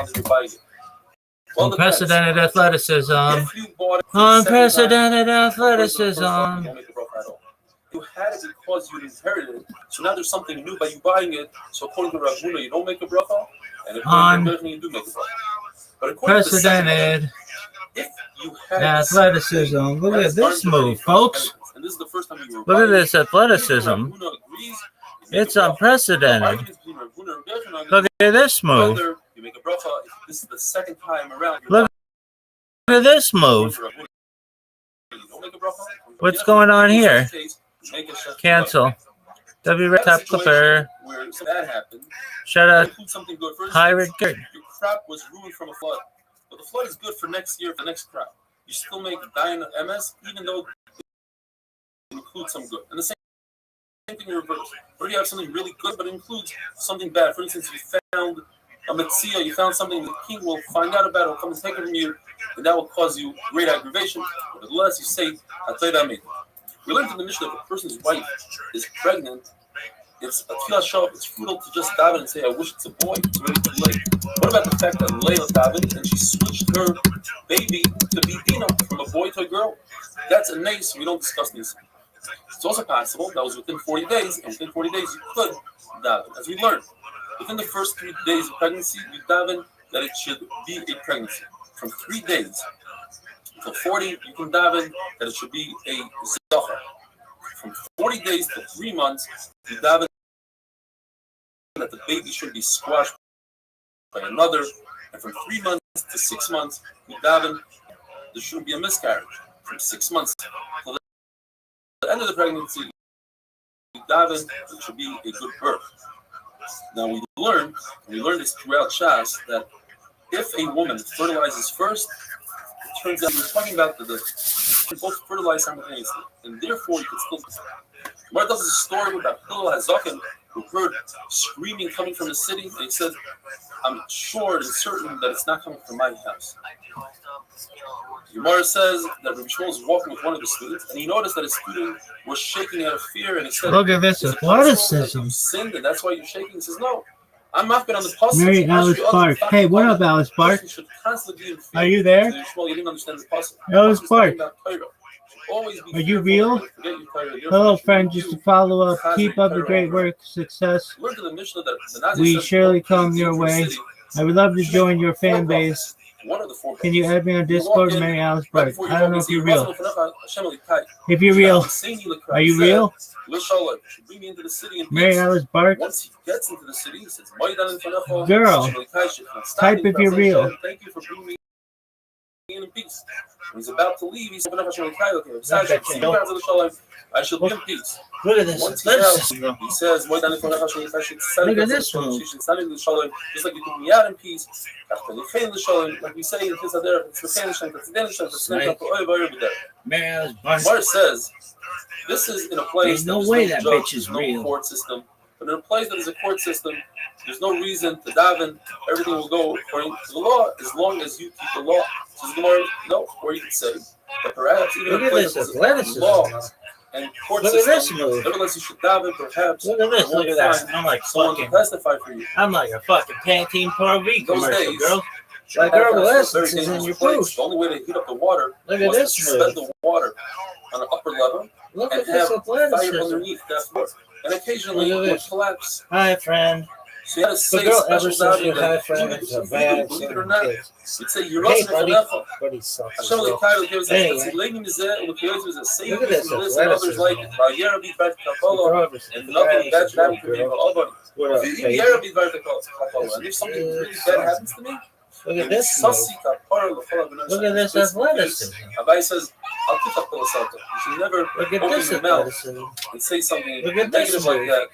as you're buying it? Well, Unprecedented athleticism. If you bought it Unprecedented you athleticism. won't make the bracha at all. You had it because you inherited it. So now there's something new by you buying it. So according to Rabbi, you don't make a bracha, and according to Rabbi, you do make a bracha. But according to the Unprecedented if you had athleticism. Look at this move, folks. and this is the first time you were Look at buying this it, athleticism. It's unprecedented. Look at this move. whether you make a bracha, if this is the second time around. Look at this move. What's going on here? Cancel. W top clipper. Shout out Pirate Gert. Your crop was ruined from a flood. But the flood is good for next year, for the next crop. You still make Dayan MS, even though it includes some good. And the same thing in reverse. Or you have something really good, but it includes something bad. For instance, you found a Metzia, you found something the king will find out about, will come and take it from you, and that will cause you great aggravation. But unless you say, we learned in the Mishnah if a person's wife is pregnant, it's a tefillah shov, it's futile to just daven and say, I wish it's a boy, it's already too late. What about the fact that Leila davened and she switched her baby to be Dina from a boy to a girl? That's a nace, we don't discuss these. It's also possible that was within 40 days, and within 40 days you could daven. As we learned, within the first 3 days of pregnancy, you daven that it should be a pregnancy. From 3 days to 40, you can daven that it should be a zachar. From 40 days to 3 months, you daven that the baby should be squashed by another. And from 3 months to 6 months, you daven there shouldn't be a miscarriage. From 6 months to the end of the pregnancy, you daven it should be a good birth. Now we learn this throughout Shas, that if a woman fertilizes first, it turns out we're talking about the both fertilize simultaneously, and therefore you can still. Mar does a story about Hillel Hazaken, who heard screaming coming from the city, and he said, I'm sure and certain that it's not coming from my house. Gemara says that Rabbi Shmuel was walking with one of the students, and he noticed that his student was shaking out of fear, and he said, look at this athleticism. You sinned, and that's why you're shaking. He says, no, I'm not been on the puzzle. Mary Alice Bark. Hey, what up, Alice Bark? Are you there? Alice Bark. Are you real? Hello, friend. Just to follow up, keep up the great work, success. We surely come your way. I would love to join your fan base. Can you add me on Discord, Mary Alice Bark? I don't know if you're real. If you're real, are you real? Mary Alice Bark? Once he gets into the city, he says, girl, type if you're real. Thank you for bringing me in peace. When he's about to leave, he said, I shall be in peace. Look at this. Once he's out, he says, look at this one. Just like you took me out in peace. Like we say in Kisadera, Mar says, this is in a place there's no way that bitch is real. Court system. But in a place that is a court system, there's no reason to daven. Everything will go according to the law as long as you keep the law. So Gemara, no, or you can say that perhaps even look a place that is law and court look system, nevertheless you should daven. Perhaps look at this. Look at that. I'm like fucking. Testify for you. I'm like a fucking Pantene Pro V commercial, days, girl. Like herbal essence is in your booth. The only way to heat up the water look was at this to suspend the water on an upper level look and at this have fire athleticism. underneath that water. And occasionally it would collapse. Hi, friend. So you had to say girl special ever says you davening hi, that friend, even it's if a you bad believe it or not, kids. you'd say you're Hey, Rothschild buddy. for Buddy sucks. Hashem Lekai gives us Hey, the Lady Mizeh and the Kiyos is a same look at this this and others athleticism, like man. Yerabi Bar Kapala and nothing bad should happen to me. What up, baby? Yerabi Bar Kapala. And if something really bad happens to me, Look at this. Look at this athleticism. Rabbi says, I'll pick up Pilasata. You should never Look at open this your mouth athleticism. and say something Look at this negative like that.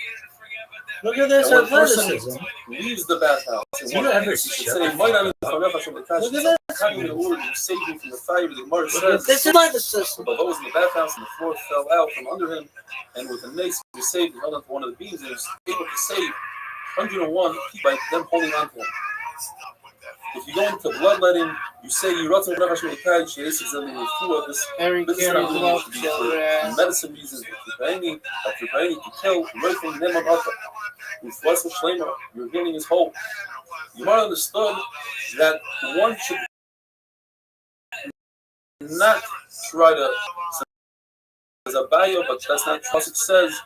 Look at this And when a person athleticism. leaves the bathhouse, You ever you should say, "Might I Look at this. Having the word you saved me from the fire." The Gemara Look at says, this athleticism. "But those in the bathhouse and the floor fell out from under him, and with a mace he was saved and held onto one of the beams, and he was able to save 101 by them holding on to him." If you go into bloodletting, you say you rot in Rothschild. This is Very careful, for medicine reasons. To kill, raping them on You're healing his whole. Gemara understood that one should not try to as a bio, but that's not trust. It says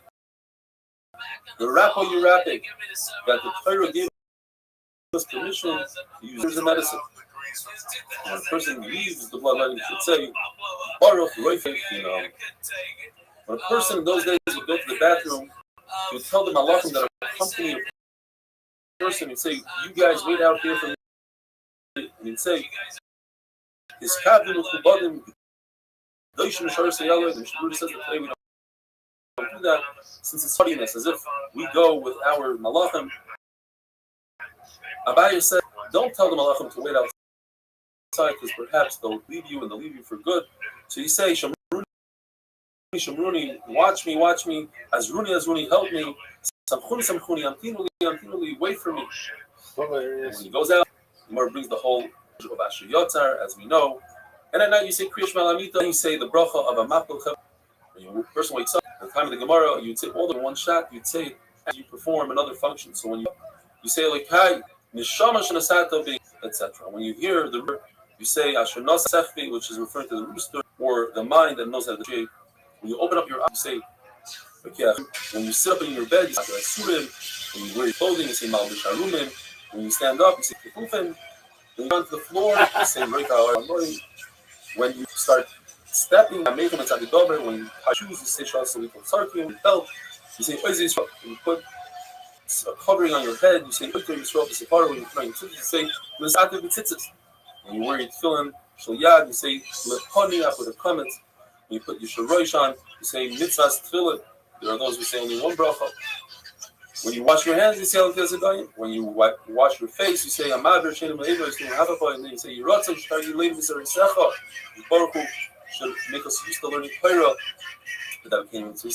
the rapper you're rapping that the Torah gave us permission to use as a medicine. When a person leaves the bloodline, you should say Baruch Roifei. When a person in those days would go to the bathroom, you would tell the malachim that accompany a person and say, "You guys wait out here for me." And he'd say, "His kabin uchubadim." The Mishnah says that today we don't do that since it's hardiness, as if we go with our malachim. Abaye said, "Don't tell the malachim to wait outside because perhaps they'll leave you and they'll leave you for good." So you say, "Shamruni, Shamruni, watch me, Azruni, help me. Samchuni, Amtinuli, wait for me." When he goes out, the Gemara brings the whole of Asher Yotzar, as we know. And at night you say Kriya Shema Lamita, you say the bracha of a mapel. When the person wakes up, at the time of the Gemara, you'd say all in one shot, you'd say as you perform another function. So when you say like Hai, Nishama Shanasata be, etc. When you hear the word, you say Asher Nasachvi, which is referring to the rooster, or the mind that knows how to shape. When you open up your eyes, you say okay. When you sit up in your bed, you say Surim. When you wear your clothing, you say Mal Bisharumim. When you stand up, you say Kufin. When you go onto the floor, you say Reika Aroy. When you start stepping, when you tie shoes, you say Shasali from Sarki. When you belt, you say Oizi Yisrael. When you put a covering on your head, you say Oizi Yisrael. You say When you're trying to, you say Lisatu B'tzitzis. When you wear your tefillin, Shalyad, you say Leponi up with a comment. When you put your Sharoish on, you say Mitzvahs Tefillin. There are those who say only one bracha. When you wash your hands, you say Al Kezadayim. When you wash your face, you say Amaber Shenim Leiva, you say Havapa, and then you say Yiratzah, Shtar Yileiv Nisarisecha. Baruch Hu should make us used to learning Torah, that became Mitzvah.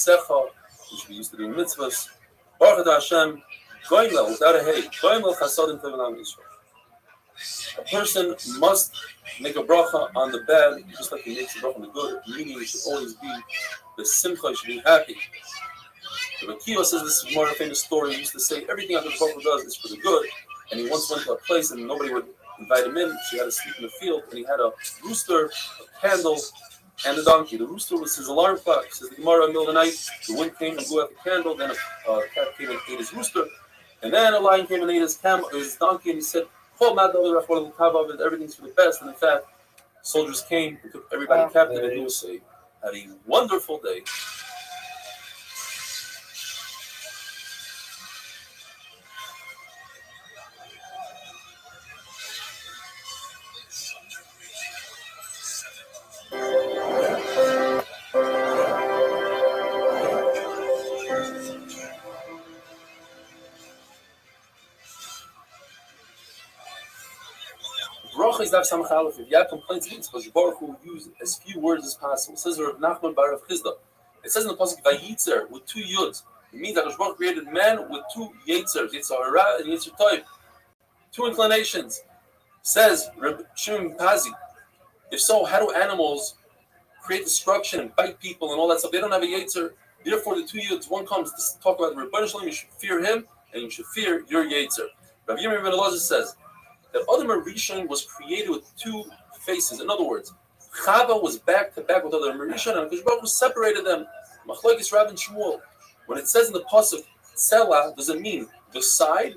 We should be used to doing mitzvahs. Baruch Hashem, Goimel, without a hate, Goimel Chasadim Tevelam Yisrael. A person must make a bracha on the bad, just like he makes a bracha on the good, meaning it should always be the simcha, you should be happy. The Rakiva says this is more a famous story. He used to say everything that the Prophet does is for the good. And he once went to a place and nobody would invite him in, so he had to sleep in the field. And he had a rooster, a candle, and a donkey. The rooster was his alarm clock. He says the Gemara in the middle of the night, the wind came and blew out the candle. Then a cat came and ate his rooster. And then a lion came and ate his donkey. And he said, everything's for the best. And in fact, soldiers came and took everybody captive. And he would say, had a wonderful day. If you have complaints against Baruch Hu, use as few words as possible. It says Nachman bar Rav Chizda. It says in the pasuk Vayitzer with two yuds. It means that Baruch Hu created man with two yitzers, Yitzer Hara and Yitzer Tov, two inclinations. It says Reb Shimon Pazi. If so, how do animals create destruction and bite people and all that stuff? They don't have a yitzer. Therefore, the two yuds. One comes to talk about the Rebbeinu Shalom. You should fear him, and you should fear your yitzer. Rabbi Yirmiyah ben Elazar says that Adam Rishon was created with two faces. In other words, Chava was back to back with Adam Rishon, and Akash Baruch Hu separated them. Machlokes Rav and Shmuel. When it says in the pasuk Tzela, does it mean the side,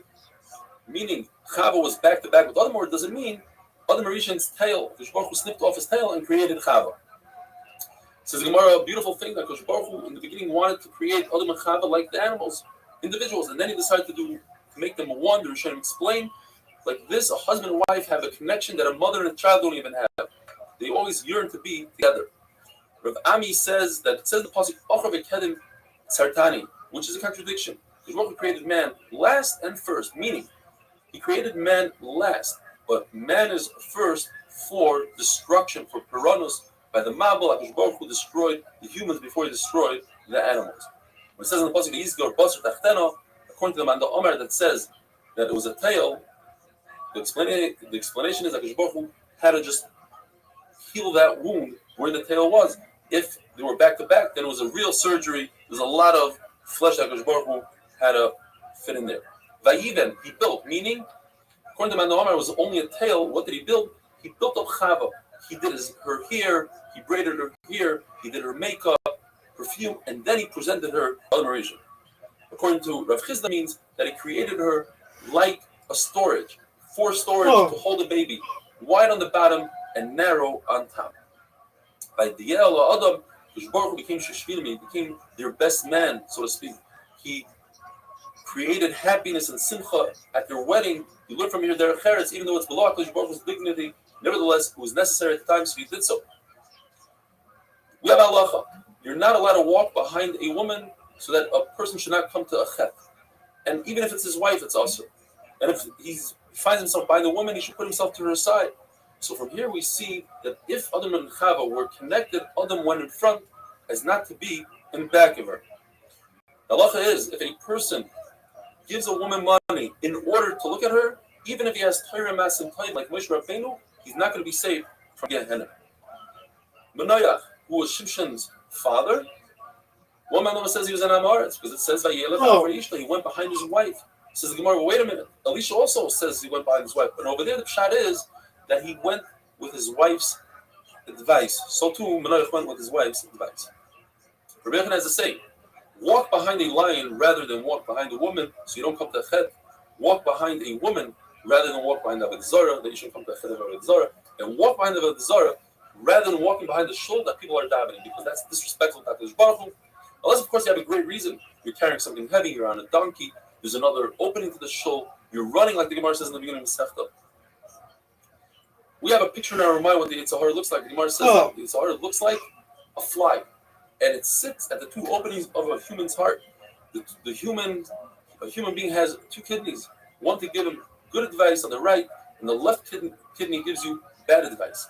meaning Chava was back to back with Adam, or does it mean Adam Rishon's tail? Akash Baruch Hu snipped off his tail and created Chava. Says Gemara, a beautiful thing that Akash Baruch Hu in the beginning wanted to create Adam and Chava like the animals, individuals, and then he decided to make them one. The Rishonim explain. Like this, a husband and wife have a connection that a mother and a child don't even have. They always yearn to be together. Rav Ami says that it says the pasuk Ochav Ekedim Sartani, which is a contradiction. Because God created man last and first, meaning he created man last, but man is first for destruction, for piranhas by the Mabel. Akash Baruch Hu destroyed the humans before he destroyed the animals. When it says in the pasuk Yizgor Basar Tachtena, according to the Manda Omer that says that it was a tail. The explanation is that Akash Baruch Hu had to just heal that wound where the tail was. If they were back to back, then it was a real surgery. There's a lot of flesh that Akash Baruch Hu had to fit in there. Vayiven, he built, meaning According to Mandomar, it was only a tail. What did he build? He built up Chava. He did her hair, he braided her hair, he did her makeup, perfume, and then he presented her admiration. According to Rav Chizda, means that he created her like a storage, for storage to hold a baby, wide on the bottom and narrow on top. By Diel or Adam, Baruch became Shishvilim, he became their best man, so to speak. He created happiness and simcha at their wedding. You learn from here their cheres, even though it's below Baruch's dignity, nevertheless, it was necessary at the time, so he did so. We have halacha. You're not allowed to walk behind a woman so that a person should not come to a chet. And even if it's his wife, it's also. And if he finds himself behind the woman, he should put himself to her side. So from here we see that if Adam and Chava were connected, Adam went in front as not to be in back of her. The halacha is, if a person gives a woman money in order to look at her, even if he has Torah Mas and Toim like Moshe Rabbeinu, he's not going to be saved from Gehenna. Manoach, who was Shimshon's father, one man says he was an Amoritz because it says he went behind his wife. Says the Gemara, well, wait a minute. Elisha also says he went behind his wife, but over there the pshat is that he went with his wife's advice. So too Manoach went with his wife's advice. Rabbi Yochanan has to say, walk behind a lion rather than walk behind a woman, so you don't come to a chet. Walk behind a woman rather than walk behind Avodah Zarah, that you shouldn't come to a chet of Avodah Zarah, and walk behind Avodah Zarah rather than walking behind the shul that people are davening, because that's disrespectful to HaKadosh Baruch Hu. Unless, of course, you have a great reason. You're carrying something heavy, you're on a donkey, there's another opening to the shul, you're running like the Gemara says in the beginning of Masechta. We have a picture in our mind what the Yetzer Hara looks like. The Gemara says that the Yetzer Hara looks like a fly, and it sits at the two openings of a human's heart. A human being has two kidneys, one to give him good advice on the right, and the left kidney gives you bad advice.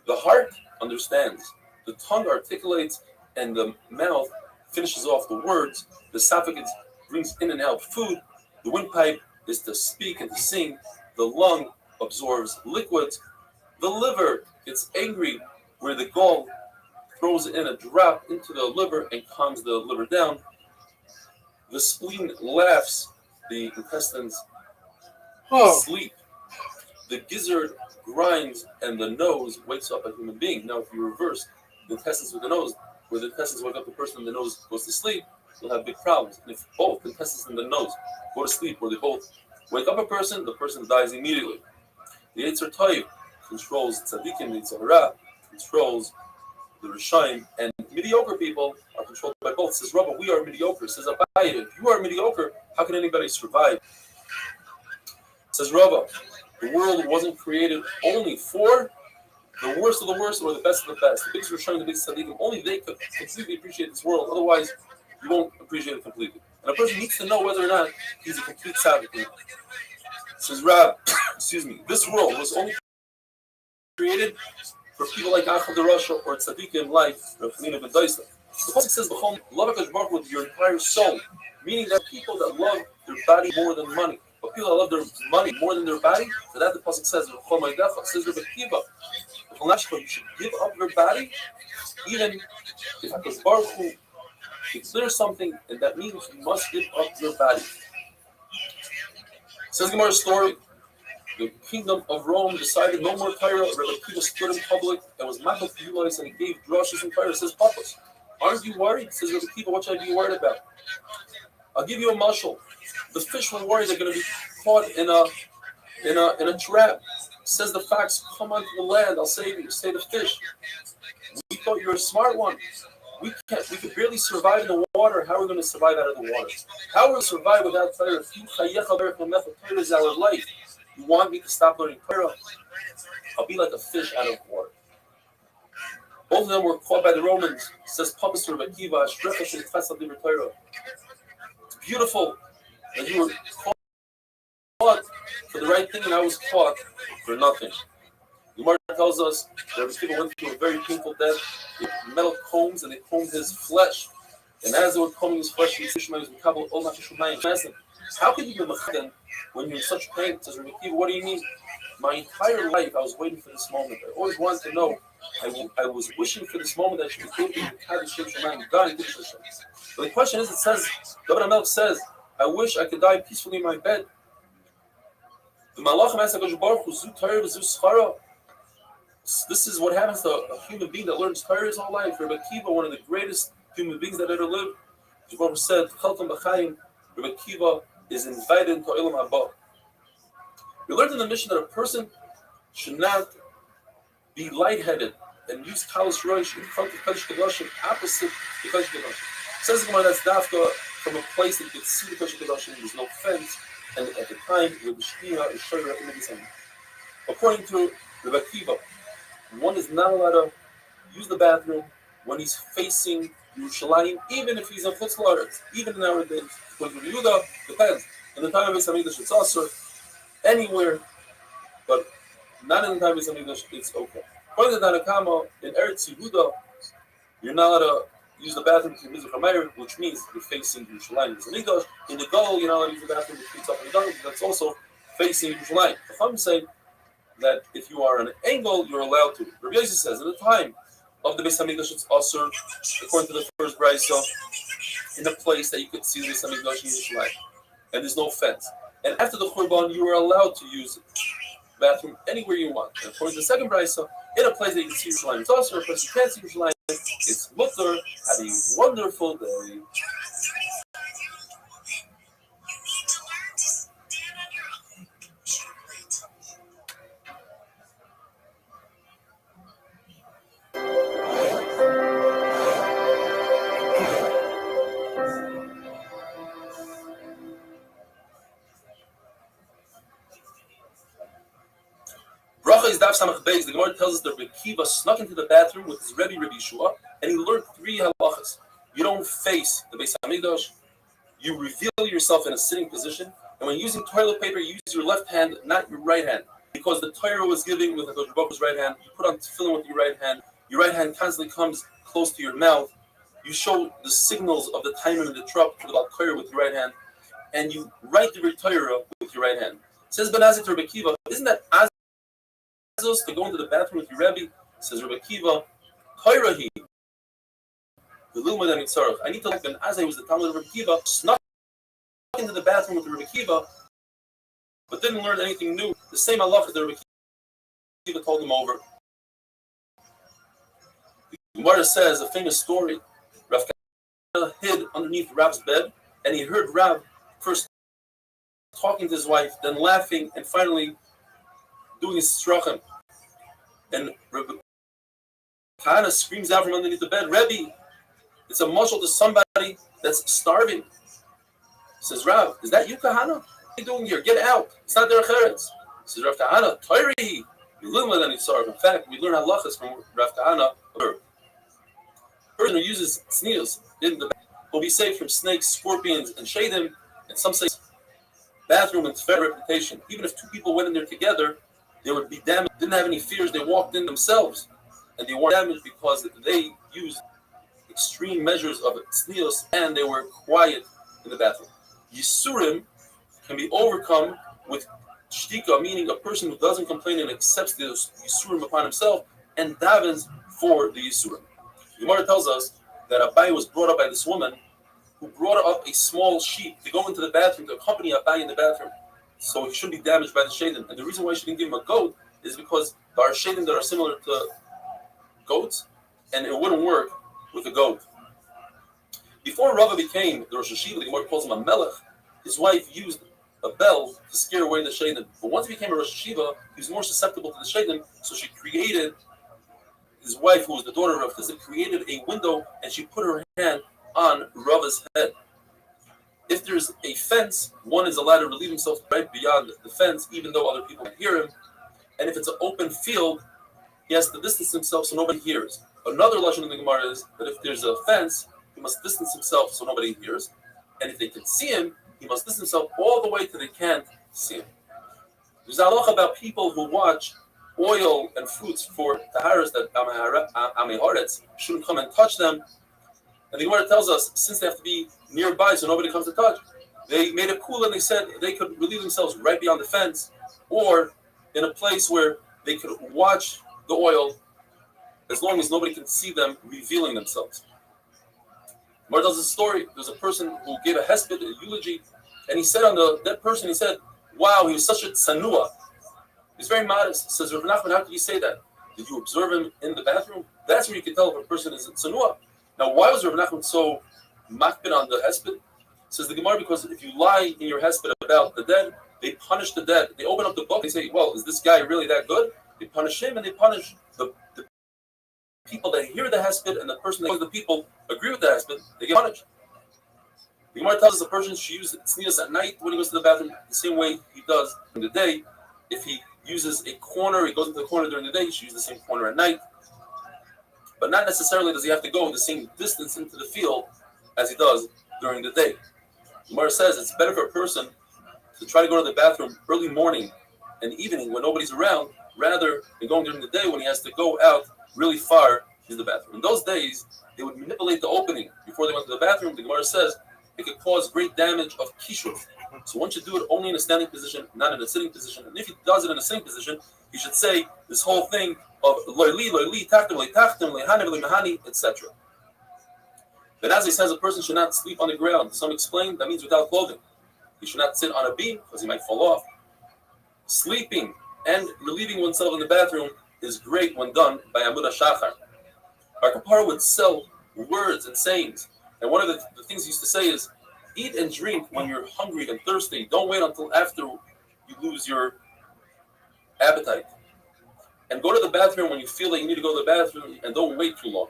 The heart understands, the tongue articulates, and the mouth finishes off the words. The esophagus brings in and out food. The windpipe is to speak and to sing. The lung absorbs liquids. The liver gets angry, where the gall throws in a drop into the liver and calms the liver down. The spleen laughs, the intestines sleep. The gizzard grinds, and the nose wakes up a human being. Now, if you reverse the intestines with the nose, where the intestines wake up the person and the nose goes to sleep, you'll have big problems. And if both the intestines and the nose go to sleep, or they both wake up a person, the person dies immediately. The Yetzer Toiv controls tzaddikim, the Yetzer Hara controls the Rishaim, and mediocre people are controlled by both. Says Rabbi, we are mediocre. Says Abaye, if you are mediocre, how can anybody survive? Says Rabbi, the world wasn't created only for the worst of the worst or the best of the best. The biggest Rishaim, the biggest tzaddikim, only they could completely appreciate this world. Otherwise, you won't appreciate it completely. And a person needs to know whether or not he's a complete tzaddik. Says Rabbi, this world was only created for people like Achad the Rasha or tzaddikim like Rav Chanina ben Doisa. The pasuk says, "B'chol love HaKadosh Baruch Hu with your entire soul," meaning that people that love their body more than money, but people that love their money more than their body. So that the pasuk says, "B'chol ma'adecha," says Rabbi Kiva, you should give up your body, even if HaKadosh Baruch Hu declares something, and that means you must give up your body. Says Gemara's story. The kingdom of Rome decided no more Torah. Rabbi Kiva stood in public and was machal to utilize, and he gave drushes and Torah. Says Papas, aren't you worried? Says Rabbi Kiva, what should I be worried about? I'll give you a mashal. The fish were worried they're going to be caught in a trap. Says the fox, come onto the land, I'll save you. Say the fish, we thought you were a smart one. We could barely survive in the water. How are we going to survive out of the water? How are we going to survive without Torah? Torah is our life. You want me to stop learning Torah? I'll be like a fish out of water. Both of them were caught by the Romans. Says Papa to Rabbi Kiva, it's beautiful that you were caught for the right thing and I was caught for nothing. The Gemara tells us that Rabbi Kiva went through a very painful death. They had metal combs and they combed his flesh. And as they were combing his flesh, he asked him, how could you be mechaden when you're in such pain? Says Rabbi Kiva, what do you mean? My entire life I was waiting for this moment. I always wanted to know. I was wishing for this moment that I should be able to God. But the question is, it says, David HaMelech says, I wish I could die peacefully in my bed. The This is what happens to a human being that learns Torah his whole life. Rabbi Kiva, one of the greatest human beings that ever lived, the Baruch said, Rabbi Kiva is invited into Olam Haba. We learned in the mission that a person should not be lightheaded and use Kalas Rosh in front of Kodesh Kodashim, opposite the Kodesh Kodashim. Says the Gemara, that's dafka from a place that you can see the Kodesh Kodashim. There's no fence, and at the time, the Shkia is Shara in the Same. According to Rabbi Kiva, one is not allowed to use the bathroom when he's facing Yerushalayim, even if he's in Chutz La'aretz, even nowadays. According to Yehuda, depends. In the time of Beis Hamikdash, it's also anywhere, but not in the time of Beis Hamikdash, it's okay. According to Tanakama, in Eretz Yehuda, you're not allowed to use the bathroom to Mizrach HaMeir, which means you're facing Yerushalayim. Beis Hamikdash. In the Goel, you're not allowed to use the bathroom to feet up and down, that's also facing Yerushalayim. If I'm saying that if you are on an angle, you're allowed to. Rabbi Yosef says, at the time of the Beis Hamikdash, it's also, according to the first brayso, in a place that you could see the Beis Hamikdash in Yerushalayim, and there's no fence. And after the Churban, you are allowed to use the bathroom anywhere you want. And according to the second brayso, in a place that you can see Yerushalayim, it's also a place you can't see Yerushalayim. It's mutter. Have a wonderful day. Is Daf Samach Beis. The Gemara tells us that Rabbi Kiva snuck into the bathroom with his Rabbi Yeshua, and he learned 3 halachas. You don't face the Beis Hamikdash. You reveal yourself in a sitting position, and when using toilet paper, you use your left hand, not your right hand, because the Torah was giving with the Rabbi's right hand. You put on tefillin with your right hand. Your right hand constantly comes close to your mouth. You show the signals of the timer and the truck to the Torah with your right hand, and you write the Torah with your right hand. Says Ben Azik to Rabbi Kiva, isn't that to go into the bathroom with your Rabbi? Says Rabbi Kiva, Koirahi, I need to look. Ben Azai was the Talmud of Rabbi Kiva, snuck into the bathroom with Rabbi Kiva, but didn't learn anything new. The same halacha that Rabbi Kiva told him over. The Gemara says a famous story. Rav hid underneath Rav's bed, and he heard Rav first talking to his wife, then laughing, and finally doing his strachan. And Rabbi Kahana screams out from underneath the bed, Rebbe, it's a mashal to somebody that's starving. Says Rav, is that you, Kahana? What are you doing here? Get out. It's not derech eretz. Says Rav Kahana, Toiri. You learn more than you starve. In fact, we learn halachas from Rav Kahana. A person who uses tznius in the will be safe from snakes, scorpions, and shadim. And some say bathroom and fair reputation. Even if 2 people went in there together, they would be damaged. Didn't have any fears. They walked in themselves, and they weren't damaged because they used extreme measures of tznius and they were quiet in the bathroom. Yisurim can be overcome with shtika, meaning a person who doesn't complain and accepts the yisurim upon himself and davens for the yisurim. The Gemara tells us that Rabbi was brought up by this woman who brought up a small sheep to go into the bathroom to accompany Rabbi in the bathroom, so he shouldn't be damaged by the shadim. And the reason why she didn't give him a goat is because there are shadim that are similar to goats, and it wouldn't work with a goat. Before Rabbi became the Rosh Hashiva, the Gemara calls him a melech, his wife used a bell to scare away the shadim. But once he became a Rosh Hashiva, he was more susceptible to the shadim, so she created, his wife, who was the daughter of Chizib, created a window, and she put her hand on Rava's head. If there's a fence, one is allowed to relieve himself right beyond the fence, even though other people can hear him. And if it's an open field, he has to distance himself so nobody hears. Another lesson in the Gemara is that if there's a fence, he must distance himself so nobody hears. And if they can see him, he must distance himself all the way till they can't see him. There's a halacha about people who watch oil and fruits for taharas that ameharetz shouldn't come and touch them. And the Gemara tells us, since they have to be nearby so nobody comes to touch, they made a kula and they said they could relieve themselves right beyond the fence or in a place where they could watch the oil as long as nobody can see them revealing themselves. The Gemara tells a story. There's a person who gave a hesped, a eulogy, and he said on the dead person, he said, wow, he was such a tsanua. He's very modest. Says Rav Nachman, how could you say that? Did you observe him in the bathroom? That's where you can tell if a person is tsanua. Now, why was Rav Nachman so makbid on the hesped? Says the Gemara, because if you lie in your hesped about the dead, they punish the dead. They open up the book. They say, well, is this guy really that good? They punish him, and they punish the people that hear the hesped, and the person that the people agree with the hesped, they get punished. The Gemara tells us a person should use tznius at night when he goes to the bathroom the same way he does in the day. If he uses a corner, he goes into the corner during the day, he should use the same corner at night. But not necessarily does he have to go the same distance into the field as he does during the day. The Gemara says it's better for a person to try to go to the bathroom early morning and evening when nobody's around, rather than going during the day when he has to go out really far to the bathroom. In those days, they would manipulate the opening before they went to the bathroom. The Gemara says it could cause great damage of kishur. So one should do it only in a standing position, not in a sitting position. And if he does it in a sitting position, he should say this whole thing of loyli, tachtim, etc. But as he says, a person should not sleep on the ground. Some explain that means without clothing. He should not sit on a beam because he might fall off. Sleeping and relieving oneself in the bathroom is great when done by Amud HaShachar. Our Kapara would sell words and sayings. And one of the things he used to say is, eat and drink when you're hungry and thirsty. Don't wait until after you lose your appetite. And go to the bathroom when you feel that you need to go to the bathroom, and don't wait too long.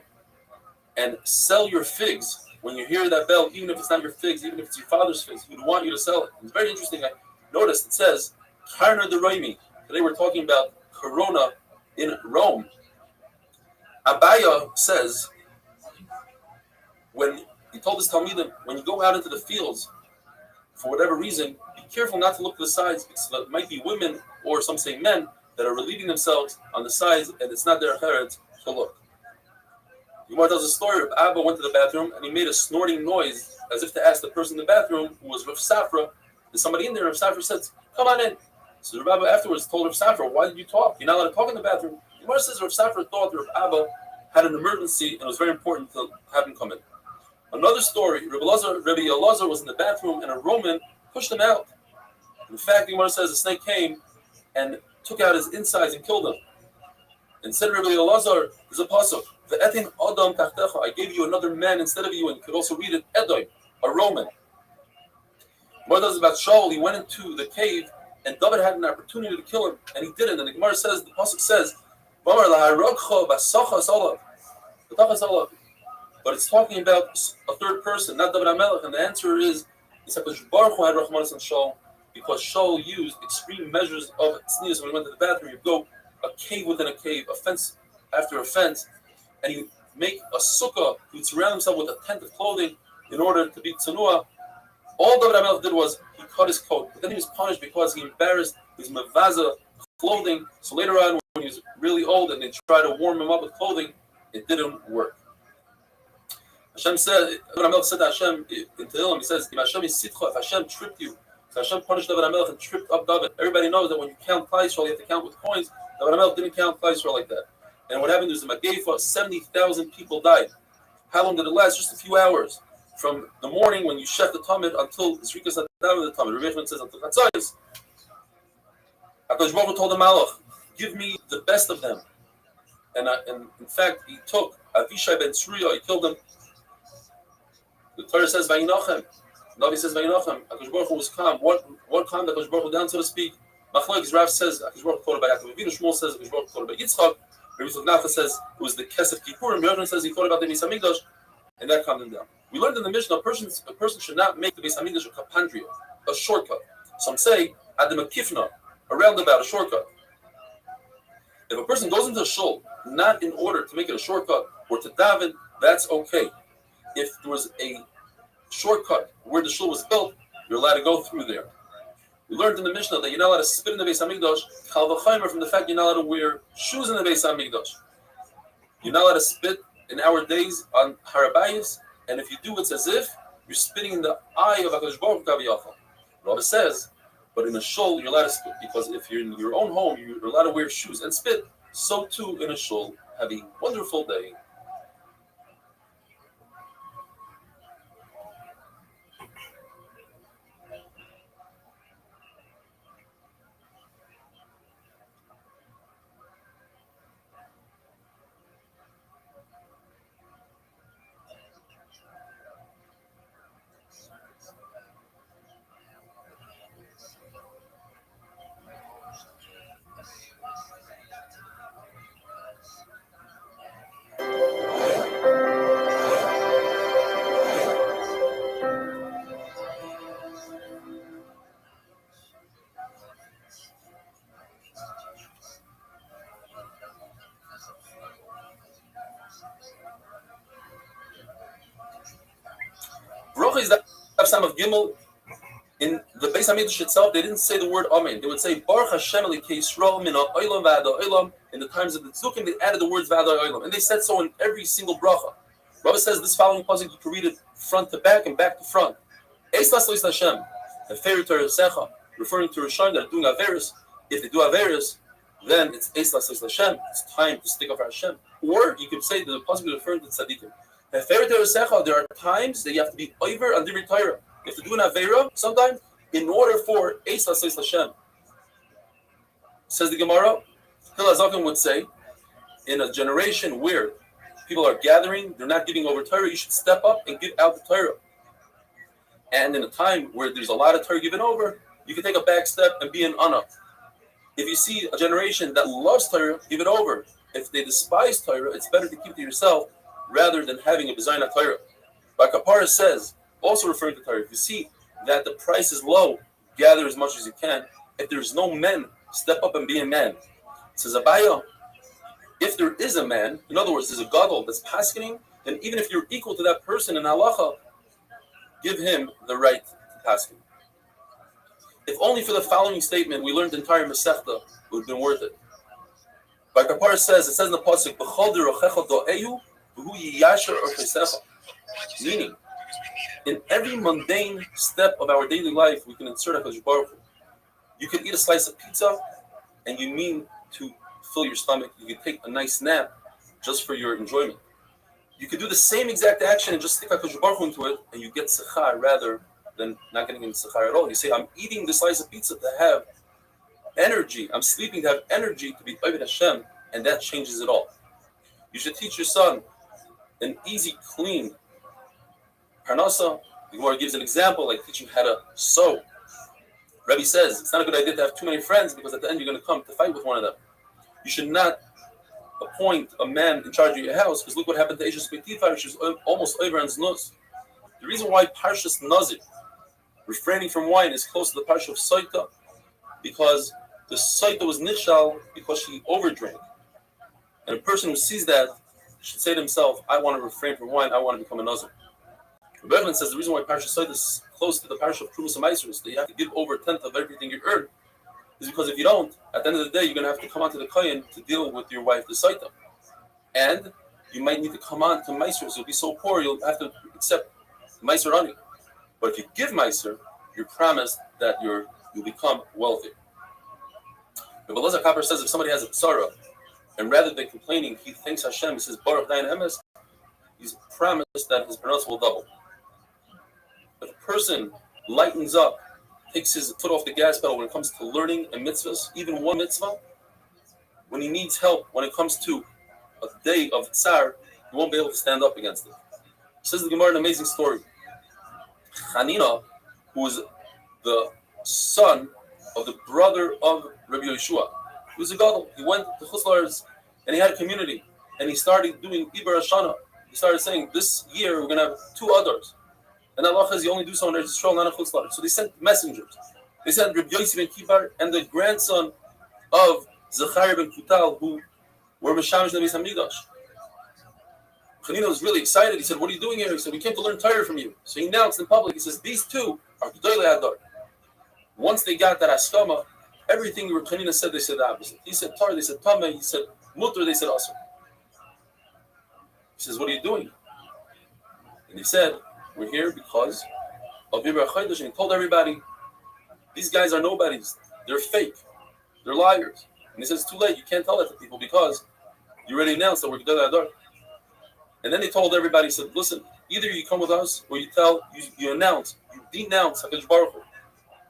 And sell your figs when you hear that bell, even if it's not your figs, even if it's your father's figs. He would want you to sell it. It's very interesting. I noticed it says, Karna de Roimi. Today we're talking about Corona in Rome. Abaya says, when he told his Talmidim, when you go out into the fields, for whatever reason, be careful not to look to the sides, because there might be women, or some say men, that are relieving themselves on the sides, and it's not their heret to look. Yomar tells a story of Abba went to the bathroom, and he made a snorting noise, as if to ask the person in the bathroom, who was Rav Safra, is somebody in there? Rav Safra said, come on in. So Rav Abba afterwards told Rav Safra, why did you talk? You're not allowed to talk in the bathroom. Yomar says Rav Safra thought Rav Abba had an emergency, and it was very important to have him come in. Another story, Rabbi Elazar was in the bathroom, and a Roman pushed him out. In fact, the Gemara says a snake came and took out his insides and killed him. And said Rabbi Elazar, there's a pasuk, Ve'etin Adam tachtecha, I gave you another man instead of you, and you could also read it, Edom, a Roman. What does about Shaul? He went into the cave, and David had an opportunity to kill him, and he didn't. And the Gemara says, the pasuk says, but it's talking about a third person, not David HaMelech. And the answer is, Baruch Hu had Rahmanas on Shaul, because Shaul used extreme measures of tznius when he went to the bathroom. You go a cave within a cave, a fence after a fence, and you make a sukkah. He would surround himself with a tent of clothing in order to be tsanua. All David HaMelech did was he cut his coat, but then he was punished because he embarrassed his mevaza clothing. So later on, when he was really old and they tried to warm him up with clothing, it didn't work. Hashem said, David HaMelech said to Hashem in Tehillim, he says, if Hashem tripped you, so Hashem punished David HaMelech and tripped up David. Everybody knows that when you count Klal Yisrael, you have to count with coins. David HaMelech didn't count Klal Yisrael like that. And what happened was the Mageifa, 70,000 people died. How long did it last? Just a few hours. From the morning when you chef the Talmud until Zrikas Adam of the Talmud. Rabbi says until Chatzayis. HaKadosh Baruch Hu told the Malach, give me the best of them. And in fact, he took Avishai ben Tzruya, he killed him. The Torah says, Vayinachem. The Navi says, Vayinachem. HaKadosh Baruch Hu was calm. What calmed HaKadosh Baruch Hu down, so to speak? Machlokes Rav says, HaKadosh Baruch Hu thought about Yaakov Avinu. Shmuel says, HaKadosh Baruch Hu thought about Yitzchak. Rabbi Nafa says, it was the Kesef Kippurim. Rabbi says, he thought about the Beis HaMikdash, and that calmed him down. We learned in the Mishnah, a person should not make the Beis HaMikdash a kapandria, a shortcut. Some say, Adam Akifna, a roundabout, a shortcut. If a person goes into a shul, not in order to make it a shortcut, or to daven, that's okay. If there was a shortcut where the shul was built, you're allowed to go through there. We learned in the Mishnah that you're not allowed to spit in the Beis HaMikdash, Chal v'chaymer, from the fact you're not allowed to wear shoes in the Beis HaMikdash. You're not allowed to spit in our days on Harabayis, and if you do, it's as if you're spitting in the eye of HaKadosh Baruch Hu. Rabbi says, but in a shul, you're allowed to spit, because if you're in your own home, you're allowed to wear shoes and spit. So too in a shul. Have a wonderful day. bracha is that Sam of Gimel. In the Beis Hamikdash itself, they didn't say the word Amen. They would say Baruch Hashem Elikei Yisrael min ha'olam v'ad ha'olam. In the times of the Tzukim, they added the words v'ad ha'olam, and they said so in every single bracha. Rabbi says this following pasuk you can read it front to back and back to front. Eis Laslois Hashem, Heferu Teresecha, referring to Rishon that are doing Averis. If they do Averis, then it's Eis Laslois Hashem. It's time to stick up for Hashem. Or you could say that the pasuk is referring to Tzadikim. Heferu Teresecha, there are times that you have to be over and Divrei Torah. You have to do an Avera sometimes in order for Eis Laslois Hashem. Says the Gemara, Hillel Zaken would say, in a generation where people are gathering, they're not giving over Torah, you should step up and give out the Torah. And in a time where there's a lot of Torah given over, you can take a back step and be an Anna. If you see a generation that loves Torah, give it over. If they despise Torah, it's better to keep it to yourself rather than having a B'zayin Torah. Like Kapara says, also referring to Torah, if you see that the price is low, gather as much as you can. If there's no men, step up and be a man. It says Abaya, if there is a man, in other words, there's a gadol that's paskening, then even if you're equal to that person in halacha, give him the right to pasken. If only for the following statement we learned the entire Masechta, it would have been worth it. Like Kapara says, it says in the pasuk, "B'chol derochecha do'ehu, v'hu yiyasher orchesecha," meaning, in every mundane step of our daily life, we can insert HaKadosh Baruch Hu. You can eat a slice of pizza, and you mean to fill your stomach. You can take a nice nap just for your enjoyment. You can do the same exact action and just stick HaKadosh Baruch Hu into it, and you get sechar rather than not getting any sechar at all. You say, I'm eating this slice of pizza to have energy. I'm sleeping to have energy to be Oved Hashem, and that changes it all. You should teach your son an easy, clean parnasa. The Gemara gives an example, like teaching how to sew. Rabbi says it's not a good idea to have too many friends because at the end you're going to come to fight with one of them. You should not appoint a man in charge of your house because look what happened to Eishes Betifar. She was almost over on Znus. The reason why Parshas Nazir, refraining from wine, is close to the Parsha of Saita because the Saita was Nishal because she overdrank. And a person who sees that should say to himself, I want to refrain from wine, I want to become a Nazir. Rabbi says the reason why Parsha Saita is close to the Parsha of Trumas and Maasros, that you have to give over a tenth of everything you earn, is because if you don't, at the end of the day, you're going to have to come onto the Kohen to deal with your wife, the Saita. And you might need to come on to Maasros. You'll be so poor, you'll have to accept Maaser Ani. But if you give Maaser, you're promised that you'll become wealthy. Rabbi Elazar Kapper says if somebody has a tzara, and rather than complaining, he thanks Hashem, he says, Baruch Dayan Emes, he's promised that his parnasa will double. If a person lightens up, takes his foot off the gas pedal when it comes to learning and mitzvahs, even one mitzvah, when he needs help, when it comes to a day of tsar, he won't be able to stand up against it. Says the Gemara, an amazing story. Hanina, who was the son of the brother of Rabbi Yeshua, he was a gadol. He went to Chutzlars and he had a community, and he started doing Iber Hashana. He started saying, this year we're going to have 2 others. And Allah says you only do so in Eretz Yisrael, not in Chutzlars. So they sent messengers. They sent Rabbi Yossi ben Kibar and the grandson of Zechariah ben Kutal, who were Meshamish Nevis Hamikdash. Chanina was really excited. He said, what are you doing here? He said, we came to learn Torah from you. So he announced in public, he says, these 2 are Gedolei Hador. Once they got that Askama, everything Chanina said, they said the opposite. He said Torah, they said Tameh, he said Mutter, they said Asr. He says, what are you doing? And he said, we're here because of Iber HaChodesh. And he told everybody, these guys are nobodies. They're fake. They're liars. And he says, it's too late. You can't tell that to people because you already announced that we're Gedolei Hador. And then he told everybody, he said, listen, either you come with us or you announce, you denounce HaKadosh Baruch Hu.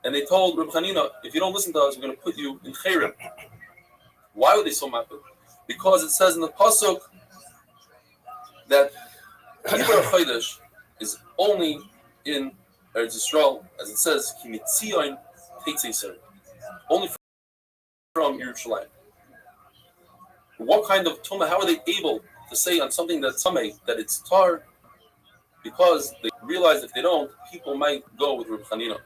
And they told Reb Chanina, if you don't listen to us, we're going to put you in Chayrim. Why were they so mad? Because it says in the Pasuk that Iber HaChodesh is only in Eretz Yisrael, as it says, Ki mitzion teitzei Yisrael, only from Yerushalayim. What kind of tumah? How are they able to say on something that's tameh that it's tar? Because they realize if they don't, people might go with Reb Chanina.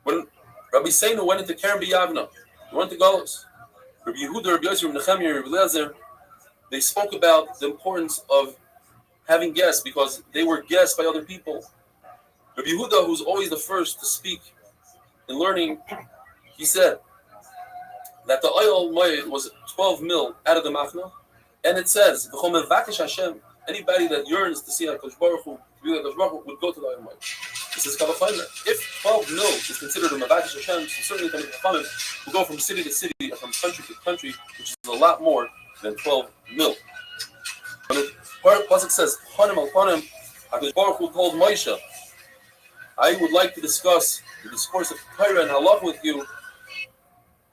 When Rabbi Seinu went into Kerem B'Yavna, he went to Golos. Rabbi Yehuda, Rabbi Yossi, Rabbi Nechemiah, Rabbi Eliezer, they spoke about the importance of having guests because they were guests by other people. Rabbi Yehuda, who's always the first to speak in learning, he said that the oil moed was 12 mil out of the machna, and it says, Hashem, anybody that yearns to see HaKadosh Baruch Hu, would go to the oil moed. He says, if 12 mil is considered a Mavakish Hashem, so certainly the Chachamim will go from city to city, or from country to country, which is a lot more than 12 mil. When the Pasuk says, Panim al Panim, HaKadosh Baruch Hu told Moshe, I would like to discuss the discourse of Torah and Halach with you.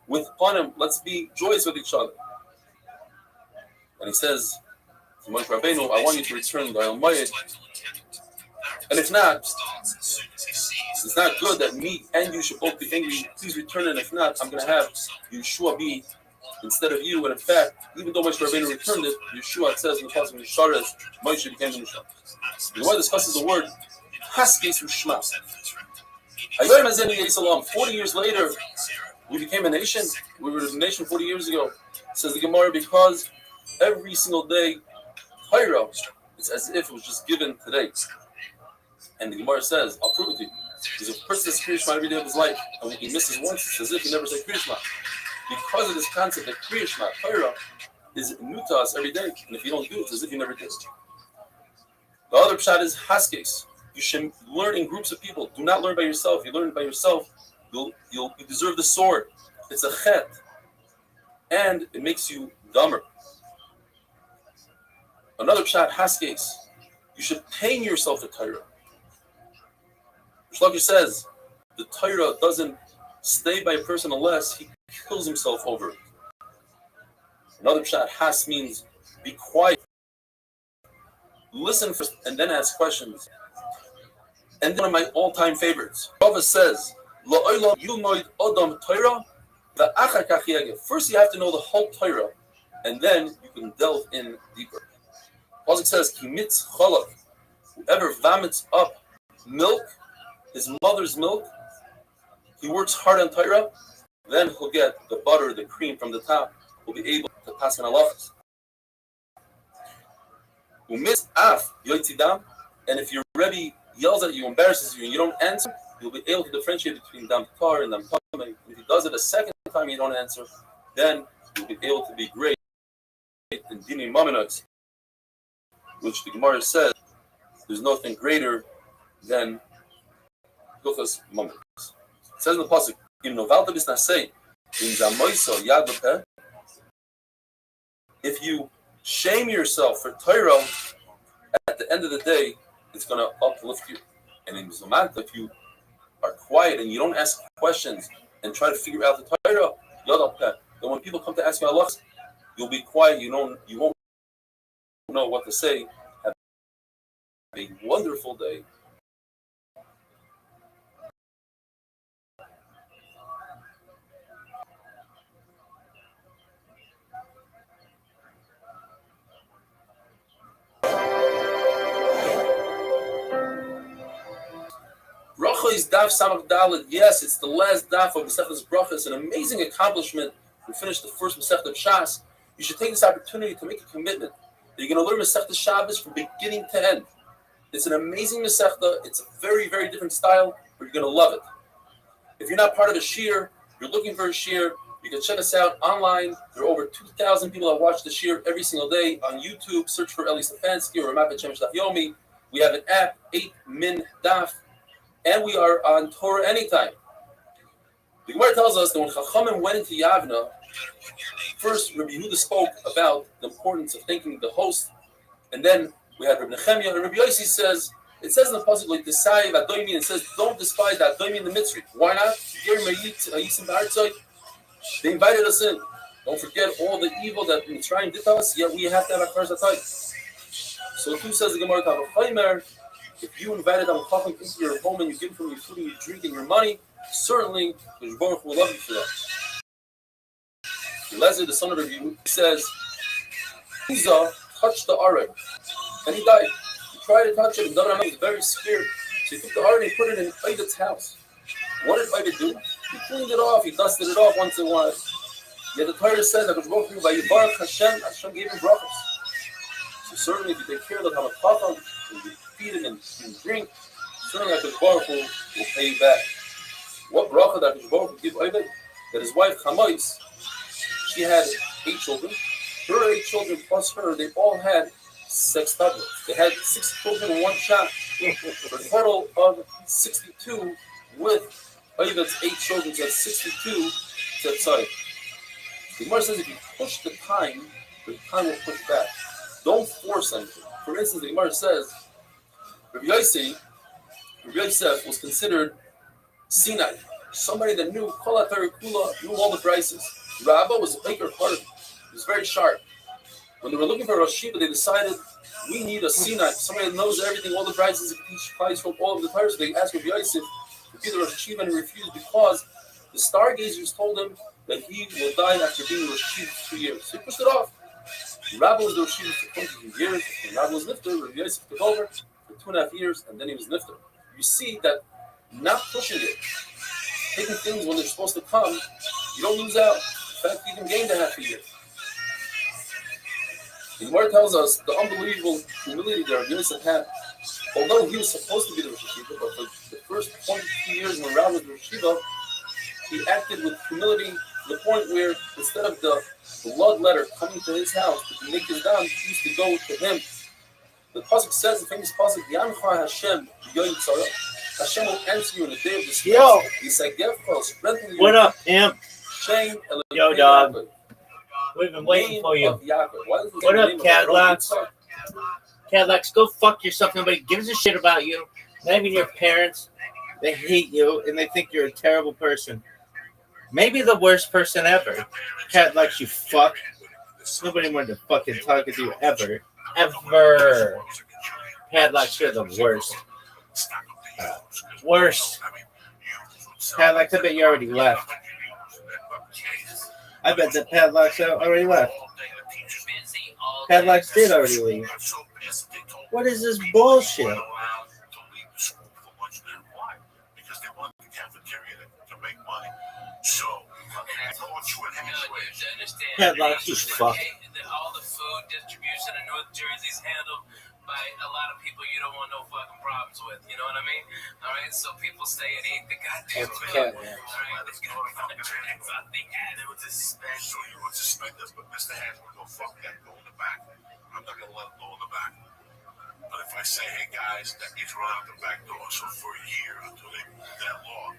With Panim, let's be joyous with each other. And he says to Moshe Rabbeinu, I want you to return the Oil Moed. And if not, it's not good that me and you should both be angry. Please return it. If not, I'm going to have Yeshua be instead of you. And in fact, even though Moshe Rabbeinu returned it, Yeshua, it says in the Pasuk of Yesharas, Moshe became the Mishra. The one discusses the word Haskes Ushma. 40 years later, we became a nation. We were a nation 40 years ago. Says the Gemara, because every single day, Torah, it's as if it was just given today. And the Gemara says, I'll prove it to you. Because if a person says Kriya Shema every day of his life, and when he misses once, it's as if he never said Kriya Shema. Because of this concept that Kriya Shema, Torah, is new to us every day. And if you don't do it, it's as if you never did. The other pshat is Haskes. You should learn in groups of people. Do not learn by yourself. You learn by yourself, you deserve the sword. It's a chet. And it makes you dumber. Another pshat, Haskes. You should pain yourself to Torah. Shlaki says, the Torah doesn't stay by a person unless he kills himself over it. Another pshat, Has, means be quiet. Listen first and then ask questions. And one of my all-time favorites. Rabbi says, first you have to know the whole Torah, and then you can delve in deeper. Also it says, Kimitz chalav, whoever vomits up milk, his mother's milk, he works hard on Torah, then he'll get the butter, the cream from the top, he'll be able to pass on halachas. Umitz af yotzidam, and if your Rebbe yells at you, embarrasses you, and you don't answer, you'll be able to differentiate between dam tar and dam tamei. If he does it a second time and you don't answer, then you'll be able to be great in dini maminots, which the Gemara says there's nothing greater than Hilchos maminots. It says in the pasuk, "Im novalta bisnasei, im zamoiso yad b'peh." If you shame yourself for Torah, at the end of the day, it's going to uplift you. And in Zomanta, if you are quiet and you don't ask questions and try to figure out the Torah, then when people come to ask you Allah, you'll be quiet. You won't know what to say. Have a wonderful day. Bracha is daf samach dalet. Yes, it's the last daf of Masechtas Bracha. It's an amazing accomplishment. We finished the first Masechta Shas. You should take this opportunity to make a commitment that you're going to learn Masechta Shabbos from beginning to end. It's an amazing Masechta. It's a very, very different style, but you're going to love it. If you're not part of a shiur, you're looking for a shiur, you can check us out online. There are over 2,000 people that watch the shiur every single day on YouTube. Search for Eli Stefanski or Ramat Shemesh Daf Yomi. We have an app, 8 Min Daf. And we are on Torah anytime. The Gemara tells us that when Chachamim went into Yavna, first Rabbi Yehuda spoke about the importance of thanking the host, and then we had Rabbi Nechemiah, and Rabbi Yossi says, it says in the pasuk like Desai Vadoimin, it says, don't despise that Doimin the Mitzri. Why not? They invited us in. Don't forget all the evil that Mitzrayim did to us, yet we have to have a first atayt. So too says the Gemara Tavachaymer, if you invited a Chacham into your home and you give them your food and your drink and your money, certainly the Baruch will love you for that. Eliezer, the son of Rabbi, says, Uzzah touched the Arad, and he died. He tried to touch it, and David was very scared. So he took the Arad and he put it in Ovid's house. What did Ovid do? He cleaned it off, he dusted it off once in a while. Yet the Torah says that Baruch by Yibarach Hashem gave him brachos. So certainly, if you take care of the Hamakacham, and you feed him and drink, certainly Hakadosh Baruch Hu will pay you back. What bracha that Hakadosh Baruch Hu give Ovid? That his wife Chamais, she had 8 children. Her 8 children plus her, they all had sextuplets. They had 6 children in one shot, for a total of 62 with Ovid's 8 children. So that's 62 tzetzai. The Gemara says if you push the time will push back. Don't force anything. For instance, the Gemara says Rabbi Yosef was considered Sinai, somebody that knew Kol HaTorah Kula, knew all the prices. Rabbi was a baker part of it. He was very sharp. When they were looking for a Rosh Yeshiva, they decided we need a Sinai, somebody that knows everything, all the prices, can teach price from all of the Torah. So they asked Rabbi Yosef to be the Rosh Yeshiva, and he refused because the stargazers told him that he will die after being Rosh Yeshiva for 2 years. So he pushed it off. Rabbi was the Rosh Yeshiva for 22 years, and Rabbi was Nifter. Rabbi Yosef took over for 2.5 years, and then he was Nifter. You see that not pushing it, taking things when they're supposed to come, you don't lose out. In fact, you can gain the half a year. The Gemara tells us the unbelievable humility that Rabbi Yosef had. Although he was supposed to be the Rosh Yeshiva, but for the first 22 years when Rabbi was the Rosh Yeshiva, he acted with humility to the point where instead of the blood letter coming to his house to make his down, he used to go to him. The pasuk says, the famous pasuk, Yancha Hashem Yoyim Tzara. Hashem will answer you in the day of distress. Yo! Strengthen you. What up, Imp? Shame. Yo, dog. We've been waiting for you. What up, Cadillacs? Cadillacs, go fuck yourself. Nobody gives a shit about you. Not even your parents. They hate you, and they think you're a terrible person. Maybe the worst person ever. Cadillacs, you fuck. Nobody wanted to fucking talk to you ever. Ever. Cadillacs, you're the worst. Worst. Cadillacs, I bet you already left. I bet the Padlocks already left. Padlocks did already leave. What is this bullshit? Padlocks, you fuck. All the food distribution in North Jersey is handled by a lot of people you don't want no fucking problems with. You know what I mean? All right, so people say it ain't the goddamn food. All right, let's go. They would suspect. So you would suspect us, but Mr. Hands would go fuck that, go in the back. I'm not gonna let him go in the back. But if I say, hey guys, that gets run out the back door, so for a year until they move that law,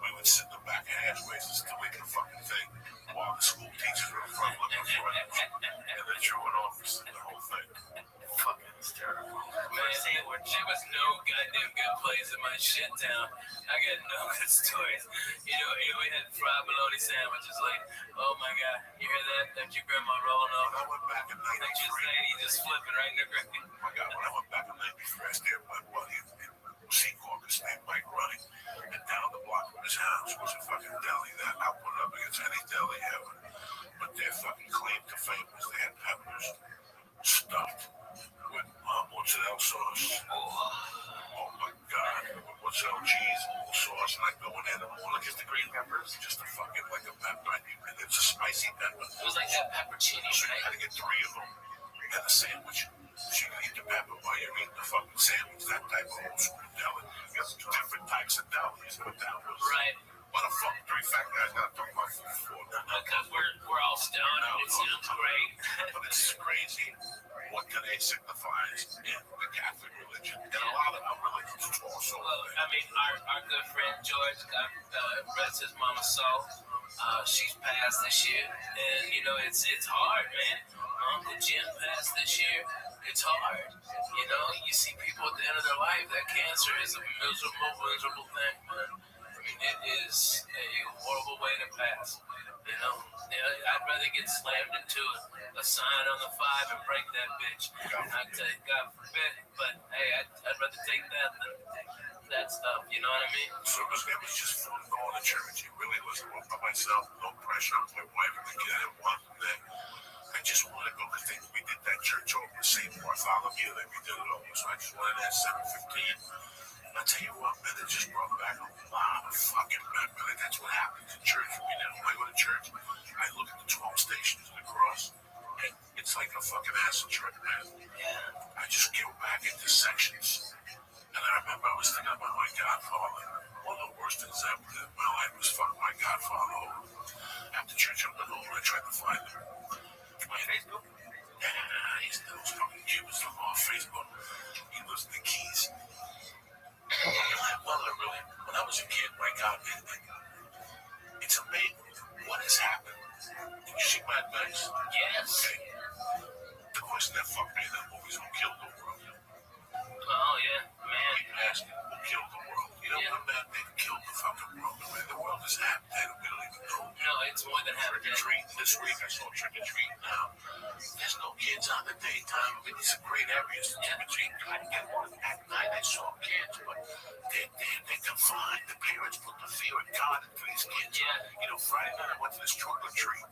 we would sit in the back halfways and still make the fucking thing while the school teachers were in front looking for it. And the truant office and the whole thing. Fucking hysterical. Man, there was no goddamn good place in my shit town. I got no good stories. You know, we had fried bologna sandwiches. Like, oh my god, you hear that? That's your grandma rolling over. I went back in 93. Just flipping right in the ground. Oh my god, when I went back in 93, I stayed with my buddy in Sequoia, his name Mike running. And down the block from his house was a fucking deli that I put up against any deli ever. But their fucking claim to fame was they had peppers stuffed with mozzarella sauce. Oh my god, with mozzarella cheese, sauce, and I go in there and I'm like, it's the green peppers, just a fucking like a pepper, and it's a spicy pepper. It was like that peppercini, so you had to get 3 of them and a sandwich. So you can eat the pepper while you're eating the fucking sandwich, that type of old school deli. You got different types of delis, but that was right. What the fuck, 3 fat guys gotta talk about food for? Because we're all stoned and it sounds great. But it's crazy what today signifies in the Catholic religion. And a lot of our religions also. Well, I mean, our good friend George, God rest his mama's soul. She's passed this year. And, you know, it's hard, man. Uncle Jim passed this year. It's hard. You know, you see people at the end of their life, that cancer is a miserable thing, man. It is a horrible way to pass. You know, I'd rather get slammed into a sign on the 5 and break that bitch. I'd take God forbid, but hey, I'd rather take that than that stuff. You know what I mean? So it was just fun going to church. It really was. I by myself, no pressure on my wife and the kid. I didn't want that. I just wanted to go because we did that church over the St. Bartholomew that we did it over. So I just wanted that 7:15. I tell you what, man, it just brought back a lot of fucking memories. That's what happens in church. When I go to church, I look at the 12 stations of the cross, and it's like a fucking acid trip, man. Yeah. tried to find him. My Facebook? Yeah, he's those fucking Cubans from off Facebook. He lives in the Keys. Well, really, when I was a kid, my God, it's amazing what has happened. Did you see Mad Max? Yes. Okay. The question that fucked me in that movie is who killed the world. Oh, yeah, man. People asking who killed the world. You know what, man? They killed the fucking world. The way the world is happening, we don't even know. No, it's more than happening. Trick or treat. This week I saw Trick or Treat now. There's no kids on the daytime. I mean, these are great areas to trick or treat. I didn't get one at night. I saw kids, but they're confined. The parents put the fear of God into these kids. Yeah. You know, Friday night I went to this trunk or treat.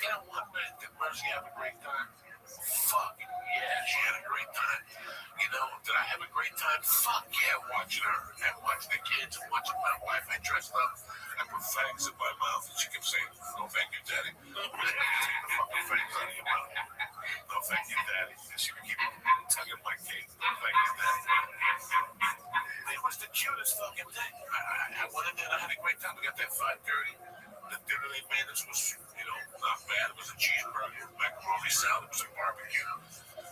You know what, man? Did Mercy have a great time? Fuck yeah, she had a great time. You know, did I have a great time? Fuck yeah, watching her and watching the kids and watching my wife. I dressed up. I put fangs in my mouth and she kept saying, no thank you, daddy. Take the fucking fangs out of your mouth. No thank you, daddy. And she would keep tugging my cake. No thank you, daddy. It was the cutest fucking thing. I went in there and I had a great time. We got there at 5:30. The dinner they made us was, you know, not bad. It was a cheeseburger, macaroni salad, it was a barbecue.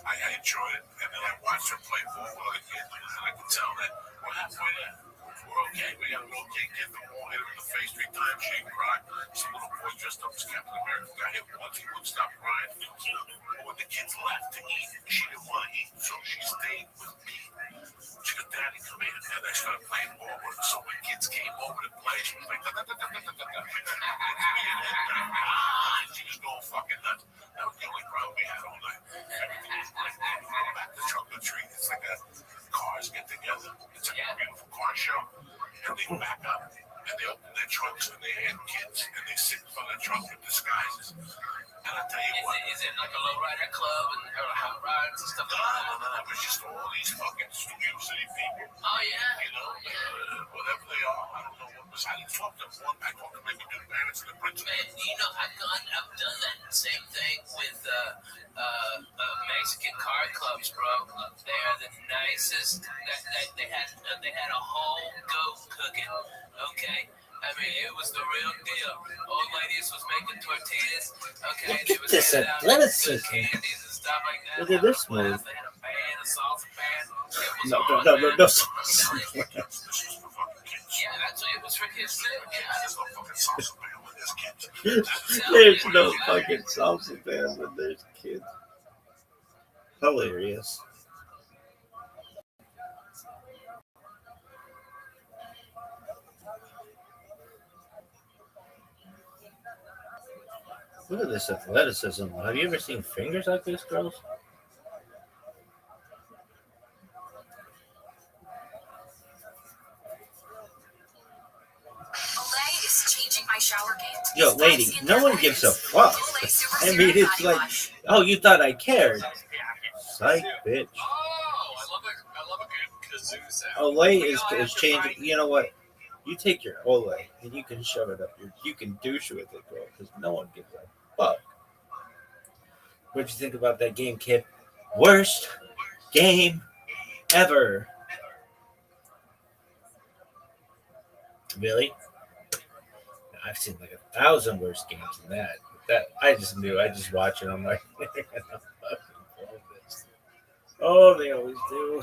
I enjoyed it. And then I watched her play ball with other kids. And I could tell that we're halfway there. We're okay. We got an okay kid. The ball hit her in the face 3 times. She didn't cry. Some little boy dressed up as Captain America got hit once. He wouldn't stop crying. But when the kids left to eat, she didn't want to eat. So she stayed with me. She goes, Daddy, come in. And I started playing ball with her. So when kids came over to play, she was like, she was going fucking nuts. That was the only problem we had all night. Everything was great. Back to Trunk or Treat. It's like cars get together. It's like a beautiful car show. And they back up. And they open their trunks and they hand kids. And they sit in front of the trunk with disguises. And I tell you what. Is it like a lowrider club or hot rods and stuff like that? No. It was just all these fucking Studio City people. Oh, yeah. You know, whatever they are. I don't know what was. I didn't talk to one. I talked to maybe the parents and the principal. Man, you know, I've done that same thing with Mexican car clubs, bro. They're the nicest. They had a whole goat cooking. Okay. I mean, it was the real deal. Old ladies was making tortillas. Okay, look at this athleticism. Look at this move. They had a band, a salsa band. No. Yeah, that's what it was for kids too. There's no fucking salsa band when there's kids. Hilarious. Look at this athleticism. Have you ever seen fingers like this, girls? Olay is changing my shower game. Yo, lady, no one gives a fuck. I mean, it's like, oh, you thought I cared. Psych, bitch. I love a good kazoo sound. Olay is changing. You know what? You take your Olay and you can shove it up. You can douche with it, girl, because no one gives a fuck. What'd you think about that game, kid? Worst game ever. Really? I've seen like 1,000 worse games than that. I just knew. I just watch it. I'm like, oh, they always do.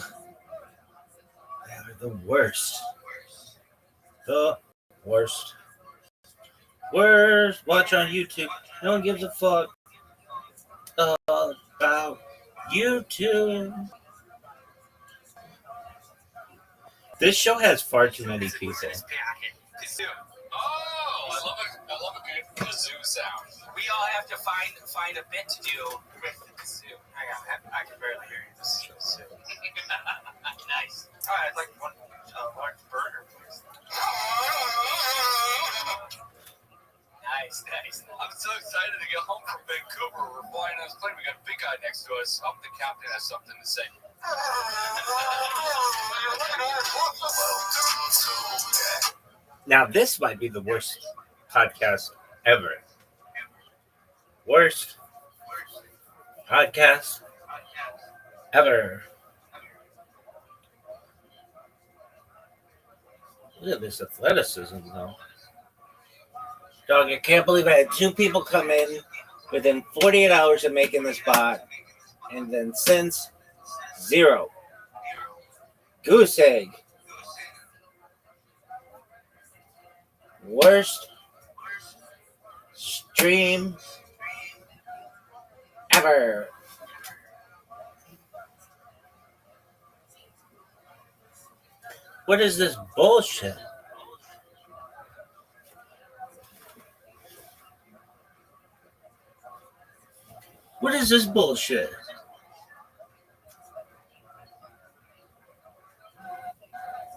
They're the worst. The worst. Worst. Watch on YouTube. No one gives a fuck about YouTube. This show has far too many people. Oh, I love a good kazoo sound. We all have to find a bit to do with the kazoo. I can barely hear you. This is kazoo. Nice. All right, I'd like one large burger, please. Nice. I'm so excited to get home from Vancouver. We're flying on this plane. We got a big guy next to us. Hope the captain has something to say. Now, this might be the worst podcast ever. Worst podcast ever. Look at this athleticism, though. Dog, I can't believe I had 2 people come in within 48 hours of making this bot, and then since 0. Goose egg. Worst stream ever. What is this bullshit? What is this bullshit?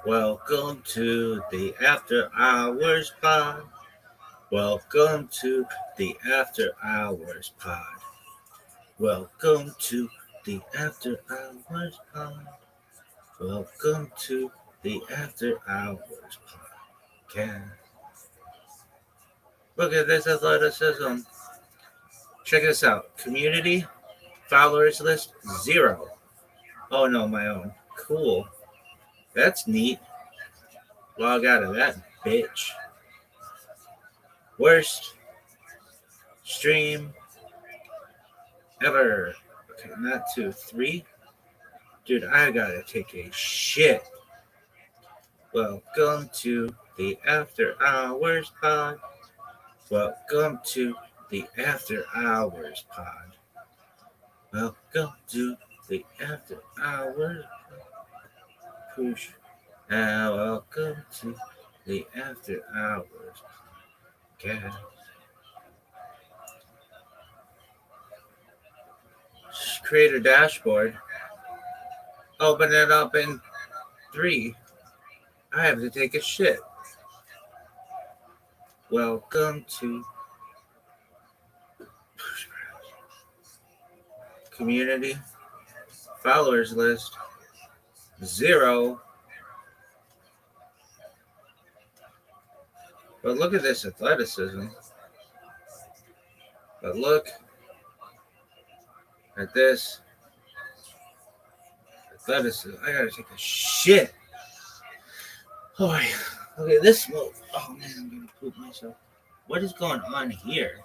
Welcome to the After Hours Pod. Welcome to the After Hours Pod. Welcome to the After Hours Pod. Welcome to the After Hours Podcast. Look at this athleticism. Check this out. Community followers list 0. Oh no, my own. Cool. That's neat. Log out of that bitch. Worst stream ever. Okay, not 2, 3. Dude, I gotta take a shit. Welcome to the After Hours Pod. Welcome to the After Hours Pod. Welcome to the After Hours Push. Now welcome to the After Hours Podcast. Create a dashboard. Open it up in 3. I have to take a shit. Welcome to community followers list 0. But look at this athleticism. But look at this athleticism. I gotta take a shit. Oh, look at this move. Oh man, I'm gonna poop myself. What is going on here?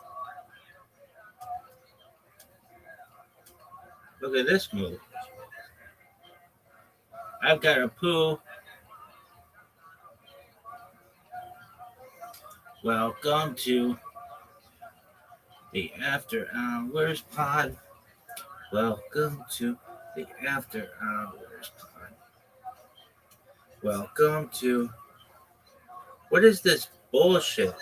Look at this move. I've got a poo. Welcome to the After Hours Pod. Welcome to the After Hours Pod. Welcome to... What is this bullshit?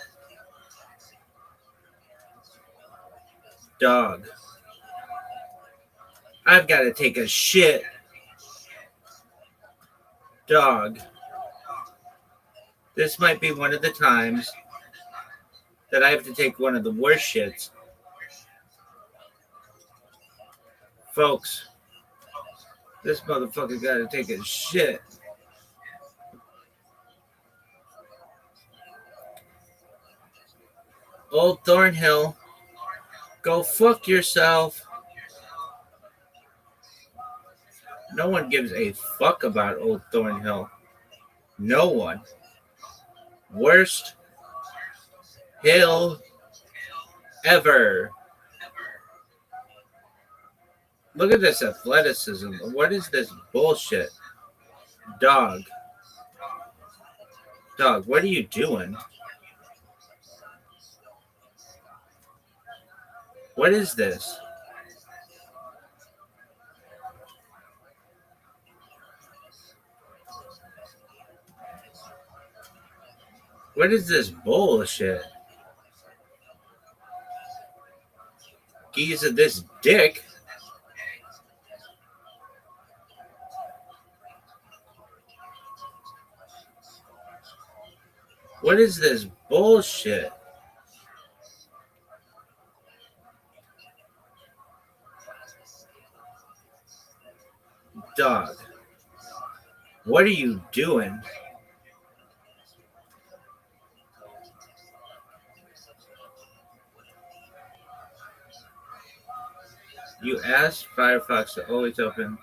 Dog. I've got to take a shit. Dog. This might be one of the times that I have to take one of the worst shits. Folks, this motherfucker got to take a shit. Old Thornhill, go fuck yourself. No one gives a fuck about Old Thornhill. No one. Worst hill ever. Look at this athleticism. What is this bullshit? Dog. Dog, what are you doing? What is this? What is this bullshit? Giza, this dick. What is this bullshit? Dog. What are you doing? You asked Firefox to always open.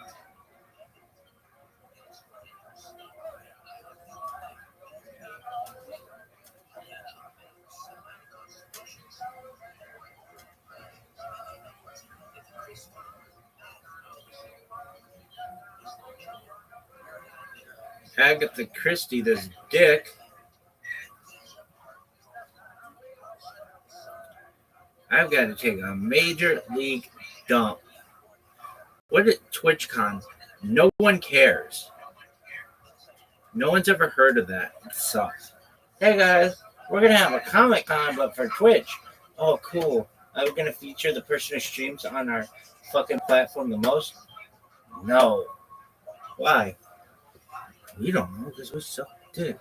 Agatha Christie, this dick. I've got to take a major league dump. What is TwitchCon? No one cares. No one's ever heard of that. It sucks. Hey guys, we're going to have a Comic Con, but for Twitch. Oh, cool. Are we going to feature the person who streams on our fucking platform the most? No. Why? We don't know because we suck dick.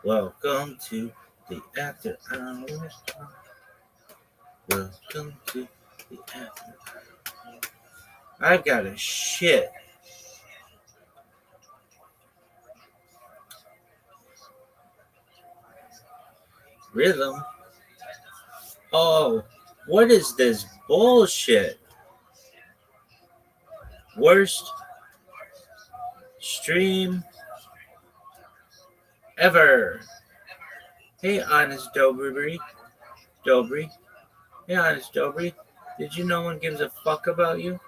Welcome to the After Hours. Welcome to the After Hours. I've got a shit. Rhythm. Oh, what is this bullshit? Worst stream ever. Hey, Honest Dobry. Hey, Honest Dobry. Did you know one gives a fuck about you?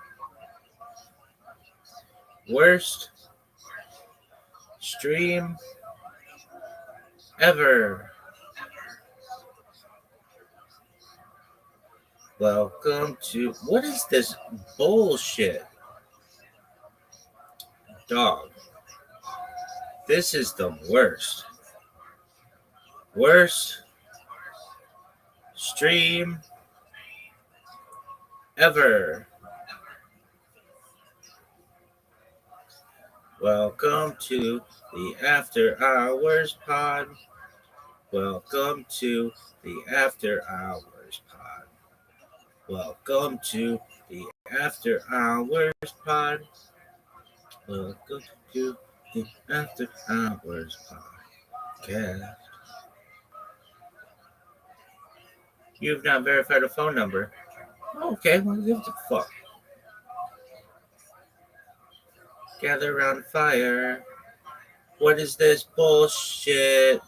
Worst stream ever. Welcome to... What is this bullshit? Dog. This is the worst. Worst stream ever. Welcome to the After Hours Pod. Welcome to the After Hours Pod. Welcome to the After Hours Pod. Welcome to the After Hours Podcast. You've not verified a phone number. Okay, well, give a fuck. Gather around the fire. What is this bullshit?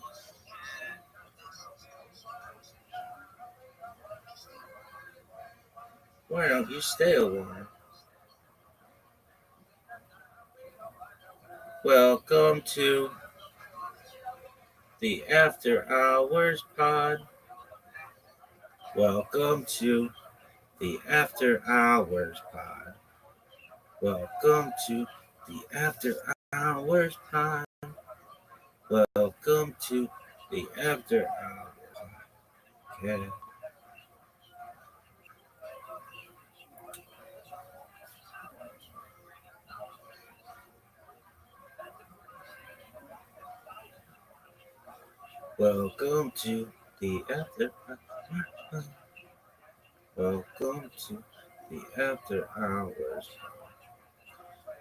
Why don't you stay a while? Welcome to the After Hours Pod. Welcome to the After Hours Pod. Welcome to the After Hours Pod. Welcome to the After Hours Podcast. Welcome to the After Hours. Welcome to the After Hours.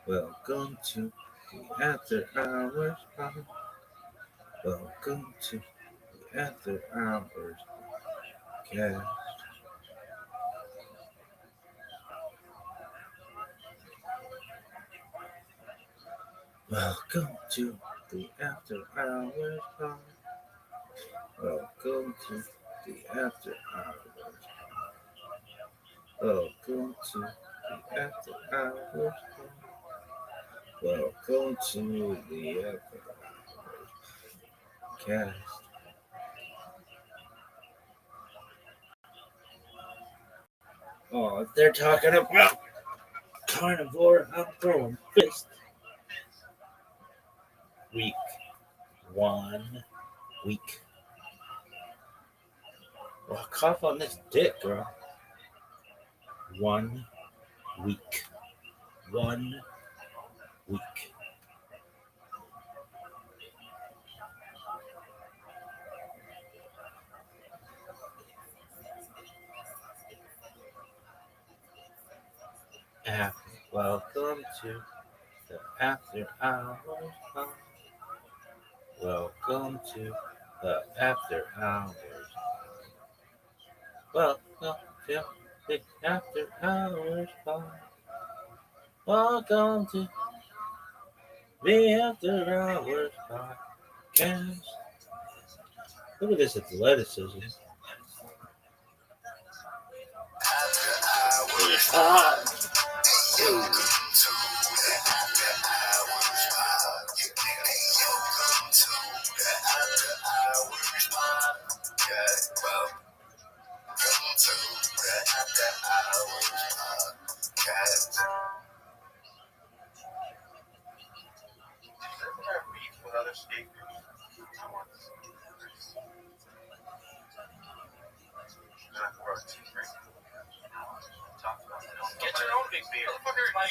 Welcome to the After Hours. Welcome to the After Hours Cast. Welcome to the After Hours Pod. Welcome to the After Hours. Welcome to the After Hours. Welcome to the After Hours Cast. Oh, they're talking about carnivore. I'm throwing fists. Week 1. Week. Well, cough on this dick, bro. 1 week. 1 week. Welcome to the After Hours Pod. Welcome to the After Hours. Welcome to the After Hours Pod. Welcome to the After Hours Podcast. Look at this athleticism.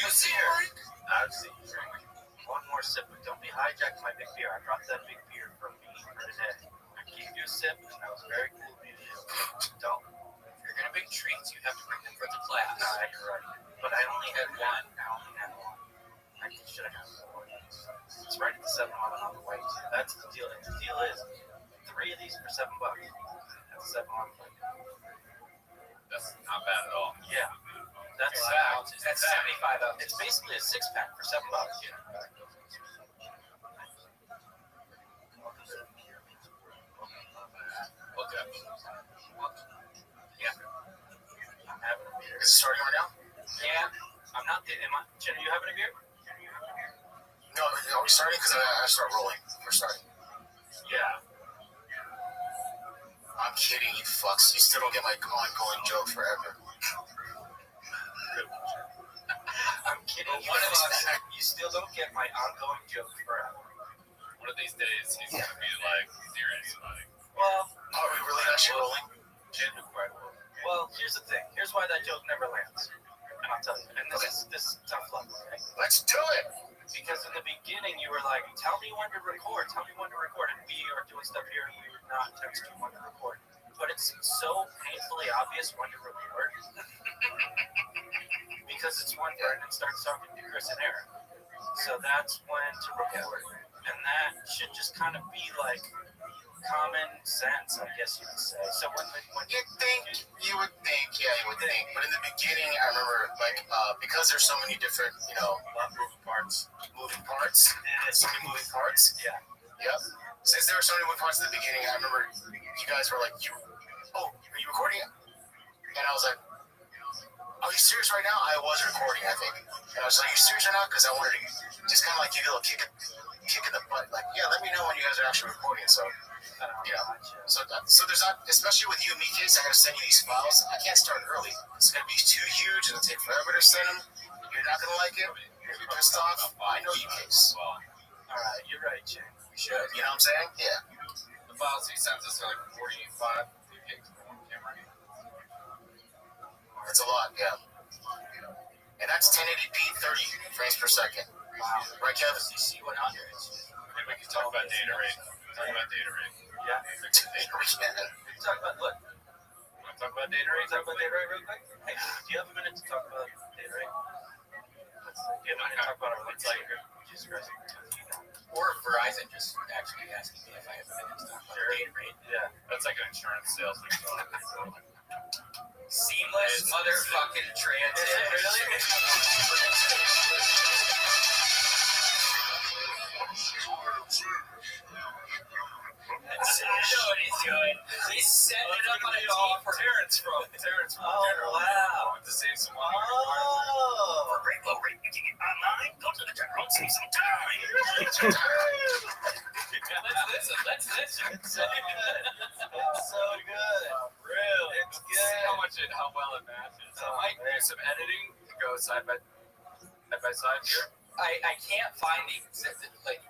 You see her? I've seen her. One more sip, but don't be hijacking my big beer. I brought that big beer from me for today. I gave you a sip, and that was very cool of you to do. Don't. If you're gonna bring treats, you have to bring them for the class. Nah, you're right. But I only had one. I should have had more. It's right at the 7-Eleven on the way too. That's the deal. And the deal is 3 of these for $7. That's 7-Eleven. That's not bad at all. Yeah. That's 75 ounces. It's basically a 6-pack for $7. Yeah. Okay. Yeah. I'm having a beer. Is it starting right now? Yeah. I'm not. Jen, are you having a beer? No, are we starting? Because I start rolling. We're starting. Yeah. I'm kidding, you fucks. You still don't get my ongoing joke forever. I'm kidding. You still don't get my ongoing joke forever. One of these days, he's gonna be like serious. Well, Are we really actually rolling? Well, here's the thing. Here's why that joke never lands. And I'll tell you. And this is tough love, right? Let's do it! Because in the beginning, you were like, tell me when to record. Tell me when to record. And we are doing stuff here, and we would not text you when to record. But it's so painfully obvious when to record. Because it's when Brendan starts talking to Chris and Eric. So that's when to record. And that should just kind of be like common sense, I guess you would say. So when You would think, yeah, you would think. But in the beginning, I remember, like, because there's so many different, moving parts. So many moving parts. Yeah. Yep. Since there were so many moving parts in the beginning, I remember you guys were like, are you recording? And I was like, are you serious right now? I was recording, I think. And I was like, are you serious right now? Because I wanted to just kind of like give you a little kick in the butt. Like, yeah, let me know when you guys are actually recording. So, so there's not, especially with you and me, case, I got to send you these files. I can't start early. It's going to be too huge. It'll take forever to send them. You're not going to like it. You're going to be pissed off. I know you, case. All right, you're right, Jay. We should. You know what I'm saying? Yeah. The files he sends us are like 45 gigs for one camera. That's a lot, yeah. And that's 1080p, 30 frames per second. Wow. Right, Kevin? CC 100s. Maybe we can talk about data rate. Yeah. We can. Talk about what? Want to talk about data rate? Talk about data rate real quick? Hey, do you have a minute to talk about data rate? Do you have a minute to talk about our website here? Jesus Christ. Or Verizon just actually asking me if I have a minute to talk about data rate. Yeah. That's like an insurance sales thing. Seamless motherfucking transition. Really? I know what he's doing. He's setting it up on a call for Terrence from Oh, wow. to save some money. Oh. For great low rate, you can get online. Go to the general and save some time. Let's listen. It's so good. Really? It's See good. how well it matches. I might do some editing to go side by side here. I can't find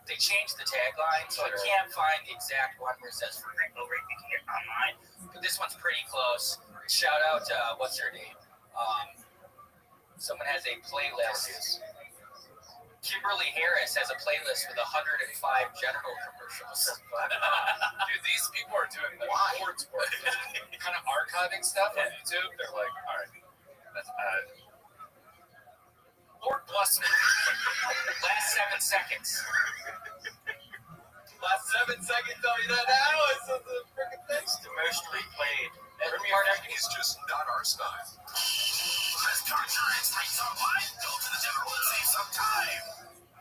they changed the tagline, so I can't find the exact one where it says for great low rate, you can get online. But this one's pretty close. Shout out to, what's her name? Someone has a playlist. Kimberly Harris has a playlist with 105 general commercials. Dude, these people are doing the Ford's work. Kind of archiving stuff on YouTube. They're like, all right, that's Lord bless me. Last 7 seconds. Last 7 seconds, tell you that now. It's the freaking thing. It's commercially played. Premier Marketing is just not our style. Let's go to the general and save some time.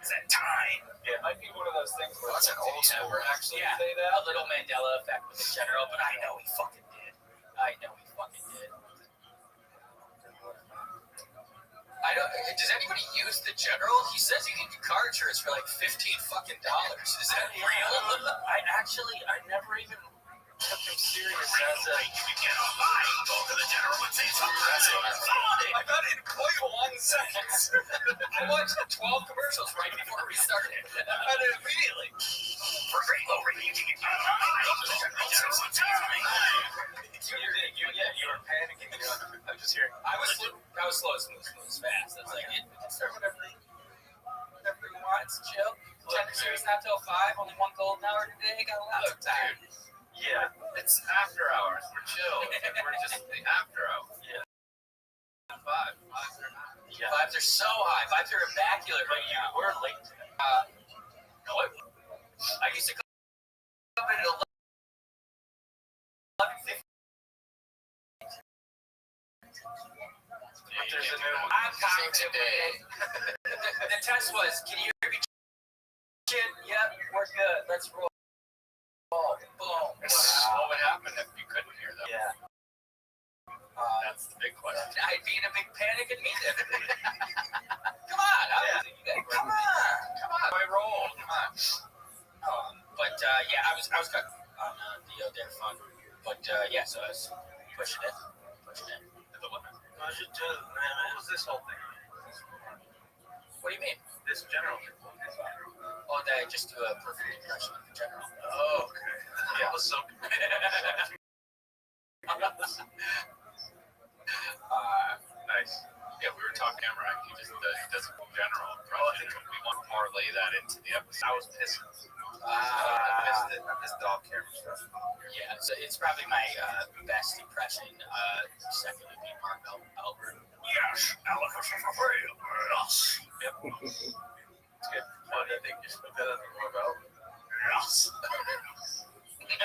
Is that time? Yeah, it might be one of those things where That's an old did he school. ever actually Yeah, say that? a little Mandela effect with the general, but I know he fucking did. I don't. Does anybody use the general? He says you can get car insurance for like $15 fucking. Is that real? I never even took him serious as a. Go to the general and save some time. I got it in 0.1 seconds. I watched 12 commercials right before we started. I got it immediately. For great low rate, you can get online. Go to the general and save some time. You were panicking. just hearing. I was slow as fast. It's like you can start whatever you want. It's chill. Check series not till 5. Only one golden hour today. Got a lot of time. Yeah, it's after hours. We're chill. We're just the after hours. Yeah. Fives Yeah. Vibes are so high. Vibes are immaculate right now. We're late. No, I used to come in at 11:50. There's a new I'm thing confident today. The test was, can you hear me? Yep, we're good. Let's roll. Boom. What would happen if you couldn't hear them? Yeah. That's the big question. I'd be in a big panic and meet everybody. Come on. Come on. I roll. Come on. But yeah, I was cut on they're fun. But yeah, so I was pushing it to the limit. What was this whole thing? What do you mean? This general. Oh, that I just do a perfect impression of the general. Oh, okay. Yeah, it was so. Nice. Yeah, we were talking camera. He just does a general impression. We want to parlay that into the episode. I was pissed. I missed all camera stuff. Yeah, so it's probably my best impression. Second would be Mark Albert. Yes, Alex for free. Yes. Yep. It's good. I think you spoke that as more about. Yes. You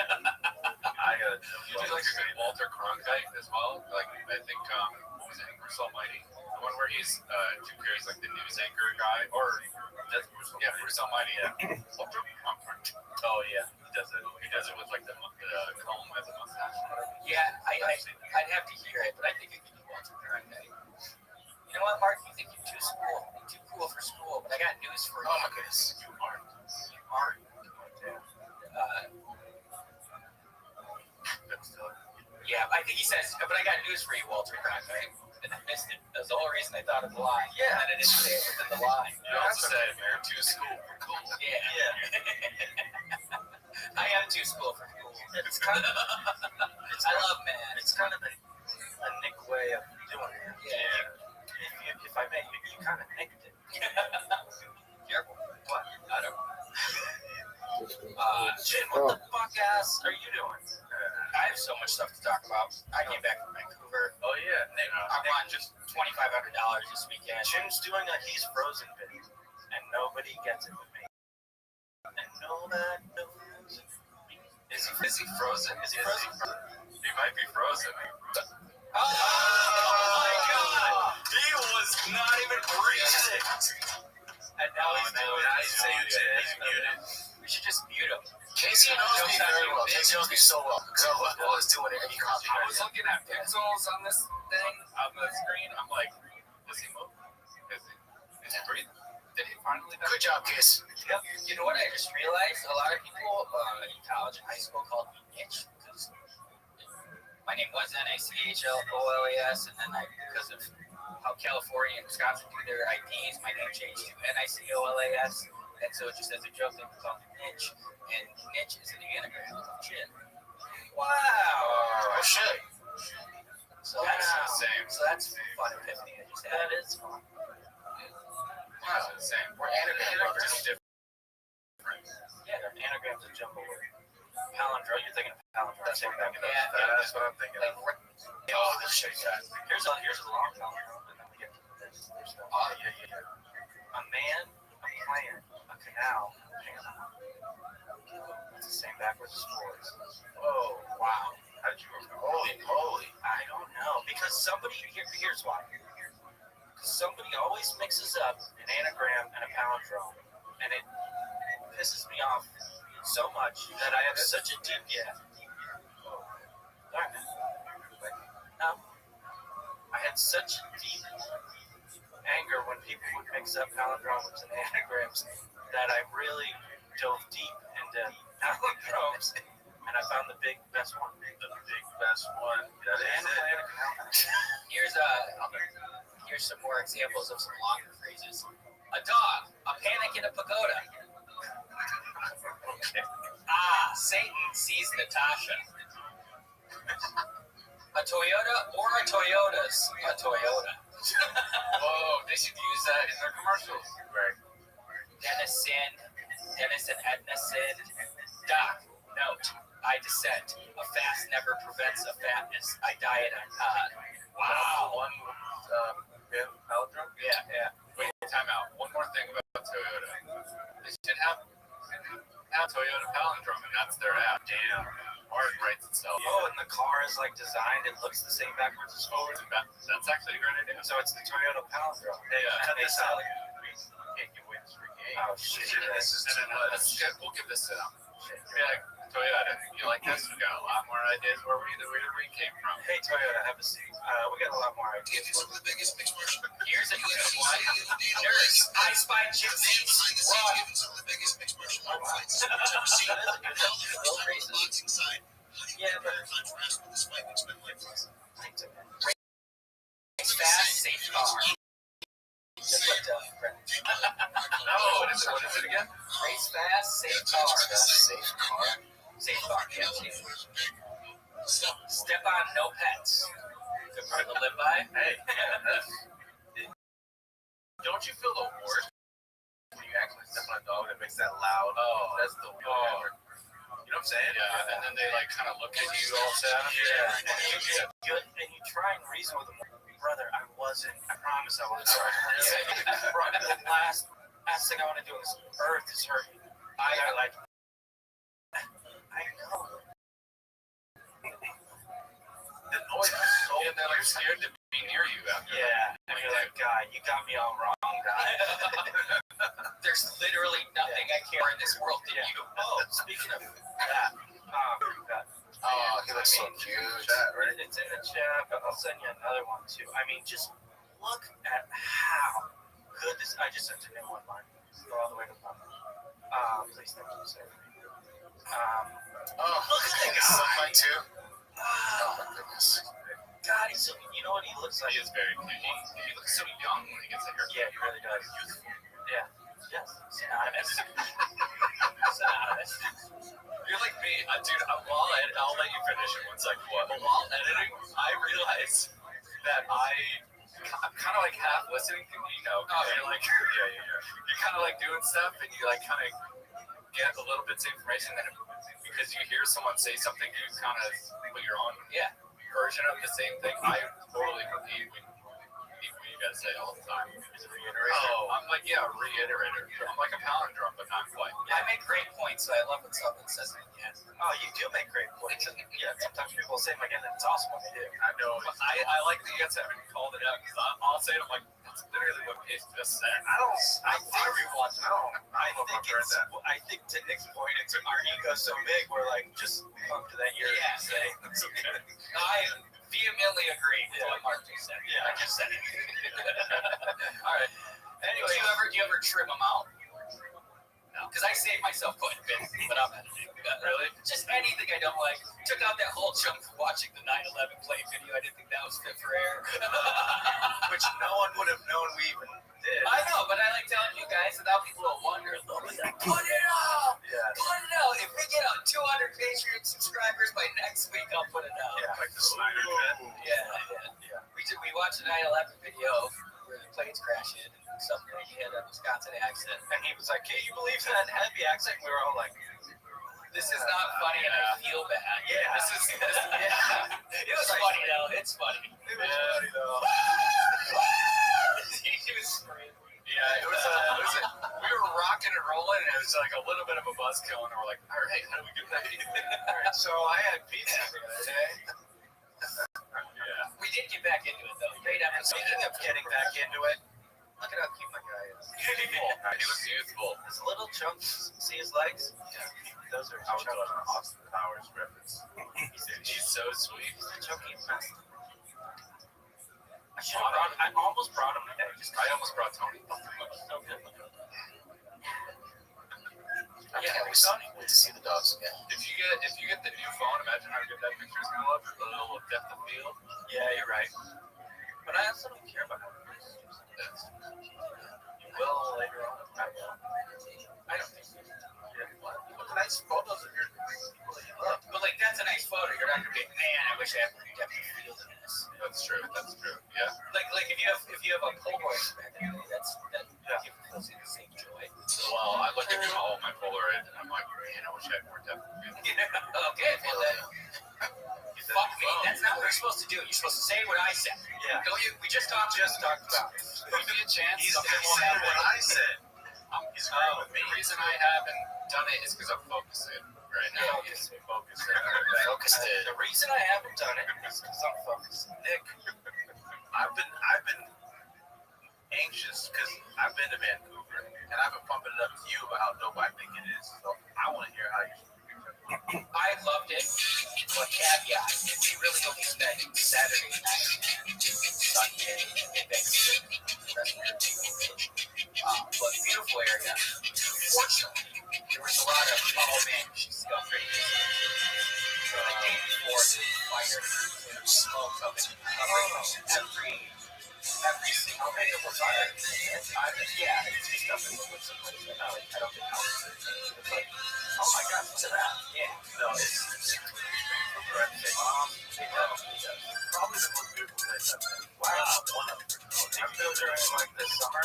do like a good Walter Cronkite as well. Like I think what was it, Bruce Almighty? The one where he's Jim Carrey's like the news anchor guy, or Bruce Almighty. Yeah. Walter Cronkite. Oh yeah, He does it with like the comb as a mustache. Yeah, I'd have to hear it, but I think it could be Walter Cronkite. You know what, Mark? You think you're too cool for school, but I got news for you. Oh my goodness. You aren't. Yeah, I think he says, but I got news for you, Walter Cronkite. And I missed it. That's the whole reason I thought of the line. Yeah. And it didn't say it within the line. You also said you're too school for cool. Yeah. I am too school for cool. It's kind of. I love man. It's kind of a Nick way of doing it. Yeah. If I may, you kind of nicked it. Careful. What? I don't know. Jim, what the fuck ass are you doing? I have so much stuff to talk about. I came back from Vancouver. Oh yeah, Nick. I won just $2,500 this weekend. Jim's doing a He's Frozen video, and nobody gets it with me. And nobody knows it. Is he frozen? Is he frozen? He might be frozen. Oh my God! He was not even breathing. And now he's doing it. He's muted. We should just mute him. Casey knows me very well. Casey knows me so well. Because I was doing it, and he copied I it. was looking at pixels on this thing on the screen. I'm like, is he moving? Is he breathing? Did he finally? Good job, Kiss. Yep. You know what I just realized? A lot of people in college and high school called me Niche because my name was NICHLOLAS, and then because of how California and Wisconsin do their IPs, my name changed to NICOLAS, and so just as a joke, they would call me Niche, and Niche is an anagram of chin. Wow. Oh, shit. So that's Same. So that's fun epiphany I just had. That is fun. Wow, the same. We're anagrams, just different. Yeah, an anagram's a jumbo word. Palindrome, you're thinking of palindrome. That's what I'm thinking. Like, Oh, this shit, guys. Here's a long palindrome, and then we get to this. Oh, yeah. A man, a plant, a canal, a panel. It's the same backwards as forwards. Oh, wow. How did you remember? Holy. I don't know. Because somebody, here's why. Somebody always mixes up an anagram and a palindrome, and it pisses me off so much that I have such a deep I had such deep anger when people would mix up palindromes and anagrams that I really dove deep into palindromes, and I found the best one. That is it. Here's some more examples of some longer phrases. A dog, a panic in a pagoda. Okay. Satan sees Natasha. A Toyota or a Toyota's a Toyota. Whoa, they should use that in their commercials. Right. Dennis and Edna said, Doc, note, I dissent. A fast never prevents a fatness. I diet on cod. Wow. One palindrome? Yeah. Wait, time out. One more thing about Toyota. They should have Toyota palindrome, and that's their app. Damn. Art writes itself. Oh, and the car is like designed. It looks the same backwards as forwards. That's actually a great idea. So it's the Toyota palindrome. Yeah. They sell it. Can't give away this free game. Oh, shit. We'll give this to them. Yeah, Toyota, you like this? We got a lot more ideas where we came from. Hey, Toyota, have a seat. We got a lot more ideas. Some of the biggest mixed martial Here's a good one. Nurse, I spy gypsies. Run. some of the biggest mixed martial art fights you've ever seen. Hell, on the boxing side, how do you contrast with this fight that's been like this? Fast, safe car. Just like No, what is it again? race fast, safe car. Safe car. Safe car, yeah. Step on no pets. Good part to live by. Hey, don't you feel the worst when you actually step on a dog that makes that loud? Oh, that's the worst. You know what I'm saying? Yeah, and then they like kind of look at you all sad. Yeah. And you try and reason with them. Brother, I wasn't. I promise I wasn't. The last thing I want to do on this earth is hurt you. I know. The noise is so and they're like scared to be near you after. Yeah. And you're like, God, you got me all wrong, guy. There's literally nothing I care in this world than you. Oh, speaking of that, Oh, he looks so cute. Right? It's in the chat, but I'll send you another one too. I mean, just look at how good this. I just sent a new one, Mark. Go all the way to the bottom. Please thank you, sir. Look at the guy. Mine too. Oh my goodness. God, he's so. You know what he looks like? He is very cute. He looks so young when he gets a haircut. Yeah, he really does. Yeah. Yes. Synonymous. Synonymous. You're like me, dude. I'll let you finish it once I quote. But while editing, I realize that I'm kind of like half listening. You're like, you're kind of like doing stuff, and you like kind of get a little bits of information. Then because you hear someone say something, you kind of put your own version of the same thing. I totally repeat what you guys say all the time. Oh, I'm like, reiterator. I'm like a palindrome, but not quite. Yeah, I make great points, so I love when someone says it again. Oh, you do make great points. Yeah, sometimes people say them again, and it's awesome when they do. I know. I like that you guys haven't called it out, because I'll say it, I'm like, that's literally what Pace just said. I think to Nick's point, it's our ego's so big, we're like, just come to that year. Yeah, say, it's okay. I vehemently agree with what Mark just said. Yeah, I just said it. All right. Anyway, do you ever trim them out? No, because I save myself quite a bit, but I'm editing. Really? Just anything I don't like. Took out that whole chunk watching the 9/11 play video. I didn't think that was fit for air. Which no one would have known we even did. I know, but I like telling you guys, and now people will wonder, put it out! Yeah. Put it out! If we get 200 Patreon subscribers by next week, I'll put it out. Yeah, like the Snyder Cut. Yeah. We watched the 9/11 video where the planes crashed in and something like he had a Wisconsin accent. And he was like, can you believe that heavy accent? We were all like, this is not funny and I feel bad. Yeah. It was funny though. It's funny. It was funny though. He was screaming. Yeah, it was we were rocking and rolling, and it was like a little bit of a buzzkill, and we're like, all right, how do we do that? All right, so I had pizza for today. Yeah. We did get back into it though. Great episode. Speaking of getting back into it, look at how cute my guy is. He was youthful. His little chunks, see his legs? Yeah. Those are I was doing an Austin Powers reference. He's so sweet. He's a chunky best. I almost brought him today. I almost brought Tony. So good. Yeah, wait to see the dogs again. If you get the new phone, imagine how good that picture's gonna look. A little depth of field. Yeah, you're right. But I also don't care about how it is. You will later on. I don't think so. Look at nice photos of your people that you love. But like, that's a nice photo. You're not gonna be, man, I wish I had more depth of fieldiness. That's true. Yeah. Like if you have a pole horse back in the day, that gives you the same joy. Well, I look at all my Polaroids and I'm like, man, I wish I had more depth. Okay, well then. Fuck me. That's not what you're supposed to do. You're supposed to say what I said. Yeah. Don't you? We just talked about it. Give me a chance. He's something will saying happen. what I said. He's agreeing with me. The reason I haven't done it is because I'm focusing right now. Focused. Focused it. The reason I haven't done it is because I'm focused. Nick, I've been anxious because I've been to Vancouver and I've been pumping it up to you about how dope I think it is. So I want to hear how you. I loved it, but caveat, we really only spent Saturday night, Sunday in Vancouver. But beautiful area. Fortunately, there was a lot of, oh man, she's got great business. The day before the fire, smoke up in every single day that we're fired. Yeah, it's just up in the woods someplace. I don't think it's like, oh my gosh, look at that. Yeah. No, it's probably the most beautiful place I've been. Wow. One of them. I've been during like the summer.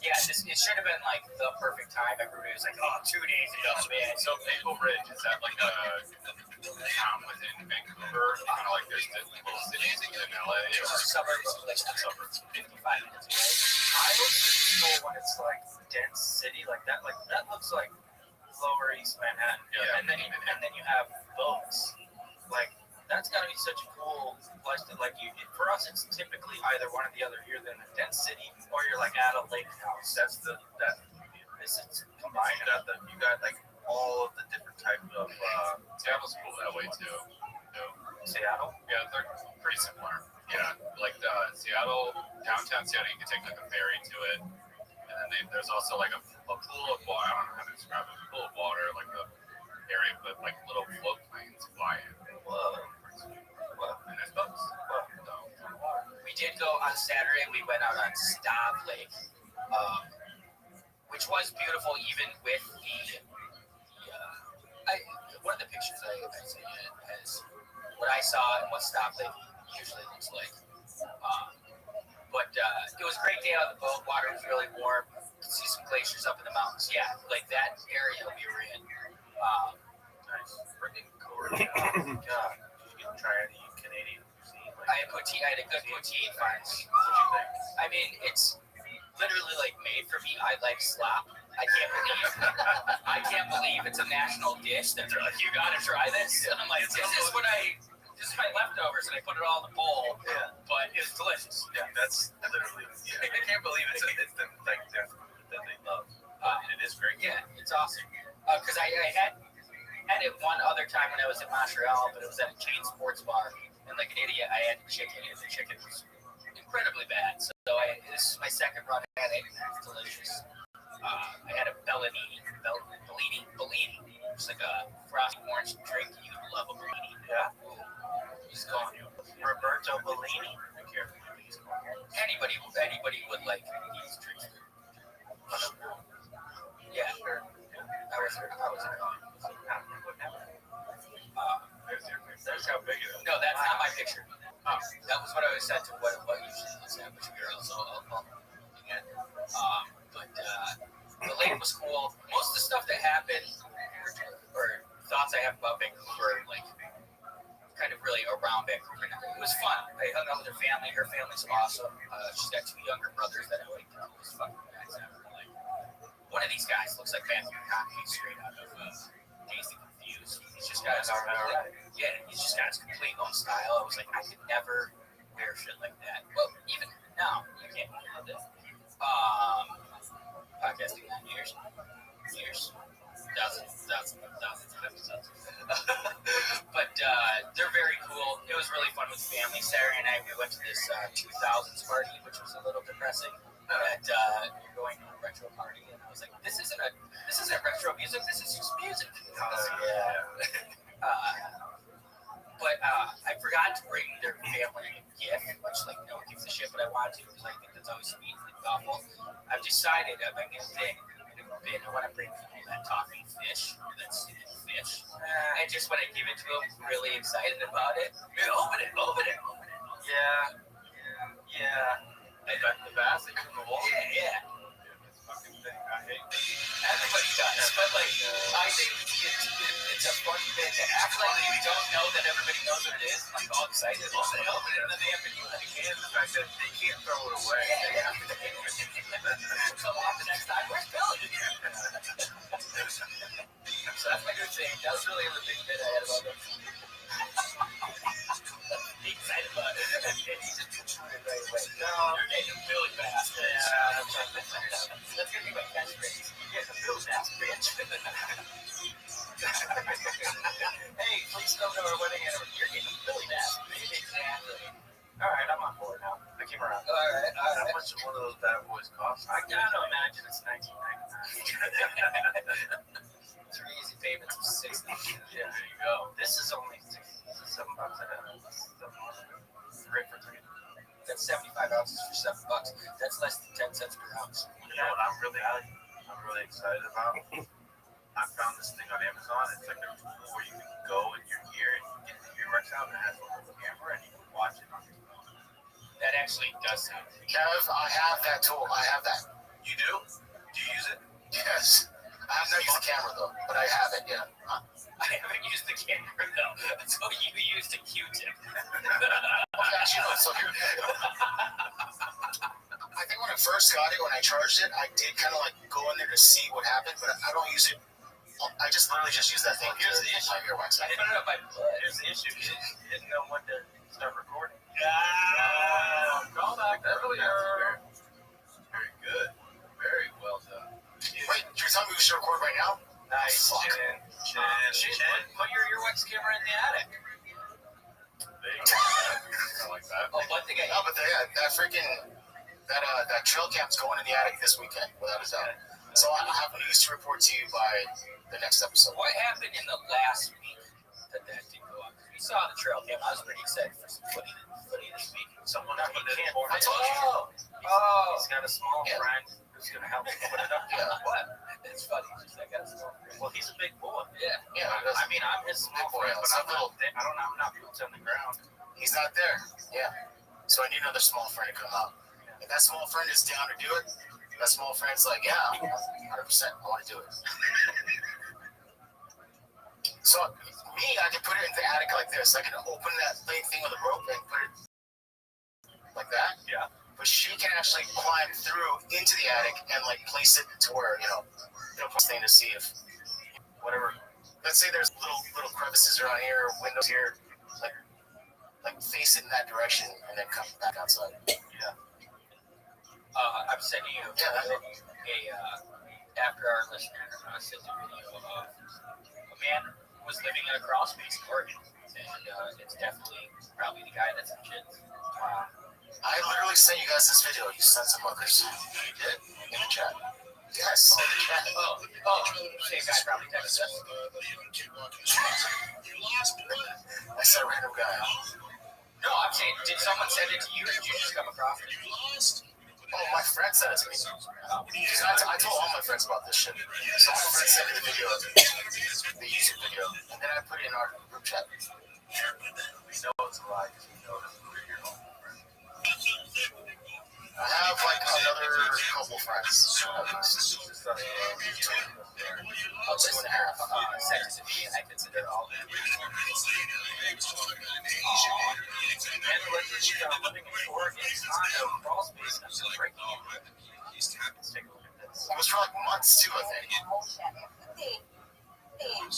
Yeah, it should have been like the perfect time. Everybody was like, oh, 2 days ago, man. So Maple Ridge, is that like a town within Vancouver? Kind of like there's the little cities in LA. It's just suburbs, like suburbs, 55 minutes away. I was cool when it's like dense city like that. Like that looks like Lower East Manhattan. Yeah. And then you have boats. Like that's gotta be such a cool place to like. For us, it's typically either one or the other. You're in a dense city, or you're like at a lake house. This is combined. You got like all of the different types of. Seattle's cool that way too. Seattle? Yeah, they're pretty similar. Yeah, like Seattle, downtown Seattle, you can take like a ferry to it, and then there's also like a pool of water. I don't know how to describe it. A pool of water, like the area, but like little float planes fly in. And there's boats. We did go on Saturday. We went out on Stav Lake, which was beautiful, even with one of the pictures I sent you has what I saw and what Stav Lake usually looks like. But it was a great day on the boat. Water was really warm. You could see some glaciers up in the mountains. Yeah, like that area we were in. Nice. Freaking cool. God, you can try any Canadian cuisine. I had a good poutine finally. What do you think? I mean, it's literally like made for me. I like slop. I can't believe it's a national dish that they're like, you gotta try this. And I'm like, this is my leftovers, and I put it all in the bowl. Yeah. But it's delicious. Yeah, that's literally. Yeah. I can't believe it's the like their food that they love. It is great. Yeah, it's awesome. Because I had it one other time when I was in Montreal, but it was at a chain sports bar, and like an idiot, I had chicken, and the chicken was incredibly bad. So this is my second run at it. It's delicious. I had a Bellini. It's like a frosty orange drink. You love a Bellini. Yeah. He's calling you Roberto Bellini. I can't believe he's calling you. Anybody would like these drinks. Yeah, sure. I was There's how big it is. No, that's not my picture. That was what I was said to what usually is that, which we are also again. But the lake was cool. Most of the stuff that happened, or thoughts I have about Vancouver, like kind of really around Vancouver. It was fun. I hung out with her family. Her family's awesome. She's got 2 younger brothers that I like. It's fucking nice. Like, one of these guys looks like Matthew McConaughey straight out of Dazed and Confused. He's just got his he's just got his complete own style. I was like, I could never wear shit like that. Well, even now, you can't wear this. Podcasting 9 years, thousands of episodes. But they're very cool. It was really fun with family. Saturday night we went to this 2000s party, which was a little depressing. At going to a retro party, and I was like, "This isn't retro music. This is just music." But I forgot to bring their family gift, which like no one gives a shit, but I wanted to because I think that's always sweet and thoughtful. I've decided I'm making a thing. I want to bring people that talking fish, that's bitch. And just when I give it to him, really excited about it. Open it. Yeah. The bass that you in the wall? Yeah. This fucking thing, I hate it. Everybody does, but like, I think it's a fun bit to act like you don't know that everybody knows what it is, like all excited. Well, they open it and then they have to use it again. The fact that they can't throw it away. They have to come off the next time. Where's Billy? So that's my good thing. That was really the big bit I had about him. Be excited about it. And he just chewed it right away. No, you're getting Billy Bass. Yeah, that's gonna be my catchphrase. You're getting Billy Bass, bitch. Hey, please come to our wedding anniversary. You're getting Billy Bass. Exactly. All right, I'm on board now. I came around. All right. How much does one of those bad boys cost? I gotta imagine it's $19.99. 3 easy payments of $60. Yeah, there you go. This is only $7 a That's 75 ounces for $7. That's less than 10 cents per ounce. You know what I'm really excited about? I found this thing on Amazon. It's like a tool where you can go in your ear and get the earwax out, and it has a little camera, and you can watch it on your phone. That actually does sound. Kev, I have that tool. I have that. You do? Do you use it? Yes. I have not used the camera though, but I have it. Yeah. I haven't used the camera though, so you used a Q-tip. Actually, no, so here. I think when I first got it, when I charged it, I did kind of like go in there to see what happened, but I don't use it. I just literally just use that thing. Here's the issue. My earwax. I put it up my butt. Here's the issue. You didn't know when to start recording. Call back earlier. Very good. Very well done. Wait, you're telling me we should record right now? Nice. Fuck. Chin. Put your earwax camera in the attic. There you go. I like that. Oh, one thing No, but that freaking that trail camp's going in the attic this weekend, without a doubt. So I have news to report to you by the next episode. What happened in the last week that didn't go up? We saw the trail cam. I was pretty excited for some footy this week. Someone put it in. I told you. He's got a small friend who's going to help him put it up. Yeah. What? It's funny. Just I got a small friend. Well, he's a big boy. Yeah. I mean, I'm his small friend, but I'm not boots on the ground. He's not there. Yeah. So I need another small friend to come out. If that small friend is down to do it, that small friend's like, yeah, 100%, I want to do it. So me, I can put it in the attic like this. I can open that thing with a rope and put it like that. Yeah. But she can actually climb through into the attic and like place it to where, put thing to see if whatever. Let's say there's little crevices around here, windows here, like face it in that direction and then come back outside. Yeah. I'm sending you after our listener sent a video of a man who was living in a crawl space in Oregon, and it's definitely probably the guy that's in shit. I literally sent you guys this video. You sent some others. You did? In the chat. Yes, in the chat. Oh, same guy probably texted us. I said random guy. No, I'm saying, did someone send it to you, or did you just come across it? Oh, my friend sent it to me. I told all my friends about this shit. So my friend sent me the video, the YouTube video, and then I put it in our group chat. We know it's a lie because we know this movie here. I have like another couple friends. At least. 2.5. Sent it to me, and I consider all of them. And living in Oregon, condo, crawl space, and I'm still breaking it. Let's take a look at this. It was for like months too, I think.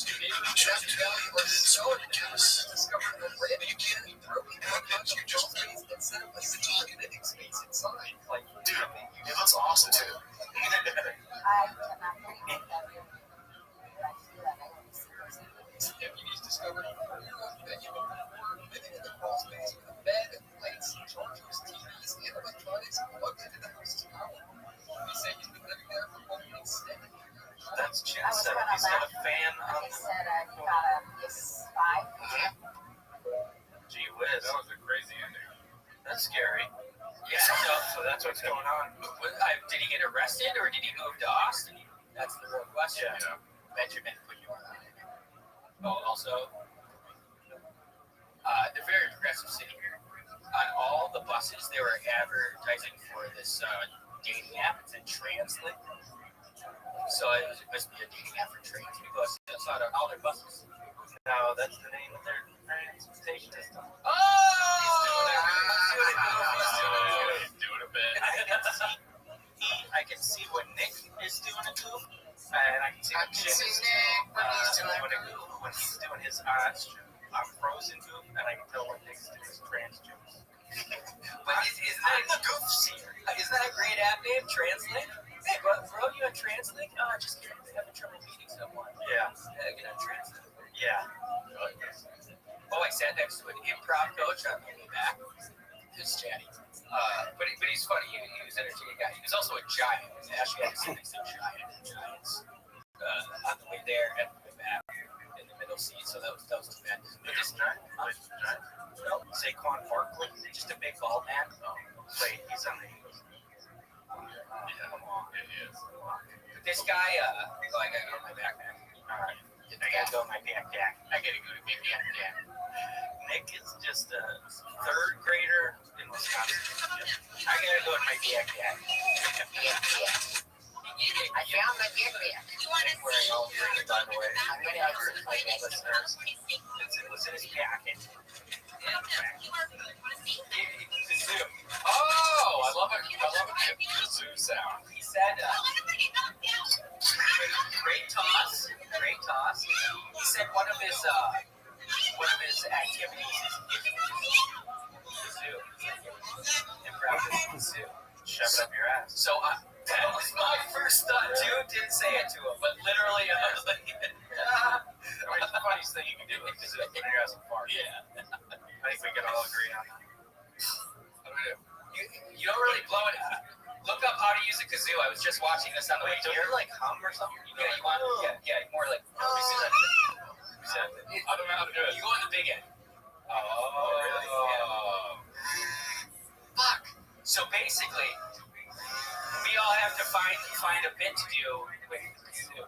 Dude, it looks awesome too. That's Chin said. He's got a fan on the... Gee whiz. That was a crazy ending. That's scary. Yeah, So that's what's going on. did he get arrested, or did he move to Austin? That's the real question. Yeah. Benjamin put you on that. Also, they're very progressive city. On all the buses, they were advertising for this dating app. It's in Translate. So it must be a dating app for trans people. That's on all their buses. No, that's the name of their transportation system. Oh! He's doing a bit. I can see what Nick is doing a goof, and I can see what Jim is doing a goof when he's doing his frozen goof, and I can tell what Nick's doing his trans jokes. But isn't that a goof seer? Isn't that a great app name? Translate? Hey, bro, you on Translate? Oh, just kidding. I'm having trouble meeting someone. Yeah. Get on Translate. Yeah. Oh, I sat next to an improv coach on the way back. Just chatty. But he's funny. He was an entertaining guy. He was also a giant. He actually had to sit next to Giants on the way there and the way back in the middle seat. So that was too bad. But this giant, Saquon Barkley, just a big bald man. He's on the Eagles. Come on. It is. But this guy, I gotta go to my backpack. All right. I gotta go to my backpack. Nick is just a third grader in Wisconsin. I gotta go in my backpack. I found my backpack. Wearing all the by the way. I'm gonna have my listeners. It's in his packet. Kazoo. Oh, I love it. Kazoo sound. He said, great toss. He said one of his activities is giving kazoo. Improv kazoo. Shove it up your ass. So that was my first thought too. Didn't say it to him, but literally I was like, It's the funniest thing you can do is kazoo when you're asking fart. yeah. I think we can all agree on that. What do we do? You don't really blow it. Look up how to use a kazoo. I was just watching this on the way Don't here. you like hum or something? Yeah, you want? Yeah, more like. Let me see that. I don't know how to do it. You go on the big end. Oh, really? Yeah. Fuck. So basically, we all have to find a bit to do with kazoo.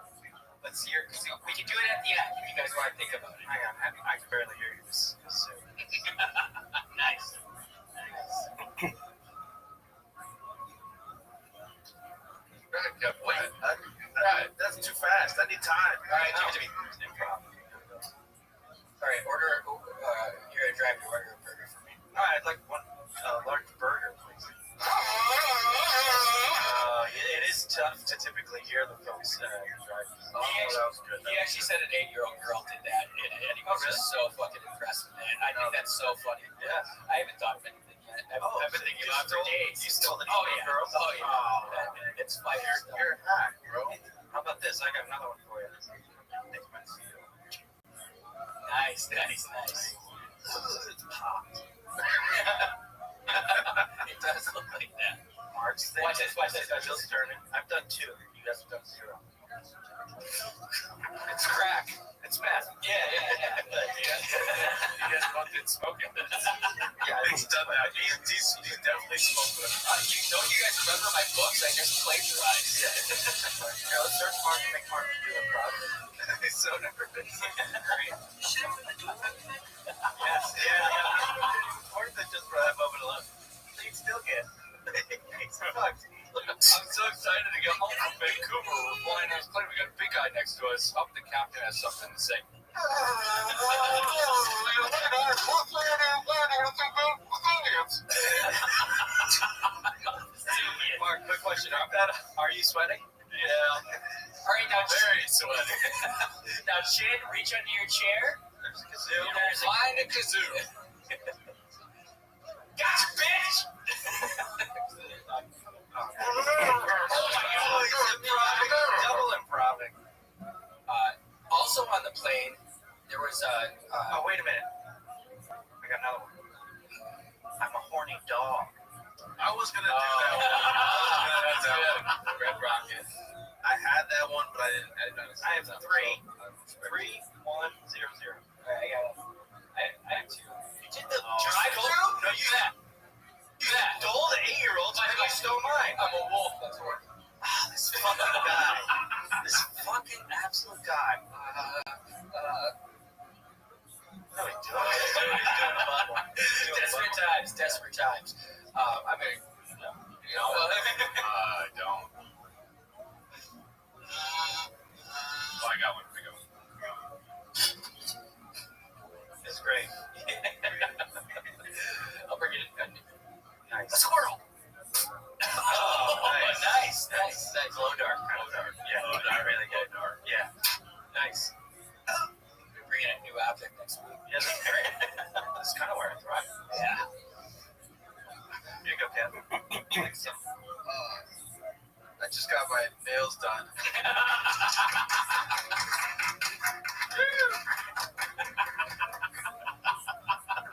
Let's hear kazoo. We can do it at the end if you guys want to think about it. Hang on, I can barely hear you. Kazoo. Nice. Wait, that's too fast. I need time. All right, give it to me. Improv. All right, order. You're gonna drive to order a burger for me. All right, I'd like one large burger, please. It is tough to typically hear the folks drive. Oh, that was good. He actually said an 8-year-old girl did that, and he was just so fucking impressed with it. I think that's so funny. Yeah. I haven't thought of anything yet. I've been thinking about it for days. You stole the girls? Oh, yeah. Oh, It's fire stuff. you're a hack, bro. How about this? I got another one for you. Nice. It's popped. It does look like that. Mark's thing. Watch this. Just turning. I've done 2. You guys have done 0. It's crack. It's meth. Yeah. You guys both been smoking this. Yeah, he's done that. He's definitely smoked it. Don't you guys remember my books? I just plagiarized. Yeah, let's search Mark and make Mark do a project. He's so nervous. Great. Yes. Yeah. Or just for that moment alone. You still get. He's fucked. I'm so excited to get home from Vancouver. We're flying on this plane. We got a big guy next to us. Hope the captain has something to say. Mark, quick question. Are you sweating? Yeah. All right, now Very sweaty. Now, Chin, reach under your chair. There's a kazoo. Find a kazoo. Gotcha, bitch! Oh my God! Double improving. Also on the plane, there was wait a minute. I got another one. I'm a horny dog. I was gonna do that one. That's good. Red Rocket. I had that one, but I didn't. I have 3. 3, 1, 0, 0. I have 2. You did the drive-through? No, you that. stole the 8-year-old. You stole mine. I'm a wolf. That's right. This fucking guy. This fucking absolute guy. desperate times. I mean, you know, I don't. Oh, I got one. It's great. I'll bring it in. Nice. A squirrel. Oh, nice. Glow dark. Yeah, glow dark. Really good. Dark. Yeah. Nice. We're bringing a new object next week. Yeah, that's great. That's kind of where I thrive. Yeah. Here you go, Kevin. Thanks. I just got my nails done.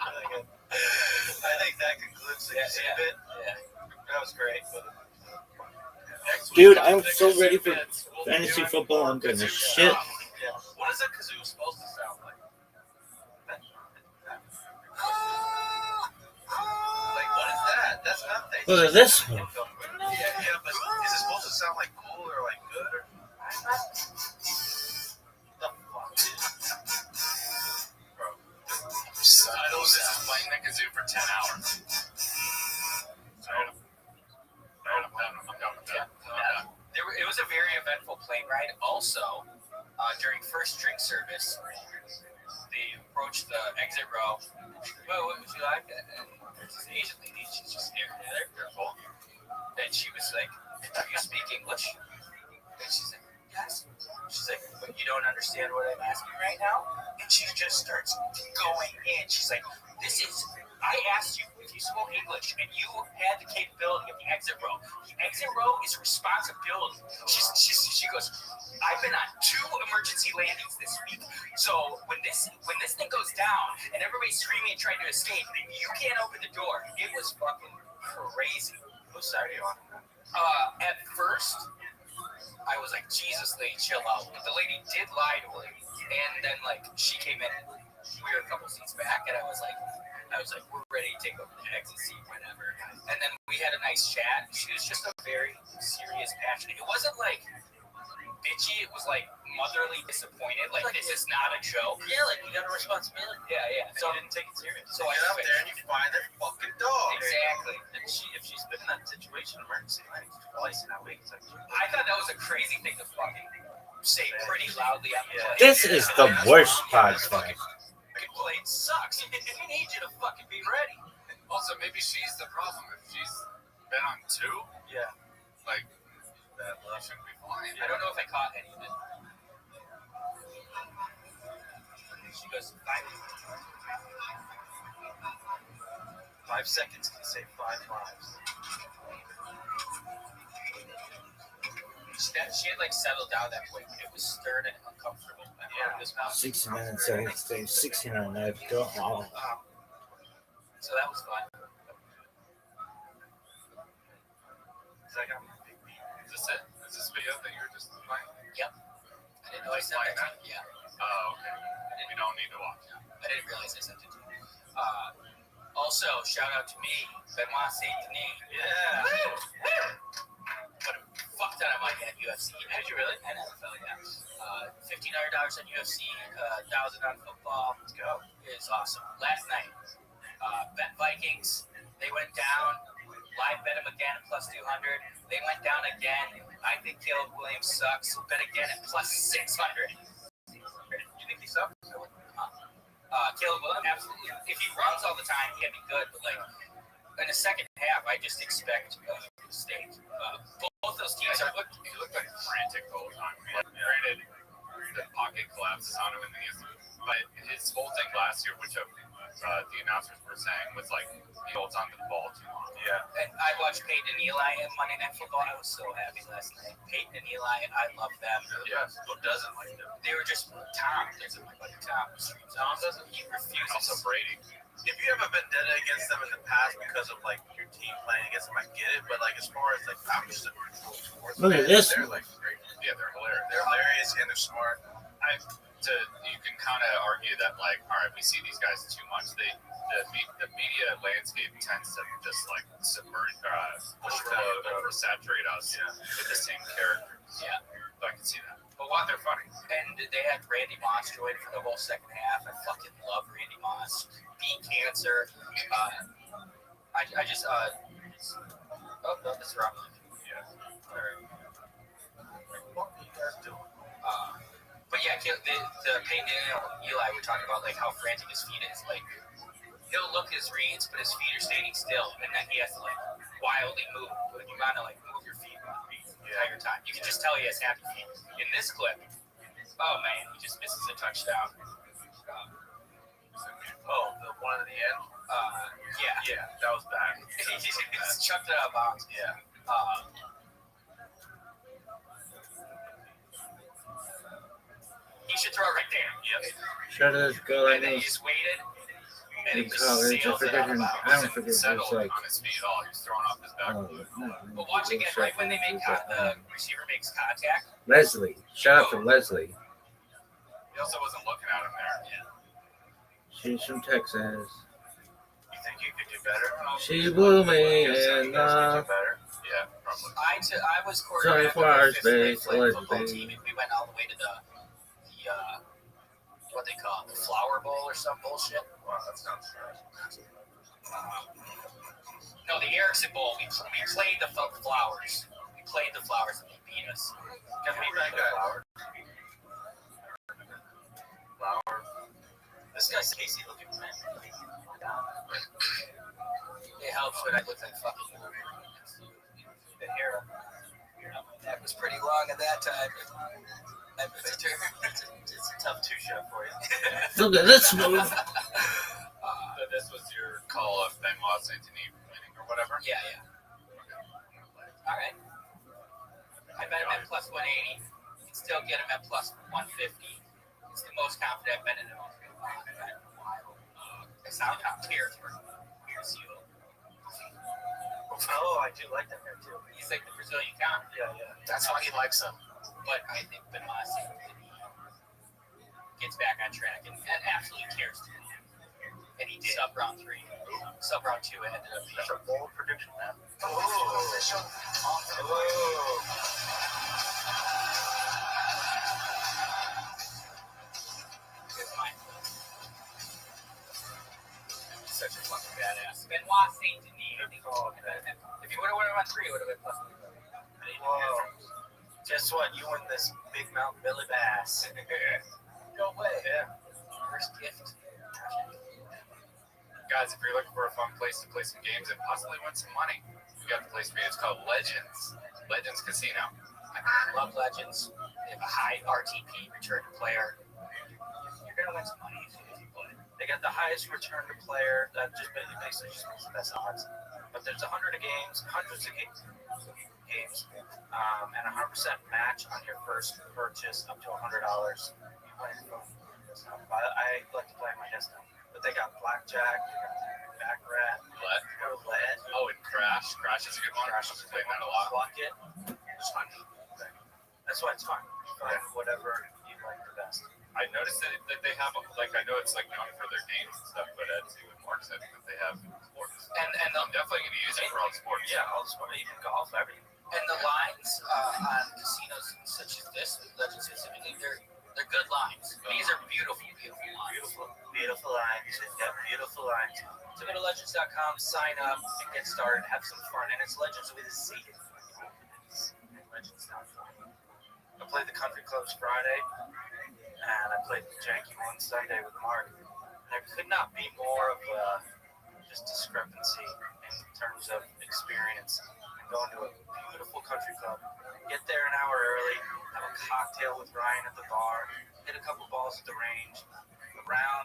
Really good. I think that concludes the bit. Yeah. That was great. Dude, I'm so ready for fantasy football. I'm gonna shit. Yeah. What is a kazoo supposed to sound like? Like, what is that? That's nothing. Look at this one. Yeah, but is it supposed to sound like cool or like good? Or... The fuck? Bro. I know this is playing the kazoo for 10 hours. I'm done with that. It was a very eventful plane ride. Also, during first drink service, they approached the exit row. Well, what would you like? And there's this Asian lady. She's just there. They're full. And she was like, "Do you speak English?" And she's like, "Yes." She's like, "But you don't understand what I'm asking right now?" And she just starts going in. She's like, I asked you if you spoke English, and you had the capability of the exit row. The exit row is responsibility. She goes, "I've been on 2 emergency landings this week. So when this thing goes down and everybody's screaming and trying to escape, and you can't open the door," it was fucking crazy. Whose side are you on? At first, I was like, "Jesus, lady, chill out." But the lady did lie to me, and then like she came in, we were a couple seats back, and I was like, "We're ready to take over the exit seat, whatever." And then we had a nice chat. She was just a very serious, passionate. It wasn't like bitchy. It was like motherly disappointed. Like this is not a joke. Yeah, like you got a responsibility. Yeah. So I didn't take it serious. So I get up there and you find that fucking dog. Exactly. And if she's been in that situation, emergency landing twice in that week, it's like, I thought that was a crazy thing to fucking say pretty loudly on the plane. This is the worst part. Fucking. Plane sucks. We need you to fucking be ready. Also, maybe she's the problem. If she's been on 2, like that shouldn't be fine. I don't know if I caught any of it. She goes, 5 seconds can save 5 lives. She had like settled down that way. It was stern and uncomfortable. Yeah. 60 minutes, I stayed 69. I don't know. So that was fun. Is this it? Is this video that you're just playing? Yep. I didn't know I sent it to you. Yeah. Oh, okay. We don't need to watch. I didn't realize I sent it to you. Also, shout out to me, Benoit Saint Denis. Yeah. What a fuck ton of money at UFC. Did you really? And NFL, yeah. $1,500 on UFC, $1,000 on football. Let's go. It was awesome. Last night, bet Vikings. They went down. Live bet them again at plus 200. They went down again. I think Caleb Williams sucks. Bet again at plus 600. You think he sucks? Caleb Williams, absolutely. If he runs all the time, he can be good. But like in the second half, I just expect a mistake. Both those teams are. He looked like frantic the whole time. Granted, the pocket collapses on him in the end, but his whole thing last year, which the announcers were saying, was like he holds onto the ball too long. Yeah. And I watched Peyton and Eli in Monday Night Football. I was so happy last night. Peyton and Eli, I love them. Yeah. Who doesn't like them? They were just Tom. There's my buddy Tom. Tom doesn't. He refuses. Also Brady. If you have a vendetta against them in the past because of like your team playing against them, I get it. But like as far as like I'm just a Look at this. They're like great. Yeah, they're hilarious. They're hilarious and they're smart. You can kind of argue that like, all right, we see these guys too much. The media landscape tends to just like submerge, oversaturate us with the same characters. Yeah, so I can see that. But why they're funny. And they had Randy Moss join for the whole second half. I fucking love Randy Moss. Beat cancer. I I just oh no, this is wrong. Yeah. What are you guys doing? But yeah, the Peyton Daniel Eli we're talking about, like how frantic his feet is. Like he'll look at his reads, but his feet are standing still, and then he has to like wildly move. But you gotta like move your feet the entire time. You can just tell he has happy feet. In this clip, oh man, he just misses a touchdown. Oh, the one at the end? Yeah, that was bad. he just chucked it out of bounds. Yeah. He should throw it right there. Yep. Shout out to go like And then he this. just waited, and In he just college, I sails it forget out of her. bounds. I don't forget. It's Settled like. on his feet at all. He was throwing off his back. But watch again, right when they make the receiver makes contact. Leslie. Shout out to Leslie. He also wasn't looking at him there. She's from Texas. You think you could do better? She blew me You think and you guys could do better? Yeah, probably. I was Sorry coordinating for our with the space, flag football Leslie. team, and we went all the way to the what they call it, the Flower Bowl or some bullshit. Wow, that sounds nice. No, the Erickson Bowl. We played the Flowers. We played the Flowers, and they beat us. Can we make a flower? Flower. This guy's Casey looking man. It helps when I look like fucking the hair. That was pretty long at that time. It's a tough two-shot for you. Look at this move. So this was your call of Benoit Saint-Denis winning or whatever? Yeah. All right. I bet him at plus 180. You can still get him at plus 150. It's the most confident I've been in a while. I sound top tier for weird seal. Oh, I do like that guy too. He's like the Brazilian count. Yeah. That's why he likes him. But I think Benoit gets back on track and absolutely cares to. And he did. Sub round 3. Sub round 2 ended up being. That's a bold prediction, man. It's mine. Such a fucking badass. Benoit Saint-Denis. If you would have won 3, it would have been plus 3. Whoa. Guess what? You win this big Mountain Billy Bass. No way. Yeah. First gift. Guys, if you're looking for a fun place to play some games and possibly win some money, we got the place for you. It's called Legends. Legends Casino. I love Legends. They have a high RTP, return to player. You're going to win some money if you play. They got the highest return to player. That just basically just makes the best odds. But there's hundreds of games, and 100% match on your first purchase up to $100. You play your phone. I like to play on my desktop. But they got blackjack, baccarat, roulette. Oh, and Crash. Crash is a good one. Crash is playing that a lot. Block it. It's fun. That's why it's fun. Find whatever you like the best. I noticed that they have, like, I know it's like known for their games and stuff, but at Two and Marks, I think that they have sports. And I'm definitely going to use it for all the sports. Yeah, all the sports, even golf, everything. And the lines on casinos such as this, Legends specifically, they're good lines. These are beautiful lines. Beautiful lines. They've got beautiful lines. So go to legends.com, sign up, and get started. Have some fun. And it's Legends with a Z. Legends.com. I played the country clubs Friday, and I played the janky one Sunday with Mark. There could not be more of a just discrepancy in terms of experience. Going to a beautiful country club, get there an hour early, have a cocktail with Ryan at the bar, hit a couple balls at the range, around,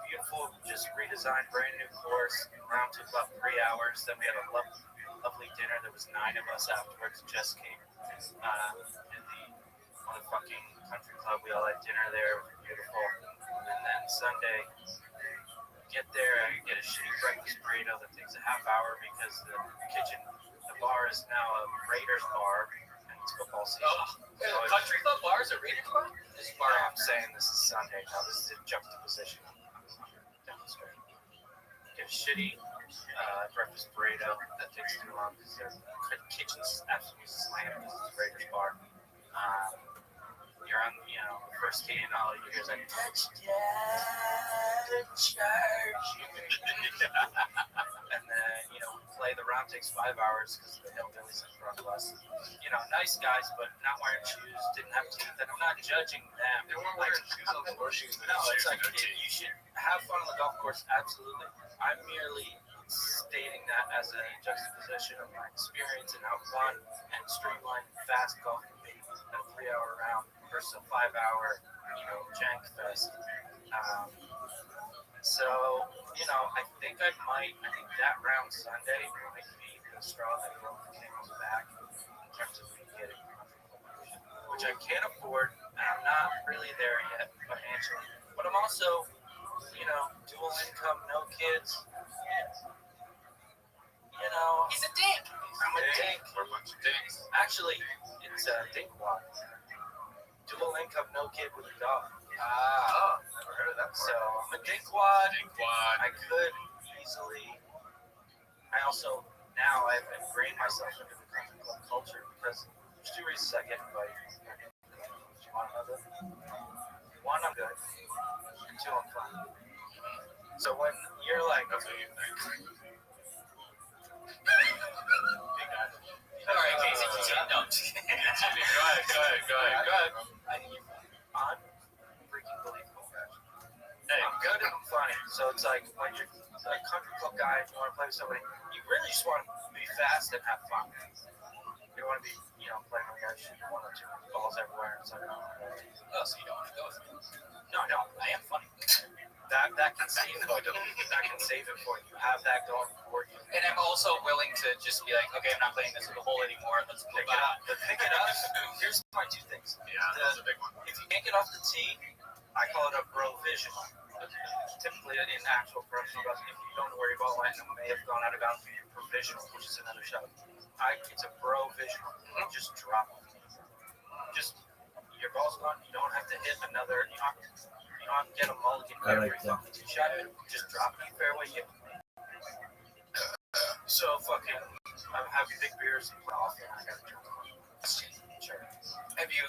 beautiful, just redesigned, brand new course. Round took about 3 hours. Then we had a lovely dinner. There was 9 of us afterwards. Jess came in the motherfucking country club. We all had dinner there. It was beautiful. And then Sunday, get there, get a shitty breakfast burrito that takes a half hour because the bar is now a Raiders bar, and it's football season. Country club bars are Raiders bar? This bar, I'm saying this is Sunday. Now this is a juxtaposition. Demonstrate. Get a shitty breakfast burrito that takes too long because their kitchen's absolutely slammed because it's a Raiders bar. You're on, the first key and all you hear is like, touchdown, charge. And then, play. The round takes 5 hours because the hillbillies in front of us. You know, nice guys, but not wearing shoes, didn't have teeth. And I'm not judging them. They weren't wearing shoes on the course. No, it's like you should have fun on the golf course, absolutely. I'm merely stating that as a juxtaposition of my experience and how fun and streamlined fast golf can be at a 3-hour round versus a 5-hour, jank fest. So, I think that round Sunday might be the straw that broke the camel's back in terms of me getting which I can't afford, and I'm not really there yet financially. But I'm also, dual income, no kids. He's a dick. I'm a dink. We're a bunch of dinks. Actually, it's a dinkwad. Dual income, no kid with a dog. Never heard of that So before. I'm a dinkwad. Dinkwad. I could easily. I also now I've ingrained myself into the country club culture because there's 2 reasons I get invited. You want to know that? 1, I'm good. And 2, I'm fun. So when you're like, That's what you think. All right, Casey, continue. No. Go ahead. I'm freaking believable. Hey, I'm good and I'm funny. So it's like when you're a country club guy and you want to play with somebody, you really just want to be fast and have fun. You don't want to be, playing with guys shooting 1 or 2 balls everywhere. It's like, Oh, so you don't want to go with me? no, I am funny. that can save it. That can save it for you. Have that going for you. And I'm also willing to just be like, okay, I'm not playing this with a hole anymore. Let's Pick move it on. up. But pick it up. Here's my 2 things. Yeah, that's a big one. If you can't get off the tee, I call it a provisional. Typically in actual professional golf, if you don't know where your ball went and it may have gone out of bounds, provisional, which is another shot. It's a provisional. Just drop it. Just your ball's gone. You don't have to hit another. You don't have to get a mulligan I every like that. fucking 2 shot. Just drop it in fairway. So fucking, I'm having big beers and play off. I gotta drink. Sure. Have you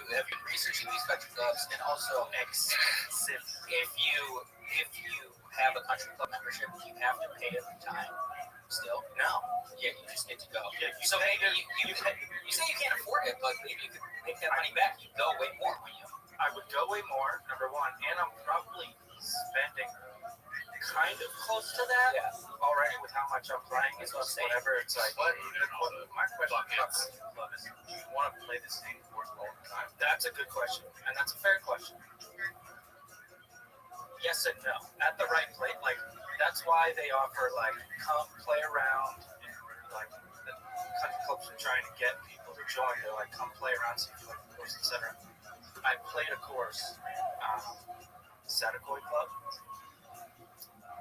researched these country clubs and also Expensive. if you have a country club membership, you have to pay every time. Still, No. yeah, you just get to go. Yeah, you So pay maybe you say you can't afford it, but maybe you could make that money back. You go way more when you. I would go way more, number 1, and I'm probably spending kind of close to that already with how much I'm playing. It's just whatever. It's like, my question about the club is, do you want to play this thing for a long time? That's a good question, and that's a fair question. Yes and no. At the right place, like, that's why they offer, like, come play around, and, like, the country clubs are trying to get people to join. They're like, come play around, see if you like the course, etc. I played a course, Satakoy Club.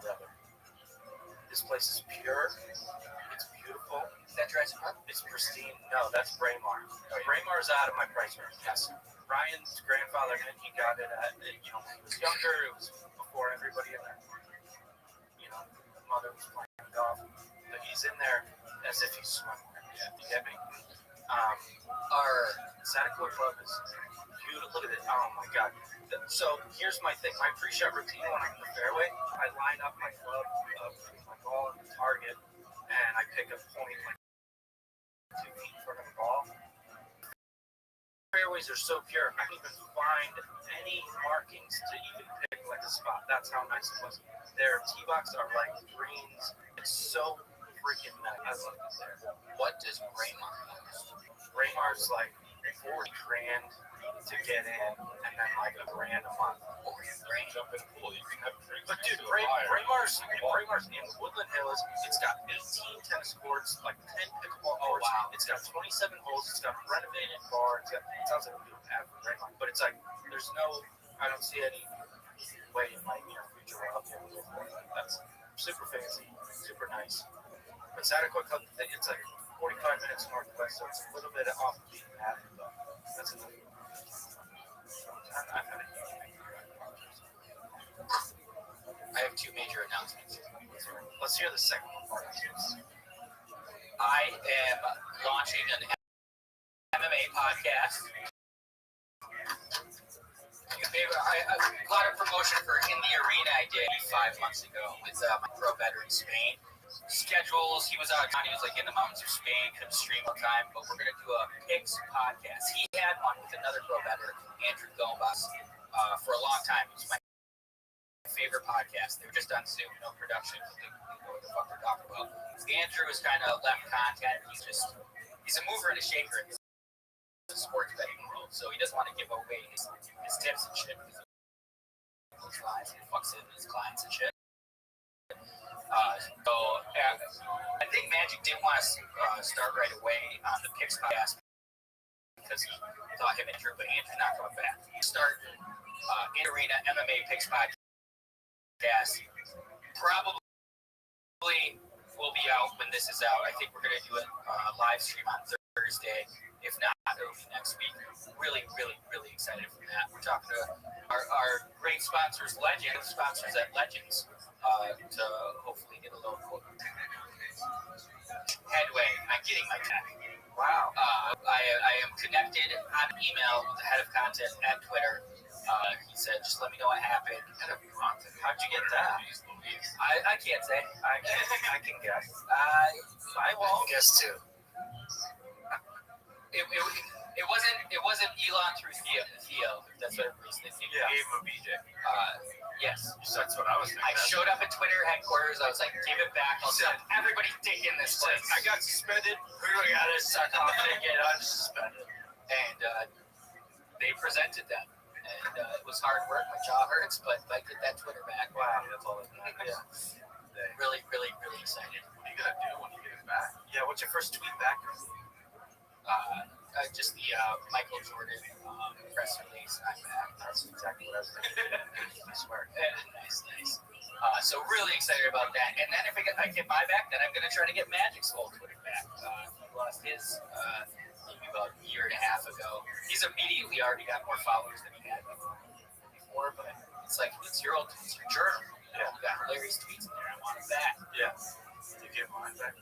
Brother. This place is pure. It's beautiful. Is that Jurassic Park? It's pristine. No, that's Braemar. Braemar is out of my price range. Yes. Ryan's grandfather, he got it at, when he was younger. It was before everybody in there. Mother was playing golf. But he's in there as if he's swimming. Yeah. You get me? Our Satakoy Club is beautiful. Look at it. Oh my God. So here's my thing. My pre-shot routine when I'm in the fairway, I line up my club, my ball in the target, and I pick a point like 2 feet in front of the ball. Fairways are so pure. I don't even find any markings to even pick like a spot. That's how nice it was. Their tee box are like greens. It's so freaking nice. I love it there. What does Braemar cost? Braemar's like 40 grand to get in, and then like $1 grand a month. Jump in the pool. You can have drinks. But dude, Braemar's in Woodland Hills. It's got 18 tennis courts, like 10 pickleball courts. Wow. It's got 27 holes. It's got a renovated bar. It sounds like a beautiful ad for Braemar, but it's like I don't see any way in my near future where I'll be able to afford that. That's super fancy, super nice. But Satakoy Club, it's like 45 minutes northwest, so it's a little bit off the beaten path, but that's enough. I've had a huge I have 2 major announcements. Let's hear the second one. I am launching an MMA podcast. A lot of promotion for In the Arena I did 5 months ago with my pro veteran Spain. schedules. He was out of town. He was like in the mountains of Spain, couldn't stream on time. But we're gonna do a picks podcast. He had one with another pro bettor, Andrew Gombas, for a long time. It was my favorite podcast. They were just on Zoom, no production. They know what the fuck they're talking about. Andrew is kind of left content. He's a mover and a shaker in the sports betting world. So he doesn't want to give away his tips and shit. He fucks in his clients and shit. I think Magic didn't want to start right away on the picks podcast because he thought him and Drew, but Andrew's not coming back. Start in arena MMA picks podcast. Probably will be out when this is out. I think we're gonna do a live stream on Thursday. If not, it'll be next week. Really, really, really excited for that. We're talking to our great sponsors, sponsors at Legends, to hopefully get a little headway on getting my tech. Wow. I am connected on email with the head of content at Twitter. He said, just let me know what happened. How'd you get that? I can't say. I can guess. I won't guess too. It wasn't Elon through Theo. That's what it was. You gave him a BJ. Yes. That's what I was thinking. I showed up at Twitter headquarters. I was like, give it back. I'll suck everybody dick in this place. I got suspended. Who do I got to suck off and get unsuspended? And they presented them. And it was hard work. My jaw hurts, but I get that Twitter back. Wow, that's all I got. Yeah. Really, really, really excited. What are you going to do when you get it back? Yeah, what's your first tweet back? Just the Michael Jordan press release. I'm back. That's exactly what I was thinking. I swear. Nice. So really excited about that. And then if I get my back, then I'm going to try to get Magic's old Twitter back. He lost his maybe about a year and a half ago. He's immediately already got more followers than he had before, but it's like, it's your journal. Yeah. You got hilarious tweets in there. I want it back. Yeah. To get mine back.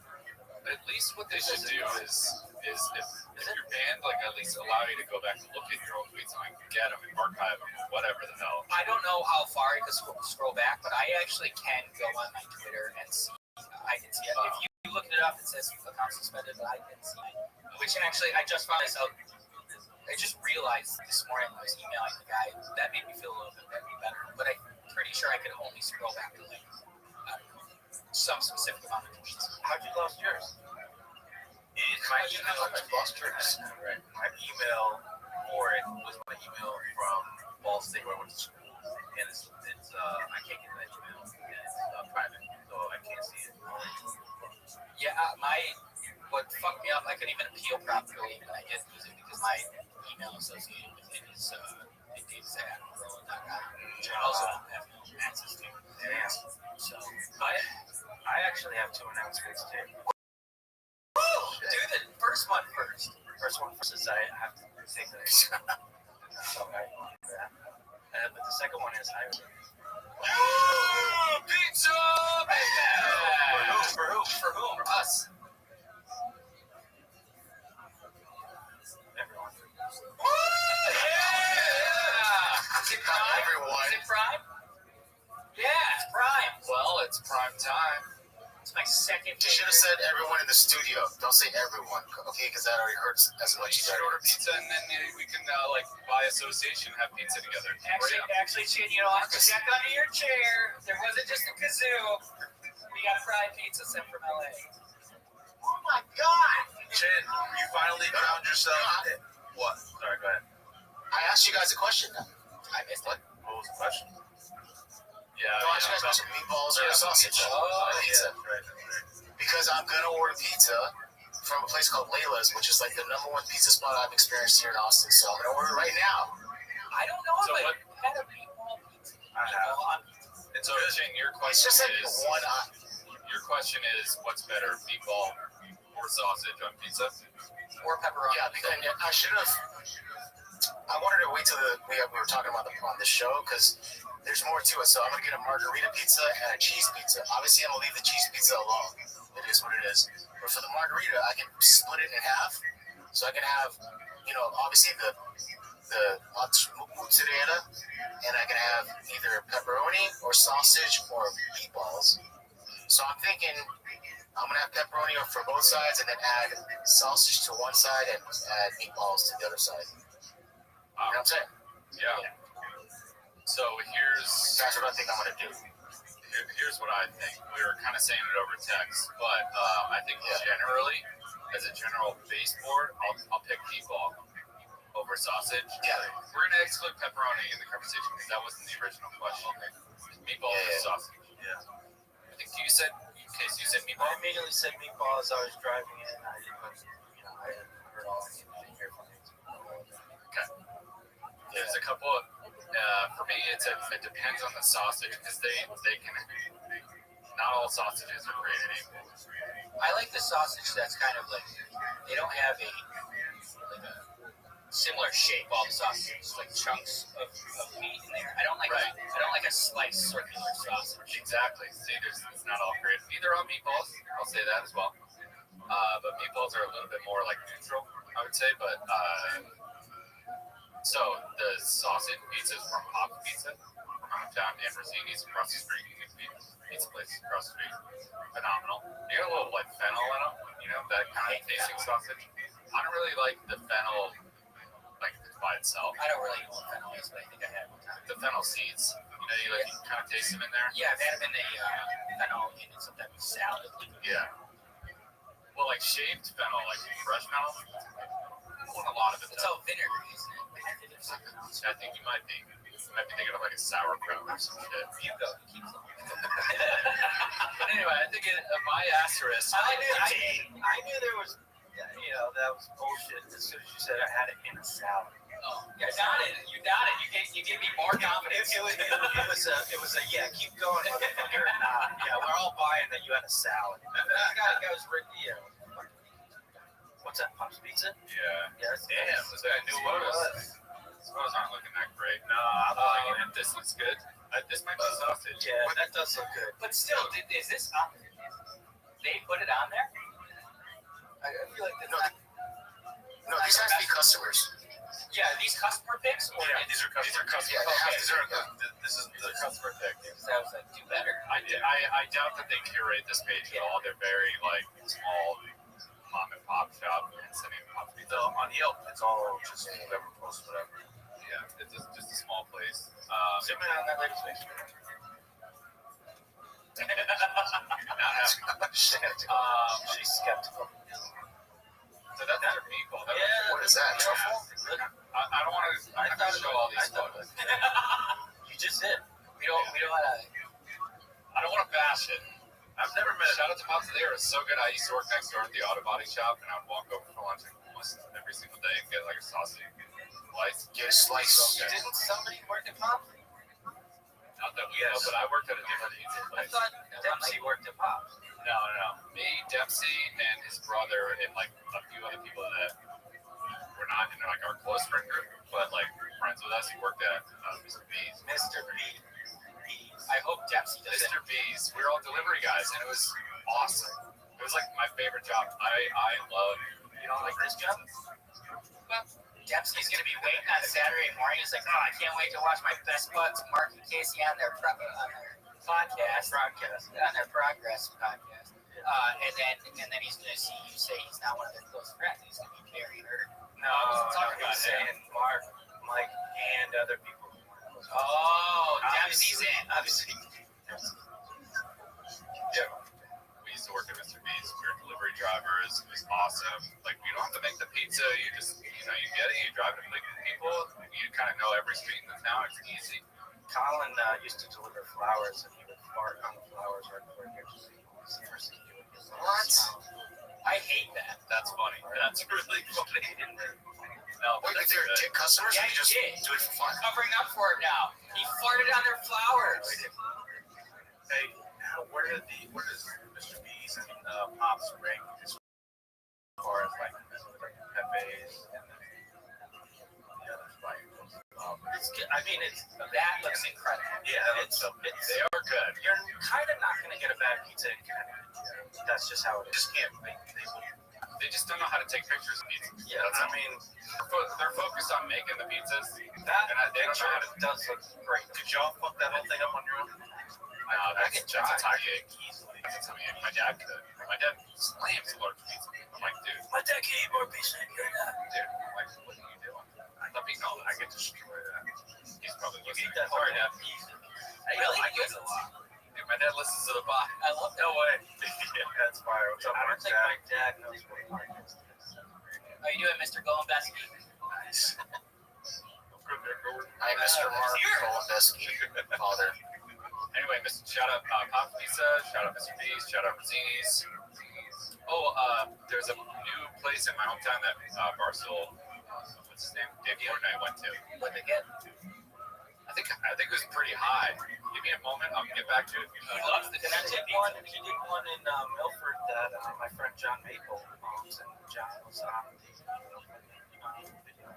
At least what they should do is if you're banned, like at least allow you to go back and look at your old tweets and like get them and archive them or whatever the hell. I don't know how far I can scroll back, but I actually can go on my Twitter and see. I can see it. If you look it up, it says account suspended, but I can see it. Which actually, I just found this out. I just realized this morning when I was emailing the guy, that made me feel a little bit better. But I'm pretty sure I could only scroll back to like some specific amount of tweets. How'd you lost yours? My email for it was my email from Ball State where I went to school, and it's I can't get that email. It's private, so I can't see it. Yeah, what fucked me up, I couldn't even appeal properly when I did use it because my email associated with it is which I also don't have access to. Yeah. So, I actually have two announcements too. Do the first one first. First one first is I have to take the next one. Okay. But the second one is Pizza! For whom? For us. Everyone. Yeah! Is it Prime? Everyone. Is it Prime? Yeah, it's Prime. Well, it's prime time. It's my second. You should have said everyone in the studio. Don't say everyone, okay? Because that already hurts as much as order pizza, and then we can by association have pizza together. Actually, Chin, you don't have to check under your chair. There wasn't just a kazoo. We got fried pizza sent from LA. Oh my God! Chin, you finally found yourself. What? Sorry, go ahead. I asked you guys a question now. I missed it. What was the question? Yeah, I asked you guys about meatballs or sausage. Pizza. Right. Because I'm gonna order pizza from a place called Layla's, which is like the #1 pizza spot I've experienced here in Austin. So I'm gonna order it right now. I don't know if I had a meatball pizza. I have. And so, Shane, your It's question just like is one. your question is what's better, meatball or sausage on pizza? Or pepperoni. Yeah, because I should have. I wanted to wait till we were talking about on the show because there's more to it. So I'm gonna get a margarita pizza and a cheese pizza. Obviously, I'm gonna leave the cheese pizza alone. It is what it is. But for the margarita, I can split it in half, so I can have, obviously the mozzarella, and I can have either pepperoni or sausage or meatballs. So I'm thinking I'm gonna have pepperoni for both sides, and then add sausage to one side and add meatballs to the other side. You know what I'm saying? Yeah. So that's what I think I'm gonna do. Here's what I think. We were kind of saying it over text, but I think generally, as a general baseboard, I'll pick meatball over sausage. Yeah. We're gonna exclude pepperoni in the conversation because that wasn't the original question. Meatball over sausage. Yeah. I think you said meatball. I immediately said meatball as I was driving in. I hadn't heard all of it. Hear from it. Okay. There's a couple of, for me, it depends on the sausage because they can, not all sausages are created equal. I like the sausage that's kind of like, they don't have a similar shape, all the sausages, like chunks of meat in there. I don't like a sliced circular sausage. Exactly. See, it's not all created. Neither are meatballs. I'll say that as well. But meatballs are a little bit more like neutral, I would say. But so the sausage pizzas from Pop Pizza from downtown in Rosini's across the street. Pizza place across the street. Phenomenal. They got a little like fennel in them, that kind of tasting sausage. I don't really like the fennel like by itself. I don't really know what fennel is, but I think I had one time. The fennel seeds. You kind of taste them in there. Yeah, I've had them in the fennel in some type of salad. Yeah. Well, like shaved fennel, like fresh fennel. A lot of it. It's all vinegar, isn't it? I think you might be thinking of like a sauerkraut or some shit. You go. Keep But anyway, I think my asterisk. I knew there was, that was bullshit as soon as you said I had it in a salad. Oh, you got it. You give me more confidence. It was a keep going. Yeah, we're all buying that you had a salad. That guy goes, What's that, Pop's Pizza? Yeah. Yes. Damn, was that a new Lotus? Those aren't looking that great. No, I'm liking it. This looks good. This might be sausage. Yeah, that does look good. But still, is this up? They put it on there? I feel like No, these have to be customers. Yeah, these customer picks? Or These are customer picks. This is the customer pick. I was like, do better. I doubt that they curate this page at all. They're very like small mom and pop shop and sending Pop Pizza on Yelp. It's all just whoever posts whatever. Yeah, it's just a small place. Zoom in on that lady's face. She's skeptical. So that's their meatball. What is that? Truffle? I don't want to. I thought show all these photos. You just did. We don't want to. I don't want to bash it. I've never met. Shout out to Pops. They are so good. I used to work next door at the auto body shop, and I would walk over for lunch almost every single day and get like a sausage slice. Get a slice. Okay. Didn't somebody work at Pop? Not that we know, but I worked at a different pizza I place. thought Dempsey worked at Pop. No. Me, Dempsey, and his brother, and like a few other people that were not in like our close friend group, but like friends with us. He worked at Mr. B's. Mr. B. I hope Dempsey does Mr. B's. We were all delivery guys, and it was awesome. It was like my favorite job. I love. You don't like this job? Well, Dempsey's going to be waiting on Saturday morning. He's like, I can't wait to watch my best buds, Mark and Casey, on their progress podcast. And then he's going to see you say he's not one of their close friends. He's going to be very hurt. No, he's saying Mark, Mike, and other people. Oh, Dempsey's in. Obviously. Yeah. We used to work at Mr. B's. We were delivery drivers. It was awesome. Like, you don't have to make the pizza. You just, you get it. You drive it to people. You kind of know every street in the town. It's easy. Colin used to deliver flowers, and he would fart on the flowers right before he gets to the first thing he would do. What? I hate that. That's funny. That's really funny. No, Wait, if they're dick customers, Yeah, you just he did. do it for fun. Covering up for it now. He farted on their flowers. Hey, where does Mr. B's and Pops rank as far as like Pepe's and then the other spikes? That looks incredible. Yeah, they are good. You're kind of not going to get a bad pizza in Canada. That's just how it is. Just can't. They just don't know how to take pictures of pizzas. Yeah, They're focused on making the pizzas. They don't know how to. does look great. Did y'all fuck that whole thing up on your own? No, that's a tummy ache. That's a tummy ache. My dad could. My dad slams a large pizza. I'm like, dude. My dad can eat more pizza than you. Dude, like, what are you doing? Let me know. I can destroy that. He's probably You listening. eat that Sorry, whole Dad. pizza. Really? I get it a lot. Dude, my dad listens to the pod. I love that. No way. Yeah, that's fire. What's up, I Mark? don't think my dad knows what a podcast is. How you doing, Mr. Golombeski? Nice. I'm Mr. Mark Kolomeski, father. Anyway, shout out Pop Pizza, shout out Mr. B's, shout out Rosini's. Oh, there's a new place in my hometown that Barstool, what's his name? Dave Fortnite went to. What they get? I think it was pretty high. Give me a moment, I'll get back to it. He loves the He did one in Milford that my friend John Maple owns, and John was on the video.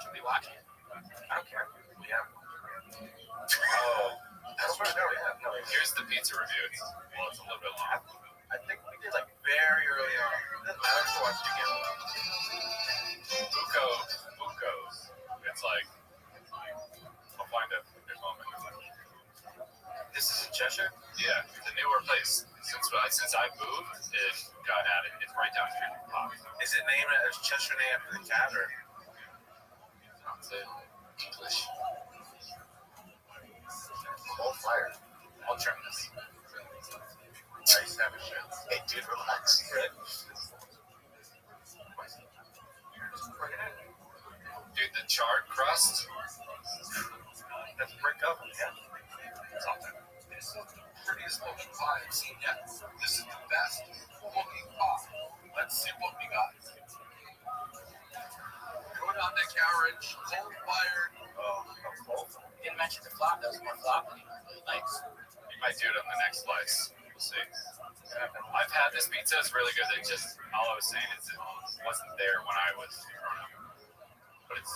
Should we watch it? I don't care. We have. Oh, that's right. No, we have. No, here's the pizza review. It's a little bit long. I think we did like very early on. Doesn't matter to watch it again. Buco's. It's like, I'll find a good moment. This is in Cheshire. Yeah, the newer place. Since I moved, it got added. It's right down the street from Pop. Is it named as Cheshire name after the cat or? It's English. Cold fire. I'll trim this. Nice having shit. Hey, dude, relax. Dude, the charred crust. That's brick oven, yeah. It's all there. This is the prettiest looking pie I've seen yet. This is the best looking pie. Let's see what we got. Put on the carriage, cold fired. Didn't mention the flop. That was more flop than he really likes. You might do it on the next slice. We'll see. I've had this pizza. It's really good. It just, all I was saying is it wasn't there when I was growing up. But it's,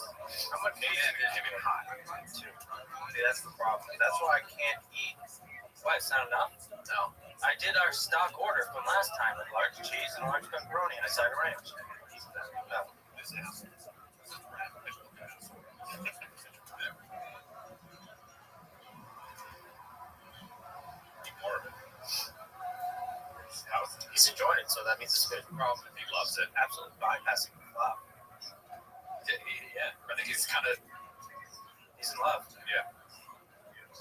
I'm a Canadian. You're giving it hot. See, that's the problem. That's why I can't eat. Why, it's not enough? No. I did our stock order from last time with large cheese and large pepperoni and a side of ranch. No. Eat more of it. He's enjoying it, so that means it's good. Problem if he loves it. Absolutely bypassing the flop. Yeah. I think he's kind of. He's in love. Yeah.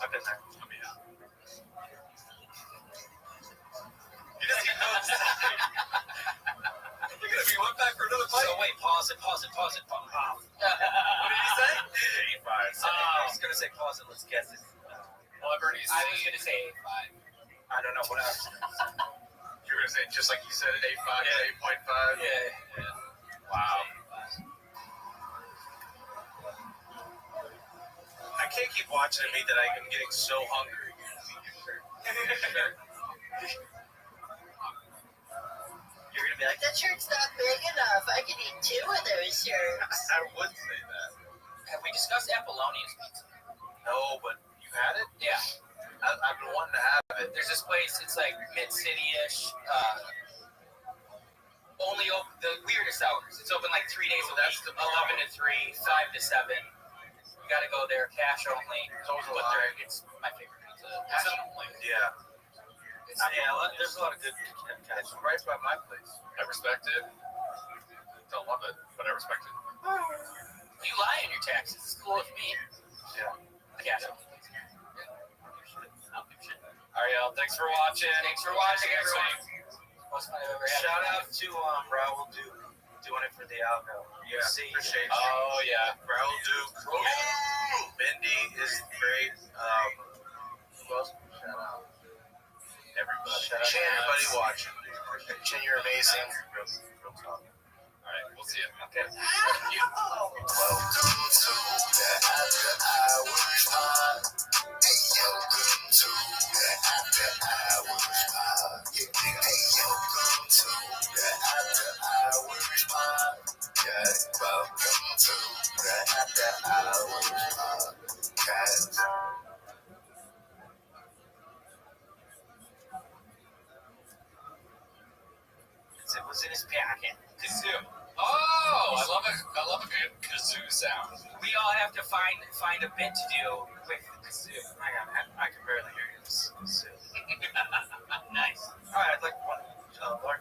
I've been there. I mean, yeah. He doesn't even know it's Look at him. He went back for another bite. So wait, pause it. What did he say? 85. I was going to say pause it. Let's guess it. Well, I've already I was going to say 8.5. I don't know what else. You were going to say just like you said at 8.5 to 8.5? Yeah. Wow. I can't keep watching it, that I'm getting so hungry. You're going to be like, That shirt's not big enough. I could eat 2 of those shirts. I would say that. have we discussed Apollonia's pizza? No, but you had it? Yeah. I've been wanting to have it. There's this place, it's like mid-city-ish. Only open the weirdest hours. It's open like 3 days a week, 11 to 3, 5 to 7. You got to go there, cash only. It's my favorite pizza. Cash only. Yeah. There's a lot of good cash right by my place. I respect it. Don't love it, but I respect it. You lie on your taxes. It's cool with me. Yeah. Cash only. All right, y'all. Thanks for watching. Thanks for watching, Next everyone. week. Most fun I've ever had. Shout out to Raul Duke doing it for the algo. Yeah, appreciate you. Oh, yeah. Raul Duke. Mindy is great. Who else? Shout out. Everybody. Shout out to everybody watching. Chin, you're amazing. Real talk. All right, we'll see you. Okay. Welcome to the After Hours Pod. Hey, welcome to the After Hours Pod. Hey, welcome to the After Hours Pod. Yeah, welcome to the After Hours Podcast. It was in his packet. Kazoo. Oh, I love a good kazoo sound. We all have to find a bit to do with the kazoo. I can barely hear you. Nice. All right, I'd like one large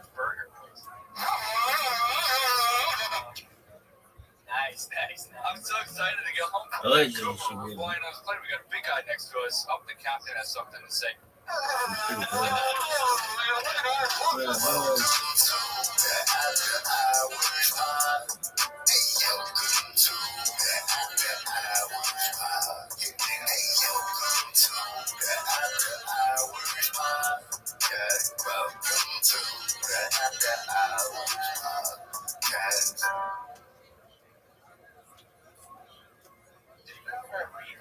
excited to get home from Allegedly, Vancouver. she We're did. flying on this plane. We got a big guy next to us. Up the captain has something to say.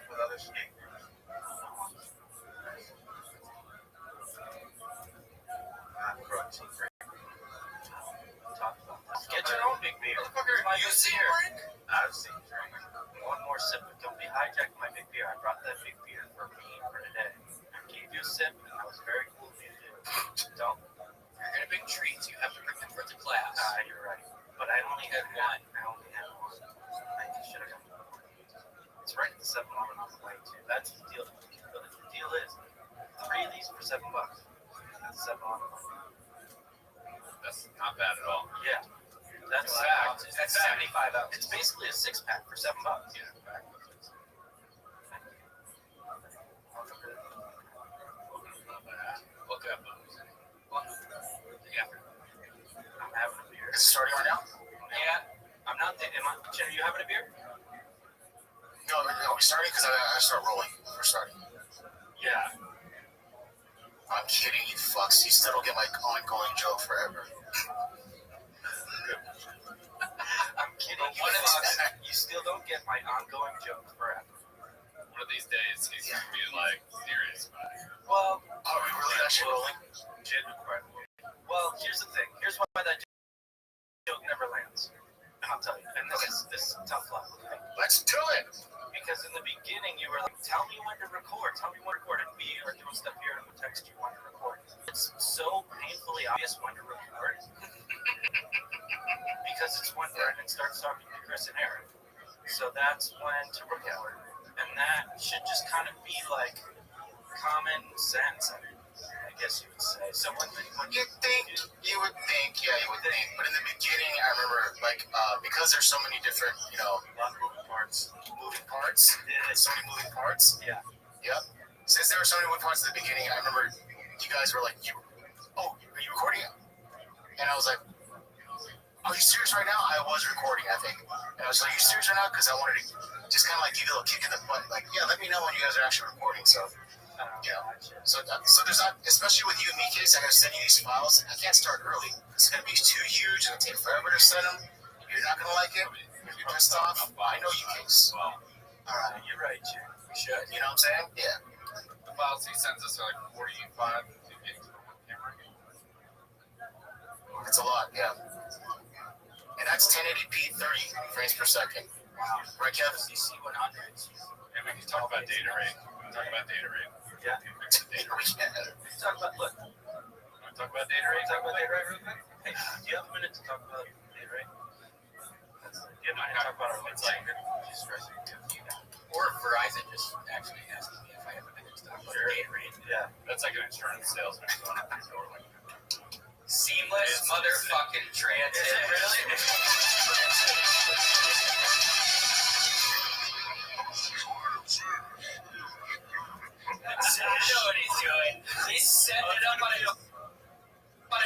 With other skaters. Get your own big beer. You see her? I've seen drink. One more sip, but don't be hijacking my big beer. I brought that big beer for me for today. I gave you a sip, and that was very cool of you to do. Don't. You're gonna bring treats. You have to bring them for the class. You're right. But I only had one. I should have got one. It's right at the 7-Eleven on the way too. That's the deal. The deal is 3 of these for $7. That's 7-Eleven. That's not bad at all. Yeah. That's Fact. That's 75 ounces. It's basically a 6-pack for $7. Yeah, back. Look at those. Yeah. I'm having a beer. Is it starting right now? Yeah. I'm not. Jen, are you having a beer? No, are we starting? Because I start rolling. We're starting. Yeah. I'm kidding, you fucks. You still don't get my ongoing joke forever. I'm kidding. You still don't get my ongoing joke forever. One of these days, he's going to be like serious about it. Well, are we really actually rolling? Well, here's the thing. Here's why that joke never lands. And I'll tell you. And this is tough luck. Okay? Let's do it. Because in the beginning, you were like, tell me when to record. Tell me when to record. And we are doing stuff here and we'll text you when to record. It's so painfully obvious when to record. Because it's when Brendan starts talking to Chris and Eric. So that's when to record. And that should just kind of be like common sense, I guess you would say. So when you would think, yeah, you would think. But in the beginning, I remember, like, because there's so many different, a lot of moving parts. So many moving parts. Yeah. Yep. Since there were so many moving parts at the beginning, I remember you guys were like, are you recording? And I was like, are you serious right now? I was recording, I think. And I was like, are you serious right now? Because I wanted to just kind of like give you a little kick in the butt. Like, yeah, let me know when you guys are actually recording. So, so there's not, especially with you and me, case, I got to send you these files. I can't start early. It's going to be too huge. It'll take forever to send them. You're not going to like it. You're pissed off. I know you, case. Well, all right, you're right, Jim. We should. You know what I'm saying? Yeah. The files he sends us are like 45 gigs for one camera. It's a lot, yeah. And that's 1080p 30 frames per second. Wow. Right, Kev? CC 100s. And we can talk about data rate. Yeah. We can. Talk about, look. Want to talk about data rate? Talk about data rate real quick? Hey, do you have a minute to talk about data rate? Yeah, I talk about our website. Or Verizon just actually asking me if I have a minute to talk about data rate. Yeah. That's like an insurance salesman going up your door. Like, Seamless motherfucking transit. Really? I know what he's doing. He's setting it up on an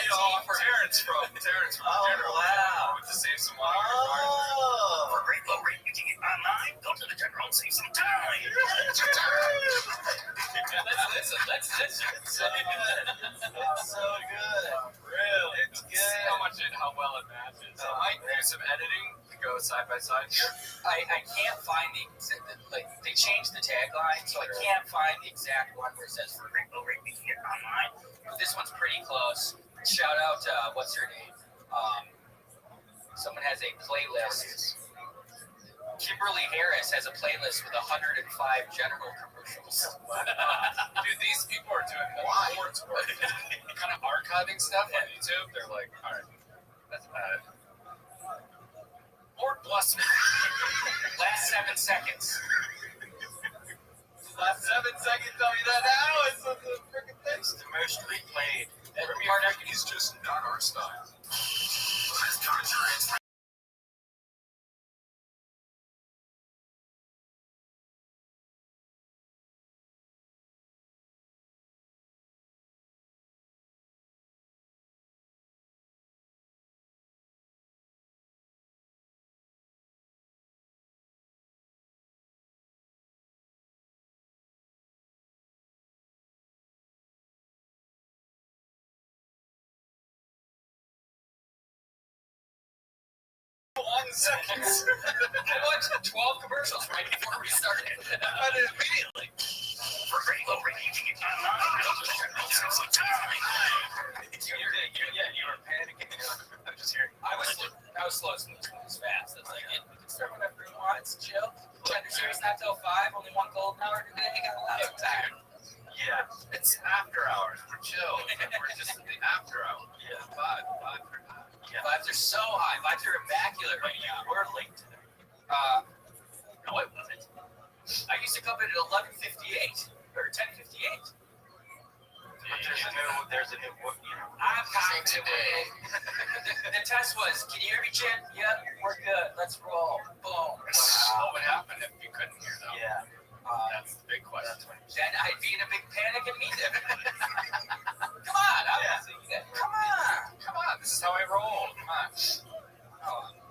offer. Terrence from General. Wow. To save some money. For great low rate, you can get online. Go to the General and save some time. That's So good. It's so good. Really? It's good. How well it matches. I might do some editing to go side by side here. I can't find they changed the tagline, so I can't find the exact one where it says for great low rate, you can get online. But this one's pretty close. Shout out to what's her name? Someone has a playlist. Kimberly Harris has a playlist with 105 general commercials. Dude, these people are doing more work. Kind of archiving stuff on YouTube. They're like, all right, that's bad. Lord bless me. Last 7 seconds. Last 7 seconds, tell me that now. It's a freaking thing. It's commercially played. Every part is just not our style. seconds. I watched 12 commercials right before we started. And immediately. For very low rate, you can get you were panicking. I'm just hearing. I was slow as fast. It's like, we can start whenever you want. It's chill. Tender series not till 5. Only one golden hour today. Got a lot of time. Yeah, it's after hours. We're chill. We're just in the after hours. Yeah. Five. Yeah. Vibes are so high. Vibes are immaculate right now. We're late today. No, it wasn't. I used to come in at 11:58 or 10:58. There's a new book, I'm confident today. The test was, can you hear me, Chin? Yep, we're good. Let's roll. Boom. What would happen if you couldn't hear them? Yeah. That's the big question. Then I'd be in a big panic and meet them. Come on, Come on. This is how I roll. Come on.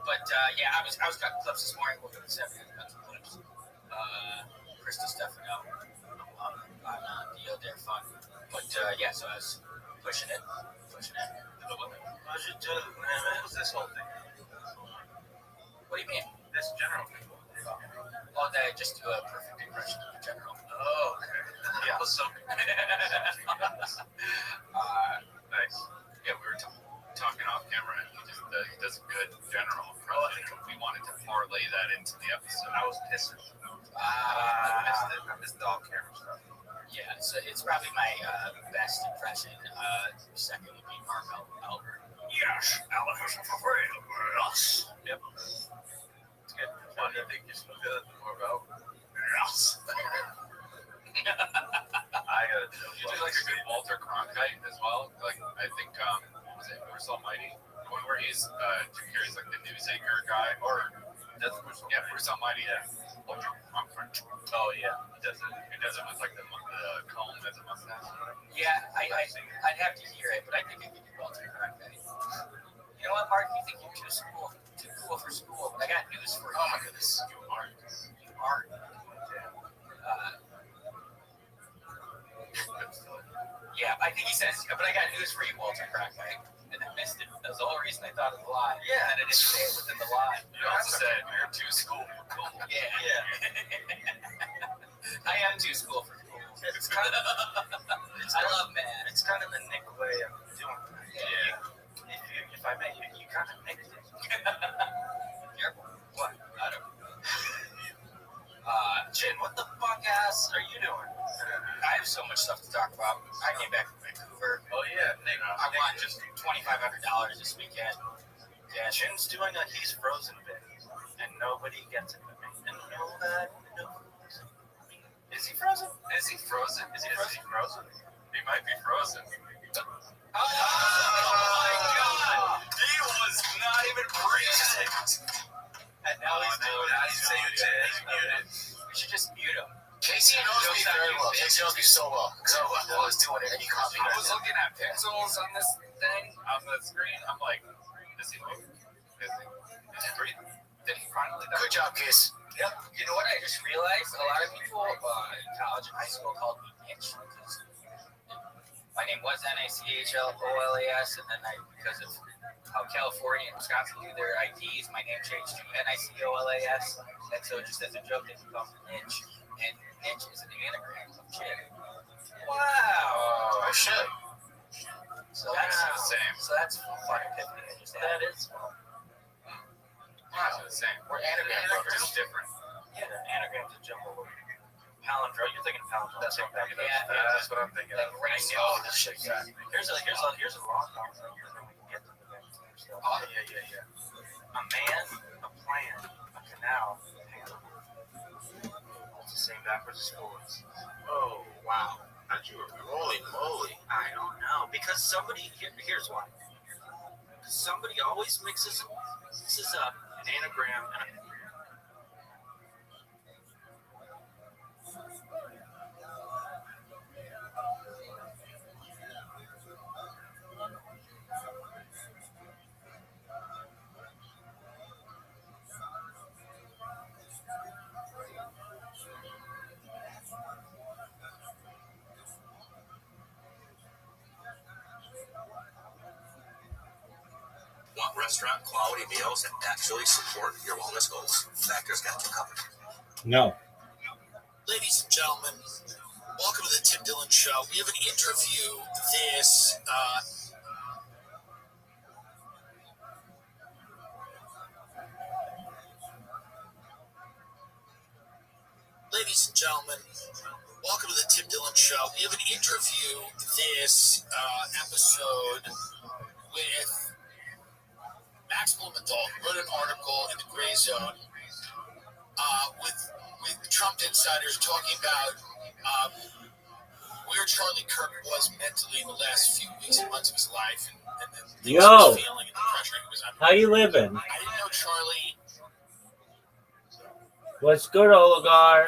But yeah, I was cutting clips this morning. We'll do the 7 cut some clips. Krista Stefano on the Dare Fun. But yeah, so I was pushing it. What did you do, man? What was this whole thing? What do you mean? This general thing. Oh, that I just do a perfect impression of the general. Oh, okay. Yeah. Awesome. Nice. Yeah, we were talking off camera, and he does a good general impression. We wanted to parlay that into the episode. I was pissed. I missed the off-camera stuff. Yeah, so it's probably my best impression. Second would be Mark Albert. Yes, Alan was for free. Yes. Yep. It's good. Why do you think you're so good at the Marvel? Yes. I You do like a good Walter Cronkite as well. Like I think was it Bruce Almighty? The one where he's Jim Carrey's like the news anchor guy, or that's Bruce Almighty. Yeah. Walter Cronkite. Oh yeah, he does it. He does it with like the comb as a mustache. Yeah, I'd have to hear it, but I think I could do Walter Cronkite. You know what, Mark? You think you're too cool for school, but I got news for you. Oh my goodness, You aren't. Yeah, I think he says, but I got news for you, Walter Cronkite. And I missed it. That was the whole reason I thought of the line. Yeah. And I didn't say it within the line. You also said you're too school for cool. Yeah. I am too school for cool. It's kind of. I love man. It's kind of the Nick way of doing things. Yeah. If I may, you kind of nicked it. Careful. What? I don't know. Chin, what the fuck ass are you doing? I have so much stuff to talk about. I came back from Vancouver. Oh yeah, Nick. I won just $2,500 this weekend. Yeah, Chin's doing a he's frozen bit, and nobody gets it. And know that. Is he frozen? Is he frozen? He might be frozen. Oh my God! He was not even breathing. And now he's saying he's muted. We should just mute him. Casey knows me very well. Casey knows me so well. Because I was doing it and he copied I it. was looking at pixels on this thing on the screen. I'm like, is he moving? Is he breathing? Did he finally die? Good job, Case. Yep. You know what I just realized? A lot of people in college and high school called me Niche because my name was NICHLOLAS, and then because of how California and Wisconsin do their IDs, my name changed to NICOLAS, and so just as a joke, they call me Niche, and Niche is an anagram of Chin. Wow. Oh, shit. So that's the same. So that's fun epiphany I just had. That is. Wow, the same. We're anagrams, bro. Just different. Yeah, anagrams are jumble word. Palindrome. You're thinking palindrome. That's what I'm thinking. Yeah. That's what I'm thinking. Like race Oh, this shit. Exactly. Here's a long one for you, and then we can get to the next stuff. Oh, yeah. A man, a plan, a canal, a panel. It's the same backwards as forwards. Oh, wow. Holy moly. I don't know. Because somebody, here's why. Somebody always mixes up an anagram and a Want restaurant quality meals that actually support your wellness goals? Factor's got you covered. No. Ladies and gentlemen, welcome to the Tim Dillon Show. We have an interview this Ladies and gentlemen, welcome to the Tim Dillon Show. We have an interview this episode with Max Blumenthal, who wrote an article in the Gray Zone with Trump insiders talking about where Charlie Kirk was mentally in the last few weeks and months of his life and the things he was feeling and the pressure he was under. How you living? I didn't know Charlie. What's good, Oligar?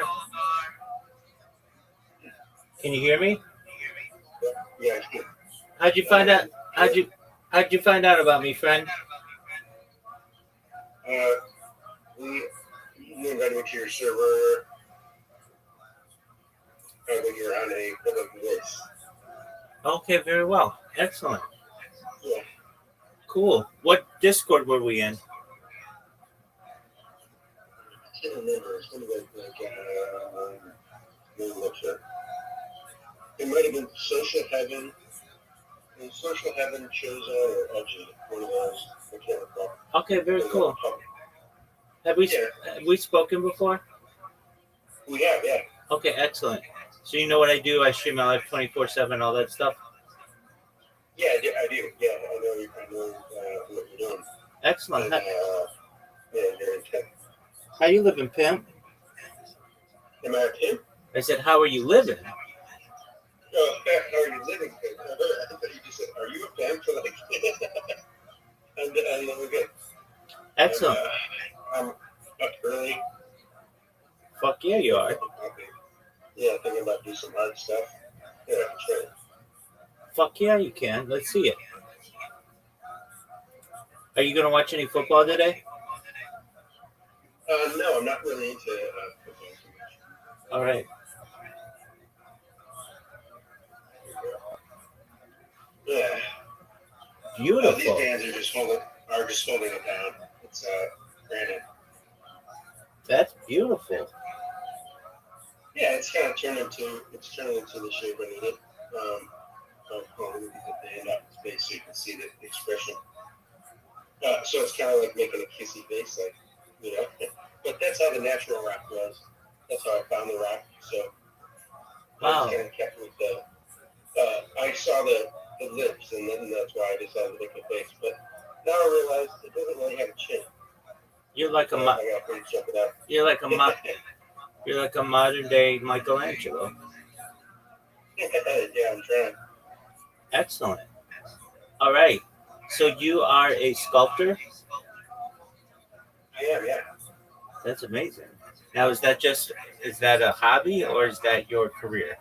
Can you hear me? Yeah, it's good. How'd you find out? How'd you find out about me, friend? You invited me to your server. When you're on a public voice. Okay, very well. Excellent. Yeah. Cool. What Discord were we in? I can't remember. It's going to be it might have been Social Heaven. Social Heaven, Chosen, or Edgy. One of those. I can't recall. Okay, very cool. Have we spoken before? We have, yeah. Okay, excellent. So you know what I do? I stream my live 24/7, all that stuff. Yeah, I do. Yeah, I know what you're doing. Excellent. And, you're intense. How you living, pimp? Am I a pimp? I said, how are you living? Oh, how are you living? I thought you just said, are you a pimp? I'm living good. Excellent. I'm up early. Fuck yeah, you are. Okay. Yeah, thinking about doing some hard stuff. Yeah, that's right. Fuck yeah, you can. Let's see it. Are you going to watch any football today? No, I'm not really into football too much. All right. Yeah. Beautiful. These bands are just holding it down. It's granted. That's beautiful. Yeah, it's kind of turned into the shape I need it. I'll put the band up in space so you can see the expression. So it's kind of like making a kissy face, like, you know. But that's how the natural rock was. That's how I found the rock. So Wow. I just kind of kept with the. I saw the lips, and then that's why I decided to make a face. But now I realize it doesn't really have a chin. You're like a You're like a modern day Michelangelo. Yeah, I'm trying. Excellent. All right. So you are a sculptor? I am, yeah. That's amazing. Now, is that a hobby or is that your career?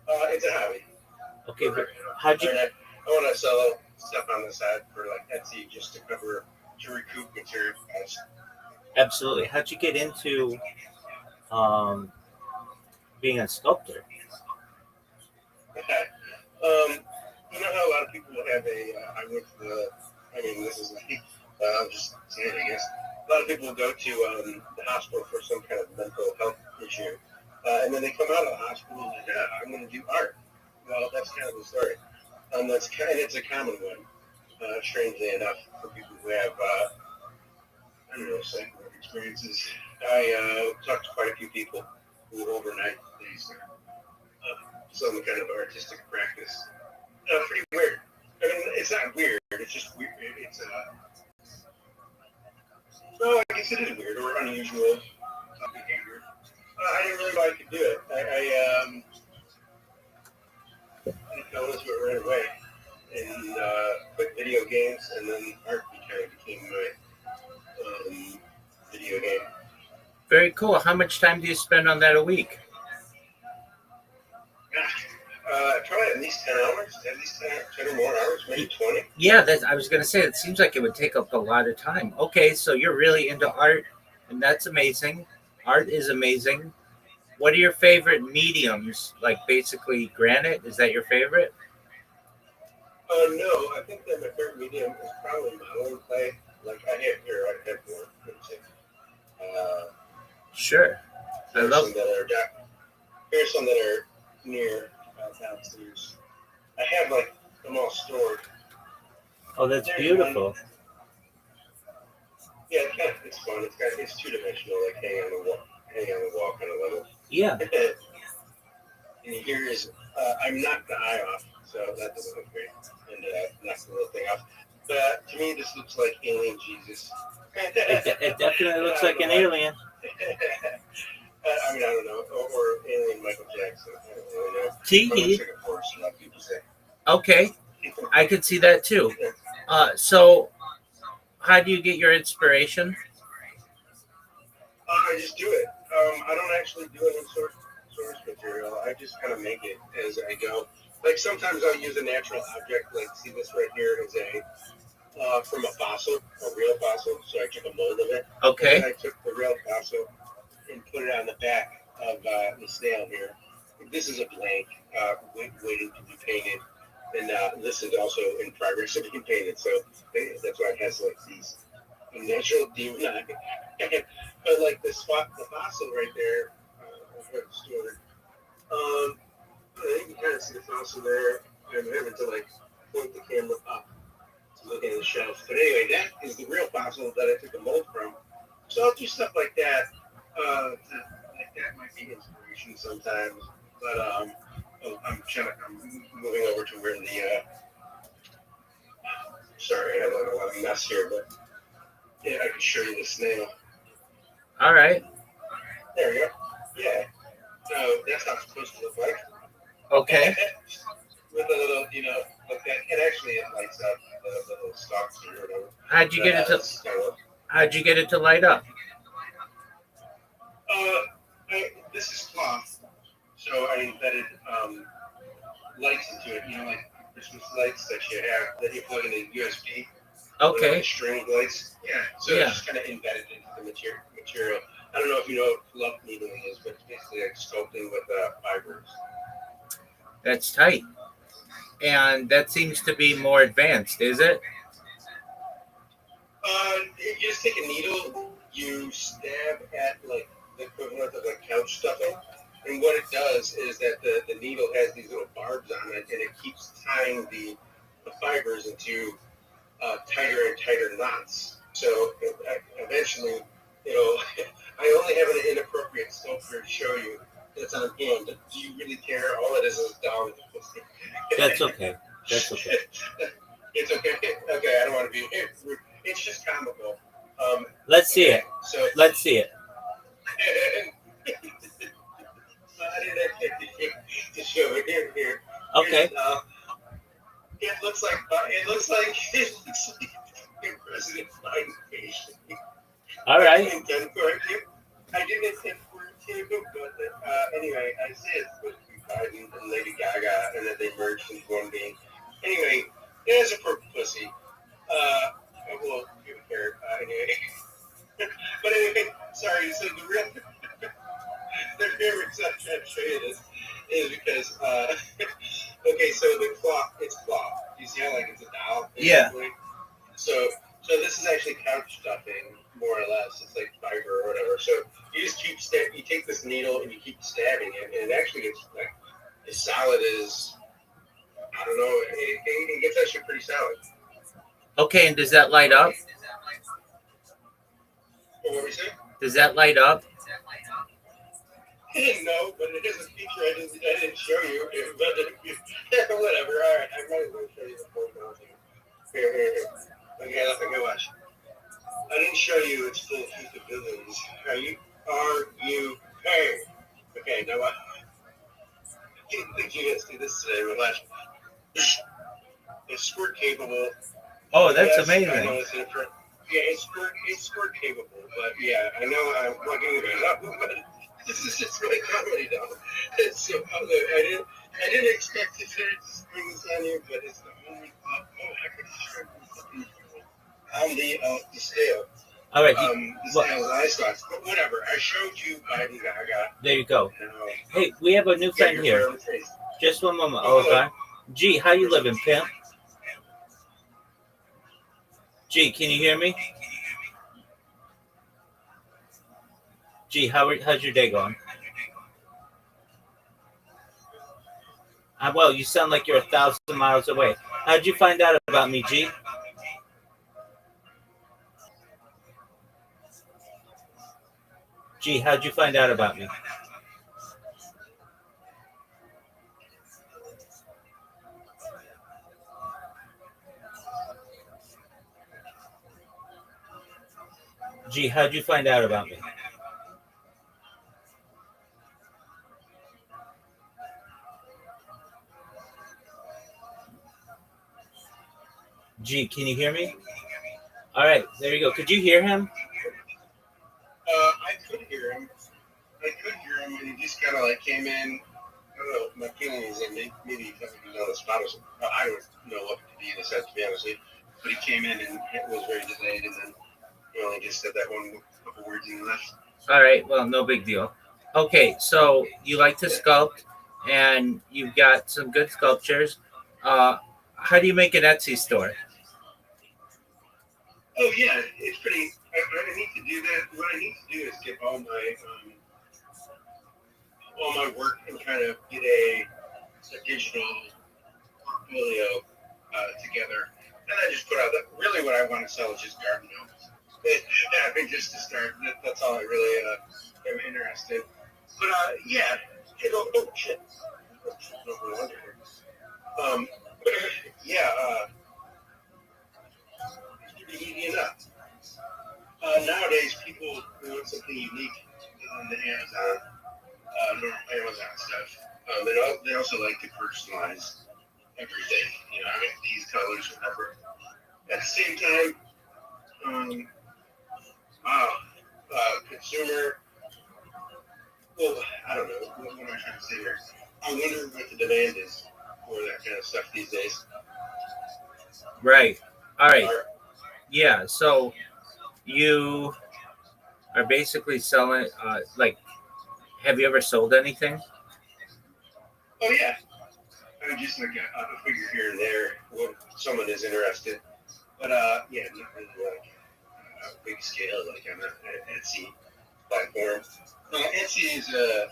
It's a hobby. Okay, but how'd you? I want to sell stuff on the side for like Etsy just to recoup material costs. Absolutely. How'd you get into being a sculptor? You know how a lot of people have this is I'm just saying, I guess. A lot of people go to the hospital for some kind of mental health issue. And then they come out of the hospital and I'm going to do art. Well, that's kind of the story. It's a common one, strangely enough, for people who have, psychedelic experiences. I talked to quite a few people who overnight they start some kind of artistic practice. Pretty weird. I mean, it's not weird. It's just weird. It's I guess it is weird or unusual behavior. I didn't really know I could do it. I didn't know this right away. And quit video games, and then art kind of became my video game. Very cool. How much time do you spend on that a week? Probably at least 10 hours, 10 or more hours, maybe 20. Yeah, I was going to say, it seems like it would take up a lot of time. Okay, so you're really into art, and that's amazing. Art is amazing. What are your favorite mediums? Like basically granite? Is that your favorite? No, I think that my favorite medium is probably modeling clay. Like I have more. Sure. I Here's love. some that are here's some that are near downstairs. I have like them all stored. Oh, that's beautiful. Yeah, it's fun. It's 2-dimensional, like hanging on the wall kind of level. Yeah. And here is I'm knocked the eye off, so that doesn't look great. And knocked the little thing off. But to me, this looks like alien Jesus. It definitely looks like an alien. I mean, I don't know, or alien Michael Jackson. I don't really know. Tee. Like a horse, a lot of people say. Okay, I could see that too. So, how do you get your inspiration? I just do it. I don't actually do any source material. I just kind of make it as I go. Like sometimes I'll use a natural object. Like see this right here is from a fossil, a real fossil. So I took a mold of it. Okay. And I took the real fossil and put it on the back of the snail here. This is a blank waiting to be painted. And this is also in progress of being painted. So that's why it has like these natural demon eye. But like the fossil right there, I've got it stored. You can kind of see the fossil there. I'm having to like point the camera up to look at the shelf. But anyway, that is the real fossil that I took a mold from. So I'll do stuff like that. Like that might be inspiration sometimes. But I'm moving over to where the sorry, I have like a lot of mess here, but yeah, I can show you the snail. All right. There we go. Yeah. So that's how it's supposed to look like. Okay. With a little, like that. It actually lights up the little stalks or whatever. How'd you get it to light up? This is cloth, so I embedded lights into it. Like Christmas lights that you have that you plug in a USB. Okay. Like string lights. Yeah. So it's just kind of embedded into the material. I don't know if you know what fluff needling is, but it's basically like sculpting with fibers. That's tight. And that seems to be more advanced, is it? You just take a needle, you stab at like the equivalent of like couch stuffing, and what it does is that the needle has these little barbs on it, and it keeps tying the fibers into tighter and tighter knots. So eventually, I only have an inappropriate sculpture to show you. That's on hand. Do you really care? All it is down. That's okay. That's okay. It's okay. Okay, I don't want to be rude. It's just comical. Let's see it. So let's see it. I didn't have to show it here. Okay. It looks like President Biden patient. All right. I didn't intend for it to, but anyway, I say it's supposed to be Biden and Lady Gaga, and then they merged into one being. Anyway, it is a purple pussy. I will give a carrot. Anyway. But anyway, sorry, so the reason I'm trying to show you this is because, okay, so the cloth, it's cloth. You see how, like, it's a doll? Yeah. So this is actually couch stuffing, more or less. It's like fiber or whatever. So you just keep you take this needle and you keep stabbing it, and it actually gets like as solid as, I don't know, it gets actually pretty solid. Okay, and does that light up? What were we saying? Does that light up? No, but it is a feature I didn't show you. But whatever. All right, I might as well show you the full thing. Here. Okay, watch. I didn't show you its full capabilities. Are you? Hey. Okay, now what? I didn't think you guys do this today, but watch. It's squirt capable. Oh, that's amazing. I know it's different. Yeah, it's squirt capable, but yeah, I know I'm plugging it up, but this is just really comedy though. It's so I didn't expect to spring this on you, but it's the only I could on the scale. All right. The scale eye spots, but whatever. I showed you Biden Gaga. There you go. Hey, we have a new friend here. Just one moment. Oh, God. Gee, how you living, pimp? G, can you hear me? G, how's your day going? Well, you sound like you're 1,000 miles away. How'd you find out about me, G? G, how'd you find out about me? G, how'd you find out about me? G, can you hear me? All right, there you go. Could you hear him? I could hear him. And he just kind of like came in. I don't know. My feeling is that maybe he was on the spot or something. I don't know what he said, to be honest with you. But he came in and it was very delayed, and then he only just said that one couple words and left. All right, well, no big deal. Okay, so you like to sculpt, and you've got some good sculptures. How do you make an Etsy store? Oh yeah, it's pretty. I need to do that. What I need to do is get all my work and kind of get a digital portfolio together, and I just put out that. Really, what I want to sell is just garden gnomes. I mean, just to start. That's all I really am interested. But yeah, oh shit. Yeah, it's pretty easy enough. Nowadays, people want something unique on the normal Amazon stuff. They also like to personalize everything. You know, I mean, these colors, whatever. At the same time, consumer. Well, I don't know. What am I trying to say here? I wonder what the demand is for that kind of stuff these days. Right. All right. Yeah. So you are basically selling. Have you ever sold anything? Oh yeah. I mean, just like a figure here and there when someone is interested. But yeah, not really like a big scale like on an Etsy platform. Etsy is a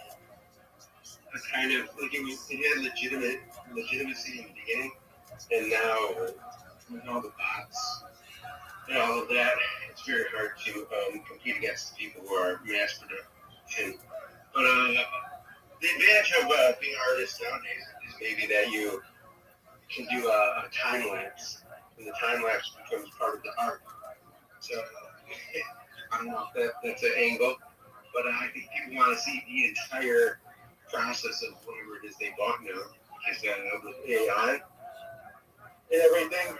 kind of like it had legitimacy in the beginning, and now with all the bots and all of that, it's very hard to compete against the people who are mass production. But the advantage of being an artist nowadays is maybe that you can do a time lapse, and the time lapse becomes part of the art. So I don't know if that's an angle, but I think people want to see the entire process of whatever it is they bought now. Because with AI and everything,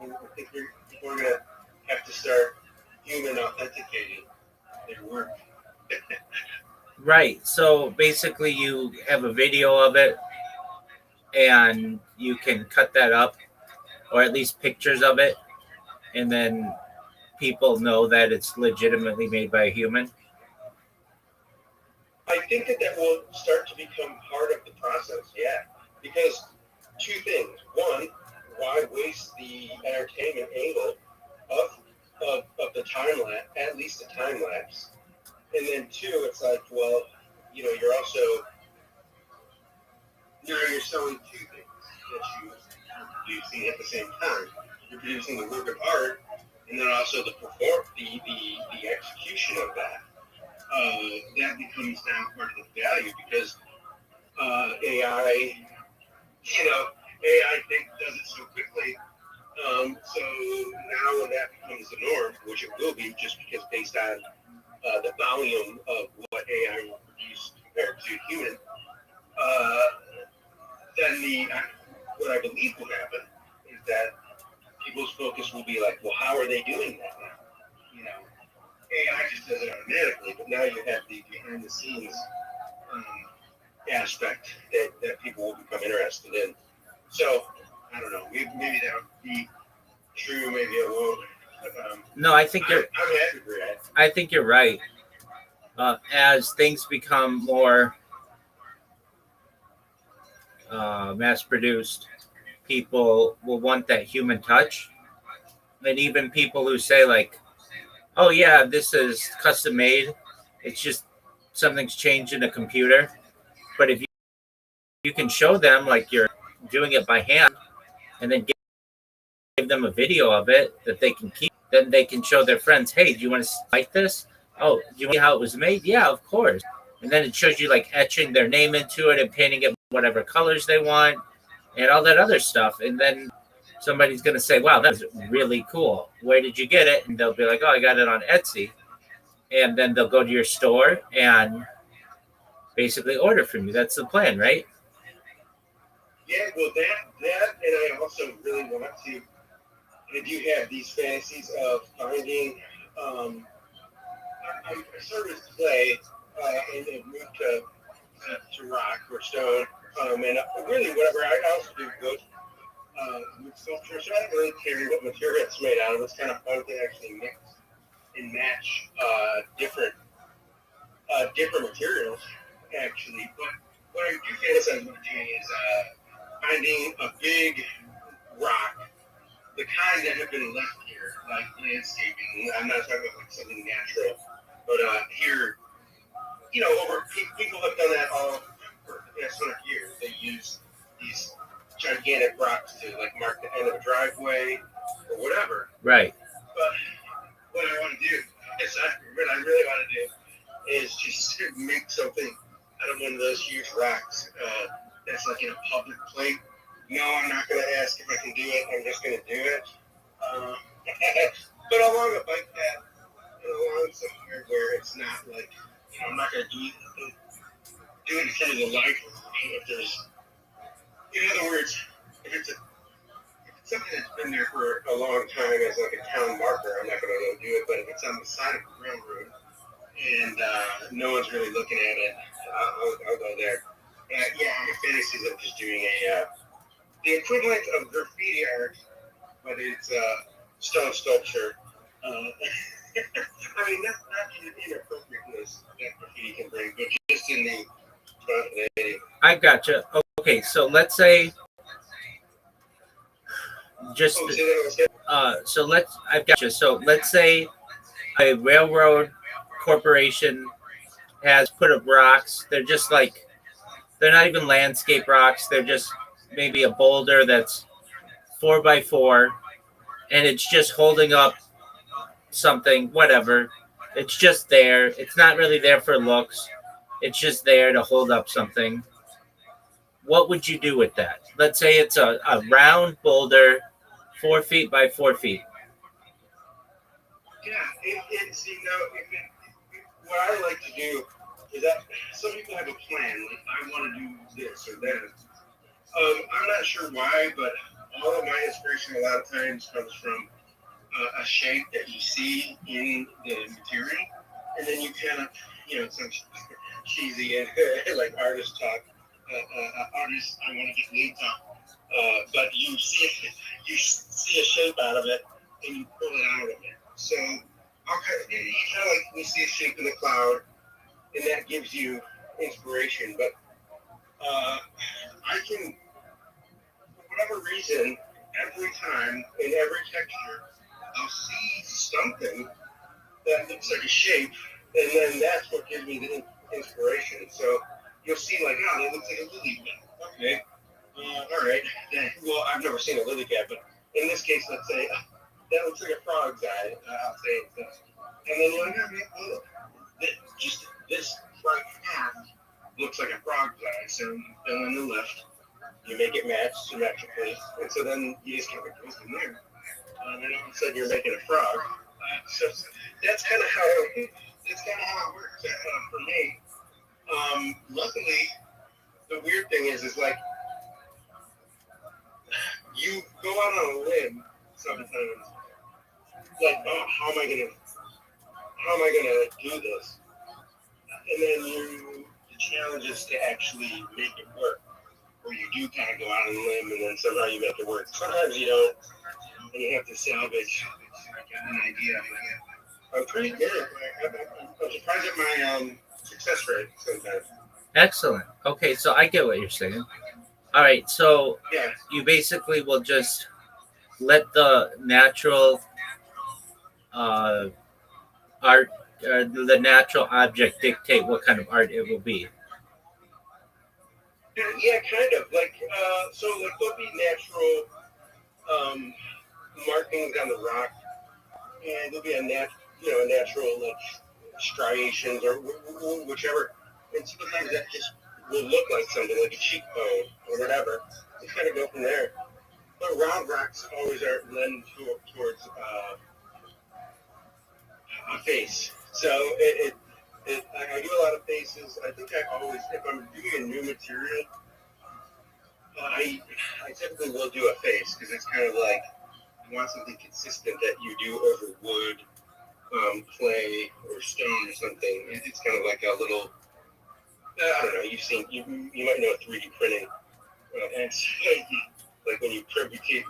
I think people are going to have to start human authenticating their work. Right. So basically, you have a video of it, and you can cut that up, or at least pictures of it, and then people know that it's legitimately made by a human. I think that will start to become part of the process, yeah. Because two things. One, why waste the entertainment angle of the time lapse, at least the time lapse? And then two, it's like, well, you know, you're also, you're selling two things that you're producing at the same time. You're producing the work of art, and then also the execution of that. That becomes now part of the value because AI, AI does it so quickly. So now when that becomes the norm, which it will be just because based on the volume of what AI will produce compared to human, then what I believe will happen is that people's focus will be like, well, how are they doing that now? You know, AI just does it automatically, but now you have the behind the scenes aspect that people will become interested in. So, I don't know, maybe that would be true, maybe it won't. No, I think you're. I think you're right. As things become more mass-produced, people will want that human touch, And even people who say like, oh yeah, this is custom made. It's just something's changed in a computer. But if you can show them like you're doing it by hand and then give them a video of it that they can keep, then they can show their friends, hey, do you want to like this? Oh, do you want to see how it was made? Yeah, of course. And then it shows you like etching their name into it and painting it whatever colors they want and all that other stuff. And then somebody's going to say, wow, that was really cool. Where did you get it? And they'll be like, oh, I got it on Etsy. And then they'll go to your store and basically order from you. That's the plan, right? Yeah, well, that, and I also really want to, I do have these fantasies of finding, I started with clay, and then moved to rock or stone, and really whatever, I also do wood sculpture, so I don't really care what material it's made out of. It's kind of fun to actually mix and match different materials, actually. But what I do fantasize about doing is finding a big rock, the kind that have been left here, like landscaping. I'm not talking about like something natural, but here, you know, people have done that all for the past 100 years. They use these gigantic rocks to like mark the end of a driveway or whatever. Right. But what I want to do what I really want to do is just make something out of one of those huge rocks that's like in a public plate. No, I'm not going to ask if I can do it. I'm just going to do it. But along a bike path, and along somewhere where it's not like, you know, I'm not going to do it in front of the light. If there's, in other words, if it's something that's been there for a long time as like a town marker, I'm not going to go do it. But if it's on the side of the railroad and no one's really looking at it, I'll go there. Yeah, I have fantasies of just doing the equivalent of graffiti art, but it's stone sculpture. I mean, not in the inappropriateness that graffiti can bring, but just in the spontaneity. I gotcha. Okay, so let's say I've got you. So let's say a railroad corporation has put up rocks. They're just like, they're not even landscape rocks. They're just maybe a boulder that's 4x4, and it's just holding up something, whatever. It's just there. It's not really there for looks. It's just there to hold up something. What would you do with that? Let's say it's a round boulder, 4 feet by 4 feet. Yeah, what I like to do is that some people have a plan, like I want to do this or that. I'm not sure why, but all of my inspiration a lot of times comes from a shape that you see in the material, and then you kind of, you know, some cheesy and like artist talk. Artists, I want to get lead talk, but you see a shape out of it, and you pull it out of it. So you kind of like we see a shape in the cloud, and that gives you inspiration. But I can, for whatever reason, every time in every texture, I'll see something that looks like a shape, and then that's what gives me the inspiration. So you'll see like, oh, that looks like a lily pad. Okay, all right. Well, I've never seen a lily pad, but in this case, let's say that looks like a frog's eye. I'll say it does. And then you're like, oh, just this right half looks like a frog's eye. So you fill in the left, you make it match symmetrically, and so then you just keep it going from there. And then all of a sudden you're making a frog. So that's kind of how it works for me. Luckily, the weird thing is like you go out on a limb sometimes. Like, oh, how am I gonna do this? And then the challenge is to actually make it work. Where you do kind of go out on a limb, and then somehow you make it work. Sometimes you don't, and you have to salvage an idea. I'm pretty good. I'm surprised at my success rate sometimes. Excellent. Okay, so I get what you're saying. All right, so yeah, you basically will just let the natural uh, art, the natural object dictate what kind of art it will be? Yeah, kind of. Like, so like there'll be natural markings on the rock, and there'll be a natural like striations or whichever. And sometimes that just will look like something, like a cheekbone or whatever. Just kind of go from there. But round rocks always are lend towards a face. So I do a lot of faces. I think I always, if I'm doing a new material, I typically will do a face because it's kind of like you want something consistent that you do over wood, clay, or stone or something. It's kind of like a little, I don't know. You might know 3D printing, and it's like when you print, they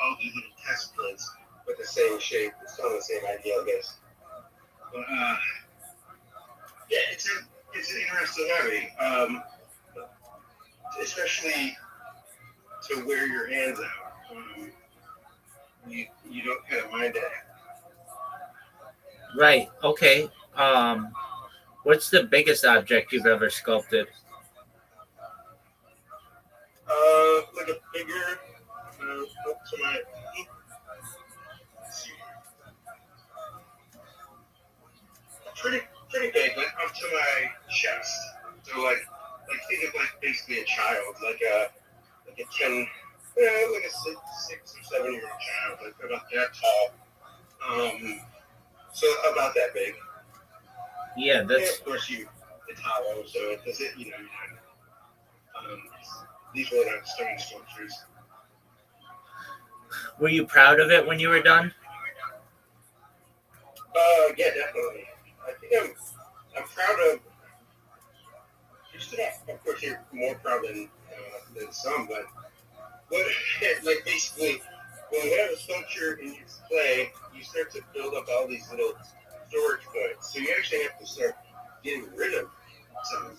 all do little test prints with the same shape. It's kind of the same idea, I guess. But yeah, it's an interesting hobby, especially to wear your hands out. You don't kind of mind that. Right. Okay. What's the biggest object you've ever sculpted? Like a bigger, up to my, pretty big, like up to my chest. So like think of like basically a child, like a 10, like a 6 or 7 year old child, like about that tall. So about that big. Yeah, that's. And of course it's hollow, so it doesn't, these were not stone sculptures. Were you proud of it when you were done? Yeah, definitely. I think I'm proud of. Of course, you're more proud than some, but what, like basically, when you have a sculpture in your clay, you start to build up all these little storage points. So you actually have to start getting rid of some.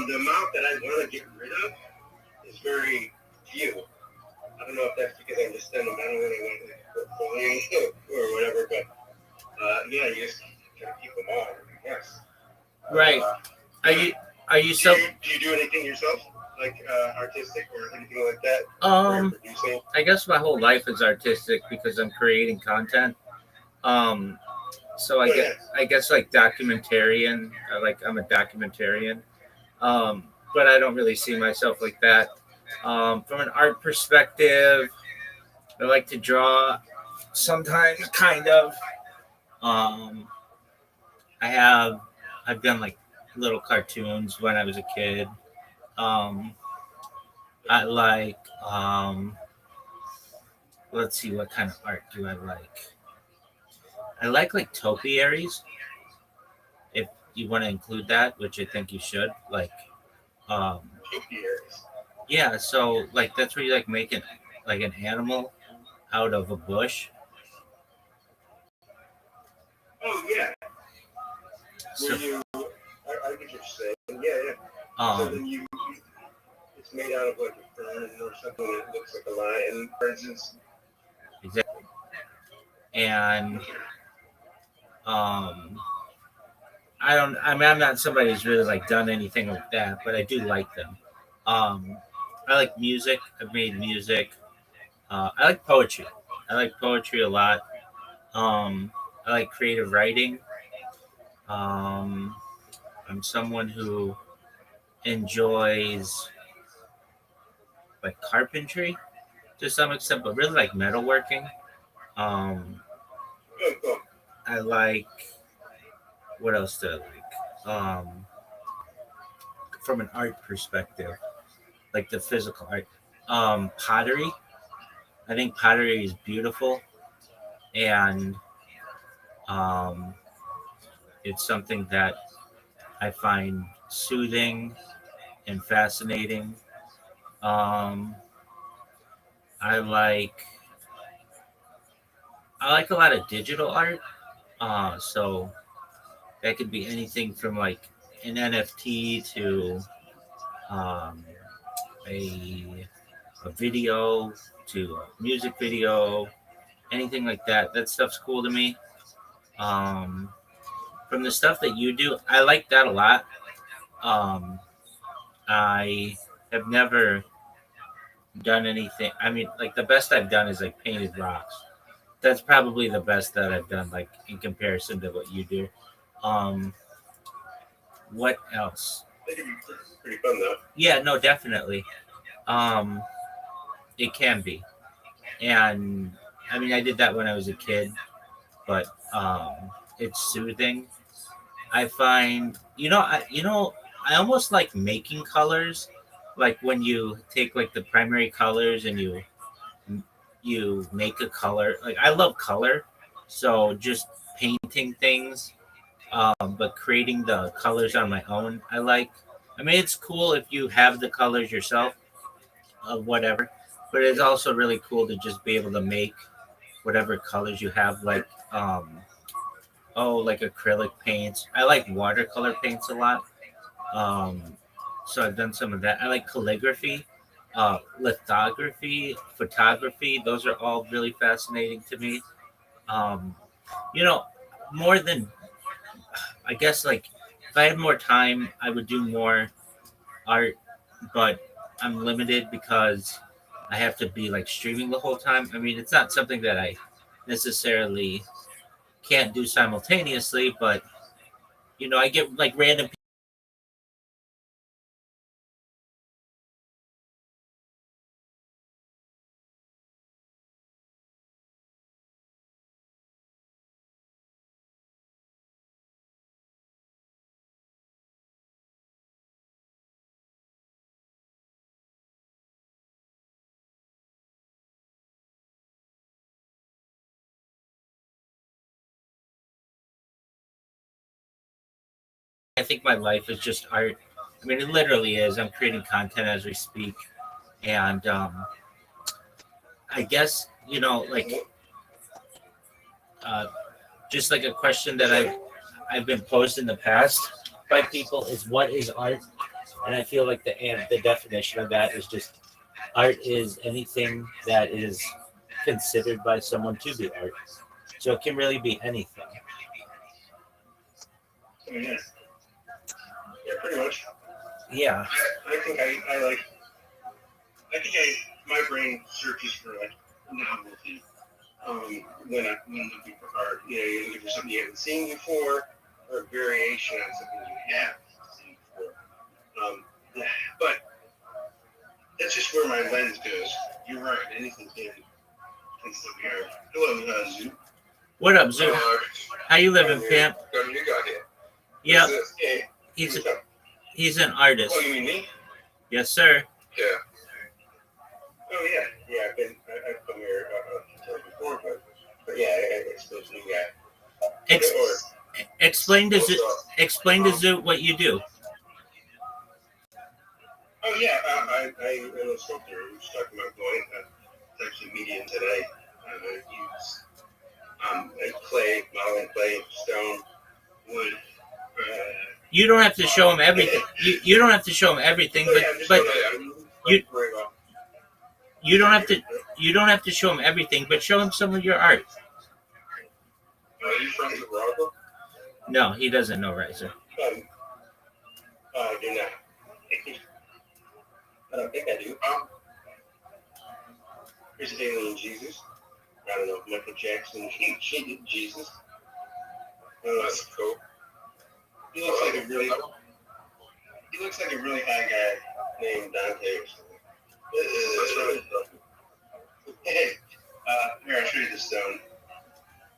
The amount that I want to get rid of is very few. I don't know if that's because I'm just sentimental and I want to volume or whatever, but yeah, you just try to keep them all, I guess. Right. Are you so? Do you do anything yourself, like artistic or anything like that? I guess my whole life is artistic because I'm creating content. So I guess like documentarian. I'm a documentarian. But I don't really see myself like that. From an art perspective, I like to draw sometimes, kind of. I've done like little cartoons when I was a kid. I like, let's see, what kind of art do I like? I like topiaries, if you want to include that, which I think you should. Like, yeah, so like that's where you like make it like an animal out of a bush. Oh yeah. So, I get what you're saying. Yeah. So then it's made out of like a fern or something that looks like a lion, for instance. Exactly. And I'm not somebody who's really like done anything like that, but I do like them. I like music. I've made music. I like poetry. I like poetry a lot. I like creative writing. I'm someone who enjoys like carpentry to some extent, but really like metalworking. I like, what else do I like? From an art perspective, like the physical art, pottery. I think pottery is beautiful, and um, it's something that I find soothing and fascinating. Um, I like a lot of digital art. So that could be anything from like an NFT to um, a video to a music video anything like that. That stuff's cool to me. Um, from the stuff that you do, I like that a lot. Um, I have never done anything. I mean, like the best I've done is like painted rocks. That's probably the best that I've done, like in comparison to what you do. Um, what else? They can be pretty fun though. Yeah, no, definitely. Um, it can be, and I mean, I did that when I was a kid, but it's soothing. I find, I almost like making colors, like when you take like the primary colors and you make a color. Like I love color, so just painting things, but creating the colors on my own. I like. I mean, it's cool if you have the colors yourself of whatever, but it's also really cool to just be able to make whatever colors you have, like like acrylic paints. I like watercolor paints a lot. Um, so I've done some of that. I like calligraphy, lithography, photography. Those are all really fascinating to me. Um, you know, more than I guess, like if I had more time, I would do more art, but I'm limited because I have to be like streaming the whole time. I mean, it's not something that I necessarily can't do simultaneously, but I get like random. I think my life is just art. I mean, it literally is. I'm creating content as we speak, and I guess like uh, just like a question that I've been posed in the past by people is what is art, and I feel like the definition of that is just art is anything that is considered by someone to be art. So it can really be anything. Yeah, yeah, pretty much. Yeah. I think I like. I think my brain searches for like novelty. When looking for art, you're looking for something you haven't seen before, or a variation on something you have seen before. Yeah, but that's just where my lens goes. You're right. Anything can still be art. Hello, Zoo. What up, Zoo? How you living, pimp? You got here. Yep. He's He's an artist. Oh, you mean me? Yes, sir. Yeah. Oh yeah. I've come here before, but yeah, I suppose new guy. Explain to Zoo what you do. Oh yeah, I am a sculptor. We was talking about going types of medium today. I use clay, modeling clay, stone, wood. You don't have to show him everything. You don't have to show him everything, but you don't have to show him everything, but show him some of your art. Are you from Morocco? No, he doesn't know Riser. I do not. I don't think I do. Here's a alien Jesus. I don't know, Michael Jackson. She did Jesus. That's cool. He looks like a really high guy named Dante or something. That's really cool. Hey, here, I'll show you the stone.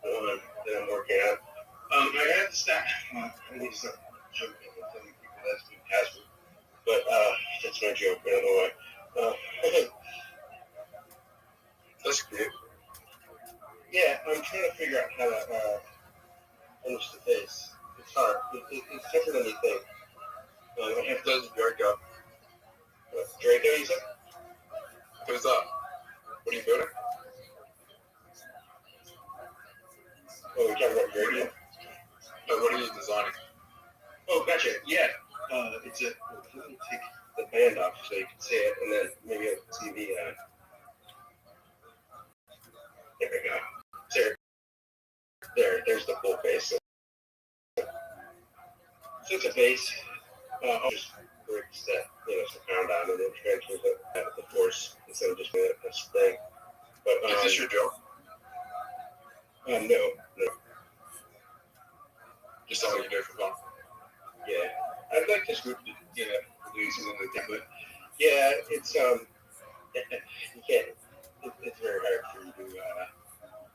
The one that I'm working on. I have to stop. I need to stop joking and telling people that's the password. But that's my joke. I don't know why. That's good. Yeah, I'm trying to figure out how to finish the face. It's hard. It's tougher than you think. I have to Draco. Draco, you said? What is up? What are you building? Oh, we're talking about Draco? No, what are you designing? Oh, gotcha. Yeah. It's a. Let me take the band off so you can see it, and then maybe a TV. There we go. There's the full base. So it's a base. Just bricks that surround on and then transfers the force instead of just a spring. But is this your job? No. Just something you do for fun. Yeah, I'd like this group to do something like that, but yeah, it's you can't. It's very hard for you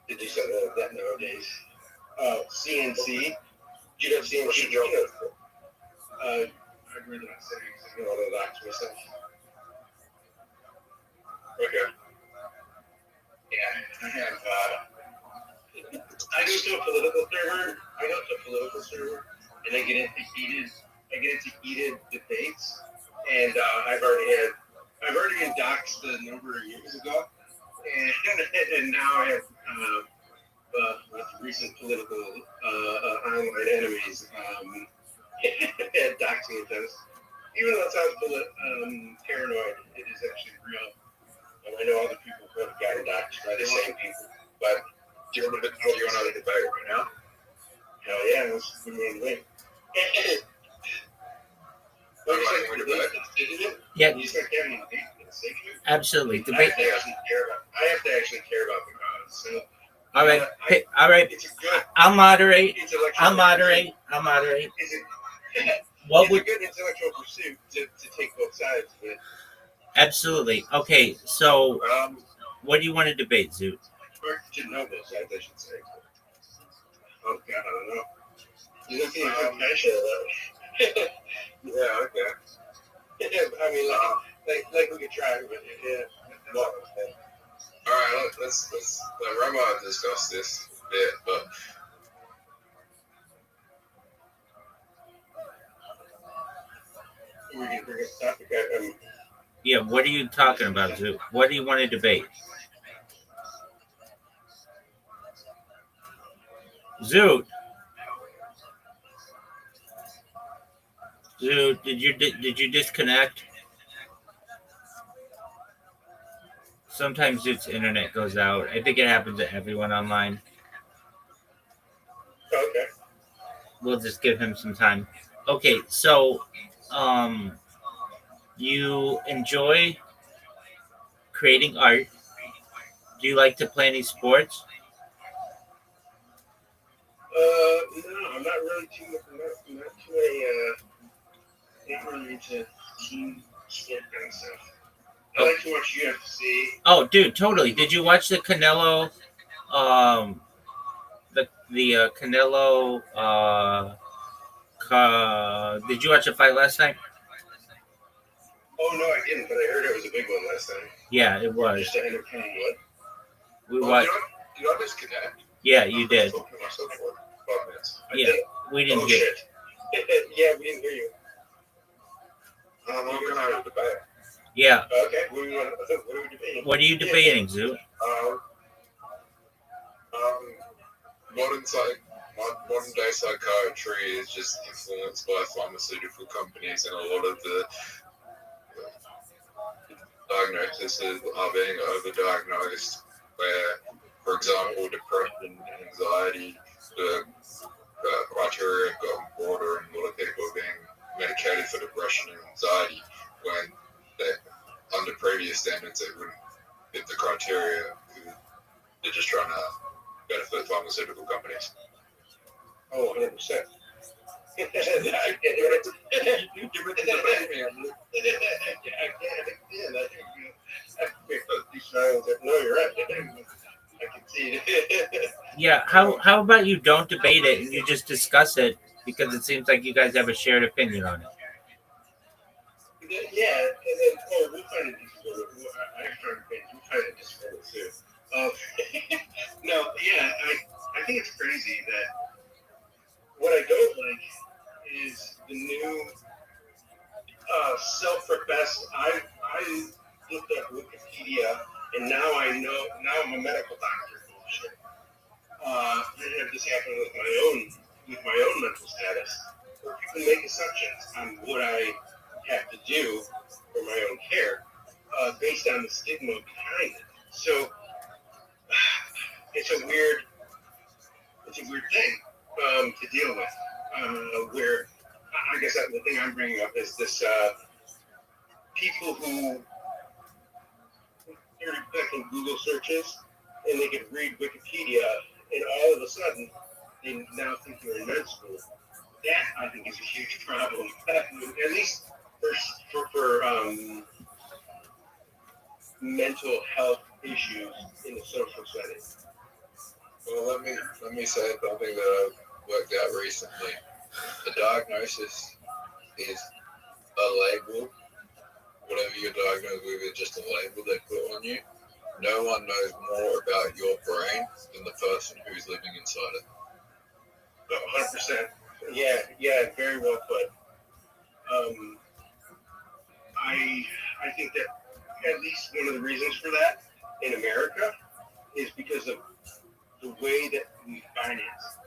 to do something like that nowadays. CNC. Do you know CNC? What's your job? I'd rather not say because I don't want to dox myself. Okay. Yeah, I have. I go to a political server, and I get into heated debates, and I've already been doxxed a number of years ago, and now I have with recent political online enemies doxing attempts. Even though it sounds paranoid, it is actually real. And I know other people who have gotten doxed by the same people, but. Do you want another debate right now? Hell yeah, let's do it. Yeah, You start carrying a debate. absolutely. Debate. I have to actually care about the cause. So, All right. All right. it's a good. I'll moderate. Intellectual I'll moderate. What it's would? a good intellectual pursuit to take both sides of it. Absolutely. Okay. So, what do you want to debate, Zoot? Or to know both sides, I should say. Oh God, I don't know. You don't think I'm passionate about it? Yeah, okay. I mean, like we could try, but yeah. Well, all right, let's let Rabbi discuss this a bit, but we can bring a topic. Yeah. What are you talking about, Zoot? What do you want to debate? Zoot, did you disconnect? Sometimes its internet goes out. I think it happens to everyone online. Okay. We'll just give him some time. Okay, so you enjoy creating art. Do you like to play any sports? No, I'm not really too. I'm not really into team sport kind of stuff. I like to watch UFC. Oh, dude, totally. Did you watch the Canelo? The Canelo. Did you watch the fight last night? Oh no, I didn't, but I heard it was a big one last time. Yeah, it was. Just to entertain what? We watched. Did I disconnect? Yeah, you did. I was talking to myself for 5 minutes. Yeah, we didn't hear. Shit. Yeah, we didn't hear you. I'm gonna have a debate. Yeah. Okay. What are we debating? What are you debating, Zoo? Modern day psychiatry is just influenced by pharmaceutical companies, and a lot of the diagnoses are being overdiagnosed. Where, for example, depression and anxiety, the criteria have gotten broader, and a lot of people are being medicated for depression and anxiety when under previous standards they wouldn't fit the criteria. They're just trying to benefit pharmaceutical companies. Oh, 100%. You give it to the baby. No, you're right. I can see it. Yeah. How about you don't debate it and you just discuss it, because it seems like you guys have a shared opinion on it. Yeah, and then we'll kind of disagree. We'll kind of disagree too. No, yeah, I think it's crazy that what I don't like is the new self-professed. I looked up Wikipedia, and now I know. Now I'm a medical doctor. Bullshit. I have this happen with my own mental status, where people make assumptions on what I have to do for my own care, based on the stigma behind it. So it's a weird it's a weird thing to deal with. Where I guess the thing I'm bringing up is this people who are conducting Google searches and they can read Wikipedia, and all of a sudden they now think they're in med school. That I think is a huge problem, at least for mental health issues in the social setting. Well, let me say something that I've worked out recently. The diagnosis is a label. Whatever you're diagnosed with is just a label they put on you. No one knows more about your brain than the person who's living inside it. 100%. Yeah, very well put. I think that at least one of the reasons for that in America is because of the way that we finance,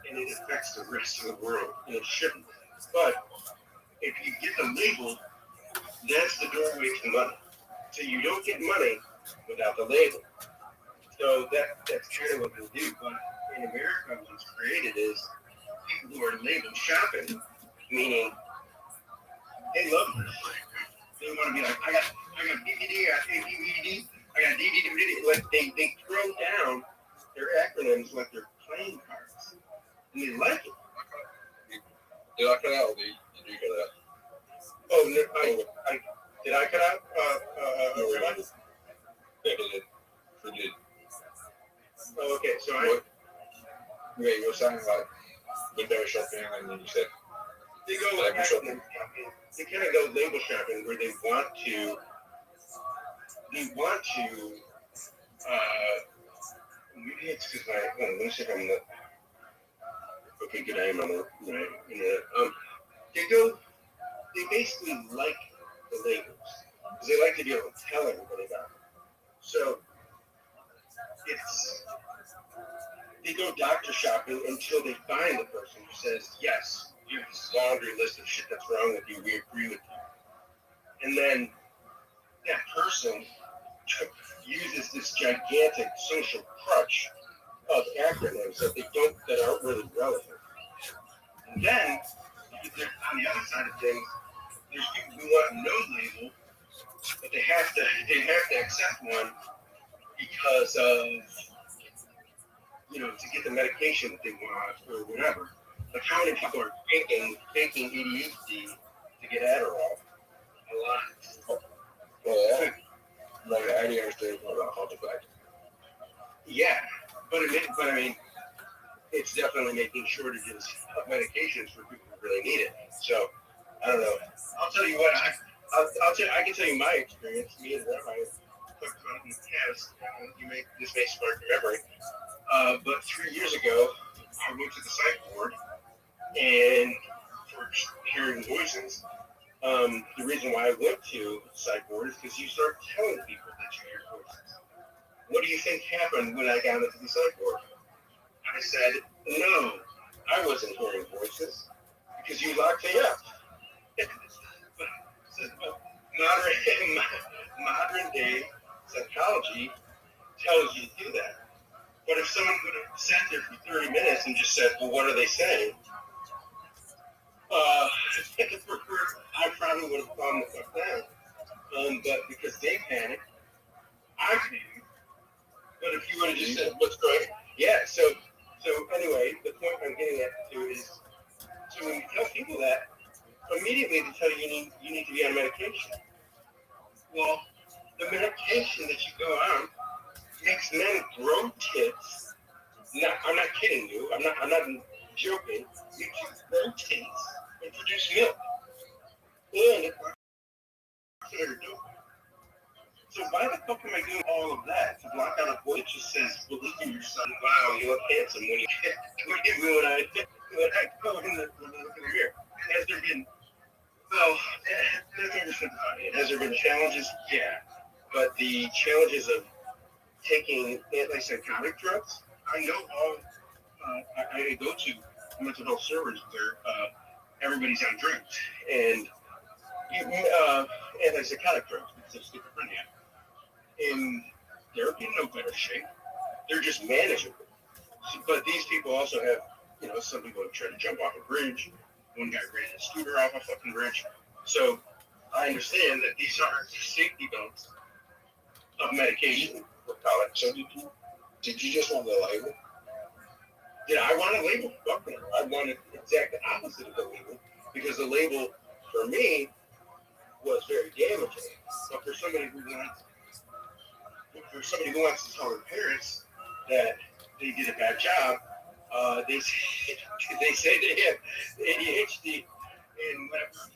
and it affects the rest of the world, and it shouldn't. But if you get the label, that's the doorway to money. So you don't get money without the label. So that's kind of what they do. But in America, what's created is people who are label shopping, meaning they love this. They want to be like, I got DVD, I got DVD, I got DVD. Like they throw down their acronyms like they're playing cards, and they like it. Did I cut out or did you cut out? Oh, no, did I cut out? Rabbi? Yeah, it did. Oh, okay. So you were saying like window shopping, and then you said they go label shopping. They kind of go label shopping where they want to. Maybe it's because let me see if I'm not. Okay, good. I am on the right. They basically like the labels because they like to be able to tell everybody about it. So they go doctor shopping until they find the person who says, yes, you have this laundry list of shit that's wrong with you. We agree with you. And then that person uses this gigantic social crutch of acronyms that aren't really relevant. And then on the other side of things, there's people who want no label, but they have to accept one because of to get the medication that they want or whatever. Like how many people are faking ADHD to get Adderall? A lot. Well, yeah. Like ADHD is not about heart attack. Yeah, but I mean, it's definitely making shortages of medications for people who really need it. So I don't know. I'll tell you what. I can tell you my experience. Me and Rabbi talked about it in the past. This may spark your memory. But 3 years ago, I went to the psych ward, and for hearing voices, the reason why I went to the psych ward is because you start telling people that you hear voices. What do you think happened when I got into the psych ward? I said, no, I wasn't hearing voices because you locked me up. Modern day psychology tells you to do that. But if someone would have sat there for 30 minutes and just said, well, what are they saying? I probably would have calmed the fuck down. But because they panicked, I panicked. But if you would have just said, what's going on? Yeah, so anyway, the point I'm getting at too is, so when you tell people that, immediately they tell you you need to be on medication. Well, the medication that you go on makes men grow tits. No, I'm not kidding you. I'm not joking. Makes you grow tits and produce milk. And it blocks your door. So why the fuck am I doing all of that to block out a boy that just says, believe in yourself? Wow, you look handsome when you when I go in the mirror. Has there been has there been challenges? Yeah. But the challenges of taking antipsychotic drugs, I know I go to mental health servers where everybody's on drugs and antipsychotic drugs because of schizophrenia. And they're in no better shape. They're just manageable. But these people also have, some people have tried to jump off a bridge. One guy ran his scooter off a fucking bridge. So I understand that these are safety belts of medication, we'll call it. So did you just want the label? Yeah, I want a label. Fuck no. I wanted the exact opposite of the label, because the label for me was very damaging. But for somebody who wants to tell their parents that they did a bad job, they say they have ADHD and whatever.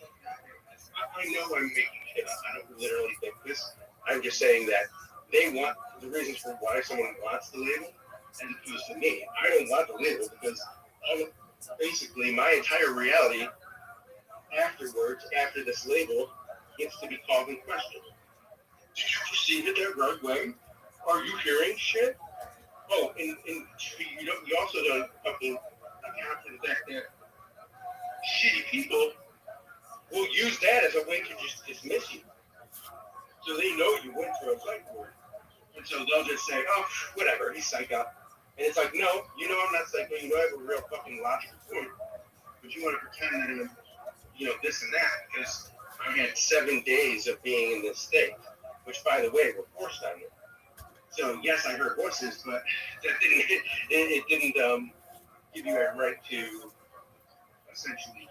I know I'm making shit up. I don't literally think this. I'm just saying that they want the reasons for why someone wants the label, as opposed to me. I don't want the label because basically my entire reality afterwards, after this label, gets to be called in question. Did you perceive it that right way? Are you hearing shit? Oh, and you also don't fucking account for the fact that shitty people will use that as a way to just dismiss you. So they know you went to a psych ward. And so they'll just say, oh, whatever, he's psycho. And it's like, no, I'm not psycho. I have a real fucking logical point. But you want to pretend that I'm, this and that, because I had 7 days of being in this state, which, by the way, were forced on me. So, yes, I heard voices, but that it didn't give you a right to essentially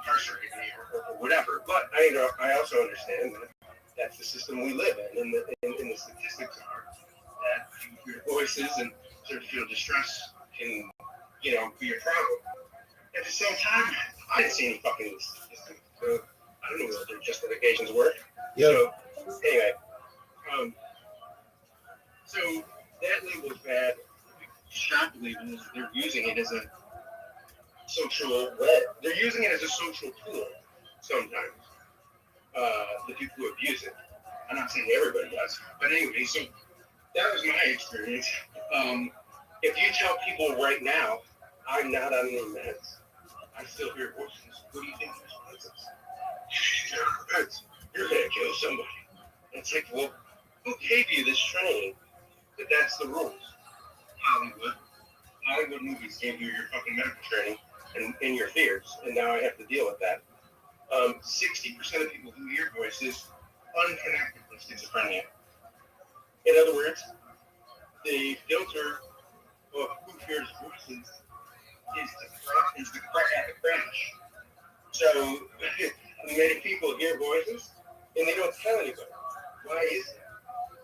incarcerate me or whatever. But I also understand that that's the system we live in, and the statistics are that you hear voices and sort of feel distress can, be a problem. At the same time, I didn't see any fucking statistics, so I don't know what their justifications were. Yep. So, anyway, so that label is bad. Shock label is they're using it as a social. They're using it as a social tool sometimes. The people who abuse it. I'm not saying everybody does, but anyway. So that was my experience. If you tell people right now, I'm not on any meds, I still hear voices. What do you think you're gonna kill somebody. It's like, well, who gave you this training that that's the rules? Hollywood movies gave you your fucking medical training and your fears, and now I have to deal with that. 60% of people who hear voices unconnected with schizophrenia. In other words, the filter of who hears voices is the crash. So many people hear voices and they don't tell anybody. Why is that?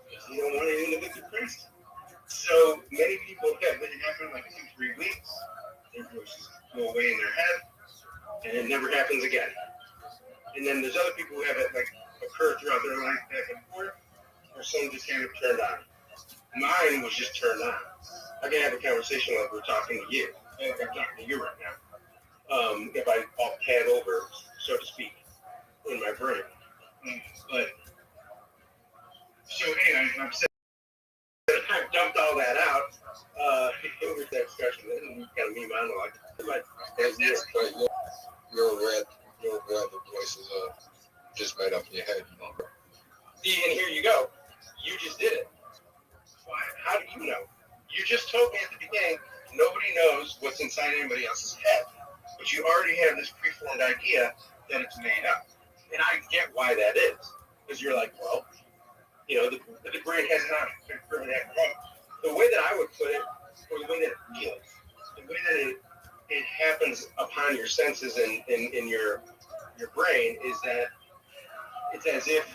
Because they don't want anyone to get depressed. So many people have it happen like 2-3 weeks. Their voices go away in their head, and it never happens again. And then there's other people who have it like occur throughout their life back and forth, or some just kind of turned on. Mine was just turned on. I can have a conversation like we're talking to you. Like I'm talking to you right now. If I'll pad over, so to speak, in my brain. But so anyway, I've said I've dumped all that out. Over that discussion, and kind of me monologue. You're aware the voices are just made up in your head. And here you go. You just did it. Why? How do you know? You just told me at the beginning, nobody knows what's inside anybody else's head. But you already have this preformed idea that it's made up. And I get why that is. Because you're like, well, the brain has not been proven that wrong. The way that I would put it, or the way that it feels, the way that it happens upon your senses and in your brain is that it's as if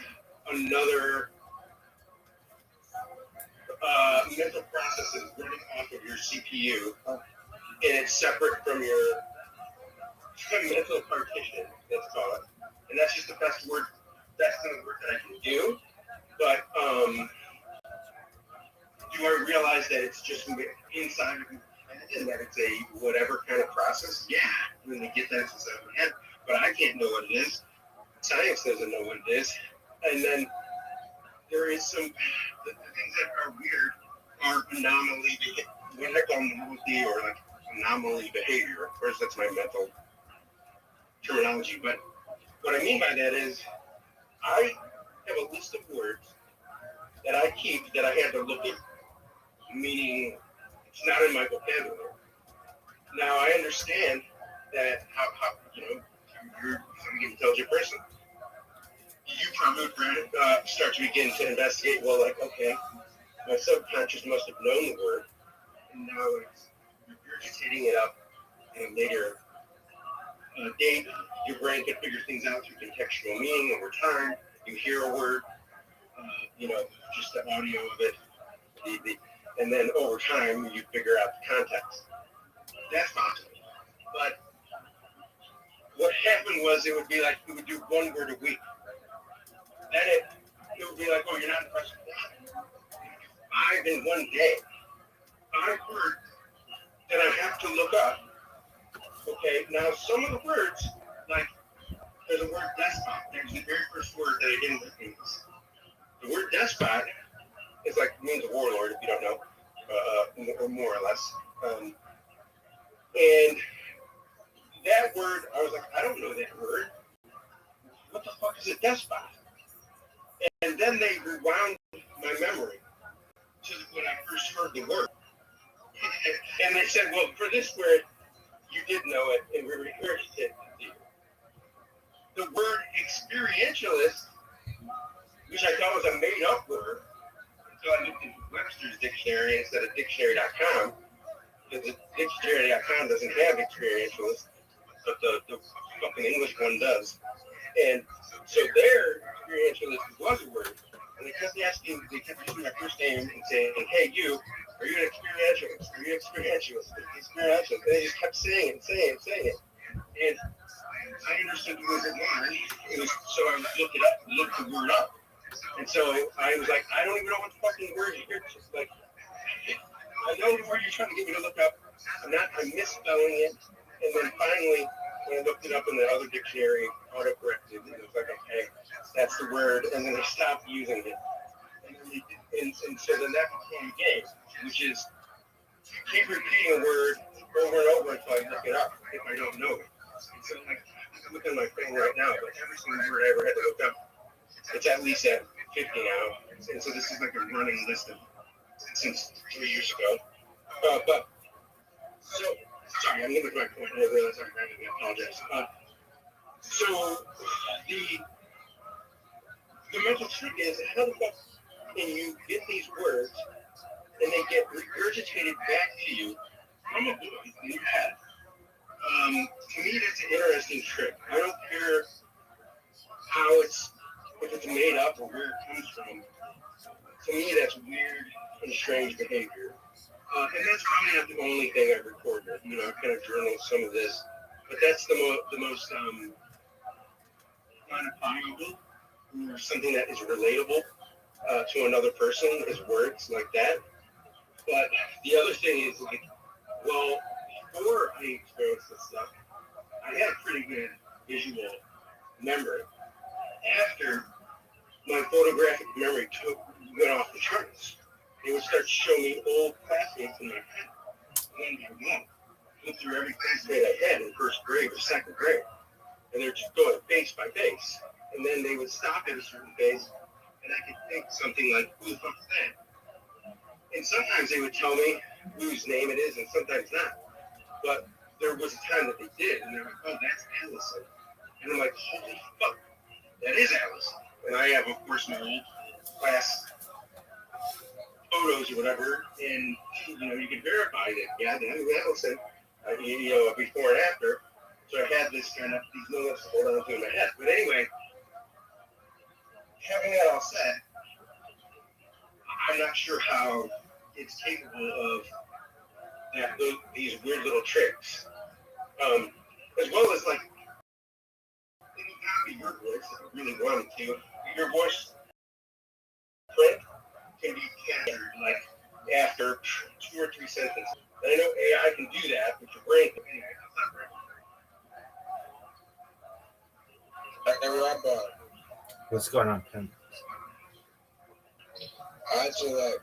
another mental process is running off of your CPU, and it's separate from your mental partition, let's call it. And that's just the best word that I can do. But do I realize that it's just inside of me and that it's a whatever kind of process? Yeah, when they get that inside of my head. But I can't know what it is. Science doesn't know what it is. And then there is the things that are weird are anomaly, what I call anomaly or like anomaly behavior. Of course, that's my mental terminology. But what I mean by that is I have a list of words that I keep that I had to look at, meaning It's not in my vocabulary. Now I understand that how you're an intelligent person. You probably would start to begin to investigate. Well, like, okay, my subconscious must have known the word, and now it's regurgitating it up in a later date. Your brain can figure things out through contextual meaning over time. You hear a word, just the audio of it, and then over time you figure out the context. That's possible. But what happened was it would be like we would do one word a week. Then it would be like, oh, you're not impressed with that. 5 in one day. 5 words that I have to look up. Okay, now some of the words, like there's a word despot. There's the very first word that I didn't recognize. The word despot is means a warlord, if you don't know, or more or less. And that word, I was like, I don't know that word. What the fuck is a despot? And then they rewound my memory to when I first heard the word. And they said, well, for this word, you did know it, and we rehearsed it to you. The word experientialist, which I thought was a made-up word, until I looked into Webster's dictionary instead of dictionary.com, because the dictionary.com doesn't have experientialist, but the fucking English one does. And so their experientialist was a word. And they kept using my first name and saying, hey, you, are you an experientialist? Are you an experientialist? Experientialist. And they just kept saying it. And I understood who it was. So I looked the word up. And so I was like, I don't even know what the fucking word you're like. I know the word you're trying to get me to look up. I'm misspelling it. And then finally, when I looked it up in the other dictionary, autocorrected, and it was like, okay, that's the word. And then I stopped using it. And so then that became a game, which is keep repeating a word over and over until I look it up if I don't know it. And so I'm looking at my phone right now, but every single word I ever had to look up, it's at least at 50 now. And so this is like a running list of since 3 years ago. But so sorry, I'm looking at my point. I realize I'm ranting. I apologize. So the mental trick is how the fuck can you get these words and they get regurgitated back to you from a book in your head? To me, that's an interesting trick. I don't care if it's made up or where it comes from. To me, that's weird and strange behavior. And that's probably not the only thing I've recorded. I kind of journal some of this, but that's the most quantifiable or something that is relatable to another person is words like that. But the other thing is before I experienced this stuff, I had a pretty good visual memory. After my photographic memory went off the charts, they would start to show me old classmates in my head, one by one. Look through every classmate I had in first grade or second grade, and they're just going face by face. And then they would stop at a certain face, and I could think something like, "Who the fuck is that?" And sometimes they would tell me whose name it is, and sometimes not. But there was a time that they did, and they're like, "Oh, that's Allison," and I'm like, "Holy fuck, that is Allison." And I have, of course, my old class photos or whatever, and you can verify that, yeah, that is Allison, before and after. So I had these notes to hold on to in my head. But anyway, having that all said, I'm not sure how it's capable of these weird little tricks, as well as they can copy your voice if you really wanted to. Your voice print can be captured after 2 or 3 sentences. And I know AI can do that, but your brain can. Anyway, Hey, Rabbi. What's going on, Ken? I had to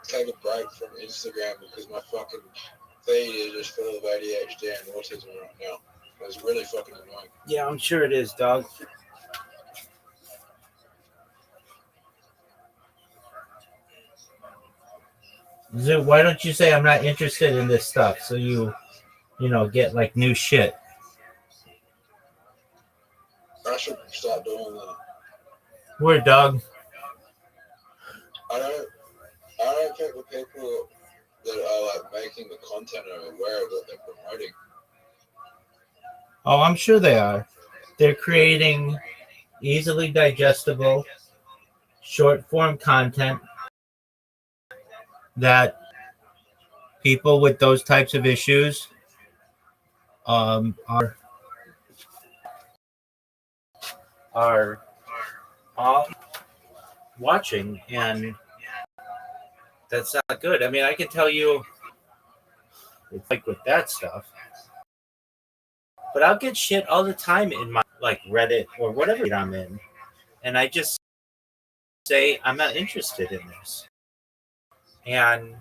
take a break from Instagram because my fucking feed is just full of ADHD and autism right now. It's really fucking annoying. Yeah, I'm sure it is, dog. Zoo, why don't you say I'm not interested in this stuff so you get like new shit? I should start doing that. Where, Doug? I don't think the people that are like making the content are aware of what they're promoting. Oh, I'm sure they are. They're creating easily digestible, short form content that people with those types of issues are watching, and that's not good. I mean, I can tell you, it's like with that stuff, but I'll get shit all the time in my like Reddit or whatever I'm in, and I just say I'm not interested in this, and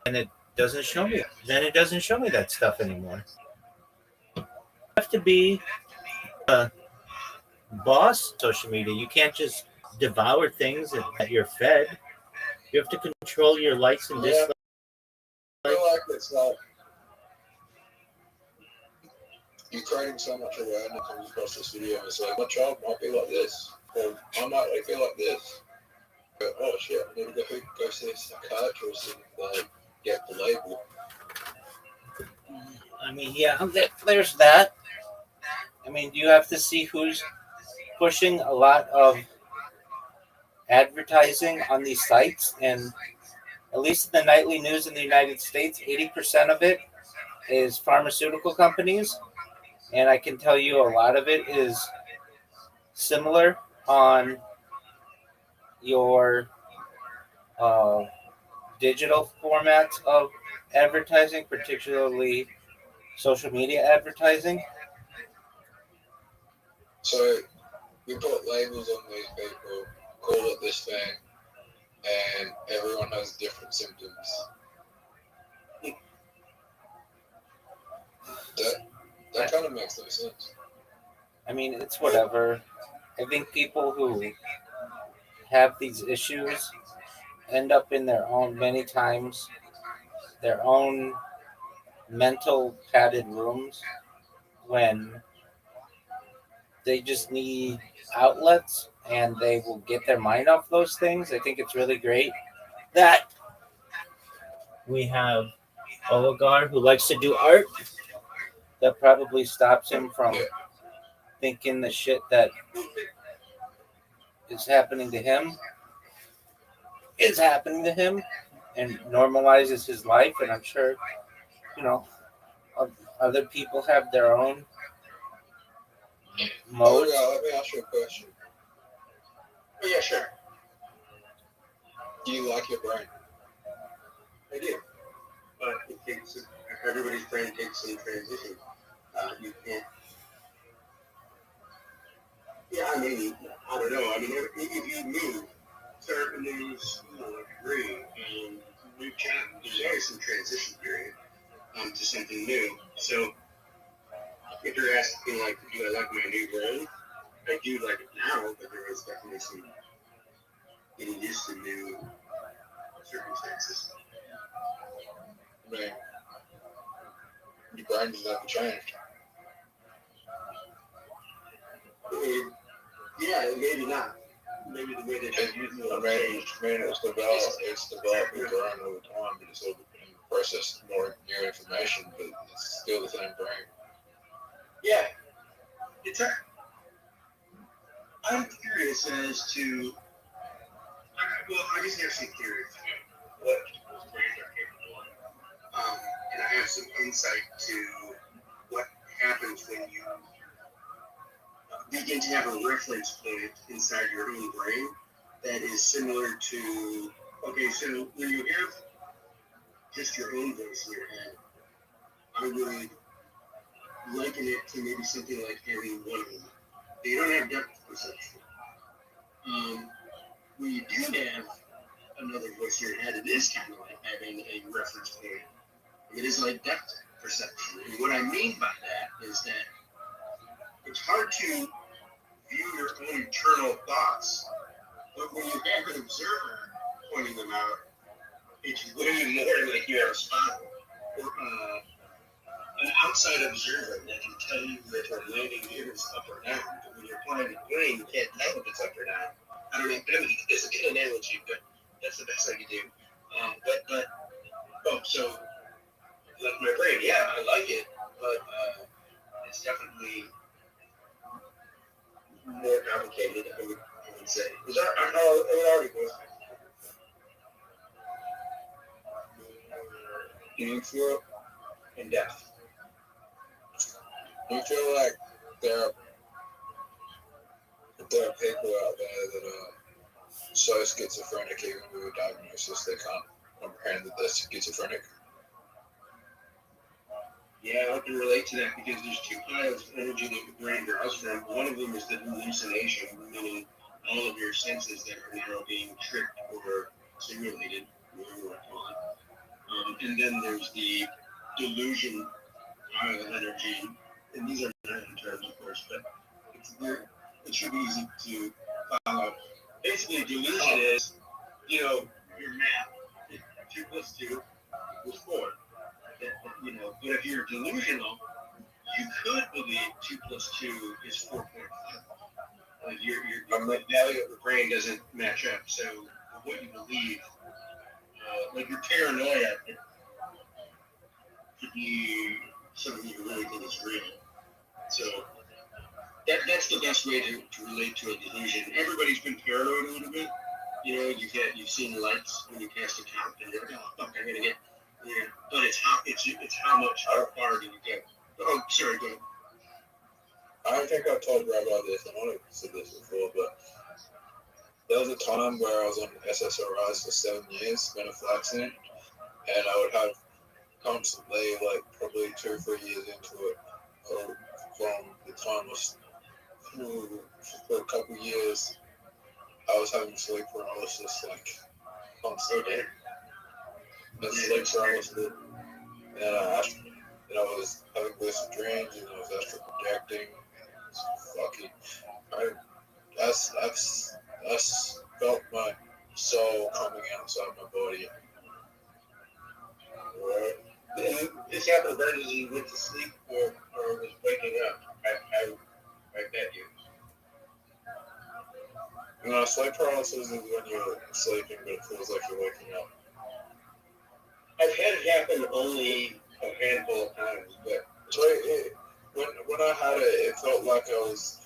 it doesn't show me. Then it doesn't show me that stuff anymore. You have to be a boss social media. You can't just devour things that you're fed. You have to control your likes and dislikes. I feel like it's like you're creating so much awareness comes across this video and it's like, my child might be like this, or I might feel like this. But, oh shit, I need to go see a psychiatrist and like get the label. I mean, yeah, there's that. I mean, you have to see who's pushing a lot of advertising on these sites, and at least in the nightly news in the United States, 80% of it is pharmaceutical companies, and I can tell you a lot of it is similar on your digital formats of advertising, particularly social media advertising. So we put labels on these people, call it this thing, and everyone has different symptoms. That kind of makes no sense. I mean, it's whatever. I think people who have these issues end up in their own, many times, their own mental padded rooms when they just need outlets and they will get their mind off those things. I think it's really great that we have Oligar who likes to do art. That probably stops him from thinking the shit that is happening to him is happening to him and normalizes his life. And I'm sure, other people have their own modes. Let me ask you a question. Oh, yeah, sure. Do you like your brain? I do. But everybody's brain takes some transition. You can't. Yeah, I mean, I don't know. I mean, if you move, start a new school or degree, new job, there's always some transition period to something new. So if you're asking, like, do I like my new brain? I do like it now, but there is definitely some getting used to new circumstances. Right. Your brain does not change. Yeah, maybe not. Maybe the way that you're using it. It's developing growing over time, but it's all process more new information, but it's still the same brain. Yeah. I'm curious as to, I guess there's some theories what people's brains are capable of. And I have some insight to what happens when you begin to have a reference point inside your own brain that is similar to, okay, so when you hear just your own voice in your head, I would liken it to maybe something like having one of them. You don't have depth perception. When you do have another voice in your head, it is kind of like having a reference point. It is like depth perception. And what I mean by that is that it's hard to view your own internal thoughts, but when you have an observer pointing them out, it's literally more like you have a spot or an outside observer that can tell you if a landing gear is up or down. But when you're flying a plane, you can't tell if it's up or down. I don't know. It's a good analogy, but that's the best I can do. So like my brain, yeah, I like it, but it's definitely more complicated. I would say. It would already go. Do you feel in depth? Do you feel like there are people out there that are so schizophrenic even with a diagnosis they can't comprehend that they're schizophrenic? Yeah, I can relate to that because there's two kinds of energy that your brain draws from. One of them is the hallucination, meaning all of your senses that are now being tricked or simulated, whatever you want to call it. And then there's the delusion pile of energy, and these are not in terms, of course, but it should be easy to follow. Basically, delusion is, your math. 2 plus 2 is 4. But if you're delusional, you could believe 2 plus 2 is 4.5. Your value of the brain doesn't match up. So what you believe, like your paranoia, could be something you really think is real. So that's the best way to relate to a delusion. Everybody's been paranoid a little bit. You've seen lights when you cast a count, and you're like, oh fuck, I'm gonna get. Yeah, but it's how far do you get? Oh, sorry, go ahead. I think I've told Rabbi this, I might have said this before, but there was a time where I was on SSRIs for 7 years, venlafaxine, and I would have constantly, like, probably 2 or 3 years into it, from the time was for a couple of years, I was having sleep paralysis, like, constantly. And sleep paralysis, and I was having lucid dreams, and I was astral projecting. I felt my soul coming outside my body. Right. And this happened right as you went to sleep or was waking up. I bet you. Sleep paralysis is when you're sleeping, but it feels like you're waking up. I've had it happen only a handful of times, but when I had it, it felt like I was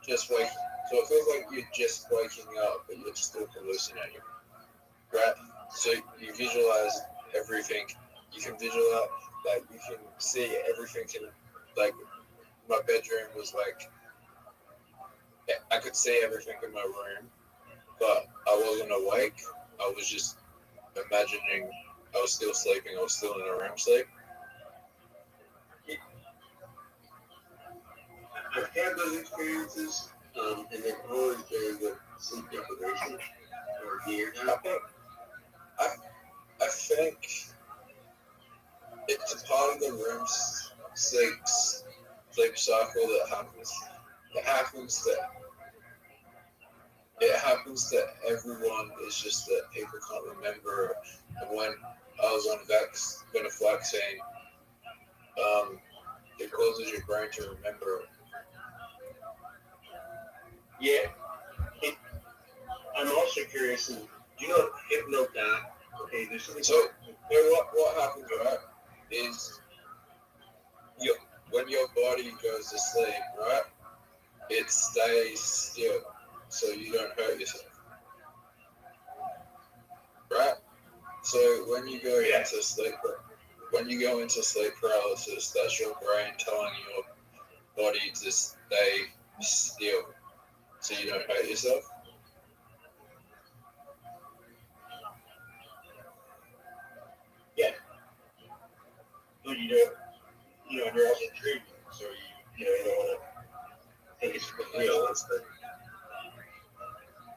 just waking. So it feels like you're just waking up, but you're still hallucinating, right? So you visualize everything. You can visualize, like, you can see everything in, like, my bedroom was like, I could see everything in my room, but I wasn't awake. I was just imagining I was still sleeping. I was still in a REM sleep. I've had those experiences, and they've always been with sleep deprivation or near that. I think it's a part of the REM sleep cycle that happens. It happens that everyone. It's just that people can't remember. And when I was on venlafaxine, it causes your brain to remember. Yeah. I'm also curious. Do you know hypnodoc? Okay, there's something. So what happens, right, is when your body goes to sleep, right, it stays still, so you don't hurt yourself, right? So when you go into sleep paralysis, that's your brain telling your body to stay still, so you don't hurt yourself. Yeah. But you're also dreaming, so you don't want to think it's real.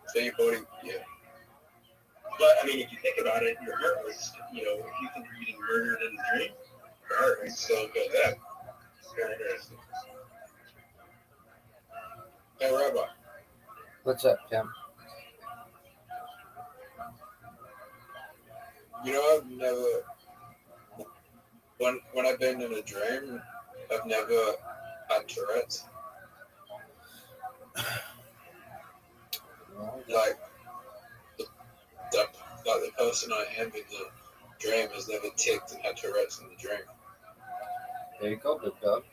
So your body, yeah. But I mean, if you think about it, your heart was, if you think you're getting murdered in a dream, your heart rate still goes up. It's very interesting. Hey, Rabbi. What's up, Tim? You know, I've never, when I've been in a dream, I've never had Tourette's. Like, the person I am in the dream has never ticked and had Tourette's in the dream. There you go, big dog.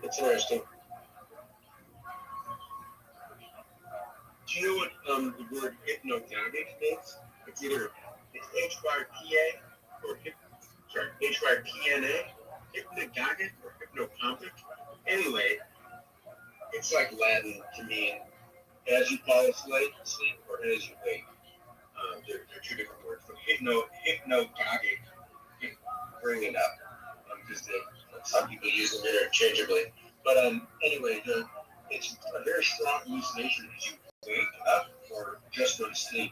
It's interesting. Do you know what the word hypnagogic means? It's either HYPA or HYPNA, hypnagogic or hypnopompic. Anyway, it's like Latin to mean as you fall asleep or as you wake. They're two different words. But hypnagogic, bring it up because some people use them interchangeably. But anyway, it's a very strong hallucination as you wake up or just go to sleep.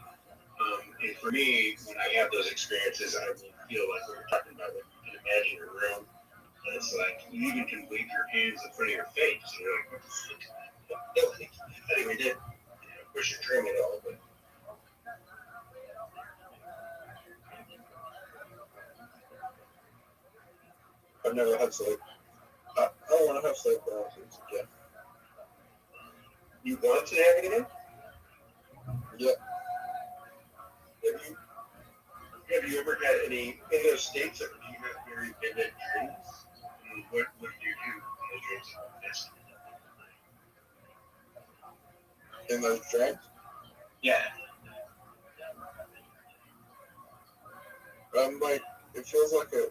And for me, when I have those experiences, I feel like we were talking about, like you can imagine a room, and it's like you even can wave your hands in front of your face. You're like, what the fuck? Anyway, did push your dream at all, but. I've never had sleep. I don't want to have sleep paralysis again. You want to have it again? Yeah. Have you ever had any in those states? Or do you have very vivid dreams? And what do you do in those dreams? In those dreams? Yeah. Like it feels like a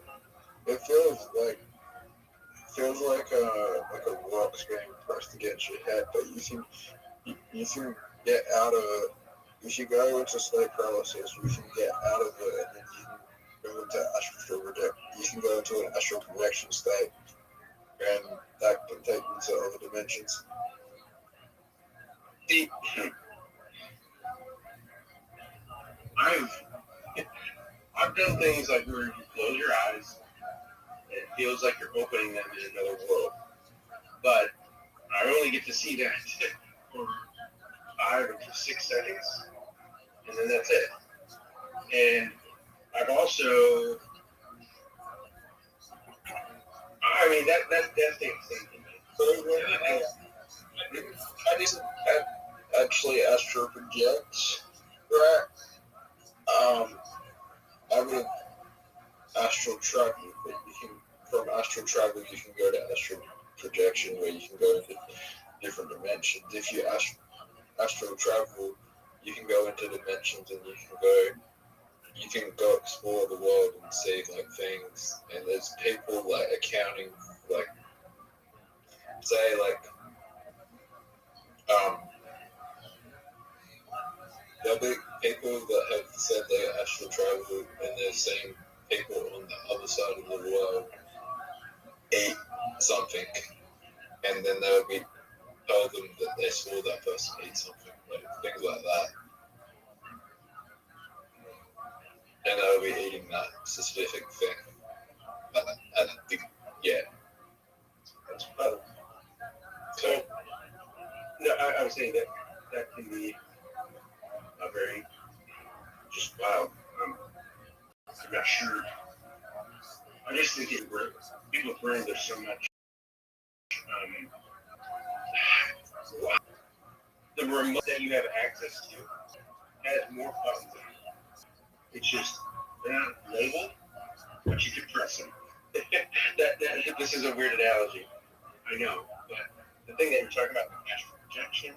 rock's being pressed against your head, but you can get out of it. If you go into sleep paralysis, you can get out of it, and then you can go into astral projection. You can go into an astral projection state, and that can take you to other dimensions. I've done things like where you close your eyes, and it feels like you're opening them in another world. But I only get to see that for 5 or 6 seconds, and then that's it. And I've also, I mean, that's the thing to me. So I didn't actually astral project, right? I would astral travel, but from astral travel you can go to astral projection where you can go into different dimensions. If you astral travel, you can go into dimensions and you can go explore the world and see like things. And there's people like accounting, like say like there'll be people that have said they astral travel and they're seeing people on the other side of the world eat something, and then they'll be told them that they saw that person eat something, like things like that, and they'll be eating that specific thing. I think, yeah. So, no, I was saying that can be a very just wow. I'm not sure. I just think people's brains are so much. The remote that you have access to has more buttons on it. It's just they're not labeled, but you can press them. This is a weird analogy, I know, but the thing that you're talking about, astral projection,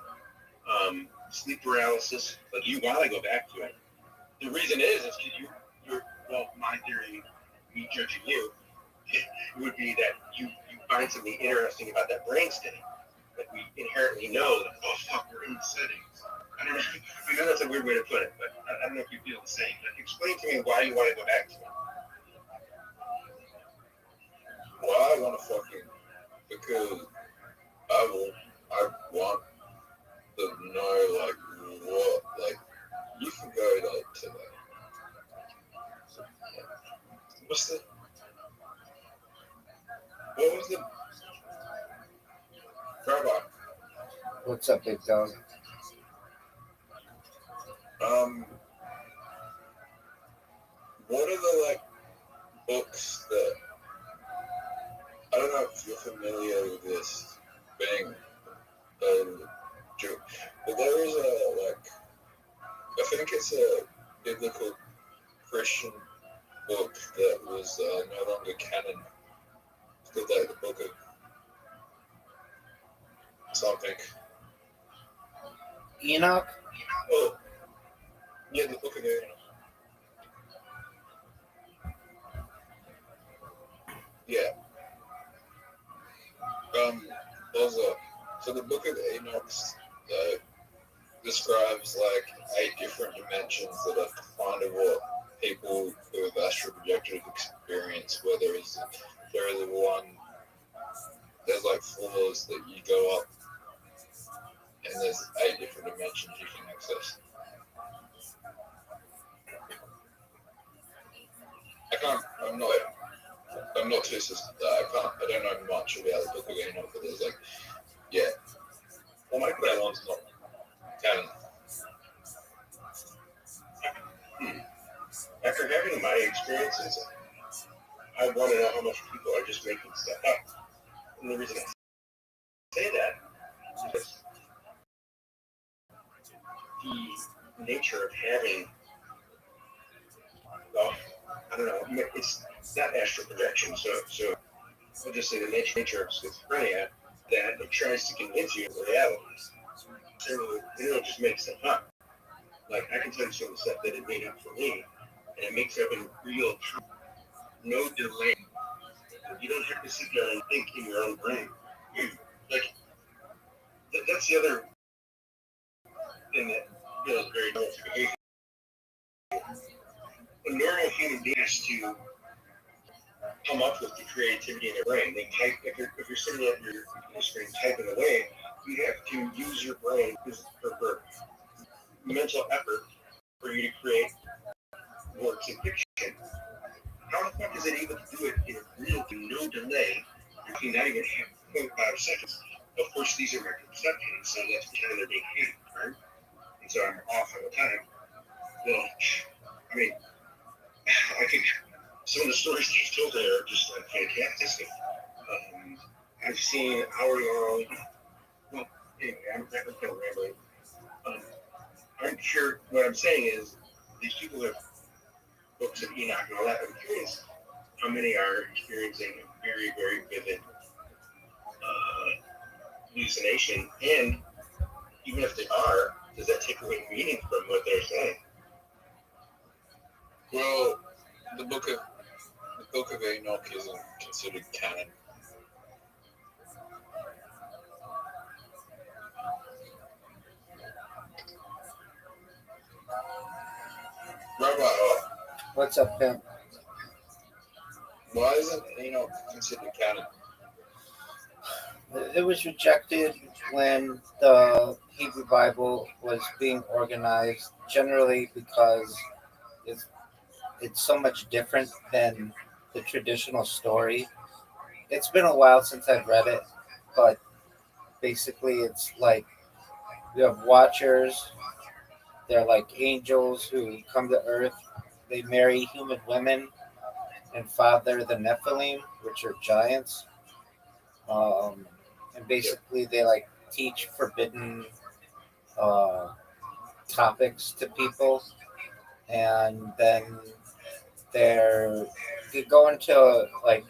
sleep paralysis, like you want to go back to it. The reason is because you're well, my theory, me judging you, would be that you find something interesting about that brain state. That we inherently know that, oh fuck, we're in the settings. I don't know. I know that's a weird way to put it, but I don't know if you feel the same. But explain to me why you want to go back to it. Why I want to fucking, because I want to know like what, like you can go like to that. What was the Rabbi? What's up, big dog? What are the like books that I don't know if you're familiar with this being Jew, but there is a like I think it's a biblical Christian book that was no longer canon. It's called like the Book of something. Enoch? Oh, yeah, the Book of Enoch. Yeah. So the Book of Enoch describes like 8 different dimensions that are kind of what people who have astral projected experience, where there is there's like floors that you go up and there's 8 different dimensions you can access. I'm not too I don't know much about the Book of Enoch, but there's like, yeah. Well, my that one's not canon. After having my experiences, I want to know how much people are just making stuff up. And the reason I say that is the nature of having, well, I don't know, it's not astral projection, so I'll just say the nature of schizophrenia, that it tries to convince you of reality. So it'll just make stuff up. Like, I can tell you some of the stuff that it made up for me, and it makes up in real time. No delay. You don't have to sit there and think in your own brain. Like, that's the other thing that feels very normal to behavior. A normal human being has to come up with the creativity in their brain. They type, if you're sitting at your computer screen typing away, you have to use your brain for mental effort for you to create works of fiction. How the fuck is it able to do it in real time, no delay, between not even 0.5 seconds? Of course, these are my perceptions, so that's kind of being hidden, right? And so I'm off all the time. Well, I mean, I think some of the stories he's told there are just like fantastic. I've seen hour-long. Well, anyway, I'm kind of rambling. I'm sure what I'm saying is these people have books of Enoch and all that. I'm curious how many are experiencing a very, very vivid hallucination, and even if they are, does that take away meaning from what they're saying? Well, the Book of Enoch isn't considered canon. Rabbi, What's up, pimp? Why isn't Enoch considered canon? It was rejected when the Hebrew Bible was being organized, generally because it's so much different than the traditional story. It's been a while since I've read it, but basically it's like you have watchers. They're like angels who come to earth. They marry human women and father the Nephilim, which are giants. And basically they like teach forbidden topics to people, and then they go into like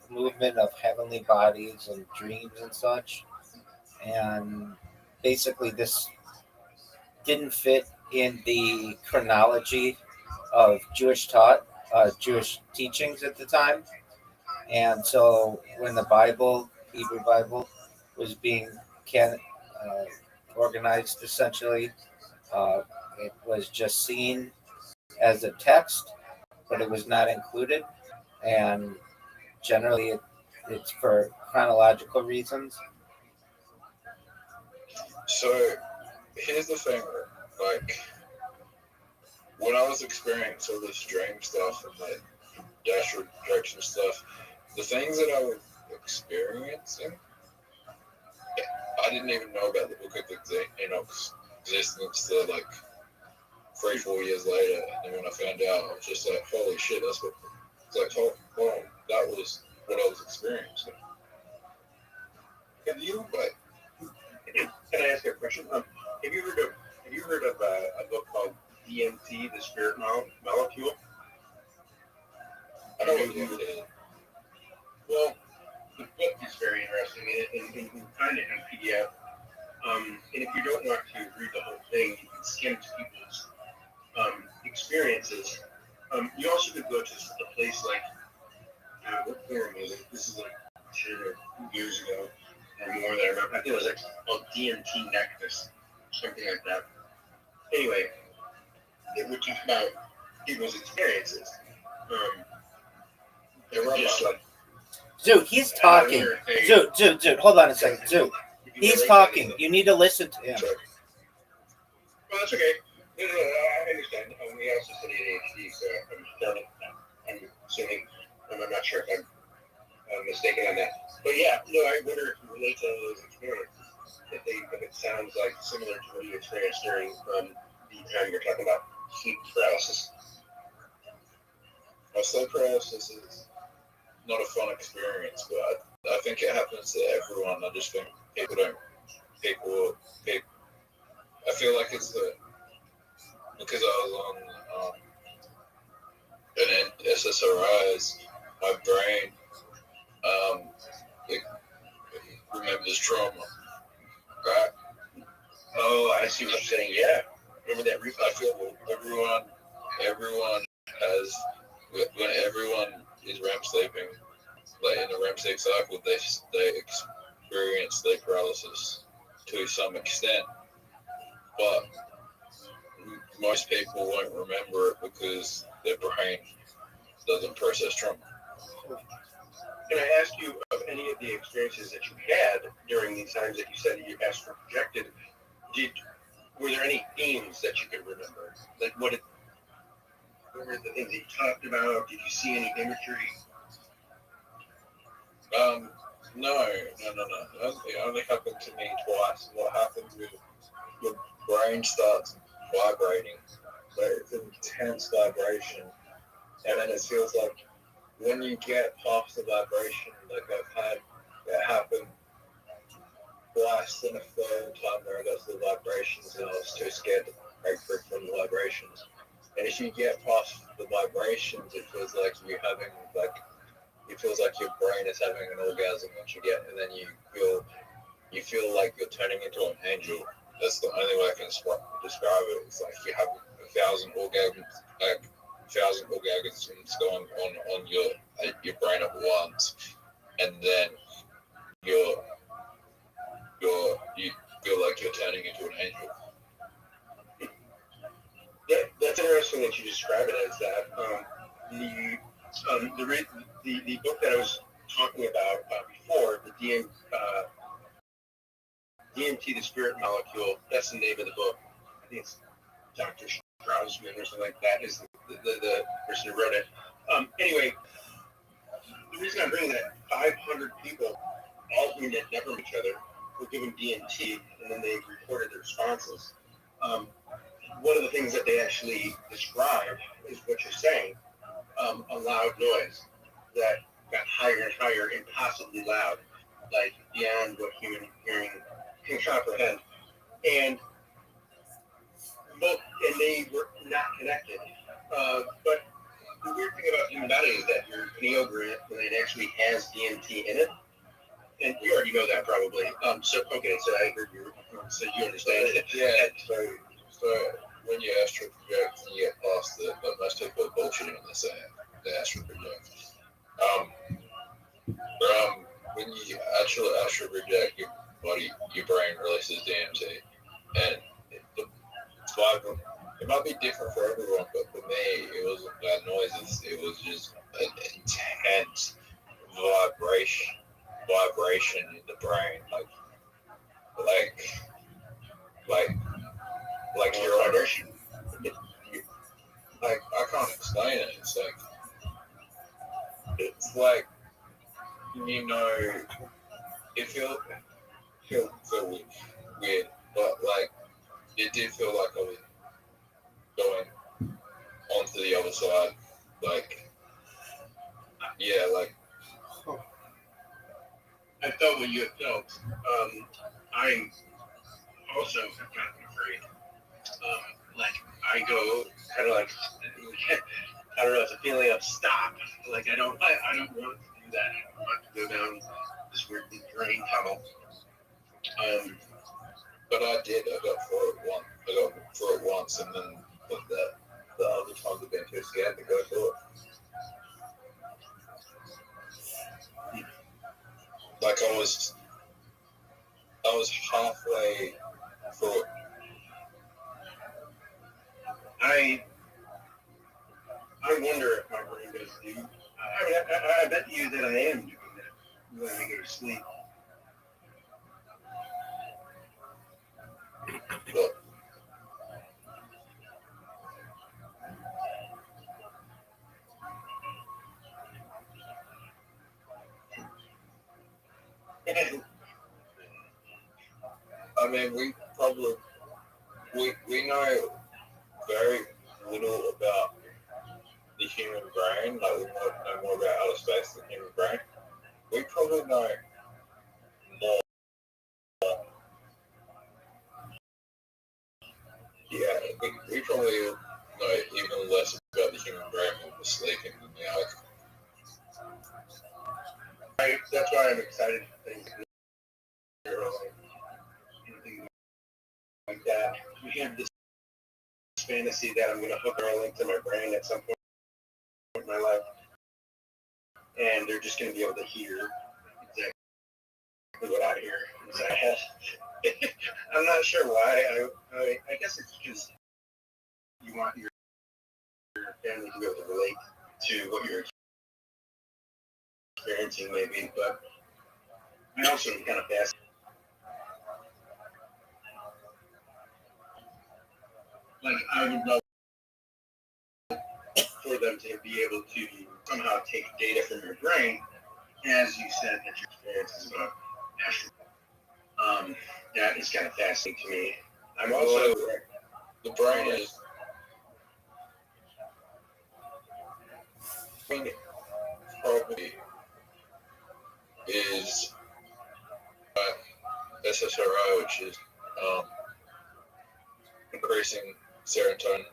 movement of heavenly bodies and dreams and such. And basically this didn't fit in the chronology of Jewish teachings at the time. And so when the Hebrew Bible, was being organized, essentially, it was just seen as a text, but it was not included. And generally, it's for chronological reasons. So here's the thing, like when I was experiencing all this dream stuff and like astral projection stuff, the things that I was experiencing, I didn't even know about the Book of Enoch's existence to like 3-4 years later, and then when I found out, I was just like, holy shit, that's what it's like. Oh, that was what I was experiencing. Have you? Can I ask you a question? Have you heard of a book called DMT, the Spirit Molecule? I don't know what it is. Well, the book is very interesting, and you can find it on PDF. And if you don't want to read the whole thing, you can skim to people's experiences. You also could go to a place like, what forum was it? This is like 10 or years ago, or more than I remember. I think it was like called DMT Nexus, something like that. Anyway, it would talk about people's experiences. Just like, Dude, he's talking. Dude, hold on a second. Dude, he's talking. You need to listen to him. Well, that's okay. No, I understand. We also study ADHD, so I'm assuming, I'm not sure if I'm mistaken on that. But yeah, no, I wonder if you relate to those experiences, if it sounds like similar to what you experienced during the time you're talking about sleep paralysis. Well, sleep paralysis is not a fun experience, but I think it happens to everyone. I just think people. I feel like it's because I was on an SSRIs, my brain it remembers trauma, right? Oh, I see what you're saying. Yeah, remember that replay? I feel everyone has, when everyone is REM sleeping, like in the REM sleep cycle, they experience sleep paralysis to some extent, but most people won't remember it because their brain doesn't process trauma. Can I ask you of any of the experiences that you had during these times that you said that you astral projected? Were there any themes that you could remember? Like what were the things that you talked about? Did you see any imagery? No. It only happened to me twice. What happens is your brain starts vibrating, but it's an intense vibration, and then it feels like when you get past the vibration, like I've had it happen twice, and a third time where I got to the vibrations and I was too scared to break free from the vibrations. And if you get past the vibrations, it feels like you're having it feels like your brain is having an orgasm once you get, and then you feel like you're turning into an angel. That's the only way I can describe it. It's like you have 1,000 orgasms going on your brain at once, and then you feel like you're turning into an angel. That's interesting that you describe it as that. The book that I was talking about before, the DMT, the Spirit Molecule, that's the name of the book. I think it's Dr. Strausman or something like that is the person who wrote it. Anyway, the reason I'm bringing that, 500 people, all who had never met each other, were given DMT, and then they recorded their responses. One of the things that they actually described is what you're saying, a loud noise that got higher and higher, impossibly loud, like beyond what human hearing can comprehend. And they were not connected. But the weird thing about human body is that your pineal gland actually has DMT in it. And you already know that probably. So I heard you. So you understand it. Yeah. So when you astral project and you get past most people are bullshitting on this the astral project. When you actually astral project, your body, your brain releases DMT, and it might be different for everyone, but for me, it wasn't bad noises. It was just an intense vibration in the brain, like your vibration. Like I can't explain it. It's like it felt weird, but like it did feel like I was going onto the other side. Like, yeah, like. I felt what you had felt. I'm also kind of afraid. Like, I go kind of like, I don't know, it's a feeling of stop. Like, I don't want to do that. I don't want to go down this weird drain tunnel. But I did. I got through it once, and then the other times I've been too scared to go through it. Like I was halfway through it. I wonder if my brain does do. I mean, I bet you that I am doing that when I go to sleep. But I mean, we know very little about the human brain. Like we know more about outer space than the human brain. We probably know more. Yeah, we probably know even less about the human brain when we're sleeping than we are. That's why I'm excited for things like that. We have this fantasy that I'm going to hook a link to my brain at some point in my life, and they're just going to be able to hear exactly what I hear inside my head. I'm not sure why. I guess it's because you want your family to be able to relate to what you're experiencing, maybe, but I also am kind of fascinated. Like, I would love for them to be able to somehow take data from your brain, as you said that your experience is about astral. That is kind of fascinating to me. I'm also the brain is probably is SSRI, which is increasing serotonin,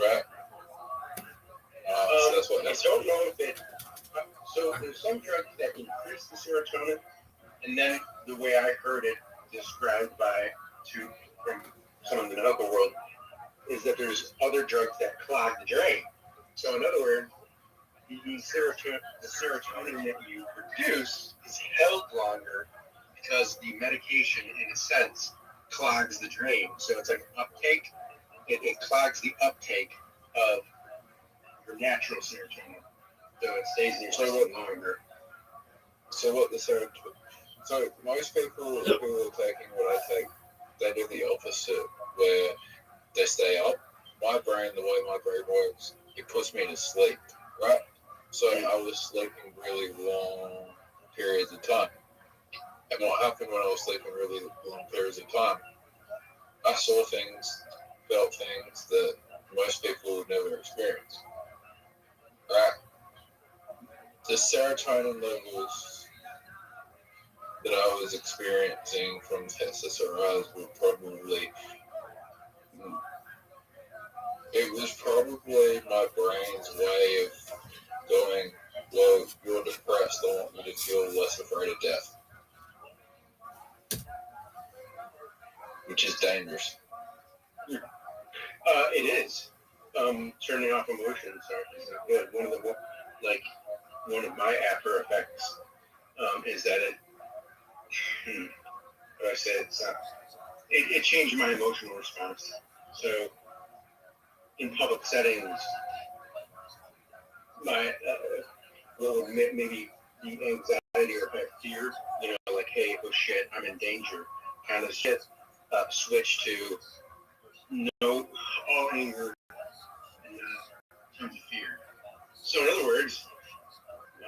right? So that's what that's. I don't know if it. So there's some drugs that increase the serotonin, and then the way I heard it described from someone in the medical world is that there's other drugs that clog the drain. So in other words, the serotonin that you produce is held longer because the medication, in a sense, clogs the drain. So it's like uptake. It clogs the uptake of your natural serotonin. So it stays in your system longer. So what the serotonin? So most people who are taking what I take, they do the opposite, where they stay up. My brain, the way my brain works, it puts me to sleep, right? So I was sleeping really long periods of time. And what happened when I was sleeping really long periods of time? I saw things, felt things that most people would never experience, right? The serotonin levels that I was experiencing from SSRIs were probably, it was probably my brain's way of going, well, you're depressed, I want you to feel less afraid of death. Which is dangerous. It is. Turning off emotions is not good. One of my after effects is that it changed my emotional response. So in public settings, my maybe the anxiety or fear, like, hey, oh shit, I'm in danger, kind of shit, switch to no, all anger and tons of fear. So in other words,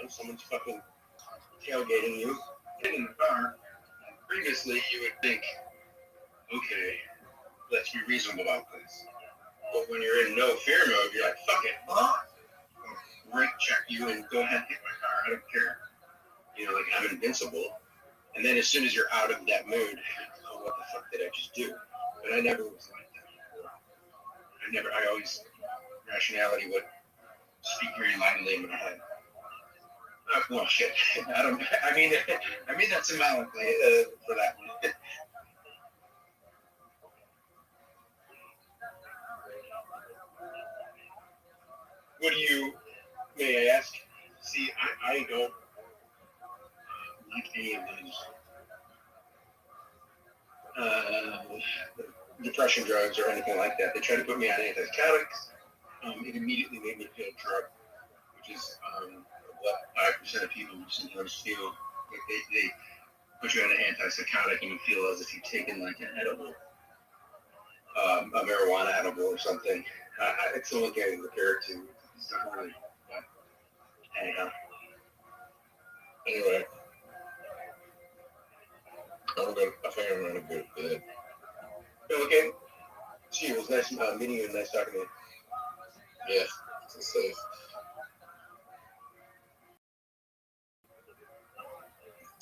someone's fucking tailgating you, getting in the car. Previously, you would think, okay, let's be reasonable about this. But when you're in no fear mode, you're like, fuck it. I'll brake check you and go ahead and hit my car. I don't care. You know, like I'm invincible. And then as soon as you're out of that mood, oh, what the fuck did I just do? But I never was like that before. I always, rationality would speak very loudly in my head. Well, shit. I mean that symbolically for that one. What do you, may I ask? See, I don't like any of those depression drugs or anything like that. They try to put me on antipsychotics. It immediately made me feel drugged, which is what 5% of people sometimes feel. Like they put you on an antipsychotic and you feel as if you've taken like an edible, a marijuana edible or something. It's the only thing I can compare it to. It's not really, but anyhow. Anyway, I think I'm gonna go to bed. Okay. See, it was nice meeting you and nice talking to you. Yeah, it's safe.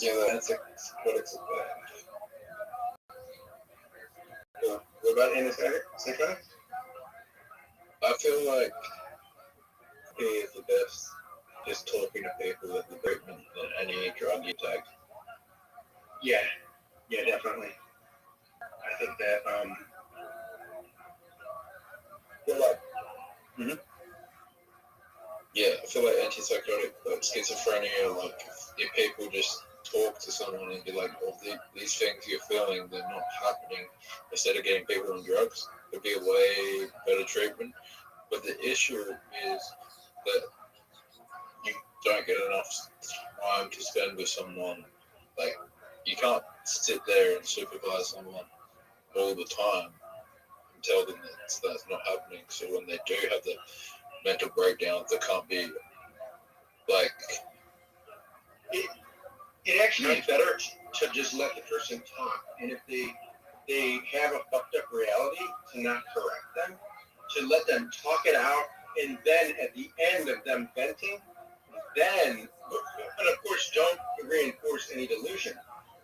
Yeah, that's what it's about. What about antipsychotics? I feel like he is the best just talking to people with the treatment than any drug you take. Yeah, definitely. I think that, feel like, yeah, I feel like antipsychotic, like schizophrenia, like if people just talk to someone and be like, oh, these things you're feeling, they're not happening, instead of getting people on drugs, it'd be a way better treatment. But the issue is that you don't get enough time to spend with someone. Like, you can't sit there and supervise someone all the time and tell them that that's not happening. So when they do have the mental breakdowns, they can't be like... It actually is better to just let the person talk. And if they have a fucked up reality, to not correct them, to let them talk it out, and then at the end of them venting, then, but of course, don't reinforce any delusion.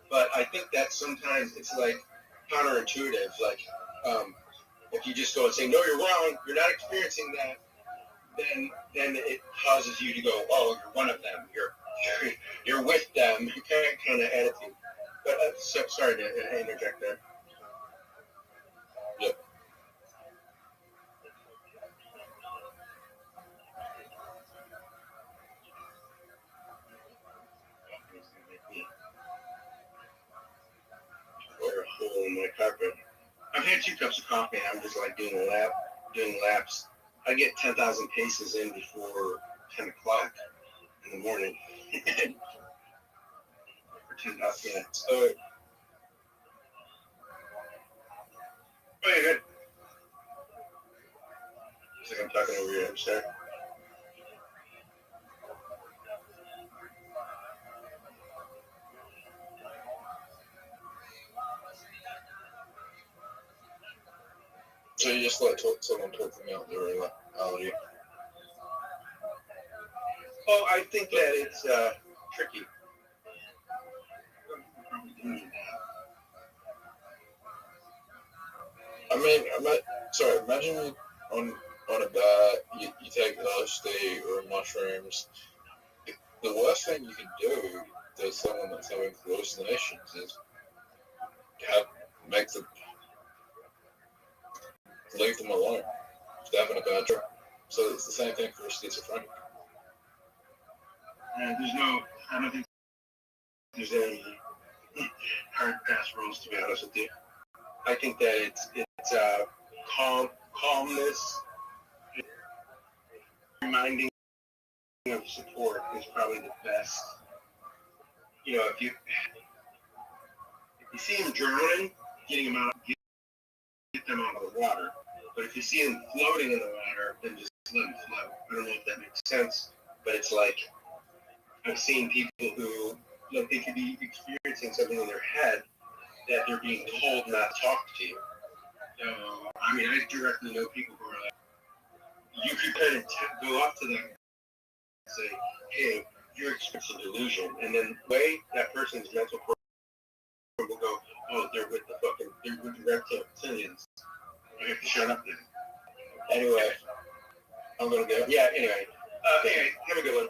But I think that sometimes it's like counterintuitive. Like, if you just go and say, no, you're wrong, you're not experiencing that, then it causes you to go, oh, you're one of them, you're with them, kind of attitude. But sorry to interject there. Yep. Or a hole in my carpet. I've had 2 cups of coffee and I'm just like doing laps. I get 10,000 paces in before 10 o'clock in the morning. For 10,000, yeah. So, oh, yeah, good. Looks like I'm talking over your head, sir. So you just let someone talk them out their reality? Oh, I think that it's tricky. Imagine on a diet, you take LSD or mushrooms. The worst thing you can do to someone that's having hallucinations is leave them alone. If they're having a bad trip. So it's the same thing for a schizophrenic. I don't think there's any hard fast rules, to be honest with you. I think that it's calmness, reminding of support is probably the best. You know, if you see them drowning, get them out of the water. But if you see them floating in the water, then just let them float. I don't know if that makes sense, but it's like I've seen people who, like, they could be experiencing something in their head that they're being told not to talk to you. So, I mean, I directly know people who are you can kind of go up to them and say, hey, you're experiencing delusion. And then the way that person's mental program will go, oh, they're with the reptilians. I have to shut up then. Anyway, I'm going to go. Yeah, anyway. Have a good one.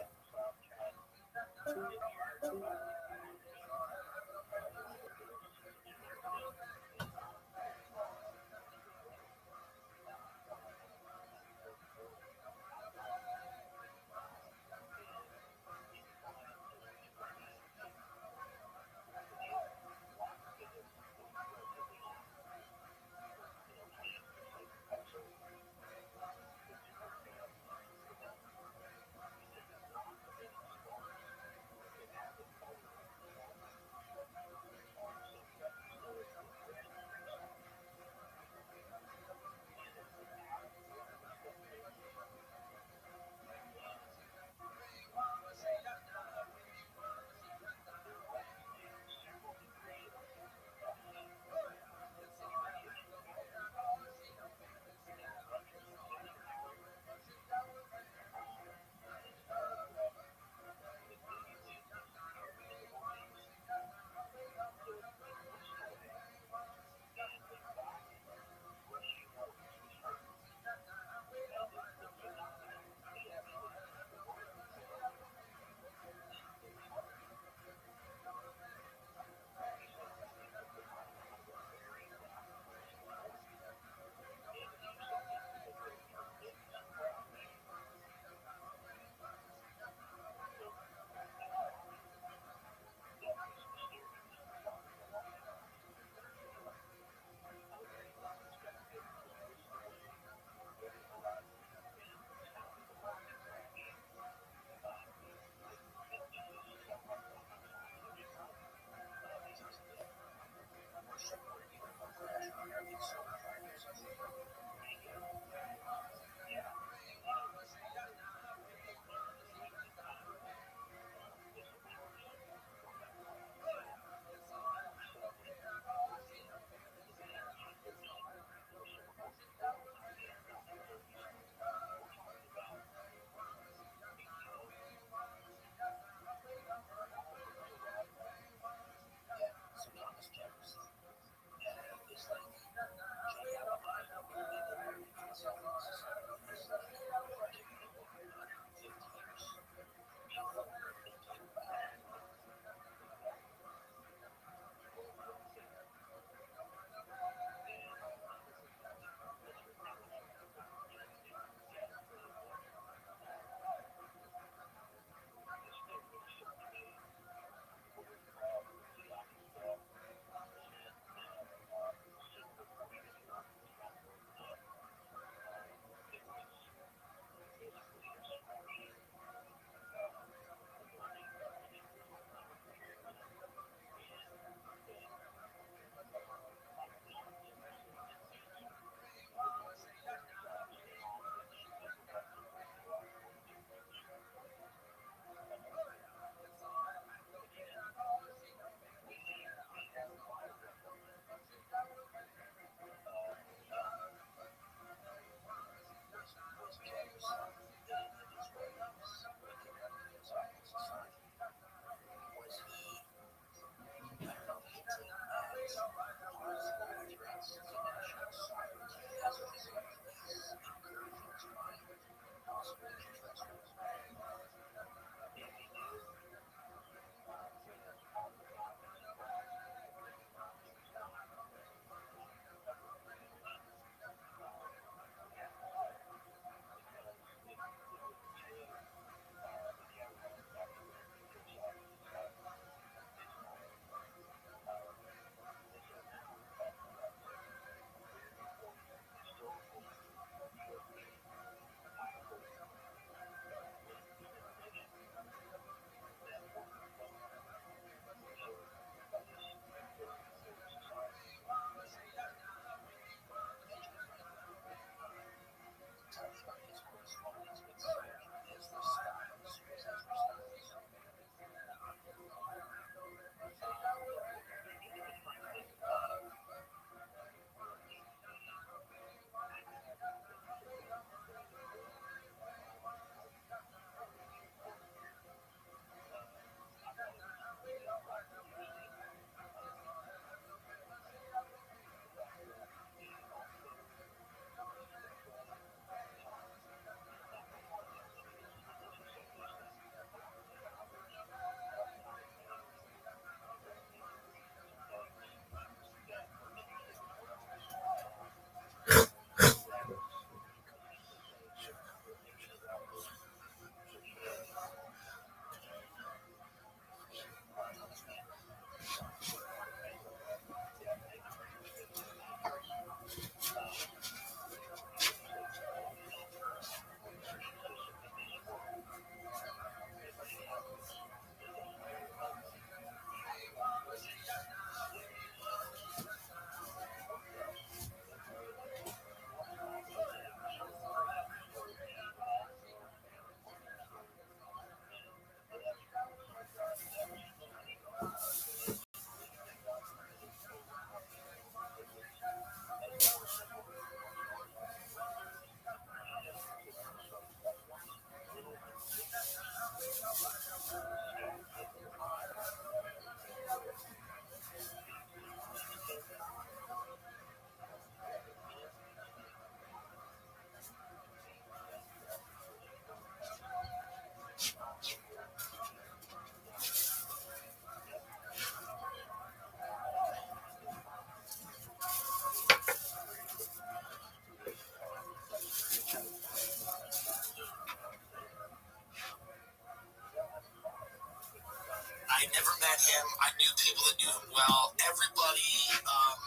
met him. I knew people that knew him well. Everybody.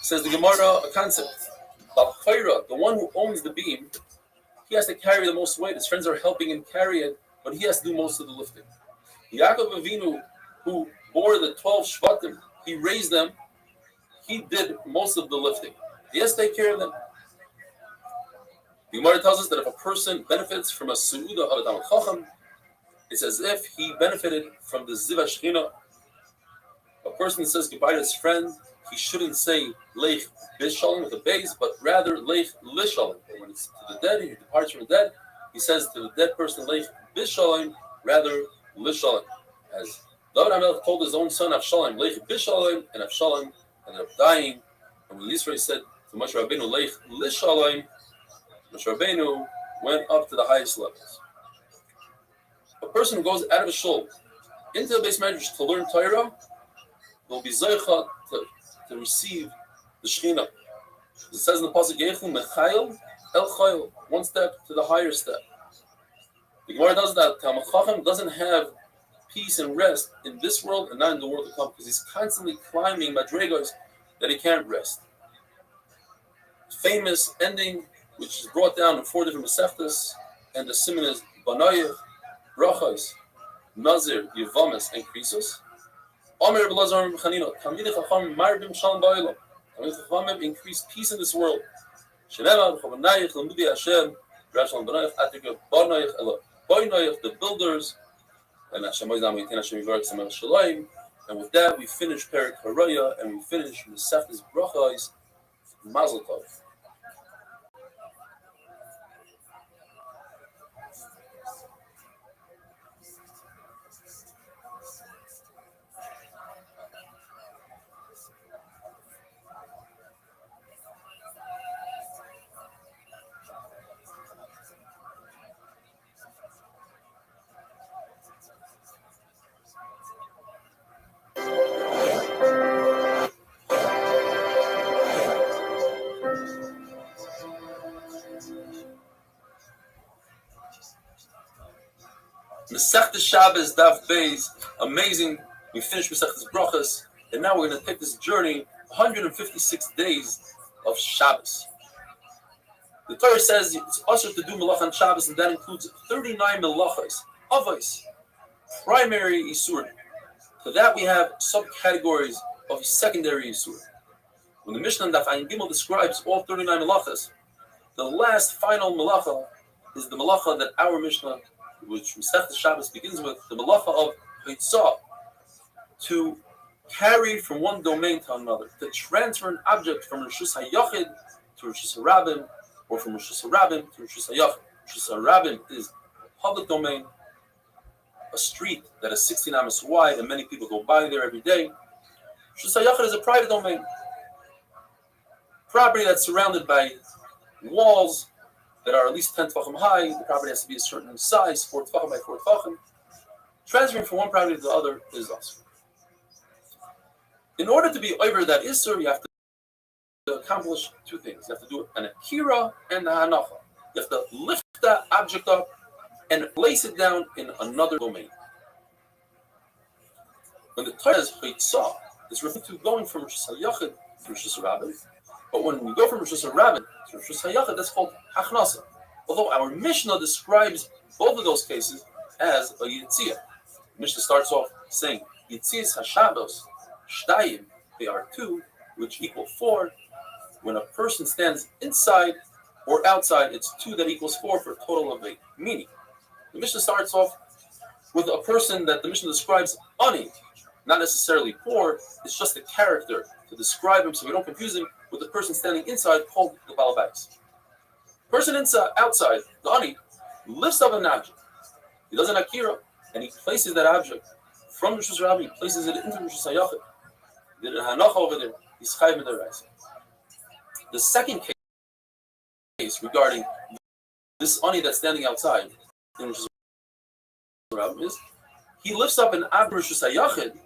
Says the Gemara, a concept. The one who owns the beam, he has to carry the most weight. His friends are helping him carry it, but he has to do most of the lifting. Yaakov Avinu, who bore the 12 Shvatim, he raised them, he did most of the lifting. He has to take care of them. The Gemara tells us that if a person benefits from a Su'udah of a Talmid Chacham, it's as if he benefited from the Ziva Shechina. A person says goodbye to his friend, he shouldn't say Leich Bishalom with a base, but rather Leich Lishalom. When it's to the dead, he departs from the dead, he says to the dead person Leich Bishalom, rather Lishalom. As David HaMelech told his own son Avshalom, Leich Bishalom, and Avshalom ended up dying. And when Yisrael said to Moshe Rabbeinu Leich Lishalom, Moshe Rabbeinu went up to the highest levels. A person who goes out of a shul into the base medrash to learn Torah will be zoicha to receive the Shekhinah. It says in the pasuk Yechu Mechayil El Chayil, one step to the higher step. The Gemara does that. Talmid Chacham doesn't have peace and rest in this world and not in the world to come, because he's constantly climbing madregos that he can't rest. Famous ending, which is brought down in 4 different Masechtas, and the simon is Banayev, Brachos, Nazir, Yevamis, and Krisos. Omer Belazar Chanina, Talmidei Chacham Marbim Shalom Ba'olam. Talmidei Chachamim increase peace in this world. Shenema B'chavanayich L'mudi Hashem, Rav Shalom Banayich Atika Banayich Ela Banayich, the builders, and Hashem Oizam Yitin Hashem Yivarek Samar Shalayim. And with that, we finish Perek Haraya, and we finish Masechtas Brachos. Mazel Tov. Masechtas Shabbos Daf Beis, amazing. We finished Masechtas Brachos, and now we're going to take this journey 156 days of Shabbos. The Torah says it's usher to do Melach on Shabbos, and that includes 39 Melachos, Avos, primary Yisur. To that we have subcategories of secondary Yisur. When the Mishnah Daf Ayin Gimel describes all 39 Melachos, the last final Melacha is the Melacha that our Mishnah, which Masechtas Shabbos begins with, the Melacha of Hitzah, to carry from one domain to another, to transfer an object from Rishus HaYachid to Rishus HaRabim, or from Rishus HaRabim to Rishus HaYachid. Rishus HaRabim is public domain, a street that is 16 amos wide, and many people go by there every day. Rishus HaYachid is a private domain, property that's surrounded by walls that are at least 10 tefachim high. The property has to be a certain size, 4 tefachim by 4 tefachim. Transferring from one property to the other is also. In order to be over that Isser, you have to accomplish 2 things. You have to do an Akira and a Hanacha. You have to lift that object up and place it down in another domain. When the Torah says Hitzah, it's referring to going from Rishus HaYachid to Rishus HaRabim. But when we go from Rishus HaRabim to Rishus HaYachid, that's called Hachnasa. Although our Mishnah describes both of those cases as a Yitziyah. Mishnah starts off saying, Yitziyas HaShabbos, Shtayim, they are 2, which equal 4. When a person stands inside or outside, it's 2 that equals 4 for a total of 8. Meaning, the Mishnah starts off with a person that the Mishnah describes ani, not necessarily poor, it's just a character to describe him so we don't confuse him with the person standing inside called the Baal Bayis. Person inside, outside, the ani, lifts up an object. He does an Akira, and he places that object from Rishus HaRabim, he places it into Rishus HaYachid. He did a Hanacha over there, he's Chayv Midaraisa. The second case regarding this ani that's standing outside in Rishus HaRabim is, he lifts up an Ab Rishus HaYachid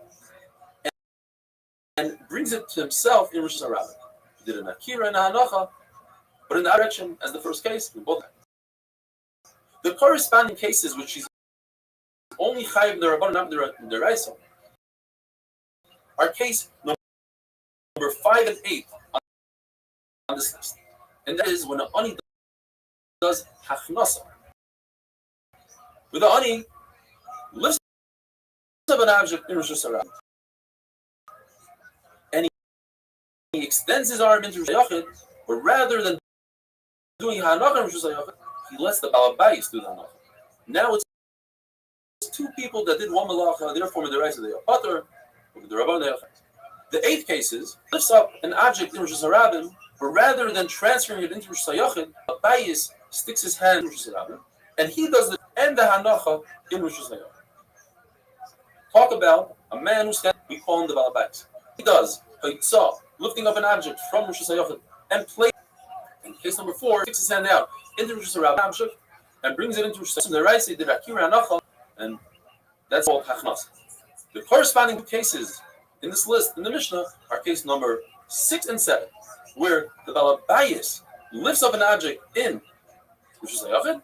and brings it to himself in Rishus HaRabim. He did an Akira and a Hanacha, but in that direction, as the first case, we both have. The corresponding cases, which is only Chayiv D'Rabbanan, not D'Oraisa, are case number 5 and 8 on this list. And that is when an ani does hachnasa. With the ani, lifts up an object in Rosh Hashanah, and he extends his arm into Rosh Hashanah, but rather than doing hanacha in Rosh Hashanah, he lets the balabais do the hanacha. Now it's two people that did one malacha, therefore with the right of the pater, with the Rabban. The 8th case is lifts up an object in Rosh Hashanah, but rather than transferring it into Rosh Hashanah, Abayis sticks his hand in Rosh Hashanah, and he does the and the hanacha in Rosh Hashanah. Talk about a man who stands, we call him the balabais. He does haitzah, lifting up an object from Rosh Hashanah and place. In case number 4, sticks his hand out into Rosh Hashanah and brings it into Rosh Hashanah, and that's called hachnas. The corresponding 2 cases in this list in the Mishnah are case number 6 and 7, where the balabais lifts up an object in Rosh Hashanah,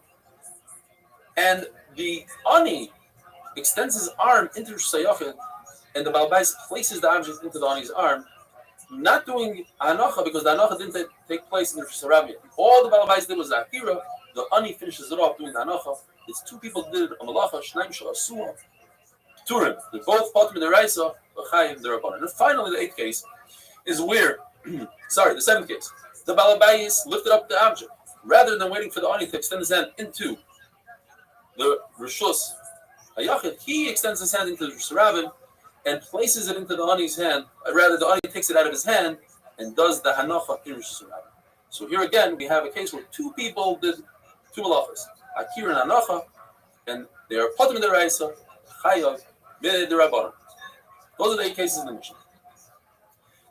and the ani extends his arm into Rosh Hashanah, and the balabais places the object into the ani's arm, not doing hanacha because the hanacha didn't take place in the Rosh Hashanah. All the balabais did was the akira. The ani finishes it off doing the hanacha. It's 2 people did a malacha, shnaim sh'asua, turim. They're both patim d'oraisa, v'chayim d'rabbanan. And finally, the 8th case is where, the 7th case, the balabais lifted up the object rather than waiting for the ani to extend his hand into the rishus hayachid. He extends his hand into the Rosh Hashanah and places it into the ani's hand. Rather, the ani takes it out of his hand and does the hanacha in Rosh Hashanah. So here again, we have a case where 2 people did 2 malachas, akir and hanacha, and they are patim d'oraisa, chayav b'derabbanan. Those are the 8 cases in the Mishnah.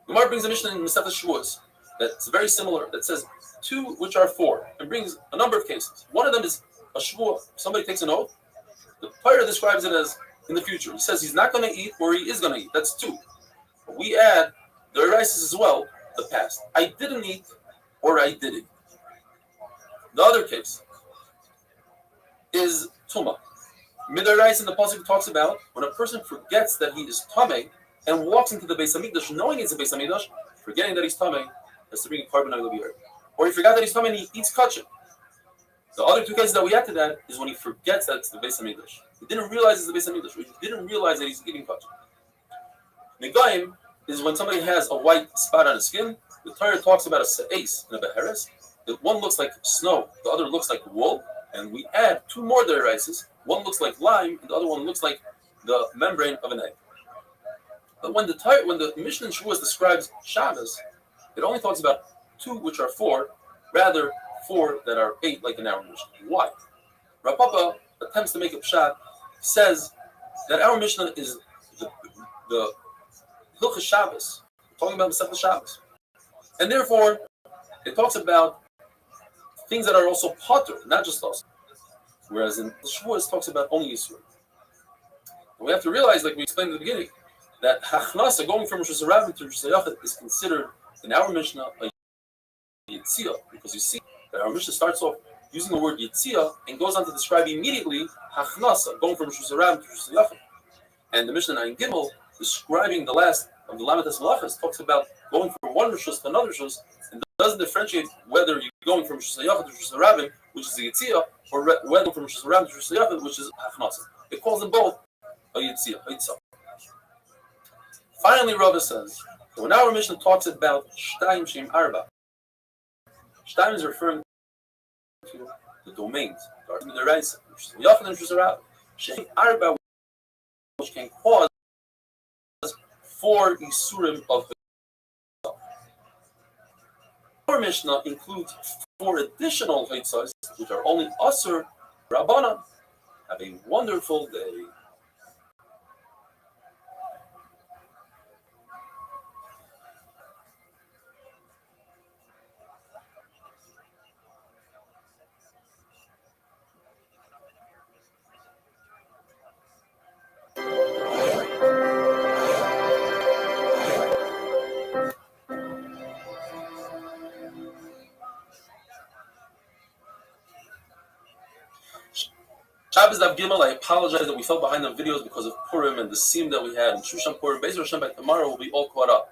The Gemara brings a Mishnah in Masechtas Shavuos that's very similar, that says 2 which are 4, and brings a number of cases. One of them is a shvuah. Somebody takes an oath. The Torah describes it as in the future. He says he's not going to eat or he is going to eat. That's 2. But we add the arises as well, the past. I didn't eat or I did eat. The other case is Tumah. Midarais in the pasuk talks about when a person forgets that he is Tameh and walks into the Beis Hamikdash knowing it's a Beis Hamikdash, forgetting that he's Tameh, has to bring a carbon out of the earth. Or he forgot that he's Tameh and he eats kachim. The other 2 cases that we add to that is when he forgets that it's the Beis Hamikdash. He didn't realize it's the Beis Hamikdash. He didn't realize that he's eating kachim. Negaim is when somebody has a white spot on his skin. The Torah talks about a se'es and a beheres. The one looks like snow, the other looks like wool, and we add 2 more deraises. One looks like lime, and the other one looks like the membrane of an egg. But when the Mishnah in Shavuos describes Shabbos, it only talks about 2 which are 4, rather 4 that are 8, like in our Mishnah. Why? Rav Papa attempts to make a pshat, says that our Mishnah is the Hilchos Shabbos, talking about Masechtas Shabbos, and therefore it talks about things that are also potter, not just us. Whereas in the Shavuos talks about only Yisrael. And we have to realize, like we explained at the beginning, that Hachnasa, going from Rosh Hashanah to Rosh Hashanah, is considered in our Mishnah a Yitzia, because you see that our Mishnah starts off using the word Yitzia and goes on to describe immediately Hachnasa, going from Rosh Hashanah to Rosh Hashanah. And the Mishnah in Gimel, describing the last of the Lamadas Malachas, talks about going from one Rishus to another Rishus, and doesn't differentiate whether you're going from Rosh Hashanah to Rosh Hashanah, which is the Yitzia, or whether from Rosh Hashanah to Rosh Hashanah, which is Hachnasa. It calls them both a Yitzia, a Yitzah. Finally, Rabbi says, when our Mishnah talks about Shtayim Shem Arba, Shtayim is referring to the domains, the Reis, Yachid and Shusarab, Shem Arba, which can cause 4 Isurim of the Our Mishnah includes 4 additional Hitzahs, which are only Asur Rabbanan. Have a wonderful day. Shabbos is Dav Gimel. I apologize that we fell behind on videos because of Purim and the seam that we had in Shushan Purim. Be'ez Hashem, by tomorrow we'll be all caught up.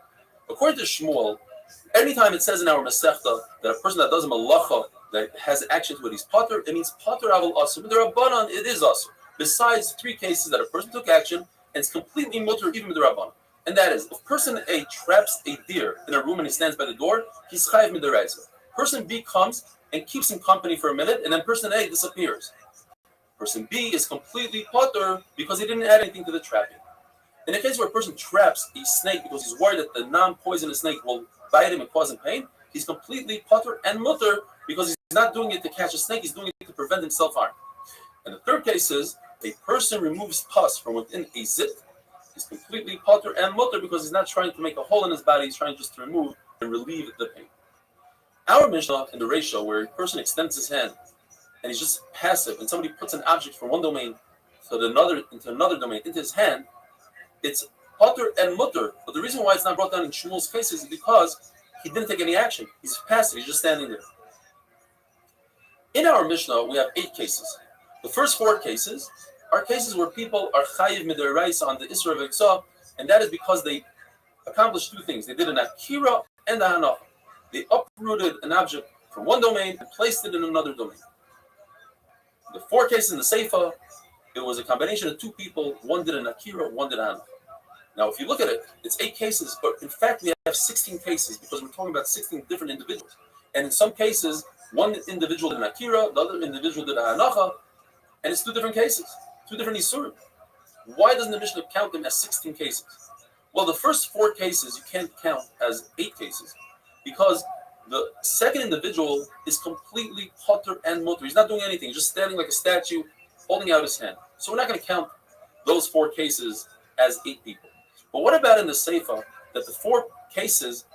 According to Shmuel, anytime it says in our Masechta that a person that does a malacha that has action to it, he's pater, it means pater aval asur. But the Rabbanan, it is asur. Besides 3 cases that a person took action and it's completely mutter even with the Rabbanan. And that is, if person A traps a deer in a room and he stands by the door, he's chayiv midaraisa. Person B comes and keeps him company for a minute, and then person A disappears. Person B is completely pater because he didn't add anything to the trapping. In a case where a person traps a snake because he's worried that the non-poisonous snake will bite him and cause him pain, he's completely pater and mutter because he's not doing it to catch a snake, he's doing it to prevent himself harm. And the third case is, a person removes pus from within a zit, he's completely pater and mutter because he's not trying to make a hole in his body, he's trying just to remove and relieve the pain. Our Mishnah in the ratio where a person extends his hand and he's just passive and somebody puts an object from one domain into another domain, into his hand, it's pater and mutter. But the reason why it's not brought down in Shmuel's cases is because he didn't take any action. He's passive, he's just standing there. In our Mishnah, we have 8 cases. The first 4 cases are cases where people are chayiv midaraisa on the Isra of Eksa, and that is because they accomplished 2 things. They did an akira and a hanacha. They uprooted an object from one domain and placed it in another domain. The 4 cases in the Seifa, it was a combination of 2 people. One did an akira, one did a hanacha. Now, if you look at it, it's 8 cases, but in fact, we have 16 cases because we're talking about 16 different individuals. And in some cases, one individual did an akira, the other individual did a hanacha, and it's 2 different cases, 2 different isurim. Why doesn't the Mishnah count them as 16 cases? Well, the first 4 cases you can't count as 8 cases because the second individual is completely pater and mutter. He's not doing anything. He's just standing like a statue, holding out his hand. So we're not going to count those 4 cases as 8 people. But what about in the Seifa that the 4 cases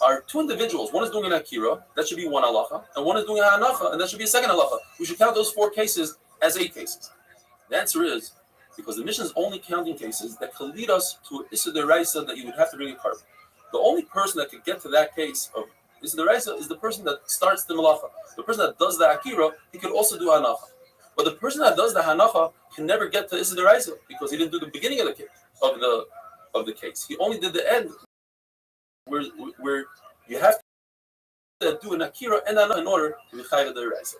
are 2 individuals? One is doing an akira, that should be 1 halacha, and one is doing a hanacha, and that should be a 2nd halacha. We should count those 4 cases as 8 cases. The answer is because the Mishnah is only counting cases that could lead us to Issa Deraisa that you would have to bring a carbon. The only person that could get to that case of Issa Deraisa is the person that starts the malacha. The person that does the akira, he could also do hanacha. But the person that does the hanacha can never get to Issa Deraisa because he didn't do the beginning of the case of the case. He only did the end where you have to do an akira and hanacha in order to be chayav deraisa.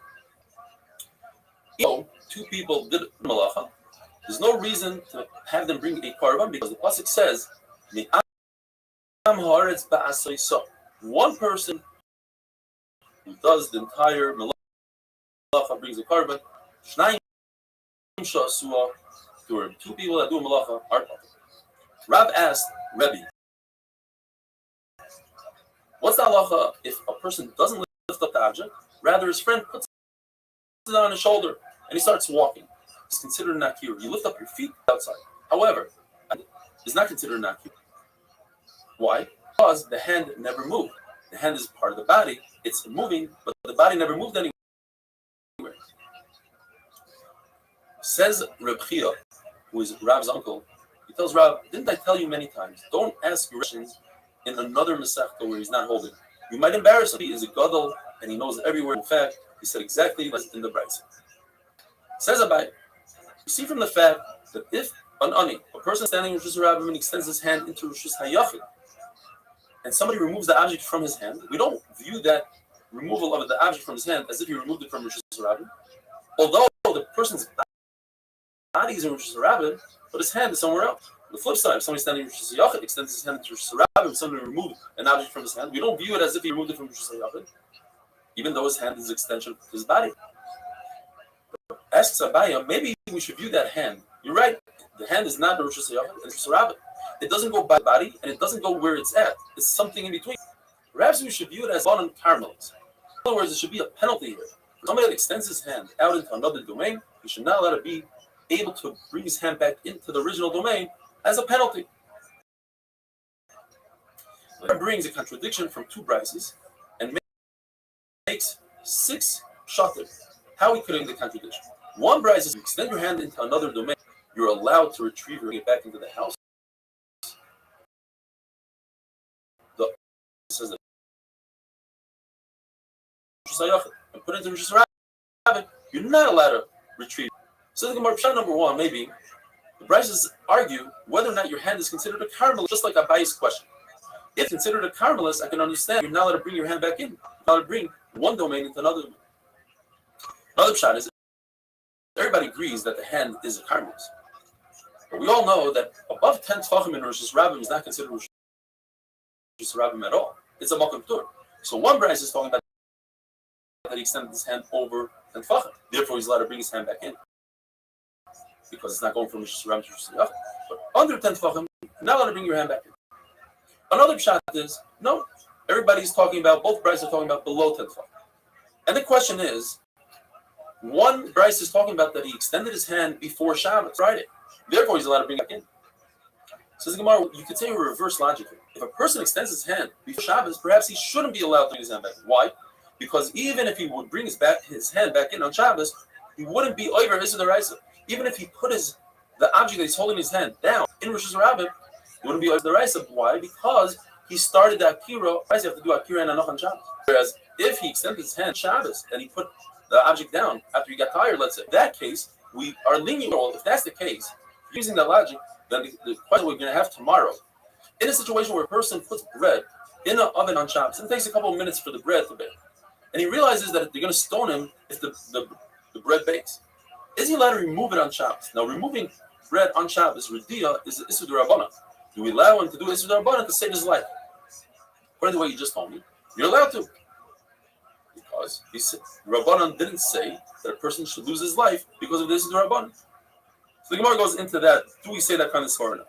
So 2 people did malacha. There's no reason to have them bring a korban because the pasuk says, one person who does the entire malacha brings a korban. 2 people that do a malacha are patur. Rab asked Rabbi, what's the halacha if a person doesn't lift up the object, rather his friend puts it on his shoulder and he starts walking? It's considered an akira. You lift up your feet outside. However, it's not considered an akira. Why? Because the hand never moved. The hand is part of the body. It's moving, but the body never moved anywhere. Says Reb Chia, who is Rab's uncle, he tells Rab, didn't I tell you many times, don't ask your questions in another Masechta where he's not holding. You might embarrass him. He is a gadol and he knows everywhere. In fact, he said exactly what's in the Brisa. Says Rabbi, you see from the fact that if an ani, a person standing in Rosh Hashanah and extends his hand into Rosh Hashanah, and somebody removes the object from his hand, we don't view that removal of the object from his hand as if he removed it from Rosh Hashanah. Although the person's body is in Rosh Hashanah, but his hand is somewhere else. On the flip side, if somebody standing in Rosh Hashanah extends his hand into Rosh Hashanah and somebody removed an object from his hand, we don't view it as if he removed it from Rosh Hashanah, even though his hand is an extension of his body. Asks Abaya, maybe we should view that hand. You're right. The hand is not the Rosh Hashanah, it's Rosh Hashanah. It doesn't go by the body, and it doesn't go where it's at. It's something in between. Perhaps we should view it as one and Carmelites. In other words, there should be a penalty here. Somebody that extends his hand out into another domain, he should not let it be able to bring his hand back into the original domain as a penalty. That brings a contradiction from 2 brises and makes 6 shatir. How we create the contradiction? One brise is you extend your hand into another domain, you're allowed to retrieve or get back into the house. The says that and put it into Rosh Hashanah, you're not allowed to retrieve. So the Gemara Pshat number one, maybe the Brises argue whether or not your hand is considered a carmelist, just like Abayi's question. If considered a carmelist, I can understand you're not allowed to bring your hand back in. You're not allowed to bring one domain into another domain. Another Pshat is everybody agrees that the hand is a carmelist. But we all know that above 10 tefachim in Rosh Hashanah is not considered Rosh Hashanah at all. It's a makom tur. So one Bryce is talking about that he extended his hand over 10 tefachim. Therefore, he's allowed to bring his hand back in because it's not going from Rosh Hashanah to Rosh Hashanah. But under 10 tefachim, you're not allowed to bring your hand back in. Another Pshat is no. Everybody's talking about, both Bryce are talking about below 10 tefachim. And the question is, one Bryce is talking about that he extended his hand before Shabbos, Friday. Therefore, he's allowed to bring it back in. Says the Gemara, you could say a reverse logic. If a person extends his hand before Shabbos, perhaps he shouldn't be allowed to bring his hand back. Why? Because even if he would bring his hand back in on Shabbos, he wouldn't be over Issa D'Oraisa. Even if he put the object that he's holding in his hand down in Rosh Hashanah, he wouldn't be over D'Oraisa. Why? Because he started the Akira. You have to do Akira and Anoch on Shabbos. Whereas if he extended his hand Shabbos and he put the object down after he got tired, let's say, in that case, we are lenient. Well, if that's the case, using that logic, then the question we're going to have tomorrow, in a situation where a person puts bread in an oven on Shabbos, and it takes a couple of minutes for the bread to bake, and he realizes that they're going to stone him if the bread bakes, is he allowed to remove it on Shabbos? Now, removing bread on Shabbos, Ridia, is Issur D'Rabbanan. Do we allow him to do Issur D'Rabbanan to save his life? According to what you just told me, you're allowed to. Because he said, Rabbanan didn't say that a person should lose his life because of this Issur D'Rabbanan. So the Gemara goes into that. Do we say that kind of story or not?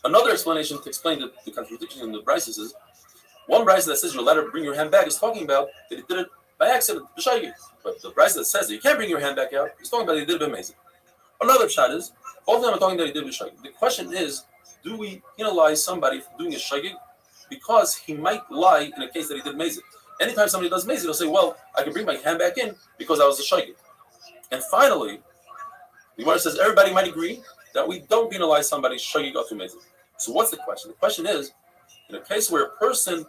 Another explanation to explain the contradiction in the Brises is one Brise that says you're allowed to bring your hand back is talking about that he did it by accident, but the Brise that says that you can't bring your hand back out is talking about that he did it amazing. Another Pshat is both of them are talking that he did it b'shagig. The question is, do we penalize somebody for doing a shagig because he might lie in a case that he did amazing? Anytime somebody does amazing, they'll say, well, I can bring my hand back in because I was a shagig. And finally, the Gemara says everybody might agree that we don't penalize somebody shagig or amazing. So what's the question? The question is, in a case where a person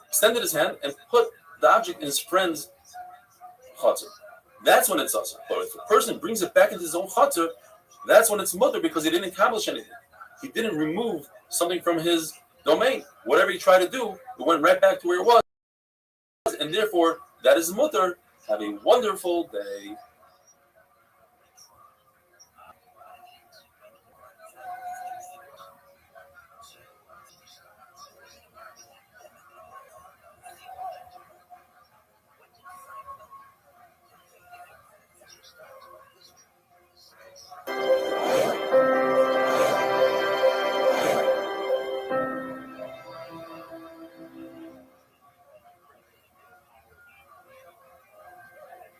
extended his hand and put the object in his friend's chatzar, that's when it's asur. But if a person brings it back into his own chatzar, that's when it's mutter because he didn't accomplish anything. He didn't remove something from his domain. Whatever he tried to do, it went right back to where it was. And therefore, that is mutter. Have a wonderful day.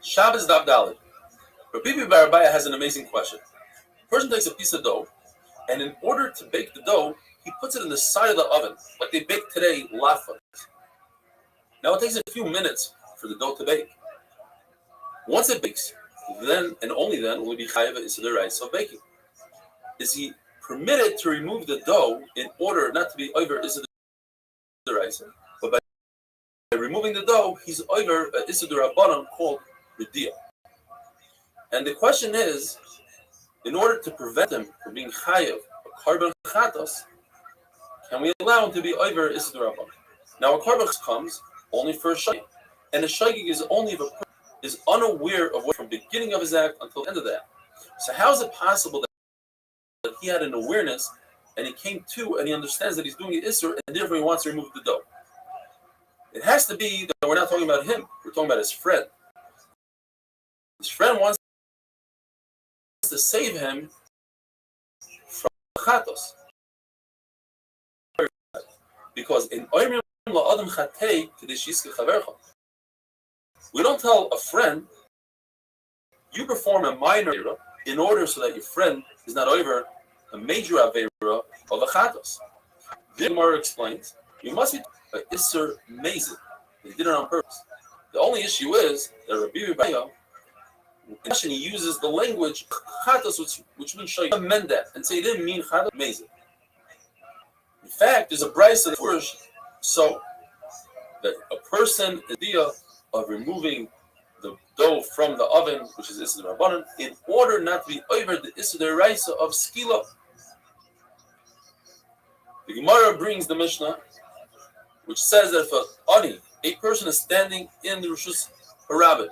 Shabbos Daf Daled. Rabbi has an amazing question. A person takes a piece of dough, and in order to bake the dough, he puts it in the side of the oven, like they bake today, lafa. Now it takes a few minutes for the dough to bake. Once it bakes, then and only then will it be chayav Issur D'Oraisa of baking. Is he permitted to remove the dough in order not to be over Issur D'Oraisa? But by removing the dough, he's over Issur D'Rabbanan called Ridia. And the question is, in order to prevent him from being chayav, a korban chatos, can we allow him to be over Issur D'Rabbanan? Now a korban comes only for a shagig, and a shagig is only if a person is unaware of what from the beginning of his act until the end of the act. So how is it possible that he had an awareness and he came to and he understands that he's doing an Issur and therefore he wants to remove the dough? It has to be that we're not talking about him, we're talking about his friend. His friend wants to save him from chatos. Because in Oymrim la'adam chatei k'dei shiskeh chavercha, we don't tell a friend, you perform a minor avera in order so that your friend is not over a major avera of a chatos. The Gemara explains, you must be an Issur Mezid. He did it on purpose. The only issue is that Rabbi he uses the language chatos, which means show you amend that and say he didn't mean chatos Mezid. In fact, there's a brayso that so that a person is the of removing the dough from the oven, which is Issa Rabbanan, in order not to be over the Issa Deraisa of Skila. The Gemara brings the Mishnah, which says that if a person is standing in the Rishus Harabah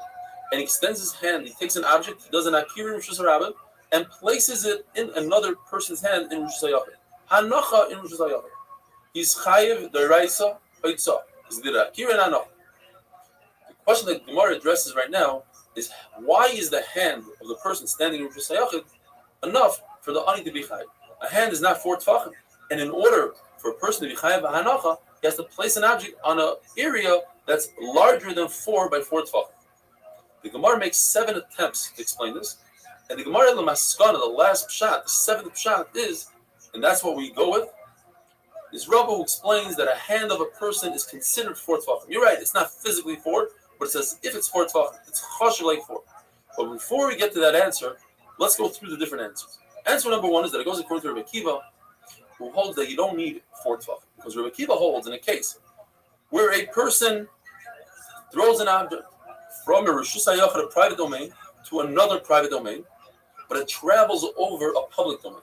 and he extends his hand, he takes an object, he does an Akira in Rishus Harabah, and places it in another person's hand in Rishus Hayachid. Hanacha in Rishus Hayachid. He's Chayiv Deraisa Hoitza. He's the Akira and Hanacha. The question that Gemara addresses right now is why is the hand of the person standing in Rishus Hayachid enough for the ani to be Chayiv? A hand is not 4 tefachim. And in order for a person to be chayav hanacha, he has to place an object on an area that's larger than 4 by 4 tefachim. The Gemara makes 7 attempts to explain this, and the Gemara Lamaskana, the last pshat, the 7th pshat is, and that's what we go with, is Rabbi who explains that a hand of a person is considered 4 tefachim. You're right, it's not physically 4, but it says if it's 4 tefachim, it's chashiv like 4. But before we get to that answer, let's go through the different answers. Answer number 1 is that it goes according to Rabbi Kiva, who holds that you don't need 4 tefachim. Because Rabbi Kiva holds in a case where a person throws an object from a Rishus Hayachid, a private domain, to another private domain, but it travels over a public domain.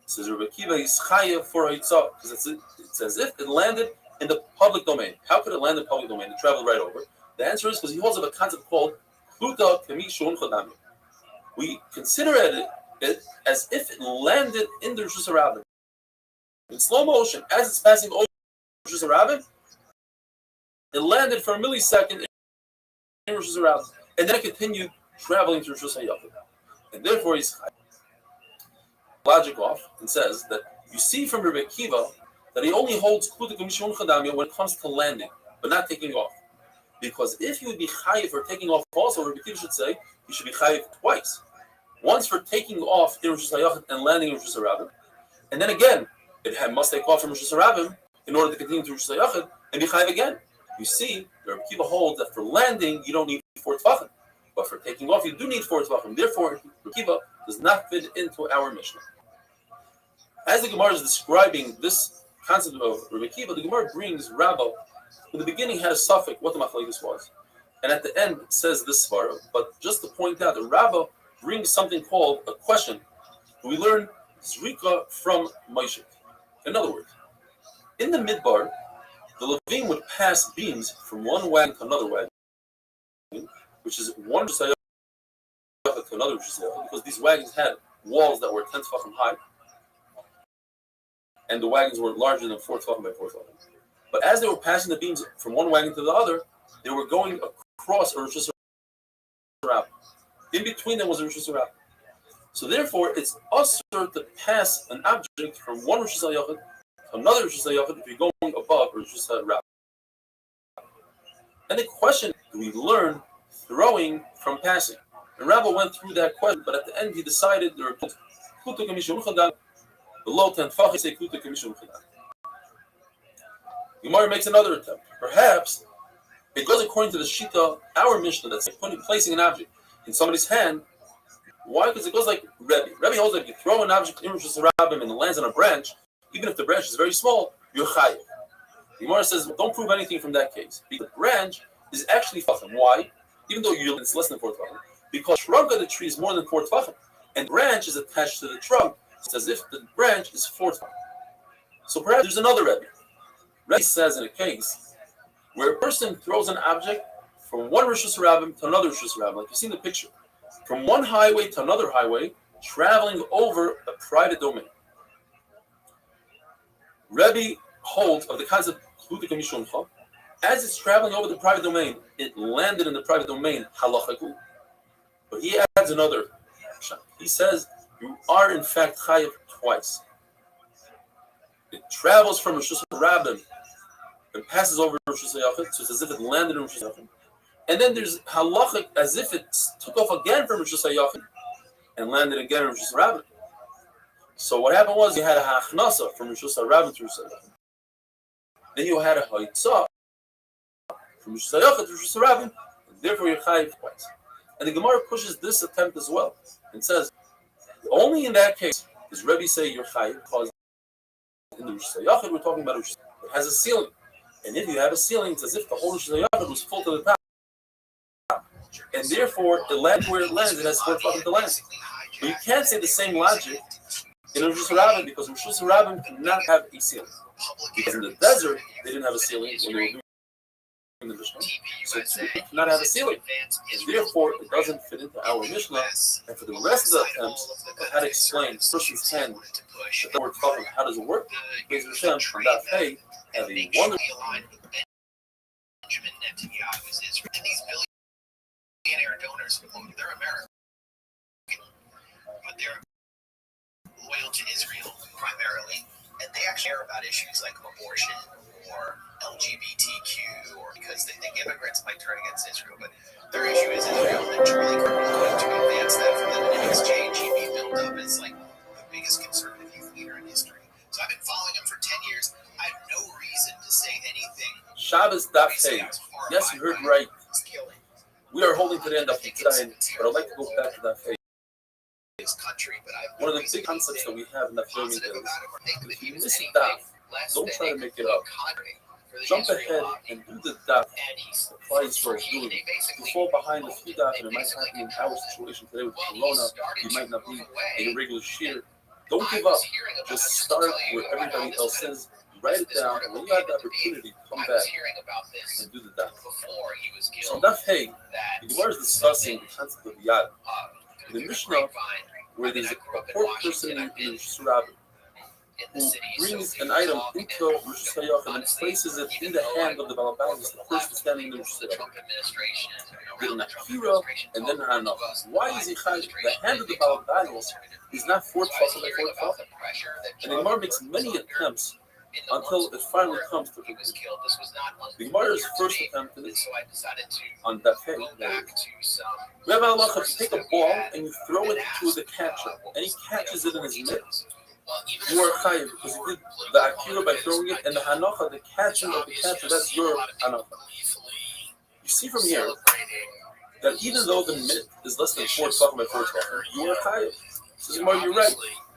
It says Rabbi Kiva is chayav for haitzah, because it's as if it landed in the public domain. How could it land in the public domain? It traveled right over. The answer is because he holds up a concept called Pluta Kemi Shon Chodami. We consider it as if it landed in the Rishus Harabah. In slow motion, as it's passing over Rishus Harabah, it landed for a millisecond in Rishus Harabah, and then it continued traveling to Rishus Hayachid. And therefore, he's logic off and says that you see from Rabbi Kiva that he only holds Kluta Kamishon Chadamia when it comes to landing, but not taking off. Because if you would be chayiv for taking off also, Rabbi Kiva should say you should be chayiv twice. Once for taking off in Rishus Hayachid and landing in Rishus Harabah, and then again, it must take off from Rishus Harabah in order to continue to Rishus Hayachid and be chayiv again. You see, Rabbi Kiva holds that for landing you don't need 4 tefachim, but for taking off you do need 4 tefachim. Therefore, Rabbi Kiva does not fit into our Mishnah. As the Gemara is describing this concept of Rabbi Kiva, the Gemara brings Rabbi, who in the beginning had a suffix what the machlokes was, and at the end says this svara. But just to point out, the Rabbi brings something called a question. We learn zrika from Moshe. In other words, in the midbar, the Levim would pass beams from one wagon to another wagon, which is one Rishus Hayachid to another Rishus Hayachid, because these wagons had walls that were 10 tefachim high, and the wagons were larger than 4 tefachim by 4 tefachim. But as they were passing the beams from one wagon to the other, they were going across a Rishus Harabah. In between them was a Rishus Harabah. So therefore, it's usher to pass an object from one Rishus Hayachid to another Rishus Hayachid if you're going above Rishus Harabah. And the question, do we learn throwing from passing? And Rabbi went through that question, but at the end he decided there were Kuta Kamishon Chadam, below 10 Fachis say Kuta Kamishon Chadam. Gemara makes another attempt. Perhaps it goes according to the Shita, our Mishnah, that's placing an object in somebody's hand. Why? Because it goes like Rabbi. Rabbi holds that if you throw an object in Rishus Harabah and it lands on a branch, even if the branch is very small, you're chayiv. The Gemara says, don't prove anything from that case. The branch is actually tefachim. Why? Even though it's less than 4 tefachim. Because the trunk of the tree is more than 4 tefachim. And the branch is attached to the trunk. It's as if the branch is 4 tefachim. So perhaps there's another Rabbi. Rabbi says in a case where a person throws an object from one Rishus Harabah to another Rishus Harabah, like you see in the picture, from one highway to another highway, traveling over a private domain. Rabbi holds of the concept Kluta Kamishon Chadam. As it's traveling over the private domain, it landed in the private domain halachaku. But he adds another. He says you are in fact chayiv twice. It travels from Rishus Harabah and passes over Rishus Hayachid, so it's as if it landed in Rishus Hayachid. And then there's halachik as if it took off again from Rishus Hayachid and landed again in Rishus Harabah. So what happened was you had a hachnasa from Rishus Harabah to Rishus Hayachid. Then you had a haitzah from Rishus Hayachid to Rishus Harabah, and therefore you're chayiv twice. And the Gemara pushes this attempt as well and says only in that case does Rabbi say you're chayiv, because in the Rishus Hayachid we're talking about it has a ceiling, and if you have a ceiling, it's as if the whole Rishus Hayachid was full to the top. And and therefore it lands where it lands. It has 4 fucking to land. But you can't say the same logic in Rosh Hashanah because Rosh Hashanah did not have a ceiling. Because in the desert they didn't have a ceiling when they were doing the Mishnah. So it did not have a ceiling, and therefore it doesn't fit into our Mishnah. And for the rest of the attempts, I had to explain person's hand that they were talking. How does it work? Because Hashem on that pay have a wonderful. Benjamin Netanyahu is Israel. And these billionaire donors, they're American, but they're loyal to Israel primarily, and they actually care about issues like abortion or LGBTQ, or because they think immigrants might turn against Israel, but their issue is Israel, and Charlie Kirk is going to advance that for them. In exchange, he'd be built up as like the biggest conservative youth leader in history. So I've been following him for 10 years. I have no reason to say anything. Shabbos Daf Hey. Yes, you heard right. We are holding to the end of the time, but I'd like to go back to Daf Hey. One of the big concepts that we have in that filming is if you miss a daf, don't try to make it up. Jump ahead and do the daf the price for doing. If you fall behind a few daf, and it might happen in our situation today with Corona, you might not be a regular shear. Don't give up. Just start where everybody else is. Write it down, and when you have the opportunity, come back and do the daf. So Daf Hey, the Gemara is discussing the concept of yad. In the Mishnah, where there's a poor person in Rosh Hashanah who brings an item into Rosh Hashanah and places it in the hand of the Balabais, the person standing in Rosh Hashanah. Then a Akira, and then Hanach. Why is he chayiv? The hand of the Balabais is not 4 tefachim by 4 tefachim. And the Gemara makes many attempts until it finally comes to the The Gemara's first attempt is on that Hey. We have a halacha, if you take a ball and you throw it to the catcher, and he catches it in his mitt, you are chayiv because you did the akira by throwing it, and the hanacha, the catching of the catcher, that's your hanacha. You see from here that even though the mitt is less than 4 tefachim by 4 tefachim, you are chayiv. Says Gemara, you're right.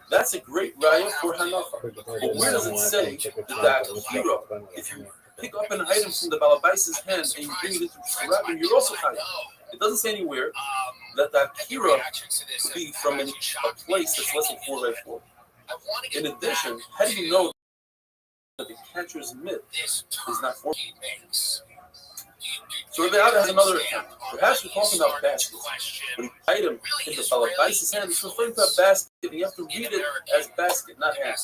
That's a great raya for hanacha. But where does it say that akira, if you pick up an item from the Balabais' hand and you bring it into the Rabbi, you're also chayiv? It doesn't say anywhere that the akira could be from a place that's less than 4 by 4. In addition, how do you know that the catcher's mitt is not 4? So Rabbi has another account. Perhaps we're talking about baskets. But the item in the Balabais' hand is referring to a basket, and you have to read it as basket, not hand.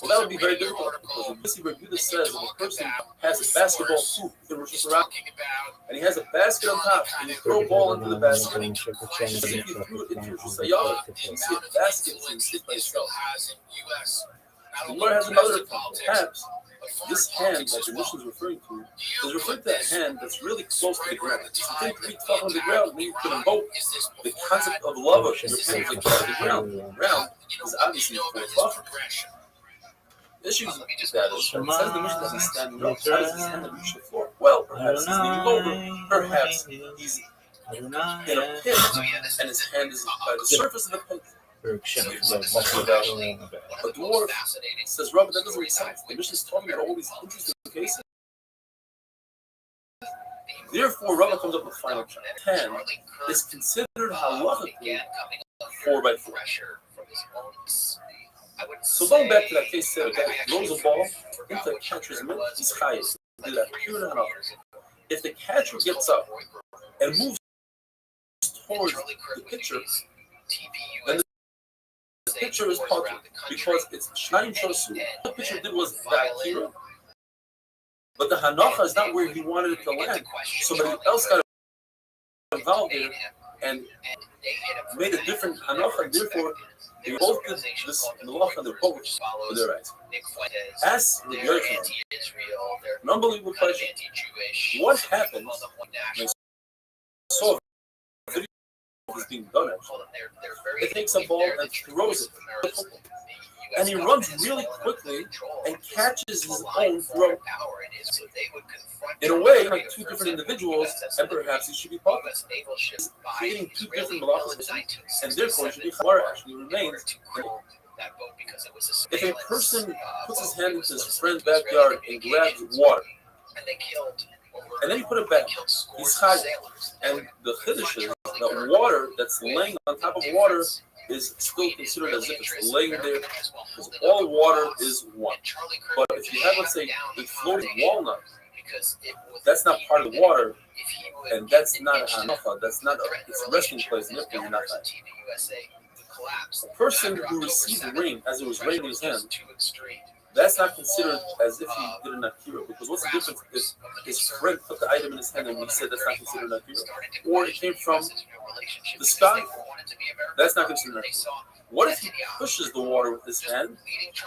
Well, that would be very difficult because if Missy Rebuta says if a person has a basketball hoop in Rosh Hashanah, and he has a basket on top, and you throw a ball into the basket, and if you threw it into Rosh Hashanah, you see a basket and sit by itself. The Gemara has another account. Perhaps this hand that the Mishnah is referring to is referring to a hand that's really close to the ground. If you think 3 tefachim on the ground, then you can invoke the concept of love of your hand like close to the ground. The ground is obviously 4 tefachim. The issue is that it says the Mishnah doesn't stand up. How does his hand reach the floor? Well, perhaps he's leaning over. Perhaps he's in a pit, and his hand is by the surface of the pit. A dwarf says, Rabbi, that doesn't make sense. The Mishnah is talking about all these interesting cases. Therefore, Rabbi comes up with the final count. 10 is considered halachically 4 by 4. So going back to that case, a guy throws a ball into a catcher's mitt, he's chayiv. Do that pure and if the catcher gets up and moves towards the pitcher, then the pitcher is puzzled because it's Shnayim Shosu. What the pitcher did was the akira, but the hanacha is not where he wanted it to land. Somebody else got involved in it and made a different hanacha, and therefore they both did this halacha, they're both for their eyes. Ask the Yochanan, an unbelievable question. What happened when I saw a video is being done actually? He takes a ball and throws it. And he runs really quickly and catches his own throw. In a way, like 2 different individuals, and perhaps he should be punished. Creating 2 different malachas, and therefore he should be chamar actually remains. If a person puts his hand into his friend's backyard and grabs water, and then you put it back. He's chayav. And the chiddush is that water that's laying on top of water is still considered as if it's laying there, because all water is one. But if you have, let's say, a floating walnut, that's not part of the water, and that's not a hanacha, that's not its resting place, and therefore you're not chayav. A person who received rain as it was raining in his hand, that's not considered as if he did an akira, because what's the difference if his friend put the item in his hand and he said that's not considered an akira, or it came from the sky, that's not considered an akira. What if he pushes the water with his hand?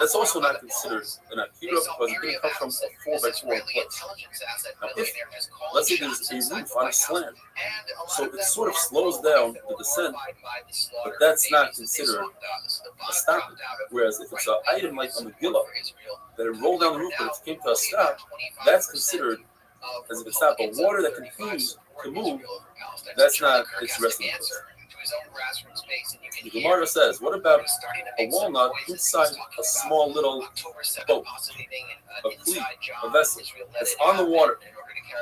That's also not considered an akira, because it didn't come from a 4x4 place. Now, if, let's say there's a roof on a slant, so it sort of slows down the descent, but that's not considered a stop. Whereas if it's an item like a Megillah, that it rolled down the roof but it came to a stop, that's considered as if it's not. But water that continues to move, that's not its resting place. The Gemara says, what about a walnut inside a small little boat, a fleet, a vessel that's on the water?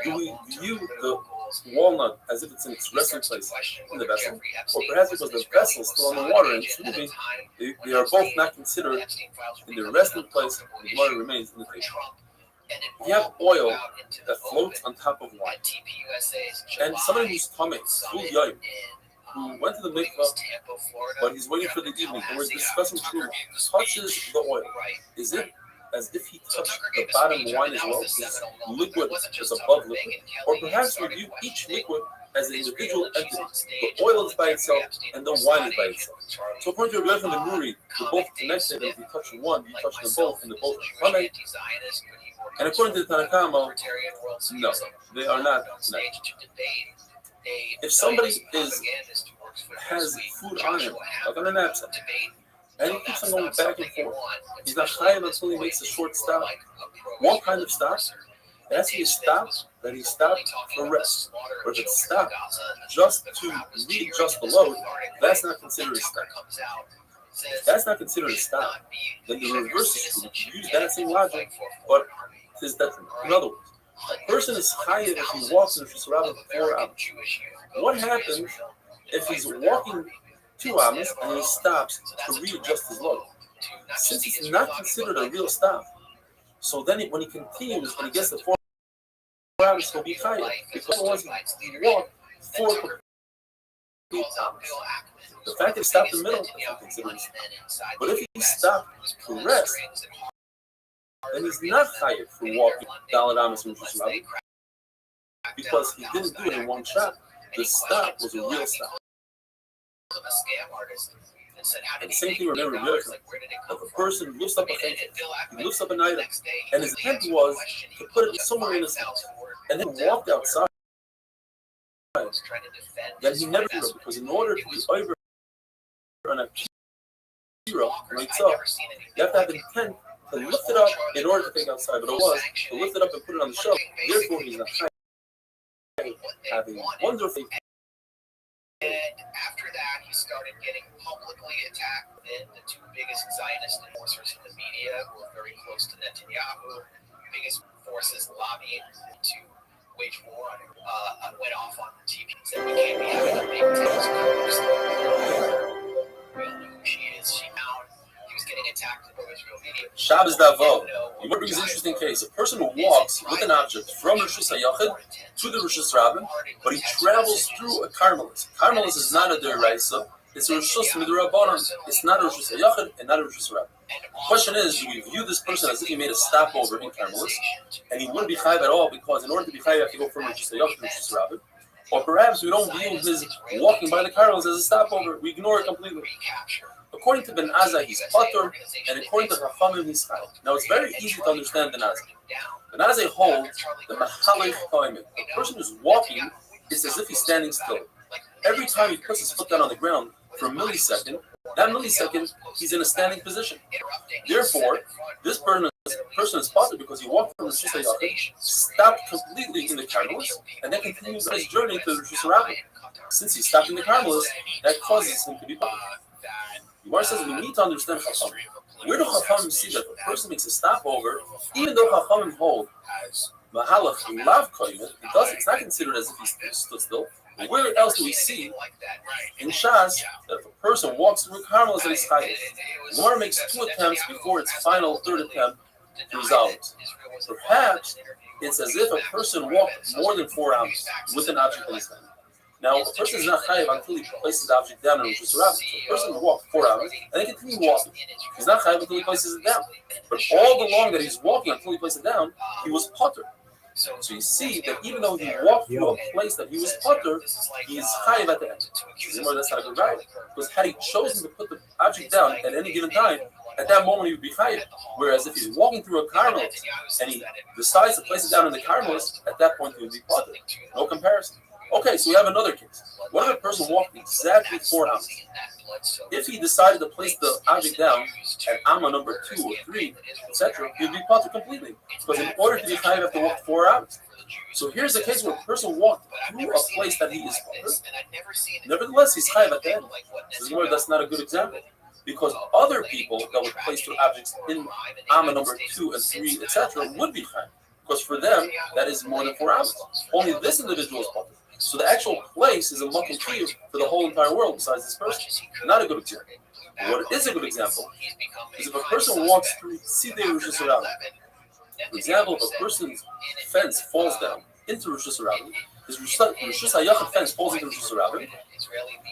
Do we view the walnut as if it's in its resting place in the vessel? Or perhaps because the vessel is still on the water and it's moving, they are both not considered in their resting place, and the water remains in the table. You have oil that floats on top of wine, and somebody who's coming, who went to the mikvah, but he's waiting for the evening, and we're discussing food, touches the oil. Is it as if he touched the bottom wine as well? Because liquid is above liquid. Or perhaps we view each liquid as an individual entity. The oil is by itself, and the wine is by itself. So according to Rabbi from the Nuri, they're both connected, and if you touch one, you touch them both, and they're both coming. And according to the Tanna Kama, no, they are not connected. If somebody has food on him, like on a knapsack, and he keeps on going back and forth, he's not chayav until he makes a short stop. What kind of stop? It has to be a stop that he stopped for rest. Or if it's stopped just to readjust the load, that's not considered a stop. If that's not considered a stop, then the reverse is true. You use that same logic, but it is detriment. In other words, a person is chayav if he walks in Rosh Hashanah for 4 hours. What happens if he's walking 2 hours and he stops to readjust his load? Since it's not considered a real stop, so then when he continues and he gets to 4 hours, he'll be chayav, because once he walked 4 hours. The fact that he stopped in the middle is not considered a stop. But if he stopped to rest, then he's not chayav for walking Daled Amos from Rosh Hashanah, because he didn't do it in one shot. The stop was a real stop. And the same thing with Rabbi. If a person lifts up a thing, he lifts up an item, and his intent was to put it somewhere in his house, and then walked outside, then he never did it, because in order to be over on a hero, you have to have intent to lift it up in order to take outside. But it was to lift it up and put it on the shelf. Therefore, he's not having wonderful. And after that, he started getting publicly attacked within the two biggest Zionist enforcers in the media, who are very close to Netanyahu. Biggest forces lobbying to wage war on him. Went off on the TV and said, "We can't be having a big terrorist group." We all know who she is. She found he was getting attacked in Israel media. Shabbos Davo. What brings an interesting case? A person who walks with an object from Rosh Hashanah to the Rosh Hashanah, but he travels through a Carmelis. Carmelis is not a deraisa; it's a Rosh Hashanah. It's not a Rosh Hashanah and not a Rosh Hashanah. The question is, do we view this person as if he made a stopover in Carmelis, and he wouldn't be chayav at all, because in order to be chayav, you have to go from Rosh Hashanah to Rosh Hashanah? Or perhaps we don't view his walking by the Carmelis as a stopover; we ignore it completely. According to Ben Azai, he's patur, and according to Chachamim, he's chayav. Now, it's very easy to understand Ben Azai. Ben Azai holds the mahalech koimim. The person who's walking is as if he's standing still. Every time he puts his foot down on the ground for a millisecond, that millisecond, he's in a standing position. Therefore, this person is patur because he walked from the Rosh Hashanah, stopped completely in the Carmelis, and then continues his journey to the Rosh Hashanah. Since he stopped in the Carmelis, that causes him to be patur. The Gemara says we need to understand Chachamim. Where do Chachamim see that the person makes a stopover, even though Chachamim hold Mahalach lav koyim, it's not considered as if he stood still. Where else do we see in Shas that if a person walks through a Carmel as he's chayiv? The Gemara makes 2 attempts before its final 3rd attempt to resolve it. Perhaps it's as if a person walked more than 4 hours with an object in his hand. Now, a person is not chayiv until he places the object down and Rosh Hashanah. So a person will walk 4 hours and then continue walking. He's not chayiv until he places it down. But all the long that he's walking until he places it down, he was potter. So you see that even though he walked through a place that he was potter, he is chayiv at the end. That's not a good right. Because had he chosen to put the object down at any given time, at that moment he would be chayiv. Whereas if he's walking through a carmel and he decides to place it down in the carmel, at that point he would be potter. No comparison. Okay, so we have another case. What if a person walked exactly 4 hours? If he decided to place the object down at Amma number 2 or 3, etc., he would be potter completely. Because in order to be chayiv, you have to walk 4 hours. So here's a case where a person walked through a place that he is potter. Nevertheless, he's chayiv at the end. So that's not a good example. Because other people that would place their objects in Amma number 2 and 3, etc., would be chayiv. Because for them, that is more than 4 hours. Only this individual is potter. So the actual place is a makom chiyuv for the whole entire world besides this person. Not a good example. What is a good example is if a person walks through Sidei Rosh Hashanah. For example, if a person's fence falls down into Rosh Hashanah, his Rosh Hashanah fence falls into Rosh Hashanah,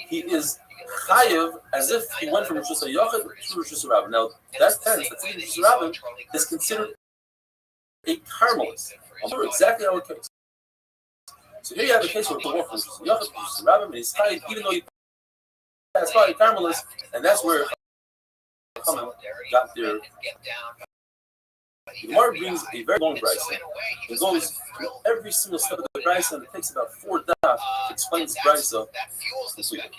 he is chayiv as if he went from Rosh Hashanah to Rosh Hashanah. Now that fence that's in Rosh Hashanah is considered a carmelist. I'll remember exactly how it goes. So here you have a case where people walk from Yachid to Rabbi, and he's chayiv even though he passed by a carmelist, and that's where got there. The Gemara brings a very long brisa. It goes through every single step of the brisa, and it takes about 4 daf to explain this brisa completely.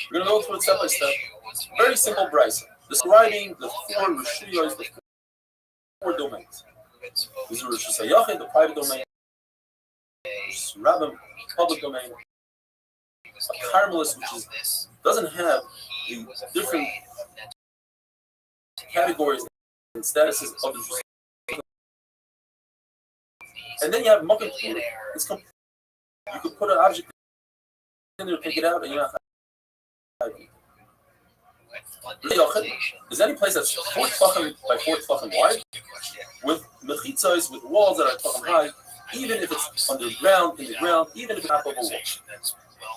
We're going to go through it step by step. Very simple brisa, describing the 4 rishuyos, the 4 domains. These are Rosh Hashanah, the private domain. Rabbi, public domain, a carmelist which doesn't have the different categories and statuses of the Jews. And then you have makom chiyuv. It's complete. You could put an object in there, take it out, and you're not chayiv. Is any place that's 4 tefachim by 4 tefachim wide, with mechitzos, with walls that are tefachim high, even if it's underground, in the ground, even if it's not over a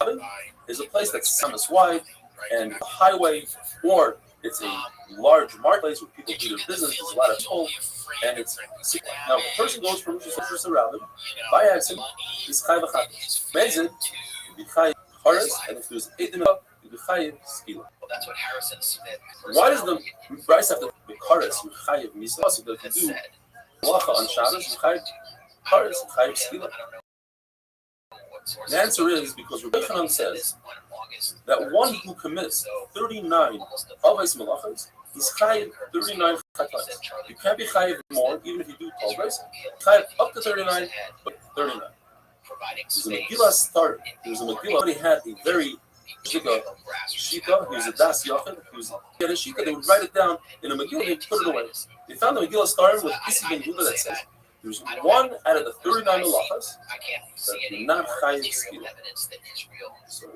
wall. There's a place that's samas wide and a highway, or it's a large marketplace where people do their business, there's a lot of people, and it's secret. Now, if a person goes from Rosh Hashanah by accident, he's chayiv achad. Mezid, you'd be chayiv haris, and if there's 8 in you'd be chayiv skila. Why does the Bryce have to be haris, you're chayiv misa, so that if you do halacha on Shabbos, you're chayiv haris, chayiv skila? The answer is because Rabbi says that one who commits 39 avos malachos is chayiv 39 chatas. You can't be chayiv more, even if you do 12 days. Chayiv up to 39, but 39. There's a Megillah start. There's a Megillah already had a very shita. He was a das yachid. He had a shita. They would write it down in a Megillah. They put it away. They found the Megillah started with Isi ben Yehuda that says there's one out of the 39 malachas that do not chayiv skila. So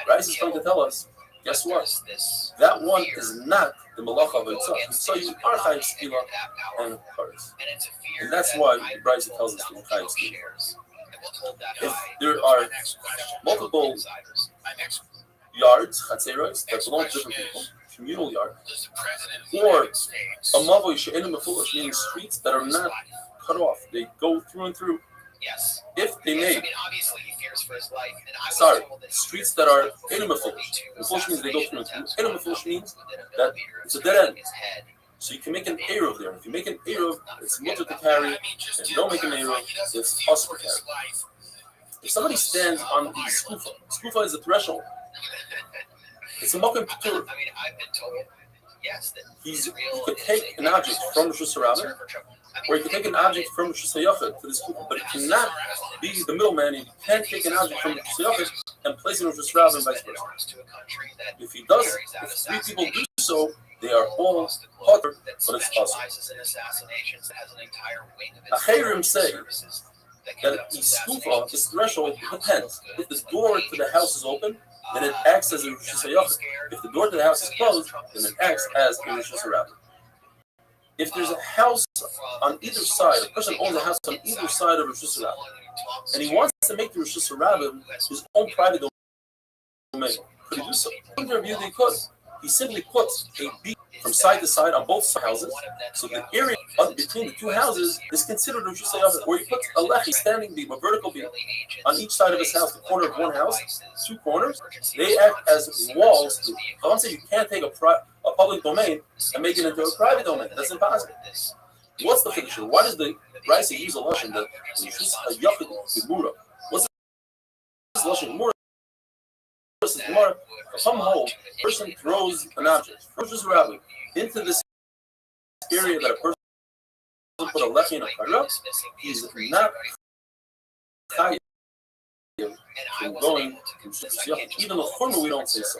Rice is going to tell us, guess what? That one is not the malacha of itself. So you are chayiv skila and haris, and that's why Rice tells us to chayiv skila. If there are multiple yards, chatzeros, that belong to different people, communal yard, or a mavoi she'enim mefulosh, meaning streets that are not cut off, they go through and through. Yes. If they make, obviously he fears for his life. streets that are enim mefulosh. Mefulosh means they go through and through. Enim mefulosh means that it's a dead end. So you can make an eruv there. If you make an eruv, it's mutter to carry. If you don't make an eruv, it's possible to carry. If somebody stands on the skufa is a threshold. It's a makom patur. I mean, I've been told, yes, that you could take an object from Rosh Hashanah, or you can take an object from Rosh Hashanah to this skufa, but it cannot be the middleman. You can't take an object from Rosh Hashanah and place it in Rosh Hashanah and vice versa. If he does, if 3 people do so, they are all potter, but it's possible. Achirim say that Istufa, this threshold, depends. If the door to the house is open, then it acts as a Rosh Hashanah. If the door to the house is closed, then it acts as a Rosh Hashanah. If there's a house on either side, a person owns a house on either side of Rosh Hashanah, and he wants to make the Rosh Hashanah his own private domain, could he do so? In their view, they could. He simply puts a beam from side to side on both houses, so the area between the two houses is considered Rosh Hashanah, where he puts a lechi standing beam, a vertical beam, on each side of his house, the corner of one house, two corners. They act as walls. I don't say you can't take a public domain and make it into a private domain. That's impossible. What's the finisher? Why does the Raisa use a lashon that Gemura? What's this lashon Gemura? Somehow, a person throws an object, throws Rabbi, into this area that a person put a lechi in a kaira, he's not chayav from going to even the former we don't say so.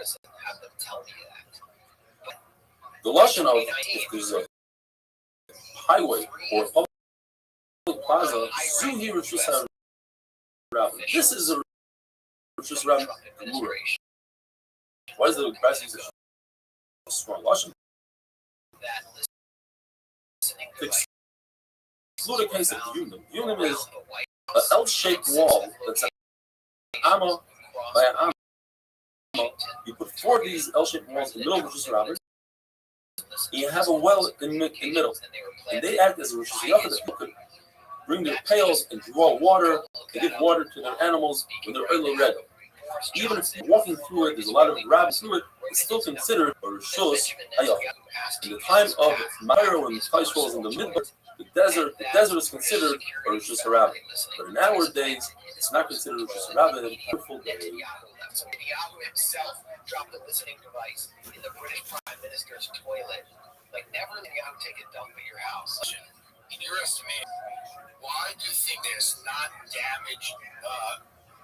The lashon of if there's a highway or a public plaza, zuhi Rosh Hashanah. This is a Rosh Hashanah. Why is the price use a strong lashon? To exclude a case of Yunim. Yunim is an L-shaped wall that's an amma by an amma. You put four of these L-shaped walls in the middle of Rosh Hashanah. You have a well in the middle, and they act as a Rosh Hashanah that people could bring their pails and draw water and give water to their animals when they're early red. Even if you're walking through it, there's a lot of rabbits through it, it's still considered a Rishos Hayah. In the time of Meir, when the Kais was in the Midbar, the desert is considered a Rishos Harabah. But in our days, it's not considered a Rishos Harabah. Netanyahu himself dropped a listening device in the British Prime Minister's toilet. Like, never Netanyahu take a dump at your house. In your estimation, why do you think there's not damaged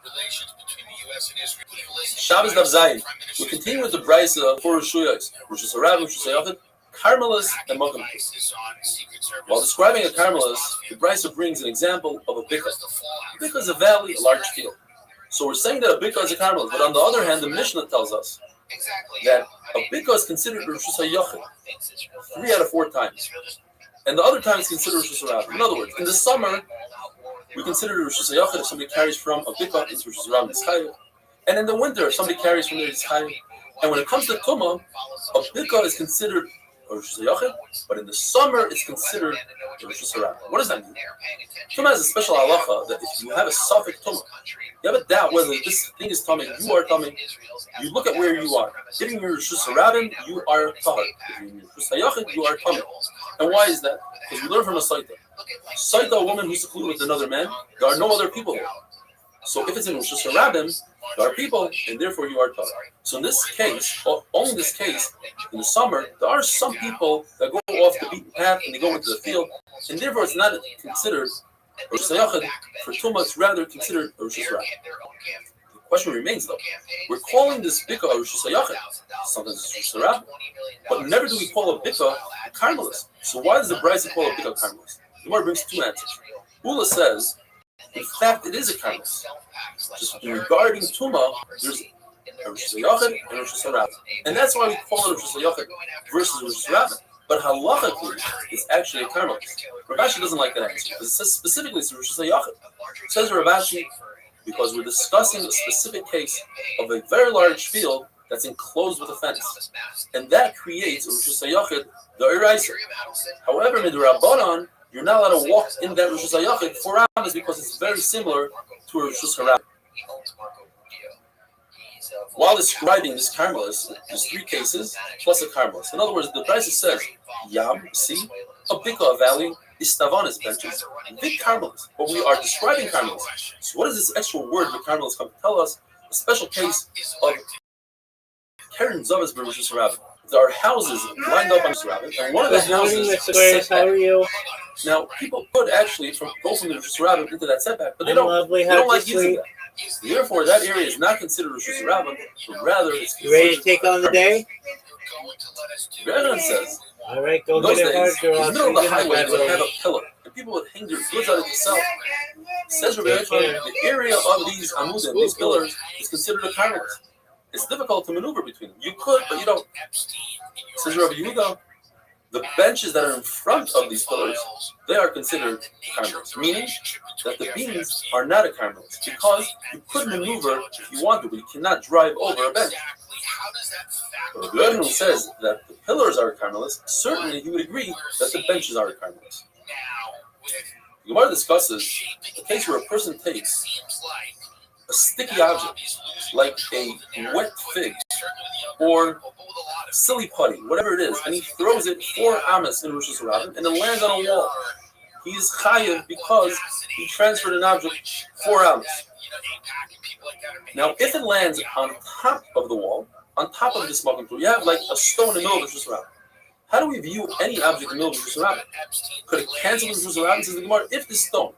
relations between the U.S. and Israel? Shabbos Daf Zayin. We continue with the Brisa for Rosh Hashanah, Rosh Hashanah, Rosh Hashanah, Carmelis, and Mokum. While describing a Carmelis, the Brisa brings an example of a Bika. A Bika is a valley, a large field. So we're saying that a Bika is a Carmelis, but on the other hand, the Mishnah tells us that a Bika is considered Rosh Hashanah 3 out of 4 times. And the other time is considered Rosh Hashanah. In other words, in the summer, we consider Rosh Hashanah if somebody carries from a Bika into Rosh Hashanah. And in the winter, if somebody carries from there, it's Chayav. And when it comes to Tumah, a Bika is considered a Rosh Hashanah, but in the summer, it's considered a Rosh Hashanah. What does that mean? Tumah has a special halacha that if you have a suffix Tumah, you have a doubt whether this thing is Tumah, you are Tumah, you look at where you are. If you're Rosh Hashanah, you are Tahar. If you're Rosh Hashanah, you are Tumah. And why is that? Because we learn from a Saita. Saita, a woman who's secluded with another man, there are no other people there. So if it's in Rosh Hashanah, there are people, and therefore you are Tahar. So in this case, only in this case, in the summer, there are some people that go off the beaten path and they go into the field, and therefore it's not considered Rosh Hashanah. For Tumah, it's rather considered Rosh Hashanah. The question remains though, we're calling this Bika Rosh Hashanah, sometimes it's Rosh Hashanah, but never do we call a Bika a Carmelis. So why does the Brisa call a Bika a Carmelis? The Gemara brings 2 answers. Ula says, in fact, it is a Carmelis. Just regarding Tumah, there's a Rosh Hashanah and Rosh Hashanah. And that's why we call it Rosh Hashanah versus Rosh Hashanah. But halachically, it's actually a Carmelis. Rashi doesn't like that answer, because it says specifically it's Rosh Hashanah. It says Rashi, because we're discussing a specific case of a very large field that's enclosed with a fence. And that creates a Rosh Hashanah, the Eraisa. However, Midrabanan, you're not allowed to walk in that Rosh Hashanah 4 hours because it's very similar to a Rosh Hashanah. While describing this Carmelis, there's 3 cases plus a Carmelis. In other words, the Brisa says, Yam, sea, a Bika, a valley, Istavan is benches, big Carmelis. But we are describing Carmelis. So what does this extra word with Carmelis come to tell us? A special case of Karen Zavas Rosh Hashanah. There are houses lined up on Rosh Hashanah, and one of the houses is setback. Now, people could actually go from the Rosh Hashanah into that setback, but they don't like using that. Therefore, that area is not considered Rosh Hashanah, but rather it's You ready to take on the day? Reverend says, all right, go in those get it days, hard, in the middle of the highway, they would have a pillar. And people would hang their goods out of the cell. Says Rabbi, the area of these amudim, these pillars, is considered a carmelis. It's difficult to maneuver between them. You could, but you don't. Says Rabbi Yehuda, the benches that are in front of these pillars, they are considered carmelis, meaning that the beams are not a carmelis, because you could maneuver if you want to, but you cannot drive over a bench. But Rabbi Yehuda says that the pillars are a carmelis. Certainly, he would agree that the benches are a carmelis. The Gemara discusses the case where a person takes a sticky object, like a wet fig or silly putty, whatever it is, and he throws it 4 amas in Rosh Hashanah, and it lands on a wall. He is chayiv because he transferred an object 4 amas. Now, if it lands on top of the wall, on top of this smoking pool, you have like a stone in the middle of Rosh Hashanah. How do we view any object in the middle of Rosh Hashanah? Could it cancel Rosh Hashanah? Says the Gemara, if this stone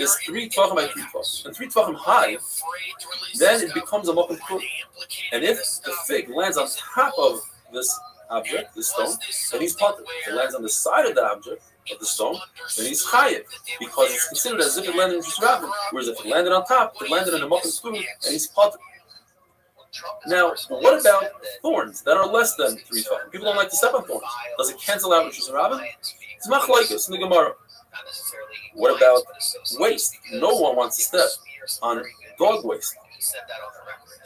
is 3 tvachim by 3 tvachim, and 3 tvachim high, then it becomes a mokum kul. And if the fig lands on top of this object, this stone, then he's potter. If it lands on the side of the object, of the stone, then he's chayiv, because it's considered as if it landed in Rosh Hashanah. Whereas if it landed on top, it landed in a mokum kul, and he's potter. Now, what about thorns that are less than 3 tvachim? People don't like to step on thorns. Does it cancel out Rosh Hashanah? It's machlokes in the Gemara. What about waste? No one wants to step on dog waste.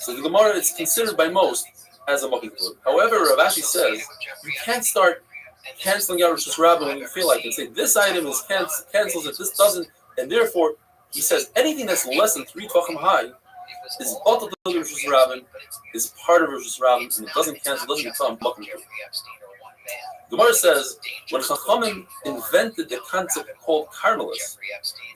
So the Gemara is considered by most as a mokum kul. However, Rav Ashi says you can't start canceling out Rosh Hashanah when you feel like it and say this item is cancels it, this doesn't, and therefore he says anything that's less than 3 tvachim high is batal to Rosh Hashanah, is part of Rosh Hashanah, and it doesn't cancel, doesn't become mokum kul. The Gemara says when Chachamim invented the concept called carmelis,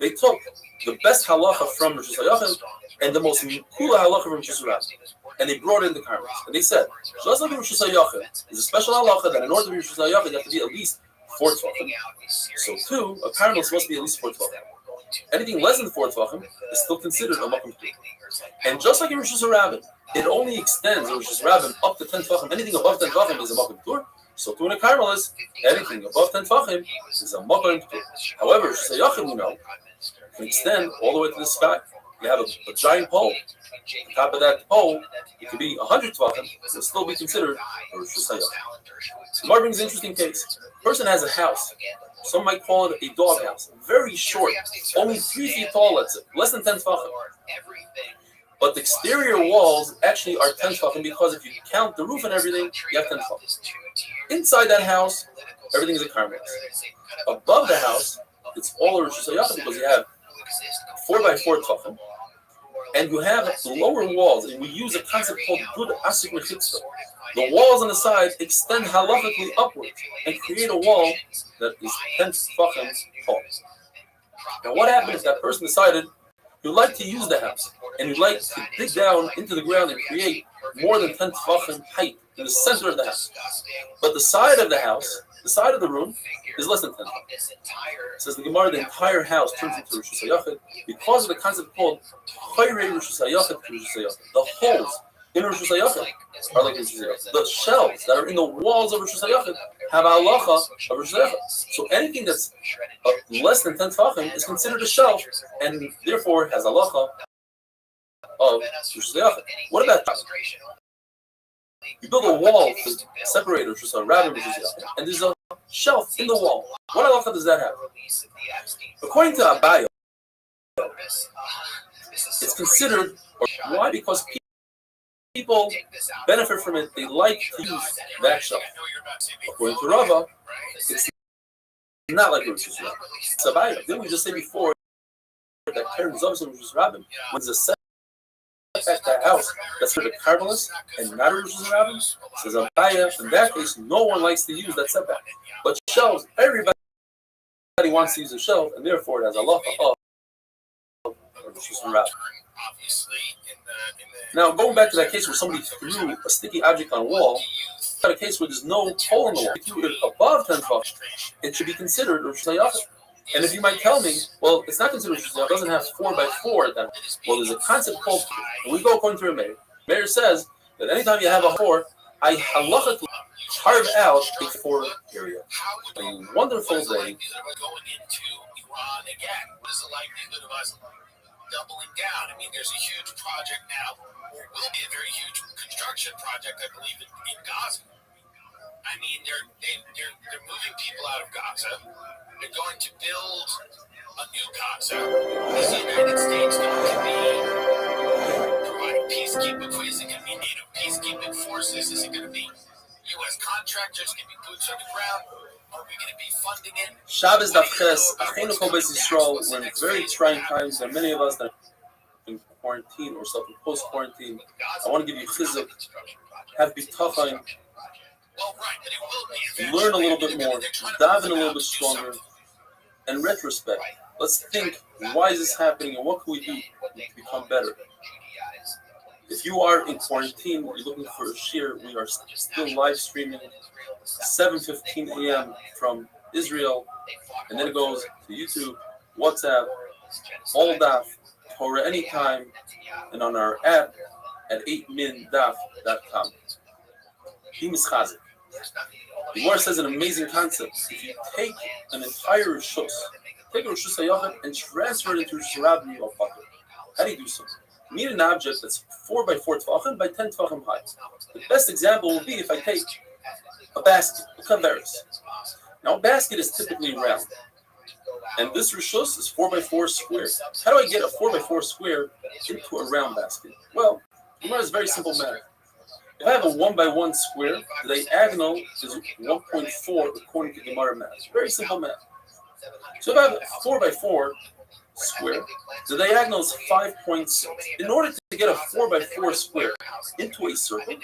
they took the best halacha from Rosh Hashanah and the most kula halacha from Rosh Hashanah, and they brought in the carmelis. And they said, just like Rosh Hashanah is a special halacha that in order to be Rosh Hashanah, you have to be at least 4 tvachim. So too, a carmelis must be at least 4 tvachim. Anything less than 4 tvachim is still considered a mokum kul. And just like in Rosh Hashanah, it only extends in Rosh Hashanah up to 10 tvachim. Anything above 10 tvachim is a mokum kul. So to a carmelis, anything above 10 tvachim is a mokum kul. However, Rosh Hashanah, you know, can extend all the way to the sky. You have a giant pole. On top of that pole, it could be 100 tvachim. It will still be considered a Rosh Hashanah. Gemara brings an interesting case. A person has a house. Some might call it a dog house. Very short, only 3 feet tall, let's say, less than 10 tvachim. But the exterior walls actually are 10 tvachim because if you count the roof and everything, you have 10 tvachim. Inside that house, everything is a carmelis. Above the house, it's all a Rosh Hashanah because you have 4 by 4 tvachim, and you have lower walls, and we use a concept called good asik mechitzah. The walls on the side extend halachically upwards and create a wall that is 10 tvachim tall. Now, what happens if that person decided you'd like to use the house and you'd like to dig down into the ground and create more than 10 tvachim height in the center of the house, but the side of the house, the side of the room, is less than 10 tvachim? Says the Gemara, the entire house turns into Rosh Hashanah because of the concept called chayrei Rosh Hashanah to Rosh Hashanah. The holes in Rosh Hashanah are like Rosh Hashanah. The shelves that are in the walls of Rosh Hashanah have a halacha of Rosh Hashanah. So anything that's less than 10 tvachim is considered a shelf and therefore has a halacha of Rosh Hashanah. What about that? You build a wall to separate Rosh Hashanah and Rosh Hashanah, and there's a shelf in the wall. What halacha does that have? According to Abaye, it's considered, why? Because people benefit from it. They like to use that shelf. According to Rabbi, it's not like Rosh Hashanah. It's Abaye. Didn't we just say before that Karen Zobson Rosh Hashanah, when there's a setback to that house that's for the carmelis and not a Rosh Hashanah? Says Abaye, in that case, no one likes to use that setback. But shelves, everybody wants to use a shelf, and therefore it has a halacha of Rosh Hashanah. Now, going back to that case where somebody threw a sticky object on a wall, got a case where there's no hole in the wall. If you threw it above 10 tvachim, it should be considered Rosh Hashanah. And if you might tell me, well, it's not considered Rosh Hashanah, it doesn't have 4 by 4, then, well, there's a concept called, and we go according to Rabbi. Meir says that anytime you have a 4, I halachically carve out a 4 area. A wonderful day again, what is the likelihood of us doubling down? I mean, there's a huge project now, or will be a very huge construction project, I believe, in Gaza. I mean, they're moving people out of Gaza. They're going to build a new Gaza. Is the United States going to be providing peacekeeping? Is it going to be NATO peacekeeping forces? Is it going to be U.S. contractors? Going to be boots on the ground? Are we going to be funding it? Shabbos Davches, Achenu Kol Beis Yisrael. We're in very trying times. There are many of us that are in quarantine or self-imposed quarantine. I want to give you chizuk. Have bitachon. Learn a little bit more. Daven a little bit stronger. In retrospect, let's think, why is this happening and what can we do to become better? If you are in quarantine, you're looking for a shir, we are still live streaming 7:15 a.m. from Israel, and then it goes to YouTube, WhatsApp, all daf, Torah anytime, and on our app at 8mindaf.com. He mischazik. The Gemara says an amazing concept. If you take an entire Rishus, take a Rishus HaYachid and transfer it into Rishus Rabbi or Fakir. How do you do so? You need an object that's 4 by 4 Tvachim by 10 Tvachim high. The best example would be if I take a basket, a kaveris. Now a basket is typically round. And this Rishus is 4 by 4 square. How do I get a 4 by 4 square into a round basket? Well, the Gemara is very simple matter. If I have a 1 by 1 square, the diagonal is 1.4 according to Gemara math. Very simple math. So if I have a 4 by 4 square, the diagonal is 5.6. In order to get a 4 by 4 square into a circle,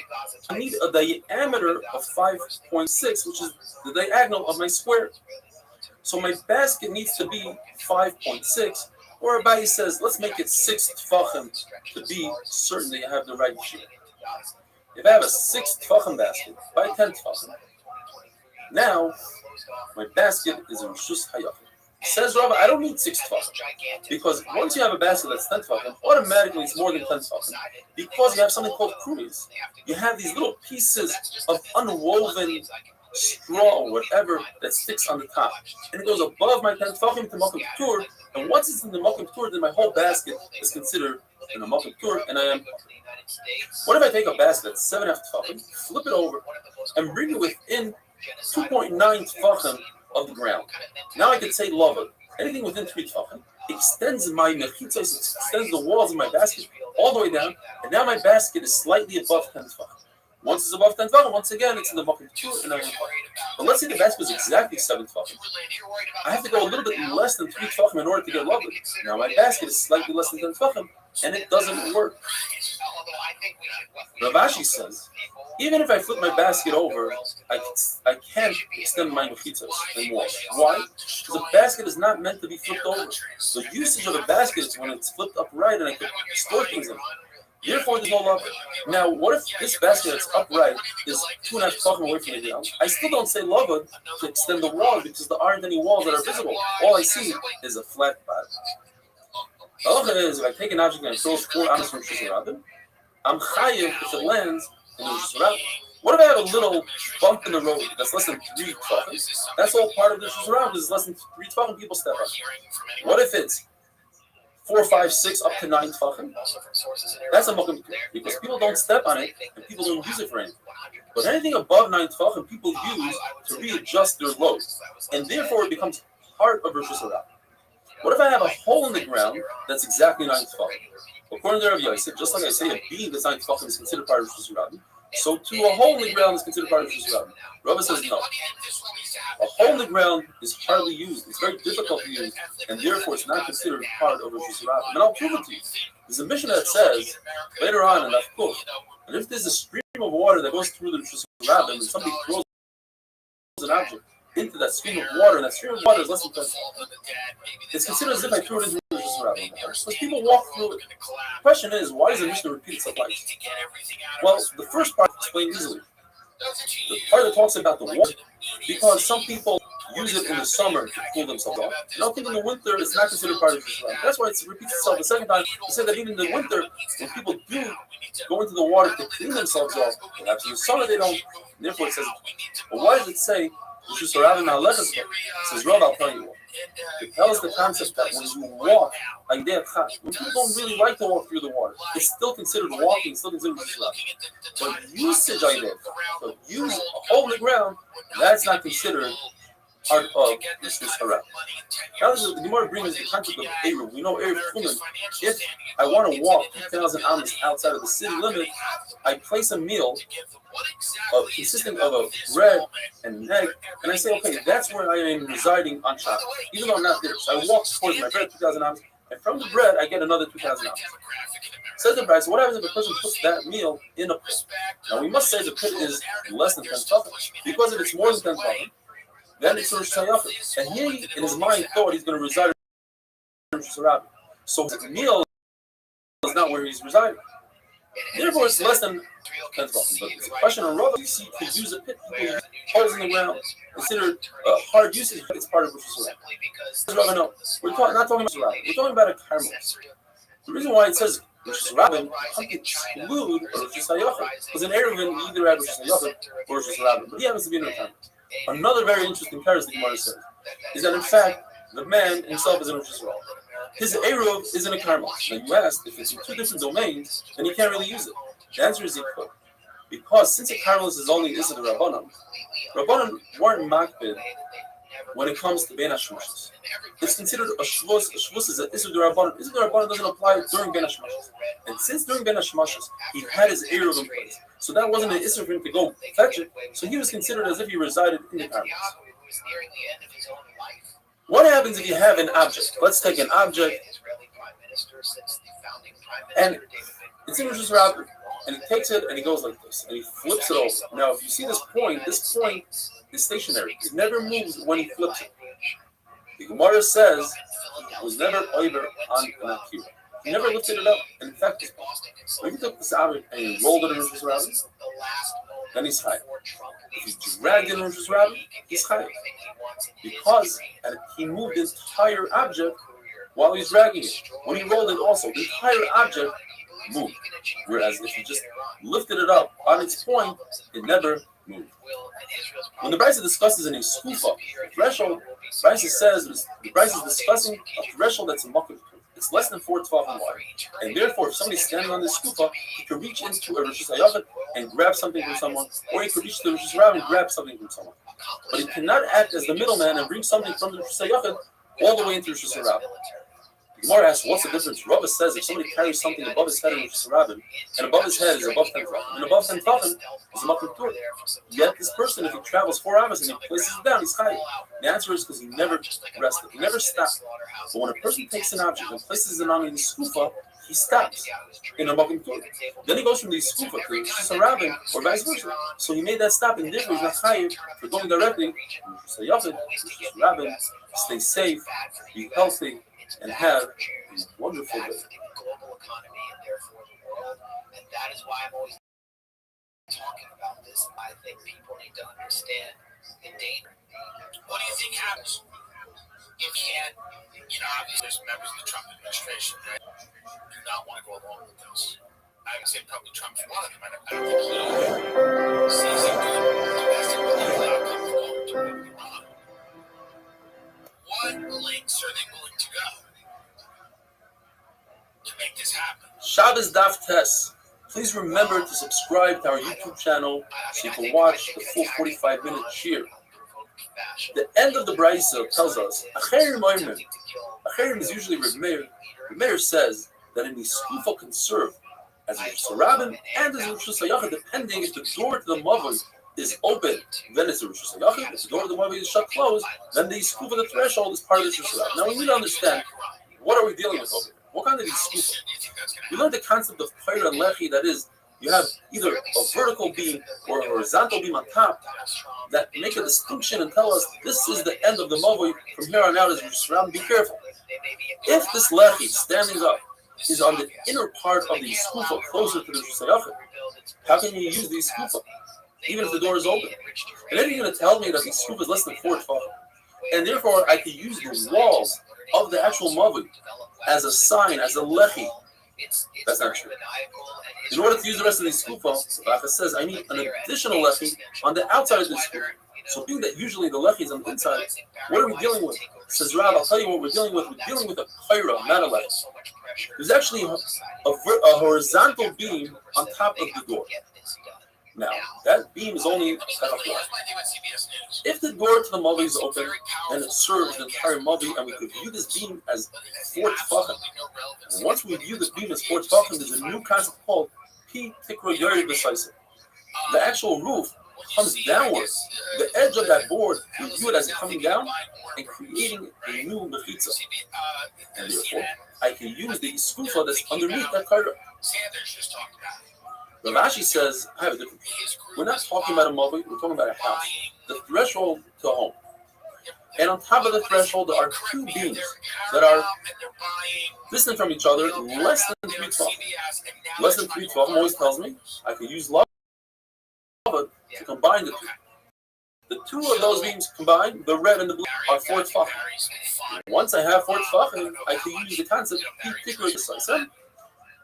I need a diameter of 5.6, which is the diagonal of my square. So my basket needs to be 5.6, or Rabbi says, let's make it 6 tfachim to be certain that you have the right shape. If I have a 6 tfachim basket by 10 tfachim, now my basket is a Rishus HaYachid. Says Rabbi, I don't need 6 tfachim, because once you have a basket that's 10 tfachim, automatically it's more than 10 tfachim, because you have something called krumis. You have these little pieces of unwoven straw or whatever that sticks on the top, and it goes above my 10 tfachim to Makom Ptur, and once it's in the Makom Ptur, then my whole basket is considered in a Makom Ptur, and I am. What if I take a basket that's 7.5 tfachim, flip it over, and bring it within 2.9 tfachim of the ground? Now I could say lava. Anything within 3 tfachim extends my mechitzos, extends the walls of my basket all the way down, and now my basket is slightly above 10 tfachim. Once it's above 10 tfachim, once again it's in the Makom Ptur, and I am. But let's say the basket is exactly 7 tfachim. I have to go a little bit less than 3 tfachim in order to get lava. Now my basket is slightly less than 10 tfachim, and it doesn't work. Rav Ashi says, even if I flip my basket over, I can't extend my mechitzos anymore. Why? Because the basket is not meant to be flipped over. The usage of a basket is when it's flipped upright and I can store things in it. Therefore, there's no lava. Now, what if this basket that's upright is 2.5 tfachim away from the ground? I still don't say lava to extend the wall because there aren't any walls that are visible. All I see is a flat bottom. The halacha is, if I take an object and I throw 4 ounces from Rishus Rabbi, I'm chayiv if it lands in the Rishus Rabbi. What if I have a little bump in the road that's less than 3 tfachim? That's all part of the Rishus Rabbi because it's less than 3 tfachim, people step on. What if it's 4, 5, 6, up to 9 tfachim? That's a Makom Ptur, because people don't step on it and people don't use it for anything. But anything above 9 tfachim, people use to readjust their load, and therefore it becomes part of Rishus Rabbi. What if I have a hole in the ground that's exactly 9 tfachim? According to Rabbi Yosef, just like I say a beam that's 9 tfachim is considered part of Rishus Rabbi, so too a hole in the ground is considered part of Rishus Rabbi. Rabbi says no. A hole in the ground is hardly used. It's very difficult to use, and therefore it's not considered part of Rishus Rabbi. And I'll prove it to you. There's a Mishnah that says later on in Afkuf, and if there's a stream of water that goes through the Rishus Rabbi, and somebody throws an object into that stream of water, and that stream of water is less than 10 tfachim, it's considered as if I threw it into the Rishus Rabbi. Because people walk through it. The question is, why does the Mishnah repeat itself twice? Well, the first part explained easily. The part that talks about the water, because some people use it in the summer to cool themselves off. And I think in the winter it's not considered part of Rishus Rabbi. That's why it repeats itself the second time. It said that even in the winter, when people do go into the water to clean themselves off, perhaps in the summer they don't. Therefore it says, well, why does it say Rosh Hashanah Na'alechas says, Rob, I'll tell you what. It tells the concept that when you walk, when people don't really like to walk through the water, it's still considered walking, still considered Rosh Hashanah. But usage idea, so use a hole in the ground, that's not considered part of Rosh Hashanah. Now the Gemara brings the concept of Eruv. We know Eruv Kuman. If I want to walk 2,000 amas outside of the city limit, I place a meal consisting of a bread and an egg, and I say, okay, that's where I am residing on Shabbat, even though I'm not there. So I walk towards my bread, 2,000 amas, and from the bread, I get another 2,000 amas. Says the Rabbi, so what happens if a person puts that meal in a pit? Now, we must say the pit is less than 10 tefachim, because if it's more than 10 tefachim, then it's Rosh Hashanah. And he, in his mind, thought he's going to reside in Rosh Hashanah. So his meal is not where he's residing. Therefore, it's less than 10 tefachim. But it's a question on Rabbi. You see, to use a pit, people use holes in the ground, considered hard usage, it's part of Rosh Hashanah. Rabbi, no, we're not talking about Rabbi. We're talking about a karmel. The reason why it says Rosh Hashanah, you can't exclude Rosh Hashanah, because in Eruvin, you either have Rosh Hashanah or Rosh Hashanah, but he happens to be in the time. Another very interesting paras the Gemara says is that in fact the man himself is in Rosh Hashanah. His Eruv is in a karmel. Now you asked if it's in two different domains, then he can't really use it. The answer is he could, because since a karmel is only Issa the Rabbanim weren't makbid when it comes to Ben Hashmashas. It's considered a shvus. A shvus is an Issa the Rabbanim. Issa the Rabbanim doesn't apply during Ben Hashmashas, and since during Ben Hashmashas he had his Eruv in place. So that wasn't an issue for him to go fetch it. So he was considered as if he resided in the karmel. What happens if you have an object? Let's take an object, and it's in Rosh Hashanah, and he takes it and he goes like this, and he flips it over. Now, if you see this point is stationary. It never moves when he flips it. The Gemara says it was never over on an akira. He never lifted it up. And in fact, when he took this object and he rolled it in Rosh Hashanah, then he's high. If he dragged it in Rosh Hashanah, he's high. Because he moved the entire object while he's dragging it. When he rolled it also, the entire object moved. Whereas if he just lifted it up on its point, it never moved. When the Brisa discusses in a skufa, threshold, Brisa says, the Brisa is discussing a threshold that's a makkah. It's less than 4 tefachim wide, and therefore, if somebody's standing on this skufa, he could reach into a Rosh Hashanah and grab something from someone, or he could reach to the Rosh Hashanah and grab something from someone. But he cannot act as the middleman and bring something from the Rosh Hashanah all the way into Rosh Hashanah. The Gemara asks, what's the difference? Rabbi says if somebody carries something above his head in Rosh Hashanah, and above his head is above 10 tefachim, and above 10 tefachim is a makkah tur. Yet this person, if he travels 4 hours and he places it down, he's high. The answer is because he never rested, he never stopped. But when a person takes an object and places it on in the skufa, he stops in a makkah tur. Then he goes from the skufa to Rosh Hashanah or vice versa. So he made that stop, and therefore he's not high for going directly to Rosh Hashanah. Stay safe, be healthy, and have a wonderful day. Global economy and therefore the world, and that is why I'm always talking about this. I think people need to understand the danger. What do you think happens if you had, obviously there's members of the Trump administration that do not want to go along with this. I would say probably Trump's one of them. I don't think he sees a good domestic political outcome for going to Iran. What lengths are they willing to go to make this happen? Shabbos Daf Tes. Please remember to subscribe to our YouTube channel so you can watch the full 45-minute shir. The end of the Brisa tells us, Acherim is usually Reb Meir. Reb Meir says that in the skufa can serve as a Rosh Hashanah and as a Rosh Hashanah, depending if the door to the Mavoi is open, then it's a Rosh Hashanah. If the door to the Mavoi is shut closed, then the skufa, the threshold, is part of the Rosh Hashanah. Now we need to understand, what are we dealing with over here? What kind of skufa? We learned the concept of Paira and Lechi, that is, you have either a vertical beam or a horizontal beam on top that make a distinction and tell us this is the end of the Mavoi. From here on out, as you surround, be careful. If this Lechi standing up is on the inner part of the skufa closer to the Rosh, how can you use the skufa, even if the door is open? And then you're going to tell me that the skufa is less than 4 tefachim, and therefore I can use the walls of the actual Mavoi as a sign, as a Lechi. That's not true. In order to use the rest of the skufa, Rafa says I need an additional Lechi on the outside of the skufa. So being that usually the lechi is on the inside, what are we dealing with? Says Rabbi, I'll tell you what we're dealing with. We're dealing with a kaira, not a lechi. There's actually a horizontal beam on top of the door. Now, that beam is only if the door to the Mavi is open and it serves the entire Mavi, and we could view this beam as 4 tefachim. And once we view this beam as 4 tefachim, there's a new concept called P Tikra Yori Decisive. The actual roof comes downwards. The edge of that board, we view it as coming down and creating a new mechitza. And therefore, I can use the skufa that's underneath that kaira. Rashi says, I have a different thing. We're not talking about a Mavi, we're talking about a house. The threshold to a home. And on top of the threshold, there are 2 beams that are distant from each other, less than 3 tefachim. Less than 3 tefachim always tells me I can use lava to combine the 2. The 2 of those beams combined, the red and the blue, are 4 tefachim. Once I have 4 tefachim, I can use the concept of particular decisive.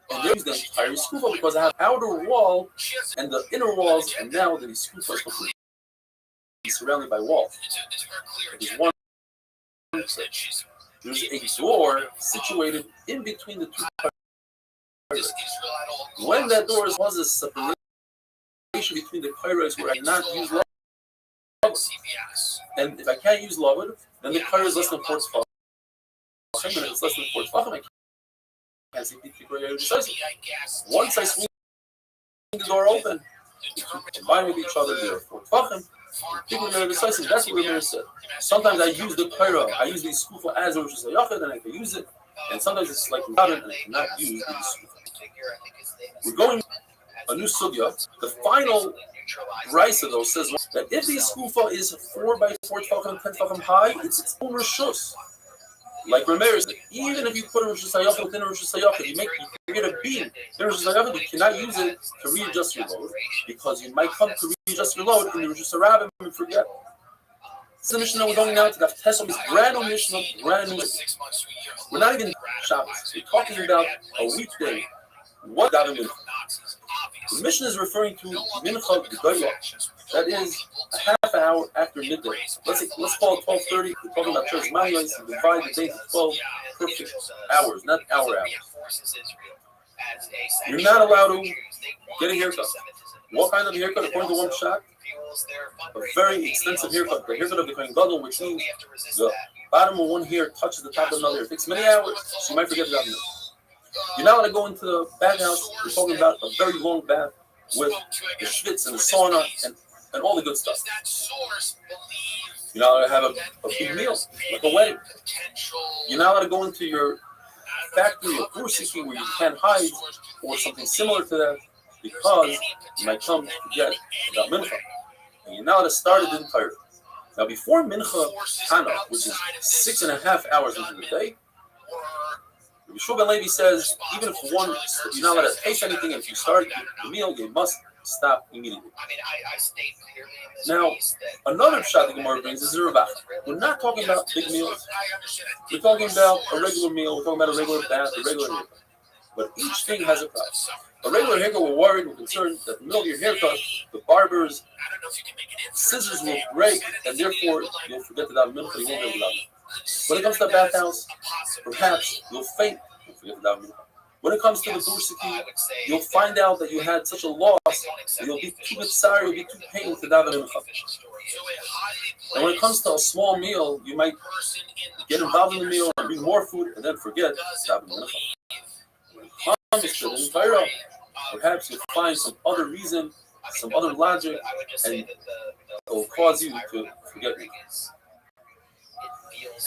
And they use the entire skufa because I have outer wall and the inner walls, and now the skufa is completely surrounded by walls. There's one. There's a door situated in between the 2 parts. When that door was a separation between the kairos where I not use lava, and if I can't use lava, then the kaira is less than 4 tefachim. When it's less than 4 tefachim, once I swing the door open, combine with each other, there are 4 tefachim. That's what the Rameir said. Sometimes I use the kaira, I use the skufa as a Rosh Hashanah, and I can use it. And sometimes it's like without it, and I cannot use the skufa. We're going a new sugya. The final brisa though says that if the skufa is 4 by 4 tefachim, 10 tefachim high, it's its own rishus. Like Rameir said, even if you put a Rosh Hashanah within a Rosh Hashanah, you create a beam in a Rosh Hashanah, you cannot use it to readjust your load because you might come to readjust your load in the Rosh Hashanah and forget. This is the Mishnah we're going now to Daf Tesel, this brand new Mishnah, brand new. We're not even Shabbos. We're talking about a weekday. What Daven Mincha? The Mishnah is referring to Mincha Gedolah. That is a half hour after midday. Let's call it 12:30. We're talking about church manuals. We divide the day into 12 perfect hours, not hours. You're not allowed to get a haircut. What kind of haircut, according to one shot? A very extensive haircut. The haircut of the Kohen Gadol, which means the bottom of one hair touches the top of another. It takes many hours, so you might forget that. You're not allowed to go into the bathhouse. We're talking about a very long bath with the schwitz and the sauna and all the good stuff. You're not allowed to have a big meal, like a wedding. You're not allowed to go into your factory or kursiki where you can't hide or something similar to that because you might come to forget about mincha. And you're not allowed to start it entirely. Now, before mincha Tana, which is 6.5 hours into the day, Rabbi Shulchan Levi says, even if you're not allowed to taste anything, and if you start the meal, you must stop immediately. Now, another shot the Gemara brings is a ravach. We're not talking about big meals. We're talking about a regular meal. We're talking about a regular bath, a regular haircut. But each thing has a price. A regular haircut, we're worried, we're concerned that in the middle of your haircut, the barber's scissors will break, and therefore you'll forget to daven mincha. You won't be able to daven. When it comes to the bathhouse, perhaps you'll faint. You'll forget to daven mincha. When it comes to the bursiki, you'll find out that you had such a loss that you'll be too sorry, you'll be too painful to daven mincha. And when it comes to a small meal, you might get involved in the meal and bring more food and then forget daven mincha. When it comes to the entire, perhaps you'll find some other reason, some other logic, and it will cause you to forget it.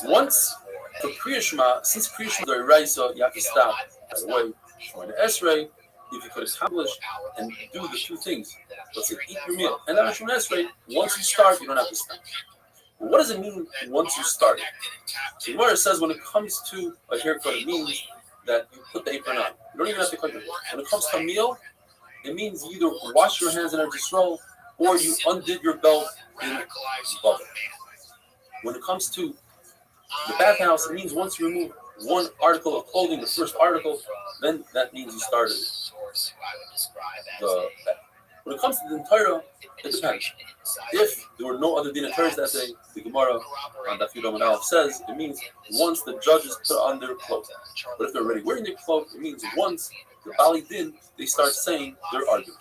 Once for Kriya Shema, since Kriya Shema is a Raisa, you have to stop right away. For an Esrei, if you could accomplish and do the 2 things, let's say eat your meal, and then an Esrei, once you start, you don't have to stop. But what does it mean once you start? The Gemara says when it comes to a haircut, it means that you put the apron on. You don't even have to cut your hair. When it comes to a meal, it means you either wash your hands in Eretz Yisrael or you undid your belt in butter. When it comes to the bathhouse, it means once you remove one article of clothing, the first article, then that means you started the bath. When it comes to the Torah, it depends. If there were no other Din Torahs that day, the Gemara on Daf Yudam and Aleph says it means once the judges put on their cloak. But if they're already wearing their cloak, it means once the Bali Din, they start saying they're arguing.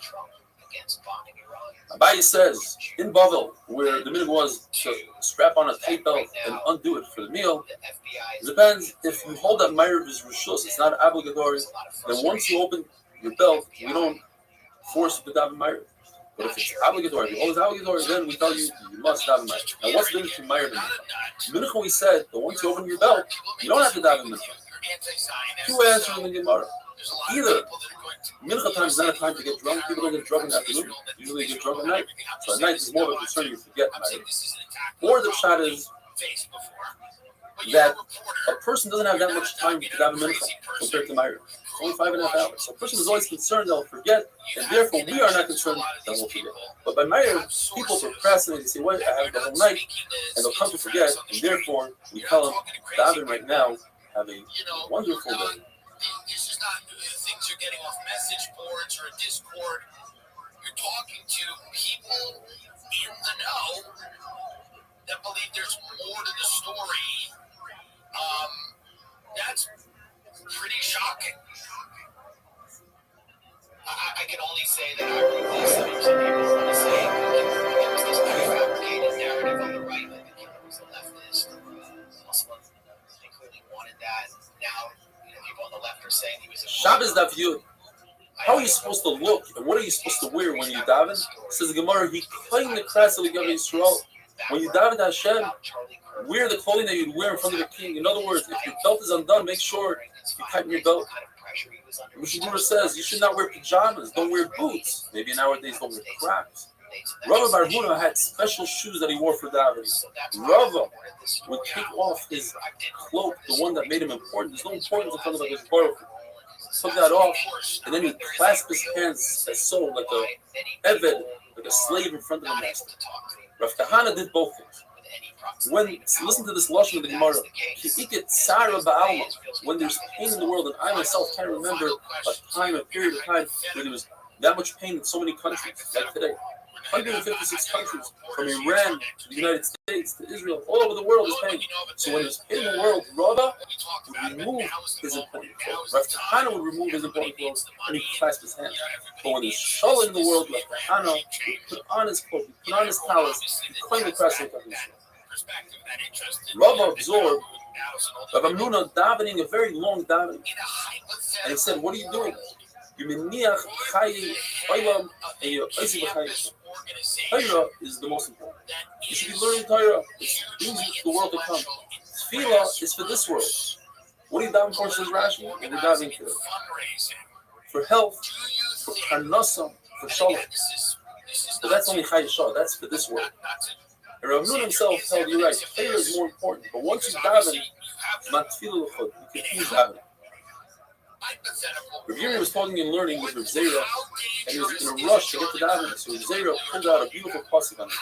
Rabbi says in Bavel, where the minhag was to strap on a tight belt and undo it for the meal, it depends. If you hold that Ma'ariv is Rishus, it's not obligatory, then once you open your belt, we don't force you to daven Ma'ariv. But if it's obligatory, if you hold it's obligatory, then we tell you must daven Ma'ariv. Now what's the difference between Ma'ariv and Mincha? Mincha, we said that once you open your belt, you don't have to daven Mincha. Two answers in the Gemara. Either Mincha time is not a time to get drunk. People don't get drunk in the afternoon. Usually they get drunk at night. So at night is more of a concern you forget Ma'ariv. Or the shot is that a person doesn't have that much time to daven Mincha compared to Ma'ariv. Only 5.5 hours. So a person is always concerned they'll forget, and therefore we are not concerned that we'll forget. But by Ma'ariv, people procrastinate and say, wait, I have the whole night, and they'll come to forget, and therefore we tell them, daven right now, have a wonderful day. This is not things you're getting off message boards or a Discord. You're talking to people in the know that believe there's more to the story. That's pretty shocking. I can only say that I read this. I mean, some people want to say there was this prefabricated narrative on the right, like the killer was a leftist, Muslim. They clearly wanted that. Now, people on the left are saying he was a Shabbos Daf Yud. How are you supposed to look, and what are you supposed to wear when you daven? Says the Gemara, he claimed the crest of the Gabi Yisrael. When you daven to Hashem, wear the clothing that you'd wear in front of the king. In other words, if your belt is undone, make sure you tighten your belt. Mishnah says you should not wear pajamas, don't wear boots. Maybe nowadays don't wear Crocs. Rabbi Bar Huna had special shoes that he wore for davening. Rabbi would take off his cloak, the one that made him important. There's no importance in front of his Baruch. Took that off, and then he clasped his hands as so, like a eved, like a slave in front of the master. Rav Kahana did both things. Listen to this lashon of the Gemara. When there's pain in the world, and I myself can't remember a period of time where there was that much pain in so many countries, like today. 156 countries, from Iran to the United States to Israel, all over the world is pain. So when there's pain in the world, Rabbi would remove his important clothes. Rav Kahana would remove his important clothes and he clasped his hands. But when there's shalom in the world, Rav Kahana would put on his coat, put on his towels, and claim the crest of his Rabbi absorbed Rav Amnuna davening a very long davening. And he said, what are you doing? You meniach chayi olam and you're placing b'chayi. Torah is the most important. You should be learning Torah. It brings you to the world to come. Tefillah is for this world. What are you davening for, says Rashi? And we're davening for health, for parnasa, for shalom. But that's only chayi shah. That's for this world. And Rav Nun himself told you right. Torah is more important. But once you daven, not tefillah l'chod, you continue davening. Rav Yiri was talking and learning with Rav Zera, and he was in a rush to get to davening. So Rav Zera pulled out a beautiful pasuk on it.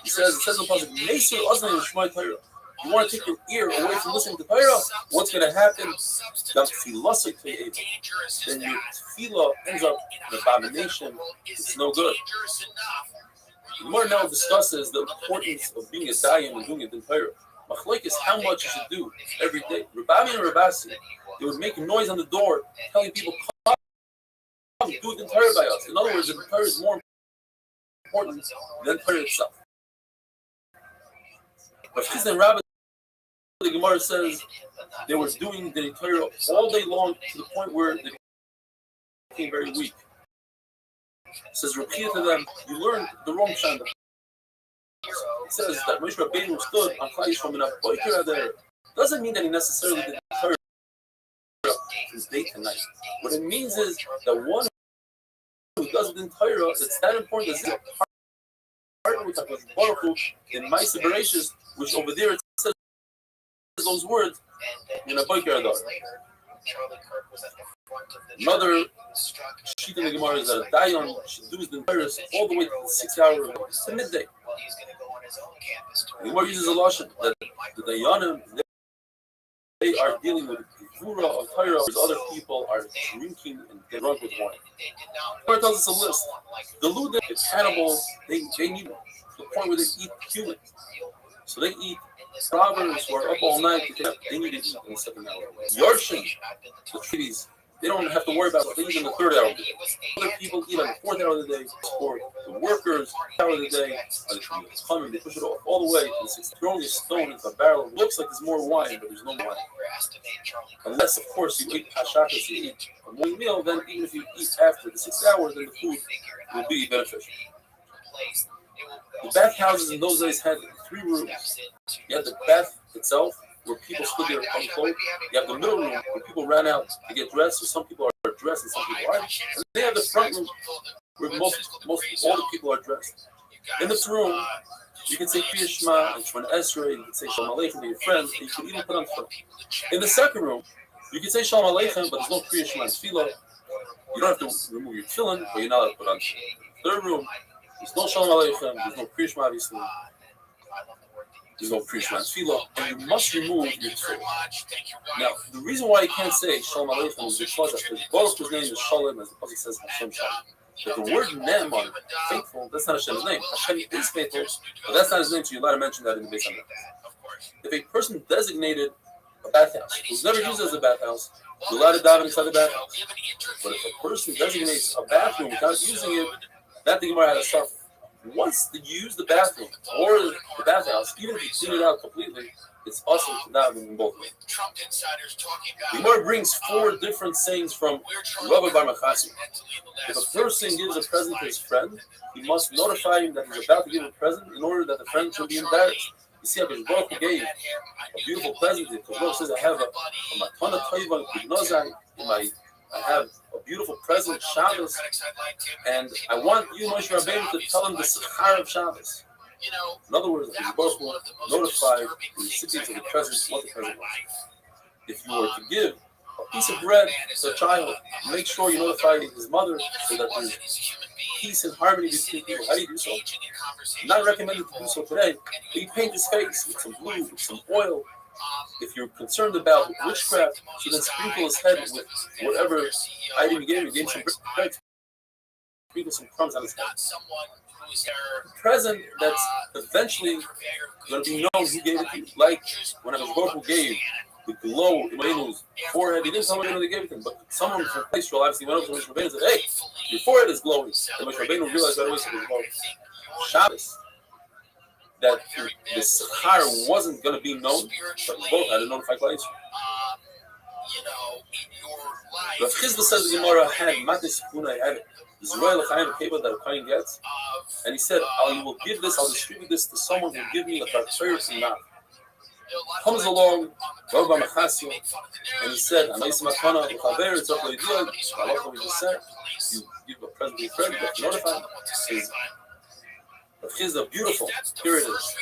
It says in the pasuk, "Meisur Oznei L'Shmai Torah." You want to take your ear away from listening to Torah? What's going to happen? Then your tefillah ends up in abomination. It's no good. The Gemara now discusses the importance of being a dayan and doing it in Torah. Machlok is how much you should do every day. Rabbi and Rabasi, they would make a noise on the door, telling people, come, do it in Torah by us. In other words, the Torah is more important than Torah itself. But Chizan Rabbi, the Gemara says, they were doing the Torah all day long to the point where they became very weak. It says, repeat to them, you learned the wrong shanda. It says that Moshe Rabbeinu stood on Klal Yisrael in a boiker there. Doesn't mean that he necessarily did Torah from day to night. What it means is that one who does it in Torah, it's that important as it partner with Baruch Hu in Ma'aseh Bereishis, which over there it says those words in a boiker there. Another sheet in the Gemara is that a dayan should do his Torah all the way to the 6 hour to midday. The Gemara uses a lashon that the dayanim, they are dealing with Gvura of Torah, whereas other people are drinking and get drunk with wine. Torah tells us a list. The Ludim, the cannibals, they need to the point where they eat humans. So they eat robbers who are up all night. They need to eat in the second hour. Yarshim, the treaties, they don't have to worry about what they eat in the third hour of the day. Other people eat on the fourth hour of the day. For the workers, hour of the day, it's coming. They push it all the way to the sixth. Throwing a stone into a barrel. It looks like there's more wine, but there's no wine. Unless, of course, you eat pashakas, you eat a morning meal, then even if you eat after the 6 hours, then the food will be beneficial. The bathhouses in those days had 3 rooms. You had the bath itself, where people stood there and clothes. You have the middle room, where people ran out to get dressed, so some people are dressed and some people aren't. And they have the front room, where most all the people are dressed. In this room, you can say Kriya Shema and Shemon Esrei, you can say Shalom Aleichem to your friends, and you can even put on tefillin. In the second room, you can say Shalom Aleichem, but there's no Kriya Shema and tefillah. You don't have to remove your tefillin, but you're not allowed to put on tefillin. Third room, there's no Shalom Aleichem, there's no Kriya Shema, obviously. There's no Kriya Shema and tefillah, and you must remove your tefillin. Now, the reason why you can't say Shalom Aleichem is because Baruch Hu's name is Shalom, as the Pasuk says Hashem Shalom. But the word Ne'eman, faithful, that's not Hashem's name. Hashem is faithful, but that's not his name, so you're allowed to mention that in the Beis Hamikdash. If a person designated a bathhouse, who's never used as a bathhouse, you're allowed to dive inside the bathhouse. But if a person designates a bathroom without using it, that the Gemara had to suffer. Once you use the bathroom or the bathhouse, even if you clean it out completely, it's awesome to dive in both ways. The Gemara brings 4 different sayings from Rabbi Bar Machasi. If a person gives a present to his friend, he must notify him that he's about to give a present in order that the friend should be embarrassed. You see, Hakadosh Baruch Hu gave a beautiful present. Hakadosh Baruch Hu says, I have a matana toiva b'gnozai. I have a beautiful present, Shabbos, and I want you, Moshe Rabbeinu, to tell him the sechar of Shabbos. In other words, Hakadosh Baruch Hu notified the recipients of the present what the present was. If you were to give a piece of bread to a child, make sure you notify his mother so that there's peace and harmony between people. How do you do so? I'm not recommended to do so today, but you paint his face with some glue, with some oil. If you're concerned about witchcraft, so then sprinkle his head with whatever item you gave him. You gave him some bread, sprinkle some crumbs on his head. A present that's eventually going to be known who gave it to you. Like when Hakadosh Baruch Hu gave the glow in Rabeinu's forehead, he didn't tell Rabbeinu they gave it to him, but someone from Israel obviously went up to Moshe Rabbeinu and said, hey, your forehead is glowing. And Moshe Rabbeinu realized right away it was glowing. Shabbos, that the sechar wasn't going to be known, but both had to notify Klal Yisrael. Rav Chizda says the Gemara had Matis Kuna, had Zeroi L'chaim Keva that a Kohen gets, and he said, you will give this, I'll distribute this to someone who will give me a Tartzayr Sinah. Comes along, Rabbi Machasio, and he said, Anais Matana, L'chaver, it's up to L'idiyah, I love what we just said, you give a present to your friend, you have to notify him. Rav Chizda, beautiful, here it is.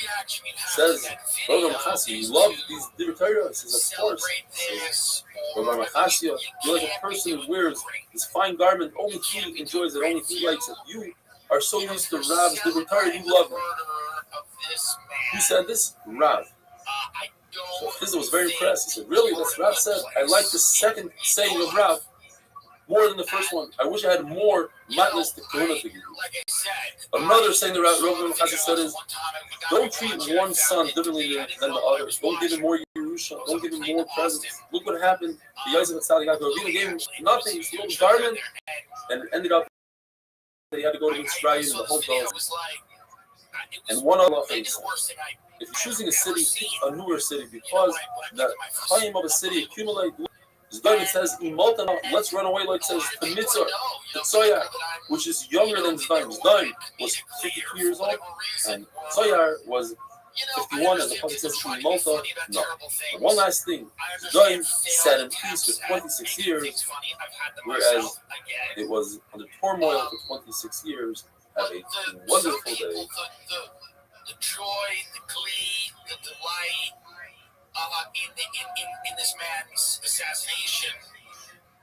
Says, Rabbi Machasio, you love these Divrei Torah? He says, of course. Rabbi Machasio, you're like a person who wears this fine garment, only he enjoys it, only he likes it. You are so used to Rav's Divrei Torah, you love it. Who said this? Rav. So Chizda was very impressed. He said, really? That's Rav said. I like the second saying of Rav more than the first one. I wish I had more matnas to Kahuna to give you. Another saying that Rabbi Machasio said is, don't treat one son differently than the others. Don't give him more Yerusha. Don't give him more presents. Look what happened. The Yosef Tzaddik Ravina gave him nothing, his little garment, and it ended up that he had to go to Mitzrayim and the whole world. And one other thing, if you're choosing a city, pick a newer city, because the time of a city accumulate. Zdaim says, let's run away, like it says, to Mitzvah, to Tzoyar, which is younger than Zdaim. Zdaim was 52 years old, and Tzoyar was 51, and the Pasuk says, Malta, no. And one last thing, Zdaim sat in peace for 26 years, whereas it was under turmoil for 26 years. Have a wonderful day. The joy, the glee, the delight in this man's assassination.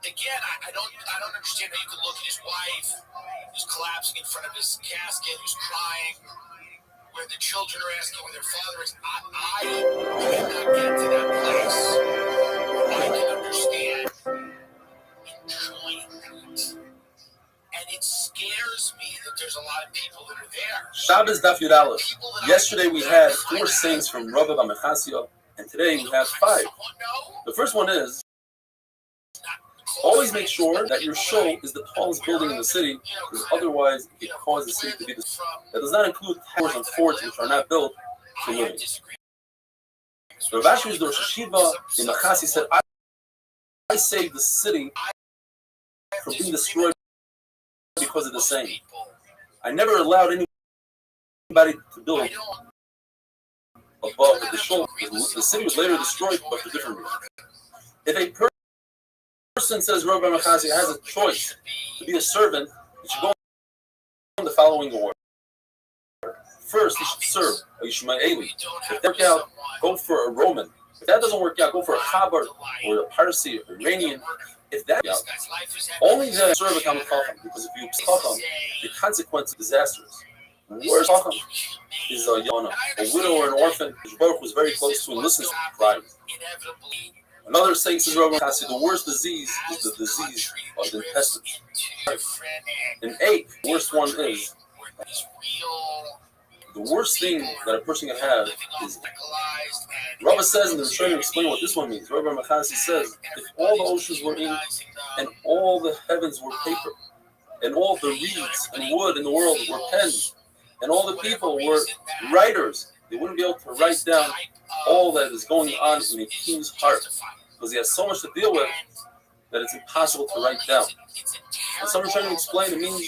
Again, I don't understand how you could look at his wife who's collapsing in front of his casket, who's crying, where the children are asking where their father is. I cannot get to that place where I can understand Shabbos Daf Yud Aleph. Yesterday we had 4 sayings from Rabbi B'Mechasio, and today we have 5. The first one is, always make sure that your shul is the tallest building in the city, because otherwise it can cause the city to be destroyed. That does not include towers and forts which are not built for living. Rav Asher's Rosh Hashiva in Machasi said, I saved the city from being destroyed because of the saying. I never allowed anybody to build above the shul. The city was later destroyed, but for different reasons. If a person, says Rabbi Machasi, has a choice to be a servant, he should go in the following order. First, he should serve a Yishmaeli. If that works out, go for a Roman. If that doesn't work out, go for a Chabar or a Parsi or Iranian. If that works out, only then serve a Talmid Chacham, because if you Chacham, the consequence is disastrous. The worst Chacham is a Yona, a widow or an orphan, which Baruch was very close to and listens to crying. Another saying, says Rabbi Machasi, the worst disease is the disease of the intestines. An ache, the worst one is. The worst thing that a person can have is. Rabbi says, and I'm trying to explain what this one means. Rabbi Machasi says, if all the oceans were ink, and all the heavens were paper, and all the reeds and wood in the world were pens, and all the people were writers, they wouldn't be able to write down all that is going on in a king's heart, because he has so much to deal with that it's impossible to write down. And someone trying to explain, it means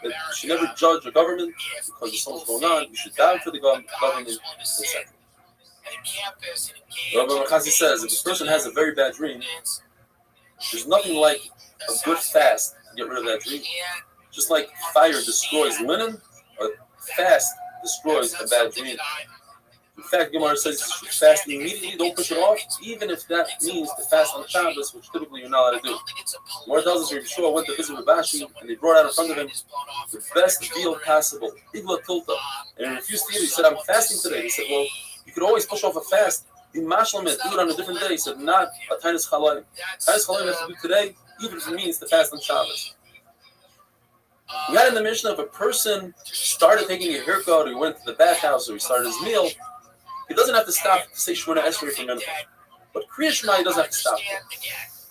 that you should never judge a government because there's so much going on. You should die for the government, etc. Rabbi Machasi says, if a person has a very bad dream, there's nothing like a good fast to get rid of that dream. Just like fire destroys linen, a fast destroys a bad dream. In fact, Gemara says you should fast immediately, don't push it off, even if that means to fast on Shabbos, which typically you're not allowed to do. Gemara tells us Yeshua went to visit Rabashi, and they brought out in front of him the best deal possible, Igla Tilta. And he refused to eat it. He said, I'm fasting today. He said, well, you could always push off a fast. Be mashlamit, do it on a different day. He said, not a Tainis Chalayim. Tainis Chalayim has to do today, even if it means to fast on Shabbos. We had in the Mishnah, if a person started taking a haircut, or he went to the bathhouse, or he started his meal, he doesn't have to stop to say Shemona Esrei from anything. But Kriya Shema, he doesn't have to stop.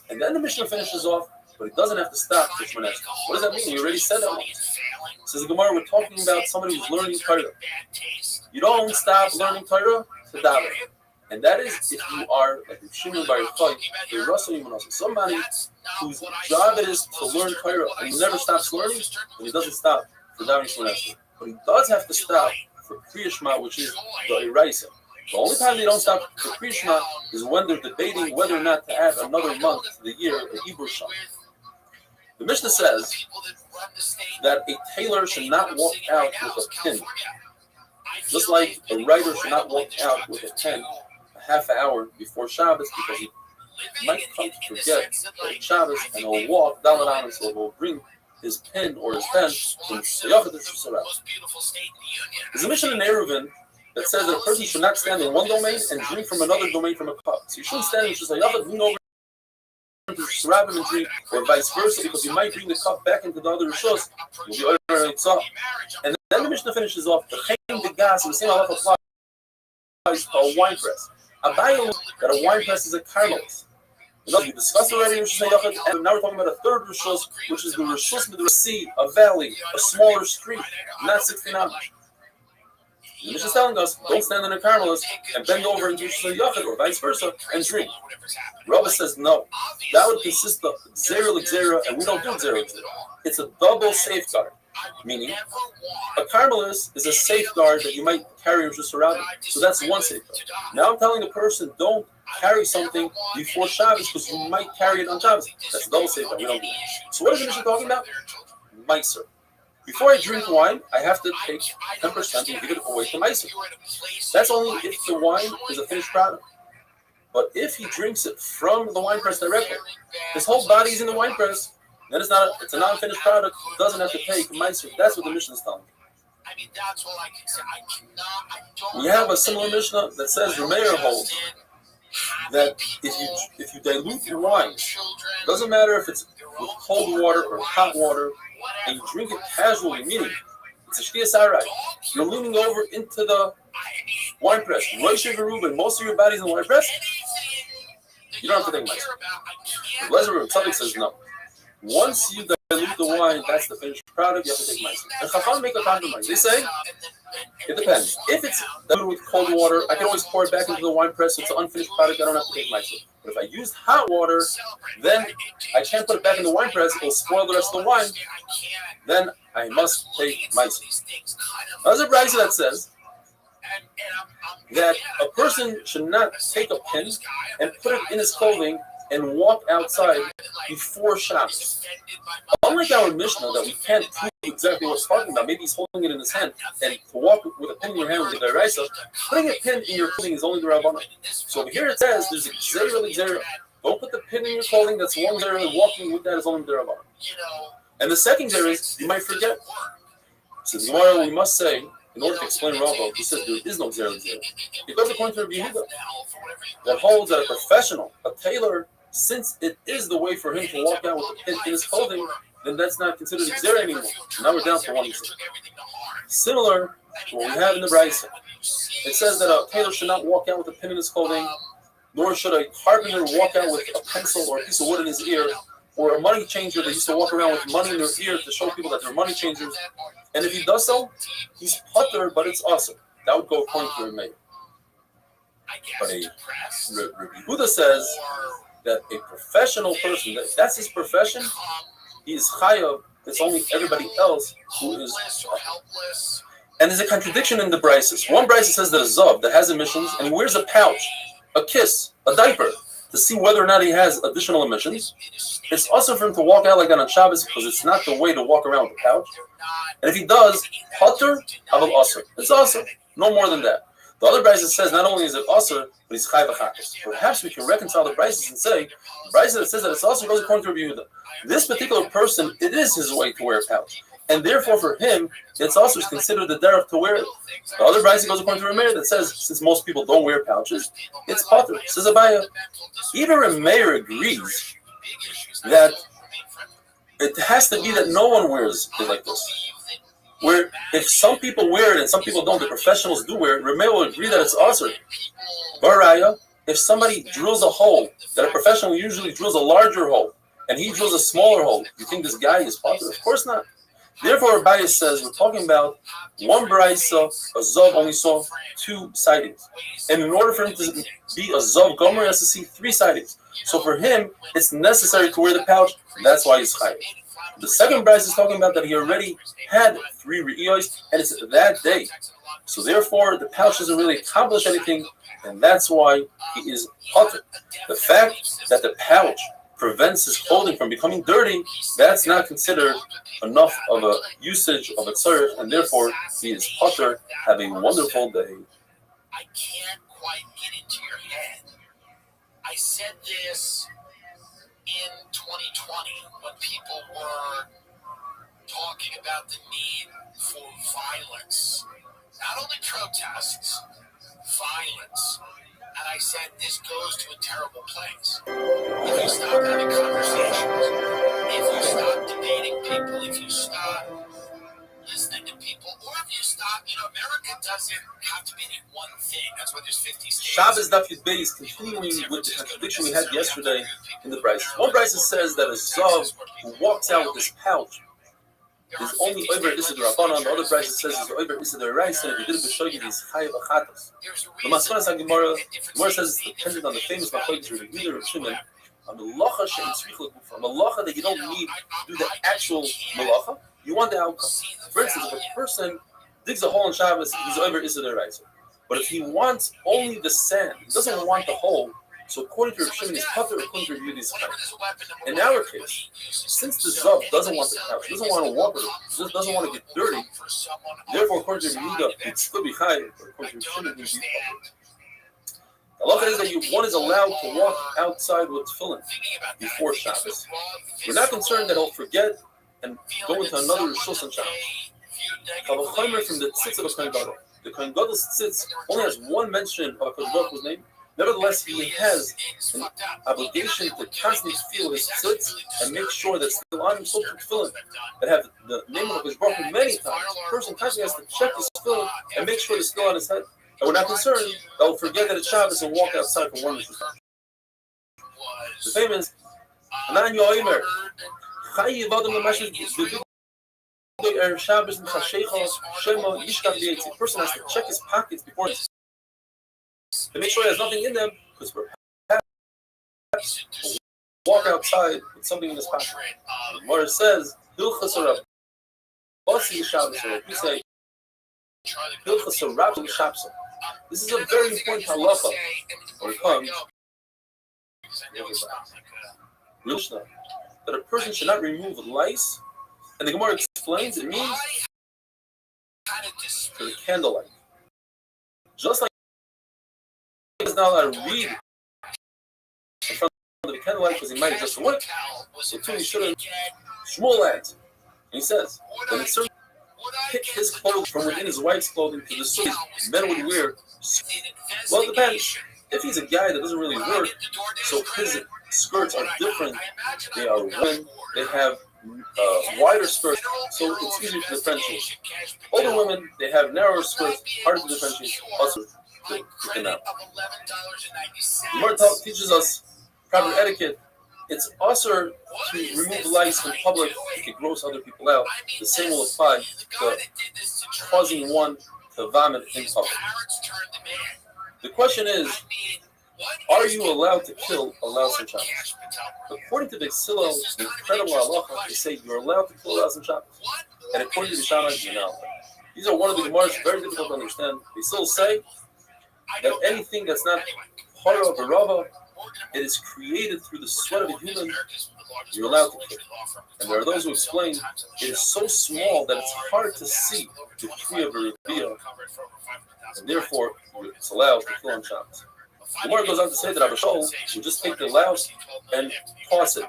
And then the Mishnah finishes off, but he doesn't have to stop for Shemona Esrei. What does that mean? You already said that once. Says the Gemara, we're talking about somebody who's learning Torah. You don't stop learning Torah to daven. And that is if you are, like Shimon Bar Yochai, somebody whose job it is to learn Torah, and he never stops learning, and he doesn't stop for davening Shemona Esrei. But he does have to stop for Kriya Shema, which is the Eraisa. The only time they don't stop for Kriya Shema is when they're debating whether or not to add another month to the year, the Hebrew Shema. The Mishnah says that a tailor should not walk out with a pin, just like a writer should not walk out with a pen a half hour before Shabbos, because he might come to forget that it's Shabbos, and he'll walk down the line, so he'll bring his pen or his pen from Shayachad to Shusarab. There's a Mishnah in Eruvin that says that a person should not stand in one domain and drink from another domain from a cup. So you shouldn't stand in Shusayachad, lean over to Shusarab and drink, or vice versa, because you might bring the cup back into the other Rishos. You'll be over and it's up. And then the Mishnah finishes off the Chaim the gas, and the same halacha applies to a wine press. Abayu that a wine press is a carmelis. We discussed already in Rosh Hashanah, and now we're talking about a third Rishos, which is the Rishos with a sea, a valley, a smaller street, not 16 hours. The Mishnah is telling us, don't stand in a carmelis and bend over and do Rosh Hashanah, or vice versa, and drink. Rabbi says no. That would consist of Xera, and we don't do Xera. It's a double safeguard. Meaning, a carmelis is a safeguard that you might carry in Rosh Hashanah, so that's one safeguard. Now I'm telling the person, don't carry something before Shabbos because you might carry it on Shabbos. That's a double safeguard. We don't do that. So what is the Mishnah talking about? Meiser. Before I drink wine, I have to take 10% and give it away to Meiser. That's only if the wine is a finished product. But if he drinks it from the wine press directly, his whole body is in the wine press, then it's a non-finished product. He doesn't have to pay Meiser. That's what the Mishnah is telling me. I mean, that's all I can say. I don't. We have a similar Mishnah that says the mayor holds that if you dilute your wine, doesn't matter if it's with cold water or hot water, and you drink it casually, meaning it's a shtiyas aray, you're leaning over into the wine press. Rosh Hashanah, most of your body's in the wine press. You don't have to take meiser. Lezer Tzaddik says no. Once you dilute the wine, that's the finished product. You have to take meiser. And Chacham make a compromise. They say it depends. If it's diluted with cold water, I can always pour it back into the wine press. So it's an unfinished product. I don't have to take meiser. But if I used hot water, then I can't put it back in the wine press. It'll spoil the rest of the wine. Then I must take meiser. There's a brayso that says that a person should not take a pin and put it in his clothing and walk outside before Shabbos. Unlike our Mishnah, that we can't prove exactly what it's talking about, maybe he's holding it in his hand, and to walk with a pin in your hand with the Deraisa, putting a pin in your clothing is only the Rabbanan. So here it says, there's a Gzera. Don't put the pin in your clothing, that's one Gzera, and walking with that is only the Rabbanan. And the second Gzera is, you might forget. So tomorrow we must say, in order to explain Rabbi, he says there is no Gzera. It goes according to Rabbi Yehuda, that holds that a professional, a tailor, since it is the way for him to walk out with a pin in his clothing, then that's not considered a Gzera anymore. Now we're down to one Gzera. Similar to what we have in the Brayso. It says that a tailor should not walk out with a pin in his clothing, nor should a carpenter walk out with a pencil or a piece of wood in his ear, or a money changer that used to walk around with money in their ear to show people that they're money changers. And if he does so, he's putter, but it's awesome. That would go according to Rabbi. But Rabbi Yehuda says that a professional person, that's his profession, he is chayav. It's only everybody else who is. And there's a contradiction in the braysos. One brayso says that a zav that has emissions and he wears a pouch, a kiss, a diaper to see whether or not he has additional emissions. It's also for him to walk out like that on Shabbos because it's not the way to walk around with a pouch. And if he does, patur, aval asur. It's awesome. No more than that. The other brayso says not only is it asur, but he's chayv v'chakas. Perhaps we can reconcile the braysos and say, the brayso that says that it's asur goes according to Rabbi Yehuda. This particular person, it is his way to wear a pouch. And therefore for him, it's also considered the derech to wear it. The other brayso goes according to Rabbi that says, since most people don't wear pouches, it's patur. Says Abaya. Even Rabbi agrees that it has to be that no one wears it like this. Where if some people wear it and some people don't, the professionals do wear it, Rabbi will agree that it's asur. Baraya, if somebody drills a hole, that a professional usually drills a larger hole, and he drills a smaller hole, you think this guy is patur? Of course not. Therefore, Rabbi says we're talking about one brayso, a zav only saw 2 sightings. And in order for him to be a zav gomer, he has to see 3 sightings. So for him, it's necessary to wear the pouch. That's why he's chayav. The second brayso is talking about that he already had 3 re'iyos, and it's that day. So therefore, the pouch doesn't really accomplish anything, and that's why he is patur. The fact that the pouch prevents his clothing from becoming dirty, that's not considered enough of a usage of a tzarech, and therefore he is patur. Have a wonderful day. I can't quite get into your head. I said this in 2020 when people were talking about the need for violence, not only protests, violence. And I said, this goes to a terrible place. If you stop having conversations, if you stop debating people, if you stop listening to people, or if you stop, America doesn't have to be any one thing. That's why there's 50 states. Shabbos Daf Yud Beis is continuing with the contradiction we had yesterday in the brayso. One brayso says that a zav who walks out with this pouch is only over Issa D'Rabbanan. The other brayso says is over Issa D'Oraisa, and if you did it b'shoyim, he's chayav v'chatas. The Maschanas Gemara says it's dependent on the famous machlokes Rabbi Yehuda or Shimon on the malacha she'en tzrich l'gufa, a malacha that you don't need to do the actual malacha. You want the outcome. For instance, if a person digs a hole in Shabbos, he's over Issa D'Oraisa. But if he wants only the sand, he doesn't want the hole. So according to Rabbi Shimon, he's patur. According to Rabbi Yehuda, he's chayav. In our case, since the zav doesn't want the pouch, doesn't want to walk it, doesn't want to get dirty, therefore according to Rabbi Yehuda, it still be chayav. According to Rabbi Shimon, he's patur. The law is that one is allowed to walk outside with tefillin before Shabbos. We're not concerned that he'll forget and go into another rishus on Shabbos. From the tzitz of the Kohen Gadol. The Kohen Gadol's tzitz only has one mention of a Kohen Baruch Hu's name, Nevertheless, he has an obligation to constantly feel his tzitz and make sure that still on his tefillin that have the name of his Baruch many times. The person constantly has to check his tefillin and make sure it's still on his head. And we're not concerned that we'll forget that it's Shabbos and walk outside for one of the famous Anan Yoimer Chayiv Adam Lamashim. The person has to check his pockets before to make sure he has nothing in them, because perhaps walk outside with something in his pocket. The Gemara says, Hilchas Rabbi. Basi Shabbos, we say, Hilchas Rabbi Shabbos. This is a very important halacha when it comes to that a person should not remove lice. And the Gemara explains it means for the candlelight. Just like he is not allowed to read in front of the candlelight because he might have just went, so too he shouldn't. Shmuel adds, and he says, when it's certain pick his clothes from within his wife's clothing to the suit men would wear. Well, it depends. If he's a guy that doesn't really work, so his skirts are different. They are women. They have wider skirts, so it's easier to differentiate. Older women, they have narrower skirts, harder to differentiate. Also, to pick out. The Gemara teaches us proper etiquette. It's also to remove lice in public. It can gross other people out. The same will apply to causing one to vomit in public. The question is, are you allowed to kill a louse in Shabbos? According to the Xilel, the incredible halacha, they say you're allowed to kill a louse in Shabbos. And according to the Shammai, you're not. These are one of the Gemaras very difficult to understand. They still say that anything that's not part of a rava, it is created through the sweat of a human, you're allowed to kill. And there are those who explain it is so small that it's hard to see the tree of a Rabbi, and therefore it's allowed to kill on Shabbos. The Gemara goes on to say that Rabbi would just take the louse and toss it.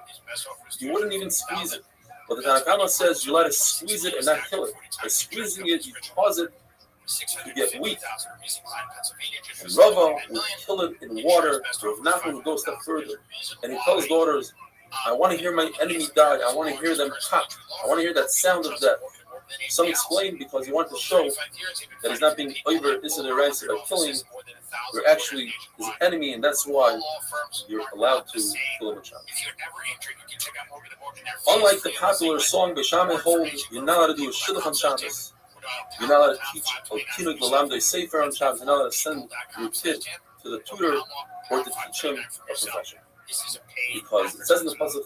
You wouldn't even squeeze it. But the Tanna Kama says you're allowed to squeeze it and not kill it. By squeezing it, you cause it to get weak. And Rava would kill it in water. Rav Nachman would go a step further. And he tells daughters, I want to hear my enemy die. I want to hear them pop. I want to hear that sound of death. Some explain because he wanted to show that he's not being over Issa Raisa by killing. You're actually his enemy, and that's why you're allowed to kill him in Shabbos. Unlike the popular song by Shammai holds, you're not allowed to do a shidduch on Shabbos. You're not allowed to teach a kinuk l'lamdei sefer on Shabbos. You're not allowed to send your kid to the tutor or to teach him a profession. Because it says in the pasuk,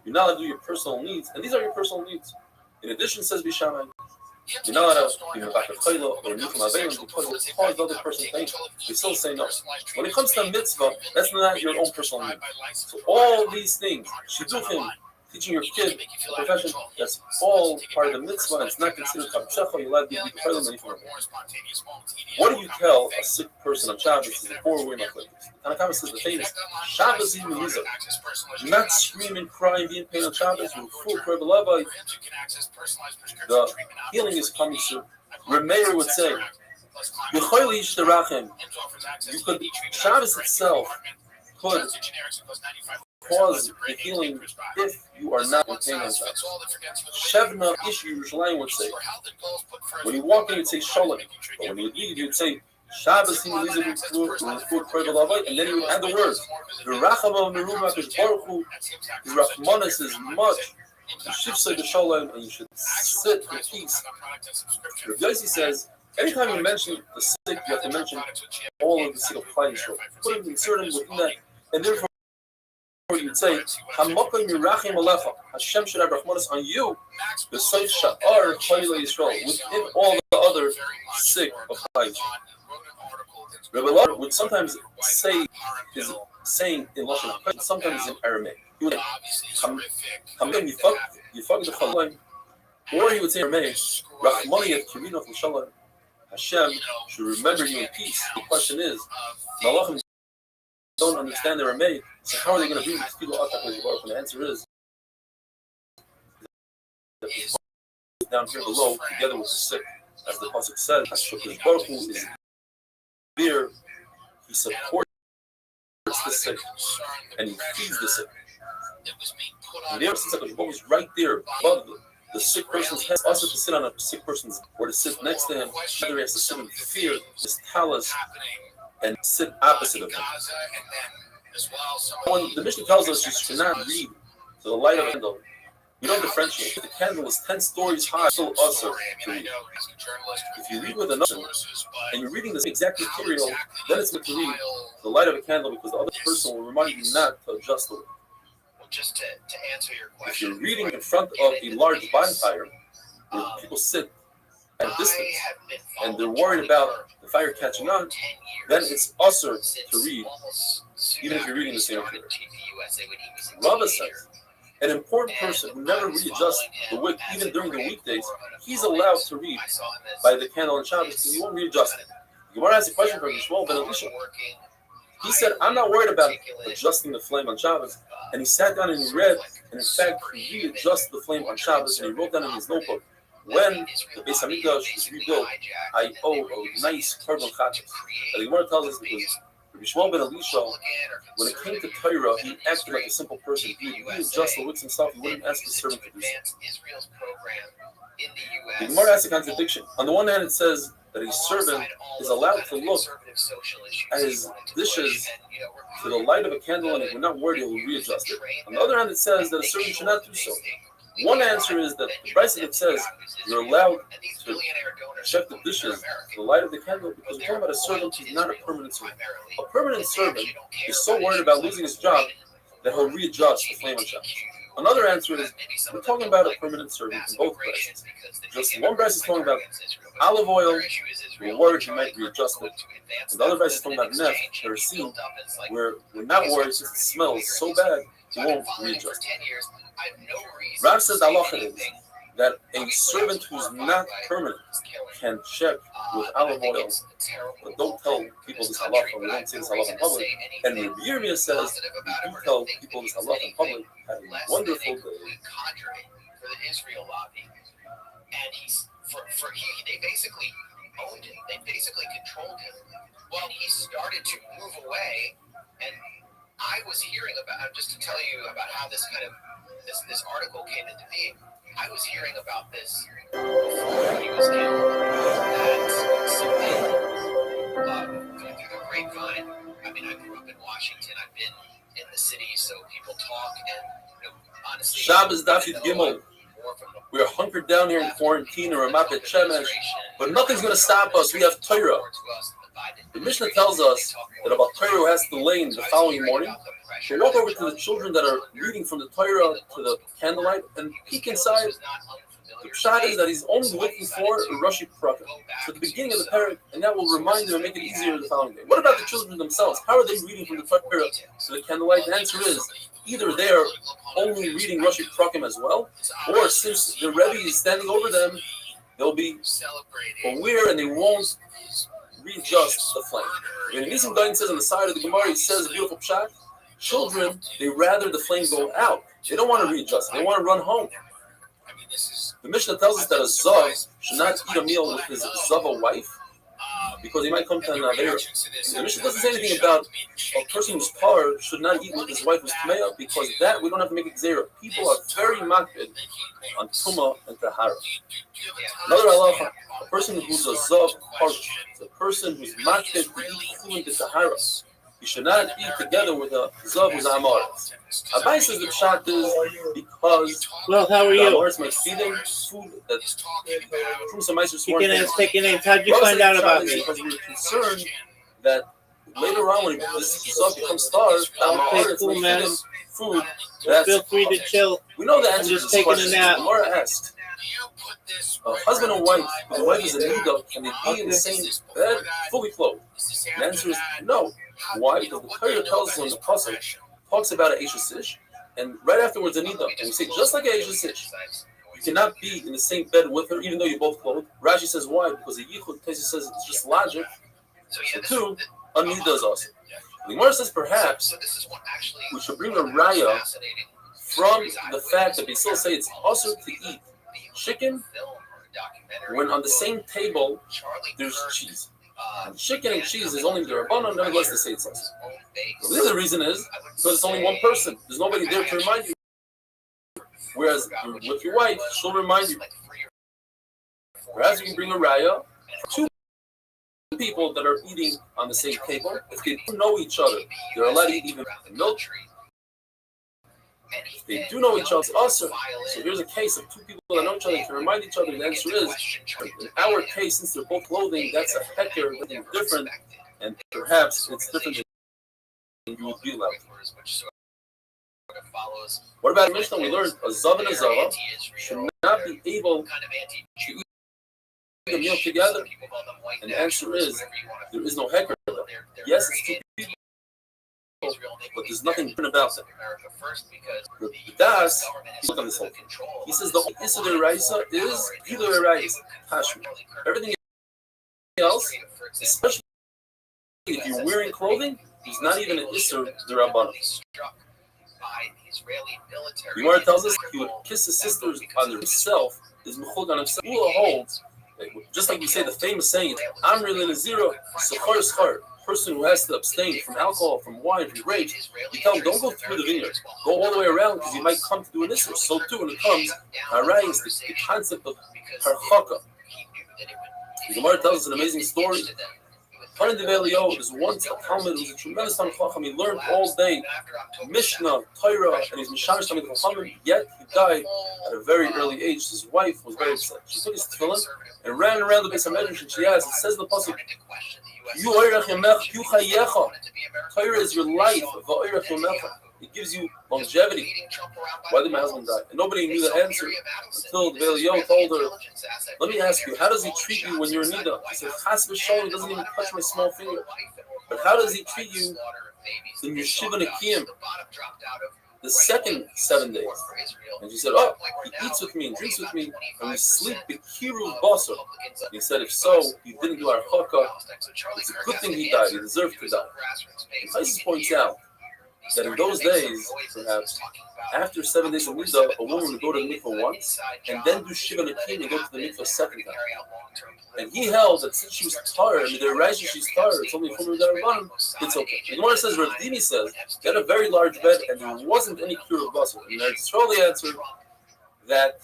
you're not allowed to do your personal needs, and these are your personal needs. In addition, says Bishamai, you're not allowed to be back of chayla or nikum aveilim because it caused the other person pain. We still say no. When it comes to mitzvah, that's not your own personal need. So all these things, shidduchim, teaching your kid a profession, that's all part of the mitzvah, and it's not considered chavtzecha. You're allowed to be chayla and nikum aveilim. What do you tell a sick person on Shabbos? Is a poor way of life. Tanna Kama says the famous Shabbos in Melizah. Do not scream and cry and be in pain on Shabbos. You're full of Rabbi. The healing is coming soon. Remeir would say, you could, Shabbos itself could cause the healing if you are not in pain on Shabbos. Shevna Ishu Yerushalayim would say, when you walk in, you'd say Shalom. But when you eat, you'd say, Shabbos in Melizah, and then you would add the words, V'rachama Meruma Baruch Hu, his Rachmanis is much. You should say the Shalom, and you should sit in peace. Rabbi Yossi says, anytime you mention the sick, you have to mention all of the sick of Klal Yisrael. Put them inserted within that, and therefore you'd say, Hamokim Yerachim Alecha, Hashem should have Rachmanis on you, the Seif Sha'ar Klal Yisrael, within all the other sick of Klal Yisrael. Rabbi Lord would sometimes say his saying in Lashon HaKodesh, sometimes in Aramaic. He would say, you fuck the Chalaim, or he would say in Aramaic, Rachmani et Kirino L'Shalom, Hashem should remember you in peace. The question is, Malachim don't understand Aramaic, so how are they going to be with people out there? And the answer is, down here below, together with the sick, as the pasuk says, Baruch Hu is there. He supports the sick and he feeds the sick. And there, since the was right there above the sick person's head, also to sit on a sick person's or to sit next to him, whether he has to sit in fear, his talus, and sit opposite of him. When the Mishnah tells us you should not read to the light of a candle, we don't differentiate. If the candle is 10 stories high, still usher to read. If you read with another and you're reading the same exact material, then it's meant to read the light of a candle because the other person will remind you not to adjust the way. Just to answer your question, if you're reading in front of a large bonfire where people sit at a distance and they're worried about the fire catching on, then it's usher to read, even if you're reading the same material. Rabbi says, an important person who never readjusts the wick, even during the weekdays, he's allowed to read by the candle on Shabbos because he won't readjust it. You want to ask a question from Yishmael ben Elisha. He said, I'm not worried about adjusting the flame on Shabbos. And he sat down and he read, and in fact, he readjusted the flame on Shabbos, and he wrote down in his notebook, when the Beis Hamikdash is rebuilt, I owe a nice carbon chatas. And the Gemara tells us because Yishmael ben Elisha, when it came to Torah, he acted like a simple person. He would readjust the wicks himself. He wouldn't ask his servant to do so. The Gemara has a contradiction. On the one hand, it says that a servant is allowed to look at his dishes to the light of a candle and if we're not worried, he will readjust it. On the other hand, it says that a servant should not do so. One answer is that the Brisa that says you're allowed to check the dishes to the light of the candle because we're talking about a servant who's not a permanent servant. A permanent servant is so worried about losing his job that he'll readjust the flame on Shabbos. Another answer is we're talking about a permanent servant in both Brises. Just one Brise is talking about olive oil, we're worried he might readjust it. And the other Brise is talking about nef, kerosene, where we're not worried since it smells so bad, he won't readjust it. Rav says the halacha is that a servant who's not permanent can check with olive oil, but don't tell people this halacha. We don't say this halacha in public. And Rabbi Yirmiyah says we do tell people this halacha in public. Have a wonderful day. For the Israel lobby, and they basically owned him. They basically controlled him. Well, he started to move away, and I was hearing about, just to tell you about how this kind of this article came into being. I was hearing about this before he was killed. That something going through the grapevine. I mean, I grew up in Washington. I've been in the city, so people talk, and honestly, Shabbos Dafid Gimel. We're hunkered down here in quarantine or Ramat Bet Shemesh, but nothing's going to stop us. We have Torah. The Mishnah tells us that about Torah has to lay in the following morning. So walk over to the children that are reading from the Torah to the candlelight and peek inside. The pshat is that he's only looking for a Rashi Prakim. So at the beginning of the parak, and that will remind you and make it easier the following day. What about the children themselves? How are they reading from the Torah to the candlelight? The answer is either they are only reading Rashi Prakim as well, or since the Rebbe is standing over them, they'll be aware and they won't readjust the flame. When Nisim Dayan says on the side of the Gemara, he says a beautiful pshat. Children, they rather the flame go out. They don't want to readjust. They want to run home. The Mishnah tells us that a zav should not eat a meal with his zava wife because he might come to an aver. The Mishnah doesn't say anything about a person who's par should not eat with his wife who's tmeya because that we don't have to make it zera. People are very makbid on tuma and tahara. Another halacha, a person who's a zav par, a person who's makbid to eat chulin to tahara. You should not eat together with a zav who's amar. Abai says the pshat is because well, how are you? Amoris might feed them food that's from some nicer smart things. Take your names. How did you find out about me? Because we're concerned that later on when this zav becomes starved, Amoris might feed them food that's feel free to chill. We know the answer I'm just to this taking question. a nap. Gemara asks, a husband and wife, the wife is a nida, can they be in the same bed, fully clothed? The answer is no. Why? Because the Torah tells us when the pasuk talks about an Eishasish, and right afterwards a nida, and we say just like an Eishasish, you cannot be in the same bed with her, even though you're both clothed. Rashi says why? Because the Yichud Tesi says it's just logic. So two, a nida is also. The Gemara says perhaps we should bring a raya from the fact that they still say it's also to eat chicken when on the same table there's cheese. And chicken and cheese is only the Rabbanon, nevertheless they say it's also. The other reason is because it's only one person. There's nobody there to remind you. Whereas with your wife, she'll remind you. Perhaps you can bring a raya, two people that are eating on the same table. If they don't know each other, they're allowed to eat even milk. If they do know each other, it's also. So here's a case of two people that know each other can remind each other. The answer is, in our case, since they're both clothing, that's a hecker, that's different, and perhaps it's different than you would be allowed. What about Mishnah? We learned a zav and a zava should not be able to eat a meal together. And the answer is, there is no hecker. Yes, it's two people, but there's nothing different about them. The Das, look on this whole thing. He says the Issa de Raisa is Gila Raisa, Hashmi. Everything else, especially if you're wearing clothing, is not even an Issa de Rabbanan. The Gemara tells us he would kiss his sisters on himself, his mechug on himself. Ula holds, just like we say the famous saying, Amri Nazira, Sachar Schar. Person who has to abstain from alcohol, from wine, from grapes, you tell him, don't go through the vineyard. Go all the way around because you might come to do an issur. So too when it comes, harai is the concept of harchaka. The Gemara tells us an amazing story. Hanan de Velio is once a Talmud who was a tremendous Talmud Chacham. He learned all day Mishnah, Torah, and he's Mishamish Talmud Chacham. Yet he died at a very early age. His wife was very upset. She took his tefillin and ran around the Beis HaMedrash and she asked, it says in the pasuk, Torah is your life. It gives you longevity. Why did my husband die? And nobody knew the answer until the Velio told her, let me ask you, how does he treat you when you're in Nida? He said, Chas v'sholem, doesn't even touch my small finger. But how does he treat you in your Shiva Nekiyim, the second 7 days? And she said, oh, he eats with me and drinks with me, and we sleep b'kiruv basar. He said, if so, he didn't do our chaka. It's a good thing he died. He deserved to die. And Tysus points out that in those days, perhaps, after 7 days of Nida, a woman would go to the mikvah once, and then do Shiva Nekiyim and go to the mikvah a second time. And he held that since she was tired, I mean, the Rashi she's tired, it's only from the bottom, it's okay. The Gemara says, Rav Dini says, he had a very large bed, and there wasn't any cure of basar. And I totally answered that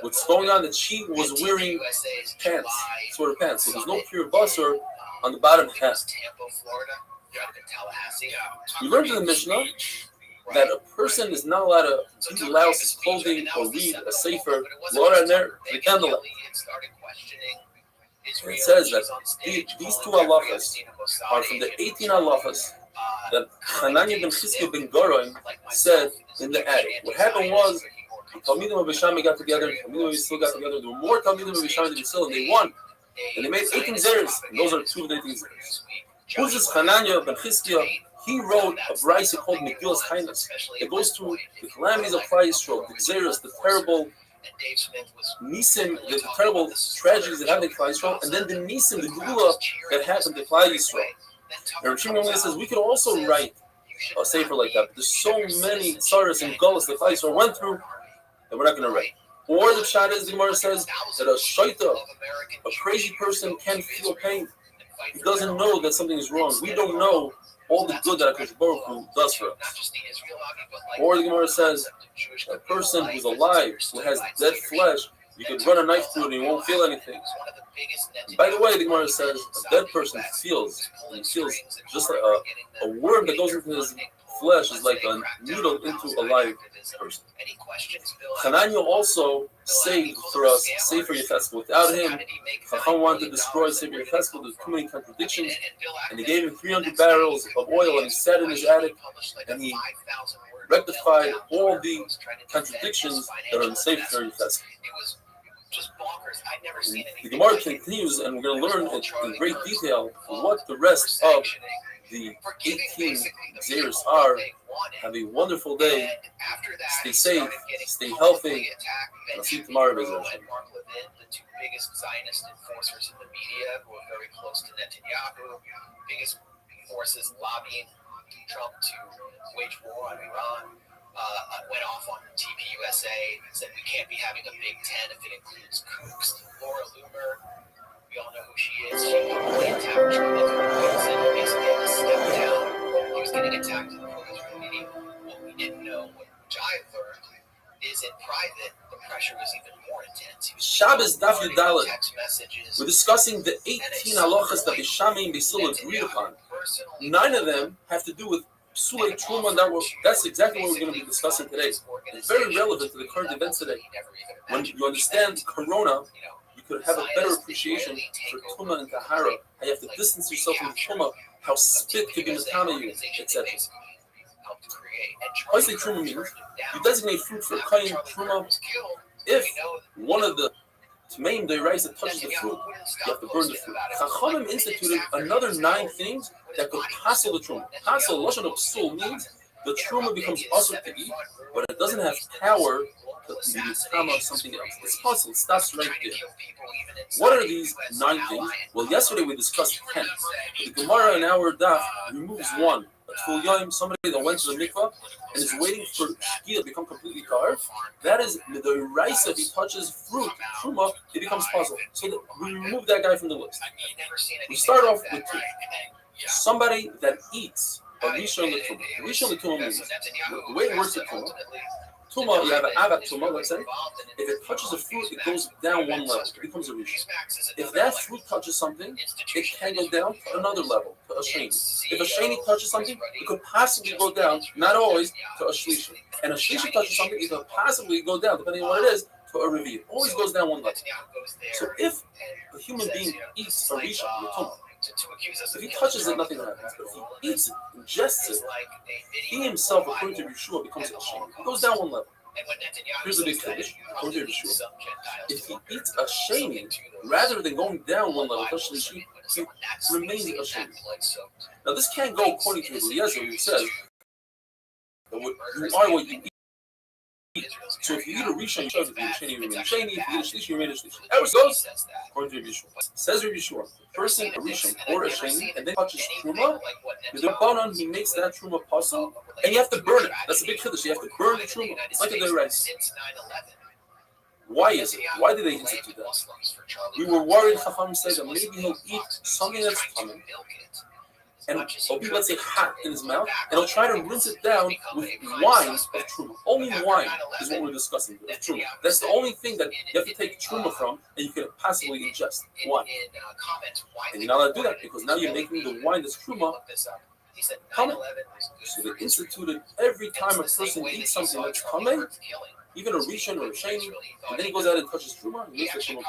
what's going on, that she was wearing pants, sort of pants, so there's no cure of basar on the bottom half. We learned in the Mishnah that a person is not allowed to blouse his clothing or read a sefer Laura there the candlelight. And it says that these two halachas are from the 18 halachas that Hananiah ben Chizkiah ben Goroim said in the attic. What happened was Talmidim of Bishami got together, Talmidim of Yisrael got together. There were more Talmidim of Bishami than Yisrael, and they won. And they made 18 zeros, and those are two of the 18 zeros. Who's this Hananiah ben Chizkiah? He wrote a brisa called Megillas Tainas. It goes through the calamities of Klal Yisrael, the Xeris, the terrible Nisim, the terrible tragedies that happened in Klal Yisrael, and then the Nisim, the Gula that happened to Klal Yisrael. And Rav Shimon says we could also write a sefer like that, but there's so many tsaras and gullahs that Klal Yisrael went through that we're not going to write. Or the pshat is, the Gemara says that a shaita, a crazy person, can feel pain. He doesn't know that something is wrong. We don't know all the good that HaKadosh Baruch Hu does for us. Or the Gemara says, a person who's alive, who has dead flesh, you can run a knife through it and he won't feel anything. And by the way, the Gemara says, a dead person feels just like a worm that goes into his flesh is like a needle into a live person. Hananiah also saved for us Sefer Yechezkel. Without him, Chacham wanted to destroy Sefer Yechezkel. There's too many contradictions, and he gave him 300 barrels of oil, and he sat in his attic, and he rectified all the contradictions that are in Sefer Yechezkel. The Gemara continues, and we're going to learn in great detail what the rest of the 18 Xeris are. Have a wonderful day. Stay safe. Stay healthy. And I'll see you tomorrow. The two biggest Zionist enforcers in the media, who are very close to Netanyahu, biggest forces lobbying Trump to wage war on Iran, went off on TV USA and said we can't be having a Big Ten if it includes kooks. Laura Loomer We all know who she is. She only attacked Trump and basically had to step down. He was getting attacked in the pro-Israel meeting. What we didn't know, which I learned, is in private, the pressure was even more intense. Shabbos Daf Yudalet. Text messages. We're discussing the 18 halachas that Bishamim and Basil agreed upon. 9 of them have to do with Psulei Truma. That's exactly what we're going to be discussing today. It's very relevant to the current events today. When you understand Corona, you could have a better appreciation for Tuma and Tahara. How you have to distance yourself from Tuma, how spit could be Matama you, etc. Paisei Truma means you designate fruit for Kayin Truma. If one of the Tmeim Deiraisa touches the fruit, you have to burn the fruit. Chachamim instituted another 9 things that could passel the Truma. Passel, Lashon of Psul, means the Truma becomes also to eat, but it doesn't have power to be Matama of something else. It's possible, it stops right there. What are these 9 things? Well, yesterday we discussed 10. The Gemara in our daf removes 1. A Tful Yom, somebody that went to the mikvah and is waiting for Shkia to become completely tar. That is the rice. If he touches fruit, Truma, it becomes puzzle. So we remove that guy from the list. We start off with 2. Somebody that eats a Rishon L'Tuma. Rishon L'Tuma means, the way it works with Tuma, you have an Avat Tuma, let's say. If it touches a fruit, it goes down 1 level. It becomes a Rishon. If that fruit touches something, it can go down to another level, to a Sheni. If a Sheni touches something, it could possibly go down, not always, to a Shlishi. And a Shlishi touches something, it could possibly go down, depending on what it is, to a Revi. It always goes down 1 level. So if a human being eats a Rishon, a Tuma, if he touches it, nothing happens. But if he eats it, ingests it, he himself, according to Yeshua, becomes a Sheni. It goes down 1 level. Here's the big finish. According to Yeshua, if he eats a Sheni, rather than going down 1 level, he remains a Sheni. Now, this can't go according to Eliezer, who says that you are what you eat. So if you eat a Rishon, you eat a Sheni, you remain a Sheni. If you eat a Shlishi, you remain a Shlishi. How it goes? According to Rabbi Yeshua. Says Rabbi Yeshua, a person, a Rishon, or a Sheni, and then touches Truma, with the Banan, he makes that Truma puzzle, and you have to burn it. That's a big kiddush. You have to burn the Truma. It's like a Deiraisa. Why is it? Why did they institute that? We were worried, Chacham said, that maybe he'll eat something that's coming, and it'll be, let's say, hot in his mouth, and he'll try to rinse it down with wine of Truma. Only wine is what we're discussing with Truma. That's the only thing that you have to take Truma from, and you can possibly ingest wine. And you're not allowed to do that, because now you're making the wine that's Truma coming. So they instituted every time a person eats something that's coming, even a Rishon or a Sheni, and then he goes out and touches Truma, and makes the Truma.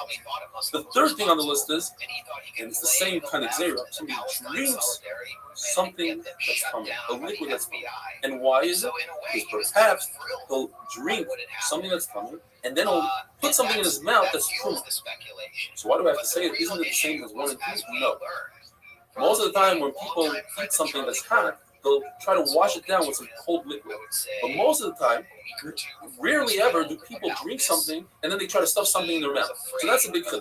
The third thing on the list is, and it's the same kind of Zera, somebody drinks something that's coming, a liquid that's coming. And why is it? Because perhaps he'll drink something that's coming, and then he'll put something in his mouth that's Truma. So why do I have to say it? Isn't it the same as 1 and 2? No. Most of the time when people eat something that's hot, they'll try to wash it down with some cold liquid. But most of the time, rarely ever do people drink something and then they try to stuff something in their mouth. So that's a big thing.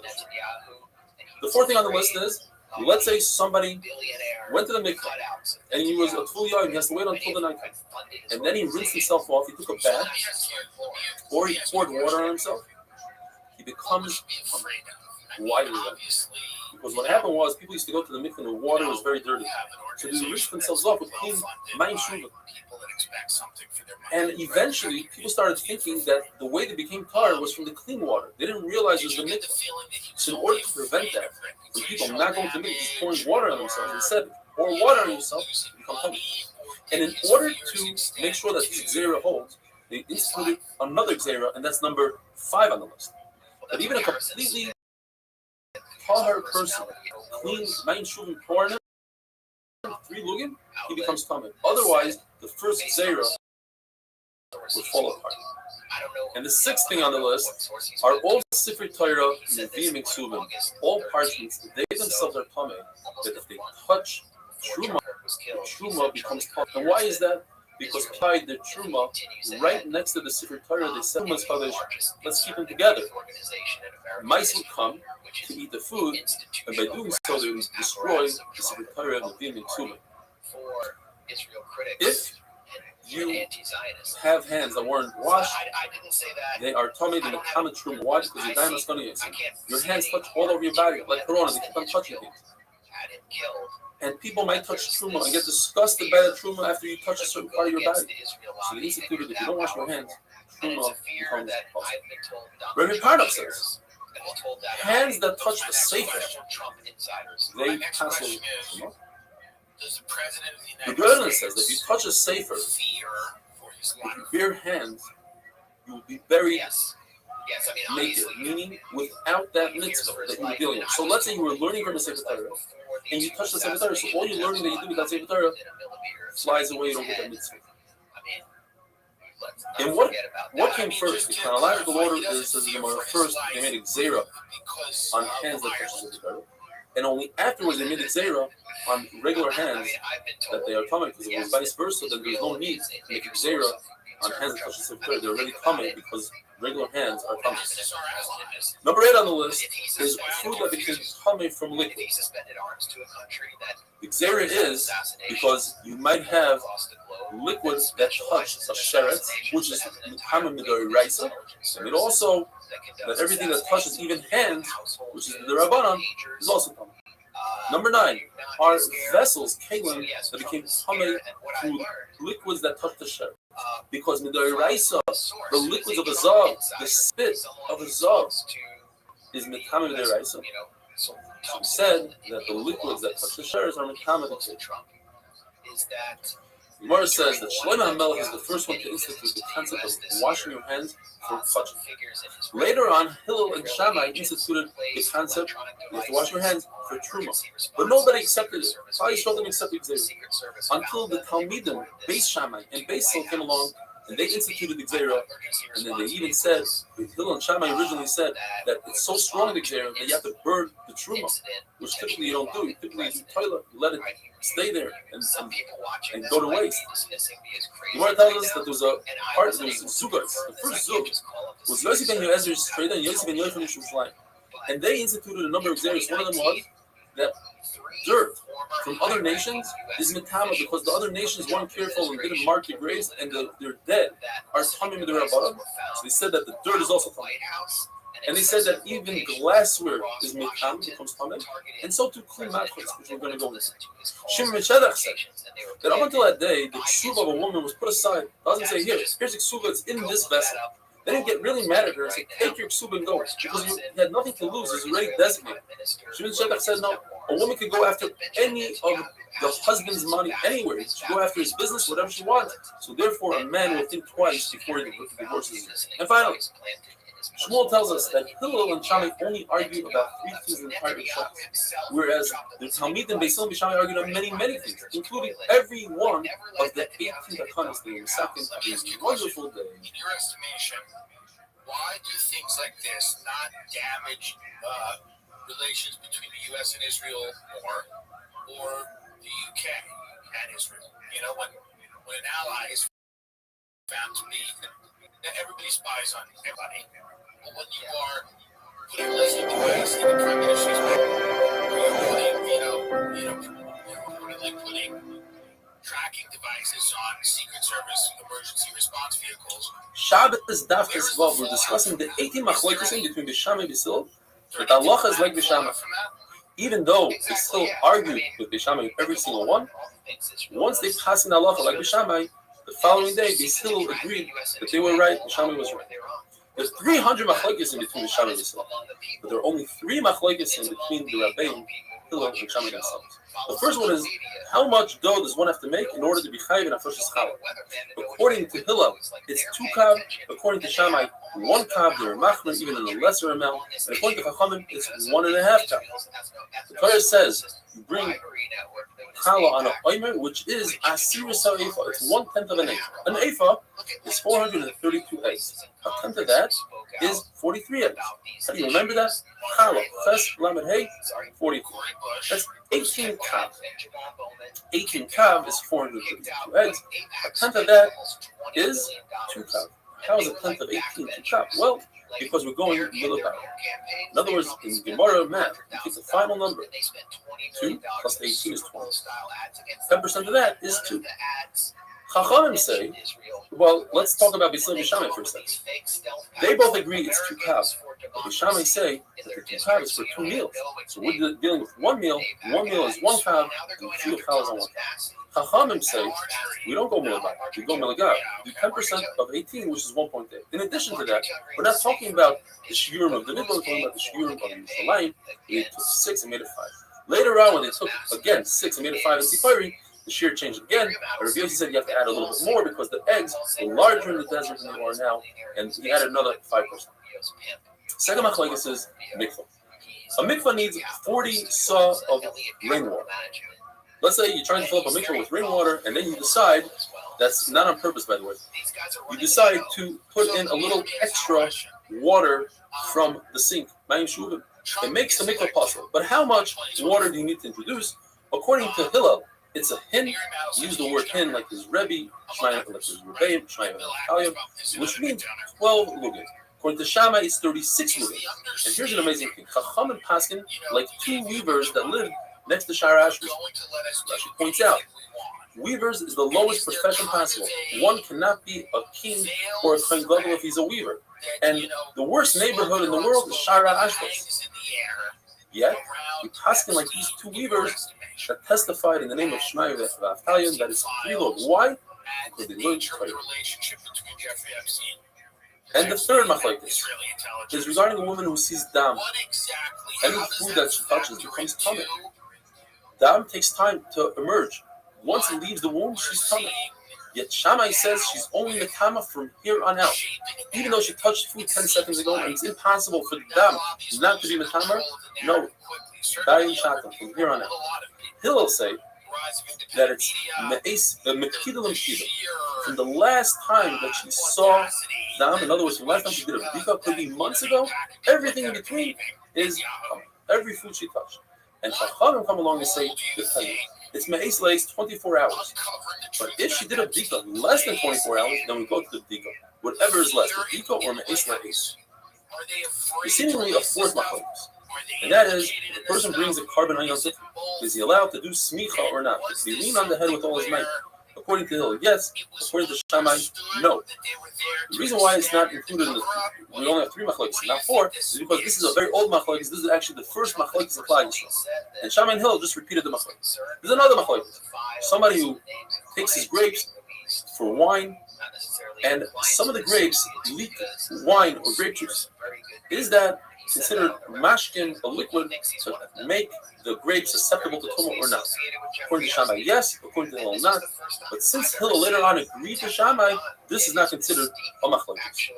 The 4th thing on the list is, let's say somebody went to the mikvah and he was a Tful Yom, he has to wait until the night time. And then he rinsed himself off, he took a bath, or he poured water on himself. He becomes why is that? Because what happened was people used to go to the mikvah and the water was very dirty. So they rinsed themselves off with clean mayim shuvah. And eventually, people started thinking that the way they became tar was from the clean water. They didn't realize it was the mikvah. So in order to prevent that, when people not going to the mikvah, just pouring water on themselves, instead, pour water on yourself, you become tummy. And in order to make sure that this Xera holds, they instituted another Xera, and that's number 5 on the list. But even a completely tahar person, clean mayim shuvah pouring 3 lugim, he becomes tummy. Otherwise, the first Xera will fall apart. And the 6th thing on the list are all Sifrei Torah, Nevi'im, and Ksuvim, all parchments. They themselves are tummy. That if they touch Truma, the Truma becomes tummy. And why is that? Because applied the Truma right next to the Sifrei Torah, they said, let's keep them together. Mice would come to eat the food, and by doing so, they would destroy the Sifrei Torah, Nevi'im, and Ksuvim. If you have hands that weren't washed, they are tummy in the common truma. Why? Because your diamond's going to your hands touch all over your body, like Corona. They keep on touching things. And people might touch truma and get disgusted by the truma after you touch a certain part of your body. So they instituted if you don't wash your hands, truma becomes possible. Rabbi Parnov says, hands that touch the sefer, they cancel truma. The Rothschild says that if you touch a sefer with your bare hands, you will be buried naked, meaning without that mitzvah that you were dealing with. So let's say you were learning from a sefer Torah, and you touch the sefer Torah, so all your learning that you do with that sefer Torah flies away, you don't get that mitzvah. And what came first? The chronological order is, says the Gemara, first they made a gzera on hands that touch the sefer Torah. And only afterwards they made a gzera on regular hands that they are coming, because if it was vice versa, then there's no need to make a gzera on hands that touch the sefer Torah. They're already coming because regular hands are coming. Number 8 on the list is food that became coming from liquid. The gzera is because you might have liquids that touch a sheret, which is common midori raisa, and it also that everything that touches even hands, which is the rabbanon, is also common. Number 9 are vessels, kelim, that became coming through liquids that touch the sheret. Because midori raisa, the liquids of a zav, the spit of a zav, is mekame midori raisa. So we said that the liquids that touch the sheret are mekame midori raisa. Gemara says that Shlomo HaMelech is the first one to institute the concept of washing your hands for touching. Later on, Hillel and Shammai instituted the concept you have to wash your hands for truma, but nobody accepted it. Probably Shlomo accepted it until the Talmidim, Beis Shammai and Beis Hillel came along, and they instituted the gzera, and then they even said, Hillel and Shammai originally said that it's so strong the gzera that you have to burn the truma, which typically you don't do. You typically use the toilet, you let it stay there and go to waste. The Gemara tells us that there was a part, there was Zugas. The first Zug was Yossi ben Yoezer's trade and Yossi ben Yoel from Yerushalayim. And they instituted a number of gzeras. One of them was that dirt from other nations is metama because the other nations weren't careful and didn't mark the graves, and their dead are tamim with the rabbanon. So they said that the dirt is also tamim. And they said that even glassware is metam, becomes tamim, and so too clean matchets, which we're going to go into. Shimon ben Shedach said that up until that day, the ksuba of a woman was put aside. It doesn't say here's the ksuba, it's in this vessel. They didn't get really mad at her and say, take your ksuba and go, because you had nothing to lose. It's already designated. Shimon ben Shedach said, no, a woman could go after any of the husband's money anywhere. She could go after his business, whatever she wants. So therefore, a man will think twice before he divorces her. And finally, Shmuel tells us that Hillel and Shammai only argued about 3 things in the entire chapter, whereas the Talmid and Beis Hillel and Shammai argued on many, many things, including every one of the 18 takanas they were second of this wonderful day. In your estimation, why do things like this not damage relations between the U.S. and Israel or the U.K. and Israel? You know, when an ally is found to be, everybody spies on everybody. But when you are putting less in the U.S. in the Prime Minister's putting tracking devices on Secret Service emergency response vehicles. Shabbos Daf Tesvav, we're discussing the 18 machlokes between Beis Shammai and Beis Hillel. But the halacha is like Beis Shammai. Even though they still argued with Beis Shammai every single one, once they passed in the halacha like Beis Shammai, the following day Beis Hillel agreed that they were right, Beis Shammai was right. There's 300 machlokes in between Beis Shammai and Beis Hillel, but there are only 3 machlokes in between the Rabbi, Hillel, and Shammai themselves. The first one is, how much dough does one have to make in order to be chayiv in a first challah? According to Hillel, it's 2 kav. According to Shammai, 1 kav. They're machmer even in a lesser amount. And according to Chachamim, it's 1.5 kav. The Torah says you bring challah on an oimer, which is asiris ha'efa. It's 1/10 of an ephah. An ephah is 432 eggs. A tenth of that is 43 eggs. How do you remember that? Challah, ches, lamed, hey, 42. That's 18 kav. 18 kav is 432 eggs. A tenth of that is 2 kav. How is a tenth of 18 2 kav? Well, because we're going millibar. In other words, in Gemara math, you take the final number. 2 plus 18 is 20. 10% of that is 2. Chachamim say, well, let's talk about Beisil and Bishamai for a second. They both agree it's 2 kav. But Bishamai say that the 2 kav is for 2 meals. So we're dealing with 1 meal. 1 meal is 1 kav, and 2 kav is on 1 kav. Chachamim say we don't go milagah, we go milagah. We do 10% of 18, which is 1.8. In addition to that, we're not talking about the shiurim of the middle, we're talking about the shiurim of the line. They took 6 and made it 5. Later on, when they took again 6 and made it 5 in Tifari, the shear changed again. Rabbi Yossi said you have to add a little bit more because the eggs were larger in the desert than they are now, and he added another 5%. Second machlokes is mikvah. A mikvah needs 40 saw of rainwater. Let's say you're trying to fill up a mikvah with rainwater, and then you decide, that's not on purpose by the way, you decide to put in a little extra water from the sink. It makes the mikvah possible. But how much water do you need to introduce? According to Hillel, it's a hin. Use the word hin like his Rabbi, like his Rabbi, which means 12 lugim. According to Shammai, it's 36 lugim. And here's an amazing thing: Chacham and Paskin, like 2 weavers that live next to Shara Ashby. Rashi points out, weavers is the lowest profession possible. One cannot be a king or a kohen gadol if he's a weaver. And the worst neighborhood in the world is Shara Ashby. Yet, we paskin like these 2 weavers that testified in the name of Shmai V'Avtalion that is 3 Lord. Why? Because they learned Torah. And the third machlokes is regarding a woman who sees dam. Any food that she touches becomes tummy. Dam takes time to emerge. Once it leaves the womb, she's tummy. Yet Shammai says she's only metama from here on out. Even though she touched food 10 seconds ago, and it's impossible for the dam not to be metama, no. Dayin shatam from here on out. Hillel say that it's mekidalim shida. From the last time that she saw dam, in other words, from the last time she did a bika, could be months ago, everything in between is every food she touched. And Chachamim come along and say, it's me'es lays 24 hours. But if she did a bika less than 24 hours, then we go to the bika. Whatever is less, the bika or me'es lays. There's seemingly a fourth machlokes. And that is, if the person brings a carbon on Yom is he allowed to do smicha or not? Does he lean on the head with all his might? According to Hillel, yes. According to Shammai, no. The reason why it's not included in we only have 3 machlokes, not 4, is because this is a very old machlokes. This is actually the first machlokes of Klal Yisrael. And Shammai and Hillel just repeated the machlokes. There's another machlokes. Somebody who takes his grapes for wine, and some of the grapes leak wine or grape juice. Is that considered mashkin, a liquid, to make the grapes susceptible to tumah or not? According to Shammai, yes. According to Hillel, not. But since Hillel later on agreed to Shammai, this is not considered a machlokes.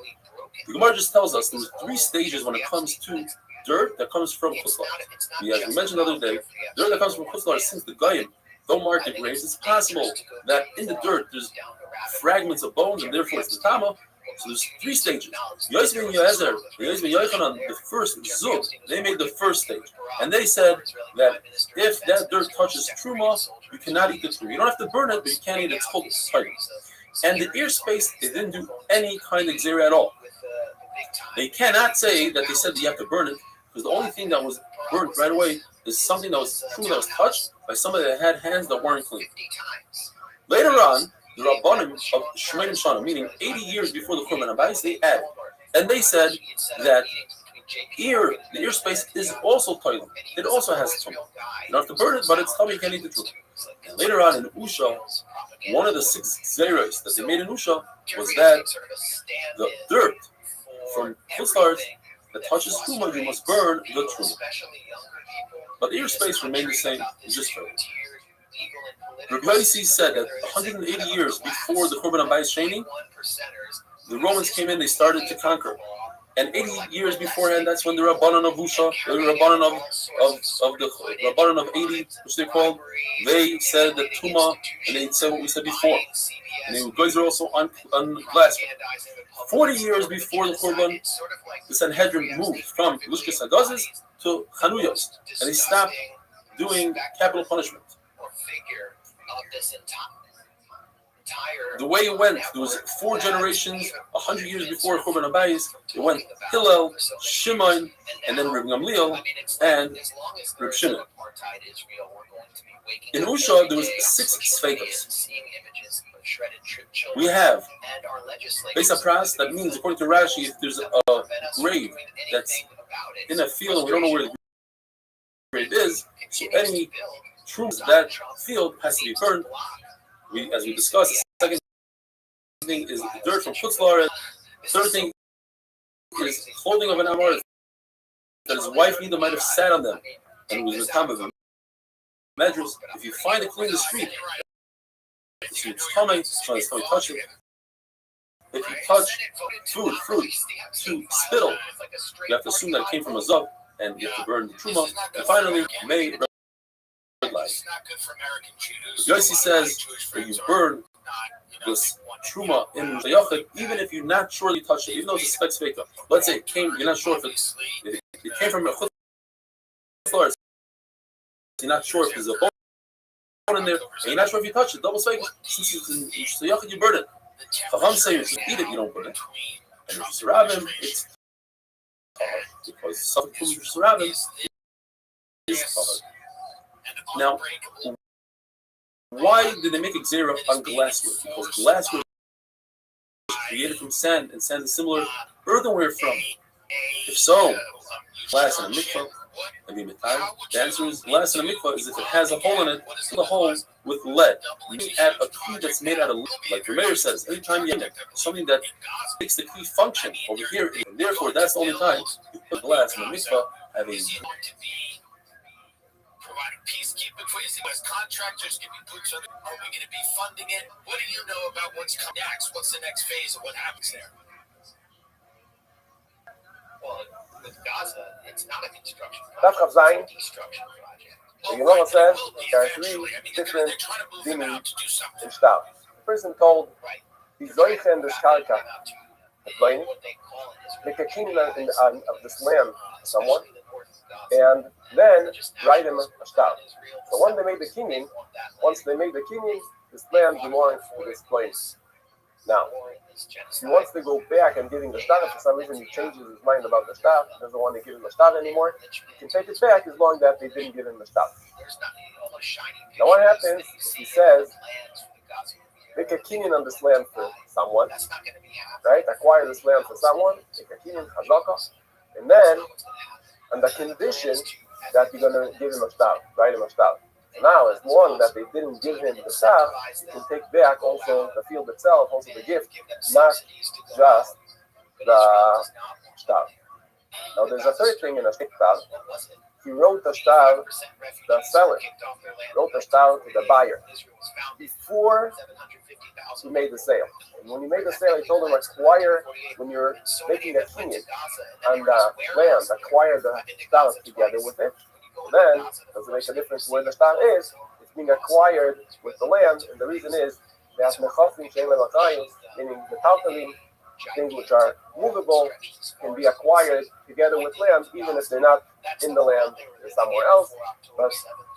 The Gemara just tells us there's 3 stages when it comes to dirt that comes from chutzlar. As we mentioned the other day, dirt that comes from chutzlar, since the goyim don't mark the graves, it's possible that in the dirt there's fragments of bones, and therefore it's the tama. So there's 3 stages. Yosef and Yoezer, Yosef and Yochanan, the first zug, they made the first stage. And they said that if that dirt touches truma, you cannot eat the truma. You don't have to burn it, but you can't eat its whole title. And the ear space, they didn't do any kind of xera at all. They cannot say that they said that you have to burn it, because the only thing that was burnt right away is something that was truma that was touched by somebody that had hands that weren't clean. Later on, the Rabbanim of Shemaim Shana, meaning 80 years before the Korban Habayis, they added. And they said that the ear space is also toilet. It also has tumah. You don't have to burn it, but it's tummy, you can't eat the tumah. And later on in Usha, one of the 6 zeros that they made in Usha was that the dirt from chutzlar that touches tumah, you must burn the tumah. But the ear space remained the same, just for it. Rabbi Yossi said that 180 years before the Korban Habayis Sheni, the Romans came in, they started to conquer. And 80 years beforehand, that's when the Rabbanan of Usha, the Rabbanan of the Rabbanan of 80, which they called, they said the Tumah, and they said what we said before. And the guys are also on glass. 40 years before the Korban, the Sanhedrin moved from Lushkas Hagazes to Chanuyos, and they stopped doing capital punishment. the way it went, there was 4 generations, 100 years before Churban Habayis. It went Hillel, Shimon, and then Reb Gamliel, and Reb Shimon. In Usha, there was 6 Sfeitos. We have Beis HaPras, that means, according to Rashi, if there's a grave that's in a field and we don't know where the grave is, so any troops that field has to be burned. As we discussed, the second thing is dirt from Chutz La'aretz. The third thing is clothing of an Amor that his wife either might have sat on them, and it was the time of a medrash. If you find it clean the street, it's coming, so it's going to touch it. If you touch food, fruit, to spittle, you have to assume that it came from a zub, and you have to burn the truma. And finally, may red light. Yossi says that you burn this truma in the yachid, even if you're not sure you touched it, even though it's a spek. Let's say it came, you're not sure if it came from a floor. You're not sure if there's a bone in there, and you're not sure if you touched it. Double spek. Since it's in the yachid, you burn it. Chacham say if you eat it, you don't burn it. And if you Rabbi, it's because something from Rabbi is covered. Now, why did they make a gzera on glassware? Because glassware is created from sand, and sand is similar earthenware from. If so, glass in a mikvah, I mean, the answer is glass in a mikvah is if it has a hole in it, fill the hole with lead. You add a key that's made out of lead, like the mayor says, anytime you get something that makes the key function over here, and therefore that's the only time you put glass in a mikvah having. Peacekeeping for you as contractors give you boots on it. Are we going to be funding it? What do you know about what's coming next? What's the next phase of what happens there? Well, with Gaza, it's not a construction project, it's a destruction project. The Gemara says there are 3 different dinim in Shtav. The person told, "He's going to end this karka, make a king of this land to someone, and then write him a shtav." So once they made the kinyan, this land belongs to this place. Now, if he wants to go back and give him the shtav, for some reason he changes his mind about the shtav, he doesn't want to give him the shtav anymore, he can take it back as long as they didn't give him the shtav. Now what happens if he says, make a kinyan on this land for someone, right? Acquire this land for someone, make a kinyan, chazaka, and then on the condition that you're going to give him a shtav, write him a shtav. Now, as long that they didn't give him the shtav, you can take back also the field itself, also the gift, not just the shtav. Now, there's a third thing in a shtav. He wrote the shtav, the seller wrote the shtav to the buyer before he made the sale. And when he made the sale, he told him, acquire, when you're making a kinyan on the land, acquire the shtav together with it. Then, doesn't make a difference where the shtav is, it's being acquired with the land, and the reason is that meaning the taltalim, things which are movable, can be acquired together with land, even if they're not in the land, they're somewhere else. But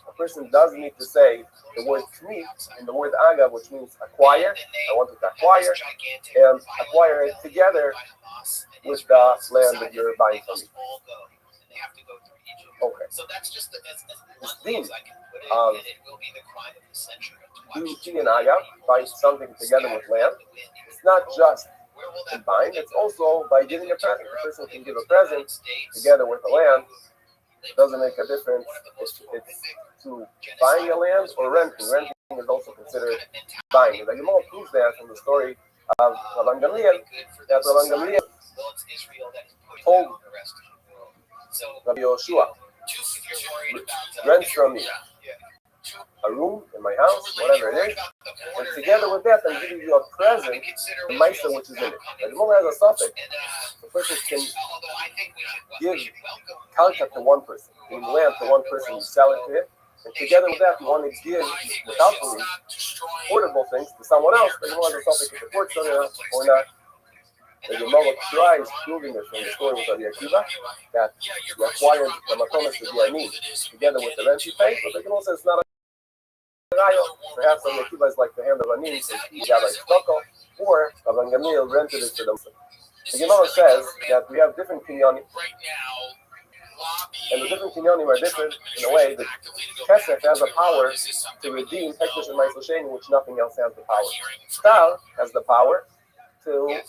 a person does need to say the word kni and the word aga, which means acquire. I want to acquire, and acquire it together with the land that you're buying from me. Okay. So that's just the din of doing an aga, buying something together with land. It's not just in buying, it's also by giving a present. A person can give a present together with the land. It doesn't make a difference if it's to buying a land or renting. Renting is also considered buying. And the Gemara proves that from the story of Rabbi Gamliel, that Rabbi Gamliel told Rabbi Yoshua, rent from me a room in my house, whatever it is, and together with that, I'm giving you a present, the Maisa which is in it. The Gemara has a suffix. The person can give karka to one person, give land to one person, you sell it to him, and together with that, you want to give, without doing portable things, to someone else. The Gemara has a suffix if it works or not. The Gemara tries proving it from the story with Rabbi Akiva that he acquired the matonis to be ani together with the rent he paid, but the Gemara says it's not Perhaps the Akiva is like the hand of Anin, so he got like Stoko, or Rabbi Gamliel rented it to them. The Gemara says that we have different kinyanim, and the different kinyanim are different in a way that Kesef has the power to redeem Hekdesh and Ma'aseh Sheni, which nothing else has the power. Shtar has the power to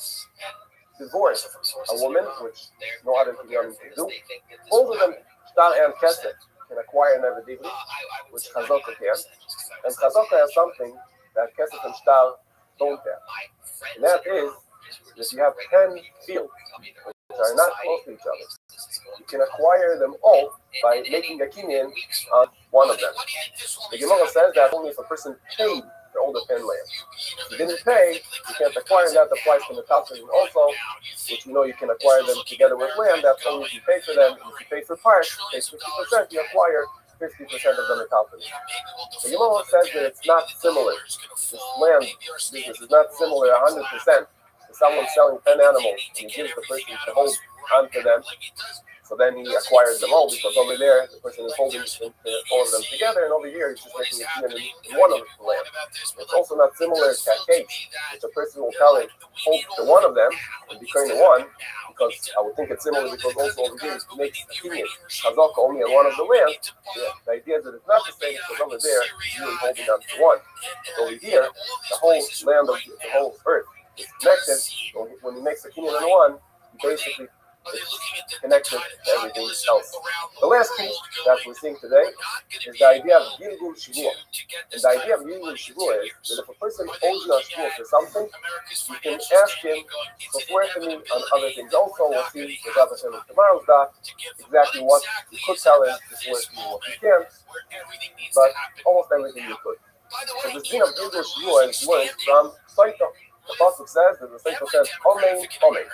divorce a woman, which no other kinyanim can do. Both of them, Shtar and Kesef, can acquire Nevedivli, which Chazaka can. And Chazaka has something that Kesef and Shtar don't have. And that is, if you have 10 fields, which are not close to each other, you can acquire them all by making a kinyan on one of them. The Gemara says that only if a person paid for all the 10 lands. If you didn't pay, you can't acquire that. Applies to the Metalsin also, which we know you can acquire them together with land. That's only if you pay for them. If you pay for parts, you pay 50%, you acquire 50% of the Metalsin. The Gemara says that it's not similar. This land business is not similar 100%. If someone's selling 10 animals and he gives the person to hold onto them, so then he acquires them all, because over there the person is holding all of them together, and over here he's just making a kinyan in one of the land. It's also not similar to a case, which a person will tell him, hold to one of them and become one, because I would think it's similar because also over here he makes a kinyan Chazaka only on one of the land. The idea is that it's not the same, because over there he's really holding on to one. Over here, the whole land of the whole earth is connected. So when he makes a kinyan on one, he basically connected to everything else. The last piece that we're seeing today is the idea of Gilgul Shivua. And the idea of Gilgul Shivua is that if a person owes you a shivua for something, you can ask him to swear to me on other things. Also, we'll see with Rabbi in tomorrow's daf exactly what you could tell him to swear to you, what you can't, but almost everything you could. So the din of Gilgul Shivua is learned from Saito. The pasuk says that the Saito says, Omein, Omein.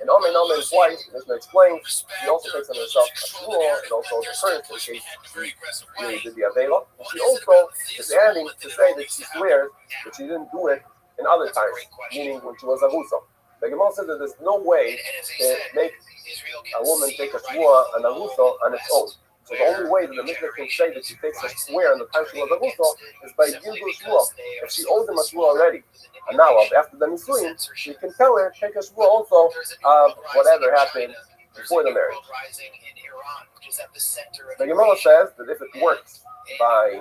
And Omen twice, as I explained, he also takes on himself a shmuel and also the first in case he really did the Avela. She also is adding to say that she swears that she didn't do it in other times, meaning when she was Avusa. The Gemara says that there's no way to make a woman take a shmuel and Avusa on its own. So the only way that the Mishnah can say that she takes a swear in the time she was Avusa is by Gilgul Shmuel. If she owes him a shmuel already, and now after the Nisuin, she can tell her, take a shmuel also of whatever happened before the marriage. The Gemara says that if it works by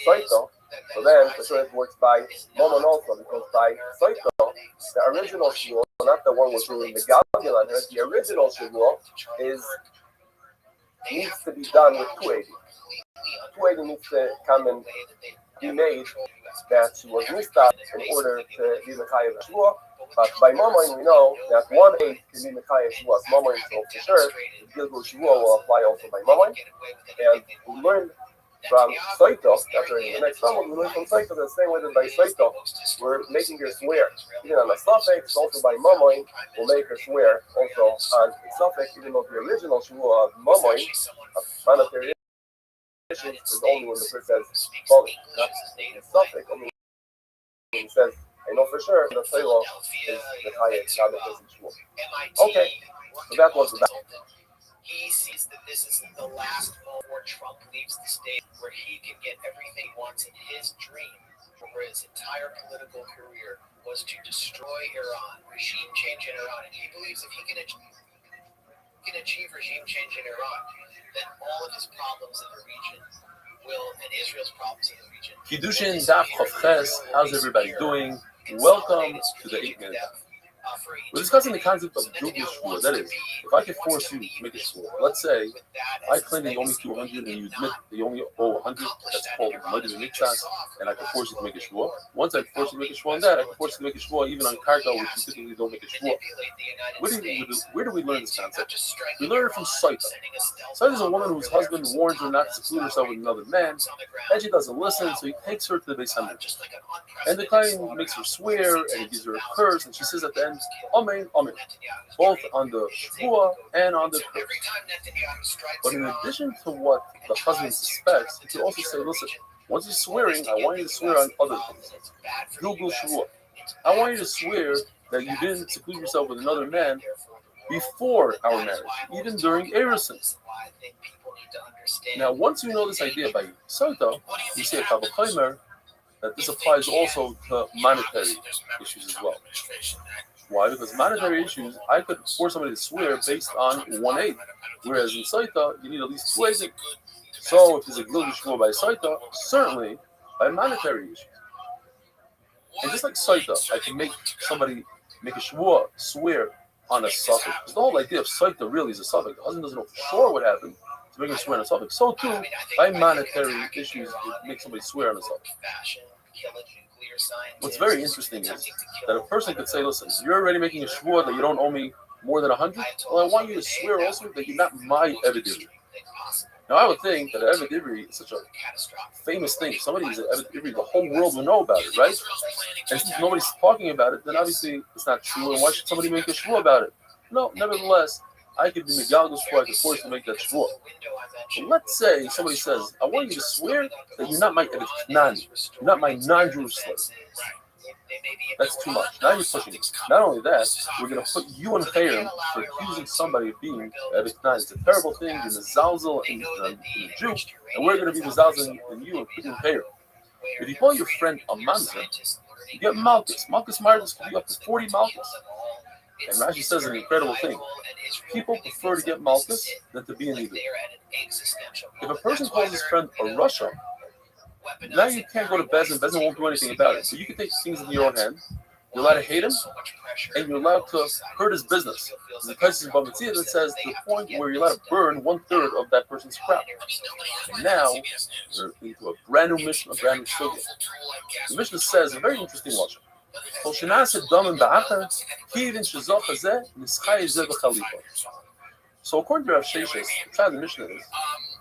Saito, so then for sure it works by Momon also, because by Saito, the original shmuel, not the one with ruling the Galgilan, the original shmuel needs to be done with 280. 280 needs to come and be made that she was mistah in order to be Mekayah Shua. But by Mamoin, we know that 1/8 can be Mekayah Shua. Mamoin, so for sure, Gilgul Shua will apply also by Mamoin. And we learn from Saito, that's already the next one, we learn from Saito the same way that by Saito, we're making her swear. Even on a suffix, also by Mamoin, we'll make her swear also on a suffix, even though the original Shua of Mamoin, of monetary is only when the person says, not in suffix, only when he says, I know for sure the Torah is the highest, not the person Shua. Okay, so that was the He sees that this is the last moment before Trump leaves the stage where he can get everything he wants in his dream for his entire political career was to destroy Iran, regime change in Iran. And he believes if he can achieve regime change in Iran, then all of his problems in the region and Israel's problems in the region. Kiddushin Daf Chavches, how's everybody doing? Welcome to the 8 Minute Daf. We're discussing the concept of Gilgul Shua. That is, if I could force you to make a shua, let's say I claim that you owe me 200 and you admit that you only owe 100, that's called Muddy Mitzvah, and I can force you to make a shua. Once I force you to make a shua on that, I can force you to make a shua even on Karka, which you typically don't make a shua. Where do we learn this concept? We learn it from Saita. Saita is a woman whose husband warns her not to seclude herself with another man, and she doesn't listen, so he takes her to the Beis Hamikdash. And the Kohen makes her swear, and he gives her a curse, and she says at the end, Amen, Amen, both on the shua and on the curse. But in addition to what the husband suspects, he can also say, listen, once you're swearing, I want you to swear on other things. Gilgul Shua. I want you to swear that you didn't seclude yourself with another man before our marriage, even during Erison. Now, once you know this idea by Soita, you see a Kabbalah that this applies also to monetary issues as well. Why? Because monetary issues, I could force somebody to swear based on 1/8, whereas in Soita, you need at least 2/8. So if there's a Gilgal Shmuel by Soita, certainly by monetary issues. And just like Soita, I can make somebody make a Shmuel swear on a suffix. Because the whole idea of Soita really is a suffix. The husband doesn't know for sure what happened to make him swear on a suffix. So too, by monetary issues, it makes somebody swear on a suffix. What's very interesting is that a person could say, listen, you're already making a shvuah that you don't owe me more than 100. Well, I want you to swear also that you're not my Eved Ivri. Now, I would think that Eved Ivri is such a famous thing. If somebody is an Eved Ivri, the whole world will know about it, right? And since nobody's talking about it, then obviously it's not true. And why should somebody make a shvuah about it? No, nevertheless, I could be Megal Shvuah, I could force to make that shvuah. But let's say somebody says, I want you to swear that you're not my Eved Knani, you're not my non-Jewish slave. That's too much. Now you're pushing it. Not only that, we're going to put you in Chayrim for accusing somebody of being Eved Knani. It's a terrible thing. You're Mezalzel in a Jew, and we're going to be Mezalzel in you and put you in Chayrim. If you call your friend a Mamzer, you get Malchus. Malchus Marcus could be up to 40 Malchus. And Rashi says an incredible thing. People prefer to get Malchus than to be an Edom. If a person calls his friend a Russia, now you can't go to Bezin. Bezin won't do anything about it. So you can take things in your own hand. You're allowed to hate him, and you're allowed to hurt his business. There's a passage in Bamitzia that says to the point where you're allowed to burn 1/3 of that person's crop. And now we're into a brand new Mishnah, a brand new Sugya. The Mishnah says a very interesting logic. So according to Rav Sheshes, the side of the Mishnah is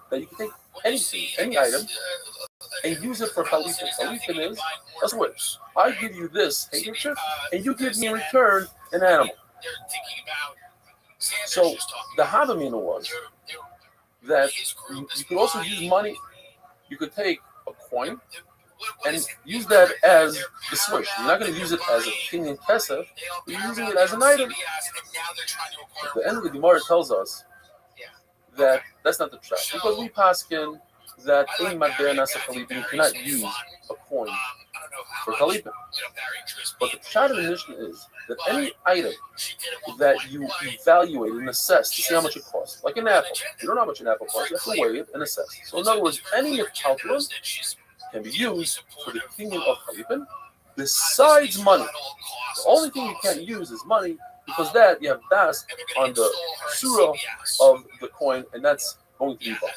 that you can take anything, any item, and use it for Chalipin. Chalipin is, that's what, I give you this handkerchief, and you give me in return an animal. So the Havamina was that you could also use money, you could take a coin, and use that as the switch. You're not going to use it as a Kenyan Kesef, you're using it as an item. At the end of the Gemara tells us that that's not the trap, because we paskin that in Madber Nasa Chalipin you cannot use a coin for Chalipin. But the pshat of the Mishnah is that any item that you evaluate and assess to see how much it costs, like an apple, you don't know how much an apple costs, you have to weigh it and assess. So in other words, any metaltalin can be used for the kingdom of Chalipin besides money. The only thing you can't use is money, because that you have das on the surah of the coin, and that's going to be bought.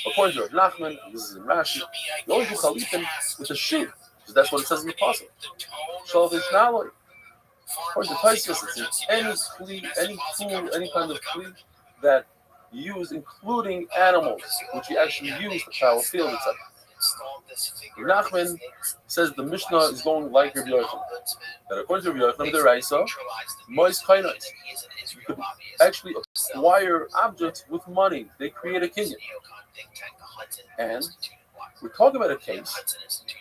According to Rav Nachman, this is in Rashi, you only do Chalipin with a shoe, because that's what it says in the Pasuk. Shalvish Naloi. According to Taisus, it's in any flea, any tool, any kind of flea that you use, including animals, which you actually use to plow a field, etc. Nachman says the Mishnah is going like Rabbi Yochanan. That according to Rabbi Yochanan, the Raisa, Mois Kainais, you could actually acquire objects with money. They create a kinyan. And we're talking about a case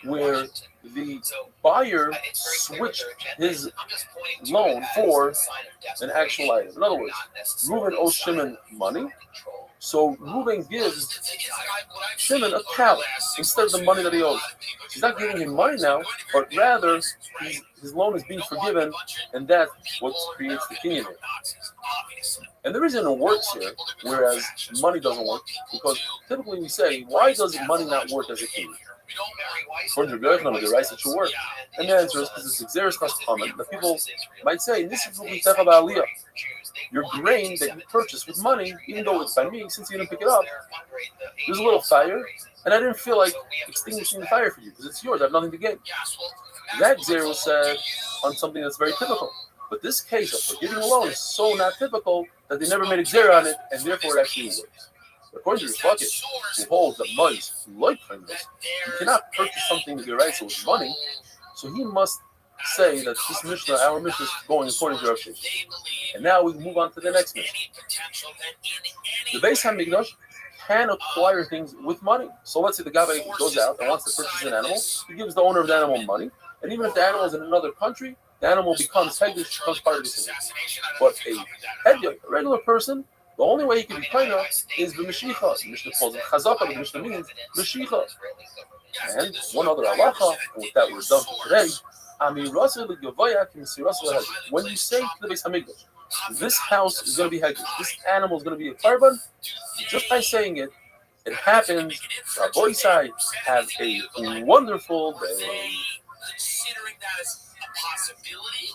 where the buyer switched his loan for an actual item. In other words, Reuben owes Shimon money. So Reuben gives Shimon a cow instead of the money that he owes. He's not giving him money now, but rather his loan is being forgiven, and that's what creates the kinyan. And the reason it works here, whereas money doesn't work, because typically we say, why does money not work as a kinyan? According to Rabbi Yochanan, the rice that should work. And the answer is because it's exeris chaschaman. The people might say, this is what we talk about aliyah. Your grain that you purchased with money, even though it's by me, since you didn't pick it up, there's a little fire, and I didn't feel like extinguishing the fire for you because it's yours. I have nothing to gain. That xer was said on something that's very typical. But this case of forgiving a loan is so not typical that they never made a xer on it, and therefore it actually works. According to Rothschild, who holds that money is like kindness, you cannot purchase something with your rights with money, so he must say that this Mishnah, our Mishnah, is going according to Rothschild. And now we move on to the next Mishnah. The Beis HaMikdash can acquire things with money. So let's say the guy goes out and wants to purchase an animal, he gives the owner of the animal money, and even if the animal is in another country, the animal becomes Hegdish, becomes part of the kingdom. But a regular person The only way he can be Kaina is the Mashiach. The Mishnah calls it Chazaka, the Mishnah means Mashiach. And one other halacha, and with that we're done for today. When you say to the Beis Hamikdash, this house is going to be Hegel, this animal is going to be a Karban, just by saying it, it happens. Rabbi side have a wonderful day. Considering that as a possibility.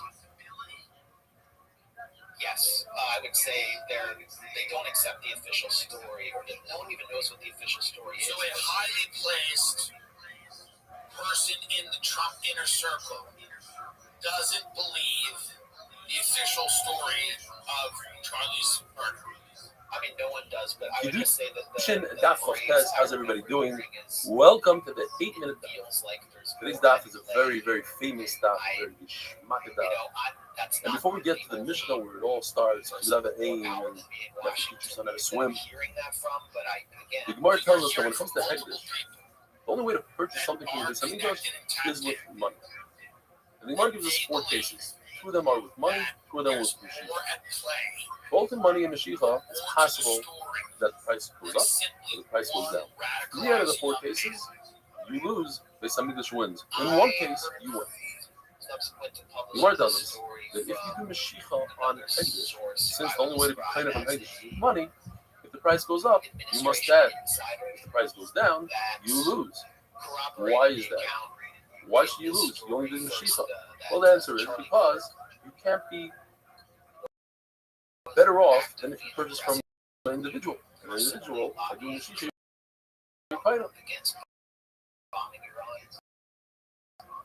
Yes, I would say they don't accept the official story, or no one even knows what the official story is. So a highly placed person in the Trump inner circle doesn't believe the official story of Charlie's murder. I mean, no one does, but I would just say that how's everybody doing? Welcome to the 8-minute daf. Today's daf is a very, very famous daf, very geschmack daf. And before we get to the Mishnah where it all starts, you have an aim and you have to teach your son how to swim. The Gemara tells us that when it comes to Hegdish, the only way to purchase something from the Beis Hamikdash is with money. And the Gemara gives us 4 cases. 2 of them are with money, 2 of them with Mashiach. Both in money and Mashiach, it's possible that the price goes up or the price goes down. 3 out of the 4 cases, you lose, Beis Hamikdash wins. In 1 case, you win. The Gemara tells us that if you do Mashiach on Hegdish, since the only way to be kind of on Hegdish is with money, if the price goes up, you must add. If the price goes down, you lose. Why is that? Why should you lose? You only did Mashiach. Well, the answer is because you can't be better off than if you purchase from an individual. An individual, by doing Mashiach, you're kind of.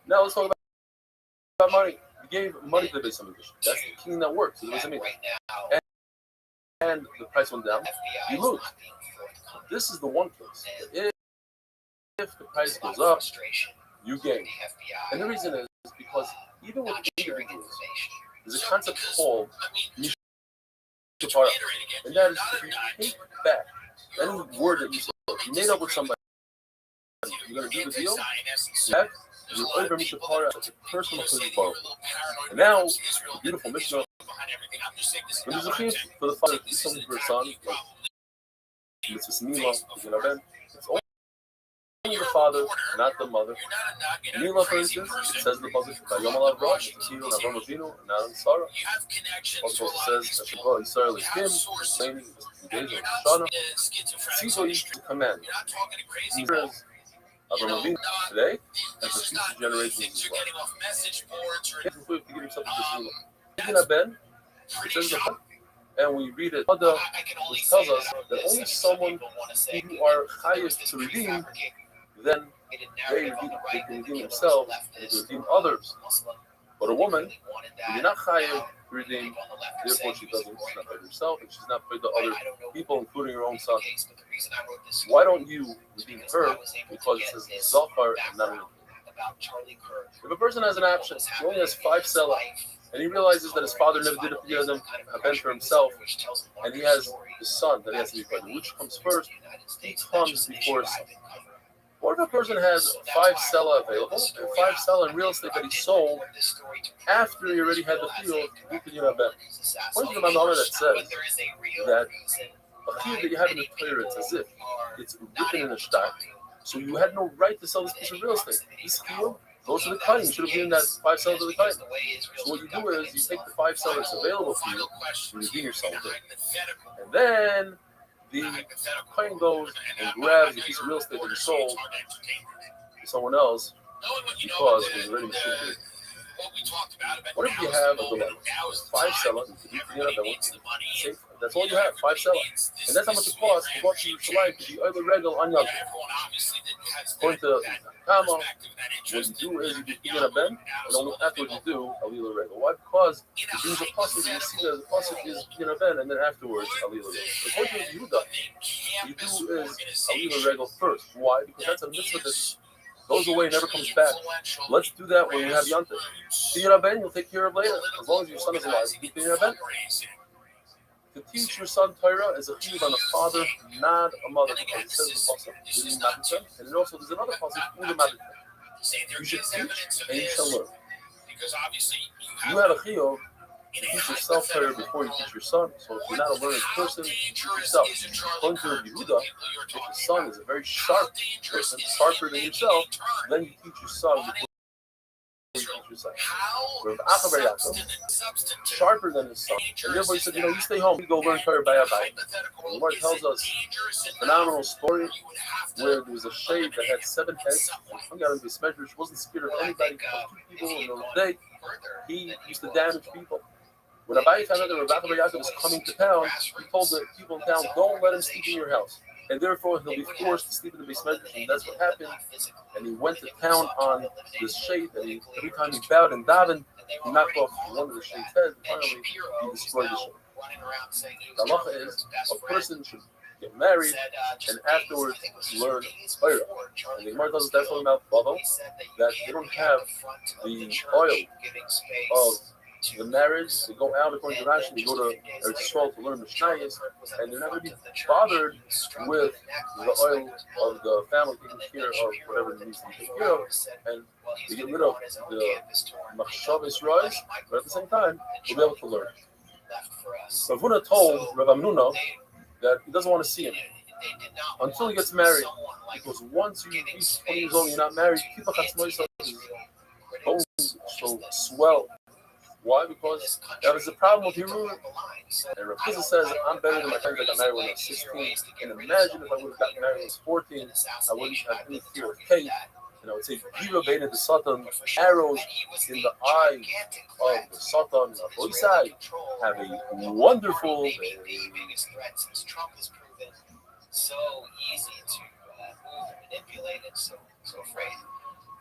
Now let's talk about money. You gave money to the Beis Hamikdash. That's the king that works. And the price went down, you lose. This is the one case. If the price goes up, you gain. And the reason is because even with individuals, there's a concept called Mishapara. And that is if you take back any word that you made up with somebody, you're going to do the deal, you're over Mishapara as a personal borrower. And now, the beautiful Mishnah, when there's a chance for the father to do something for his son, like Mitzvah Mila, it's only the father, not the mother. Mila, for instance, it says in the Pasuk, "Vayom alav Rosh, Tzinu, Avram Avinu, and Adam Sarah." Also says that the God Yisrael is him, saying the days of Shana. Tzivah is the command. He says Avram Avinu today, and for future generations as well. If you give yourself a Bishmillah, Ben, it says the and we read it, which tells us that only someone who are highest to redeem, then they can redeem themselves and they can redeem others. But a woman, who you're not highest to redeem, therefore she doesn't. She's not for herself and she's not for the other people, including her own son. Why don't you redeem her? Because it says Zachar and not only. If a person has an option, he only has 5 selah, and he realizes that his father never did it for Ben for himself, and he has his son that he has to be pregnant. Which comes first? He comes before his son. What if a person has 5 selah available, and 5 selah in real estate that he sold after he already had the field? Ben. According to the Mamara that says that a field that you have in the Torah, it's as if it's written in a shtar. So you had no right to sell this piece of real estate. This field goes to the Kain. You should have given that 5 sellers to the Kain. So what you do is you take the 5 sellers available for you, you redeem yourself with it. And then the Kain goes and grabs the piece of real estate that you sold to someone else because it was already distributed. What if you have a dilemma? 5 sellers, that's all you have, 5 sellers. And that's how much it costs to go to Yerushalayim to be over regal on Yom Tov. According to Kama, what you do is you do Pidyon Ben, and only afterwards you do Alila Regal. Why? Because the Jews are pasuk, you see that the pasuk is Pidyon Ben, and then afterwards Alila Regal. According to Yehuda, you do is Alila Regal first. Why? Because that's a mitzvah that goes away and never comes back. Let's do that when we have Yom Tov. Pidyon Ben, you'll take care of later. As long as your son is alive, do Pidyon Ben. To teach your son Torah is a chiyuv on a father, not a mother. Because it says in the pasuk, and then also there's another pasuk, you should teach and you shall learn. You have a chiyuv You teach yourself Torah before you teach your son. So if you're not a learned person, you teach yourself. According to Rabbi Yehuda, if your son is a very sharp person, sharper than yourself, then you teach your son before you teach your son. Rabbi sharper than his son. And therefore he said, you stay home, you go learn Torah by Rabbi. The Lord tells us a phenomenal story where there was a shade that had 7 heads. And hung out in this measure. She wasn't scared of anybody. People in the day, he used to damage people. When Rabbi found out that Rabbi Yaakov was coming to town, he told the people in town, don't let him sleep in your house. And therefore, he'll be forced to sleep in the base measures. And that's what happened. And he went to town on this shade. And every time he bowed and davened, he knocked off one of the shade's heads. And finally, he destroyed the shade. The halacha is a person should get married and afterwards learn Torah. And the Gemara tells us that's all about Bava, that they don't have the oil of the marriage. They go out according to Rashi, they go to Eretz Yisrael to learn Mishnayos, and they're not going to be bothered with the oil of the family taking care of whatever it needs to be taken care of, and they get rid of the Machshavos Rois, but at the same time, they'll be able to learn. So Ravuna told Rav Amnuna that he doesn't want to see him until he gets married, because once you reach 20 years old and you're not married, people bones will swell. Why? Because that was the problem with Hiru. And Rav Chizah says, I'm better than my friends that got married when I was 16. And imagine if I would have gotten married when I was 14, I wouldn't have any fear of Kate. And I would say, Gira Bena the Satan, arrows in the eye of the Satan, Aboisai, have a wonderful. So easy to move and manipulate and so afraid.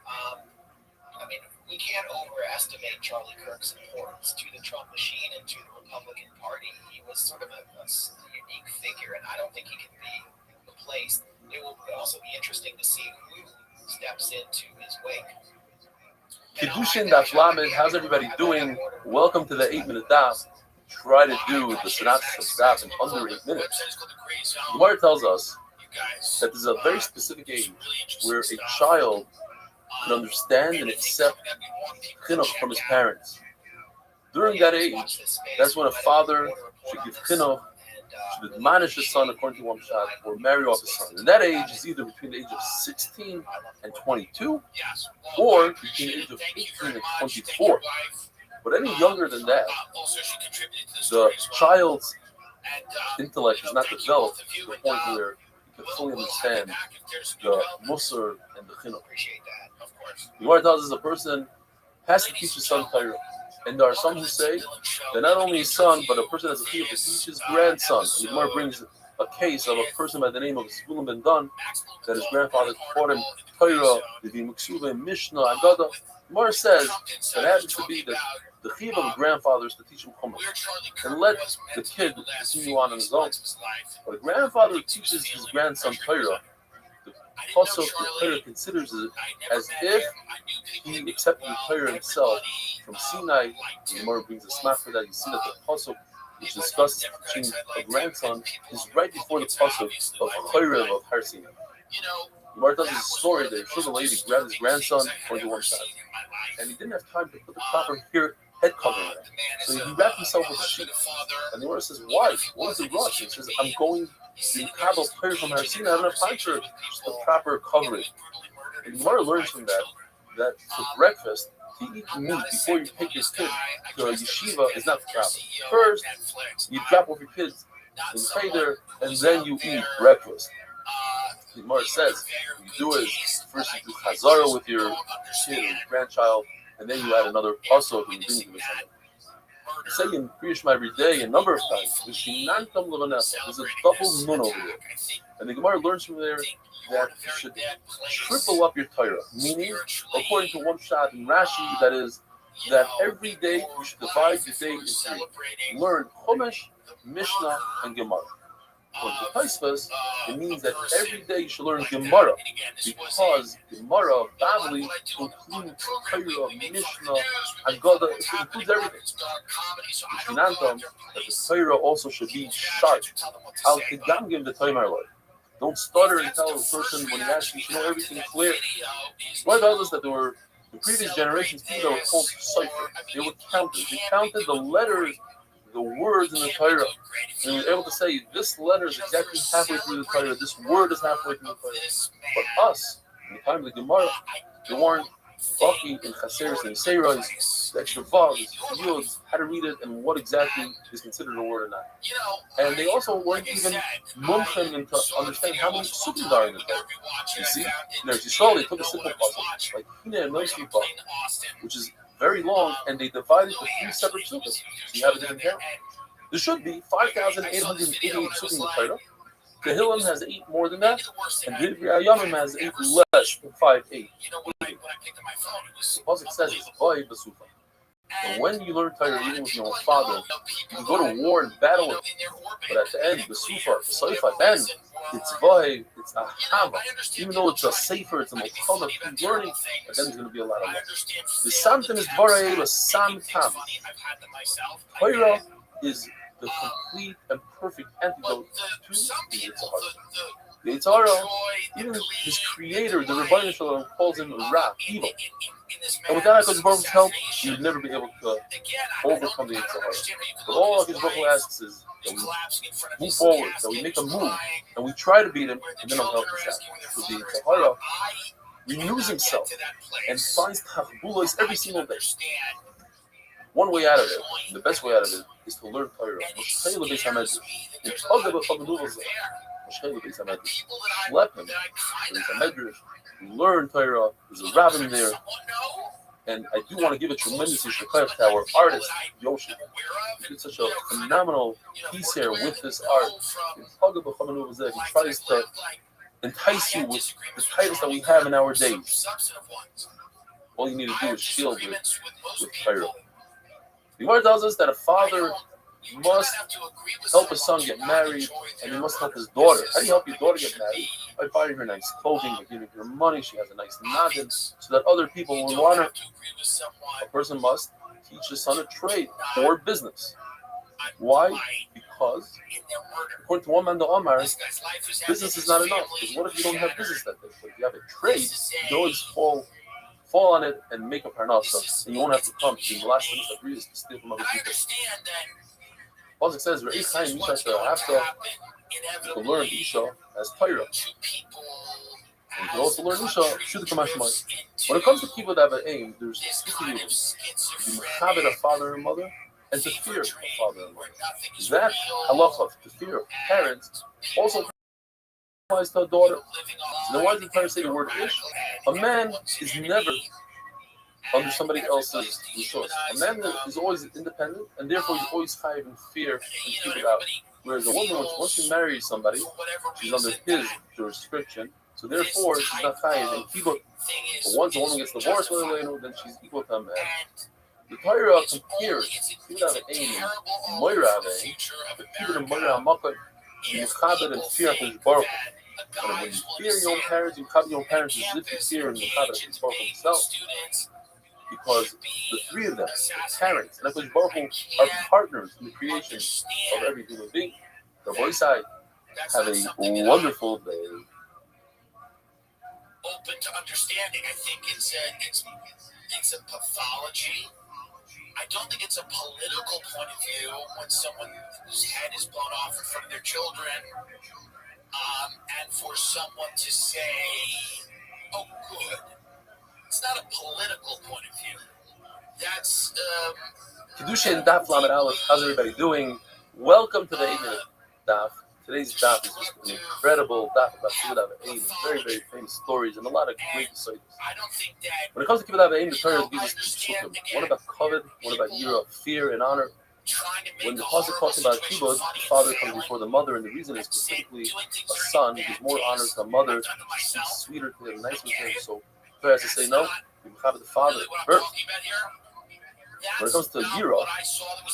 I mean, we can't overestimate Charlie Kirk's importance to the Trump machine and to the Republican Party. He was sort of a unique figure, and I don't think he can be replaced. It will also be interesting to see who steps into his wake. Kiddushin Daf Lamed, how's everybody doing? Welcome to the 8-minute daf. Try to do the synopsis of daf in under 8 minutes. The Gemara tells us that there's a very specific age where a child can understand and accept chinuch from his parents. During that age, that's when a father should give chinuch, should admonish his son according to one shot, or marry off his son. And that age is either between the age of 16 and 22, or between the age of 18 and 24. But any younger than that, the child's intellect is not developed to the point where he can fully understand the musar and the chinuch. The Gemara tells us a person has to teach his son Torah. And there are some who say that not only his son, but a person has a chiyuv to teach his grandson. And the Gemara brings a case of a person by the name of Zvulun ben Dan, that his grandfather taught him Torah, the Muksuva, Mishnah, Agada. The Gemara says that it happens to be that the chiyuv of the grandfather is to teach him Chumash and let the kid continue on his own. But a grandfather who teaches his grandson Torah, also, the Torah considers it as if he accepted the Torah himself from Sinai. The Gemara brings a smack for that. You see that the pasuk, which discusses teaching a grandson, is right before the pasuk of Torah of Har Sinai. The Gemara tells us a story that a sugar lady grabbed his grandson for the one shot, and he didn't have time to put the proper head covering on. So he wrapped himself with a sheet. And the Gemara says, "Why? What is the rush?" He says, "I'm going to Kabul Torah from Har Sinai. I don't have time for just the proper covering." And the Gemara learns from that for breakfast, to eat meat before you take your kid to a yeshiva is not proper. First, you drop off your kids in Cheder, and then you eat breakfast. The Gemara says, you do it first. You do chazara with your kid or grandchild, and then you add another pasuk and bring to the Shabbat. You say in Kriyashma every day a number of times. There's a double nun over there. And the Gemara learns from there that you should triple up your Torah. Meaning, according to one shot in Rashi, that is, that every day you should divide your day into three. Learn Chumash, Mishnah, and Gemara. According to Tosfos, it means that every day you should learn Gemara, because Gemara, Bavli, includes Torah, Mishnah, Agada, it includes everything. Shinantam, that the Torah also should be sharp. Al Kedamgim the Toimar Lord. Don't stutter and tell a person when he asks you to know everything clear. What tells us that there were In previous generations, people that were called cipher, they were counted. They counted the letters, the words in the Torah, and they were able to say, this letter is exactly halfway through the Torah, this word is halfway through the Torah. But us, in the time of the Gemara, they weren't Baki and Chaseris and Seiros, the extra vowels, yields, how to read it, and what exactly is considered a word or not. And they also weren't even mumchen into understand how many psukim are in the Torah. You see, in Yisrael, they took a simple puzzle, like Hine and Nosri, which is very long, and they divided it to 3 separate psukim. So you have a different count. There should be 5,888 psukim in the Torah. Tehillim has 8 more than that, and Divrei Hayamim has 8 less than 5-8. The Pasuk says it's Vay B'Sufa. And when you learn Torah even with your own father, you can go to war and battle with him. But at the end, the Sufa, the Saifa, then it's Vay, it's a Hava. Even though it's a Sefer, it's a Mocham of learning, but then there's going to be a lot of love. The Samtim is Dvarei L'Sam Tam. Torah is the complete and perfect antidote to the Yitzhak. The Yitzhak, even his creator, the Rabbi Shalom, calls him Ra, evil. And without HaKadosh Baruch Hu's help, you would never be able to overcome the Yitzhak. But all HaKadosh Baruch Hu asks is that we move forward, that we make a move, and we try to beat him, and then he'll help us out. So the Yitzhak renews himself and finds Tachbulos every single day. One way out of it, the best way out of it, is to learn Torah. Let him. There's a medrash. Learn Torah. There's a Rabbi there. And I do want to give a tremendous respect to our artist, Yoshi. He did such a phenomenal piece here with this art. He tries to entice you with the titles that we have in our days. All you need to do is shield it with Torah. The Gemara tells us that a father must help his son get married, and he must help his daughter. How do you help your daughter get married? By buying her nice clothing, by giving her money, she has a nice noggin, so that other people will want her. A person must teach his son a trade or business. Why? Because, according to one man, the Omar, business is not enough. Because what if you don't have business that day? But if you have a trade, you can always fall on it and make a parnasa, and you won't have to come to the last minute of reasons to steal from other people. Pasuk says, you can learn Isha as Torah. And you can also learn Isha Shudkamashmai. When it comes to Kibbud Aim, there's 2 rules. To be mechaber a father and mother, and to fear a father and mother. That halacha, to fear of parents, also applies to a daughter. So then why does the Torah say the word Ish? A man is never under somebody else's resource. A man is always independent, and therefore he's always chayiv in fear and keep it out. Whereas a woman, once she marries somebody, she's under his jurisdiction, so therefore she's not chayiv and keep it. But once a woman gets divorced, then she's equal to a man. The Torah compares Kibbud Aim and Moira Avein, the Kibbud and Moira Hamakot, Mechaber and fear HaKadosh Baruch Hu. And when you fear your own parents, you mechaber your own parents as if you fear and mechaber HaKadosh Baruch Hu himself. Because the 3 of them, the parents and HaKadosh Baruch Hu, are partners in the creation of every human being. The boy side, have a wonderful day. Open to understanding. I think it's a pathology. I don't think it's a political point of view when someone whose head is blown off in front of their children, and for someone to say, "Oh, good." It's not a political point of view. That's Kedusha and Daf Lamed Aleph. How's everybody doing? Welcome to the Eid Daf. Today's Daf is just an incredible Daf about Kibbud Aim, very, very famous stories and a lot of great insights. When it comes to Kibbud Aim, the Torah gives us 2 psukim. One about kavod, one about yira, fear and honor. When the pasuk talks about Kibbud, the father comes before the mother, and the reason is specifically a son gives more honor to a mother, she's sweeter to him, nicer to him. So Torah has to say no, you have the father first. When it comes to Yira,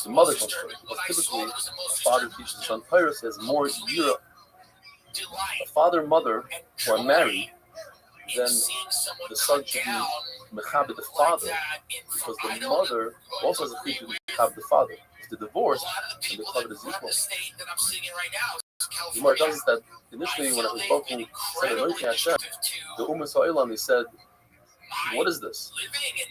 the mother comes first. Because typically, a father teaches his son Torah, says more Yira. A father and mother who are married, then the son should be mechaber the father, because the mother also has a feature to mechaber the father. If the divorce, then the covenant is equal. The Gemara tells us that initially, when it was Baruch Hu said Elohim Hashem, the Ummah Sa'ilam, they said, what is this?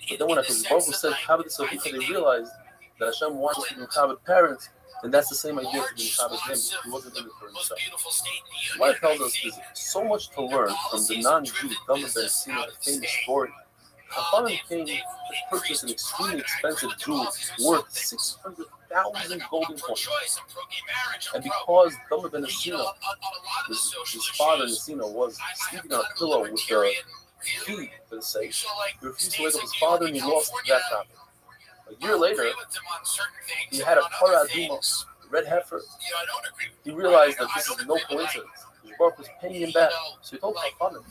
But then when HaKadosh Baruch Hu said, Chabad Soficha, they realized that Hashem wants us to be Chabad parents, and that's the same idea to be Chabad him. He wasn't in it for himself. What it tells us is so much to learn from the non-Jew, Dama Ben Sina, the famous story. Chachamim came to purchase an extremely expensive jewel worth 600,000 golden coins. And because Dama Ben Sina, his father Nesina, was sleeping on a pillow with a key for the safe, he refused to wake up his father and he lost that copy. A year later, he had a paraduma, red heifer. He realized that this is no coincidence. His Baruch was paying him back. So he told Chachamim,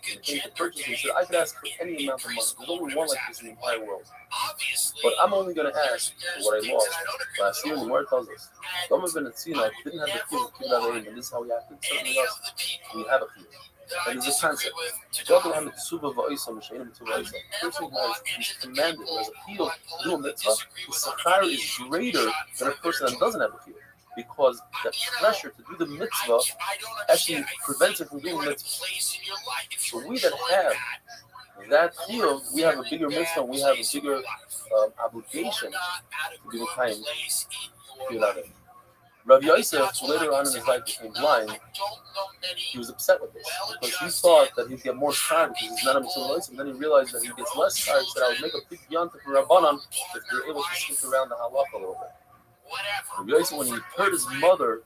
he came to purchase it. He said, I could ask for any amount of money. There's only one like this in the entire world. But I'm only going to ask for what I lost. Last year, the Gemara tells us, Dama Ben Tzina didn't have the fear of Kibbutz, and this is how we have to certainly us. We have a fear. And there's a concept. The person who has commanded, who has a field to do a mitzvah, his sachar is greater than a person that doesn't have a field. Because the pressure to do the mitzvah actually prevents him from doing the mitzvah. So we that have that field, we have a bigger mitzvah, we have a bigger obligation to be the kind of field. Rabbi Yosef, who later on in his life became blind, he was upset with this because he thought that he'd get more time because he's not a mitzvah, and then he realized that he gets less time. He said, I would make a big yontif for Rabbanan if you're able to stick around the halacha a little bit. Rabbi Yosef, when he heard his mother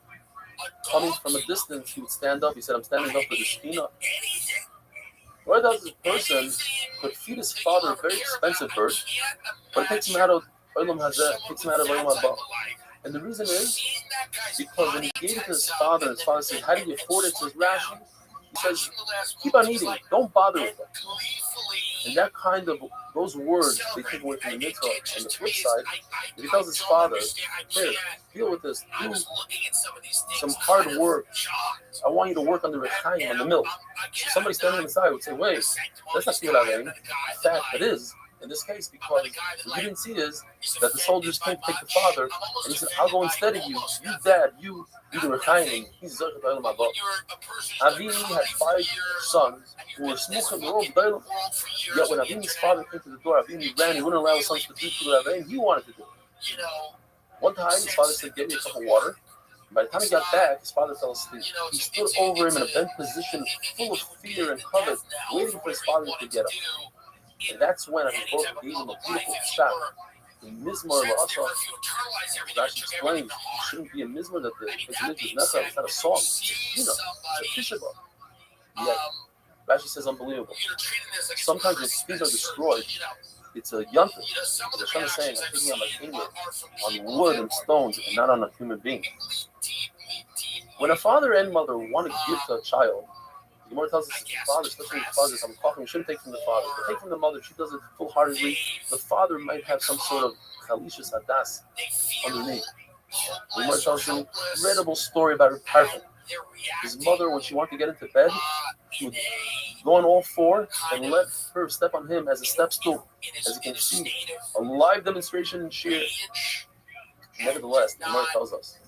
coming from a distance, he would stand up. He said, I'm standing up for the Shekhinah. What does this person could feed his father a very expensive bird, but it takes him out of Olam Hazeh, it takes him out of Olam Haba. And the reason is because when he gave it to his father, and his father said, how do you afford it? To his ration, he says, keep on eating, don't bother with it. And that kind of, those words, they take away from the mitzvah. On the flip side, if he tells his father, here, deal with this, do some hard work. I want you to work on the rechaim, on the milk. So somebody standing on the side would say, wait, that's not what I mean. In fact, it is. In this case, because what you didn't see is that the soldiers came to take the father, and he said, I'll go instead of you. You dad, you do the rechaim. He's Zochet Olam Haba. Avini had 5 sons who were smuchim, were all B'daylam. Yet when Avini's father came to the door, Avini ran, he wouldn't allow his sons to do Kibbutz Avim, he wanted to do it. One time, his father said, get me a cup of water. By the time he got back, his father fell asleep. He stood over him in a bent position, full of fear and covet, waiting for his father to get up. And that's when I both gave him a beautiful shot. The Mizmor La'asah, Rashi explains, it shouldn't be a Mizmor that the Mizmor is not a song, it's a Tisha B'Av. Yet, Rashi says unbelievable. Sometimes when things are destroyed, it's a yontif. Hashem is saying, I'm taking out my finger on wood and stones and not on a human being. When a father and mother want to give to a child, the Gemara tells us the father, especially the fathers, I'm talking, we shouldn't take from the father. But take from the mother, she does it full-heartedly. The father might have some sort of chalishas hadas underneath. The Gemara tells an incredible story about her parent. His mother, when she wanted to get into bed, she would go on all 4 and let her step on him as a step stool. As you can see, a live demonstration in Shir. Nevertheless, the Gemara tells us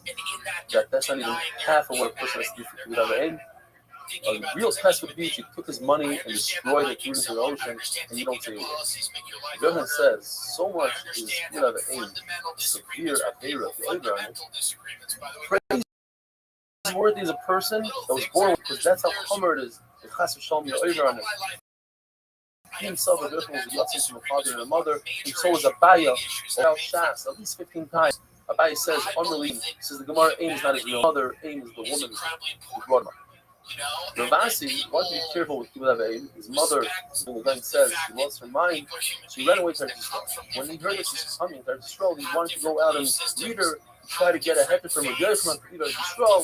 that that's not even half of what a person has to do for Kibbutz Avim. A real test would be if you took his money and destroyed it, threw it into the ocean, and you don't say it. Yohan says, so much is Kibbutz Avim, severe Aveira, the Oiver on it. Praiseworthy is a person that was born with, because that's how Chomer it is. The Chas v'Shalom, the Oiver on it. He himself, was a Yatzim from a father and a mother, and so was Abaya, or Shas, at least 15 times. Abaya says, unbelievable. He says, the Gemara aim is not his real mother, aim is the woman who brought him up. Ravasi wanted to be careful with Kibbutz Avim. His mother, when the gun says she lost her mind, she ran away to Eretz Yisrael. When he heard that she was coming to Eretz Yisrael, he wanted to go out and read her, try to get a hecker from Rabbi Yochanan to Eretz Yisrael.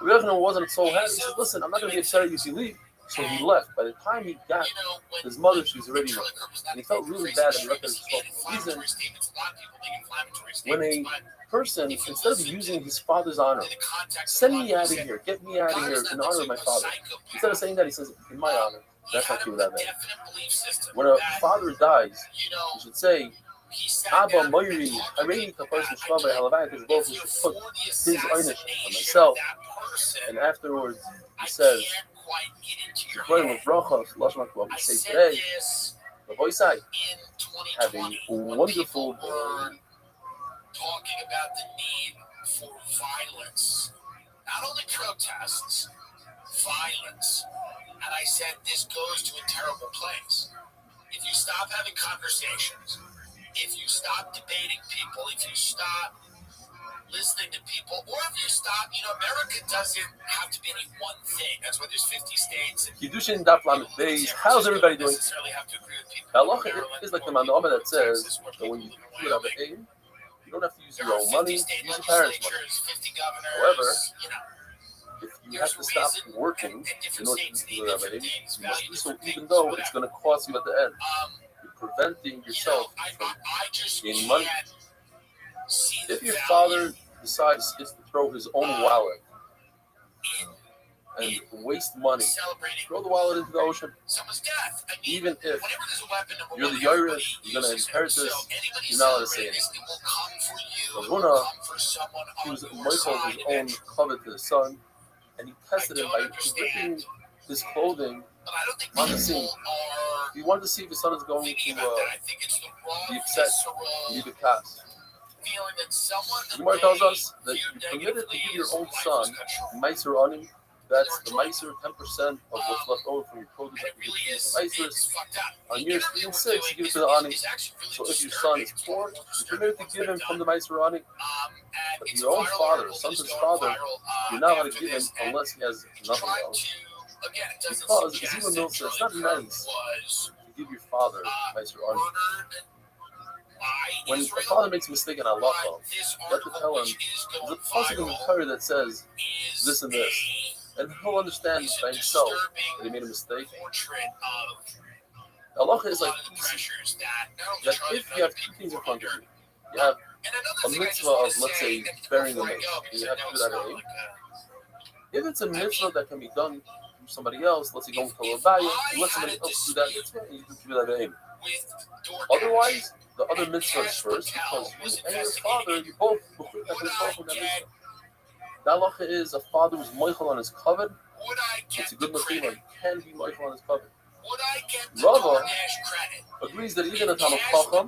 Rabbi Yochanan wasn't so happy. He said, listen, I'm not going to be upset at you if you leave. So he left. By the time he got his mother, she was already gone. And he felt really bad that he left Eretz Yisrael for a reason. When a person, instead of using his father's honor, send me out of here, get me out of here in honor of my father. Instead of saying that, he says, in my honor. That's not Kibbutz Avim. When a father dies, you should say, Abba Moiri, Hareini Kaparis Mishmavai Halavai, because both should put his ownership on myself. And afterwards, he says, we say today, Rabbi Isai, in have a 2020 wonderful when people were talking about the need for violence, not only protests, violence. And I said, this goes to a terrible place. If you stop having conversations, if you stop debating people, if you stop listening to people, or if you stop, America doesn't have to be any one thing. That's why there's 50 states. And Kiddushin Daf Lamed Beis. How's everybody doing? Halacha is like the mandama that says that when you do Rabbi, you don't have to use your own money, use your parents' money. However, if you have to stop working in order to do Rabbi, you must do so even though it's going to cost you at the end. You're preventing yourself from gaining money. If your father decides to throw his own wallet and waste money, throw the wallet into the ocean. Even if you're the Yairish, you're going to inherit this, you're not allowed to say anything. Ravuna, he was Michael his own covet to his son, and he tested him by ripping his clothing on the scene. He wanted to see if his son is going to be upset, be the cast. The Gemara tells us that you're permitted to give your own son Meiser Anim. That's the Meiser, 10% of what's left over from your produce that you give to the Meisers. On years 3 and 6, you give it to the Ani. So if your son is poor, you're permitted to give him from the Meiser Ani. But your own father, son's father, you're not allowed to give him unless he has nothing else. Because, as Zima Mill says, it's not nice to give your father Meiser Ani. When a father makes a mistake in halacha, you have to tell him, there's a pasuk in the Torah that says this and this. And he'll understand by himself that he made a mistake. Halacha is like that if you have two things in front of you, you have a mitzvah of, let's say, burying a mace, and you have to do that at eight. If it's a mitzvah that can be done from somebody else, let's say going to a Rabbi, you let somebody else do that mitzvah, and you can do that at eight. Otherwise, the other mitzvah is first, because you and your father, you both from that mitzvah. The halacha is a father who's moichel on his covet. It's a good mechila. He can be moichel on his covet. Rabbi agrees that even a Talmud Chacham,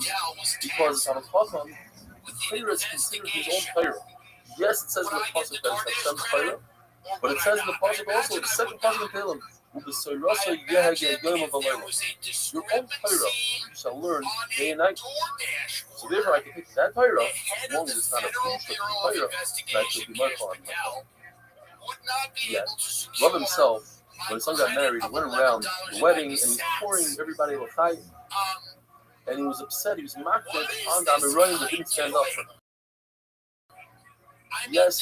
because a Talmud Chacham, the Torah is considered his own Torah. Yes, it says in the pasuk that it's Hashem's Torah, but it says in the pasuk also, the second pasuk in Tehillim, your own Torah you shall learn day and night. So therefore I can pick that Torah, as long as it's not a future Torah, that should be my fault. Yet, Love himself, when his son got married, he went around the wedding and he's pouring everybody l'chaim. And he was upset, he was mocked on the Amirayim that didn't stand up for him. Yes,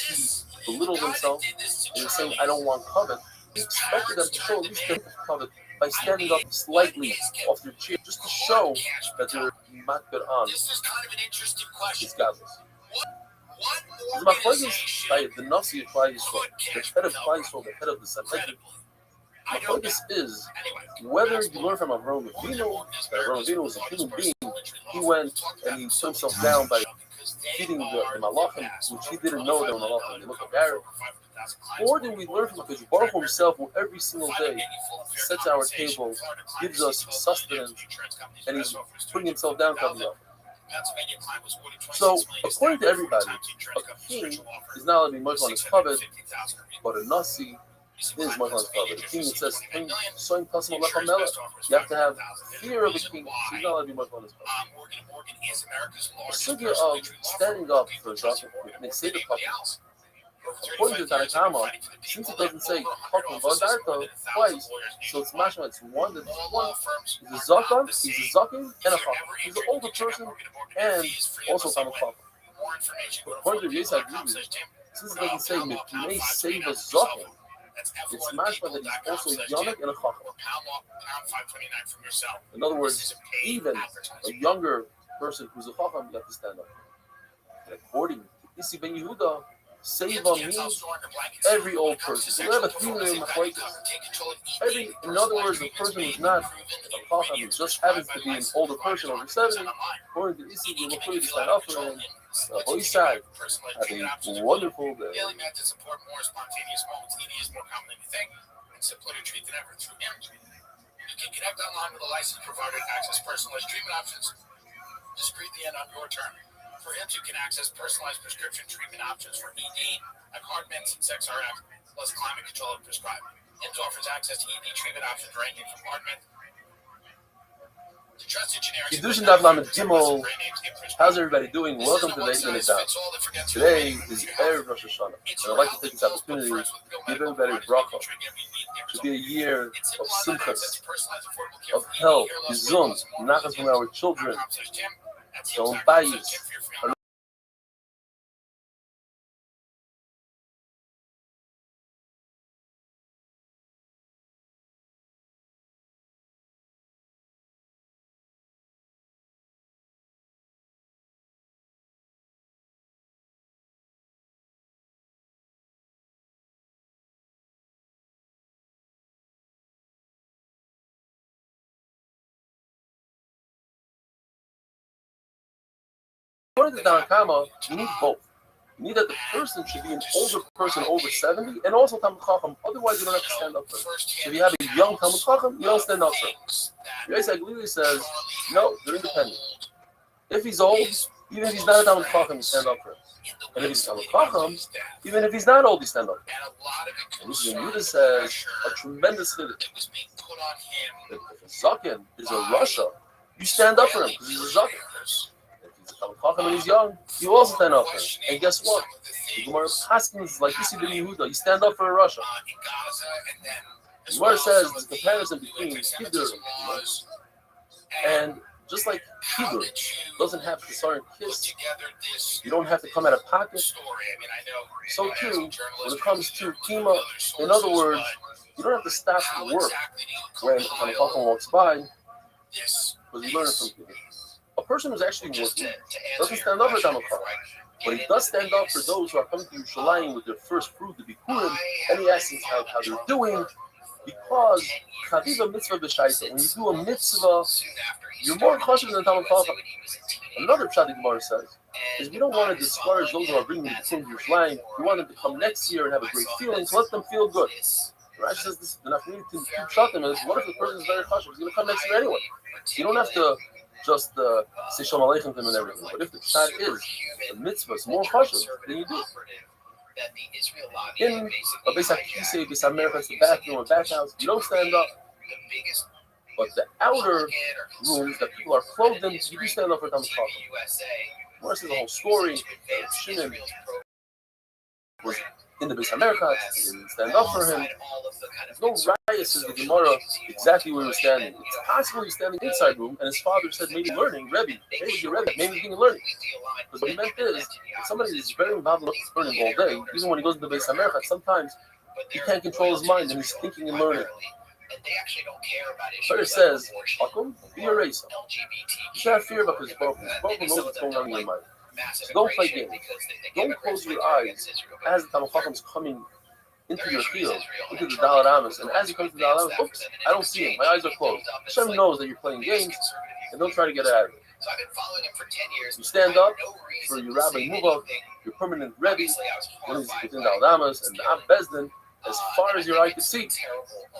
he belittled himself and he was saying, I don't want covet. He expected them to show at least their covet by standing up slightly off their chair, just to show that they were makbid on his godless. The machlokes by the Nasi of Klal Yisrael, the head of Klal Yisrael, the head of the Sanhedrin, machlokes is whether you learn from Avraham Avinu, that Avraham Avinu was a human being, he went and he put himself down by feeding the malachim, which he didn't know they were malachim, they looked like Arab. Or do we learn from HaKadosh Baruch Hu himself, who every single day sets our table, gives us sustenance, and he's putting himself down coming up. So, according to everybody, a king is not allowed to be much on his covet, but a nasi is much on his covet. A king, it says, you have to have fear of the king, so he's not allowed to be much on his covet. The sugya of standing up for a zaken, they say the couple. According to Tanakama, since it doesn't say Chacham V'Adarta twice, so it's mashma, it's one, that one is a Zakan, he's a Zaken, and a Chacham. He's an older person, and also a Chacham. According to Yisai Guru, since it doesn't say Mipnei Save a Zaken, it's mashma that he's also a Yamek and a Chacham. In other words, even a younger person who's a Chacham, you have to stand up. And according to Isi Ben Yehuda, Seiva means every old person. So we have a theme in other words, the person who's not a Chacham, who just happens to be an older person over 70, according to Isi, we will put it stand up for him. Rabbi Isai, have a wonderful day. You can connect online with a licensed provider to access personalized treatment options discreetly and on your term. For HIMS, you can access personalized prescription treatment options for ED, like hard meds and sex RX, plus climate control and prescribed. HIMS offers access to ED treatment options ranging from hard meds to trusted generics. How's everybody doing? Welcome to the 8 Minute Down. Today is Erev Rosh Hashanah, and I'd like to take this opportunity to give everybody a bracha. It should be a year of simchas, of health, gezund, nachas from our children, shalom bayis. According to Don Kama, you need both. You need that the person should be an older person over 70 and also Talmud Chacham. Otherwise, you don't have to stand up for him. So if you have a young Talmud Chacham, you don't stand up for him. Yosef Glili says, no, they're independent. If he's old, even if he's not a Talmud Chacham, you stand up for him. And if he's a Talmud Chacham, even if he's not old, you stand up for him. And this is Yehuda says a tremendous chiddush. If a Zaken is a Russia, you stand up for him because he's a Zaken. When he's young, you also stand up for him. And guess what? The Gemara Paskins like Yisi ben Yehuda. You stand up for Russia. The Gemara says there's a comparison between Kiddur and just like Kiddur doesn't have to start kiss, you don't have to come out of pocket. So too, when it comes to Kima, in other words, you don't have to stop work when a Chacham walks by because you learn from Kiddur. A person who's actually working doesn't stand up for Talmud Chacham, but he does stand up for those who are coming to Yerushalayim with their first fruit to be Purim, and he asks them how they're doing, because Chaviva mitzvah b'shaita. When you do a mitzvah, you're more chashuv than Talmud Chacham. Another pshat the Gemara says is we don't want to discourage those who are bringing the Purim to Yerushalayim. We want them to come next year and have a great feeling, so let them feel good. Rashi says this, the nafnei to pshatim is, what if the person is very chashuv? He's going to come next year anyway. You don't have to just say shalom aleichem to him and everything. But if the pshat is the mitzvah is more chashuv, then you do it. In a Beis HaKisei, Beis HaMercha, it's the bathroom or bathhouse, you don't stand up. But the outer rooms that people are clothed in, you do stand up for Talmud Chacham. Well, this is the whole story. Shimon was in the Beis HaMercha, they didn't stand up for him. There's no raya, says the Gemara, exactly where he was standing. It's possible he's standing inside room, and his father said, maybe learning, Rabbi, maybe you're Rabbi, maybe you're learning. Because what he meant is, if somebody is very involved in learning all day, even when he goes to the Beis HaMercha, sometimes he can't control his mind, and he's thinking and learning. Torah says, Hakum, be a racer. You should have fear about his broken. His broken knows what's going on in your mind. So don't play games. Don't close your eyes as the Talmud Chacham is coming into your field, into the Dalet Amos, and as he comes to the Dalet Amos, oops, I don't see him. My eyes are closed. Hashem knows that you're playing games, and don't try to get out of it. You stand up for your Rabbi Muvah, your permanent Rebbe, when he's within Dalet Amos, and the Av Bezdin, as far as your eye can see.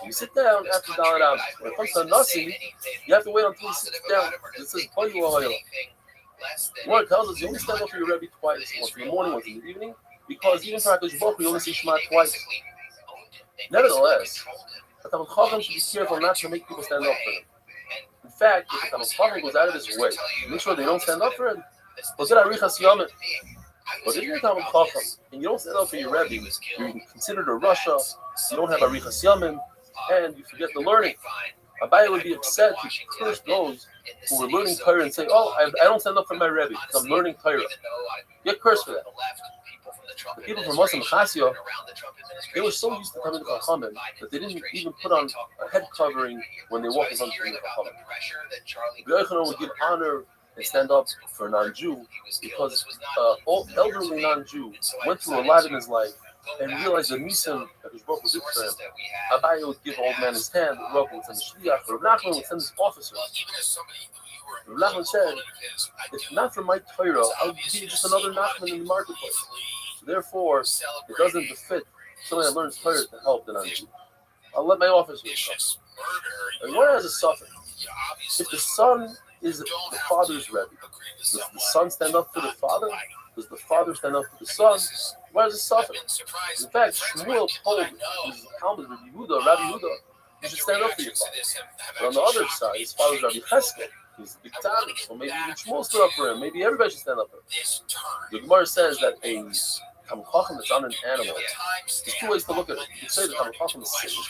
You sit down after Dalet Amos. When it comes to Nasi, you have to wait until he sits down. It says, Gemara tells us you only stand up for your Rebbe twice, once in the morning, once in the evening, because even for HaKadosh Baruch Hu, you only see Shema twice. Nevertheless, the Talmud Chacham should be careful not to make people stand up for him. In fact, if the Talmud Chacham goes out of his way to make sure they don't stand up for him, but if you're a Talmud Chacham and you don't stand up for your Rebbe, you're considered a Russia, you don't have a Arichas Yamim, and you forget the learning. Abaye would be upset to curse those who were learning Torah and say, oh, I don't stand up for my Rebbe because I'm learning Torah. Get cursed for that. The people from Muslim Chassia, they were so used to coming to Chachamim that they didn't even put on a head covering when they walked in front of the Chachamim. Rabbi Yochanan would give honor and stand up for a non-Jew because all elderly non-Jew went through a lot in his life and realized the nisim that his Baruch did for him. Abaye would give old man his hand, the Rabbi would send the shliach, Rav Nachman would send his officers. Rav Nachman said, if not for my Torah, I would be just another Nachman in the marketplace. So therefore, it doesn't befit somebody that learns Torah to help the non-Jew. I'll let my officers go. The Gemara has a suffix. If the son is the father's Rebbe, does the son stand up for the father? Does the father stand up for the son? Where is the suffix? In fact, Shmuel told his Talmud, Rabbi Yehuda, you should stand up for your father. But on the other side, his father's Rabbi Cheskel. He's the big tzaddik, so maybe even Shmuel stood up for him. Maybe everybody should stand up for him. The Gemara says that a Talmud Chacham that's on an animal, there's two ways to look at it. You can say the Talmud Chacham is sitting.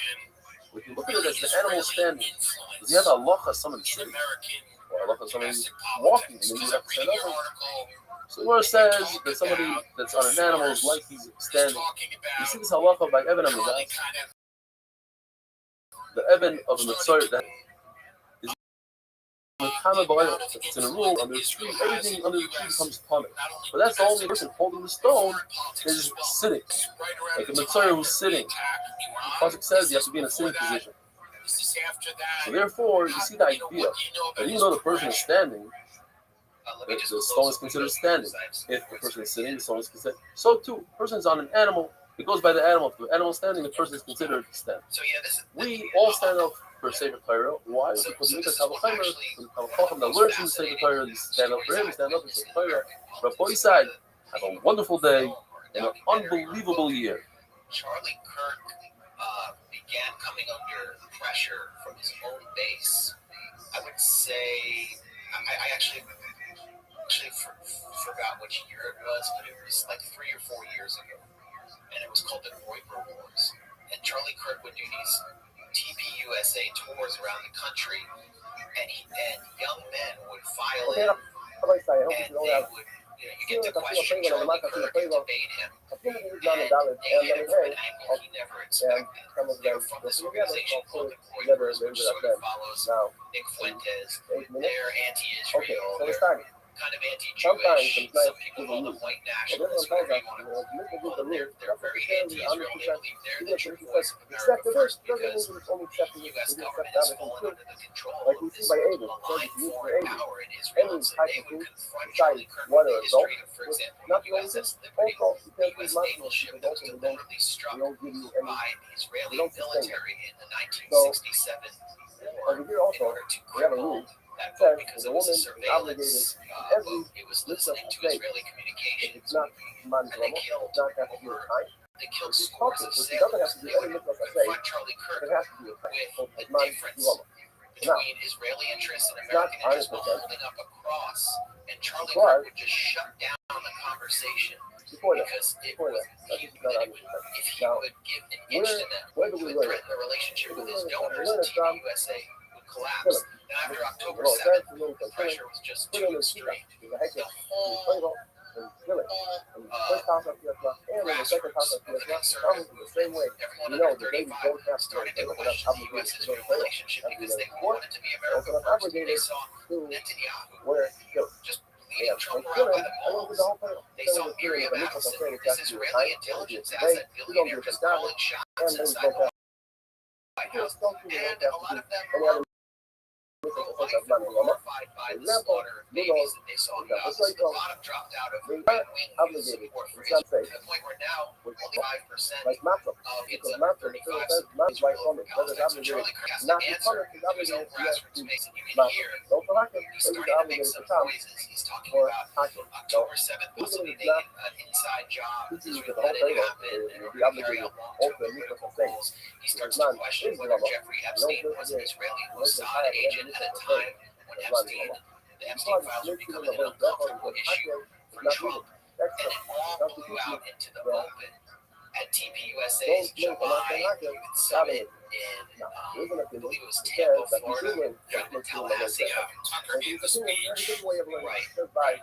If you look at it as the animal standing, does he have a halacha someone sitting? Or a halacha someone walking, and then you have to stand up for him? So the Gemara says that somebody that's on an animal is like he's standing. You see this halacha by Eben Amidah? The Eben of the Mitzvah that is it's in a rule under the tree, everything under the tree becomes punished. But that's the only person holding the stone is sitting. Like a Mitzvah who's sitting. The Pasuk says you have to be in a sitting position. So therefore, you see the idea that even though the person is standing, the stone is considered standing. If the person is sitting, the stone is considered. So too, the person is on an animal. It goes by the animal. If the animal is standing, the person is considered standing. We all stand up for Sefer Torah. Why? Because we make a Talmud Chacham that learns from the Sefer Torah. You stand up for him. You stand up for Sefer Torah. Rabbi side, have a wonderful day and an unbelievable year. Charlie Kirk began coming under pressure from his own base. I would say, I actually forgot which year it was, but it was like 3 or 4 years ago. And it was called the Groiper Wars. And Charlie Kirk would do these TPUSA tours around the country, and young men would file in, and they would, you get to question Charlie Kirk and debate him, and they hit him from an angle he never expected. They're from this organization called the Groipers, which sort of follows Nick Fuentes. They're anti-Israel, they're kind of anti-Jewish. Some people call them white nationalists, whatever you want to call them. They're very anti-Israel. They believe they're the true voice of America first because the U.S. government has fallen under the control of this malign foreign power in Israel. So they would confront Charlie Kirk with the history of, for example, the USS Liberty, the U.S. naval ship that was deliberately struck by the Israeli military in the 1967 war in order to cripple that boat because it was a surveillance boat. It was listening to Israeli communications, and they killed scores of sailors. They would confront Charlie Kirk with a difference between Israeli interests and American interests while holding up a cross, and Charlie Kirk would just shut down the conversation because if he would give an inch to them, he would threaten the relationship with his donors, and TPUSA would collapse. And after October 7th, the pressure was just too extreme. The whole grassroots of the conservative movement, everyone under 35 started to question the U.S.'s relationship because they wanted to be America first. They saw Netanyahu just leading Trump around by the balls. They saw Miriam Adelson, this Israeli intelligence asset billionaire, just calling shots inside the White House. And a lot of them were horrified by the slaughter of babies that they saw in Gaza. The bottom dropped out of right-wing news support for Israel to the point where now only 5% of its under 35 Israel over Palestine. So Charlie Kirk has to answer to his own grassroots base. And you can hear he's starting to make some noises. He's talking about October 7th possibly being an inside job. Israel let it happen in order to carry out long-term political goals. He starts to question whether Jeffrey Epstein was an Israeli Mossad agent at a time when the Epstein files were becoming an uncomfortable issue for Trump, and it all blew out into the open at TPUSA's July summit in, I believe it was Tampa, Florida, in Tallahassee. Tucker gave a speech, right?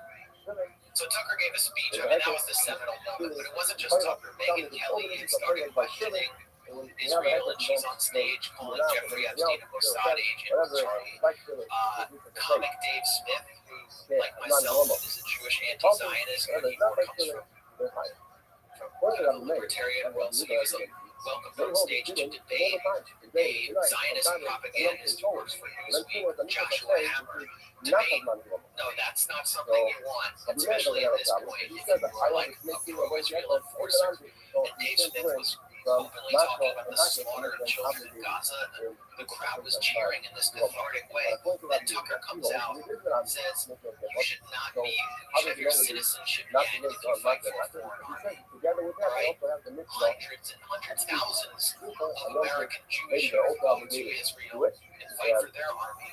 So Tucker gave a speech. I mean, that was the seminal moment, but it wasn't just Tucker. Megyn Kelly started questioning Israel, and she's on stage calling Jeffrey Epstein a Mossad agent with Charlie. Comic Dave Smith, who, like myself, is a Jewish anti-Zionist, but he more comes from the libertarian world, so he was welcomed on stage to debate a Zionist propagandist who works for Newsweek, Joshua Hammer, debate. No, that's not something you want, especially at this point, if you were like a pro-Israel enforcer. And Dave Smith was openly talking about the slaughter of children in Gaza. The crowd was cheering in this cathartic way. Then Tucker comes out and says, you should not be, your citizenship yet if you fight for a foreign army. Right? Hundreds and hundreds, thousands of American Jewish are going to Israel and fight for their army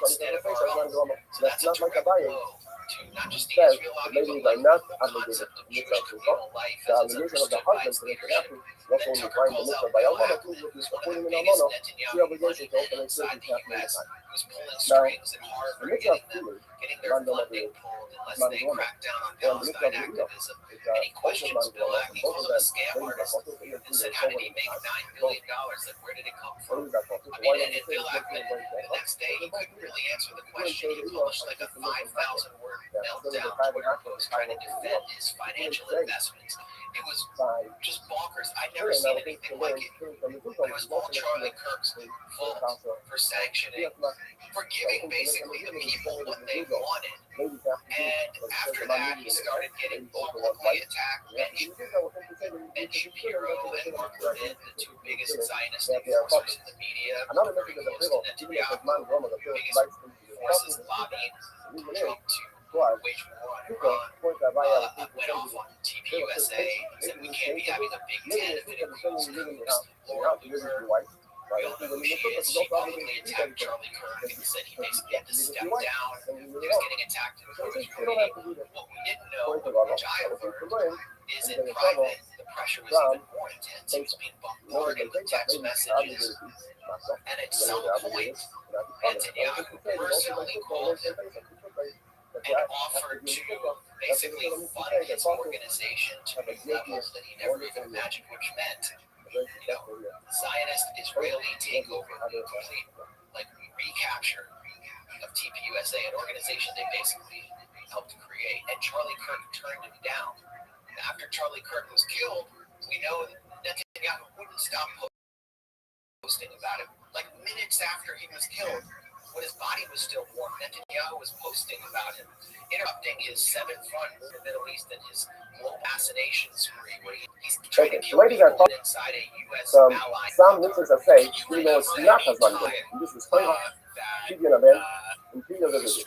instead of our own. So that's a direct blow to not just the Israel army, but like the concept of Jewish communal life as it's understood by its leadership. Then Tucker calls out Bill Ackman, who's one of the biggest Netanyahu budget men inside the U.S., who's pulling strings at Harvard, getting their funding pulled unless they crack down on Palestine activism. And he questions Bill Ackman, he calls him a scam artist, and said, how did he make $9 billion? Like, where did it come from? I mean, and Bill Ackman, the next day, he couldn't really answer the question. He published like a 5,000-word meltdown Twitter post trying to defend his financial investments. It was just bonkers. I'd never seen anything like it. It was all Charlie Kirk's fault for sanctioning, for giving basically the people what they wanted. And after that, he started getting publicly attacked. Ben Shapiro and Mark Levin, the two biggest Zionist enforcers in the media, very close to Netanyahu, biggest forces lobbying Trump to wage war on Iran, went off on TPUSA, said we can't be having a Big Ten if it includes coups. Laura Lugar, we all know who she is. She publicly attacked Charlie Kirk and said he basically had to step down. He was getting attacked in Twitter meeting. What we didn't know, which I overheard, is in private, the pressure was even more intense. He was being bombarded with text messages. And at some point, Netanyahu personally called him and offered to basically fund his organization to levels that he never even imagined, which meant, Zionist Israeli takeover, complete like recapture of TPUSA, an organization they basically helped to create. And Charlie Kirk turned him down. And after Charlie Kirk was killed, we know Netanyahu wouldn't stop posting about it. Like minutes after he was killed, when his body was still warm, Netanyahu was posting about him, interrupting his seventh front in the Middle East and his global assassination spree, where he's trying to kill people inside a U.S. ally. Some listeners are saying, it's not as one day. This is crazy. Keep your event in previous videos.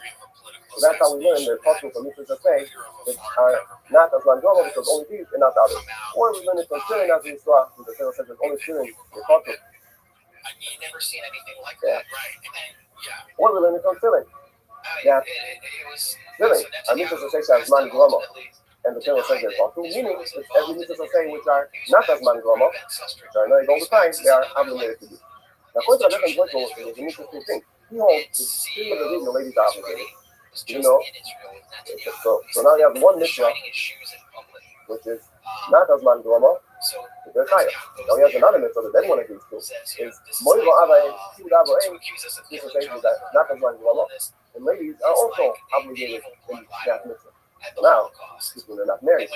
So that's how we learn that possible listeners are saying that are not as one drama because only these and not the others. Or we learn it from Syrian as we saw with the Pharaoh says only Syrian the culture. I've never seen anything like that. Right. Or we learn it from Syrian. Yeah. Syrian. Our listeners are saying as man drama. And the Pharaoh says there's two meanings which every listeners are saying which are not as man drama, which are not all the time, they are obligated to do. Now, according to the different voice is an interesting thing. He holds the three of the video ladies are obligated. So now you have one mitzvah, which is not as man drama, they're tired. Now he has another mitzvah that then one agrees to is Moiva Ava Kivud Ava these are things that not as man drama, and ladies are also obligated in that mitzvah. Now, people are not married.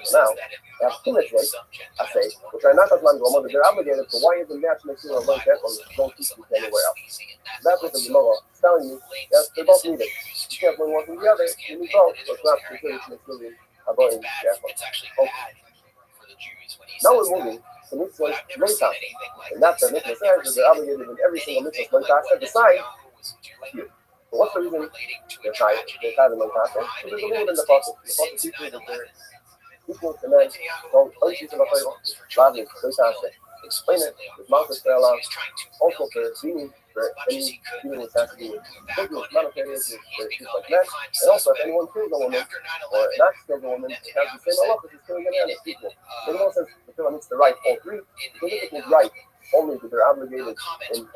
So now, they have two mitzvahs, I say, which are not as man drama, but they're obligated. So why isn't that make sure like that one don't teach you anywhere else? That's what the Gemara is telling you. That they both need it. You can't bring one from the other. You need both. So it's not considered to include avoiding that one. Okay. Now we're moving to mitzvahs later. And that's the mitzvah says that they're obligated in every single mitzvah later set aside here. So what's the reason they're tied? They're tied in later. So there's a rule in the Prophet. The Prophet teaches that they're equal to men. Don't unteach in the Torah. Rabbi, explain it. There's Malchus Parallel. Also for being for any human which has to do with business, monetary issues, things like that. And also if anyone kills a woman or not kills a woman, it has the same law as killing a man as equal. The law says the Torah needs to write all three. Because if it was right, only that they're obligated in untruth, I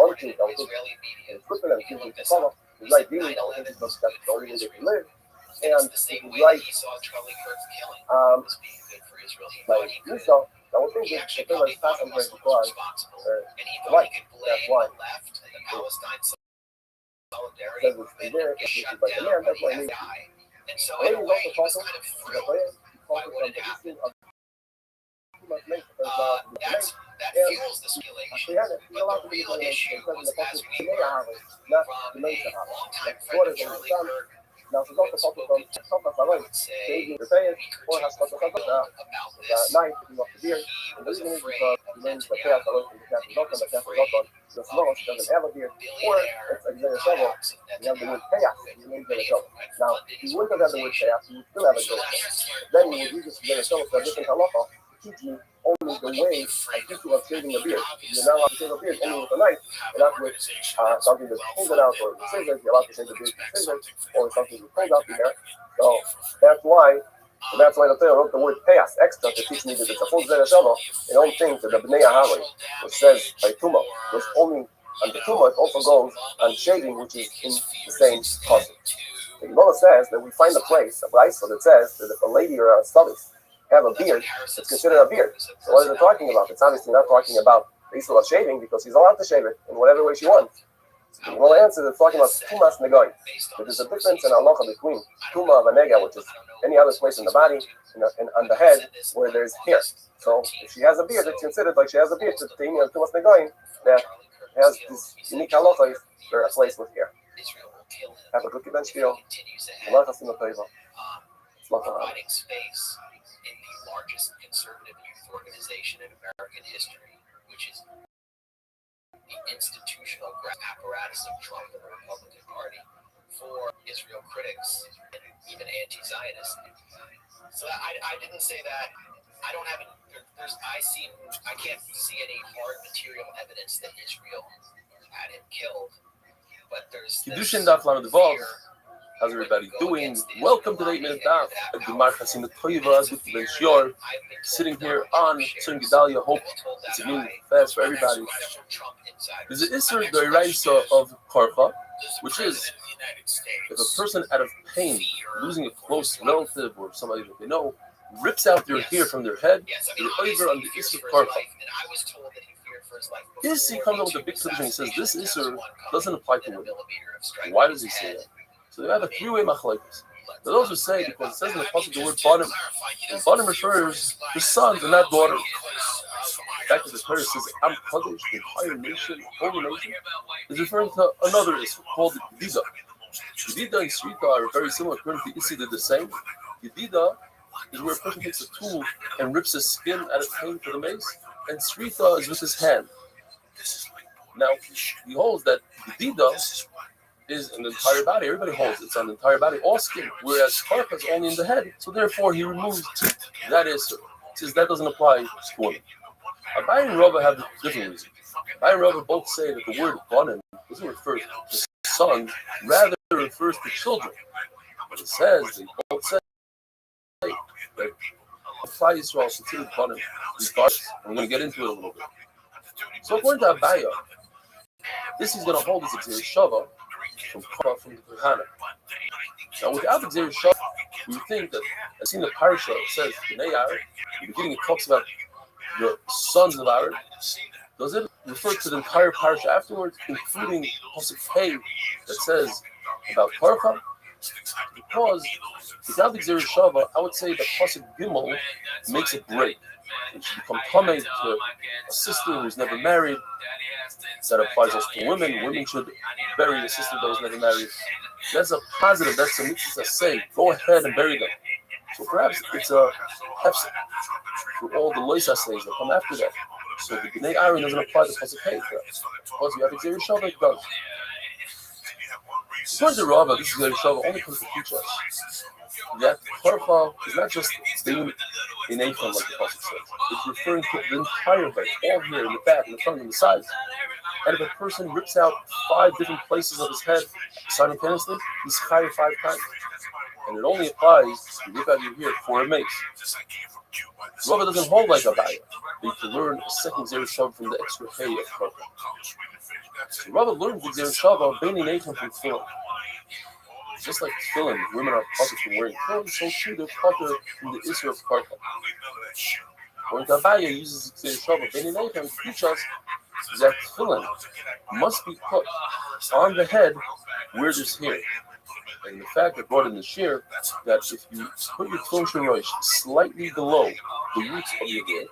would think, in Switzerland, usually to follow the right dealing, I would think that's the only way they can live. And it's right, like Esau, I would think that the Torah is passing by because right, that's why. Because it's there, it's by the man, that's why I need to. Ladies also that fuels the speculation. But the real issue was, as we learned from a longtime friend of Charlie Kirk, Now, she's also talking from Shabbat Salai, shaving your payas, or Hashkat at night, picking up the beard. And the reason is because he names the payas away from the cat and Zotan, the cat and Zotan, the small, she doesn't have a beard, or it's a Xer Shovel, you have the word payas, you name Xer Shovel. Now, if you wouldn't have had the word payas, you would still have a Xer Shovel. Then you would use this Xer Shovel for a different halacha to teach you only the way I teach you of shaving a beard. You're not allowed to shave a beard only with a knife, and not with something that's pulled it out or with scissors. You're allowed to shave the beard with scissors or something that pulls out the hair. So that's why the Torah wrote the word payas extra to teach me that it's a full Xer Shovel. They don't think that the Bnei Aharon, which says by Tumah, goes only on the Tumah, it also goes on shaving, which is in the same custom. The Gemara says that we find a place, a brayso that says that if a lady or a studies have a beard, it's considered a beard. So what is it talking about? It's obviously not talking about the issue of shaving because she's allowed to shave it in whatever way she wants. So the answer is talking about tumas negoin. There's a difference in halacha between tuma of a nega, which is any other place in the body, and on the head where there's hair. So if she has a beard, it's considered like she has a beard. So the tumas negoin that has this unique halacha for a place with hair. Have a good event, Spiel. Providing space in the largest conservative youth organization in American history, which is the institutional apparatus of Trump and the Republican Party, for Israel critics and even anti-Zionists. So I didn't say that. I don't have it. I can't see any hard material evidence that Israel had him killed. But there's Kiddushin Daf Lamed Vav. How's everybody doing? Welcome to the 8-minute Daf. Gemar Chasin Toiva with Ben Shior, sitting here on Tzon Gedalia. Hope it's moving fast for everybody. There's an Isser D'Oraisa of Karcha, which is if a person out of pain, losing a close relative or somebody that they know, rips out their hair from their head, they're over on the Isser of Karcha. This he comes up with a big solution. He says this Isser doesn't apply to women. Why does he say that? So they have a three-way machlokes. But those who say because it says in the pasuk the word banim, and banim refers to sons and not daughters. The fact that the Torah says I'm kadosh, the entire nation, holy nation, is referring to another Isser called Yedida. Yedida and Shrita are very similar. According to Isi, they're the same. Yedida is where a person takes a tool and rips his skin out of pain for the mace, and Shrita is with his hand. Now he holds that Yedida is an entire body. Everybody holds it's on the entire body, all skin. Whereas Karcha is only in the head. So therefore, he removes that Isser. Says that doesn't apply to women. Abai and Rabbi have different reasons. Abai and Rabbi both say that the word banim doesn't refer to sons, rather it refers to children. But it says they both say that Klal Yisrael is considered banim. I'm going to get into it a little bit. So according to Abaya, this is going to hold as Xer Shava from the Kohana. Now, without the Xer Shava, we would think that, as seen the parasha, it says, Bnei Aaron, in the beginning it talks about the sons of Aaron. Does it refer to the entire parasha afterwards, including Pasuk Hey that says about Karcha? Because without the Xer Shava, I would say that Pasuk Gimel makes a break. It should become tamei to a sister who's never married. That applies also to women. Women should bury a sister that was never married. That's a positive. That's a mitzvah say. Go ahead and bury them. So perhaps it's a hefsek for all the lois assays that come after that. So the Bnei Aaron doesn't apply to pasuk hey for us. Because you have a Xer Shava, it does. According to Rabbi, this Xer Shava only comes to teach us that Karcha is not just being in Ephraim like the pasuk says. It's referring to the entire head, all here in the back, in the front, and the sides. And if a person rips out 5 different places of his head simultaneously, he's chayav 5 times. And it only applies to rip out your hair for a mace. Rabbi doesn't hold like a Abaya. You can learn a second Xer Shava from the extra hay of Karcha. So Rabbi learned the Xer Shava of Beini Nathan from Tefillin. Just like Tefillin, women are punished for wearing clothes, so too they're punished from the Isser of Karcha. When Abaya uses the Xer Shava of Beini Nathan to teach us that Tefillin must be put on the head where there's hair. And the fact that brought in the shir that if you put your Tefillin Shorosh slightly below the roots of your hair,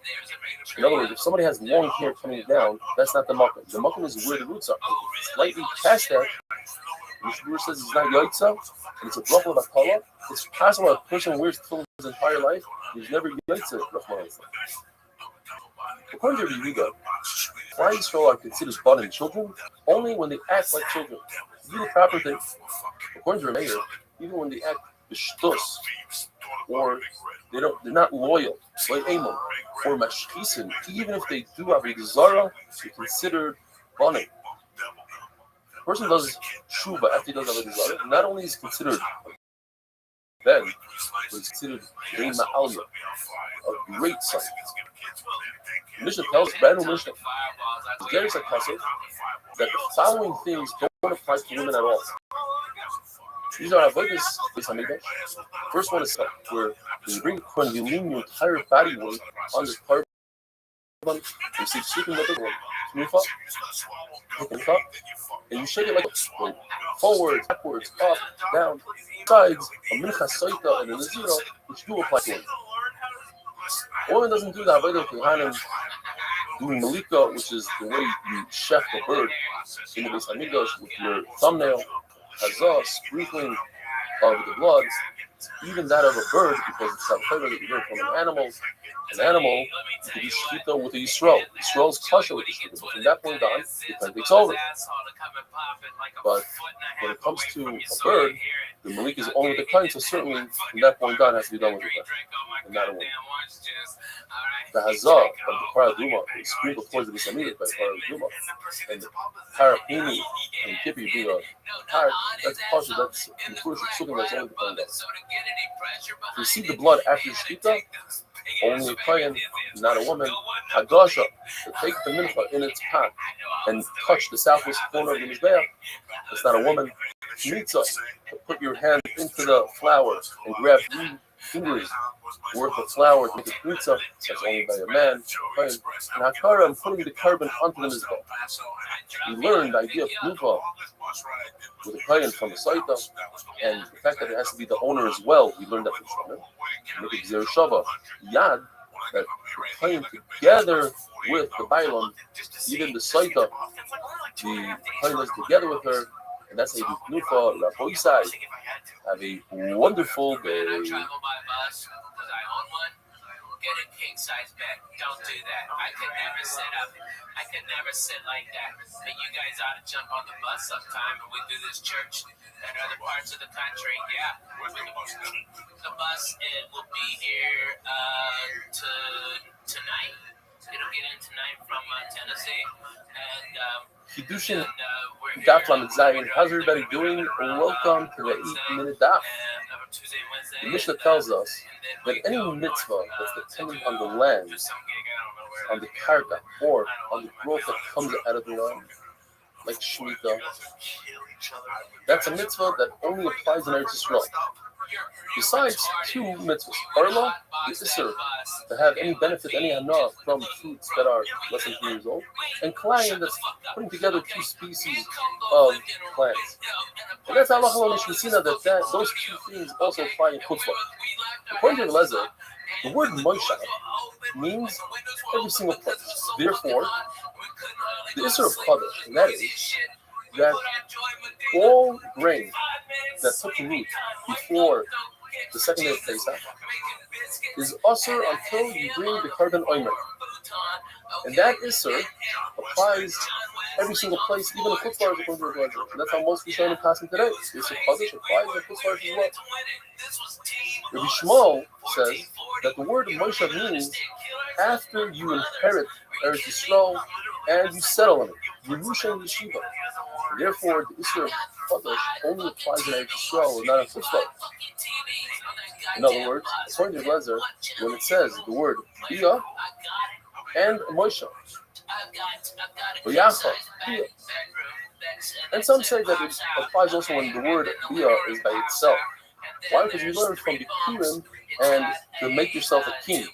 in other words, if somebody has long hair coming down, that's not the makom. The makom is where the roots are. Slightly past that, The Mishnah says it's not Yaitza, and it's a bracha of Akala. It's possible a person wears tefillin his entire life, he's never Yaitza. According to Rabbi, why Yisrael are considered budding children only when they act like children. Do the proper thing. According to Rabbi, even when they act b'shtus, or they're not loyal, like Amon, or mashkisin, even if they do have a zara, they're considered budding. A person does tshuva after he does have a zara, not only is considered then, but it's considered a ma'alya, a great sign. The Mishnah tells brand new Mishnah, that the following things don't apply to women at all. These are avodas b'samigdash. First one is where you bring when you lean your entire body weight on the carbon, you see sleeping with the one, and you shake it like forwards, backwards, up, down, sides, a mincha soita, and a nazira, which do apply to women. A woman doesn't do the avodah kohanim doing malika, which is the way you chef the bird in the Beis Hamikdash with your thumbnail, hazah, sprinkling of the blood, even that of a bird, because it's not flavor that you learn from an animal. An animal, you can do shkita with a Yisrael. Yisrael's kosher with the shkita, but from that point on, it takes over. But when it comes to a bird, the malik is only with the kind, so certainly from that point on, it has to be done with the kind, and not a woman. The hazah of the paraduma is sprinkled towards the Bisamid by paraduma, and the parapini and kippy being a parrot, that's kosher, that's the first something that's only the kind of. To receive the blood after shkita, only a kohen, not a woman. Hagasha, to take the mincha in its pot and touch the southwest corner of the mizbeach, it's not a woman. Mitzah, to put your hand into the flour and grab 3 fingers worth of flour to make a mitzah, that's only by a man. And hakara, I'm putting the carbon onto the mizbeach. We learned the idea of pluva with a kohen from a saita, and the fact that it has to be the owner as well. We learned that from Shlomo. Make it Gzer Shava Yad, that the kohen together with the bailam, even the saita, the kohen is together with her, and that's how you do knufa. Rabbi side. Have a wonderful day. Get a king size bed. Don't do that. I could never sit up. I could never sit like that. But you guys ought to jump on the bus sometime and we do this church and other parts of the country. Yeah. The bus will be here tonight. It'll get in tonight from Tennessee. And Kiddushin Daf Lamed Zayin. How's everybody doing? Welcome to the 8-minute Daf. The Mishnah tells us that any mitzvah that's dependent on the land, on the karka, or on the growth that comes out of the land, like Shemitah, that's a mitzvah that only applies in Eretz Yisrael. Besides 2 mitzvahs, Arla, the Isser, to have any benefit, any hana from fruits that are less than 3 years old, and Kalayim, that's putting together 2 species of plants. And that's halacha l'mishmesina, that those 2 things also apply in chutzpah. According to Lezer, the word Moshe means every single place. Therefore, the Isser of Kadosh, and that is that all grain that took root before the second day of Pesach is usher until you bring the carbon oimer. And that Isser applies every single place, even the chutzpah is according to the Lezer. And that's how most Rishonim pass in today. The Isser Kadosh applies in the chutzpah as well. Rabbi Shmuel says that the word Moshe means after you inherit Eretz Yisrael and you settle in it, Yerusha and Yeshiva. Therefore, the Isser of Kadosh only applies in Eretz Yisrael and not in chutzpah. In other words, according to Lezer, when it says the word Bia and Moshe, B'yacha, Bia. And some say that it applies also when the word Bia is by itself. Why? Because you learn from the Purim and to make yourself a king.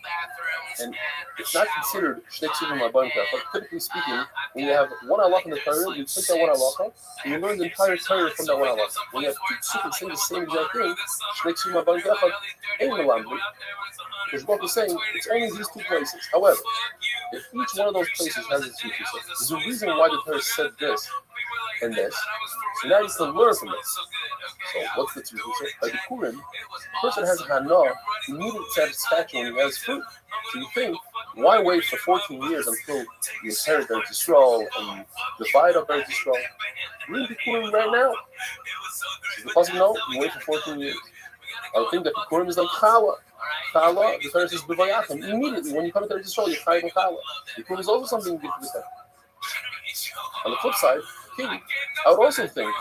And it's not considered Shnei Ksuvim L'Bayim Kafach. Typically speaking, when you have one halach in the Torah, you take that one halacha, and you learn the entire Torah from that one halacha. When you have 2 tzukkim saying the same exact thing, Shnei Ksuvim L'Bayim Kafach ain't Melamdi. Because Baruch is saying it's only these 2 places. However, if each one of those places has its uses, there's a reason why the Torah said this and this. So now you still learn from this. So what's the two? So by the Purim, the person has a Hana, immediate satisfaction when he has fruit. So you think, why wait for 14 years until you inherit Eretz Yisrael and divide up Eretz Yisrael? Read the Purim right now. So the person no, you wait for 14 years. I would think that the Purim is like Chala. Chala, the Torah says B'vayachim. Immediately when you come to Eretz Yisrael, you're Chayim Chala. The Purim is also something you give to the Torah. On the flip side, king, I would also think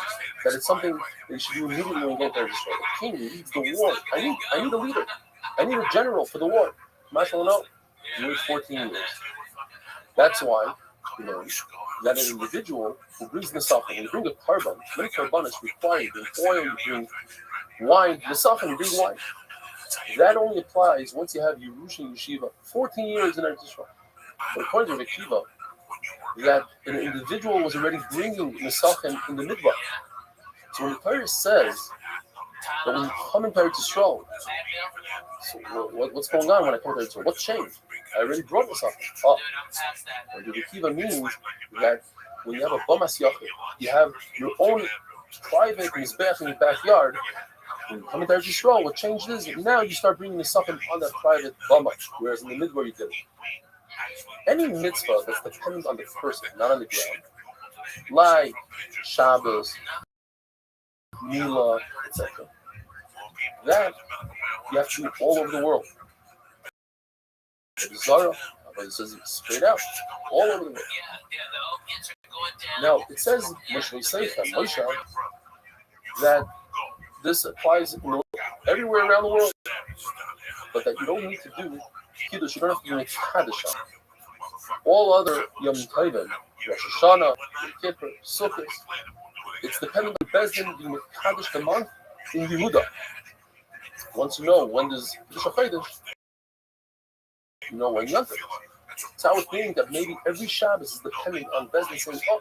that it's something that you should do immediately when you get there. The king leads the war. I need a leader. I need a general for the war. Marshal, no, you wait 14 years. That's why you know that an individual who brings Nesach, when you bring a carbon, many carbonis require you bring oil, you bring wine, Nesach, you bring wine. That only applies once you have Yerushin Yeshiva, 14 years in Eretz Yisrael. But according to Yeshiva, that an individual was already bringing Nesachim in the Midbar. So when the Torah says that when you come into Eretz Yisrael, so what's going on when I come to Eretz Yisrael? What changed? I already brought Nesachim. Oh, and the Yeshiva means that when you have a Bamas Yachid, you have your own private Mizbech in your backyard. When you come into Eretz Yisrael, what changed is that now you start bringing Nesachim on that private Bama, whereas in the Midbar you did it. Any mitzvah that's dependent on the person, not on the ground, like Shabbos, Mila, etc., that you have to do all over the world. The Zara, it says it straight out, all over the world. Now, it says, Moshe, that this applies everywhere around the world, but that you don't need to do Kiddush, you don't have to do a Kaddish. All other Yom Tovim, Rosh Hashanah, Yom Kippur, Sukkot, it's dependent on Bezdin being Kaddish the month in Yehuda. Once you know when there's Kiddush HaChodesh, you know when Yom Tov. So I would think that maybe every Shabbos is dependent on Bezdin saying, oh,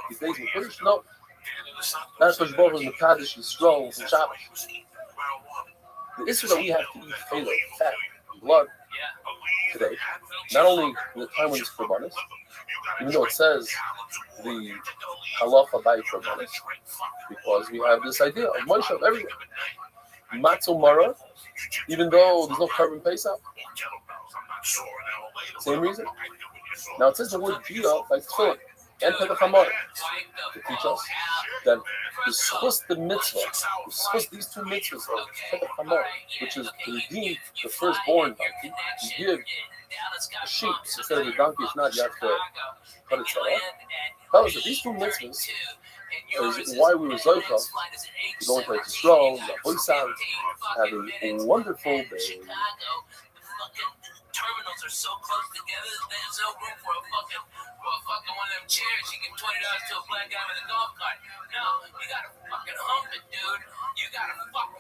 these days in Kiddush, no. That's Kosh Baruch Hu Kaddish Yisrael and Shabbos. The issue that we have to eat Keilah, fat, blood, today, not only in the time when it's Korbanos, even though it says the halacha by Korbanos, because we have this idea of Moshe everywhere. Matzah Mara, even though there's no carbon Pesach, same reason. Now it says the word Gia like Tefillin and Petach HaMar to teach us that the mitzvah, these two mitzvahs of Petach HaMar, which is to redeem the firstborn donkey, you give a sheep instead of a donkey. If not, you have to cut its head off. That was these two mitzvahs is why we were Zoicha to go into Yisrael, Yahoisam, having a wonderful day. Terminals are so close together that there's no room for a fucking one of them chairs. You give $20 to a black guy with a golf cart. No, you gotta fucking hump it, dude. You gotta rock.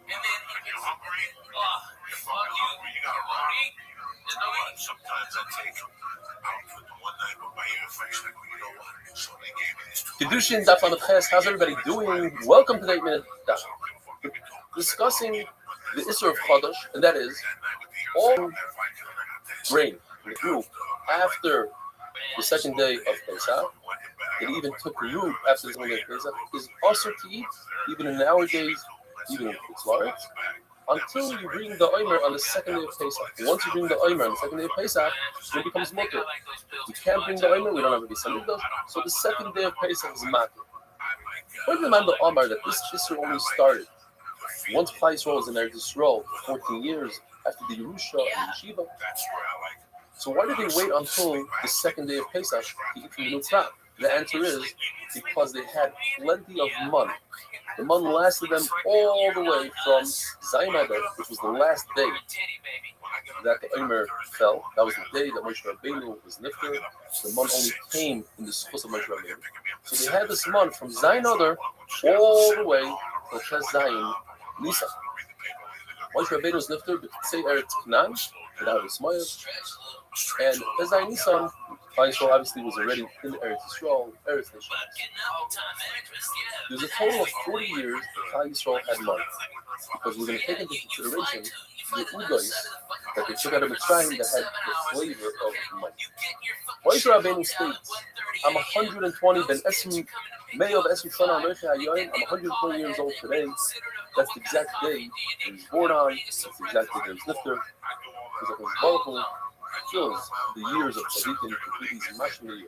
And then if it's hungry, you gotta rock. There's no eat. Sometimes I take them out for the one night, but my ear infection, you know what? So they gave me this. Kedushin Daf Lamed Ches, how's everybody doing? Welcome to the 8 Minute Daf. Discussing the Isser of Chodesh, and that is all grain grew after the second day of Pesach. It even took root after the second day of Pesach. Is also to eat, even in nowadays, even in Kitzlaret, until you bring the Omer on the second day of Pesach. Once you bring the Omer on the second day of Pesach, it becomes mutter. You can't bring the Omer, we don't have a Bisam Mikdash, so the second day of Pesach is matter. Why do you remind the Omer that this Isser only started once Klal Yisrael was in Eretz Yisrael for 14 years after the Yerusha and Yeshiva? So why did they wait until the second day of Pesach to eat from the Mitzvah? The answer is because they had plenty of money. The month lasted them all the way from Zayin Adar, which was the last day that the Omer fell. That was the day that Moshe Rabbeinu was nifter. The month only came in the schus of Moshe Rabbeinu. So they had this month from Zayin Adar all the way to Ches Zayin Nisan. Moshe Rabbeinu was nifter, but say Eretz Canaan, without Ismail. And Ches Zayin Nisan, Klal Yisrael obviously was already in Eretz Yisrael, Eretz Nation. There's a total of 40 years that Klal Yisrael had money, because we're going to take into consideration the udais that they took out of Mitzrayim that had the flavor of money. Moshe Rabbeinu states, I'm 120, ben Esmi, May of Esmi Sana Alecha Hayoim, I'm 120 years old today. That's the exact day he was born on. That's the exact day he was nifter. Because it was fills the years of tzaddikim to keep these mashma year.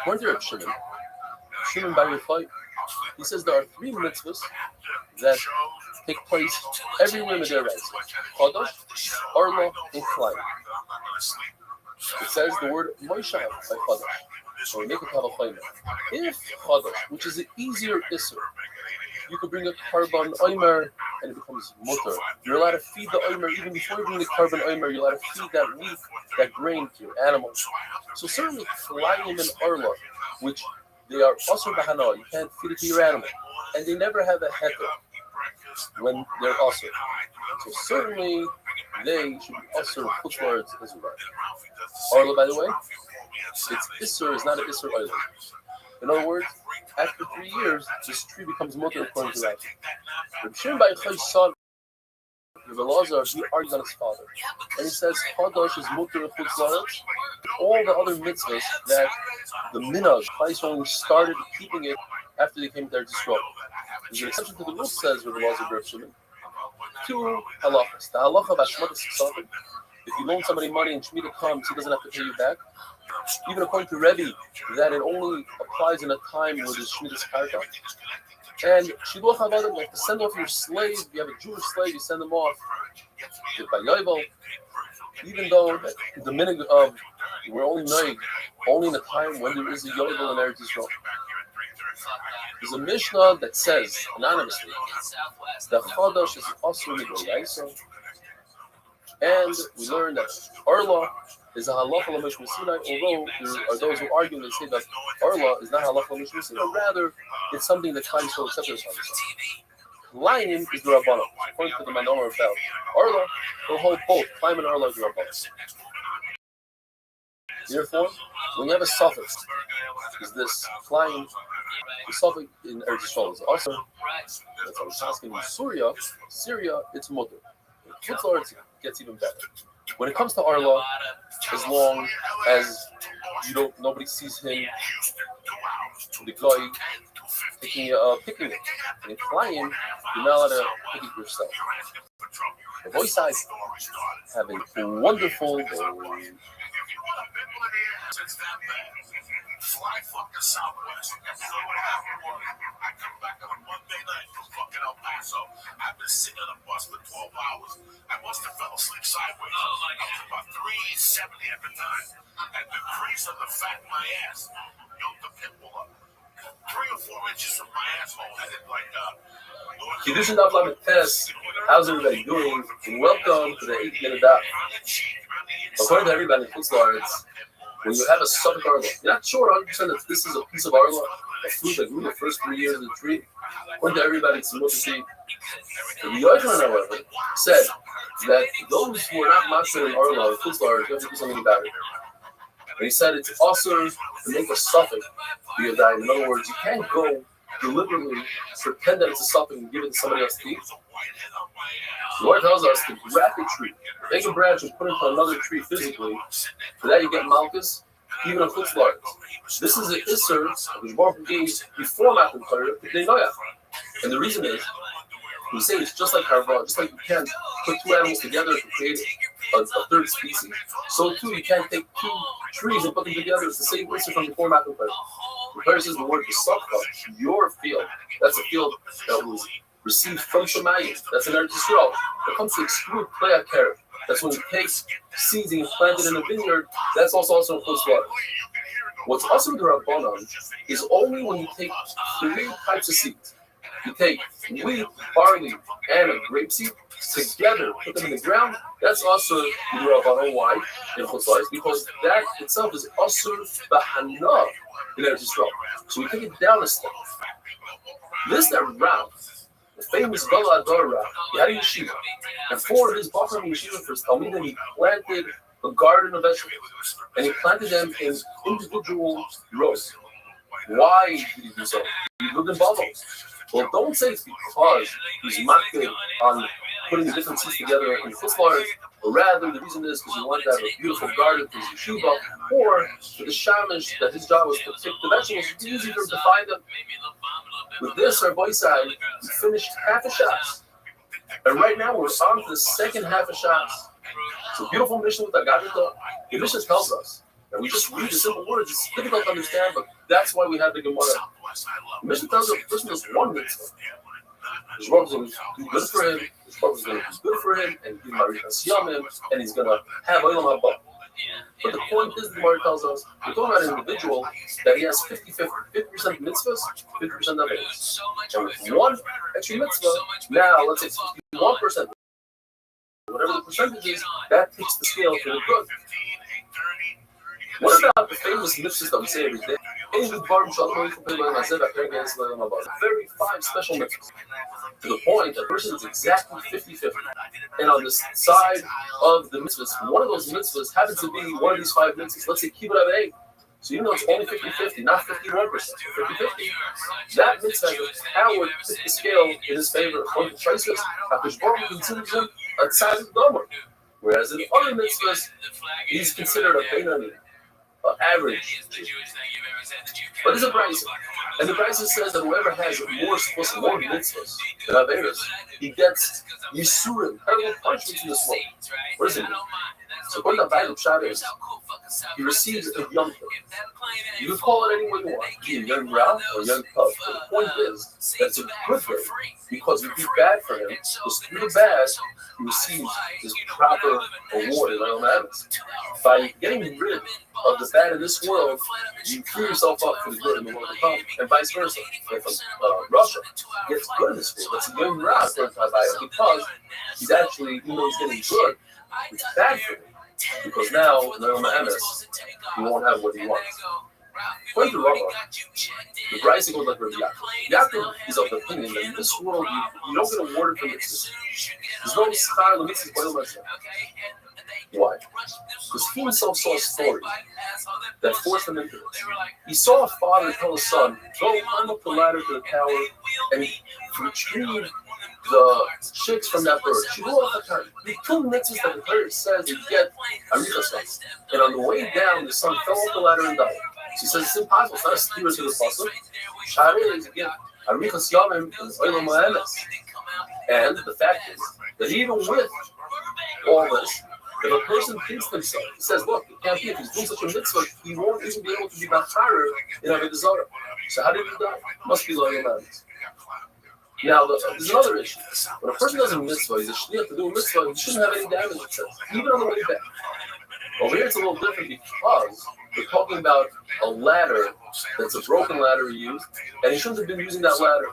According to Rabbi Shimon Bar Yochai, he says there are 3 mitzvahs that take place everywhere in the Deiraisa: Chodosh, Arla, and Chlayim. It says the word Moshe by Chodosh. So we make it have a chayim. If Chodosh, which is an easier isser, you could bring a carbon oimer and it becomes mutter. You're allowed to feed the oimer even before you bring the carbon oimer. You're allowed to feed that wheat, that grain to your animals. So certainly Chlayim and Arla, which they are also bahana, you can't feed it to your animal, and they never have a heter when they're also. So certainly they should be also chutzlards as well. Arla, by the way, its isser is not an isser oil. In other words, after 3 years, this tree becomes mutter according to that. Rabbi Shimon Bar Yochai's son, Rabbi Elazar, he argues on his father, and he says Chodosh is mutter chutzlards. All the other mitzvahs that the minhag, Chayis only started keeping it after they came to Eretz Yisrael. There's an exception to the rule, says Rabbi Elazar Bar Shimon. 2 halachas. The halacha of Hashmatas Ksavim. If you loan somebody money and Shemitah comes, he doesn't have to pay you back. Even according to Rabbi, that it only applies in a time where there's Shemitah's karka. And Shiluach Havadim, like to send off your slave. If you have a Jewish slave, you send them off by Yovel. Even though the minhag of we're only knowing only in a time when there is a Yovel in Eretz Yisrael. There's a Mishnah that says anonymously that Chodosh is also Midoraisa, and we learn that Arla is a halacha l'mishmah Sinai, although there are those who argue and they say that Arla is not halacha l'mishmah Sinai, rather it's something that Chayim so accepted as halacha. Chlayim is the Rabbanon. According to the Manomar about Arla, they'll hold both. Chlayim and Arla is the Rabbanon. Therefore, when you have a suffix, is this Chlayim, the suffix in Eretz Yisrael is also, that's what I was asking in Syria, it's mutter. In Chutzlar, it gets even better. When it comes to Arla, as long as nobody sees him, the guy picking it. And in Chlayim, you're not allowed to pick it yourself. The voice size have a wonderful day. Fly fucking Southwest. So what happened was, I come back on a Monday night from fucking El Paso. I've been sitting on a bus for 12 hours. I must have fell asleep sideways. I was about 370 at the time. And the crease of the fat in my ass built the pimple up. 3 or 4 inches from my asshole. I did like Kiddushin Daf Lamed Tes. How's everybody doing? And welcome to the 8-minute daf. According to everybody in Chutzlar, when you have a suffix Arla, you're not sure 100% that this is a piece of Arla, a fruit that grew the first 3 years of the tree. According to everybody, it's supposed to be. The Yochanan, however, said that those who are not mashing in Arla or Chutzlar, you have to do something about it. And he said it's also to make a suffix be a dime. In other words, you can't go deliberately pretend that it's a suffix and give it to somebody else to eat. The Lord tells us to grab a tree, take a branch and put it into another tree physically. For that you get malchus, even on Chutzlar. This is an isser which Baruch gave before Matan Torah to Denoyah. And the reason is, we say it's just like Harvard, just like you can't put 2 animals together to create a third species, so too you can't take 2 trees and put them together. It's the same isser from before Matan Torah. The Torah says the word Yisachar, your field, that's a field that was received from Shemayim, that's an Eretz Yisrael. It comes to exclude Plei HaKerem. That's when you take seeds and you plant it in a vineyard, that's also in Chutzlar. What's also the Rabbanon is only when you take 3 types of seeds. You take wheat, barley, and a grapeseed together, put them in the ground. That's also the Rabbanon. Why? In Chutzlar, because that itself is also bahana in Eretz Yisrael. So we take it down a step. This that round, the famous Bala Adora, he had a yeshiva, and 4 of his Bachar yeshiva for his Talmidim, he planted a garden of vegetables, and he planted them in individual rows. Why did he do so? He lived in bubbles. Well, don't say it's because he's marking on putting the different seats together in Fuslars, or rather the reason is because he wanted to have a beautiful garden for his yeshiva, or for the shamish that his job was to pick the vegetables. It's easy for him to find them. With this, our boy side, we finished half a Shas. And right now we're on to the second half of Shas. It's a beautiful mission with Agadita. The mission tells us that we just read the simple words. It's difficult to understand, but that's why we have the Gemara. The mission tells us a person does one mitzvah. His Rabbi is going to do good for him. His Rabbi is going to do good for him, and give him, and he's going to have Olam Haba. But the point is, the Gemara tells us, we're talking about an individual that he has 50% mitzvahs, 50% others. And with one extra mitzvah, now let's say 51%, whatever the percentage is, that takes the scale to the good. What about the famous mitzvahs that we say every day? Very 5 special mitzvahs. To the point that a person is exactly 50-50. And on the side of the mitzvahs, one of those mitzvahs happens to be one of these 5 mitzvahs. Let's say kibbut avei. So even though it's only 50-50, not 51%, 50-50, that mitzvah has the power to tip the scale in his favor. According to Traces, Hakadosh Baruch Hu considers him a tzaddik gomer. Whereas in other mitzvahs, he's considered a beinoni, average. But there's a Bryce, and the Bryce says that whoever has more mitzvahs than Averis, he gets Yisurim, terrible punishments in this world. What does it mean? So according to Bible Shabbos, he receives a Yom Tov. You can call it any way you want, be a young Ralph or a young Puff. But the point is that it's a good day, because if you do bad for him, because through the bad, he receives his proper award in Olam Haba. By getting rid of the bad in this world, you free yourself up for the good in the world to come, and vice versa. If Russia gets good in this world, that's a young Ralph because he's actually, even though he's getting good, it's bad for him. Because now, in Olam Haba, he won't have what he wants. According to Rabbi, the Bryce goes like Rabbi Yaakov is of the opinion that in this world you don't get awarded for mitzvahs. There's no schar l'mitzvahs by the Why? Because he himself saw a story that forced him into this. He saw a father tell his son, go climb up the ladder to the tower and retrieve the chicks from that bird. She blew off the time. The 2 mitzvahs that the Torah says you get arichas. And on the way down, the son fell off the ladder and died. She says it's impossible. It's not a steer to the pasuk. Shari is again arichas yamim is olam ha'emes. And the fact is that even with all this, if a person thinks himself, he says, look, it can't be. If he's doing such a mitzvah, he won't even be able to be bacharer in Avodah Zarah. So how did he die? Must be olam ha'emes. Now, there's another issue. When a person does a mitzvah, he's a shliach to do a mitzvah, he shouldn't have any damage, it says, even on the way back. Over here, it's a little different because we're talking about a ladder that's a broken ladder he used, and he shouldn't have been using that ladder.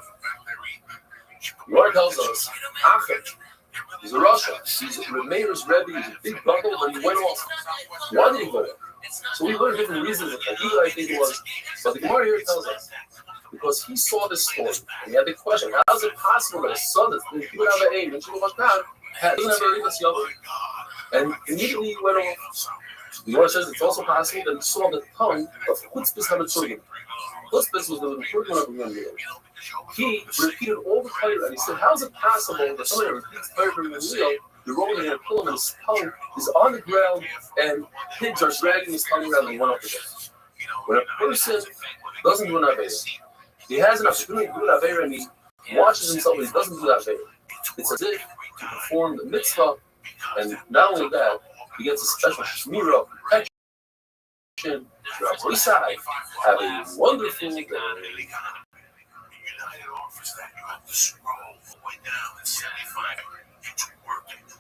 The Lord tells us, he's a Rothschild. He's a Meir's Rabbi, he's a big buckle, but he went off. Why did he go off? So we learned different reasons. I think it was, but the Gemara here tells us, because he saw this story, and he had the question, how is it possible that a son that's doesn't have an aim, doesn't have a rikas yavah? And immediately he went off. The Gemara says it's also possible that he saw the tongue of Chutzpis HaMetzugim. Chutzpis was the Metzugim of the He repeated all the Torah, and he said, how is it possible that somebody repeats Torah from the wheel, the rolling in a kill him, and his tongue is on the ground, and pigs are dragging his tongue around and went up again? When a person doesn't do an Aveda, he has an opportunity to do an Aveda, and he watches himself, but he doesn't do that Aveda. It's as if to perform the mitzvah, and not only that, he gets a special shmirah, protection, have a wonderful day.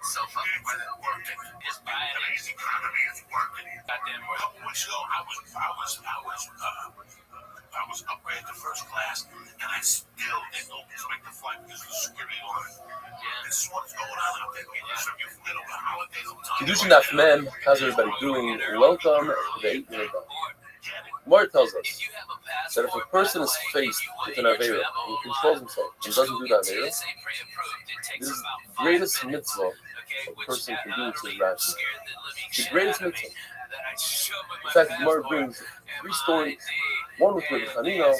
So fucking working. It's bad. Today's economy is working. Goddamn work. A couple weeks ago, I was upgraded to first class, and I still didn't go to make the flight because of the security line. This is what's going on out there. We deserve you for the holidays on time. Kedushin Afmem, how's everybody doing? Welcome to the 8-minute Daf. Gemara tells us that if a person is faced with an Avera and he controls himself and doesn't do that Avera, this is the greatest mitzvah a person can do to his Rashi. The greatest mitzvah. In fact, the Gemara brings 3 stories. One with Rabbi Chanina,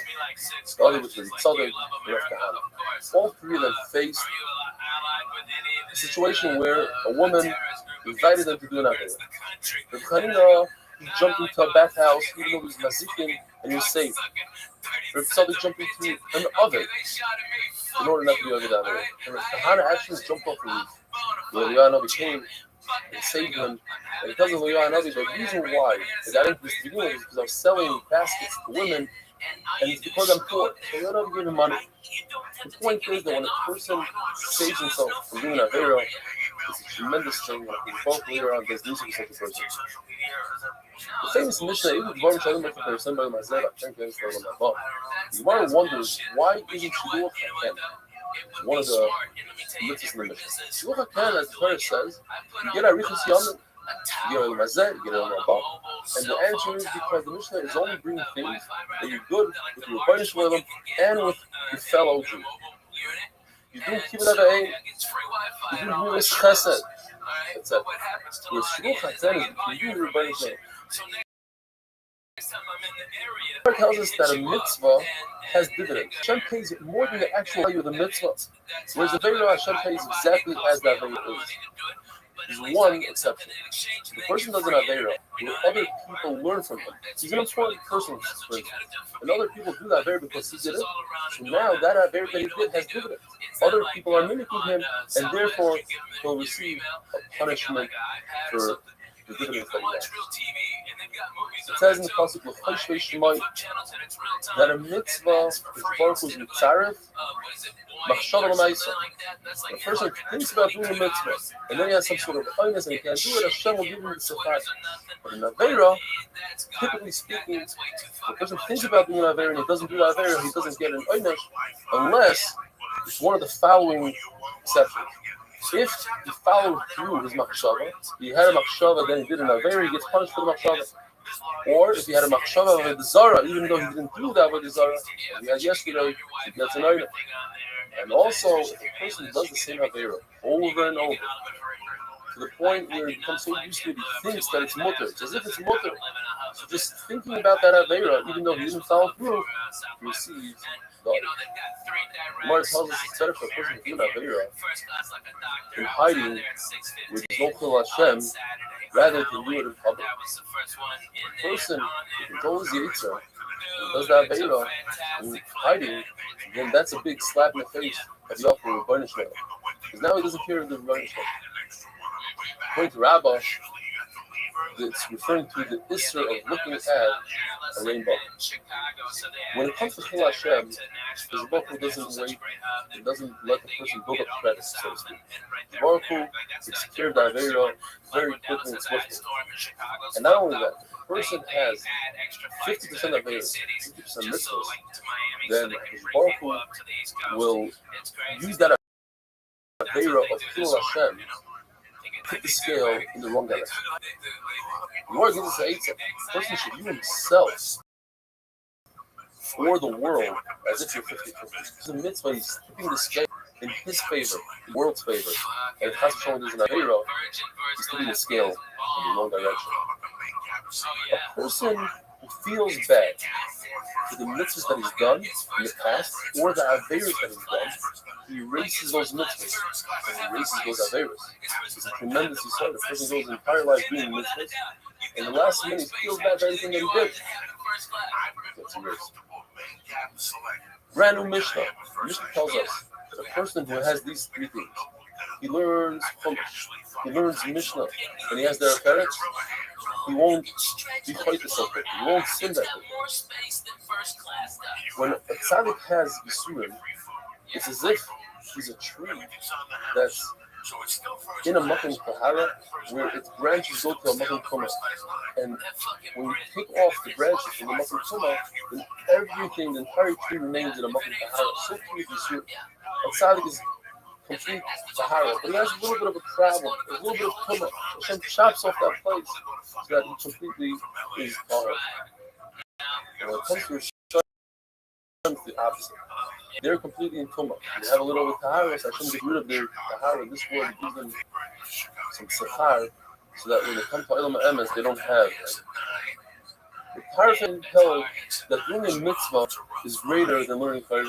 the other with Rabbi Tzadok, and Rav Kahana. All 3 of them faced a situation where a woman invited them to do an avera. The Chanina, he jumped into a bathhouse even though he was mazikin and he was safe. Rav Tzaddik jumped into an oven in order not to be over that avera. And Rav Kahana actually jumped off the roof. When Yohanavi came and saved him, and because of Yohanavi, the reason why I got into this beginning is because I was selling baskets to women, and it's because I'm poor. So Yohanavi gave him money. The point is that when a person saves himself from doing an avera, it's a tremendous thing. Like we both later on, there's news of such a person. The famous Mishnah, even the Baruch Shalom Lefet Person by Mazeh, I think it's from the above. The Gemara wonders why isn't Shiluach Haken one of the mitzvahs in the Mishnah? Shiluach Haken, as the Torah says, you get a Arichas Yamim, you get a Mazeh, you get a Rabbi. And the answer is because the Mishnah is only bringing things that you're good with your Rebbeinu Shalom and with your fellow Jew. You do Kibbutz Avayim, you do Miras Chesed, etc. Whereas Shiluach Haken is between you and your Rebbeinu Shalom. The Torah tells us that a mitzvah has dividends. Hashem pays more than the actual value of the mitzvah. Whereas the Avera Hashem pays exactly as the Avera is. There's one exception. The person does an Avera where other people learn from him. He's an important person, for instance. And other people do that Avera because he did it. So now that Avera that he did has dividends. Other people are mimicking him, and therefore he'll receive a punishment for the dividends that he has. It says in the pasuk of Choshvei Shemai that a mitzvah is Baruch Hu's mitzarev machshava l'maisa. The person thinks about doing a mitzvah, and then he has some sort of kindness and he can't do it. Hashem will give him the sefar. But in Avera, typically speaking, the person thinks about doing an Avera and he doesn't do the Avera, he doesn't get an oynesh unless it's one of the following exceptions. If he followed through his machshava, he had a machshava, then he did an Avera, he gets punished for the machshava. Or if he had a machshava of a zara, even though he didn't do that with the zara, he had yesterday, he gets an item. And also, if a person does the same Avera over and over, to the point where he becomes so used to it, he thinks that it's mutter. It's as if it's mutter. So just thinking about that Avera, even though he didn't follow through, he receives the item. The Gemara tells us it's better for a person to do an Avera in hiding with no chil Hashem, rather than do it in public. A person who controls the Yitzhak, does that Avera in hiding, then that's a big slap in the face of the offer of Rebbeinu Shalom. Because now he doesn't care of the Rebbeinu Shalom. According to Rabbi, it's referring to the Isser of looking at a rainbow. When it comes to Chil Hashem, the Baruch Hu doesn't wait, it doesn't let the person build up credit, so to speak. The Baruch Hu takes care of the Avera very quickly and swiftly. And not only that, if a person has 50% Avera, 50% mitzvahs, then the Baruch Hu will use that Avera of Chil Hashem, put the scale in the wrong direction. The Lord gives us an eight. The person should view himself or the world as if you're 50-50. It's a mitzvah, he's tipping the scale in his favor, the world's favor. And if Hashem is an Avera, he's tipping the scale in the wrong direction. A person who feels bad for the mitzvahs that he's done in the past or the Averas that he's done, he erases those mitzvahs and he erases those Averas. It's a tremendous yisod. The person goes his entire life doing mitzvahs, and the last minute he feels bad for everything that he did. That's erased. Brand new Mishnah. Mishnah tells us that a person who has these three things, he learns Chumash, he learns Mishnah, and he has their parents, he won't be chayte so quick, he won't sin that quick. When a tzaddik has Yisurim, it's as if he's a tree that's in a makom tahara where its branches go to a makom tumah. And when you take off the branches from the makom tumah, then everything, the entire tree remains in a makom tahara. So too with Yisur. A tzaddik is complete tahara, but he has a little bit of a problem, a little bit of tumah. Hashem chops off that place so that he completely is tahara. And when it comes to Rothschild, it's the opposite. They're completely in tumah. They have a little bit of tahara, so Hashem gets rid of their tahara in this world and gives them some sechar, so that when they come to Olam Emes, they don't have. The Tarfin held that doing a mitzvah is greater than learning Torah.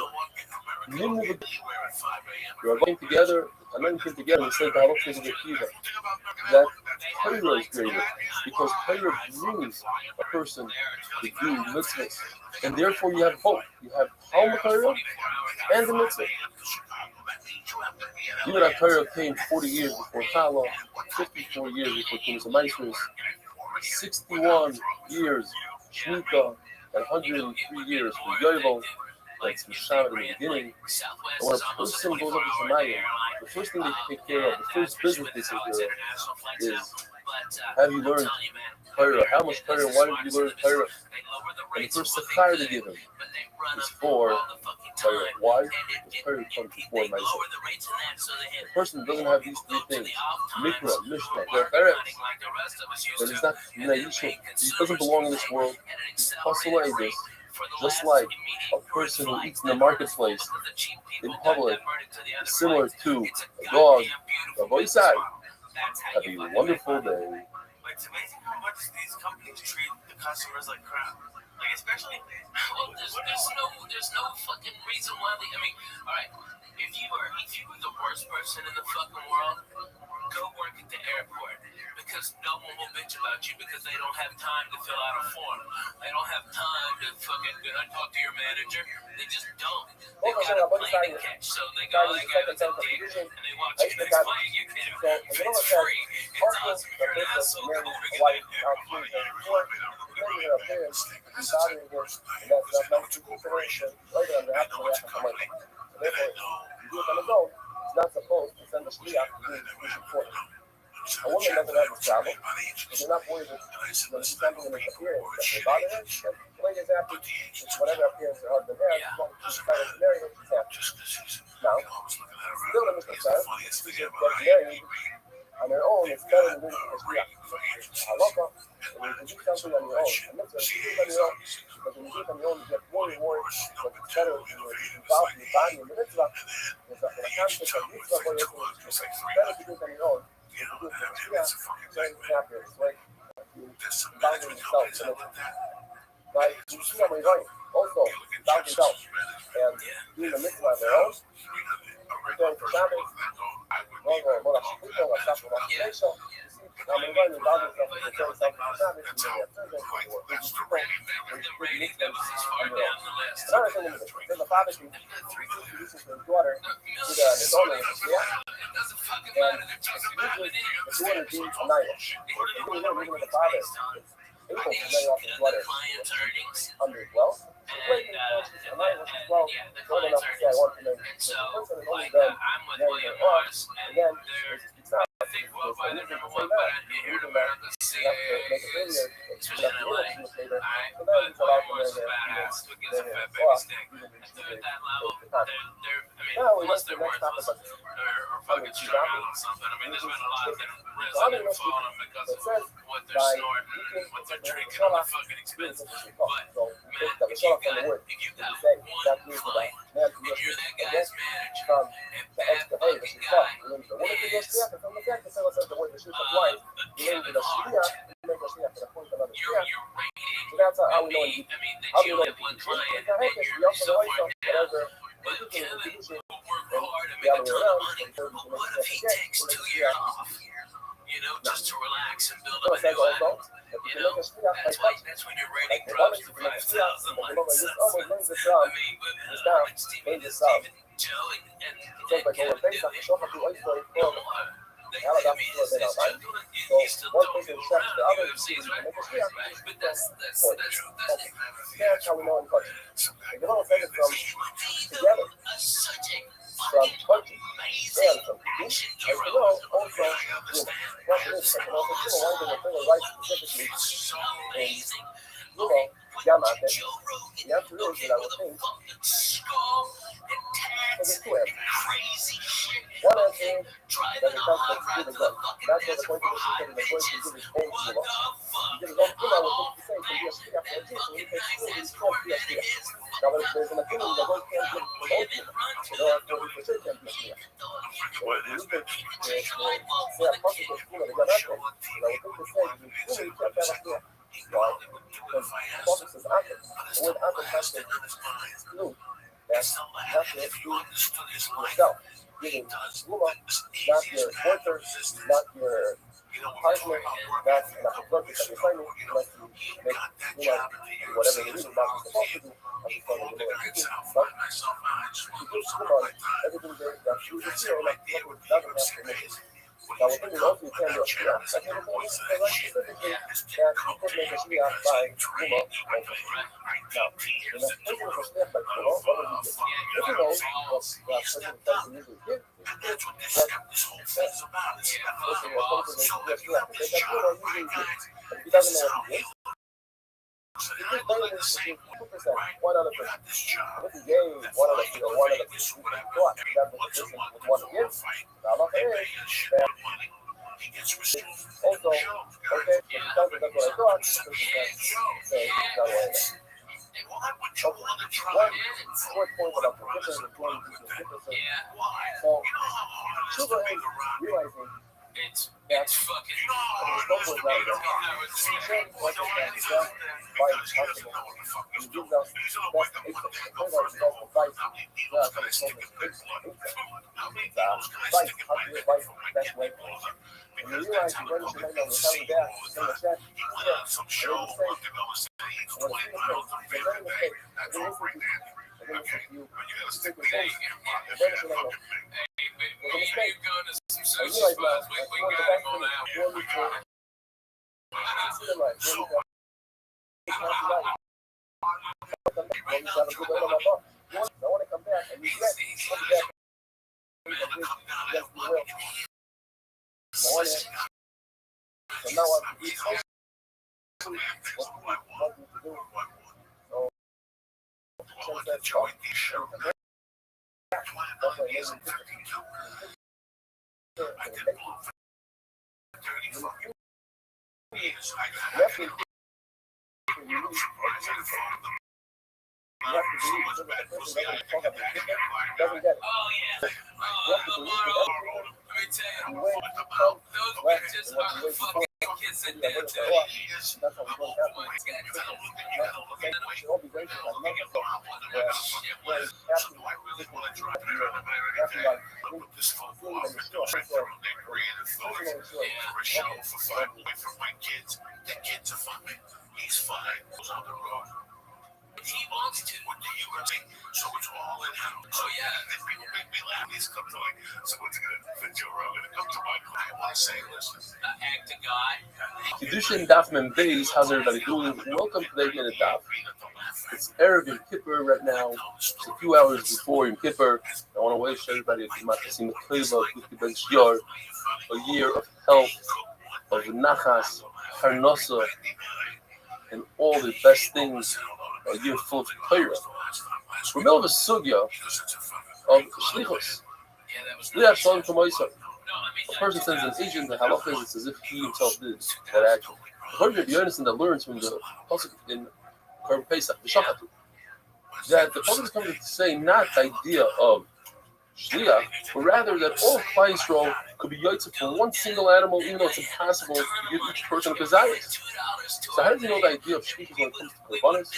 You are going together, the and then came together and said the halachas of the Kiva that Torah is greater because Torah brings a person to do mitzvahs, and therefore you have both. You have Talmud Torah and the mitzvah. Even our Torah came 40 years before Chala, 54 years before Kings and Meisers, 61 years Shmita, and 103 years for Yovel. That's Misham in the beginning. And when a person goes up to Shemayim, the first thing they take care of, the first business they take care of is, have you learned Torah? How much Torah? Why did you learn Torah? And the first Sechar they give him is for Torah. Why? Because Torah comes before Ma'aseh. The person doesn't have these three things, Mikra, Mishnah, Derech, then he's not Minayishim. He doesn't belong in this world. He's passed away this. Just like a person who eats in the marketplace in public is similar to a dog. Rabbi said, have a wonderful day. It's amazing how much these companies treat the customers like crap. Like, especially, well, there's no fucking reason why they, I mean, all right, if you were the worst person in the fucking world, go work at the airport, because no one will bitch about you because they don't have time to fill out a form. They don't have time to fucking talk to your manager. They just don't. They've got a plane to catch, so they go, they got a dick, and they watch you explain. You can't even, if it's free, it's awesome. You're an asshole. Come over to get not supposed to send a shliach to do important. A woman doesn't have to travel, and they're not worried that she's sending in his appearance that they bother her. The lady is happy with whatever appearance her husband has, as long as she's trying to marry him, she's happy. Now, still the Mishnah says, she should get married on her own, it's better than doing it for shliach. Halacha, when you do something on your own, a mitzvah, you do it on your own, because when you do it on your own, you get more reward, but it's better when you're involved in the body in the mitzvah. There's a concept of mitzvah where it's better to do it on your own. You do it for shliach, very happier. It's like bounding yourself. Right? You see how we're going. Also, bounding yourself. And doing the mitzvah on their own. Going for Shabbos. Just to relax and build up a new habit. That's when your rating drops to 5,000 likes. I mean, but Stephen Joe and Kevin do it. You still don't go around UFC, right? But that's how we know in culture. They don't take it from together, from touching, and from action. As you know, also, what it is, but also, one of the things right specifically in, Yama, that you have to realize that I would think, there's two answers. One answer is that it comes from giving God. That's what the point of this is, that the point to give his own Gula. Because God Gula was to say, can be a shliach for Jesus, so he takes food, he's called to be a shliach. Now, there's an opinion that God can't give his own Gula. So there are 40% can't be a shliach. So when you look at say a possible Gula, the Ganako, I would think to say, you can't have a shliach. Why? Because the focus is Atom. The word Atom has to do that. You have to do yourself. giving Guma, not your worker, not your partner, not a worker that you're finding, unless you make Guma do whatever the reason not supposed to do, as you find in the Guma teaching, but to give Guma everything that you just feel like someone doesn't have permission. Now, one thing is also you can do a Shia. That's what the right specifically that you could make a Shia by Guma also. Now, in a person of a Shia by Guma, what would you do? If you know what that person tries to usually give, what person who comes to the Shia to take that Guma usually gives. But if he doesn't know what he gives, he just doesn't give 2%, one other person. And if he gave one other person, one other person, he thought that's what the person would want to give. Now, Allah is that also, okay, if he tells me that's what I thought, the person can say, that's not what I thought. Okay. One short point about the difference between these differences. So, Shuba is realizing that fucking was right there. He showed what the fact is that why it's possible. And he gives us best advice how to give advice the best way. And you realize you run into Leno, we're coming back in the chat. Yeah, I made a mistake. I made a mistake. I didn't listen to you. I didn't listen to you. You take your phone. I ran into Leno. It was a mistake. I realize now, that's one of the best things. Before we can see the light. Before we can pass the light. When we have a good way on my boss. I want to come back and regret. Come back. Yes, we will. I want it. So now I'm what you to do. So since that's all, come back. That's why I made doesn't get it. Oh, yeah. You have to believe that Let me tell you, the way it comes, those right, bitches and what are the way the fucking kids in there, too. that's how we're going to have to should all be grateful. I love it. Where it's after like food and He's fine. Goes on the road. He wants to. What do you think? So it's all in house. Oh yeah. Then people make me laugh. He's come to like, someone's gonna fit Joe Rogan to come to my client. I want to say, listen, Act to God. Kiddushin Daf Mem Beis. How's everybody doing? Welcome to the Again Daf. It's Erev Yom Kippur right now. It's a few hours before Yom Kippur. I want to wish everybody a Matzasim Chayla, Kuki Ben Shior, a year of health, of nachas, parnasa, and all the best things. A year full of Torah. We're middle of a sugya of shlichus. Liach Shalom Kamoisa. A person sends an agent. The halacha is it's as if he himself did that action. According to Rabbi Yonason, that learns from the pasuk in Korban Pesach, the Shachatu, that the pasuk is coming to say not the idea of shliach, but rather that all of Klal Yisrael could be yotze from one single animal, even though it's impossible to give each person a desires. So how does he know the idea of shlichus when it comes to korbanos?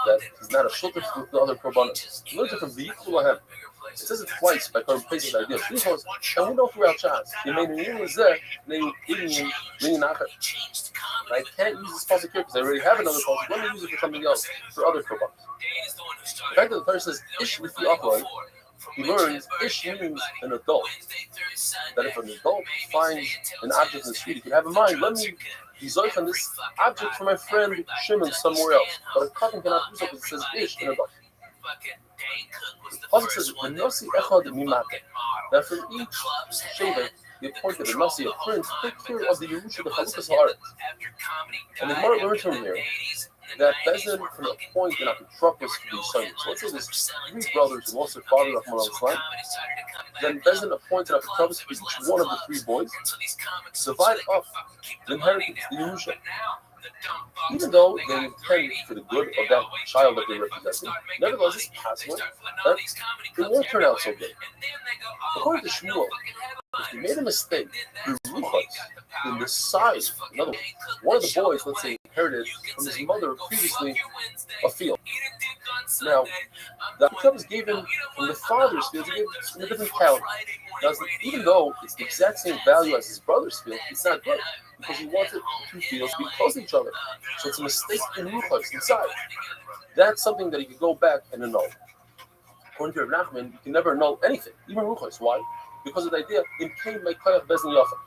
That he's not a shulter with the other korbanos. He learns it from V'yiklu. It says it twice by Korban Pesach, the idea of shlichus, and we know throughout Shas. I can't use this pasuk here because I already have another pasuk. Let me use it for something else, for other korbanos. The fact that the Torah says ish l'fi achlon, he learns ish means an adult. That if an adult finds an object in the street, he can have in mind, let me be zoich on this object for my friend Shimon somewhere else. But a katan cannot do so because it says ish, an adult. The pasuk says v'nosi echad mimate. That from each shevet he appointed a nasi, a prince, to take care of the Yerusha, the Chalukas Haaretz. And the Gemara learns from here that Bezin can appoint an apotropos to these sons. So let's say there's three brothers who lost their father, Rahman al-Islam. Then Bezin appoints an apotropos to each one of the three boys, divide up the inheritance, the Yerusha. Even though they intend for the good of that child that they're representing, nevertheless it's possible that it won't turn out so good. According to Shmuel, if you made a mistake, you're in the size. In other words, one of the boys, let's say, inherited from his mother previously a field. Now, the Shabbos gave him from the father's field, he gave him a different count. Now, even though it's the exact same value as his brother's field, it's not good because he wanted two fields to be close to each other. So it's a mistake in Ruchos inside. That's something that he could go back and annul. According to Rav Nachman, you can never annul anything, even Ruchos. Why? Because of the idea, in Kain Mekoyach Bezin Yafa.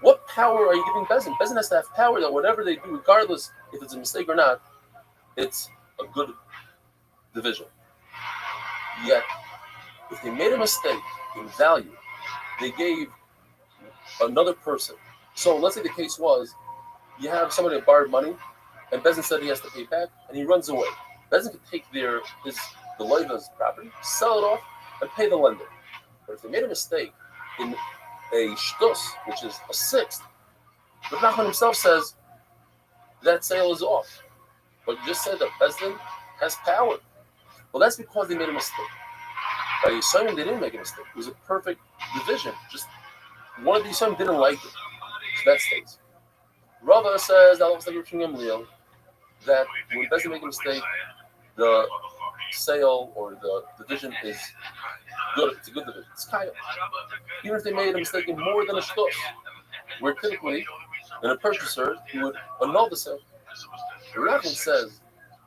What power are you giving Bezin? Bezin has to have power that whatever they do, regardless if it's a mistake or not, it's a good division. Yet, if they made a mistake in value, they gave another person. So let's say the case was, you have somebody that borrowed money, and Bezin said he has to pay back, and he runs away. Bezin could take the loiva's property, sell it off, and pay the lender. But if they made a mistake in a shtus, which is a sixth, but Nachman himself says that sale is off. But you just said that Bezdin has power. Well, that's because they made a mistake. By Yisraelim, they didn't make a mistake. It was a perfect division. Just one of the Yisraelim didn't like it. So that stays. Rabbi says that when Bezdin make a mistake, the sale or the division is good. It's a good division. It's kaya. Even if they made a mistake in more than a shtos, where typically in a purchaser he would annul the sale. The Rabbi says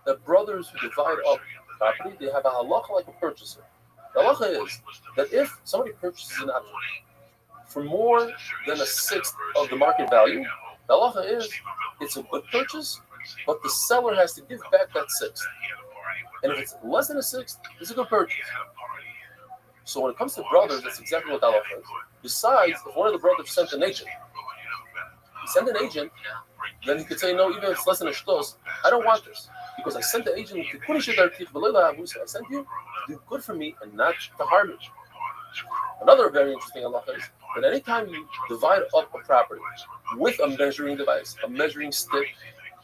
that brothers who divide up property, they have a halacha like a purchaser. The halacha is that if somebody purchases an object for more than a sixth of the market value, the halacha is it's a good purchase, but the seller has to give back that sixth. And if it's less than a sixth, it's a good purchase. So when it comes to brothers, that's exactly what the halacha is. Besides, if one of the brothers sent an agent, then he could say, no, even if it's less than a shtos, I don't want this. Because I sent the agent to punish it, I sent you to do good for me and not to harm me. Another very interesting halacha is that anytime you divide up a property with a measuring device, a measuring stick,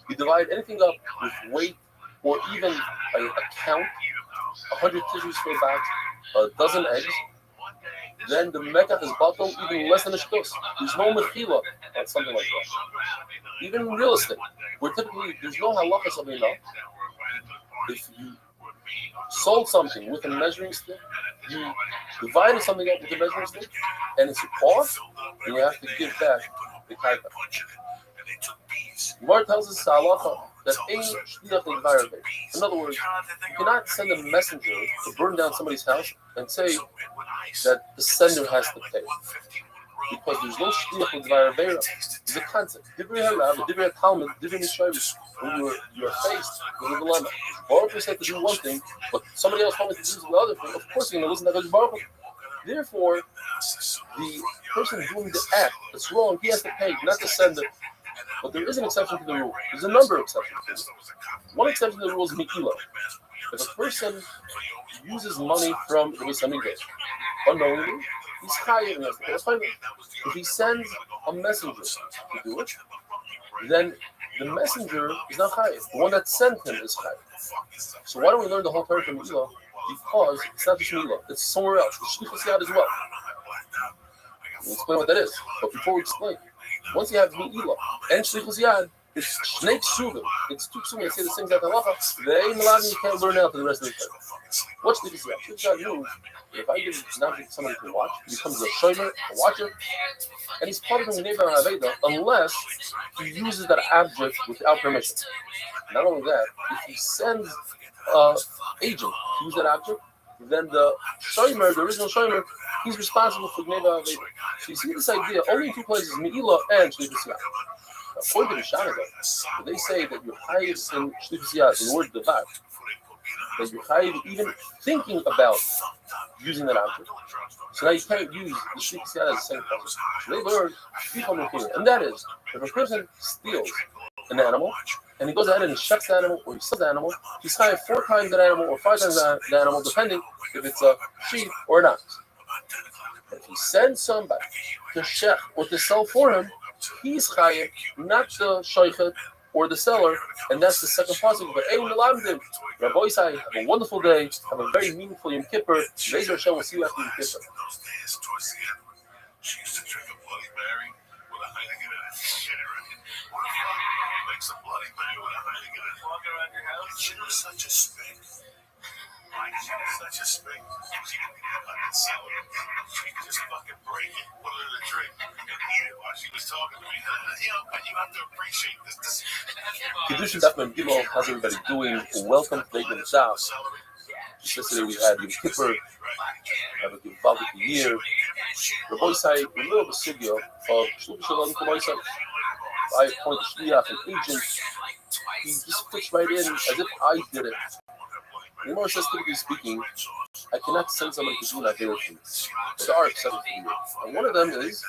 you divide anything up with weight or even a count, 100 tissues for a box, a dozen eggs, then the mekach is bottled even less than a shtos. There's no mechila on something like that. Even in real estate, where typically there's no halacha something enough. If you sold something with a measuring stick, you divided something up with a measuring stick, and it's off, then you have to give back the karka. Gemara tells us halacha that in other words, you cannot send a messenger to burn down somebody's house and say that the sender has to pay. Because there's no shliach with Dvar Aveira. There's a concept. Divrei Harav, Divrei Talmud, Divrei Mishayim. When you're faced with a dilemma. Baruch Hu said to do one thing, but somebody else told me to do the other thing. Of course you're going to listen to Baruch Hu. Therefore, the person doing the act that's wrong, he has to pay, not the sender. But there is an exception to the rule. There's a number of exceptions. One exception to the rule is Mikila. If a person uses money from the Beis Hamikdash unknowingly, he's chayav and has to pay a fine. If he sends a messenger to do it, then the messenger is not chayav. The one that sent him is chayav. So why don't we learn the whole Torah from Milah? Because it's not just Milah, it's somewhere else. It's shlichus yad as well. We'll explain what that is. But before we explain, once you have Milah and shlichus yad, it's shnei ksuvim. It's two ksuvim that say the same exact halacha. They ain't allowed, you can't learn out for the rest of the Torah. What's shlichus yad? Shlichus yad means if I give an object to somebody to watch, he becomes a shomer, a watcher, and he's part of the Neva Aveda unless he uses that object without permission. Not only that, if he sends an agent to use that object, then the shomer, the original shomer, he's responsible for Neva Aveda. So you see this idea only in two places, Me'ilah and Shlichus Yad. According to the Shanaga, they say that you're highest in Shlichus Yad, in the word Devat, that you're highest even thinking about using that object. So now you can't use the Shlichus Yad as the same person. So they learn and that is, if a person steals an animal, and he goes ahead and he shucks the animal, or he sells the animal, he's hired 4 times that animal, or 5 times that animal, depending if it's a sheep or an ox. If he sends somebody to shech or to sell for him, he's chayav, not the shoichet or the seller, and that's the second pasuk. But Ein Melamdim, Rabbi say, have a wonderful day, have a very meaningful Yom Kippur. Be'ez Hashem, we'll see you after Yom Kippur. She used to drink a Bloody Mary with a Heineken in it. Makes a Bloody Mary. such a spink. Such a spink. She fucking sell it. She could just fucking break it, put it in a drink, and eat it while she was talking to me. But you have to appreciate this. Kedushin Dafman Gimel, how's everybody doing? Welcome to Beit Shah. Yesterday we had Yom Kippur. Have a good Valdik year. Rabbi said a little bit sugya of Shluch Shalom Rabbi said. I appoint a shliach, an agent. He just fits right in as if I did it. The Gemara says, typically speaking, I cannot send somebody to do an idea for me. There are exceptions to me. And one of them is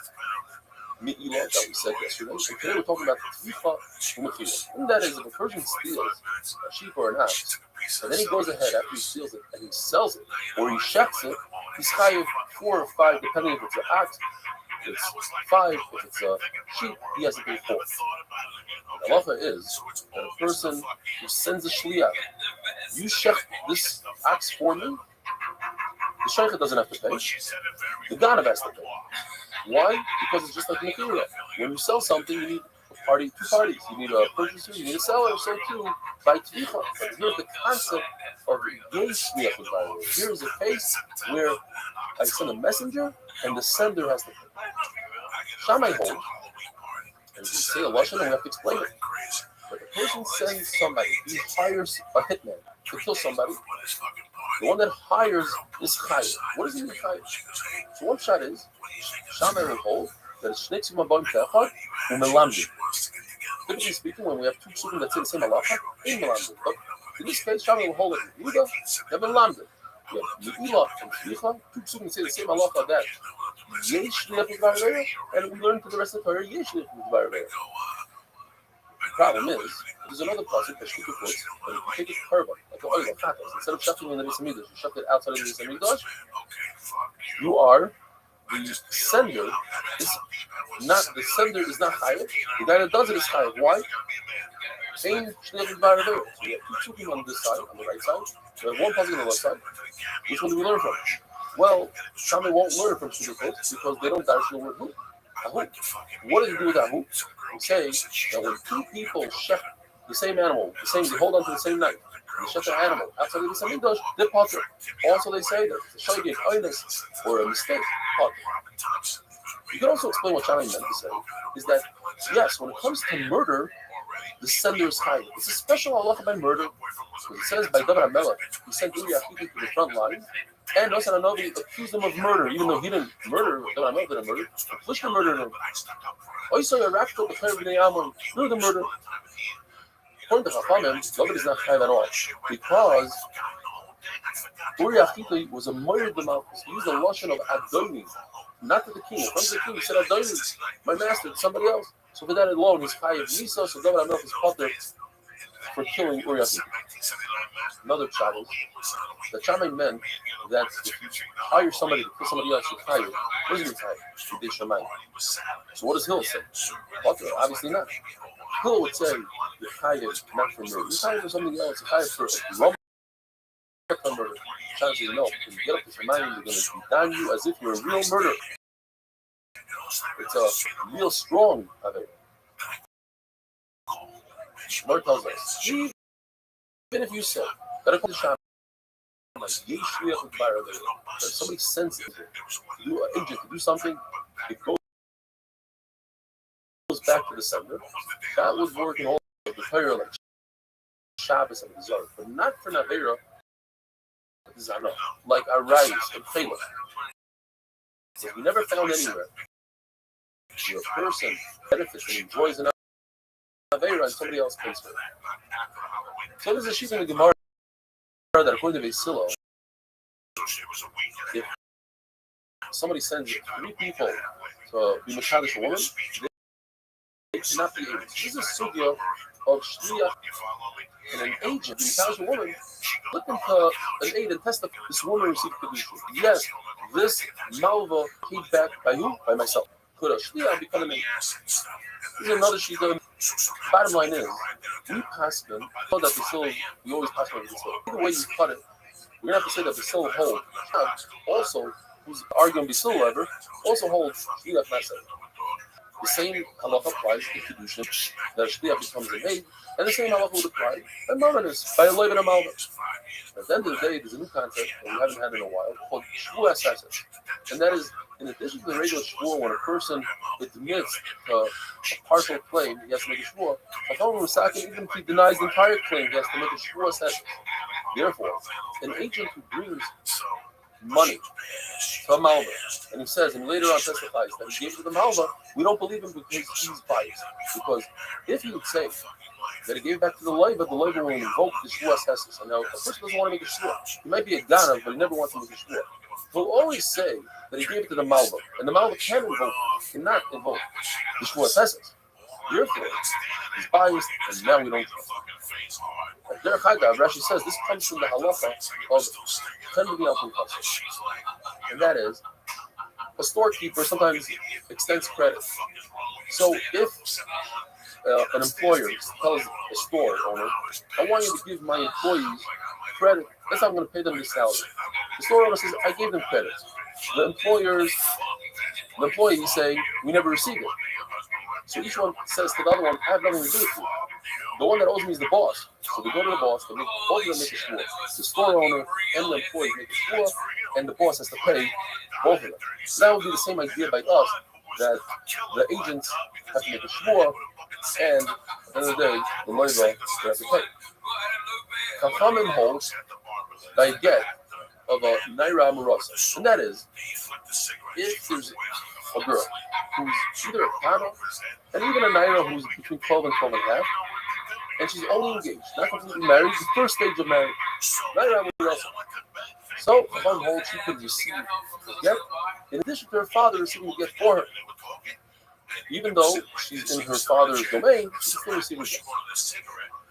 Me'ilah, that we said yesterday. And today we're talking about Tvicha U'Mechila. And that is if a person steals a sheep or an ox, and then he goes ahead after he steals it and he sells it, or he shechs it, he's chayav 4 or 5, depending if it's an ox. If it's 5, if it's a sheep, he has to pay 4. The halacha is that a person who sends a shliach, you shech this ox for me, the shaycha doesn't have to pay. The ganav has to pay. Why? Because it's just like Mechila. When you sell something, you need a party, 2 parties. You need a purchaser, you need a seller, so too by Tvicha. But here's the concept of gay shliach with by the way. Here's a case where I send a messenger and the sender has to pay. Shammai holds, and we say a lashon and we have to explain it. But the person sends somebody, he hires a hitman to kill somebody. The one that hires is chayav. What does he mean chayav? So one shot is, Shammai will hold that it's shnei tzibim ba'im te'achad u'melamdim. Typically speaking, when we have 2 tzibim that say the same halacha, in melamdim. But in this case, Shammai will hold it in Yehuda, and melamdim. Yeah, Me'ilah and Tvicha, 2 tzibim say the same halacha that yesh shliach v'dvar, and we learn for the rest of the Torah yesh shliach v'dvar. The problem is, there's another pasuk that Shluch quotes, and if you take a carbon, like an oil, instead of shucking in the Beis Hamikdash, you shuck it outside of the Beis Hamikdash, you are the sender. The sender is not chayav. The guy that does it is chayav. Why? Same shliach v'dvar. So we have 2 tzukim on this side, on the right side. We have 1 pasuk on the left side. Which one do we learn from? Well, Shammai won't learn from Shluch because they don't darshan the word hu. What does it do with ahu? We say that when 2 people shech the same animal, they hold on to the same knife, they shech the animal outside of the same English, they're potter. Also, they say that it's a shaydik, oinus, or a mistake, potter. You can also explain what Shammai meant to say, is that, yes, when it comes to murder, the sender is high. It's a special halacha by murder, because it says by David HaMelech, he sent Uriah to the front line, and Nosan HaNavi accused him of murder, even though he didn't murder, David HaMelech didn't murder, Plishka murdered him. Also, Yarakto b'chayr b'nei Ammon, knew the murder. According to Chachamim, David is not high at all, because Uriah was a murder of the Malchus. He used the lashon of Adoni, not to the king. In front of the king, he said, Adoni, my master, it's somebody else. So for that alone, he's chayav misa, so David HaMelech is potter for killing Uriah. Another shot is that Shammai meant that if you hire somebody to kill somebody else, you're chayav. What does it mean chayav? You did Shammai. So what does Hill say? Potter, obviously not. Hill would say you're chayav not for murder. You're chayav for something else. You're chayav for murder. Shammai says no. When you get up to Shammai, they're going to dine you as if you're a real murderer. It's a real strong Aveira. Lord tells us, even if you say that according to Shammai, that somebody sends you an agent to do something, it goes back to the sender. That would work in all of the Torah, like Shabbos and Zor, but not for Naveira, like Arayis and Chayla. So we never found anywhere where a person benefits and enjoys an Aveira and somebody else pays for it. So there's a sheet in the Gemara that according to Vasilo, if somebody sends 3 people to be Meshadish a woman, they cannot be agents. This is a sugya of shliach and an agent be Meshadish a woman, looking to an aid and test if this woman received kedusha. Yes, this malva came back by who? By myself. Could a shliach become an agent? This is another shita. Bottom line is, we pass them, know that the soul, we always pass them with the soul. Either way you cut it, we're going to have to say that the soul holds. Also, who's arguing the soul ever, also holds shliach nasa. The same halacha applies to Kiddushin, that a shliach becomes a maid, and the same halacha would apply by Mamonis, by a loiv and a malva. At the end of the day, there's a new concept that we haven't had in a while called shvuah assassins. And that is, in addition to the regular shvuah, when a person admits a partial claim, he has to make a shvuah. Even if he denies the entire claim, he has to make a shvuah assassin. Therefore, an agent who brings money to a malva, and he says, and later on testifies that he gave to the malva, we don't believe him because he's biased. Because if he would say that he gave back to the loiva will invoke the shvuah assassin. And now, a person doesn't want to make a shvuah. He might be a ganav, but he never wants to make a shvuah. He'll always say that he gave it to the malva, and the malva cannot invoke the shvuah assassin. Therefore, he's biased, and now we don't trust him. Derech Hagav, Rashi says this comes from the halacha of and that is, a storekeeper sometimes extends credit. So if an employer tells a store owner, I want you to give my employees credit, that's how I'm going to pay them their salary. The store owner says, I gave them credit. The employee is saying, we never received it. So each one says to the other one, I have nothing to do with you. The one that owes me is the boss. So they go to the boss, both of them make a shvuah. The store owner and the employee make a shvuah, and the boss has to pay both of them. So that would be the same idea by us, that the agents have to make a shvuah, and at the end of the day, the loiva they have to pay. Chachamim holds by a get of a naira amurasa, and that is, if there's a girl who's either a kana and even a naira who's between 12 and 12 and a half, and she's only engaged, not completely married, the first stage of marriage, naira amurasa. So, Chachamim holds she could receive the get, in addition to her father receiving the get for her. Even though she's in her father's domain, she can still receive a get.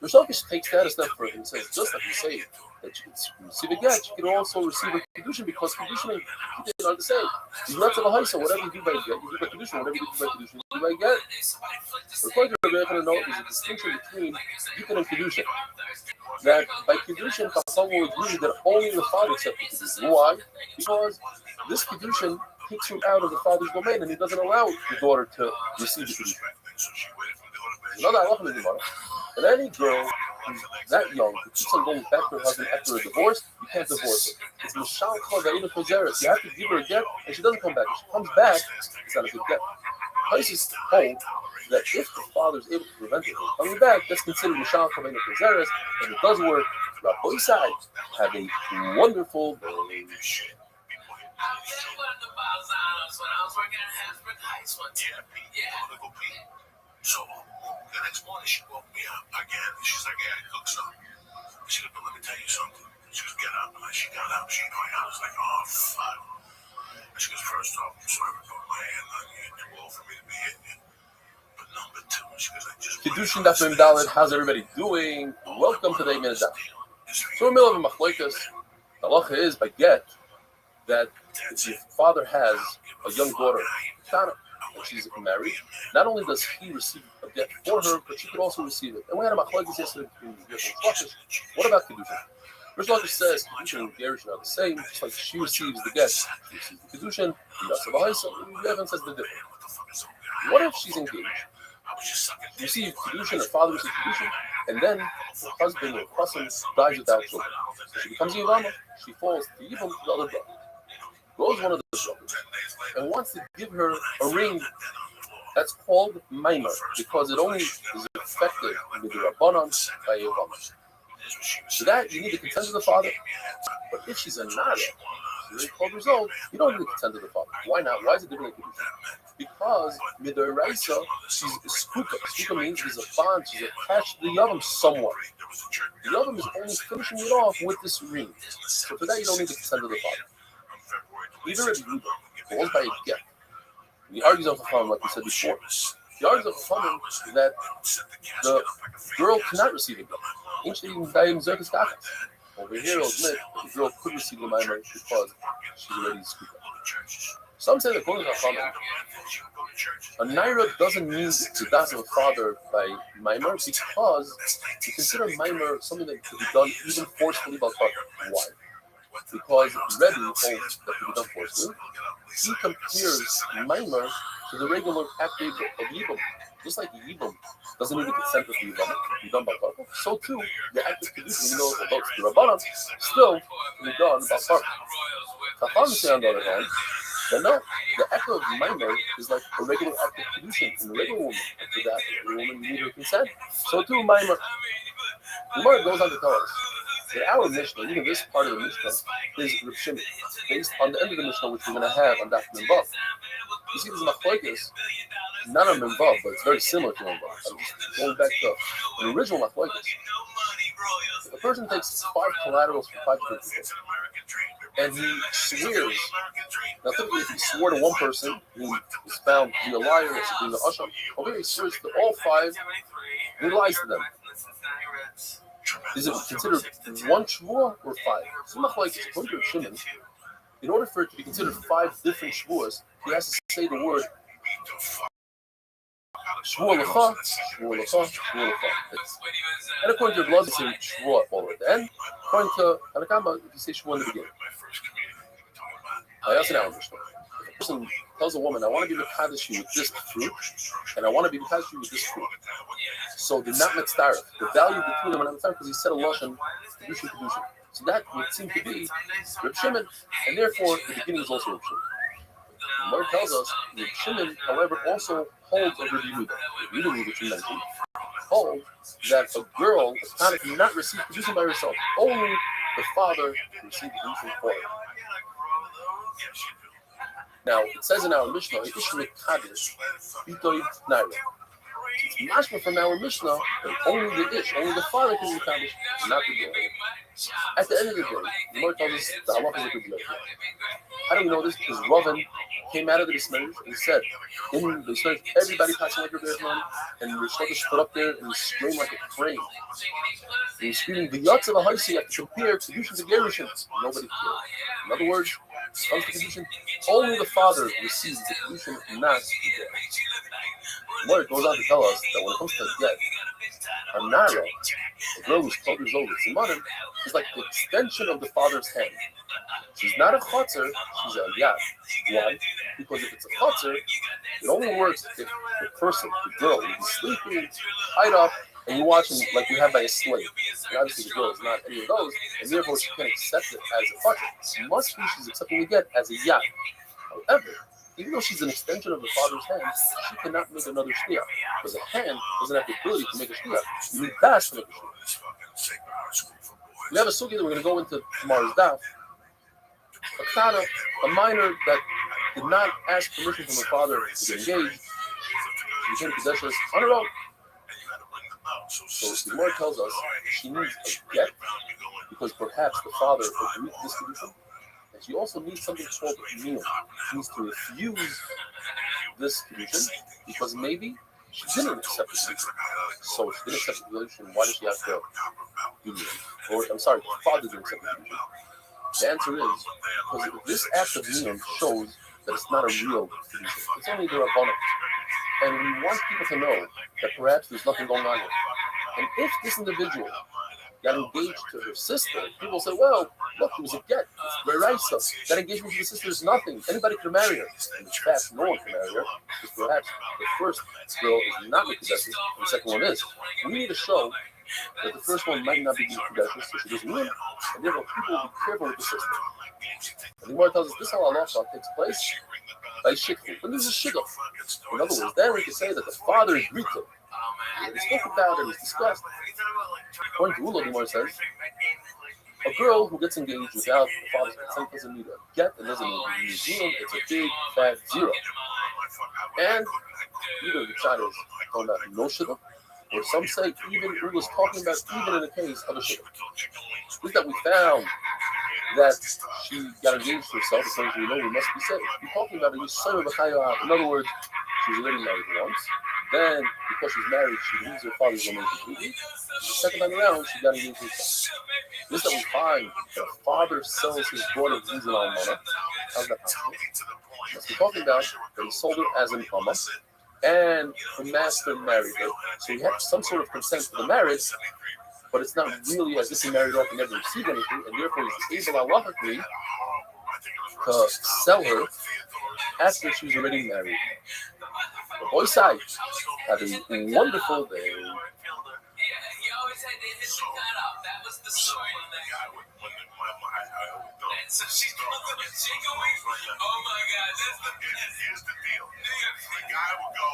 Rothschild takes that a step further and says, just like you say that you can receive a get, you can also receive a Kiddushin, because Kiddushin and Kiddushin are the same. You not to the high, so whatever you do by get, you do by Kiddushin. Whatever you do by Kiddushin, you do by get. According to Rabbi, to know there's a distinction between Kiddushin and Kiddushin. That by Kiddushin, Chacham will agree that only the father accepts the Kiddushin. Why? Because this Kiddushin takes him out of the father's domain, and he doesn't allow the daughter to receive the Kiddushin. Another halacha in the Gemara. But any girl who's that young, who keeps on going back to her husband after a divorce, you can't divorce her. It's Mishal Chavaina Chozeres. You have to give her a get, and she doesn't come back. If she comes back, it's not a good get. Places hold that if the father is able to prevent her from coming back, that's considered Mishal Chavaina Chozeres, and it does work. Rabbi side, have a wonderful day. So the next morning she woke me up again. She's like, yeah, I cooked something. She said, but let me tell you something. She goes, get up. And she got up. She going out. I was like, oh, fuck. And she goes, first off, I'm sorry for putting my hand on you. You're too old for me to be hitting you. But number two, she goes, I just... Kiddushin Daf Mem Dalet, how's everybody doing? Welcome to the 8 Minute Daf. So in the middle of a machlokes, the halacha is by get that if your father has a young daughter, and she's married, not only does he receive a get for her, but she could also receive it. And we had a machlokes yesterday between the different. What about Kiddushin? Rothschild says Kiddushin and Gerushin are the same, just like she receives the get, she receives the Kiddushin, and Yevon says the different. What if she's engaged? Receive Kiddushin, her father receives Kiddushin, and then her husband or cousin dies without children. So she becomes Yivama, she falls to Yibam, to the other brother. Goes one of the children and wants to give her a ring that's called Maimer, because it only is effective with the Rabbanon by Yivama. So that you need the consent of the father. But if she's a Nara, she's 12 years old, you don't need the consent of the father. Why not? Why is it different? Because Midoraisa, she's a skuka. Skuka means there's a bond, she's attached to the Yavam somewhat. The Yavam is only finishing it off with this ring. So for that, you don't need the consent of the father. Either if you falls by a get. He argues on Chachamim, like we said before. He argues on Chachamim that the girl cannot receive a get. Over here, it'll admit that the girl could receive the Maimer because she's already skuka. Some say that according to Chachamim, a naira doesn't need the das of a father by Maimer because you consider Maimer something that could be done even forcefully by father. Why? Because Rabbi holds that could be done forcefully. He compares Maimer to the regular act of Yibam. Just like Yibam doesn't need the consent of the Yibam to be done by Torah, so too the act of Kedushin, even though it's the Rabbanan, still can be done by Torah. Chacham say on the other hand, that no, the act of Maimer is like a regular act of Kedushin in a regular woman. And for that, a woman needs her consent. So too Maimer. The Gemara goes on to tell us that our Mishnah, even this part of the Mishnah, is Reb Shimon, based on the end of the Mishnah, which we're going to have on Daf Memvav. You see, this is machlokes, not a Memvav, but it's very similar to Memvav. I'm just going back to the original machlokes. If a person takes 5 collaterals from 5 different people, and he swears, now typically if he swore to one person who is found to be a liar or to be an asham, over here he swears to all 5, and he lies to them. Is it considered 1 shvuah or 5? So like according to Shimon, in order for it to be considered 5 different shvuahs, he has to say the word shvuah lecha, shvuah lecha, shvuah lecha. And according to Rabbi, it's saying shvuah all at the end. According to Hanakama, you say shvuah in the beginning. That's an hour Mishnah. If a person tells a woman, I want to be mekadosh you with this fruit, and I want to be mekadosh you with this fruit. So they're not mitzvah. The value between them are not mitzvah because he said a lashon, kedushin. So that would seem to be Reb Shimon, and therefore the beginning is also Reb Shimon. The Gemara tells us Reb Shimon, however, also holds over the Yehuda. The Yehuda, which you mentioned, holds that a girl cannot receive kedushin by herself. Only the father can receive kedushin for her. Now, it says in our Mishnah, it's mashma from our Mishnah that only the father can be kaddish, not the girl. At the end of the day, the Gemara tells us the halacha is a good deal. How do we know this? Because Ravan came out of the Bismarck and he said, in the Bismarck, everybody passing like a bear's man, and the Shlokish put up there and he screamed like a crane. He was screaming, the yachts of a haisi, you have to compare Kedushin to Gerushin. Nobody cared. In other words, when it comes to Kedushin, only the father receives the Kedushin, not the girl. The Gemara goes on to tell us that when it comes to get, a nara, a girl who's 12 years old, Simanim, is like the extension of the father's hand. She's not a chotzer, she's a yad. Why? Because if it's a chotzer, it only works if the person, the girl, will be sleeping, tied up, and you watch him like you have by a slave. And obviously the girl is not any of those, and therefore she can't accept it as a chotzer. She must be, she's accepting the get as a yad. However, even though she's an extension of the father's hand, she cannot make another shliach. Because a hand doesn't have the ability to make a shliach. You need dash to make a shliach. We have a sugya that we're going to go into tomorrow's daf. A kana, a minor that did not ask permission from her father to get engaged, she became possessions on her own. So the Gemara tells us she needs a get because perhaps the father agreed to this condition. And she also needs something called a meal. She needs to refuse this condition because maybe she didn't accept the condition. So if she didn't accept the condition, why does she have to do it? Or, I'm sorry, the father didn't accept the condition. The answer is because this act of meal shows that it's not a real condition. It's only the Rabbanan. And we want people to know that perhaps there's nothing going on here. And if this individual got engaged to her sister, people say, well, look, it was a get. It's that engagement to the sister is nothing. Anybody can marry her. And in fact, no one can marry her because perhaps the first girl is not the possessive and the second one is. We need to show that the first one might not be the possessive, so she doesn't win. And therefore, people will be careful with the sister. And the Gemara tells us this halakha takes place by shikfu. When there's a shidduch, in other words, then we can say that the father is rita. We spoke about it, it's discussed. According to Ula, the Gemara says, a girl who gets engaged without the father's consent doesn't need a get and doesn't need a museum. It's a big fat zero. And either the child is talking about no shidduch, or some say even Ula's talking about even in the case of a shidduch. Is that we found that she got engaged to herself, according to we know we must be safe. We're talking about a Yisrael B'chayah. In other words, she's already married once. Then, because she's married, she leaves her father's woman completely. The second time around, she got engaged to herself. This that we find that a father sells his daughter to an almana. How's that possible? Must be talking about that he sold her as an almana, and the master married her. So he had some sort of consent to the marriage, but it's not really as if he married off and never received anything, and therefore he's able halachically to sell her after she was already married. The boy side. Have a wonderful day. Yeah, he always had to hit the cutoff. That was the story. So she's going to the jiggling. Oh my God, that's the Here's the deal. The guy would go,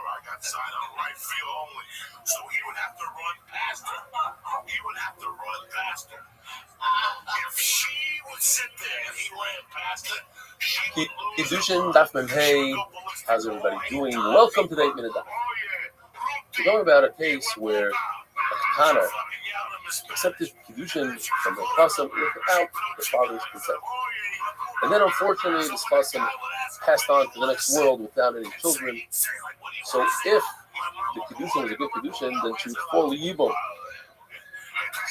I got signed on right field only. So he would have to run past her. If she would sit there and he ran past her, she would lose. Kiddushin Daf Mem Hey. How's everybody doing? Welcome to the 8 Minute Daf. We're talking about a case where a katana accepted Kiddushin from the Chasam without the father's consent. And then unfortunately this Chasam passed on to the next world without any children. So if the Kiddushin was a good Kiddushin, then she would fall Yibum.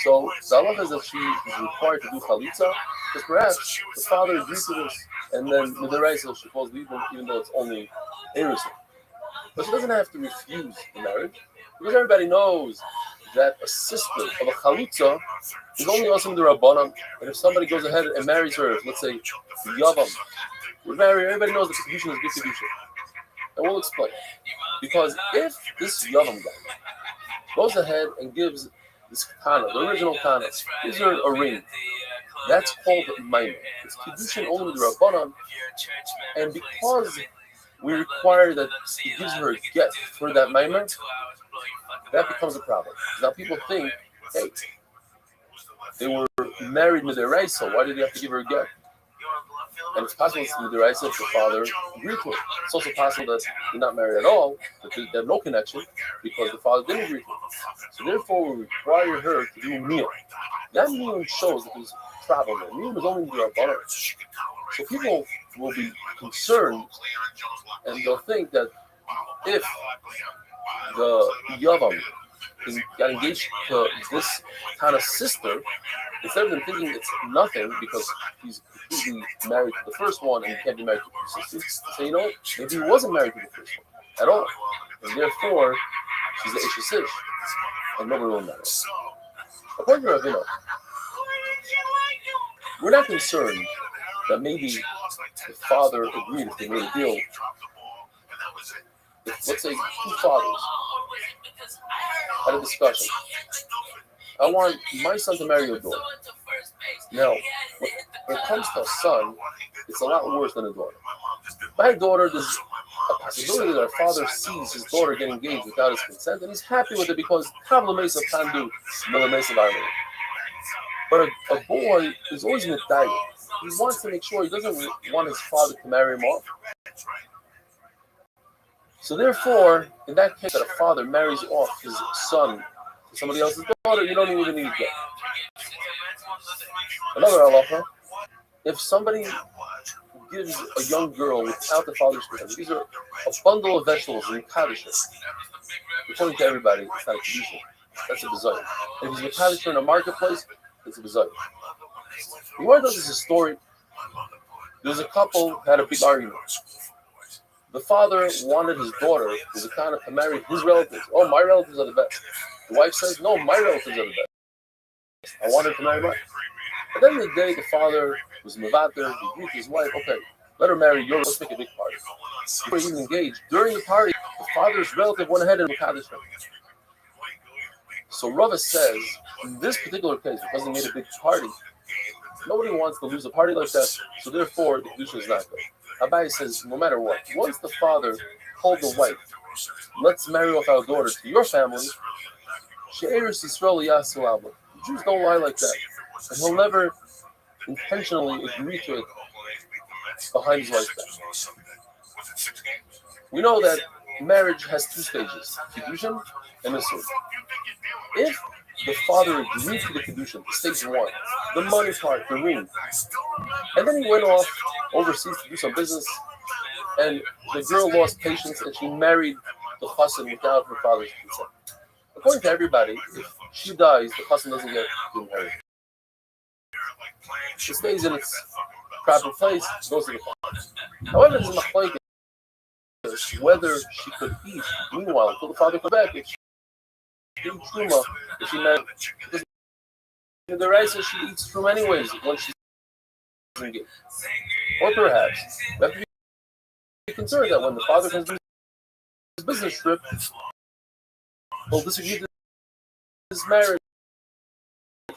So the halacha is that she is required to do chalitza, because perhaps the father agreed to this, and then midaraisa she falls Yibum, even though it's only erusin. But she doesn't have to refuse the marriage, because everybody knows that a sister of a chalitza is only awesome to Rabbanan, and if somebody goes ahead and marries her, let's say Yavam, would marry, everybody knows that the Kiddushin is good Kiddushin. And we'll explain. Because if this Yavam guy goes ahead and gives this katana, the original katana, gives her a ring, that's called Maimon. It's Kiddushin only with Rabbanan, and because we require that he gives her a get for that Maimon, that becomes a problem. Now people think, hey, they were married midaraisa, why did he have to give her a get? And it's possible it's midaraisa if the father agreed to it. It's also possible that they're not married at all, that they have no connection because the father didn't agree to it. So therefore we require her to do a meal. That meal shows that there's a problem. The meal is only the Rabbanan. So people will be concerned and they'll think that if the Yavam got engaged to this kind of sister, instead of them thinking it's nothing because he's completely married to the first one and he can't be married to the sisters, they say, you know, maybe he wasn't married to the first one at all. And therefore, she's the Ishasish, and nobody will marry. According to Rabbi, we're not concerned that maybe the father agreed if they made a deal. Let's say two fathers had a discussion. I want my son to marry your daughter. Now, when it comes to a son, it's a lot worse than a daughter. My daughter, there's a possibility that our father sees his daughter get engaged without his consent, and he's happy with it because Kavla can do But a boy is always in a diet. He wants to make sure he doesn't want his father to marry him off. So therefore, in that case, that a father marries off his son to somebody else's daughter, you don't even need to get. Another halacha, if somebody gives a young girl without the father's consent, these are a bundle of vegetables in Kaddish. According to everybody, it's not a Kedusha. That's a bizarre. If he's a Kaddish in a marketplace, it's a bizarre. The Gemara does this story. There's a couple who had a big argument. The father wanted his daughter, who's a kind of to marry his relatives. Oh, my relatives are the best. The wife says, no, my relatives are the best. I want her to marry mine. At the end of the day, the father was mevater. He agreed to his wife, okay, let her marry yours. Let's make a big party. Before he even engaged, during the party, the father's relative went ahead and Kaddish her. So Rava says, in this particular case, because they made a big party, nobody wants to lose a party like that, so therefore the Kedusha is not good. Rabbi says, no matter what, once the father told the wife, let's marry off our daughter to your family, She'eris Yisrael Yasu Abba. Jews don't lie like that. And he'll never intentionally agree to it behind his wife's back. We know that marriage has two stages, Kiddushin and Nisur. If the father agreed to the Kiddushin, stage one, the money part, the ring, and then he went off overseas to do some business, and the girl lost patience and she married the chassan without her father's consent. According to everybody, if she dies, the chassan doesn't get married. She stays in its proper place, goes to the father. However, there's a machlokes whether she could eat meanwhile until the father comes back. If she eats truma, if she married, because the rice she eats truma anyways once she's engaged. Or perhaps we have to be concerned that when the father comes business trip will disagree with his marriage,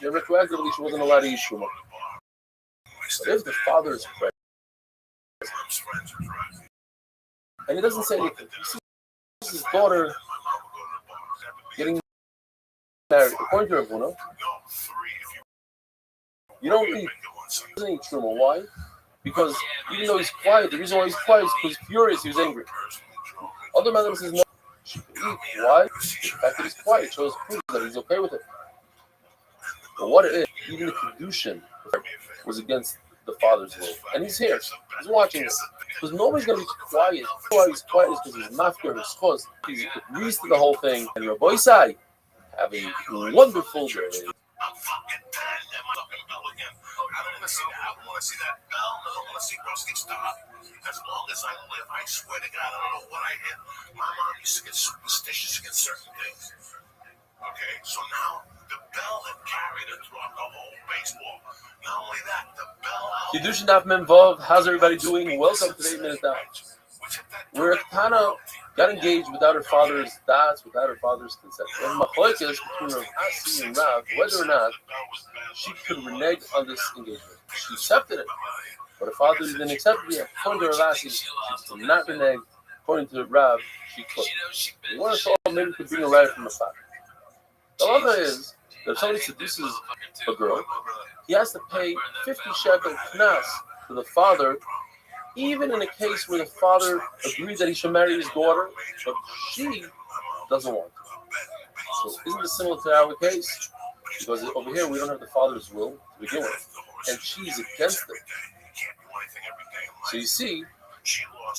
and retroactively she wasn't allowed to eat Shuma. But if the father is present, and he doesn't say anything, he sees his daughter getting married, according to Rabuna, you don't eat Shuma. Why? Because even though he's quiet, the reason why he's quiet is because he's furious, he was angry. Other madam says no, she can eat. Why? The fact that he's quiet shows proof that he's okay with it. But what if even the Kedushin was against the father's will? And he's here, he's watching this. Because nobody's going to be quiet. Why he's quiet is because he's mafkir his cause. He's agrees to the whole thing. And Rabbi Sai, have a wonderful day. I don't want to see that. I don't want to see that bell. I don't want to see Broski stop. As long as I live, I swear to God, I don't know what I hit. My mom used to get superstitious against certain things. Okay, so now the bell that carried her throughout the whole baseball. Not only that, the bell. Kiddushin Daf Mem Vav. How's everybody doing? Welcome to the 8 Minute Daf. Where Tana got engaged without her father's das, without her father's consent. And Machlokes between Rav Asi and Rav, whether or not she could renege on this engagement. She accepted it, but her father didn't accept it yet. According to Rav Asi, she did not renege. According to Rav, she could. You want to solve, maybe could bring a right from the father. The other is that if somebody seduces a girl, he has to pay 50 shekel knas to the father, even in a case where the father agreed that he should marry his daughter, but she doesn't want to. So isn't this similar to our case? Because over here we don't have the father's will to begin with, and she's against it. So you see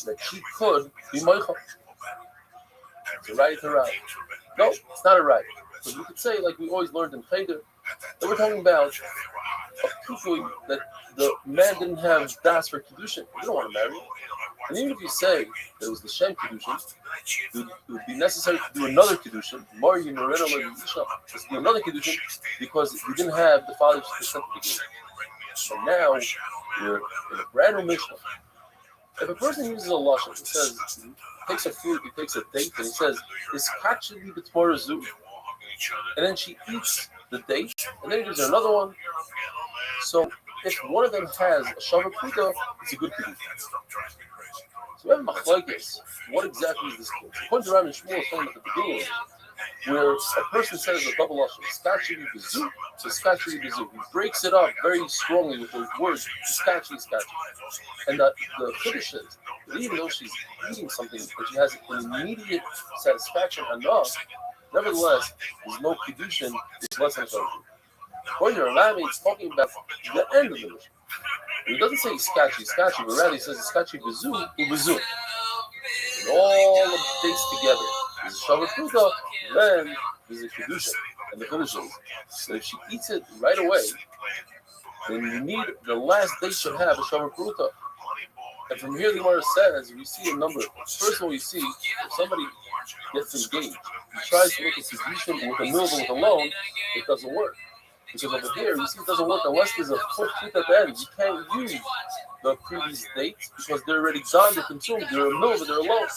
that she could be moichel. It's a right to right. No, it's not a right. So we could say, like we always learned in Cheder, that we're talking about a kufui that the man didn't have das for Kiddushin. You don't want to marry. And even if you say that it was the Shem Kiddushin, it would be necessary to do another Kiddushin, more you know, to do another Kiddushin, because you didn't have the father's consent to begin. So now you're in a brand new Mishnah. If a person uses a lashon, it says, he takes a fruit, he takes a date, and he says, "This actually the Torah zoo," and then she eats the date, and then he gives her another one. So if one of them has a shavar pruta, it's a good Kiddushin. So we have machlokes. What exactly is this called? According to Rabbi Shmuel, it's at the beginning, where a person says a double lashon, "Skachli bezu," so "Skachli bezu." He breaks it up very strongly with those words, "Skachli, skachli." And the Kiddush is that even though she's eating something, but she has an immediate satisfaction enough, nevertheless, there's no Kiddushin, it's less than a Kiddushin. According to Rabbi, it's talking about the end of the mission. He doesn't say sketchy, but rather he says sketchy bezu, ubezu. And all of the dates together. There's a shavar pruta, then there's a Kiddushin. And the Kiddushin is that if she eats it right away, then you need the last date should have a shavar pruta. And from here, the Gemara says, we see a number. First of all, we see if somebody gets engaged, he tries to look at Kiddushin with a milva with a loan, it doesn't work. Because over here, you see it doesn't work unless there's a full fruit at the end. You can't use the previous dates because they're already done, they're consumed, they're a milva, they're a loan.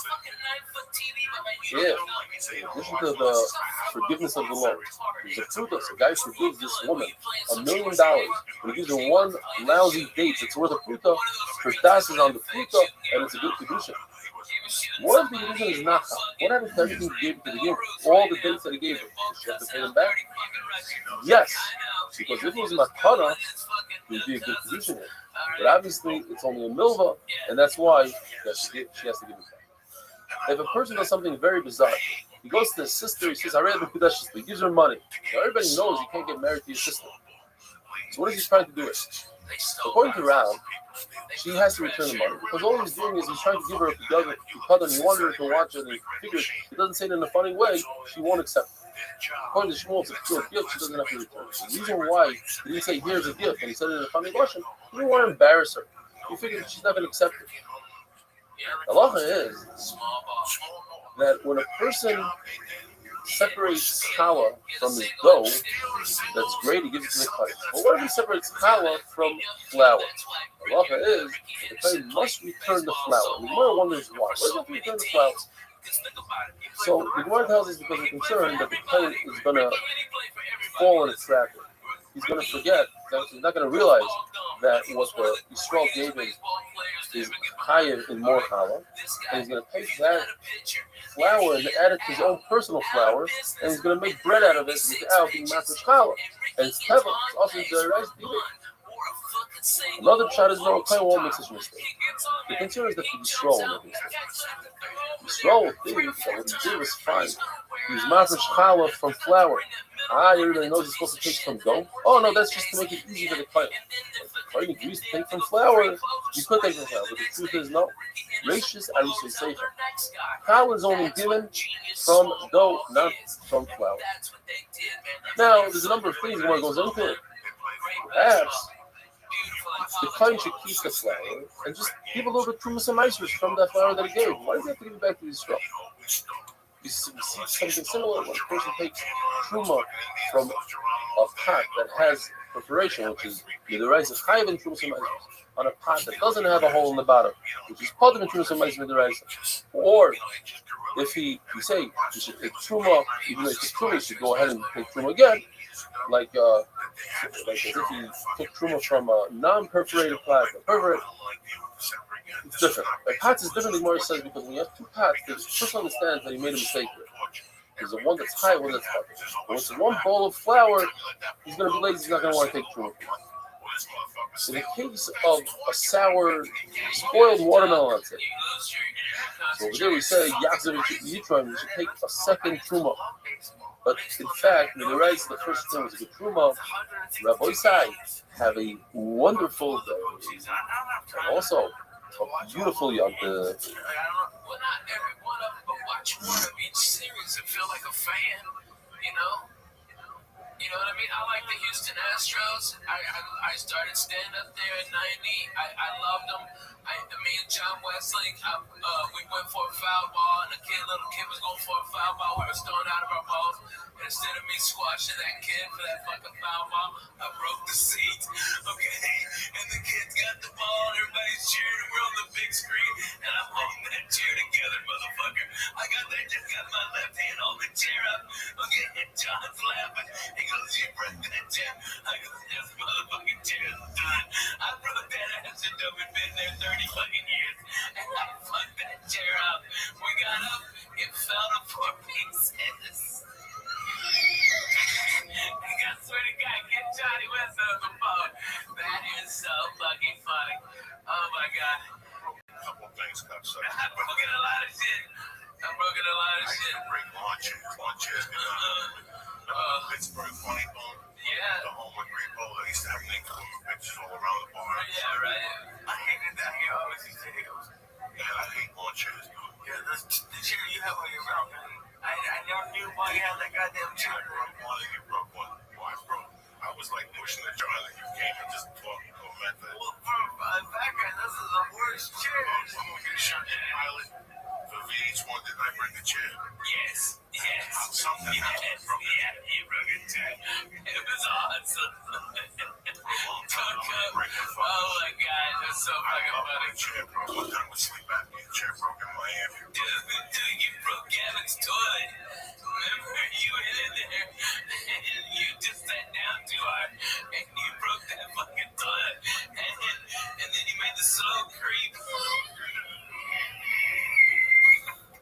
Yeah. In addition to the forgiveness of the loan, there's a fruta. So a guy forgives this woman $1 million, but he gives her one lousy date that's worth a fruta. Her das is on the fruta, and it's a good Kiddushin. What if the Kiddushin is not? What happens to everything he gave to the giver? All the dates that he gave her, does she have to pay them back? Yes, because if it was matana, it would be a good Kiddushin here. But obviously, it's only a milva, and that's why she has to give it back. If a person does something very bizarre, he goes to his sister, he says, I read the Kudash, he gives her money. Now everybody knows you can't get married to your sister. So what is he trying to do? According to Rav, she has to return the money because all he's doing is he's trying to give her a kudar, and he wanted her to watch it, and he figures he doesn't say it in a funny way, she won't accept it. According to Shmuel, it's a pure gift, she doesn't have to return it. The reason why he didn't say, here's a gift, and he said it in a funny Russian, he didn't want to embarrass her. He figured she's not going to accept it. The halacha is that when a person separates challah from his dough, that's great, he gives it to the kohen. But what if he separates challah from flour? The halacha is that the kohen must return the flour. And the Gemara wonders why. Why does he have to return the flour? So the Gemara tells us because we're concerned that the plant is going to fall in its trap. He's going to forget, that he's not going to realize that what the Yisrael gave him is higher in more challah, and he's going to take that flour and add it to his own personal flour, and he's going to make bread out of it without being matzah challah. And it's teva, it's also the rice eating. Another shot is no claim won't make such a mistake. The concern is that the Yisrael will make a mistake. Yisrael will think that what he did was fine. He's matzah challah from flour. Everybody knows he's supposed to take from dough. Oh no, that's just to make it easy for the client. If the agrees to take from flour, you could take from flour, but the truth is no. Rachis Arisha Seicha. Challah is only given from dough, not from flour. Now, there's a number of things one goes into it. Perhaps the client should keep the flour and just give a little bit of some ice from that flour that he gave. Why does he have to give it back to his straw? You see something similar when a person takes truma from a pot that has perforation, which is the rice of chayiv and truma on a pot that doesn't have a hole in the bottom, which is part of the truma with the rice. Or if he say you should take truma, even though you take truma, you should go ahead and take truma again, like as if he took truma from a non-perforated pot, perforated. It's different. A pot is different than Gemara says because when you have two pots, the person understands that he made a mistake here. There's a one that's high, one that's hot. When it's one bowl of flour, he's going to be lazy. He's not going to want to take truma. In the case of a sour, spoiled watermelon, let's say. So over there we say Yachzer Yitron, you should take a second truma. But in fact, with the rice, the first truma is a good truma. Rabbi Sai have a wonderful day, and also a beautiful Yom Tov. Well, not every one of them, but watch one of each series and feel like a fan, you know? You know what I mean? I like the Houston Astros. I started standing up there at 90. I loved them. Me and John Wesley, we went for a foul ball, and little kid was going for a foul ball. We were throwing out of our balls. And instead of me squashing that kid for that fucking foul ball, I broke the seat. Okay? And the kid's got the ball, and everybody's cheering, and we're on the big screen, and I'm holding that chair together, motherfucker. I just got my left hand holding the chair up. Okay? And John's laughing. He goes, you broke that chair. I go, this motherfucking chair is done. I broke that ass and I've been there 30 fucking years. And I fucked that chair up. We got up, it fell to 4 pieces. I swear to God, get Johnny West on the phone. That is so fucking funny. Oh my God. A couple things got said. I'm broken a lot of shit. I used to bring lawn chairs, Pittsburgh Funny Bone. Yeah. The home with Great Bowl. I used to have Lincoln pictures all around the bar. Yeah, right. I hated that. He always used to hate those. Yeah, I hate lawn chairs. Yeah, the chair you have on your mouth, man. I never knew why you had that goddamn chair. You broke one. Why broke? I was like pushing the jar that you came and just talking to a method. Well, for a background, this is the worst chair. I'm going to get a shot at pilot. For VH1, did I break the chair? Yes. Something happened. Yeah, you broke it too. It was awesome. Oh my God, that's so fucking funny. Chair broke. One time with sleep apnea, chair broke in Miami. Dude, you broke Gavin's toilet. Remember, you went in there and you just sat down too hard and you broke that fucking toilet. And then you made the slow creep.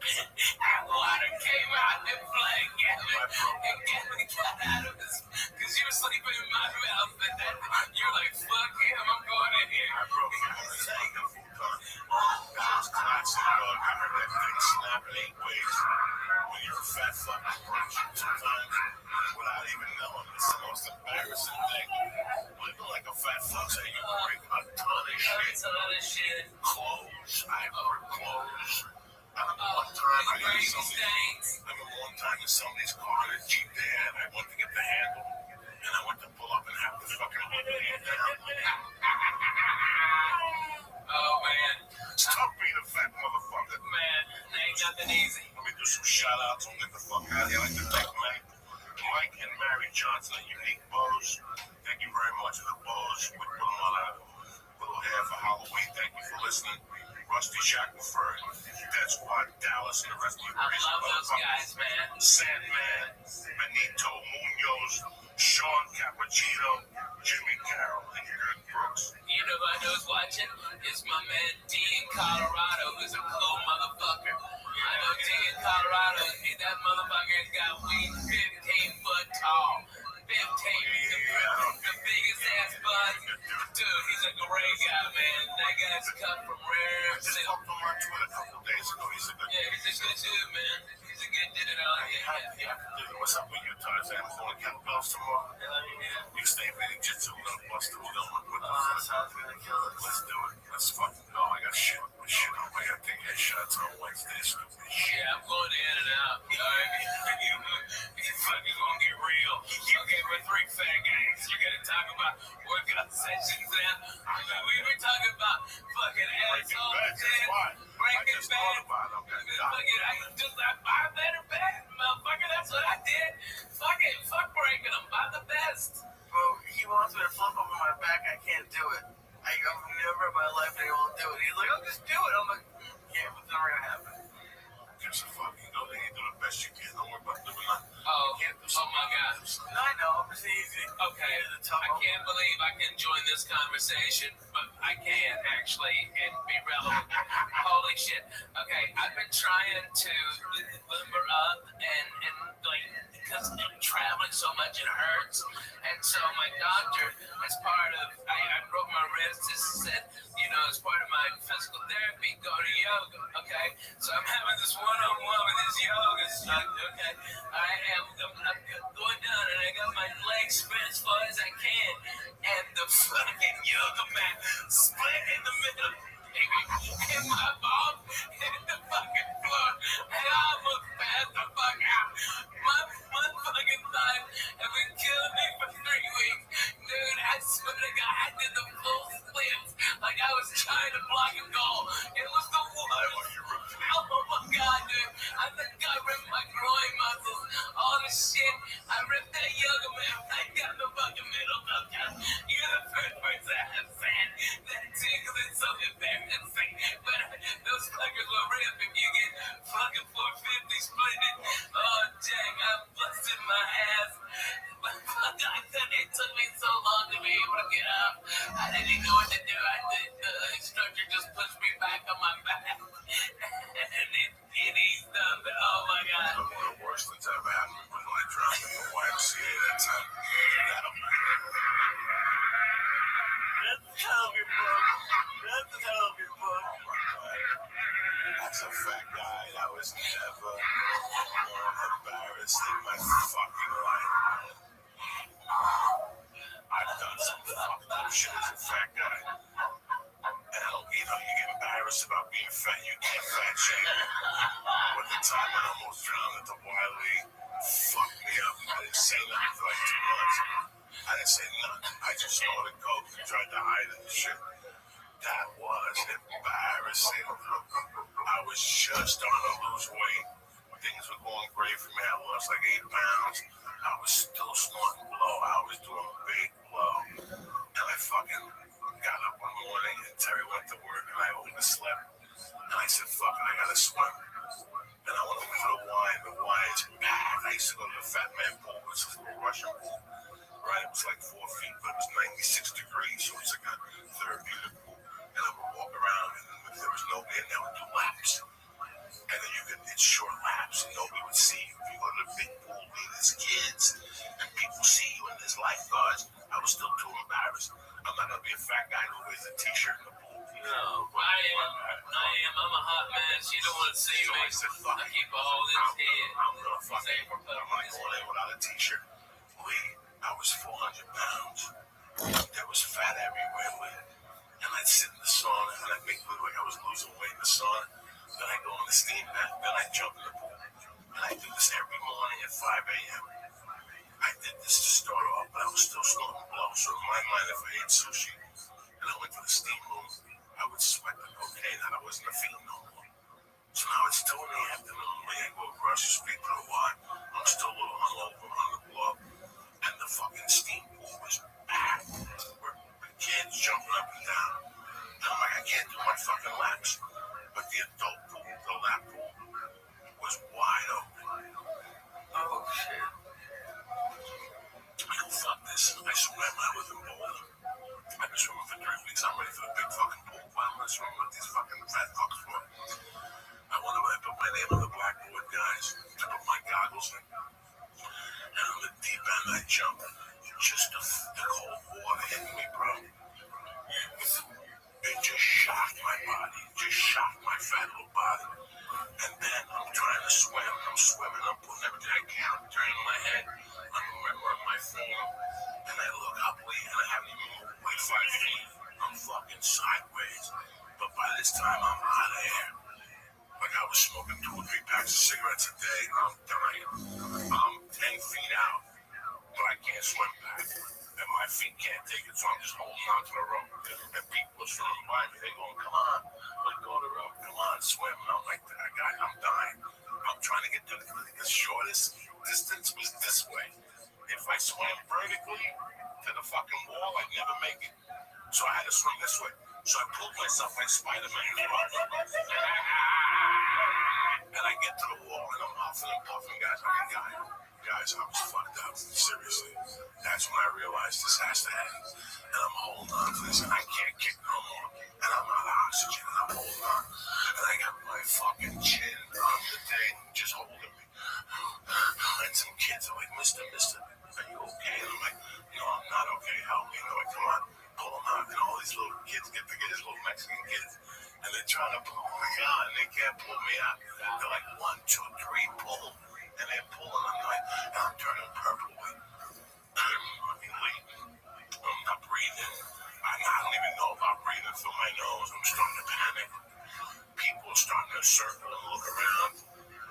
And water came out and flooded Gavin. And Gavin got out of his, because you were sleeping in my mouth. And then you're like, fuck him, I'm going in here. I broke it. That was classic, dog. I heard that thing snap in 8 ways. When you're a fat fuck, it breaks you sometimes without even knowing. It's the most embarrassing thing. Like a fat fuck saying you break a ton of shit. Clothes. I broke clothes. I remember one time in somebody's car in a Jeep they had, I went to get the handle, and I went to pull up and have the fucking hood down. Oh, man. Stop being a fat motherfucker. Man, ain't nothing easy. Let me do some shout-outs. I'll get the fuck out of here. I'd like to thank Mike and Mary Johnson at Unique Bows. Thank you very much for the bows. We put them on a little there for Halloween. Thank you for listening. Rusty Shackelford, Dead Squad, Dallas, and the rest of you. I love those guys, man. Sandman, Benito Munoz, Sean Cappuccino, Jimmy Carroll, and Kirk Brooks. You know who I know is watching? It's my man D in Colorado, who's a cool motherfucker. I know D in Colorado, that motherfucker's got weed 15 foot tall. 15, the biggest ass bud. Dude, he's a great guy, man. That guy's cut from rare. I just talked to him on Twitter a couple days ago. He's a good Yeah, he's a good dude, man. He's a good dude. Yeah. What's up with you, Tarzan? I'm going to kettlebells tomorrow. You stay ready jitsu and I'll bust it. Sounds gonna kill us. Let's do it. Let's fucking go. I got shit. I got to take headshots on Wednesday. Yeah, I'm going in and out. Alright, you fucking gonna get real. Okay, we're three fat guys. You're gonna talk about workout sessions then. We were talking about fucking assholes. Breaking bad. I better bet, motherfucker. That's what I did. Fuck breaking them. Buy the best. Bro, he wants me to flip over my back. I can't do it. I've never in my life been able to do it. He's like, I'll just do it. I'm like, yeah, but it's never gonna happen. Just fucking go there and do the best you can. Don't worry about doing nothing. Oh my God. I know, it's easy. Okay, I can't believe I can join this conversation, but I can actually and be relevant. Holy shit. Okay, I've been trying to limber up and like, because I'm traveling so much it hurts. And so my doctor, as part of, I broke my wrist, just said, as part of my physical therapy, go to yoga, okay? So I'm having this one-on-one with this yoga instructor, okay? I'm going down and I got my legs spread as far as I can, and the fucking yoga mat split in the middle, and my ball hit the fucking floor, and I almost passed the fuck out. My fucking thigh have been killing me for 3 weeks. Dude, I swear to God, I did the full splits like I was trying to block a goal. It was the worst. Oh my God, dude. I think I ripped my groin muscles. All the shit. I ripped that yoga mat right down the fucking middle. You're the first person I have said that tickle is so embarrassing. But those fuckers will rip if you get fucking 450 splitted. Oh, dang, I busted my ass. But it took me so long to be able to get up. I didn't know what to do. The instructor just pushed me back on my back. And it eased up. Oh my God. One of the worst things ever happened when I drowned in the YMCA that time. That's a hell of your book. That's a fat guy. I was never more embarrassed in my fucking life. I've done some fucked up shit as a fat guy. And you get embarrassed about being fat, you can't fat shame. But the time I almost drowned at the Wiley fucked me up. I didn't say nothing for like 2 months. I didn't say nothing. I just snorted coke and tried to hide it and shit. That was embarrassing. I was just starting to lose weight. Things were going great for me. I lost like 8 pounds. I was still snorting blow. I was doing big blow. And I fucking got up one morning and Terry went to work and I overslept. And I said, fuck it, I gotta swim. And I went over to the Y, and the Y is packed. I used to go to the Fat Man pool, which is a little Russian pool. Right? It was like 4 feet, but it was 96 degrees, so it was like a therapeutic pool. And I would walk around, and if there was nobody, and I would do laps. And then it's short laps, and nobody would see you. If you go to the big pool, there's kids, and people see you, and there's lifeguards. I was still too embarrassed. I'm not gonna be a fat guy who wears a t-shirt in the pool. No, I am. I'm a hot mess. You don't want to see me. I said, fuck I keep all this in. I'm gonna go in without a t-shirt. I was 400 pounds. There was fat everywhere. And I'd sit in the sauna, and I'd make look like I was losing weight in the sauna. Then I'd go on the steam bath, then I'd jump in the pool. And I do this every morning at 5 a.m. I did this to start off, but I was still snorting blow. So in my mind, if I ate sushi and I went to the steam room, I would sweat the cocaine that I wasn't feeling no more. So now it's 2 in the afternoon. When I go across the street to the Y, I'm still a little hungover on the blow. And the fucking steam pool was packed. With kids jumping up and down. deep end, I jumped. Just the cold water hit me, bro. It just shocked my body. Just shocked my fat little body. And then I'm trying to swim. I'm swimming. I'm putting everything I can. I'm turning my head. I'm remembering my form. And I look up, and I haven't even moved like 5 feet. I'm fucking sideways. But by this time, I'm out of air. Like I was smoking 2 or 3 packs of cigarettes a day. I'm dying. I'm 10 feet out. But I can't swim back. And my feet can't take it, so I'm just holding on to the rope. And people are swimming by me. They going, come on, let go of the rope. Come on, swim. And I'm like, I'm dying. I'm trying to get to the shortest distance was this way. If I swam vertically to the fucking wall, I'd never make it. So I had to swim this way. So I pulled myself like Spider-Man. And I get to the wall, and I'm huffing and puffing, guys. I'm like, guys, I was fucked up. Seriously. That's when I realized this has to end. And I'm holding on to this, and I can't kick no more. And I'm out of oxygen, and I'm holding on. And I got my fucking chin on the thing, just holding me. And some kids are like, Mister, are you okay? And I'm like, no, I'm not okay. Help me. And they're like, come on, pull him out. And all these little kids get together, these little Mexican kids. And they're trying to pull me out, and they can't pull me out. They're like, 1, 2, 3, pull. And they're pulling, and I'm turning purple. I'm not breathing. I don't even know if I'm breathing through my nose. I'm starting to panic. People are starting to circle and look around.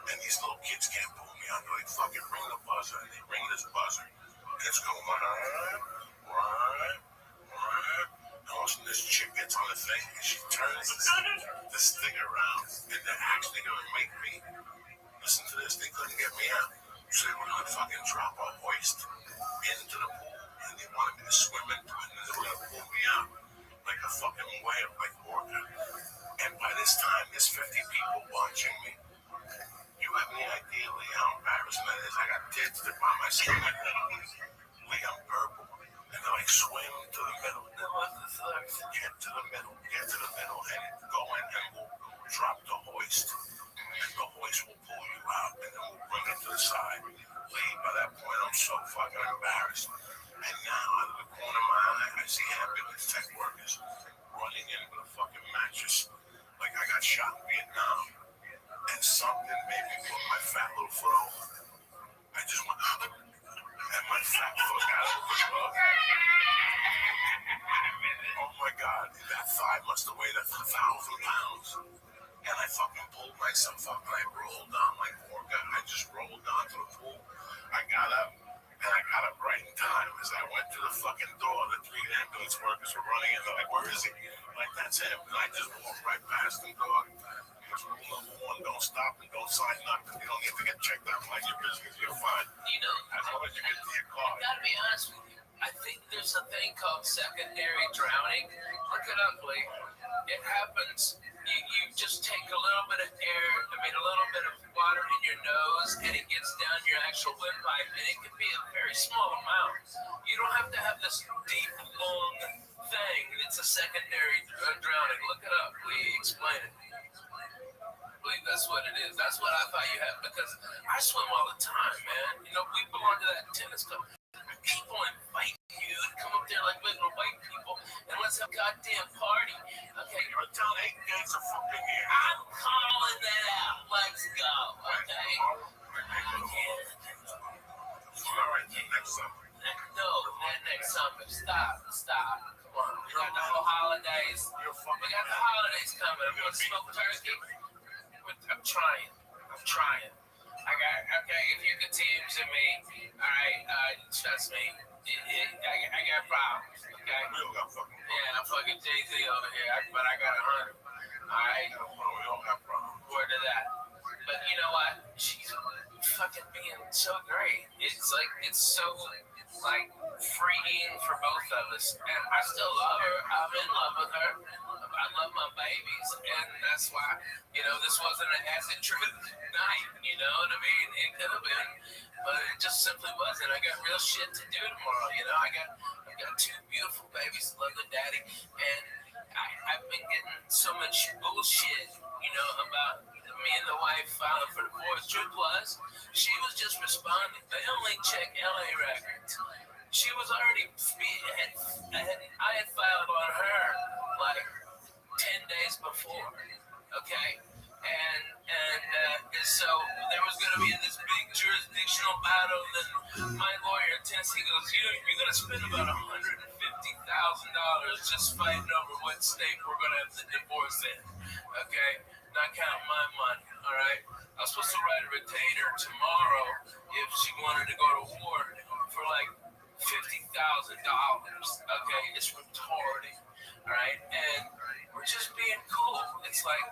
And these little kids can't pull me out. They're like, fucking ring the buzzer. And they ring this buzzer. And it's going, right. And all of a sudden, this chick gets on the thing, and she turns this thing around. And they're actually going to make me listen to this. They couldn't get me out. So they were going to fucking drop a hoist into the pool. And they wanted me to swim into it. And they were going to pull me out like a fucking whale, like orca. And by this time, there's 50 people watching me. You have any idea, Lee, how embarrassing that is? I got kids that by my stomach. Lee, I'm purple. And they're like, swim to the middle. Get to the middle. And go in and we'll drop the hoist. And the hoist will pull you out. And then we'll bring it to the side. Lee, by that point, I'm so fucking embarrassed. And now, out of the corner of my eye, I see ambulance tech workers running in with a fucking mattress. Like I got shot in Vietnam. And something made me put my fat little foot over. I just went, and my fat foot got over the glove. Oh my God, that thigh must have weighed 1,000 pounds. And I fucking pulled myself up and I rolled down like orca. I just rolled down to the pool. I got up, and I got up right in time as I went to the fucking door. The 3 ambulance workers were running in. They're like, where is he? Like, that's him. And I just walked right past him, dog. Rule number 1, don't stop and don't sign nothing. You don't need to get checked out. Mind your business. You're fine. You know, as long as you get to your car. I gotta be honest with you. I think there's a thing called secondary drowning. Look it up, Lee. It happens. You just take a little bit of air, a little bit of water in your nose, and it gets down your actual windpipe, and it can be a very small amount. You don't have to have this deep, long thing. It's a secondary drowning. Look it up, Lee. Explain it. That's what it is. That's what I thought you had, because I swim all the time, man. You know, we belong to that tennis club. People invite you to come up there like little white people and let's have a goddamn party. Okay, you're telling 8 days of fucking here. I'm calling that out. Let's go. Okay. All right, next summer. No, that next summer. Stop. Come on. We got the whole holidays. We got the holidays coming. I'm gonna smoke turkey. I'm trying. If you could team to me, all right, trust me, I got problems, okay? Yeah, I'm fucking Jay-Z over here, but I got 100, all right? We don't have problems. Word to that. But you know what? She's fucking being so great. It's so, freeing for both of us. And I still love her. I'm in love with her. I love my babies. And that's why, this wasn't an acid trip night. You know what I mean? It could have been. But it just simply wasn't. I got real shit to do tomorrow. I got 2 beautiful babies that love their daddy. And I've been getting so much bullshit, about me and the wife filing for divorce. Truth was, she was just responding. They only check LA records. She was already, I had filed on her like 10 days before, okay? And so there was going to be this big jurisdictional battle. Then my lawyer in Tennessee goes, you're going to spend about $150,000 just fighting over what state we're going to have the divorce in, okay? Not counting my money, all right? I was supposed to write a retainer tomorrow if she wanted to go to war for like $50,000, okay? It's retarded, all right? And we're just being cool. It's like,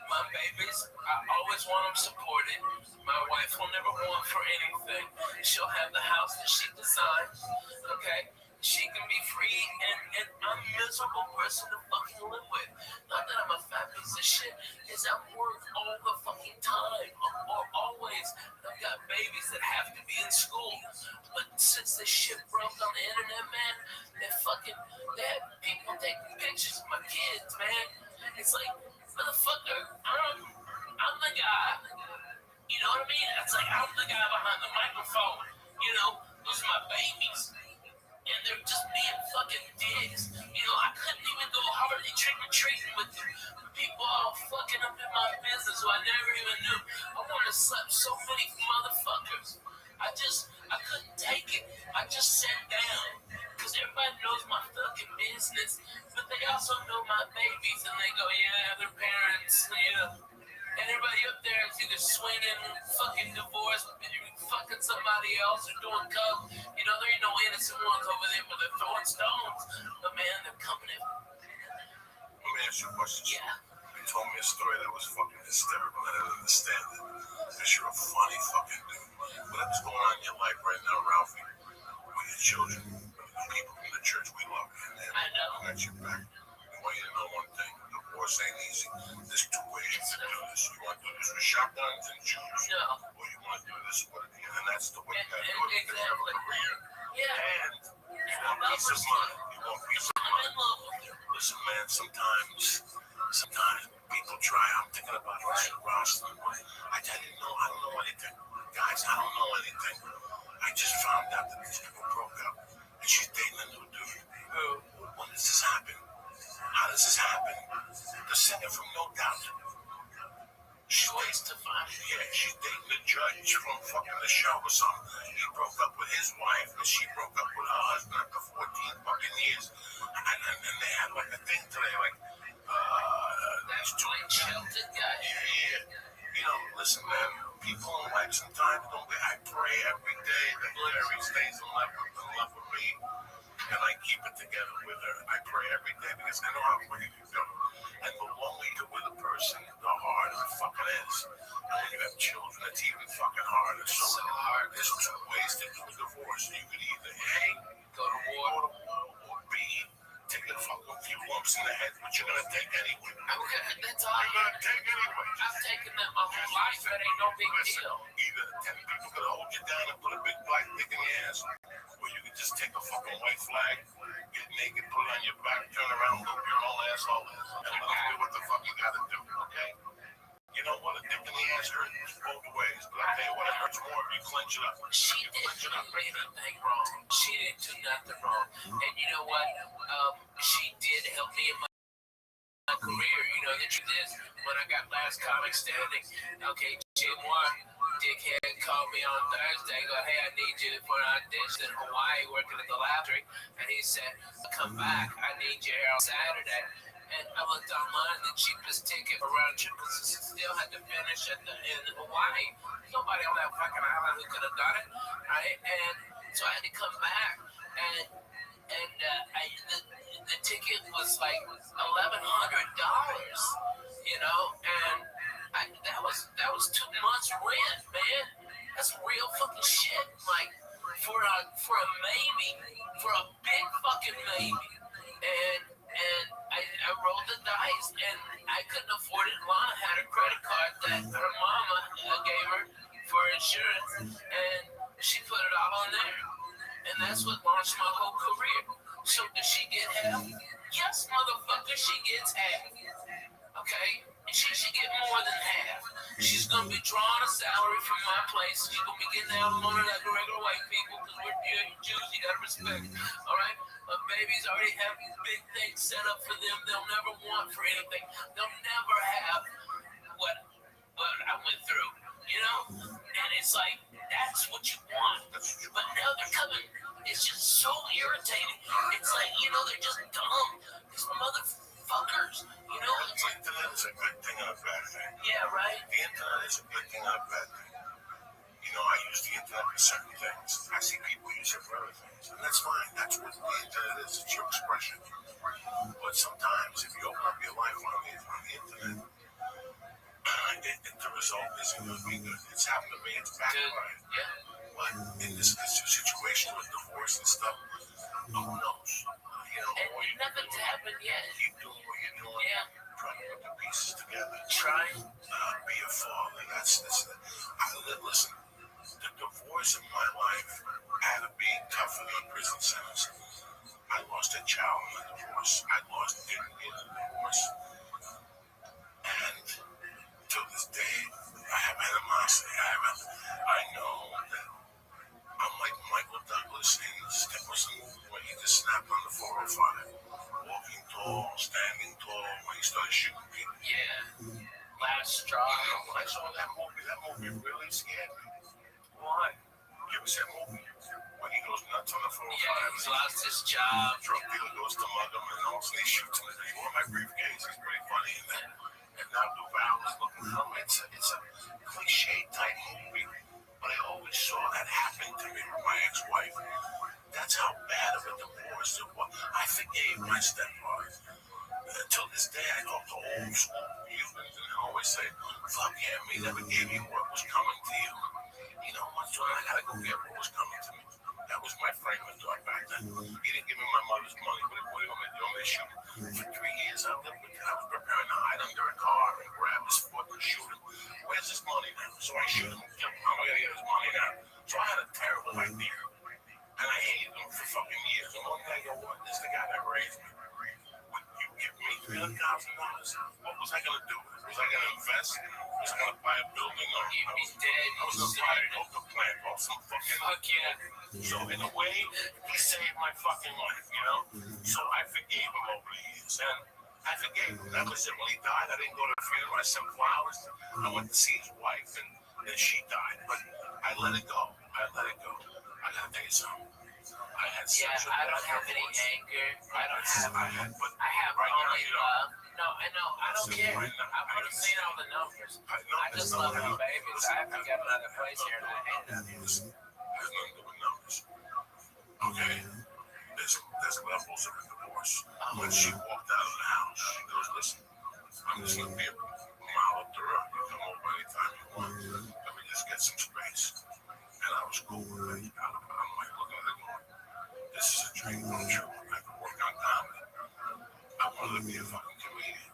my babies, I always want them supported. My wife will never want for anything. She'll have the house that she designs, okay? She can be free, and I'm a miserable person to fucking live with. Not that I'm a fat piece of shit, is I'm work all the fucking time, or always. I've got babies that have to be in school. But since this shit broke on the internet, man, they have people taking pictures of my kids, man. It's like, motherfucker, I'm the guy. You know what I mean? It's like I'm the guy behind the microphone. You know, those are my babies. And they're just being fucking dicks. You know, I couldn't even go hardly trick-or-treating with people all fucking up in my business who I never even knew. I wanted to slap so many motherfuckers. I couldn't take it. I just sat down. Because everybody knows my fucking business. But they also know my babies. And they go, yeah, their parents, yeah. And everybody up there is either swinging, fucking divorced, fucking somebody else, or doing coke. You know, there ain't no innocent ones over there, but they're throwing stones. But man, they're coming in. Let me ask you a question. Yeah. You told me a story that was fucking hysterical. I didn't understand it. Because you're a funny fucking dude. Whatever's going on in your life right now, Ralphie, with your children, the people in the church, we love you. And I know. I got your back. I want you to know one thing. Divorce ain't easy. There's two ways you can do this. You want to do this with shotguns and Jews, or you want to do this with it. And that's the way you got to do it. Because you have a career. Yeah. And you want peace of mind. You want peace of mind. Listen, man, sometimes people try. I'm thinking about Rothschild. I don't know anything. Guys, I don't know anything. I just found out that these people broke up. And she's dating a new dude. When does this happen? How does this happen? The singer from No Doubt. She's dating the judge from fucking The Show or something. He broke up with his wife, and she broke up with her husband after 14 fucking years. And they had like a thing today, like, that's Dwight Shelton guy. Yeah. You know, listen, man, people in life sometimes don't. I pray every day that Larry stays in love with me. And I keep it together with her. I pray every day because I know how quick it can go. And the longer you're with a person, the harder it fucking is. And when you have children, it's even fucking harder. So hard. There's two ways to do a divorce. You could either A, go to war, or B, take a fucking few lumps in the head, which you're gonna take anyway. Okay, that's all I'm gonna take anyway. I've taken that my whole life. That ain't no big deal. Either 10 people could hold you down and put a big black dick in your ass, or you could just take a fucking white flag, get naked, put it on your back, turn around, loop your whole asshole, and do what the fuck you gotta do, okay? You know what? A dick in the ass hurts both ways, but I tell you what, it hurts more if you clench it up. She didn't do anything wrong. She didn't do nothing wrong. And you know what? She did help me in my career. You know, the truth is, when I got Last Comic Standing, okay, Jim Warren, dickhead called me on Thursday, go, hey, I need you for an audition in Hawaii working at the laboratory. And he said, come back, I need you here on Saturday. And I looked online, the cheapest ticket for round trip, because I still had to finish in Hawaii. Nobody on that fucking island who could have done it, right? And so I had to come back, and the ticket was like $1,100, you know, and that was 2 months rent, man. That's real fucking shit. Like for a maybe, for a big fucking maybe, and I rolled the dice, and I couldn't afford it. Lana had a credit card that her mama gave her for insurance, and she put it all on there, and that's what launched my whole career. So does she get half? Yes, motherfucker, she gets half. Okay, She should get more than half. She's gonna be drawing a salary from my place. She's gonna be getting alimony like the regular white people because we're Jews. You gotta respect. All right. But babies already have these big things set up for them. They'll never want for anything. They'll never have what I went through. You know. And it's like that's what you want. But now they're coming. It's just so irritating. It's like they're just dumb. These motherfuckers. It's like the internet is a good thing and a bad thing. Yeah, right. The internet is a good thing and a bad thing. I use the internet for certain things. I see people use it for other things, and that's fine. That's what the internet is. It's your expression. But sometimes, if you open up your life on the internet, the result isn't going to be good. It's happened to me. It's backfired. Yeah. But in this situation with divorce and stuff, who knows? And nothing's happened yet. Keep doing what you're doing. Yeah. Try to put the pieces together. Try. Be a father. Listen. The divorce in my life had to be tougher than a prison sentence. I lost a child in the divorce. I lost dignity in the divorce. And to this day, I have animosity. I know that I'm like Michael Douglas in Step movie where he just snapped on the 405. Walking tall, standing tall, when he started shooting people. Yeah. Last straw. When I saw that movie really scared me. Why? You ever seen that movie? When he goes nuts on the 405. Yeah, he's lost his job. Drug dealer goes to mug him and all of a sudden he shoots him. You want my briefcase? It's pretty funny in that. And now Duval is looking for him. It's a cliche type movie. But I always saw that happen to me with my ex-wife. That's how bad of a divorce it was. I forgave my stepfather. Until this day, I talk to old school humans and they always say, fuck yeah, me never gave you what was coming to you. So I gotta go get what was coming to me. That was my Franklin dog back then. He didn't give me my mother's money, but what do you want me to shoot him? For 3 years, I lived with him. I was preparing to hide under a car and grab his foot and shoot him. Where's his money now? So I shoot him and kill him. How am I gonna get his money now? So I had a terrible idea. And I hated him for fucking years. And one day I go, what? This is the guy that raised me. Would you give me $300,000? What was I gonna do? Was I gonna invest? Was I gonna buy a building? Or You'd be dead. I was gonna buy a coca plant or some fucking. Fuck yeah. So in a way, he saved my fucking life, So I forgave him over the years, and I forgave him. That was it. When he died, I didn't go to the funeral. I sent flowers. I went to see his wife, and then she died. But I let it go. I gotta tell you something. I had such I don't have any anger. I have only love. No, I know. I don't care. I would have seen all the numbers. I just love my babies. I have to get another place here, and I hate it. Has nothing to do with numbers. Okay? There's levels of a divorce. When she walked out of the house, she goes, listen, I'm just going to be a mile up the road. You come over anytime you want. Let me just get some space. And I was cool with it. I'm like looking at it going, this is a dream come true. I could work on comedy. I wanted to be a fucking comedian.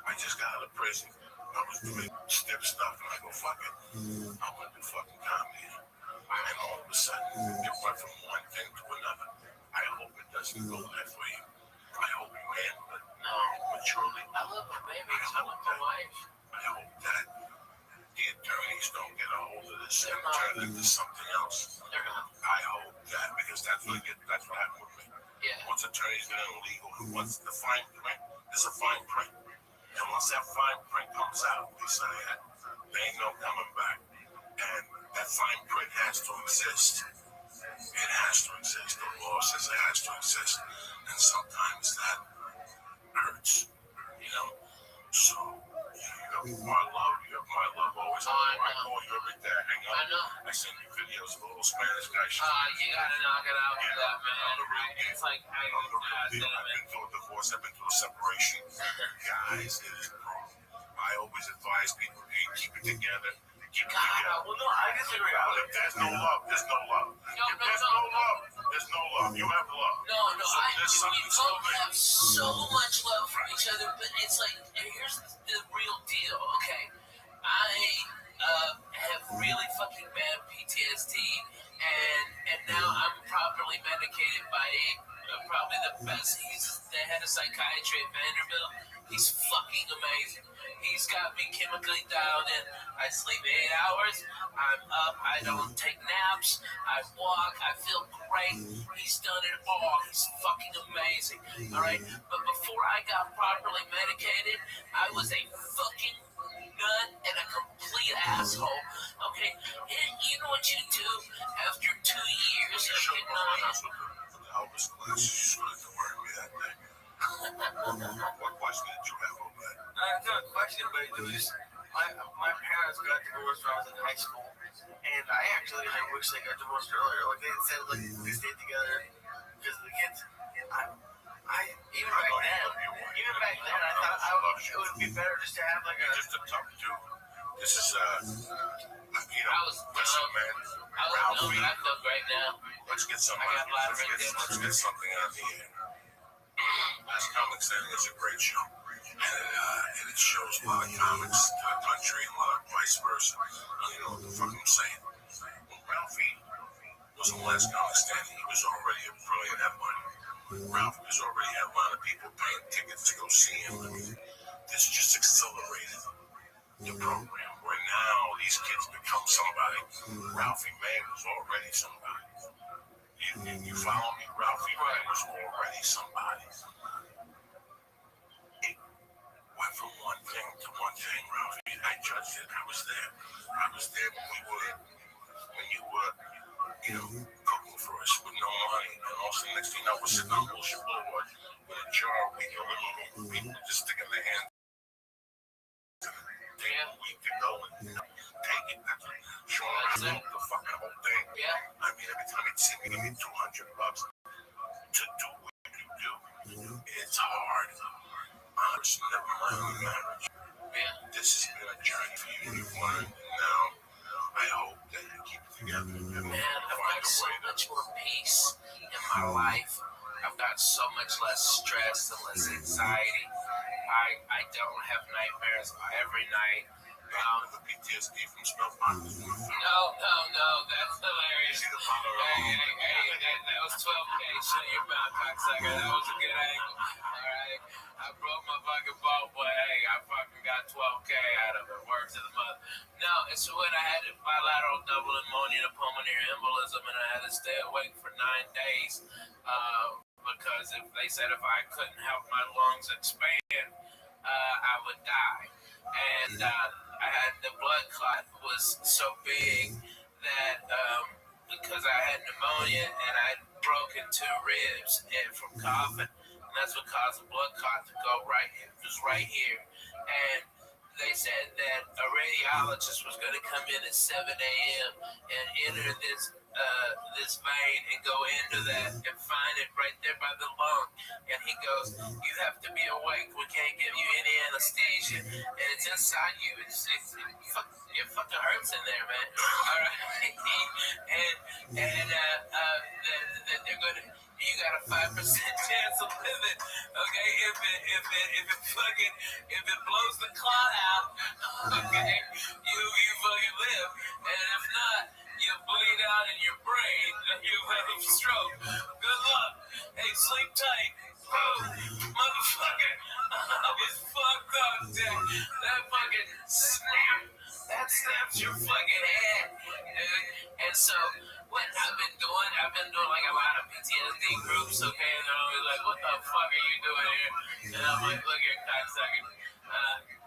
I just got out of prison. I was doing stiff stuff, and I go, fuck it. I'm going to do fucking comedy. And all of a sudden, it went from one thing to another. I hope it doesn't go that way. I hope you handle it maturely. I love my babies. I love my wife. I hope that the attorneys don't get a hold of this and turn it into something else. I hope that, because that's what happened with me. Yeah. Once attorneys get in legal, once the fine print, there's a fine print. And once that fine print comes out, they say that there ain't no coming back. And that fine print has to exist. It has to exist. The law says it has to exist. And sometimes that hurts, So, you have my love always. I call you every day. Hang on. I know. I send you videos of a little Spanish guy. You gotta knock it out with that, man. It's like, I'm the real deal. I've been through a divorce. I've been through a separation. Guys, it is wrong. I always advise people, hey, keep it together. Keep it together. Well, no, I disagree. If there's no love, there's no love. If there's no love, there's no love. You have love. No, we both have so much love for each other, but it's like, here's the real deal, okay? I have really fucking bad PTSD, and now I'm properly medicated by a probably the best. He's the head of psychiatry at Vanderbilt. He's fucking amazing. He's got me chemically dialed in. I sleep 8 hours. I'm up. I don't take naps. I walk. I feel great. He's done it all. He's fucking amazing. All right. But before I got properly medicated, I was a fucking nut and a complete asshole. Okay. And you know what you do after 2 years of getting on? Elvis class, you should have worried me that day. What question did you have over that? I have a question about this. My parents got divorced when I was in high school, and I actually wish they got divorced earlier. Like they said, like they stayed together because of the kids. Even back then, I thought it would be better just to have like a. Just a tough dude. This is listen, man. Ralphie, I feel great now. Let's get something out of the air. Last Comic Standing is a great show. And it shows a lot of comics to the country and a lot of vice versa. You know what the fuck I'm saying? When Ralphie was on Last Comic Standing, he was already a brilliant headliner. Ralphie was already had a lot of people paying tickets to go see him. This just accelerated the program. Where now these kids become somebody. Ralphie May was already somebody. You follow me? Ralphie May was already somebody. It went from one thing to one thing, Ralphie. I judged it. I was there. When you were, cooking for us with no money. And also, next thing you know, we're sitting on Bullshit Boulevard with a jar of weed in the living room. People just sticking their hands. Damn, we could go and take it. Showing around the fucking whole thing. I mean, every time you see me, give me $200 to do what you do. It's hard. Honestly, never mind marriage. This has been a journey for you. You've learned now. I hope that you keep it together. Man, I've got so much more peace in my life. I've got so much less stress and less anxiety. I don't have nightmares every night. The PTSD from Spellbound. No, that's hilarious. That was 12K. Shut your mouth, cocksucker. That was a good angle. Alright. I broke my fucking boat, but hey, I fucking got 12K out of it. Word to the mother. No, it's when I had bilateral double pneumonia and pulmonary embolism, and I had to stay awake for 9 days. Because they said if I couldn't help my lungs expand, I would die. And I had the blood clot was so big that because I had pneumonia and I had broken 2 ribs from coughing, and that's what caused the blood clot to go right. It was right here, and they said that a radiologist was going to come in at 7 a.m. and enter this vein and go into that and find it right there by the lung. And he goes, you have to be awake. We can't give you any anesthesia. And it's inside you. It fucking hurts in there, man. All right. and they're going to, you got a 5% chance of living. Okay, if it blows the clot out, okay, you fucking live. And if not, you bleed out in your brain and you have a stroke. Good luck. Hey, sleep tight. Oh, motherfucker, I was fucked up, Jack. That fucking snap. That snaps your fucking head. And so, what I've been doing like a lot of PTSD groups, okay? And they're always like, what the fuck are you doing here? And I'm like, look here, cocksucker.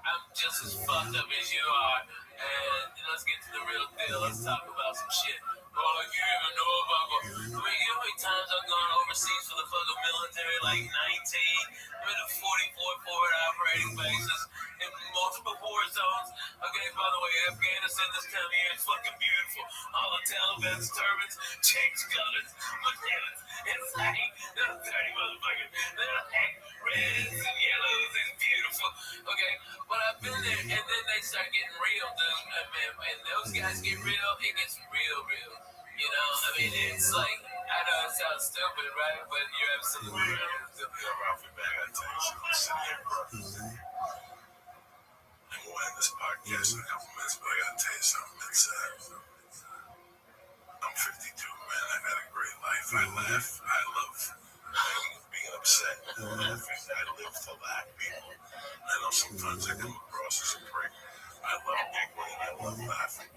I'm just as fucked up as you are. And let's get to the real deal. Let's talk about some shit. Oh, like you even know about me. I mean, you know how many times I've gone overseas for the fucking military? Like 19. I'm in a 44 forward operating bases in multiple war zones. Okay, by the way, Afghanistan this time of year is fucking beautiful. All the Taliban's turbans, change colors, lieutenants, insane. They're 30 motherfuckers. They're like reds and yellows. It's beautiful. Okay, but I've been there, and then they start getting real, dude. Man, when those guys get real, it gets real. You know, I mean, it's like, I know it sounds stupid, right? But you're absolutely right. Ralphie, man, I gotta tell you something. Sit here, bro. And we'll end this podcast in a couple minutes, but I gotta tell you something. It's, I'm 52, man. I got a great life. I laugh. I love being upset. I live to laugh, people. I know sometimes I come across as a prick. I love giggling and I love laughing.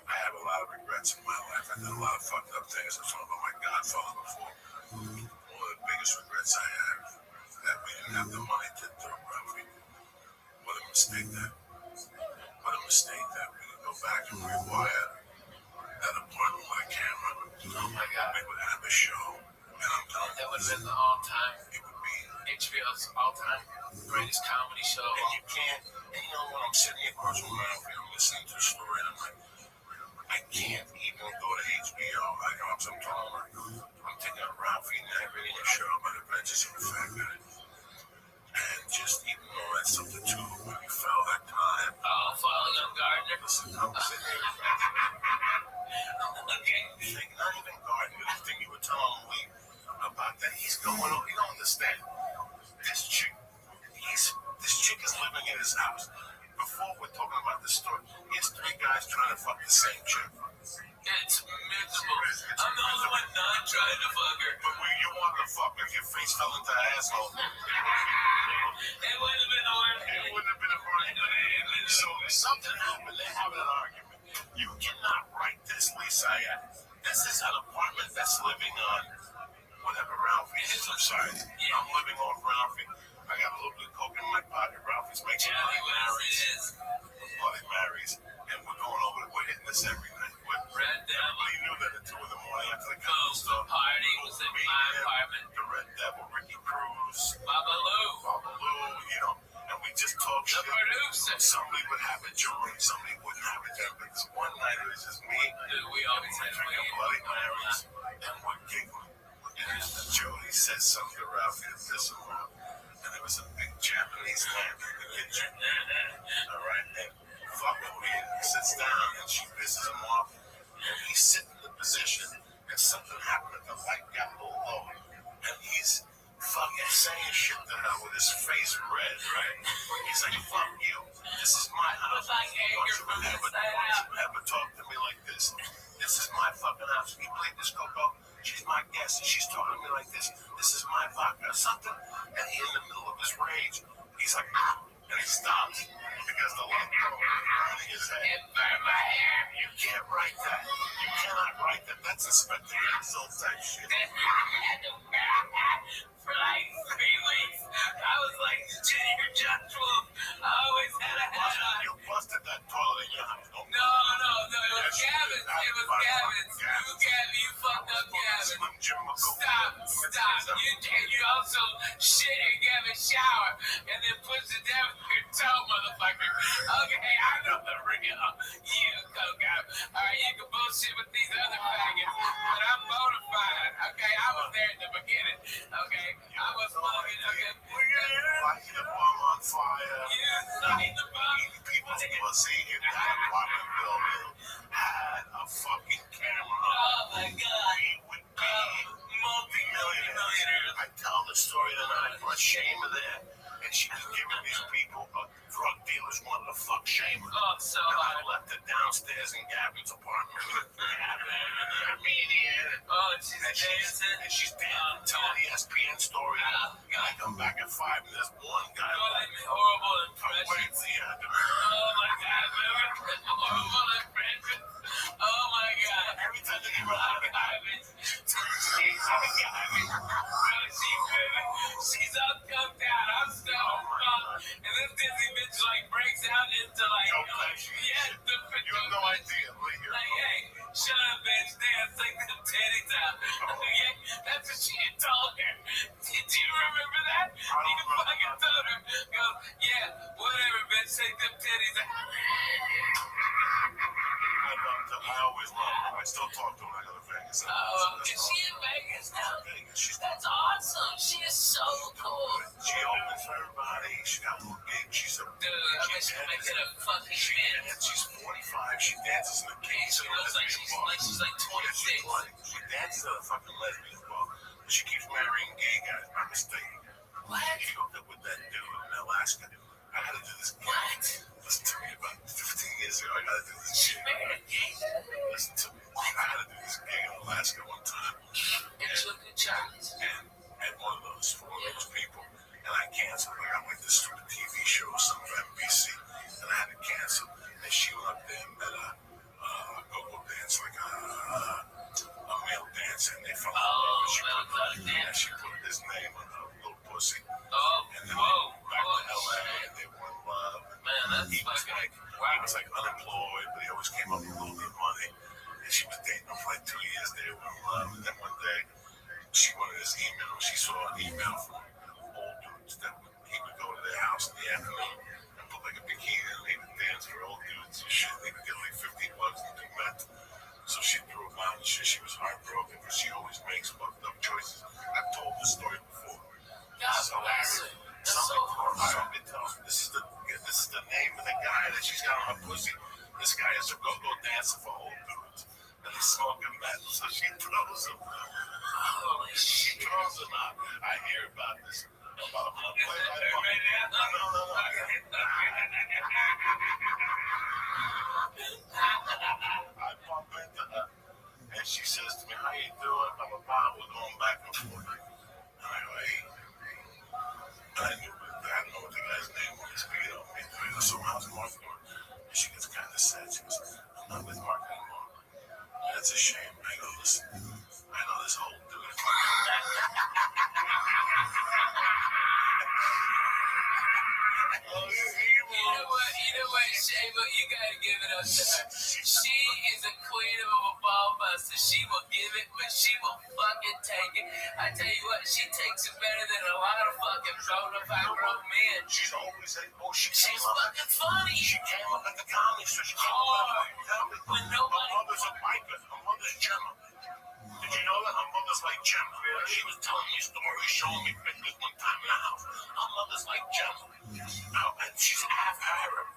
I have a lot of regrets in my life. I did a lot of fucked up things. I talked about my godfather before. One of the biggest regrets I have that we didn't have the money to do Rabbi. What a mistake that. What a mistake that we didn't go back and rewire that apartment with a camera. Oh my God. We would have a show. And I'm telling you, that would have been the all-time. It would be HBO's all-time greatest comedy show. And you can't, and you know when I'm sitting across from Ralphie, I'm listening to a story, and I'm like, I can't even go to HBO. I go up some time, I'm taking a Ralphie and everything a show about Adventures of a Fat Guy. And just even though that's something too, when you fell that time. Oh, falling on Gardner. Listen, I'm sitting here. Okay. Not even Gardner, the thing you were telling me about that he's going on, you don't understand. This chick is living in his house. Before we're talking about this story, he has 3 guys trying to fuck the same chick. It's miserable. I'm the only one not trying to fuck her. But when you want to fuck her, if your face fell into her asshole, it wouldn't have been hard. It wouldn't have been a hard. So something happened. They're having an argument. You cannot write this, Lisa. This is an apartment that's living on whatever Ralphie is. I'm sorry. I'm living off Ralphie. I got a little bit of coke in my pocket. Ralphie's making Bloody Marys. And we're going over it. We're hitting this every night. Red Devil. He knew that at 2 in the morning after the coast party was in my apartment. The Red Devil, Ricky Cruz, Babaloo, you know, and we just talked shit. Producer. Somebody would have a joint, somebody wouldn't have a joint. Because one night it was just me. We always had drinking Bloody Marys, and we're giggling. And Jody says something to Ralphie to piss him off. And there was a big Japanese lamp in the kitchen. All right, and fucking weird. He sits down and she pisses him off. And he's sitting in the position, and something happened. The light got a little low. And he's fucking saying shit to her with his face red, right? He's like, fuck you. This is my house. Like anger from inside out. Don't you ever talk to me like this. This is my fucking house. You believe this, Coco? She's my guest, and she's talking to me like this. This is my vodka or something. And he, in the middle of his rage, he's like, ah, and he stops because the light burning his head. It burned my hair. You can't write that. You cannot write that. That's Inspector Insult type shit. For like 3 weeks, I was like Junior Joshua. I always had a hat on. You busted that toilet in your house. No, it was Gavin's. It was Gavin's. You fucked up Gavin. Stop. You also shit in Gavin's shower and then pushed it down your toe, motherfucker. Okay, I know the real you, Coco. Alright, you can bullshit with these other faggots, but I'm bona fide. Okay, I was there in the beginning. Okay, I was fucking. Okay, light the bomb on fire. Light the bomb. People's pussy in that apartment building had a fucking camera. Oh my God. We would be multi-millionaires. I tell the story tonight. For Shayma there, and she was giving these people, drug dealers wanted to fuck Shayma. Oh, so I left her downstairs in Gavin's apartment with Gavin and the comedian. Oh, and she's dancing. And she's dancing, telling the ESPN story. And I come back at 5, and there's one guy. Horrible impressions. Oh my God, horrible impressions. Oh my God. Every time they get out of Gavin, she's all coked out. I'm so and this Disney bitch like breaks out into like, you have no idea. Like, hey, shut up, bitch. Dance, take them titties out. Okay, that's what she told her. Did you remember that? You fucking told her. Go, yeah, whatever, bitch. Take them titties out. I always love her. I still talk to her when I go to Vegas. Is she in Vegas now? That's awesome. She is so cool. She opens her body. She got a little gig. She's a dude. I bet she might get a fucking man. She's 45. She dances in a cage. She looks like she's like 26. She dances at a fucking lesbian bar. She keeps marrying gay guys by mistake. What? She hooked up with that dude in Alaska. I gotta do this. What? Listen to me. About 15 years ago, I gotta do this shit. She married a gay. Listen to me. I gotta do this gig in Alaska one time. And And one of those people, and I canceled. I got like this stupid TV show, some of NBC, and I had to cancel. And she went up there and met a go-go dance, like a male dancer, and they fell in love. And she put his name on her little pussy. And then they moved back to LA, and they were in love. He was like unemployed, but he always came up with a little bit of money. And she was dating him for like 2 years. They were in love, and then one day she wanted his email. She saw an email from old dudes that he would go to their house in the afternoon and put like a bikini and they would dance for old dudes and shit. They would get like $15 and do that. So she threw him out and shit. She was heartbroken because she always makes fucked up choices. I've told this story before. This is hilarious. Somebody tells me this is the name of the guy that she's got on her pussy. This guy is a go-go dancer for old dudes. And he's smoking meth, so she throws him. She throws him out. I hear about this. About a month later. No. I bump into her, and she says to me, "How you doing?" We're going back and forth. And I go, "Hey." I don't know what the guy's name was. His speedo. So how's Mark doing? And she gets kind of sad. She goes, "I'm not with Mark anymore." That's a shame. I go, "Listen, I know this whole dude." You know what, Shayla, you gotta give it up to her. She is a queen of a ball buster. She will give it, but she will fucking take it. I tell you what, she takes it better than a lot of fucking grown men. She's always like, she's fucking funny. She came up at the comedy store. She came up when nobody. Her mother's a biker. Her mother's Gemma. Did you know that? Her mother's like Gemma. She was telling me stories, showing me pictures one time in the house. Her mother's like Gemma. And she's half Arab.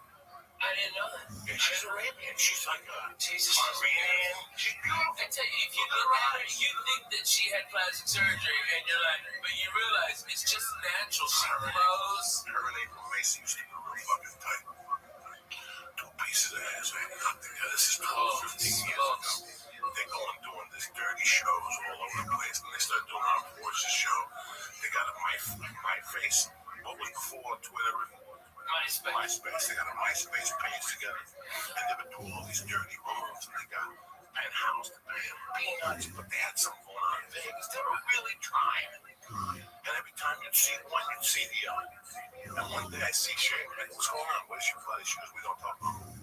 I didn't know that. Yeah, she's Arabian. She's like a Jesus. Armenian. She's beautiful. I tell you, if you look at her, you think that she had plastic surgery, and you're like, but you realize it's just natural. She grows. Her and April Macy used to be real fucking tight. 2 pieces of ass. I got together. This is 12, 15 years ago. They go and doing this dirty shows all over the place. And they start doing our Voices show. They got a my face. What was before Twitter and MySpace. They got a MySpace page together. And they were doing all these dirty rooms. And they got Penthouse, Peanuts. But they had something going on in Vegas. They were really trying. And every time you'd see one, you'd see the other. And one day I see Shay. I'm like, "What's going on? What is your bloody shoes? We don't talk about it."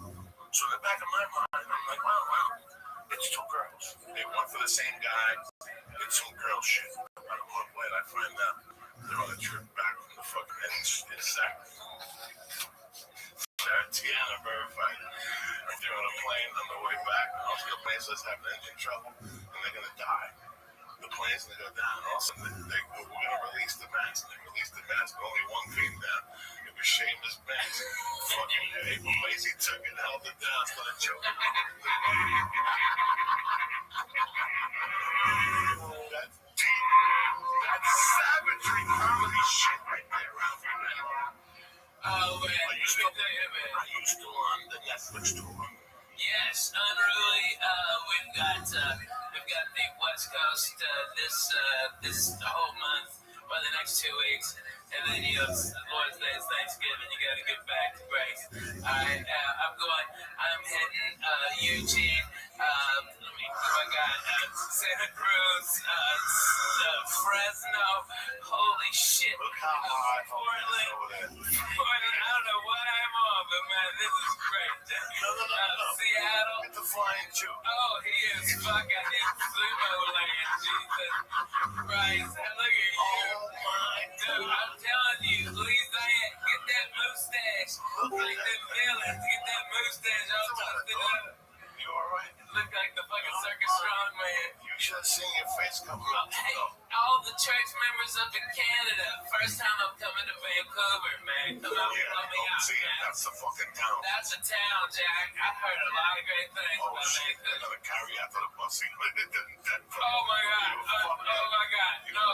So in the back of my mind, I'm like, wow. It's 2 girls. They went for the same guy. It's some girl shit. About a month later, I find out they're on a trip back from the fucking insect. Tiana verified. They're on a plane on the way back. Also, the plane says having engine trouble, and they're gonna die. The plane's gonna go down. Also, we're gonna release the mask. And they released the mask. Only one came down. It was Seamus Banks. Fucking April Macy took it, held it down, started choking. That's savagery comedy shit right there, Ralph. Oh, man. I used to on the Netflix tour. Yes, unruly. We've got the West Coast this whole month, or the next 2 weeks, and then you have Lord's Day, Thanksgiving. You got to get back to breaks. I'm hitting Eugene. I got Santa Cruz, Fresno. Holy shit! Portland. I don't know what I'm on, but man, this is great. Seattle. It's a flying too. Oh, he is fucking in sumo land. Jesus Christ! Look at you. Oh my dude! I'm telling you, Louisiana, get that mustache. Like them villains, get that mustache all twisted up. You alright? Look like the fucking circus strongman. You should have seen your face come up. Hey, all the church members up in Canada. First time I'm coming to Vancouver, man. Come out and help me out, man. That's a fucking town. That's a town, Jack. I've heard a lot of great things about shit. They're Vancouver. gonna carry you out to the bus. Oh my god. Oh my god. No.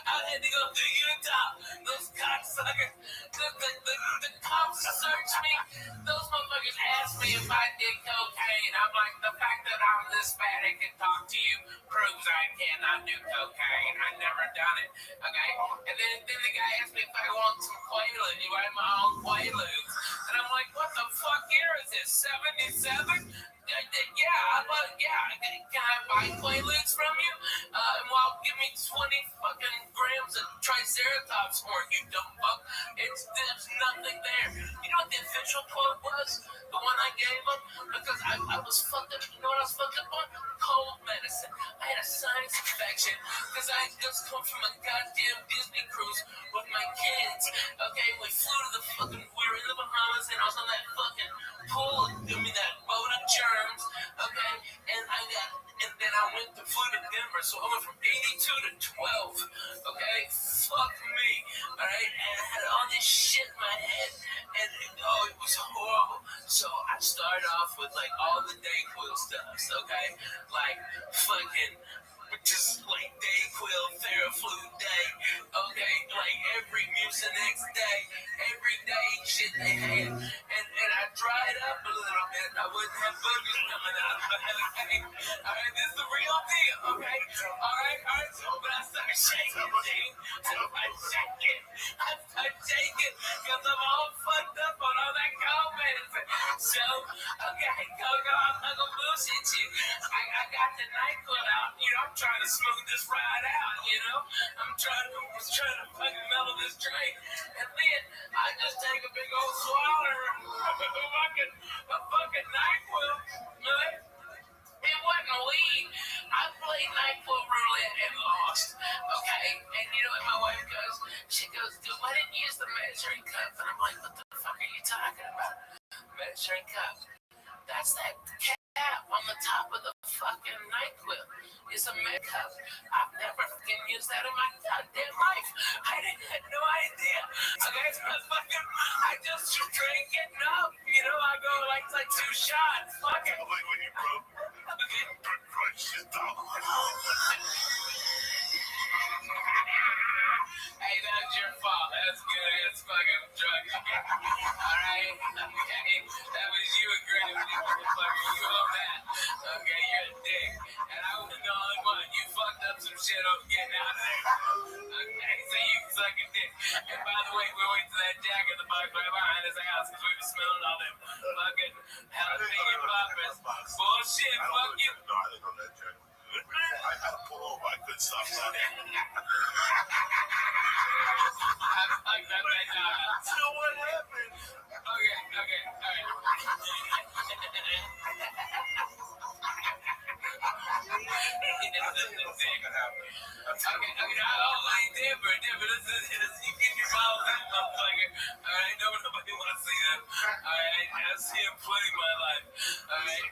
I had to go through Utah. Those cocksuckers. the cops search me. Those motherfuckers ask me if I did cocaine. I'm like, the fact that I'm this fat and can talk to you proves I cannot do cocaine. I've never done it. Okay? And then the guy asked me if I want some Quaaludes. You want my own Quaaludes? And I'm like, what the fuck year is this? 77? Yeah, can I buy Quaaludes from you? Well, give me 20 fucking grams of Triceratops horn, you dumb fuck. There's nothing there. You know what the official quote was? The one I gave him? Because I was fucked up. You know what I was fucked up on? Cold medicine. I had a sinus infection because I had just come from a goddamn Disney cruise with my kids. Okay, we were in the Bahamas and I was on that fucking pool. Give me that boat of germs. Okay, and then I flew to Denver, so I went from 82 to 12. Okay, fuck me. All right, and I had all this shit in my head, and it was horrible. So I started off with like all the Dayquil stuff. Okay, like fucking. Just like Dayquil, Theraflu day, okay, like every Mucinex day, every day shit they had, and I dried up a little bit. I wouldn't have boogers coming out of my head. All right, this is the real deal, okay? All right. So, but I started shaking things. So I shake it. I take it because I'm all fucked up on all that cold medicine. So, okay, I'm not gonna bullshit you. I got the NyQuil out. You know, I'm trying to smooth this ride out. You know, I'm trying to fucking mellow this drink, and then I just take a big old swallow of a fucking NyQuil. Right? It wasn't weed. I played NyQuil roulette and lost. Okay? And you know what my wife goes? She goes, dude, why didn't you use the measuring cup? And I'm like, what the fuck are you talking about? Measuring cup. That's that cap on the top of the fucking NyQuil. It's a med cup. I've never fucking used that in my goddamn life. I had no idea. Okay, I just drank it up. You know, I go like 2 shots. Fuck it. Like when you broke. Hey, that's your fault. That's good. It's fucking drug. Alright? Okay. That was you agreeing with me, motherfucker. You own that. Okay, you're a dick. And I wasn't the only one. You fucked up some shit on getting out of there. Okay, so you suck a dick. And by the way, we went to that jack in the box right behind his house because we were smelling all them fucking jalapeno poppers. Bullshit, fuck you. No, I didn't know that jack. I had to pull over. I couldn't stop laughing. So what happened? Okay, all right. Denver, you get your balls in, motherfucker. All right, nobody want to see that. All right, I see him plenty my life. All right.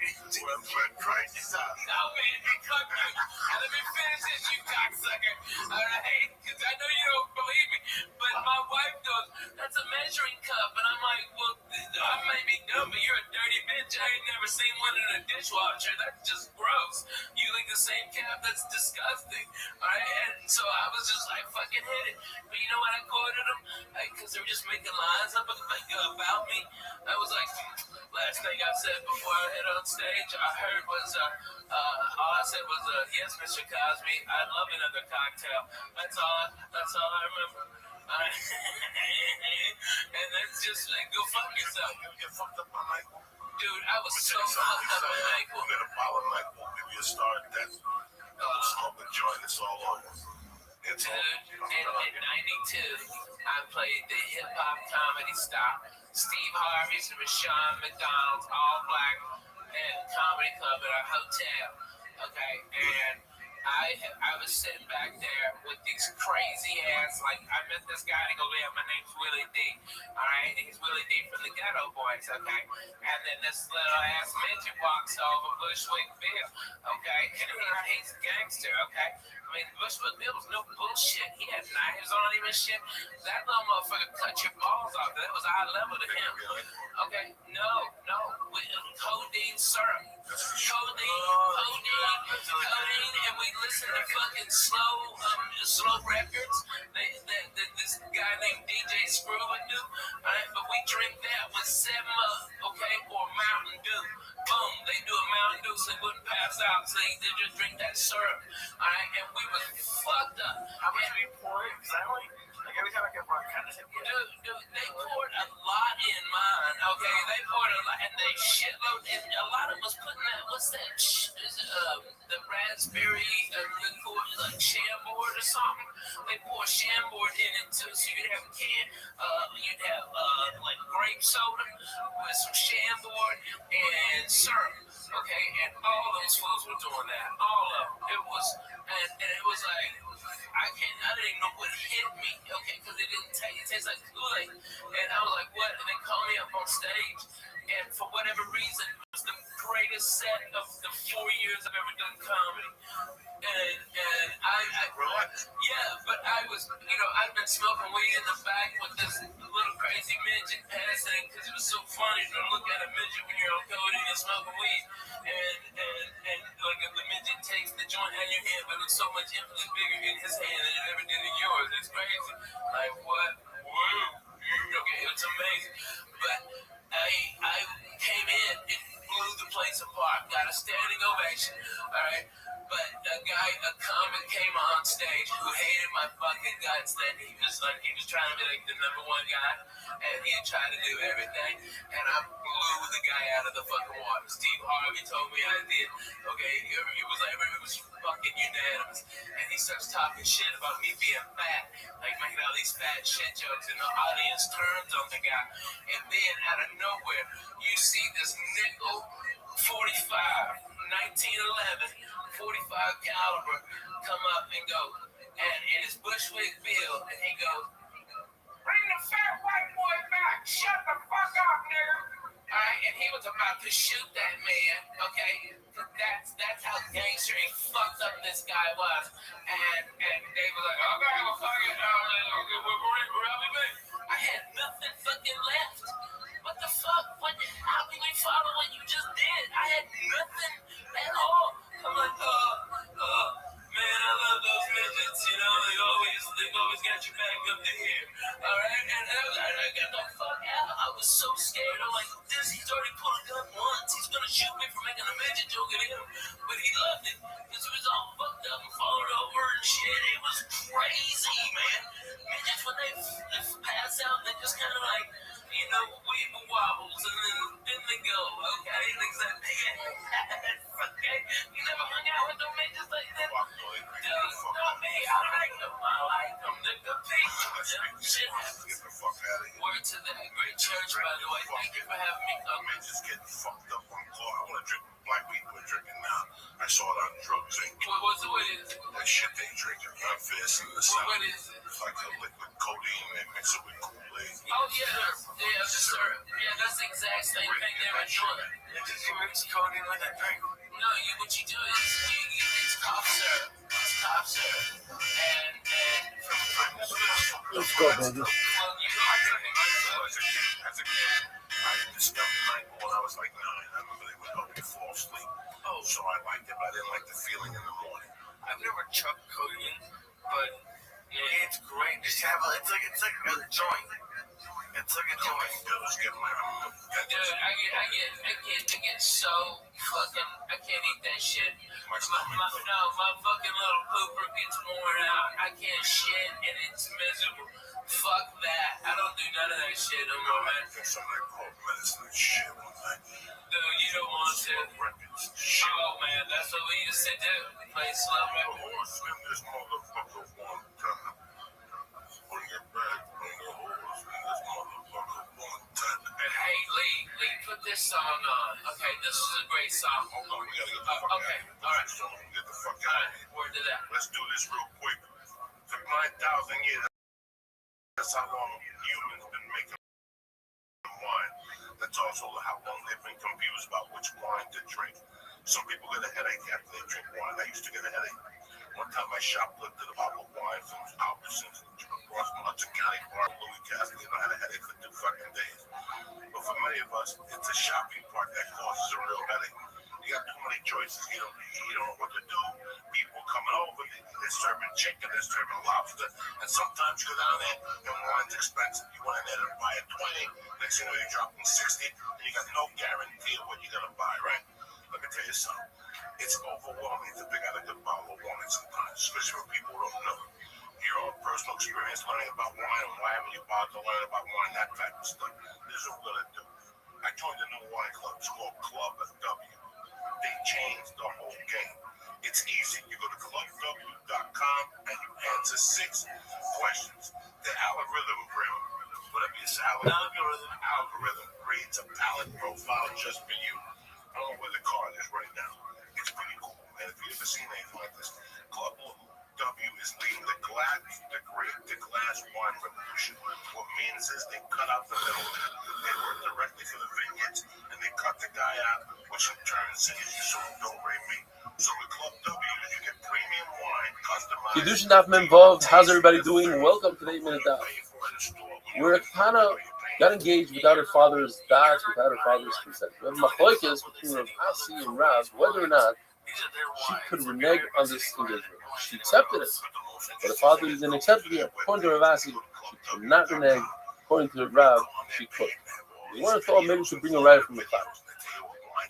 Christ, you stop. No, man, fuck you. Let me finish this, you cocksucker. All right, because I know you don't believe me, but my wife goes, that's a measuring cup, and I'm like, well, I may be dumb, but you're a dirty bitch. I ain't never seen one in a dishwasher. That's just gross. You like the same cap? That's disgusting. All right, and so I was just like, fucking hit it. But you know what I quoted them? Because they were just making lines up about me. I was like, last thing I said before I hit on stage, I heard was, all I said was, yes, Mr. Cosby, I'd love another cocktail. That's all I remember. And that's just like, go fuck yourself. You get fucked up on NyQuil. Dude, I was so fucked up on NyQuil. You get a bottle of NyQuil, give you a start. That's smoke a joint. It's all over. It's Dude, all. in 92, I played the hip-hop comedy stop. Steve Harvey's and Rashawn McDonald's, all black, and comedy club at a hotel. Okay, and I was sitting back there with these crazy ass, like, I met this guy, and he goes, yeah, my name's Willie D. All right, and he's Willie D from the Ghetto Boys, okay? And then this little ass midget walks over Bushwick Bill, okay? And he's a gangster, okay? I mean, Bushwick Bill was no bullshit. He had knives on him and shit. That little motherfucker cut your balls off. That was eye level to him. Okay? No. Codeine syrup. Codeine, and we listen to fucking slow records. This guy named DJ Screw would do. Alright, but we drink that with 7-Up, okay, or Mountain Dew. Boom, they do a Mountain Dew so they wouldn't pass out, so they just drink that syrup. Alright, and we was fucked up. How much do you pour it? Because I only, like every time I get one, I kind of say, Dude, they poured a lot in mine, okay? They poured a lot, and they shitload, and a lot of us putting that, what's that, the raspberry liqueur, like Chambord or something? They pour Chambord in it too, so you'd have a can, you'd have like grape soda with some Chambord and syrup, okay? And all those fools were doing that, all of them. It was, and it was like, I didn't even know what hit me, okay, because it didn't taste, it tastes like Kool-Aid. And I was like, what? And they called me up on stage, and for whatever reason, it was the greatest set of the 4 years I've ever done comedy. And but I was, I've been smoking weed in the back with this little crazy midget passing because it was so funny to look at a midget when you're on codeine and smoking weed. And like if the midget takes the joint out of your hand, but it's so much infinitely bigger in his hand than it ever did in yours. It's crazy. Like what? Whoa. Okay, it's amazing. But I came in and blew the place apart. Got a standing ovation. All right. But a comic came on stage who hated my fucking guts. That he was trying to be like the number one guy, and he tried to do everything, and I blew the guy out of the fucking water. Steve Harvey told me I did. Okay, it was fucking unanimous, and he starts talking shit about me being fat, like making all these fat shit jokes, and the audience turns on the guy, and then out of nowhere, you see this nickel 45, 1911. 45 caliber come up and go, and in his Bushwick Bill, and he goes, bring the fat white boy back, shut the fuck up, nigga. Alright, and he was about to shoot that man, okay? That's how gangster and fucked up this guy was. And they were like, okay, well, fuck it, we're Rabbi. I had nothing fucking left. What the fuck? How can we follow what you just did? I had nothing at all. I'm like, man, I love those midgets, they always got your back up to here. Alright, and I got the fuck out. I was so scared. I'm like, he's already pulled a gun once. He's gonna shoot me for making a midget joke at him. But he loved it, because he was all fucked up and falling over and shit. It was crazy, man. Midgets, when they pass out, they just kind of like, weeble wobbles, and then they go, okay? Things like that. Okay? You never hung out with them midgets like that? Dude, not me. I like them. They're good people. Shit happens. Word to that great church, by the way. Thank you for having me come. Man, just getting fucked up on cloth. I want to drink black weed we're drinking now. I saw it on drugs. What is it? That shit they drinking. Memphis and the South. What is it? It's like a liquid codeine. They mix it with Kool-Aid. Oh, yeah, sir. Yeah, that's the exact same thing they were doing. You just mix codeine with that drink. No, what you do is it's cough syrup. It's cough syrup. And let's go, baby. As a kid, I discovered night when I was like 9. I remember they would help me fall asleep. Oh, so I liked it, but I didn't like the feeling in the morning. I've never chugged codeine, but it's great. Just have it's like a joint. It's like a joint. Dude, I get so fucking, I can't eat that shit. My fucking little pooper gets worn out. I can't shit, and it's miserable. Fuck that. I don't do none of that shit no more, man. Some like cold medicine and shit one night. Dude, you don't want to. Oh, man, that's what we used to do. Play slow records. This motherfucker one time. Bring it back. Bring the horse. This motherfucker one time. Hey, Lee, put this song on. Okay, this is a great song. Hold on, we gotta get the fuck out. Okay, alright. Get the fuck out of here. Word to that. Let's do this real quick. For 9,000 years, that's how long humans been making wine. That's also how long they've been confused about which wine to drink. Some people get a headache after they drink wine. I used to get a headache. One time I shoplifted a bottle of wine from Albertsons across Hudson County Park, Louis Cassidy, and I had a headache for 2 fucking days. But for many of us, it's a shopping part that causes a real headache. You got too many choices. which is, you don't know what to do. People coming over, they're serving chicken, they're serving lobster, and sometimes you go down there and wine's expensive. You went in there to buy a 20, next thing you know you're dropping 60, and you got no guarantee of what you're gonna buy, right? Let me tell you something. It's overwhelming to pick out a good bottle of wine sometimes, especially when people don't know. Your own personal experience learning about wine, and why haven't you bothered to learn about wine, that type of stuff. This is what we're gonna do. I joined a new wine club. It's called Club W. They changed the whole game. It's easy. You go to clubw.com and you answer 6 questions. The algorithm, whatever you say, algorithm creates a palette profile just for you. I don't know where the card is right now. It's pretty cool, man. If you've ever seen anything like this, Club W is leading the glass wine revolution. What means is they cut out the middleman. They work directly for the vineyards, and they cut the guy out, which in turn saves you some do-re-mi. So with Club W, you get premium wine, customized. Kedushin Daf Mem Vav. How's everybody doing? Welcome to the 8-Minute Daf. We're kind of got engaged without her father's das, without her father's consent. We have machlokes between Rav Asi and Rav whether or not she could renege on this engagement. She accepted it, but her father didn't accept it. According to Rav Asi, she could not renege. According to Rav, she could. We want to thought maybe we should bring a right from the father.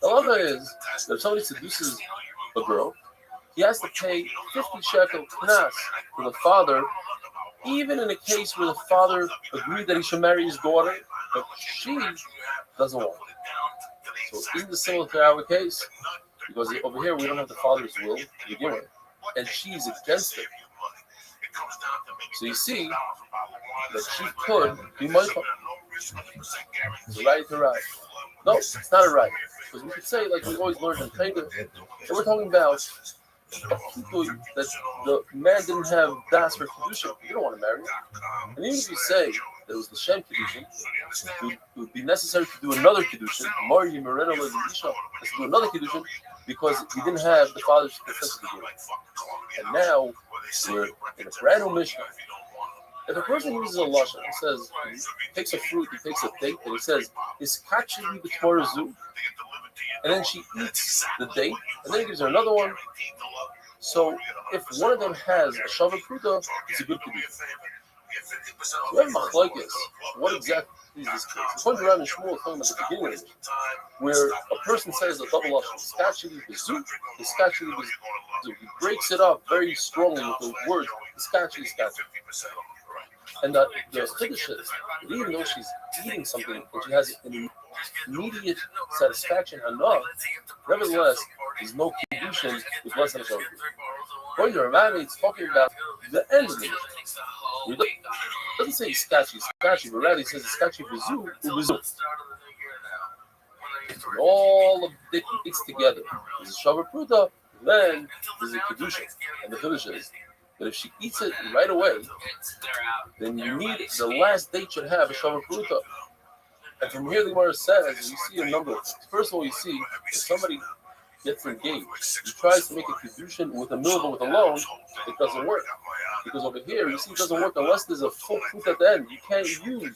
The law is that if somebody seduces a girl, he has to pay 50 shekel knas to the father, even in a case where the father agreed that he should marry his daughter, but she doesn't want it. So in the similar to our case, because over here we don't have the father's will to begin with, and she's against it. So you see that she could be Michael. It's a right to right. No, it's not a right. Because we could say, like we always learned in Taylor, and we're talking about people that the man didn't have das for Kedushin. You don't want to marry him. And even if you say that it was the Shem Kedushin, it would be necessary to do another Kedushin. Mari Moreno Isha has to do another Kedushin because he didn't have the father's consent to begin with. And now we're in a brand new mission. If a person uses a lashon and says, he takes a fruit, he takes a date, and he says, "Is kachli b'torah zu," and then she eats the date, and then he gives her another one. So if one of them has a shavuot pruta, it's a good kedusha. We have machlokes. What exactly is this case? According to Rabbi Shmuel, talking about the beginning of it, where a person says a double lashon, "Is kachli b'zu," "Is kachli b'zu." He breaks it up very strongly with the word "is kachli." And the chiddush is, even though she's eating something and she has an immediate satisfaction enough, nevertheless, there's no kedushin with less than a shavuot. According to Rabbi, it's talking about the end of the mission. It doesn't say skachi, but rather it says skachi vizu, uvizu. All of it mixed together. There's a shavuot pruta, then there's a kedushin, and the chiddush is. But if she eats it right away, then you need the last date should have a shavuot pruta. And from here, the Gemara says, you see a number of things. First of all, you see if somebody gets engaged, he tries to make a kedushin with a milva with a loan, it doesn't work. Because over here, you see, it doesn't work unless there's a full fruit at the end. You can't use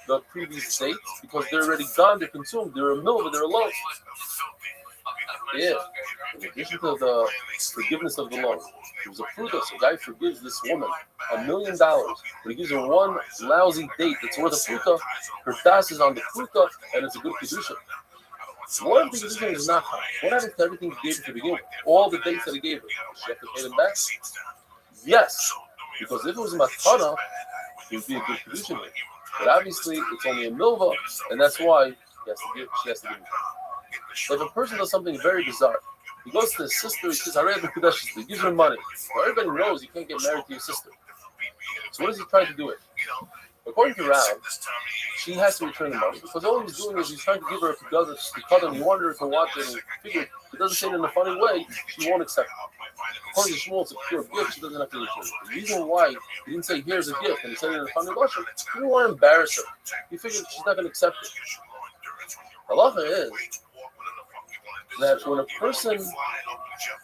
the previous dates because they're already gone, they're consumed, they're a milva, they're a loan. Yeah. In addition to the forgiveness of the loan, there was a pruta. So a guy forgives this woman $1 million, but he gives her one lousy date that's worth a pruta. Her das is on the pruta, and it's a good kedusha. One of the kedusha is not high. What happened to everything he gave her to begin with? All the dates that he gave her. Does she have to pay them back? Yes, because if it was matana, it would be a good kedusha. But obviously, it's only a milva, and that's why she has to give him. If a person does something very bizarre, he goes to his sister, he says, he gives her money. Well, everybody knows you can't get married to your sister. So what does he try to do it? According to Rab, she has to return the money because all he's doing is he's trying to give her a picada, and he wanted her to watch it and figure it doesn't say it in a funny way, she won't accept it. According to Shmuel, it's a pure gift, she doesn't have to return it. The reason why he didn't say here's a gift and he said it in a funny way, he didn't want to embarrass her. He figured she's not going to accept it. Halacha is that when a person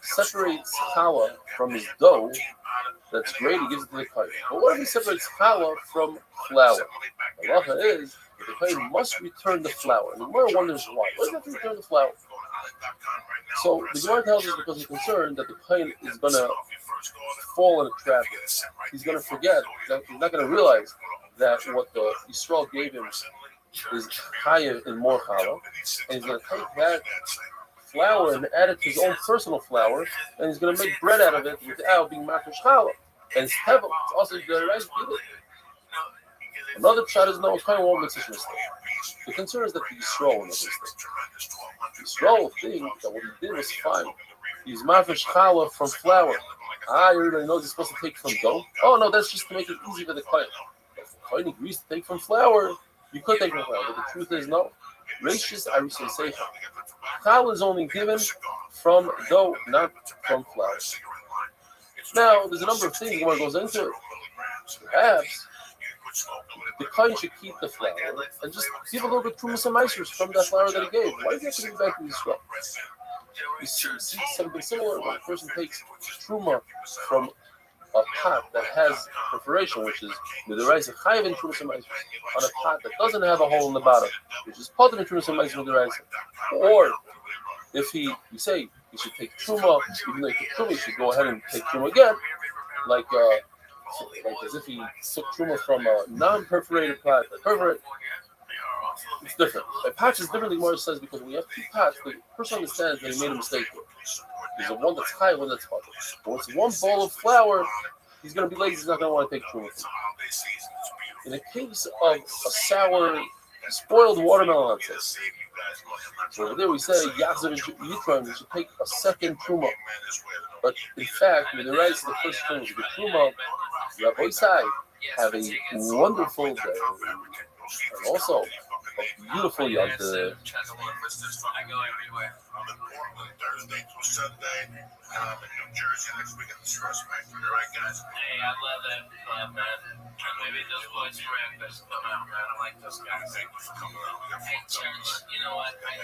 separates challah from his dough, that's great, he gives it to the kohen. But what if he separates challah from flour? The halacha is that the kohen must return the flour. And the Gemara wonders why. Why does he have to return the flour? So the Gemara tells us because he's concerned that the kohen is going to fall in a trap. He's going to forget, he's not going to realize that what the Yisrael gave him is higher in more challah, and he's going to take that flour and add it to his own personal flour, and he's going to make bread out of it without being mafresh challah. And it's hevel. It's also the rice people. Another shot is no kind of woman mistake. The concern is that the Yisrael made a mistake. The Yisrael think that what he did was fine. He's mafresh challah from flour. Everybody knows he's supposed to take from dough. Oh no, that's just to make it easy for the kohen. If the kohen agrees to take from flour, you could take from flour, but the truth is no. Rashis Arisei Seicha. Challah is only given from dough, not from flour. Now, there's a number of things that goes into it. Perhaps the kohen should keep the flour and just give a little bit of trumas and meisers from that flour that he gave. Why does he have to give it back to Yisrael? You see something similar when a person takes truma from a pot that has perforation, which is the rice chayiv in trumas and meisers, on a pot that doesn't have a hole in the bottom, which is potter in trumas and meisers with the rice. Or if you say you should take truma, even though you took truma, you should go ahead and take truma again, like as if he took truma from a non-perforated pot. Perforated, it's different. A patch is different than Gemara says because when you have two pots, the person understands that he made a mistake. There's a one that's high, one that's hot. But once one bowl of flour, he's going to be lazy. He's not going to want to take truma. In the case of a sour, spoiled watermelon, so over there we say Yachzav and Yitron, you should take a second truma. But in fact, when the rice the first truma is the truma, Rabbi side have a wonderful day, and also a beautiful Yom Tov. I go everywhere. I'm in Portland Thursday through Sunday, and I'm in New Jersey next week at the Stress Factory. All right, guys? Hey, I love that club, man. Maybe those boys from Memphis come out, man. I like those guys. Thank you for coming out. Hey, church, you know what? Coco,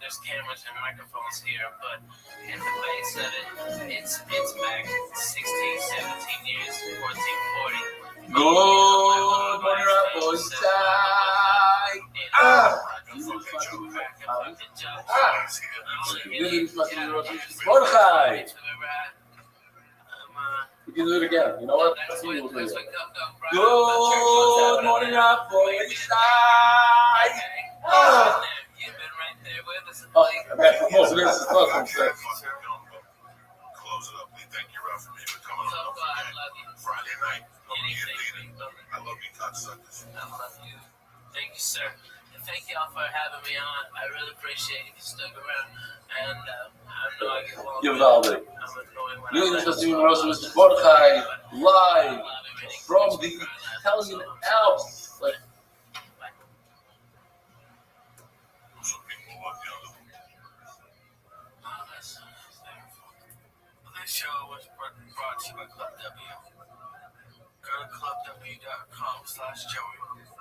there's cameras and microphones here, but in the base of it, it's back 16, 17 years, 14, 40. Good morning, Rabbi. We can do it again. You know what? Let's do it again. Good morning, Rabbi. Most of this is talking. Close it up. Thank you, Ralph, for me for coming on. Friday night. I love you, cocksuckers. I love you. Thank you, sir. And thank y'all for having me on. I really appreciate it. You stuck around. And I know I get long. You're valid. You're interested in Rothschild live from the Italian Alps. This show was brought to you by Club W. Go to clubw.com/Joey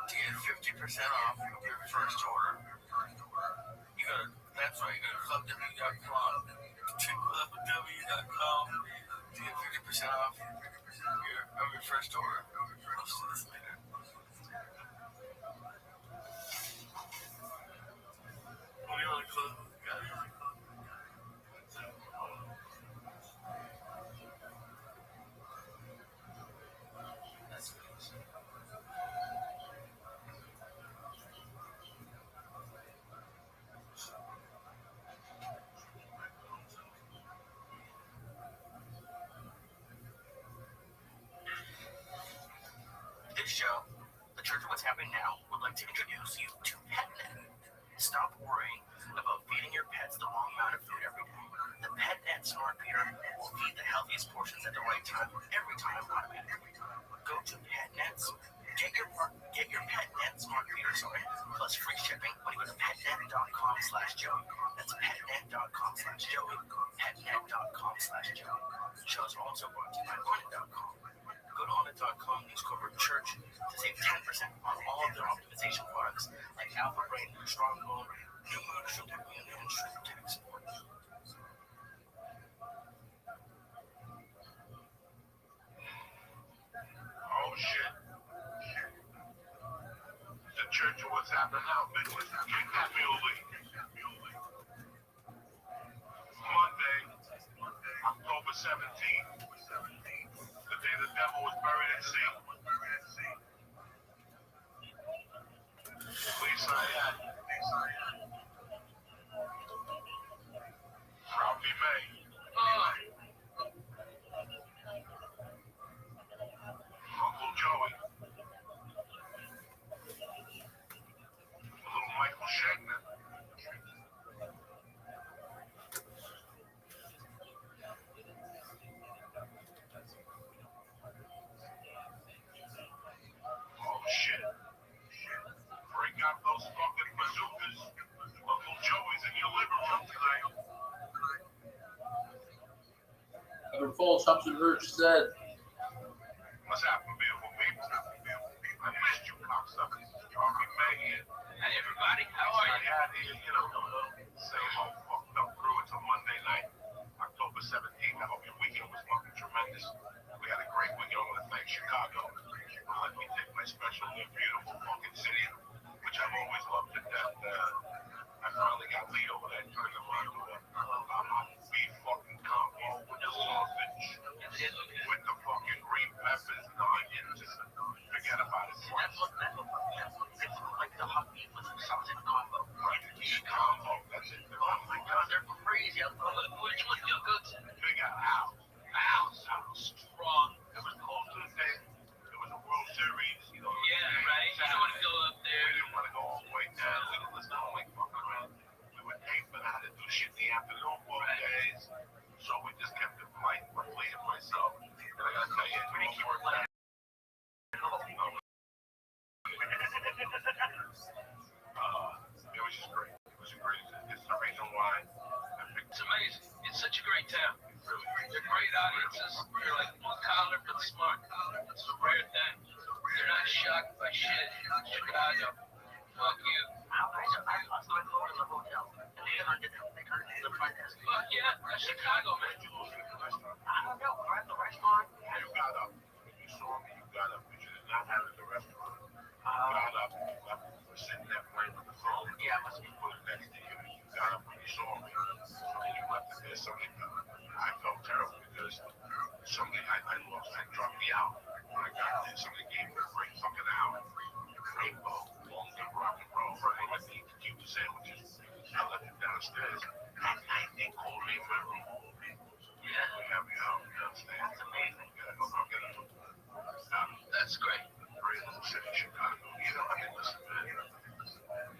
to get 50% off of your first order. That's right, you go to clubw.com to get 50% off of your first order. I'll see this later. What do you want to close with, guys? This show, The Church of What's Happening Now, would like to introduce you to PetNet. Stop worrying about feeding your pets the wrong amount of food every day. The PetNet Smart Feeder will feed the healthiest portions at the right time, every time automatically. Go to PetNets. Get your PetNet Smart Feeder, plus free shipping when you go to petnet.com/Joey. That's petnet.com/Joey. Petnet.com/Joey. Shows are also brought to you by Hornet.com. Go to Hornet.com and use code CHURCH to save 10% on all of their optimization products like Alpha Brain, Stronghold, New Moon, Shroom Tech Community, and Shroom Tech Support. Oh shit. The Church of What's Happening Now, big what's happening. Falls, Hobson Hirsch said, What's happening, beautiful people? I missed you, cocksuckers. Y'all be mad here. Hey, everybody, how are you? Out here, same old fucked up crew until Monday night, October 17th. I hope your weekend was fucking tremendous. We had a great weekend. I want to thank Chicago for letting me take my special new beautiful fucking city, which I've always loved to death. I finally got Lee over there, turned him on to a beef fucking combo with the sausage, with the fucking green peppers and onions. Forget about it. It's like the hot beef with some sausage combo. Right, beef combo, that's it. Oh my god, they're crazy. Which one do you go to? We got Al's strong. It was close to the day. It was a World Series, Yeah, right. You don't want to go up there. We didn't want to go all the way down. We didn't listen to like fuck around. We were taping how to do shit in the afternoon both days. So we just kept it light, Lee and myself. And I gotta tell you, we didn't keep it light. It was just great. It was great. It's the reason why I picked. It's amazing. It's such a great town. They're great audiences. They're like blue collar but smart. It's a rare thing. They're not shocked by shit. Chicago. Fuck you. I lost my phone in the hotel. And they turned it down. They turned it to the front desk. Fuck yeah. That's Chicago, man. I don't know. We're at the restaurant. You got up. You saw me. You got up. But you did not have it at the restaurant. You got up. You left. You were sitting there playing with the phone. Yeah, I must be. Put it next to you. You got up when you saw me. And you left it there. Something. I felt terrible because something I lost. I dropped me out. When I got there, somebody gave me a great fucking hour. Rainbow, long good rock and roll. Right? I need to keep the sandwiches. I left it downstairs. At night, they called me in my room. Yeah, we have me out downstairs. That's amazing. I'll get it. That's great. Great little city, Chicago. I mean, listen, man.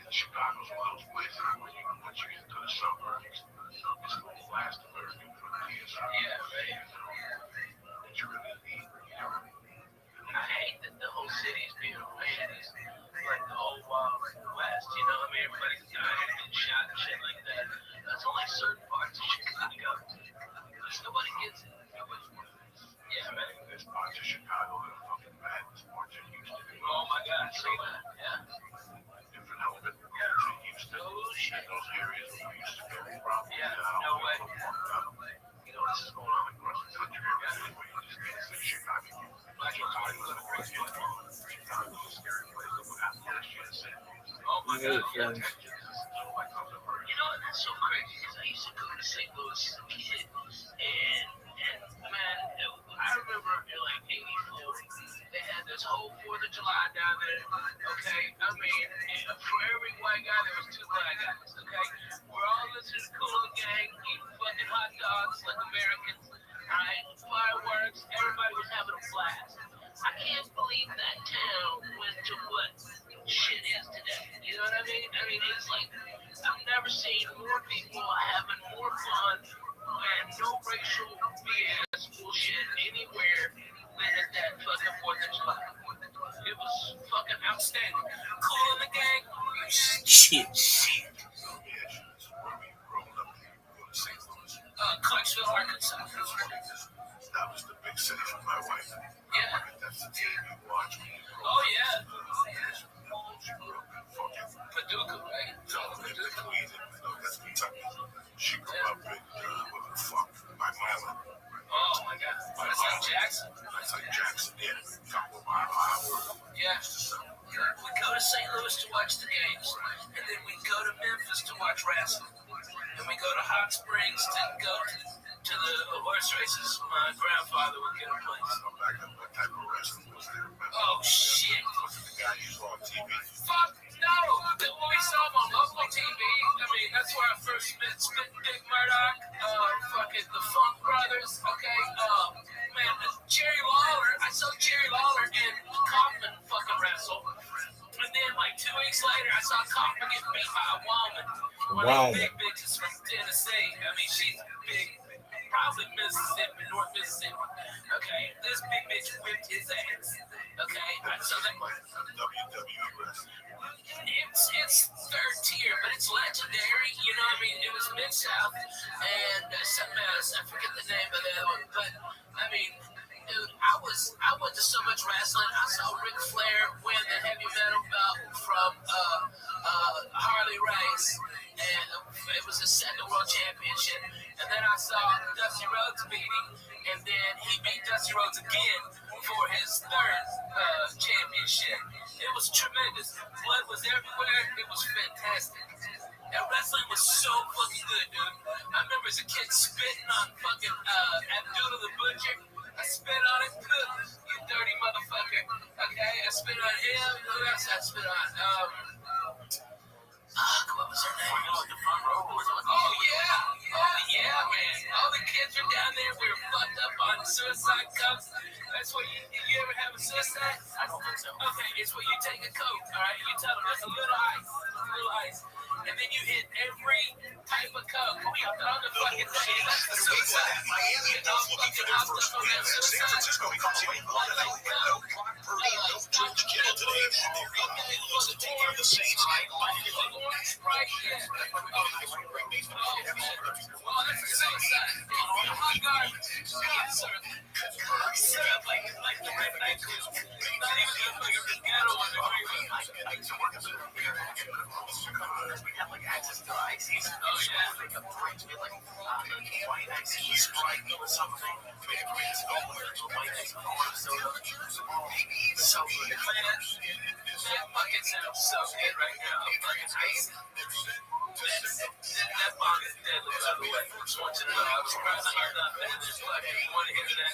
Chicago's one of those places where once you get to the suburbs, it's the last American frontier. Yeah, right. That you really need. I hate that the whole city's being raided. It's like the whole Wild West, you know? I mean, everybody's dying and shot and shit like that. That's only certain parts of Chicago. Nobody gets it. Yeah, man. There's parts of Chicago that are fucking bad. There's parts that used to be. Oh my God, so bad. Yeah. Different element. Houston. Oh shit. Those areas where we used to go from. Yeah, no way. This is going on across the country. Where you just can't say Chicago. Chicago is a great deal. Chicago is a scary place. Look what happened last year in San Diego. Oh my God. friends. You know, that's so crazy because I used to go to St. Louis as a kid, and man, I remember in like '84, they had this whole 4th of July down there. Okay, I mean, for every white guy, there was 2 black guys. Okay, we're all listening to Cool Gang, eating fucking hot dogs like Americans. Alright, fireworks, everybody was having a blast. I can't believe that town went to what shit is today. You know what I mean? I mean, it's like, I've never seen more people having more fun and no racial BS bullshit anywhere than at that fucking 4th of July. It was fucking outstanding. Cool in the Gang, shit. Clarksville, Arkansas. That was the big city for my wife. Yeah. That's the team you watch when you grow Oh, yeah. She grew up in fucking Paducah, right? That's Kentucky. She grew up in, what the fuck, my mama. Oh, my God. That's like Jackson. That's like Jackson, yeah. Couple of miles. Yeah. We go to St. Louis to watch the games, and then we go to Memphis to watch wrestling. And we go to Hot Springs to go to the horse races. My grandfather would get a place. What type of wrestling was there? Oh, shit. Was it the guy you saw on TV? Fuck no! When we saw him on local TV, I mean, that's where I first met Spittin' Dick Murdoch, fucking the Funk Brothers, okay? Man, Jerry Lawler, I saw Jerry Lawler and Kaufman fucking wrestle. And then, like 2 weeks later, I saw Kaufman get beat by a woman. One of the big bitches from Tennessee. I mean, she's big, probably Mississippi, North Mississippi. Okay, this big bitch whipped his ass. Okay, so that WWE wrestling. it's third tier, but it's legendary. You know what I mean? It was Mid-South and something else. I forget the name of that one, but I mean, dude, I went to so much wrestling. I saw Ric Flair win the heavy metal belt from Harley Race, and it was his second world championship. And then I saw Dusty Rhodes beat him, and then he beat Dusty Rhodes again for his third championship. It was tremendous. Blood was everywhere. It was fantastic. And wrestling was so fucking good, dude. I remember as a kid spitting on fucking Abdullah the Butcher. I spit on him, you dirty motherfucker. Okay, I spit on him. Who else I spit on? What was her name? Oh yeah, man. All the kids are down there. We were fucked up on suicide cups. That's what you ever have a suicide? I don't think so. Okay, it's where you take a Coke, all right? You tell them there's a little ice, and then you hit every type of Coke on the fucking day. That's the suicide. Miami is looking for their first win. San Francisco becomes a no clock per game. No George Kittle today. They're going to lose the team for the Saints. Right, yeah. Well, that's a suicide. Hot garbage. Yes, sir. Syrup like the red knight. Not even like a ghetto on the freeway. I used to work as a beer we had like access to ICs. Oh yeah. Like a drinks. We had like white ICs, right? There was something. We had greens, white ICs, soda. So good. Man, that bucket sounds so good right now. Fucking ice. That bong is deadly, by the way. Just want you to know. I was surprised I heard that. There's like one hit of that.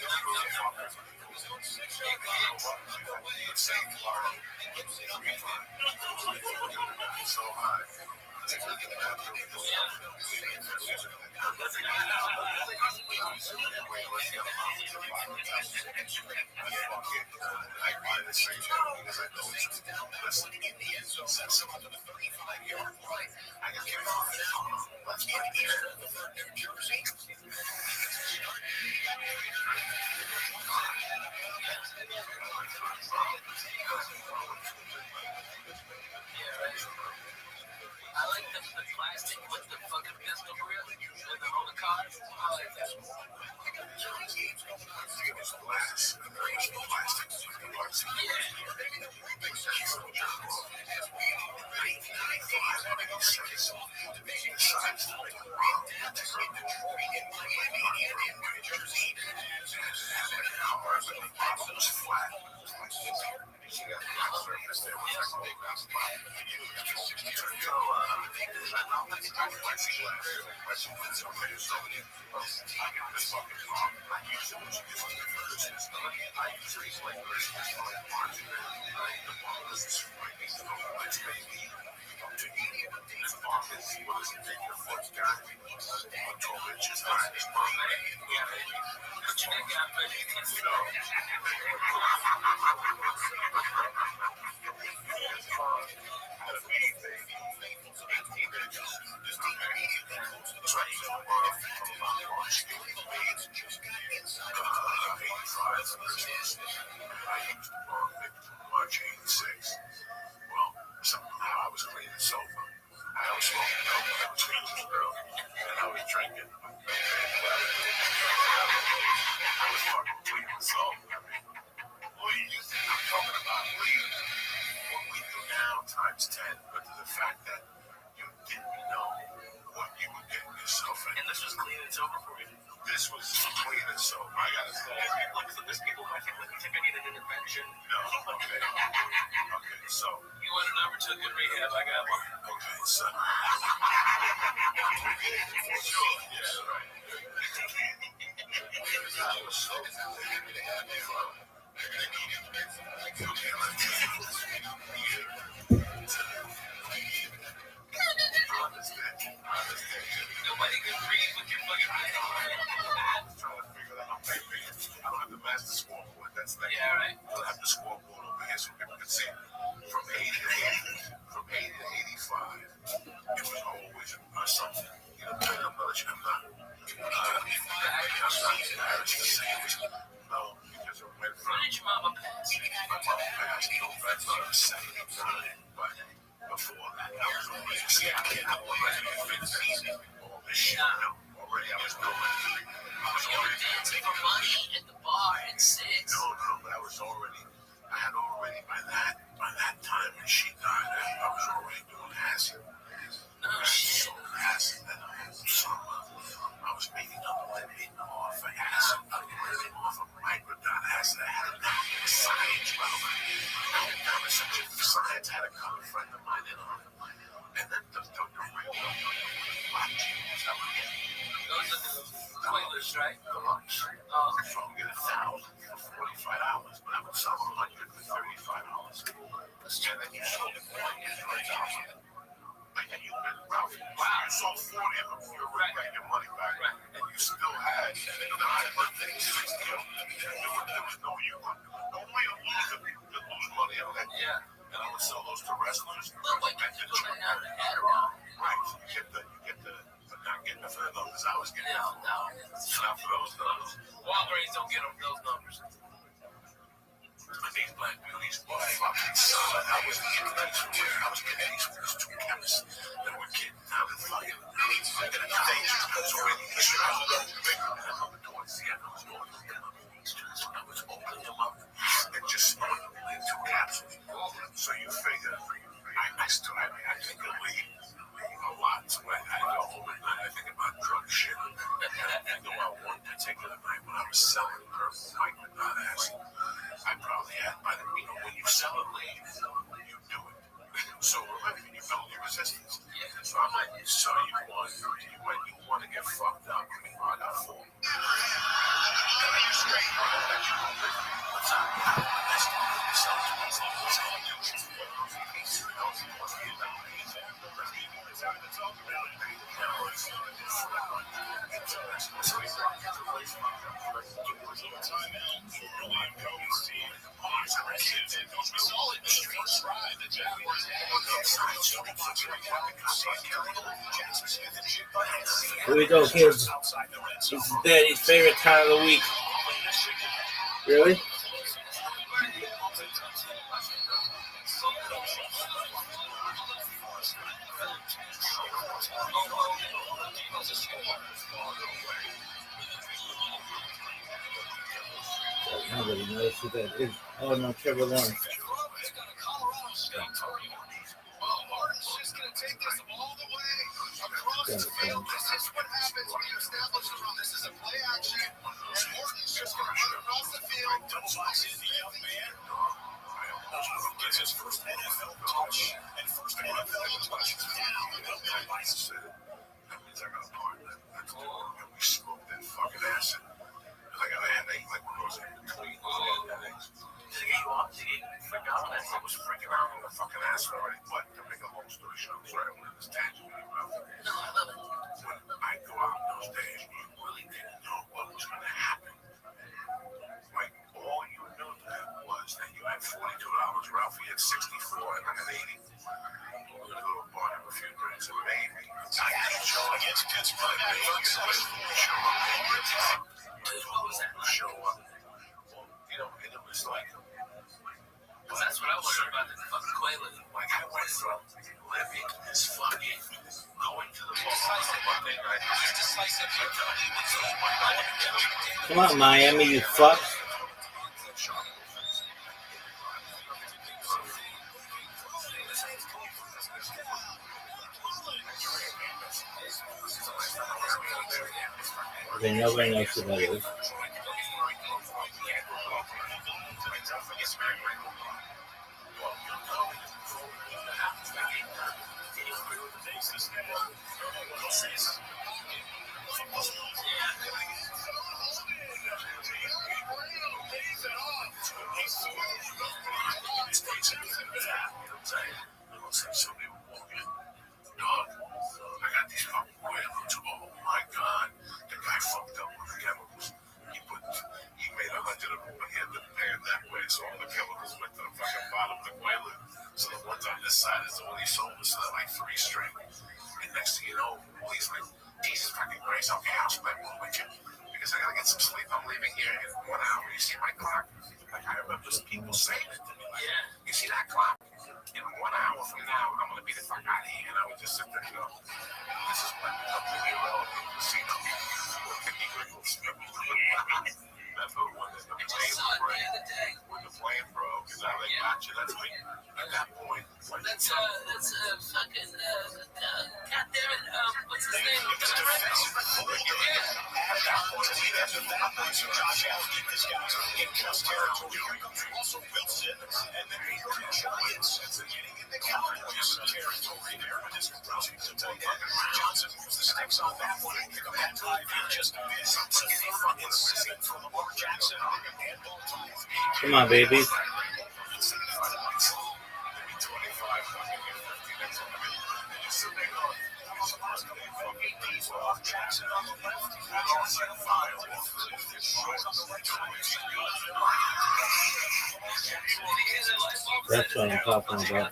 So high. I like the plastic with the fucking pistol grip and the whole cars. I like that. March 86. Well, somehow I was cleaning sofa. I was smoking dope, I was cleaning girl, and I was drinking. I was fucking cleaning sofa. Boy, you think I'm talking about weed? What we do now times 10, but to the fact that you didn't know what you were getting yourself in. And this was clean and sober for you? This was clean and sober. I gotta say. There's people might think I need an intervention. No, okay. Okay, so. You want a number 2 good rehab? I got one. Okay, so. Sure, yeah, right. I was so happy to have you. Nobody can read with your fucking eyes. I'm trying to figure that out. I don't have the master scoreboard. That's like, yeah, right. I don't have the scoreboard over here so people can see. From 80 to 85, I was doing. You were dancing for money at the bar at 6. No, but I had already by that time when she died, I was already doing acid. Oh, shit. So acid that summer, I was making a living off of acid. I was living off of microdot acid. I had a science, bro. I had done such a science. I had a common friend of mine in on it. And then the real black genius that would get. Those are the spoilers, right? The lunch. So I would get 1,000 for $45, but I would sell 100 for $35. And then you sold it for $1,000. And you went, Ralph, you sold 40 of them, you're right, got your money back. And you still had 9 things. There was no you. No way to lose money on that. Yeah. And I would sell those to wrestlers. Look like you're going out the Adderall. Right. You get the not getting for the numbers I was getting. No. Not for those numbers. Walgreens don't get them those numbers. But these black beauties were fucking solid. I was getting these two chemists that were getting down and fucking. I got a stage that's already history. I remember towards the end, I was going to the I was opening them up and just snorting them in 2 capsules. So you figure, I think of weed a lot. So I go home at night, I think about drug shit. And go out one particular night when I was selling purple microdot acid. I probably had, when you sell it lean, you do it. So remember, you build your resistance. So I might sell you one. You want to get fucked up. I got 4. What's Here we go, kids. This is Daddy's favorite time of the week. Really? Nobody knows who that is. Oh no, Trevor Lawrence. This is what happens when you establish a run. This is a play action, and Morton's just going to run across the field. Gets his first NFL touch and first NFL touchdown. That means I got a partner. And we smoked that fucking acid. I got a headache, like when I was in between. I was freaking out on the fucking ass already. But to make a long story short, I'm sorry, I went in this tangent. When I go out those days, you really didn't know what was going to happen. Like, all you knew was that you had $42, Ralphie had 64, and I had 80. We're going to go to a bar, have a few drinks, and maybe show against Pittsburgh. Show up. You know, and it was like, Well, that's what I wonder about this fucking Quaalude. like I went from living this fucking, going to the bar on Monday night. Come on, Miami, you fucks. Okay, nobody knows who that is. I got these fucking Quaaludes. Oh my God. The guy fucked up with the chemicals. He made 100 of them, but he had to pay it that way. So all the chemicals went to the fucking bottom of the Quaalude. So the ones on this side is the one he sold us, like 3 string. And next thing you know, he's like, Jesus fucking Christ, okay, I'll spend one with you. Because I gotta get some sleep. I'm leaving here in 1 hour. You see my clock? Like, I remember people saying it to me. Like, you see that clock? In 1 hour from now, I'm gonna be the fuck out of here. And I would just sit there and go, this is when it becomes a irrelevant casino. That's what when the plane broke. When the plane broke, and now they got you. That's like at that point. That's fucking goddamn it, what's his name? Come on, baby. That's what I'm talking about.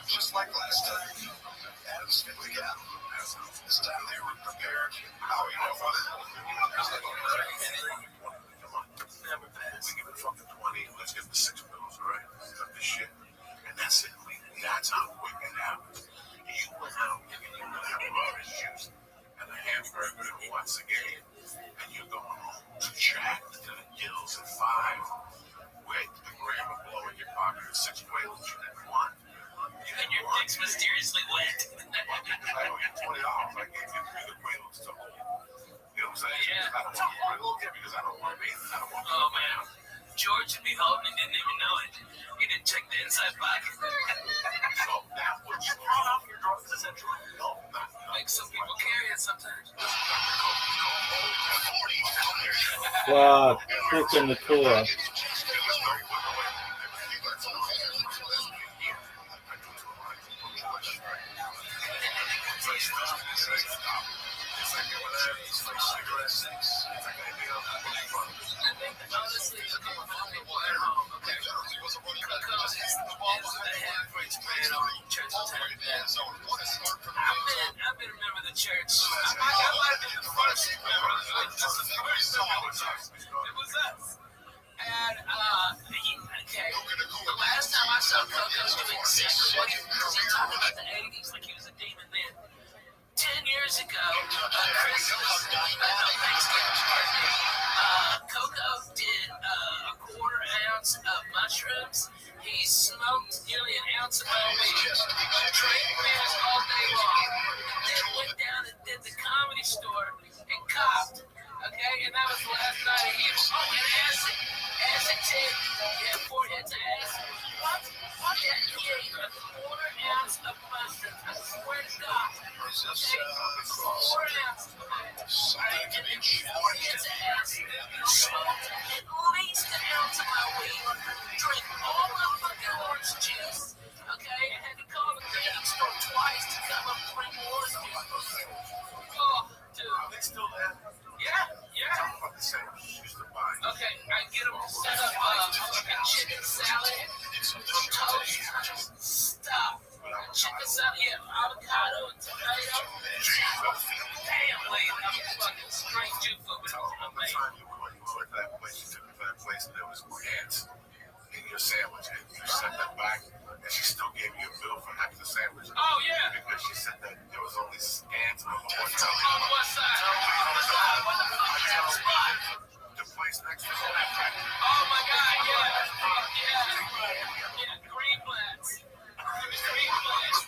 Just like last time. Adam's been together. This time they were prepared. Oh, you know what? Never pass. We give it fucking 20. Let's get the 6 pills, all right? Cut this shit. And that's it. That's how quick it happens. You went out and you will have orange juice and a hamburger to watch the game. And you're going home jacked to the gills at 5. Wait, the gram of blow in your pocket at 6 whales. You didn't want. And your dick's mysteriously wet. I owe you $20. I gave you 3 of the whales to hold. You know what I'm saying? Yeah. I don't want to because I don't want to be. I don't want to. Oh, man. George would be holding and didn't even know it. He didn't check the inside pocket. So that was thrown off your drugs, essentially. No, not. Like some people carry it sometimes. Wow, freaking the tour. I've been a member of the church. I might have been the first member. It was us. And, okay, the last time I saw Coco doing exactly what he was talking about the 80s, like he was a demon then. 10 years ago, Christmas, Thanksgiving, Coco did a quarter ounce of mushrooms. He smoked nearly an ounce of weed, drank beers all day long, then went down and did the Comedy Store and copped. Okay, and that was the last night of evil. Oh, and acid. Acid too. Yeah, 4 hits of acid. What? Yeah, he ate a quarter ounce of mushrooms. I swear to God. Okay? 4 ounces. Right? And then 4 hits of acid. Smoked at least an ounce of my weed. Drink all my fucking orange juice. Okay? I had to call the convenience store twice to come up and bring more juice. Oh, dude. Are they still there? Yeah. Okay, I get them to set up a chicken salad from toast. Stop. Chicken salad, yeah, avocado and tomato. Damn, Lee, I'm fucking straight Jew food, but it's amazing. You went to that place, you took me to that place, and there was ants in your sandwich, and you set that back, and she still gave you a bill for half the sandwich. Oh, yeah. Because she said that there was only ants on the one side. On the west side. What the fuck is that spot? The place next to the Oh, my God, yeah. Yeah, Greenblatt's. Greenblatt's.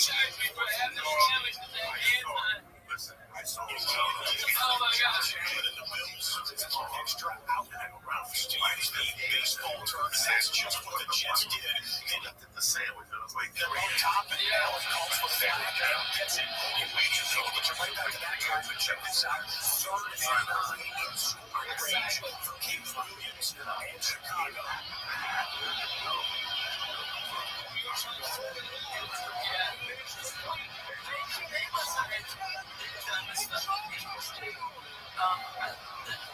Charge me for having a sandwich with that ant. Listen, I saw it. Oh, my God. Extra outlet around baseball terms. That's just what the Jets did. They looked at the sandwich and I was like, they're on top and now it calls for family down. Gets it. You wait to go, but you're right back to that guy. But check this out. Third and range for King Williams in Chicago.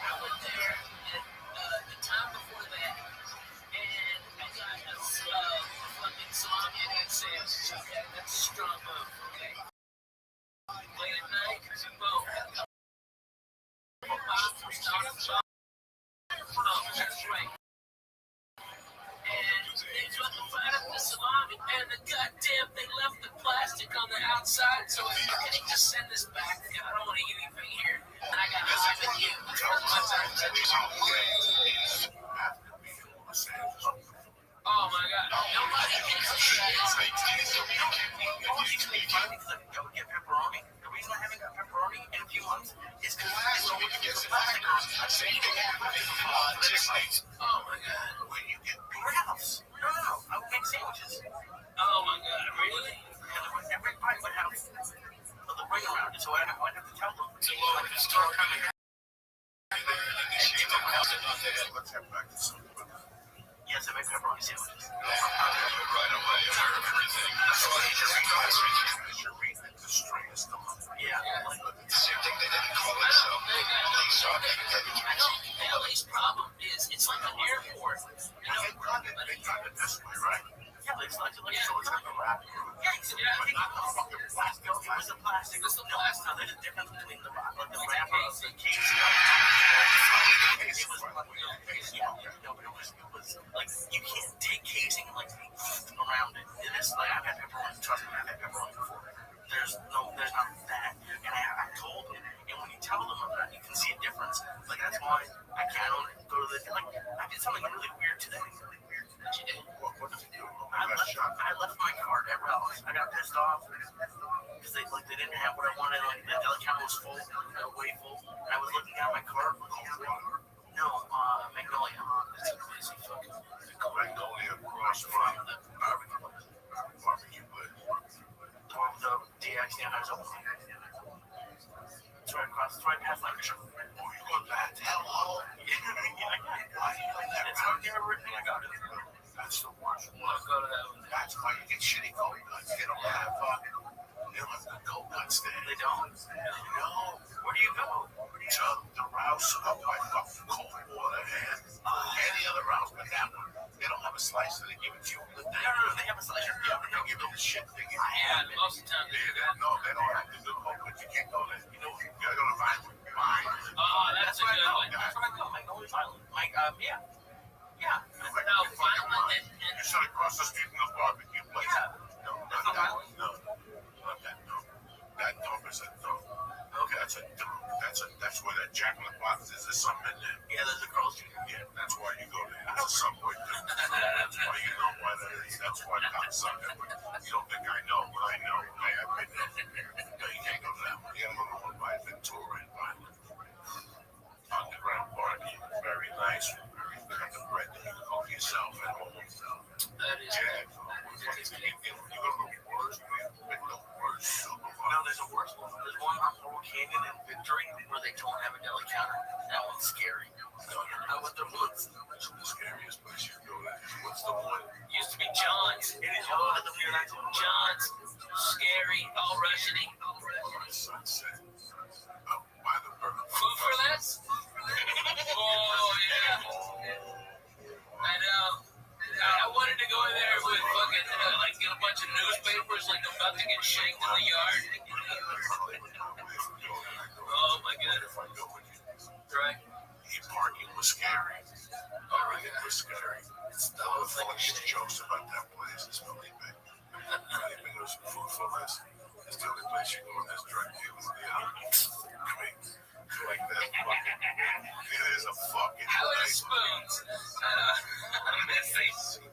I went there the time before that, and I got a fucking salami and egg sandwich. That's a strong move. Late at night, boom. That's right. And they fucking fired up the salon, and the goddamn thing left the plastic on the outside, so I can just send this back. I don't want to eat anything here. And I got to live with you. Oh my god. Nobody thinks of don't get pepperoni. The reason I haven't got pepperoni in a few months is because I don't want to get the plastic. Oh my god. When you get wraps. No. I would make sandwiches. Oh my god, really? Every pie would have the ring around it, so I'd have to tell them. So like the store coming. Let's have back to some. Yes, I make pepperoni sandwiches. Right away, everything. You're reading the string is still on. Yeah. Same thing they didn't call it, so LA's problem is it's like an airport. You know, they got it this way, right? Yeah, but it's like so it's like a wrap. Yeah, it's plastic. It was the plastic. It's the plastic. No, there's a difference between the wrap and the wrapper of the case. It was no, but it was like you can't take casing like around it. It is like I've had pepperoni. Trust me, I've had pepperoni before. There's not that. And I told them, and when you tell them about it, you can see a difference. Like that's why I don't go to the like. I did something really weird today. What you did? What did you do? I left my cart at Ralph's. I got pissed off because they didn't have what I wanted. Like the account was full, way full. And I was looking down my cart. No, Magnolia. It's a crazy fucking Magnolia across from the barbecue place. The DX down there's open. It's right across. It's right past my bishop. Oh, you're going back to hello? Yeah. It's hard to remember everything I got. That's the worst one. Let's go to that one. That's why you get shitty coconuts. They don't have the coconuts there. They don't? No. Where do you go? To the Rouse up by fucking cold water and any other Rouse but that one. They don't have a slice that they give it to you. No, they have a slice. Yeah, they don't give you the shit they give you. Yeah, most of the time they do that. No, they don't have to do it, but you can't go there. You know, you gotta go to Violent. Oh, that's a good one. That's what I call Magnolia Violent. Yeah. Yeah. No, Violent and... You shut across the street from the barbecue place. Yeah. No, that's not Violent. No. Not that, no. That dog is a dog. Okay, that's where that Jack in the Box is. There's something in there. Yeah, there's a girl's street. Yeah, that's why you go there. That's a Subway too. That's why you know why that is. That's why I'm Sunday. You don't think I know, but I know. I have been there. No, you can't go to that one. You gotta go to one by Ventura and Violent. Underground party. Very nice. You got the bread that you can cook yourself at home. That is. Yeah. You go to the worst. No, there's a worse one. There's one on Laurel Canyon and Victory where they don't have a deli counter. That one's scary. How about the woods? That's the scariest place you go to. What's the one? Used to be John's. It is John's. Scary, all Russian-y. Sunset. Up by the burger. Food for less? Oh, yeah. I know. I wanted to go in there with fucking, get a bunch of newspapers, about to get shanked in the yard. Oh my god. Right? The parking was scary. Everything was scary. The whole thing was jokes about that place. It's really big. It was food for less. It's the only place you go in this drug dealers. Like that fucking. It is a fucking. How many spoons?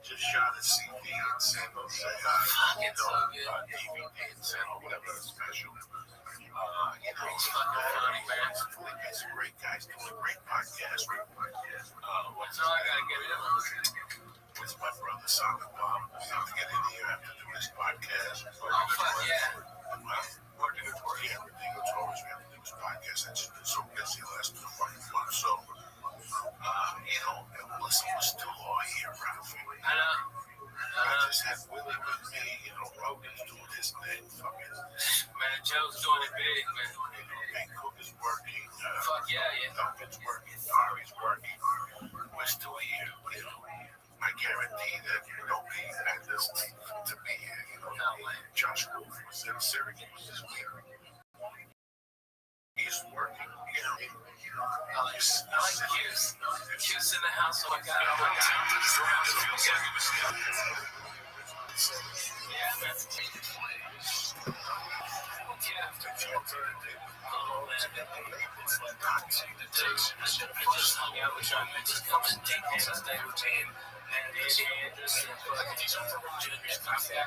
Just shot a CD in San Jose. Fucking so good. DVD in San Jose, whatever special. It's fucking funny, man. They got some great guys doing a great podcast. What's all I gotta get in? It's my brother, Sonic Bomb. We have to get in here after doing this podcast. Oh, fuck yeah. We're doing it for you. Everything was always we have to do this podcast. It's just been so busy the last 2 fucking months. So, listen, we're still all here, Ralph. I know. I just had Willie with me, Rogan's doing his thing. Fucking. Man, Joe's doing it big, man. Big Cook is working. Fuck yeah. Duncan's working. Ari's working. We're still here. I guarantee that nobody had this to be here. No, He's working, you know. I like Q's. Q's in the house, so I got all my time. Yeah, man. Oh, man. I should have just hung out with y'all. I just come and take hands and stay with me. And just Junior's coffee.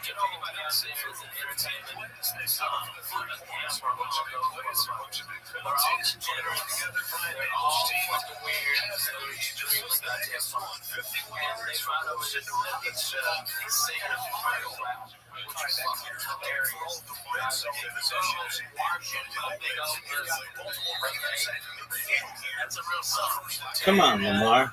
Get anybody out there as an entertainment. They're all fucking weird. And they find out what they're doing. It's insane. Which is fucking hilarious. That's a real song. Come on, Lamar.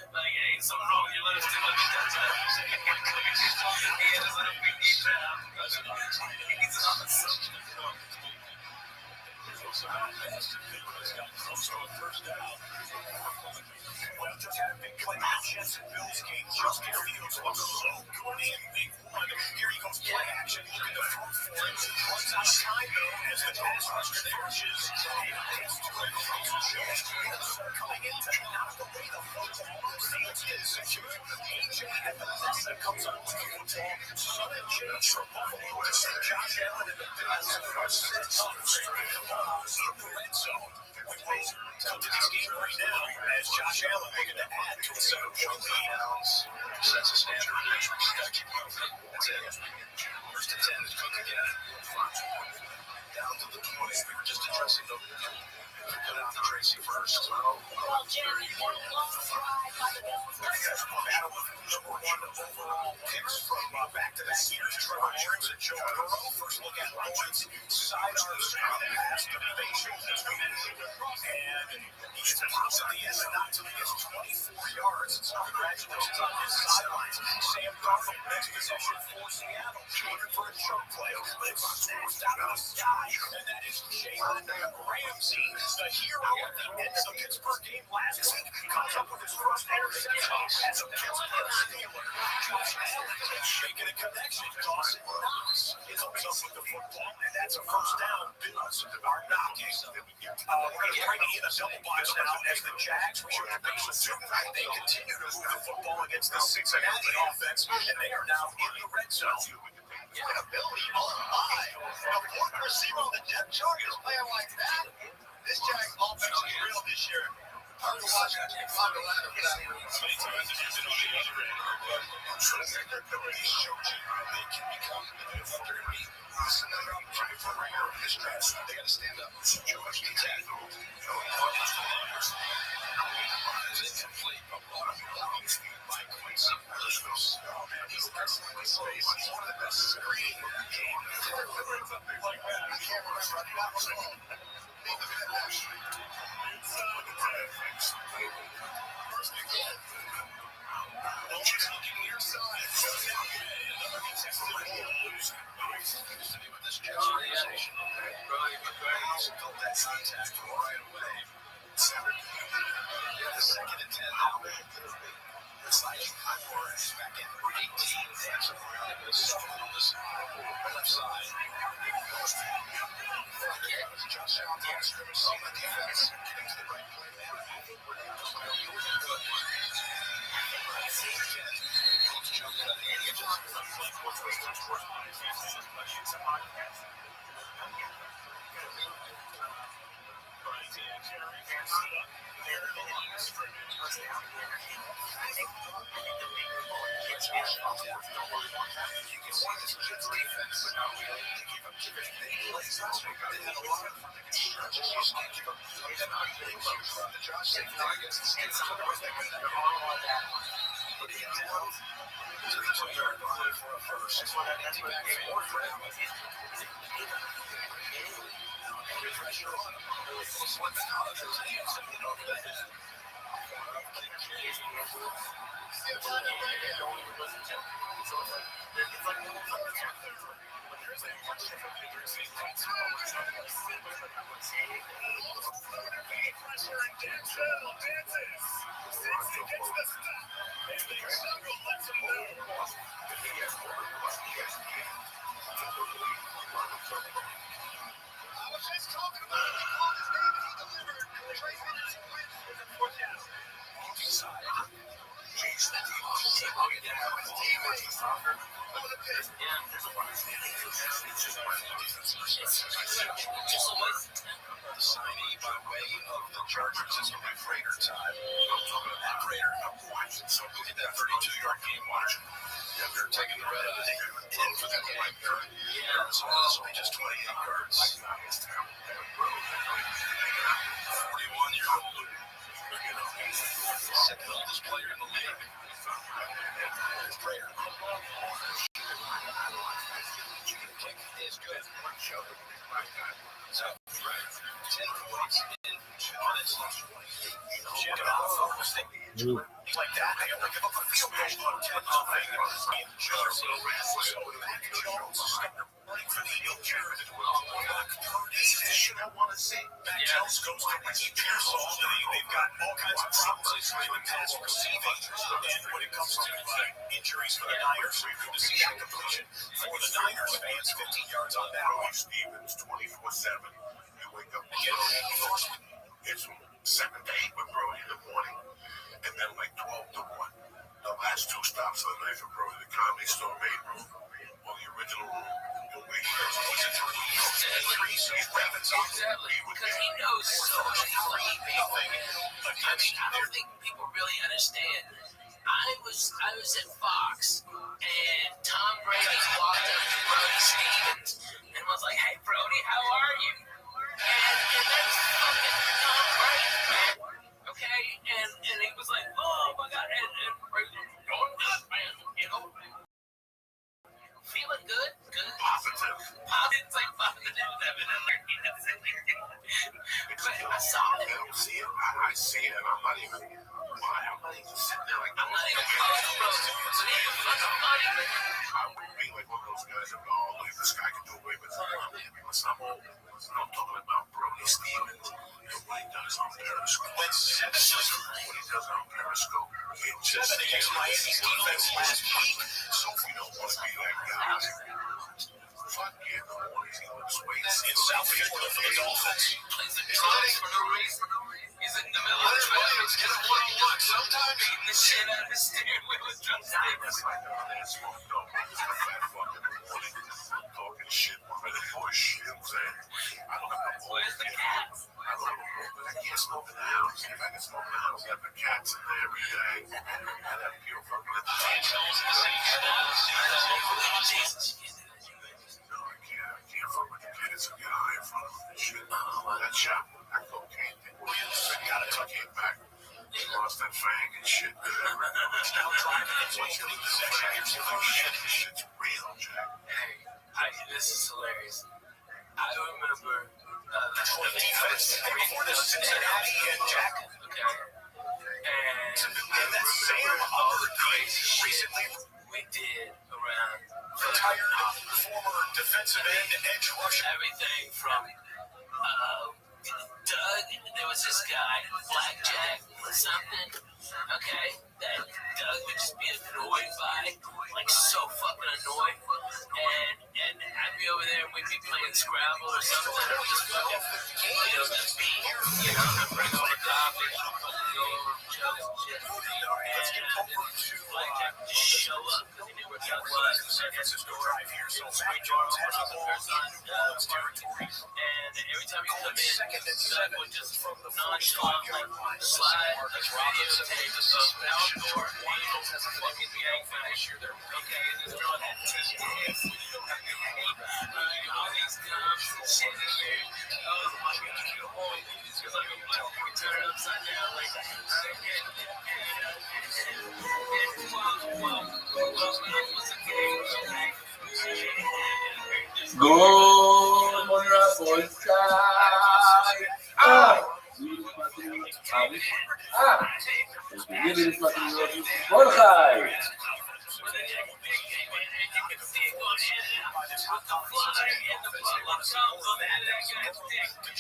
Like, hey, something wrong with your lipstick. Let me touch it. He had his little pinky out. He's awesome. Well, just had a big play on the Jets and Bills game. Justin Fields looks so good in week one. Here he goes, play action, looking to throw for it. Runs out of time, though, as the pass rusher finishes. And it's coming in to knock away the football. Fields gets secured. A.J. and Melissa comes up with the football. Son and James from Buffalo to send Josh Allen in the Bills for 6 straight balls in the red zone. We will come to this game right now as Josh Allen looking to add to a 7-point lead. Sets a standard. That's it. First and 10 is Cook again. Down to the 20. We were just addressing the put out to Tracy first. Well, Jerry, long drive by the Bills. Battle of number 1 overall picks from back to back years. Trevor Lawrence and Joe Burrow. First look at Lawrence. Sidearms pass to the base as we mentioned. And he gets popped on the end, not until he gets 24 yards. So congratulations on his sidelines. Sam Darnold, next possession for Seattle. Looking for a choke play. It's snatched out of the sky. And that is Jalen Ramsey, the hero at the end of the Pittsburgh game last week. Comes up with his first interception as a Pittsburgh Steeler. Josh Allen shaking a connection. Dawson Knox is up with the football, and that's a first down. Bills are knocking. We're going to bring in a double box now as the Jags reach the base of 2. They continue to move the football against the Cincinnati offense, and they are now in the red zone. Ability on high. A point receiver on the depth chart is playing like that. This Jags offense is real this year. I'm going to watch it. I'm glad of that. Many times it isn't on the other end, but trusting their ability showed you they can become if they're going to be. This is another opportunity for Ringer in this draft. They got to stand up. George D10. It's incomplete. A lot of belongings by Quincy Williams. He's excellent in space. He's one of the best screen in the game. Something like that. I can't remember. I got one wrong. First again. Always looking near side. Another contested ball. With this Jets organization. He's built that contact right away. The second and 10 now. It's like Morris back in 18. That's around the soft on this left side. Josh Allen takes the defense. Getting to the right play there. I was at Fox, and Tom Brady walked up to Brody Stevens and was like, "Hey, Brody, how are you?" And that's fucking Tom Brady, man. Okay, and he was like, "Oh my God," and Brady was like, "Going good, man. You know, feeling good, good, positive. It's like positive. But I saw it. I see it, and I'm not even sitting there like, I'm not even close to Brody, but even fucking funny, man. I wouldn't be like one of those guys that go, "Oh, look, this guy can do away with it." Listen, I'm talking about Brody Stevens and what he does on Periscope. What he does on Periscope, it just takes Miami's defense last week. So if you don't want to be that guy, fuck yeah, the mornings he looks weight. In South Florida for the Dolphins. Plays the drums for no reason. He's in the middle of the traffic. Sometimes beating the shit out of his steering wheel with drumsticks. That's like that's smoked up. It's a fat fucking morning. Talking shit by the bush. You know what I'm saying? I don't have a Where's the cat? I don't have a bowl, but I can't smoke in the house. If I can smoke in the house, I have the cats in there every day. I have pure fucking Jesus. I can't fuck with the kids and get high in front of them and shit. That shot, that cocaine thing. I got it, I came back. Lost that fang and shit. It's now driving. It's like this shit's real, Jack. This is hilarious. I remember defense before the Cincinnati and Jack. Okay. And that's Sam all the crazy shit recently we did around retired former defensive end edge rusher. Everything from Doug, there was this guy, Blackjack or something, okay, that Doug would just be annoyed by, like so fucking annoyed, and I'd be over there and we'd be playing Scrabble or something, or just fucking, just be, I'd bring over coffee, go over jokes and shit, and Blackjack would just show up, because he knew where Doug was, and every time he come in, Doug would just nonchalantly slide a videotape of outdoor animals as a fucking gang fight. Okay, this girl had all these gums and shit in here. Oh my God, because I mean, you can turn it upside down like that. Good morning, boys. Mordechai.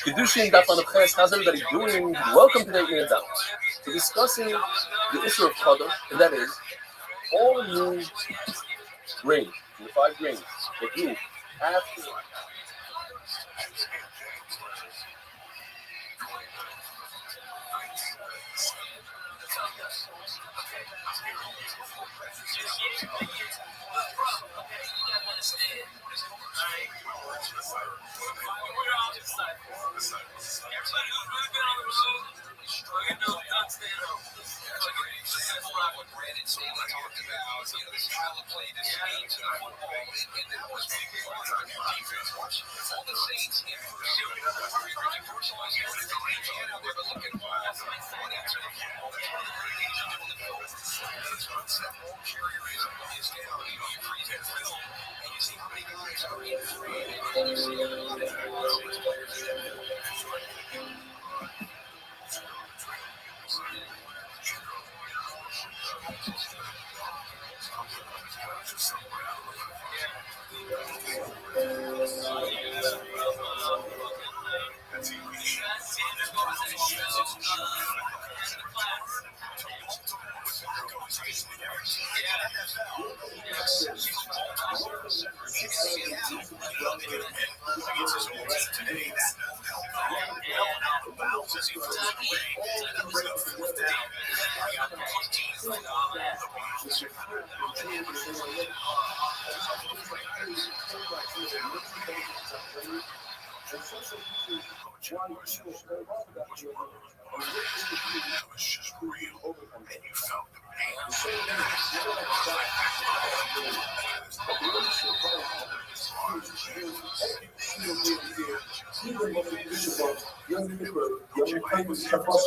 Kedushin Daf on Ches. How's everybody doing? Welcome to the Eight Minute Daf. We're discussing the issue of Qadar, and that is all new grains, the 5 grains that you have to.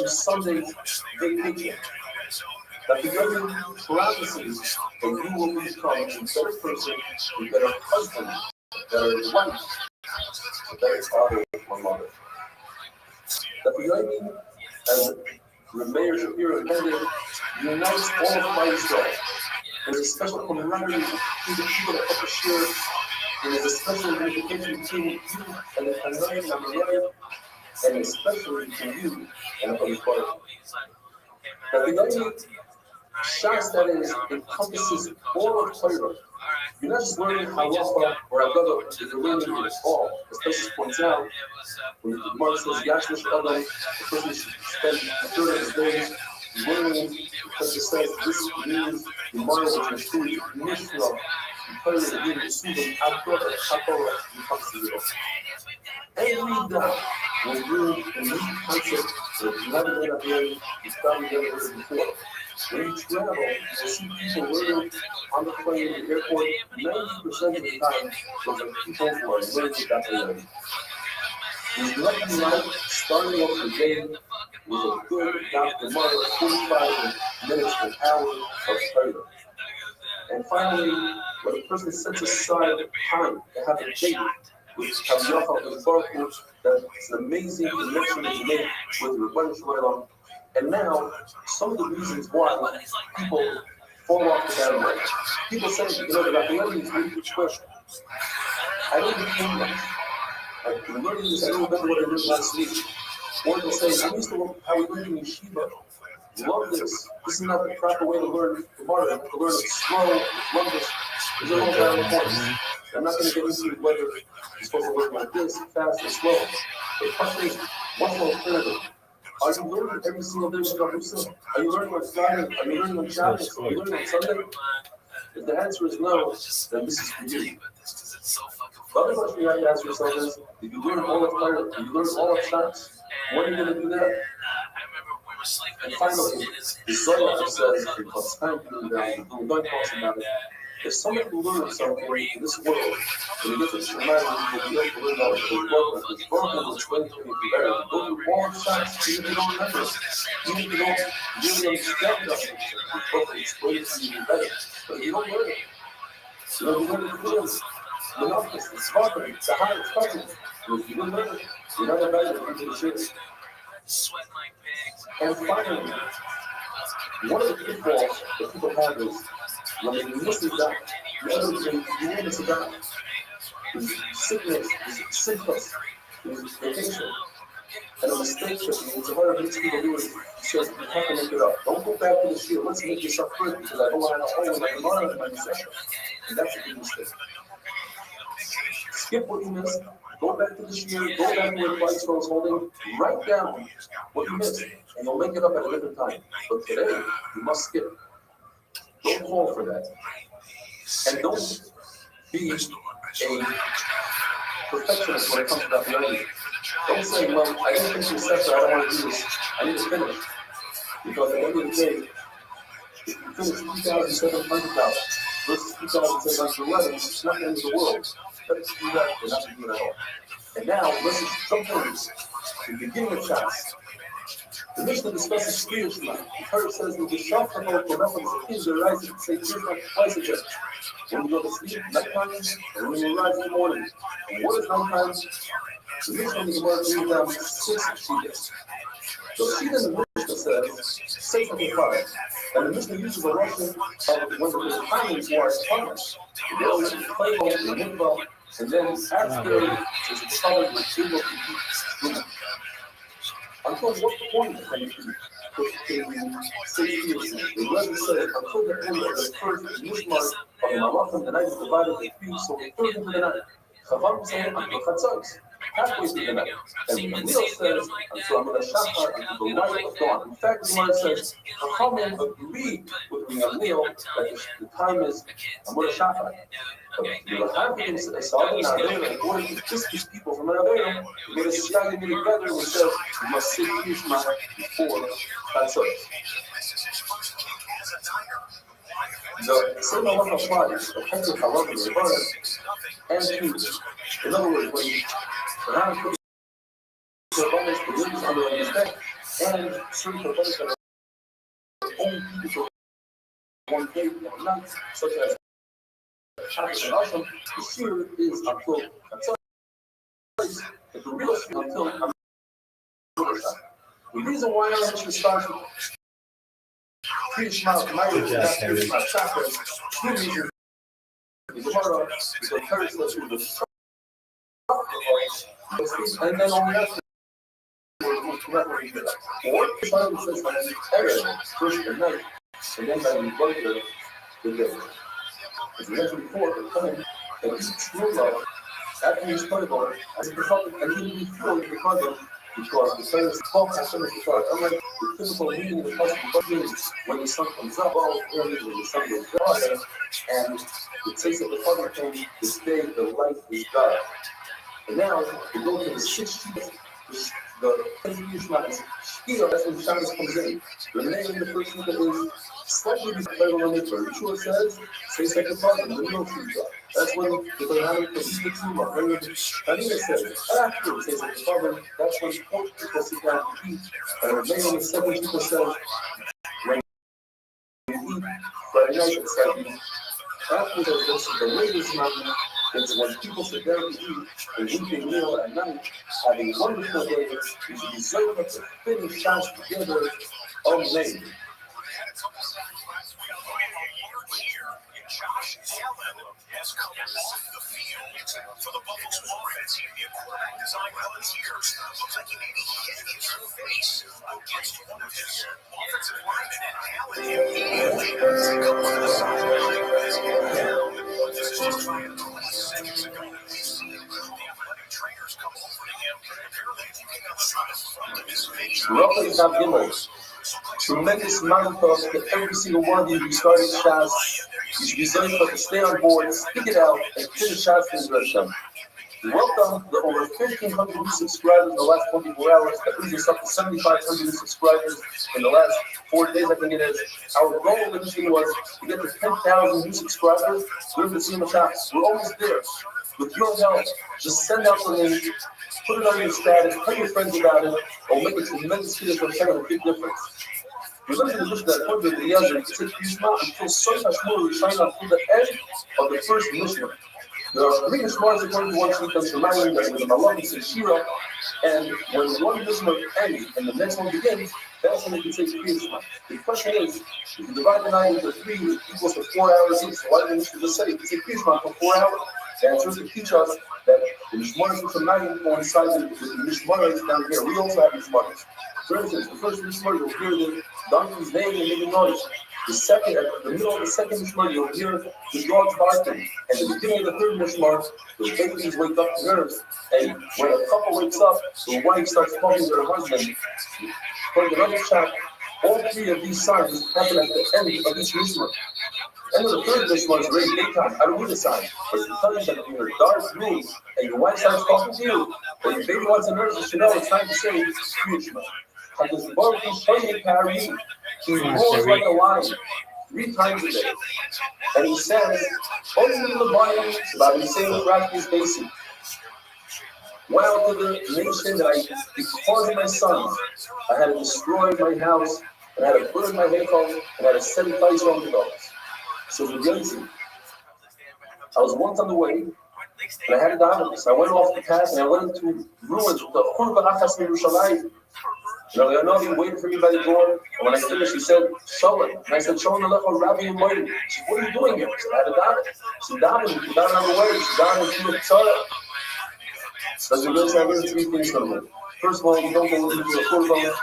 Sunday vacation. That the young promises that you will become a better person, a better husband, a better wife, a better father or mother. That the young, as the mayor Shapiro attended, unites all of my Israel. There's a special camaraderie between the people that help us share. And there's a special unification between you and the Hanayim on the right, and especially between you and the Holy Father. That the young shots that is encompasses all of Torah. You're not just learning halacha or agadah, you're learning it all. As Tosis points out, when the Gemara says Yashlish Adam, the person should spend a third of his days learning, because it says this means the Gemara which includes Mishra, Torah, the Yin, the Sudan, Abdullah, Chatorah, encompasses it all. Every day, when you're in a new concept that you haven't read up here, you've probably never heard before. When you travel, you see people learning on the plane, in the airport, 90% of the time, those are people who are learning that they learn. There's nothing like starting off the day with a good Dr. Mother, 45 minutes to an hour of Torah. And finally, when a person sets aside time to have a date with Kaviyachal and Baruch, that's an amazing connection that you make with Rabbi. And now, some of the reasons why people fall off the bandwagon. People say, the Rabbi is really good question. I don't become that. Like, the learning is, I don't remember what I learned last week. Or they'll say, I used to learn how we learned in yeshiva. Love this. This is not the proper way to learn Gemara. To learn it slow. Love this. There's a little down the course. I'm not going to get into whether you're supposed to learn like this, fast or slow. But the question is, what's the alternative? Are you learning every single day with Rabbi? Are you learning on Friday? Are you learning on Shabbos? Are you learning on Sunday? If the answer is no, then this is for you. The other question you have to ask yourself is, did you learn all of Torah? Did you learn all of Shabbos? When are you going to do that? And finally, the Zohar says, because time to do that, the Lord talks about it. If someone who learns something in this world, and you get to Shemai, you get to learn all the world, and the world will explain to you better. Go to all the facts, even if you don't remember. Even if you don't really understand that, the world will explain to you better. But if you don't learn it, you learn the rules, the numbers, the sparkling, the high, the fucking. If you don't learn it, you're not a better into the city. And finally, One of the pitfalls that people have is when they miss the God, the other thing you miss the God is sickness, is sickness, is vacation. And a mistake that means a lot of these people do is says you have to make it up. Don't go back to the shield. Let's make yourself first because I don't want to hold my money and my necessity. And that's a big mistake. Skip what you missed. Go back to the shield. Go back to where Christ was holding. Write down what you missed, and you'll make it up at a different time. But today, you must skip. Don't fall for that. And don't be a perfectionist when it comes to that reality. Don't say, well, I didn't finish this session, I don't want to do this. I need to finish. Because at the end of the day, if you finish $2,700 versus $2,711, it's not the end of the world. Better to do that than not to do it at all. And now, listen to some things. In the beginning of chapter, the Mishnah discusses spiritual life. The Torah says that the Shafar of the Nefesh is the rise and say twice a day. When you go to sleep, nighttime, and when you rise in the morning. And what is nighttime? The Mishnah is about to read down 6 Shitas. So Shita in the Mishnah says, say something fire. And the Mishnah uses a Russian of when the timings were fire. They always play on the mikvah, and then after it's covered with single people. Until what point can you say seriously? The Rebbe said, until the end of the first Mishmar of the Malachim, the night is divided into 3, so 30 of the night. Chavam said, until Chatzos, halfway through the night. And Gamliel says, until Amid HaShachar, until the light of dawn. In fact, the Gemara says, Chachamim agreed with Gamliel that the time is Amid HaShachar. But the Lachim saw the Naveira, according to 50 people from Naveira, they made a shaggy meeting together and said, you must sit Yishma before Chatzos. The same halacha applies to Hektiv Halacha Rebarim and Jews. In other words, when the Ram puts the Rebarim to live under a respect and certain Rebarim that are only people for one day or night, such as Shabbos and Asham, the Shir is until Chatzos. But the real Shir until Chatzos. The reason why I mentioned the stars preach my Shabbos, two reasons. The Gemara is the Torah says who the and then only after or the Bible says that the Erev first at night, and then by the later the day. As we mentioned before, the time that is true love after he's put about it, as a result, and he will be filled with the because the sun is 12 Hashem is the start. Unlike the typical meaning of the custom, what means when the sun comes up, all early when the sun goes down, and it says that the Father told me this day the light is dark. And now we go to the 6th the Yishma is Shkira, that's when Shabbos comes in. The name of the first Shkira is slightly better on it, but Yeshua says, say second Father, the real Shkira. That's when the Kohanim can eat the Tumah. When the Tanina says, after it says second Father, that's when most people sit down to eat. And the name of the second Shkira says, when you eat Friday night, it's like after the latest mountain, it's when people sit down to eat and eat a meal at night, having wonderful days, is reserved to finish Shabbos together on name. Josh Allen has come off the field for the Buffalo Wolverines. The quarterback design Volunteers looks like he may be hit in the face against one of his offensive linemen, and Allen immediately took up one of the sideline as he went down. This is just 20 seconds ago that we've seen the athletic trainers come over to him, apparently looking up the front of his face. Rothschild got Gimmels. Tremendous amount of thoughts that every single one of you started shots. You should be ready to stay on board, stick it out, and finish shots for the rest of them. Welcome to over 1,500 new subscribers in the last 24 hours. That brings us up to 7,500 new subscribers in the last 4 days, I think it is. Our goal of this thing was to get to 10,000 new subscribers during the Sima Shots. We're almost there. With your help, just send out the link, put it on your status, tell your friends about it, or make a tremendous video for a big difference. Remember the mission that according to the Yazir, it says Yishma until so much more we shine until the end of the first mission. There are 3 Mishmars according to one sequence, reminding that with the Malachim and Shira, and when one mission ends and the next one begins, That's when you can say Kriyashma. The question is, if you divide the night into 3, it equals to 4 hours each. So why didn't you just say Kriyashma for 4 hours? The answer is to teach us that the Mishmaras of Shemayim coincide with the Mishmaras down here. We also have Mishmaras. For instance, the first Mishmar, you'll hear the donkey's name and making noise. The second, at the middle of the second Mishmar, you'll hear the dogs barking. And at the beginning of the third Mishmar, the babies wake up to nurse. And when a couple wakes up, the wife starts talking to her husband. According to another chapter, all 3 of these signs happen at the end of each Mishmar. And the third Mishmar is very daytime. I don't need a sign. But it's telling that in your dark room and your wife starts talking to you, or your baby wants a nurse, you should know it's time to say Kriyashma. Because the Baruch Hu Shoyim Parim, he roars like a lion 3 times a day. And he says, only in the Bible, about the same practice basic. Well, to the nation that because of my sons, I had to destroy my house, and I had to burn my vehicle, and I had to set it fire on the dogs. So the Yosef, I was once on the way, and I had a davening. So I went off the path, and I went into ruins, the Churban Achas Yerushalayim. You know, he waited for me by the door, and when I finished, he said, Shalom. And I said, Shalom Aleichem, Rabbi and Moed. He said, what are you doing here? I said, I had a davening. So davening, you daven on the way, so davening through the Tzara. So the Yosef, I learned 3 things from him. First of all, you don't go into a Churban.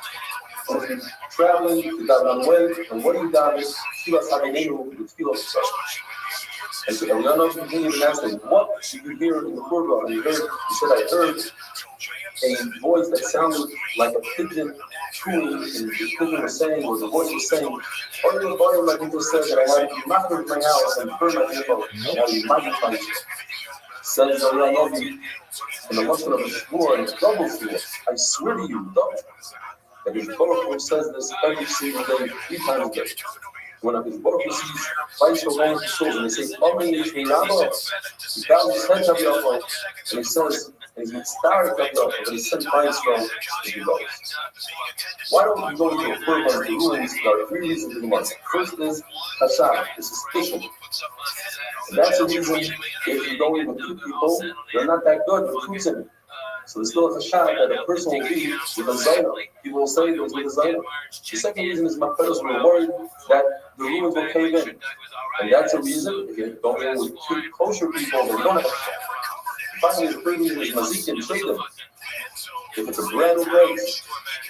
And if you're traveling, you daven on the way, and what do you daven? Tfilas Haganenu, the Tfilas Tzara. And so we don't know if you can even ask him, what did you hear in the Churban? And he said, I heard a voice that sounded like a pigeon cooing, and the pigeon was saying, or the voice was saying, oh, you're body like you just said, that I had to knock over my house and burn my vehicle, and I had to magnify it. Says Novi, in the lesson of the Shmuel, and it's double for you. I swear to you, double. And his Baruch Hu says this every single day, 3 times a day. When his Baruch Hu sees Vice for going to schools, and they say, Amen, Yishmiyamo, he bows his head to Yahweh, and he says, and he's started up there, and he sent Vice from the goes. Why don't we go into a Churban of the ruins? There are 3 reasons in the month. First is Hasham, the suspicion. And that's the reason if you go in with 2 people, they're not that good, the truth's in it. So there's still a chashad that a person will be with a zayna. People will say that it's with a zayna. The second reason is my fellows were worried that the ruins will cave in. And that's a reason, if you go in with 2 kosher people, they don't have a chashad. Finally, the third reason is mazik and shaitan. If it's a brand new place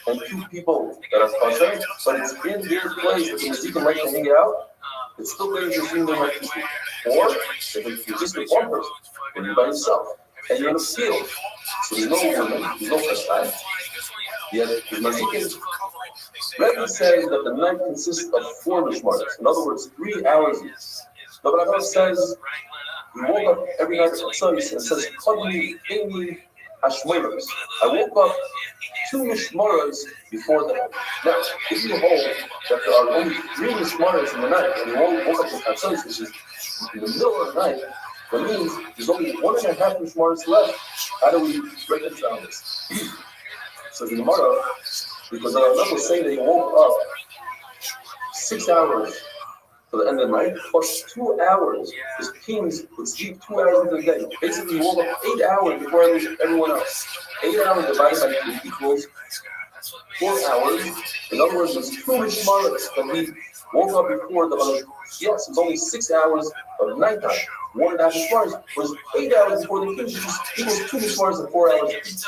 and 2 people that are kosher, but it's in their place that the mazik like to hang out, it's still better to assume they like to speak. Or if it's just with 1 person, when you're by yourself, and you're in a field, so there's no woman, there's no chashad. Yet the mazikin, Rabbi says that the night consists of 4 mishmaros. In other words, 3 hours each. The Rabbi says he woke up every night at sunrise and says, "Kodli inni hashmoros." I woke up 2 mishmaros before that. Now, if you hold that there are only 3 mishmaros in the night, and you woke up at sunrise, which is in the middle of the night, that means there's only 1.5 mishmaros left. How do we reconcile this? So the Gemara, because our Rabbi say that he woke up 6 hours to the end of the night, plus 2 hours. His kings would sleep 2 hours into the day. Basically, he woke up 8 hours before everyone else. 8 hours divided by 2 equals 4 hours. In other words, there's 2 mishmaros that he woke up before the yes, it was only 6 hours of nighttime. 1.5 mishmaros was 8 hours before the kings, which equals 2 mishmaros and 4 hours.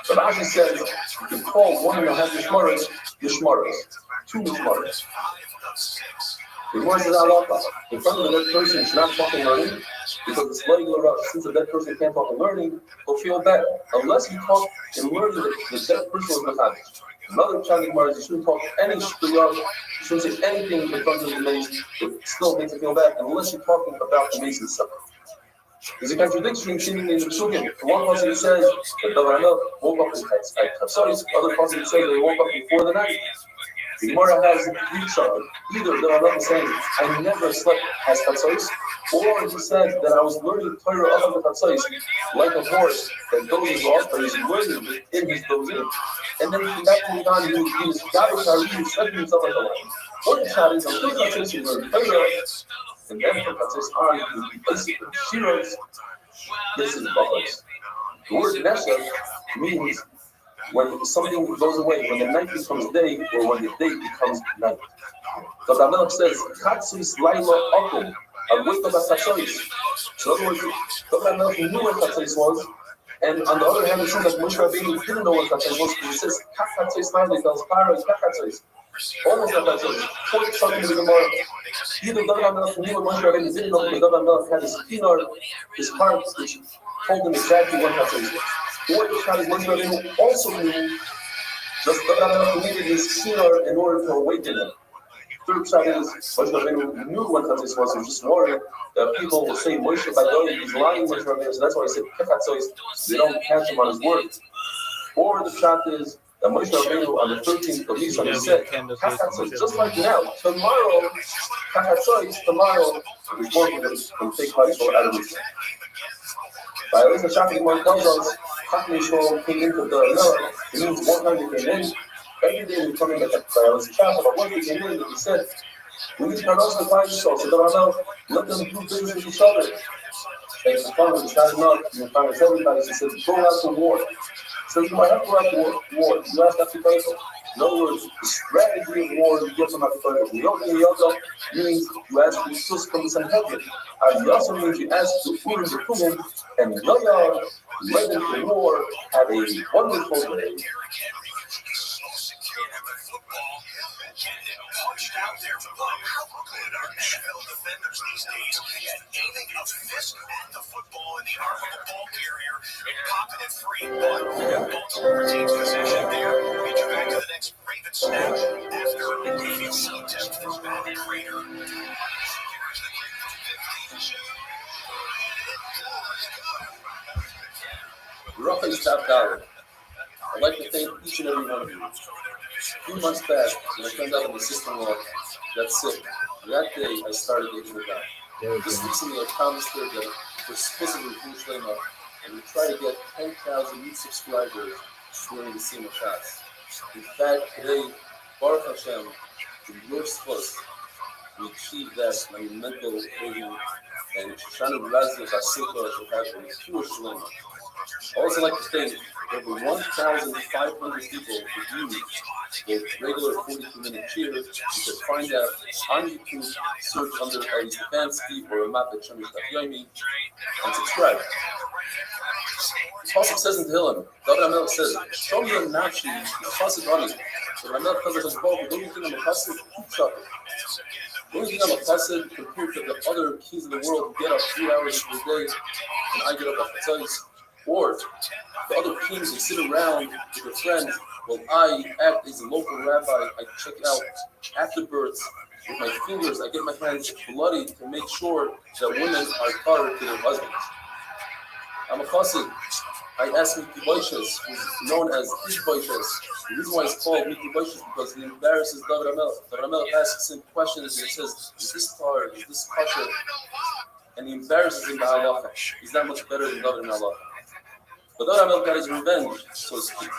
But Rashi says you can call 1.5 mishmaros mishmaros, 2 mishmaros. The Gemara says halacha. In front of the dead person, it's not talking learning, because it's letting since the dead person can't talk in learning, he'll feel bad. Unless you talk in learning, the dead person was not. Another child in Gemara, you shouldn't talk any shtriyah, you shouldn't say anything in front of the mace. It still makes you feel bad, unless you're talking about the mace itself. There's a contradiction seemingly in the Psukim. One person says that Davarana woke up at Chafsaris, other person says they woke up before the night. The Gemara has each other. Either Davarana is saying, I never slept as Chafsaris, or he said that I was learning Torah of the Chafsaris, like a horse that dozes off, but he's learning in his dozing. And then from that point on, he was Gabashari, setting himself at the line. One shot is a good Chafsaris, he learned Torah. And then from Chafsaris on, he places the Shiros. This is Bachas. The word Nesha means when something goes away, when the night becomes day, or when the day becomes night. So the Melech says, Chatzus Laila Akum, I'll wake up at Chatzus. So in other words, the Melech knew what Chatzus was, and on the other hand, it seems like Moshe Rabbeinu didn't know what Chatzus was, because it says, Chatzus Laila, he tells Pharaoh, Chatzus. Almost like Chatzus. Quote something in the Gemara. Either David Melech knew what Moshe Rabbeinu didn't know, because David Melech had his kinar, his heart, which told him exactly what Chatzus was. Or Moshe Rabbeinu also knew, just David Melech needed his kinar in order to awaken him. Third side is Moshe Rabbeinu knew what Chatzus was, and just worried that people will say Moshe Rabbeinu, he's lying, Moshe Rabbeinu, so that's why I said Chatzus, they don't catch him on his word. Or the shot is that Moshe Rabbeinu on the 13th of Nisan he said Chatzus, just like now, tomorrow, Chatzus, tomorrow, the born will take place out of Nisan. By the way, the Shach Gemara tells us, Chacham Yisrael came into the Noah, it means one time they came in. Every day we come in like a chapel, but one day came in and he said, we need to start also the Klal Yisrael, so that let them do business with each other. And the Father was standing up, and the Father said everybody, he said, go out to war. So you might have to go out to war. You have to have to fight. In other words, the strategy of war you get from Hakadosh. Yoga means you ask the sus from the Sanhedrin. Also means you ask the Urim the Tumim, and Yoga led them to war, have a wonderful day. Punched out their blood. How good are NFL defenders these days at aiming a fist at the football in the arm of the ball carrier and popping it free? But Baltimore retains possession there. We get back to the next Raven snap after a DVC test from Matt Crater. Here's the kick from 52. Rothschild stopped out. I'd like to thank each and every one of you. A few months back, when I found out that my sister-in-law got sick, that day I started taking her down. Just recently I promised her that we're supposedly Jewish Lema, and we try to get 10,000 new subscribers during the Sima class. In fact, today, Baruch Hashem, in your schos, we achieved that monumental occasion, and Shoshana Razia Chasika should have a Jewish Lema. I also like to thank over 1,500 people who use the regular 42-minute cheer. You can find out on YouTube, search under Eli Stefanski or Amat Shamish Yomi, and subscribe. Pasuk says in Tehillim, David HaMelech says, show me a nachi, chassid ani. So HaMelech tells us, well, the only thing I'm a chassid, keep shocking. The only thing I'm a chassid compared to the other kings of the world who get up 3 hours per day, and I get up at Chatzos, or the other kings who sit around with their friends, while I act as a local rabbi, I check out afterbirths with my fingers, I get my hands bloody to make sure that women are tar to their husbands. I'm a chassid. I ask Miki Boishes, who's known as Ish Boishes. The reason why it's called Miki Boishes is because he embarrasses David HaMelech. David HaMelech asks him questions and he says, is this tar, is this kosher? And he embarrasses him by halacha. He's not much better than David in halacha. But David HaMelech got his revenge, so to speak.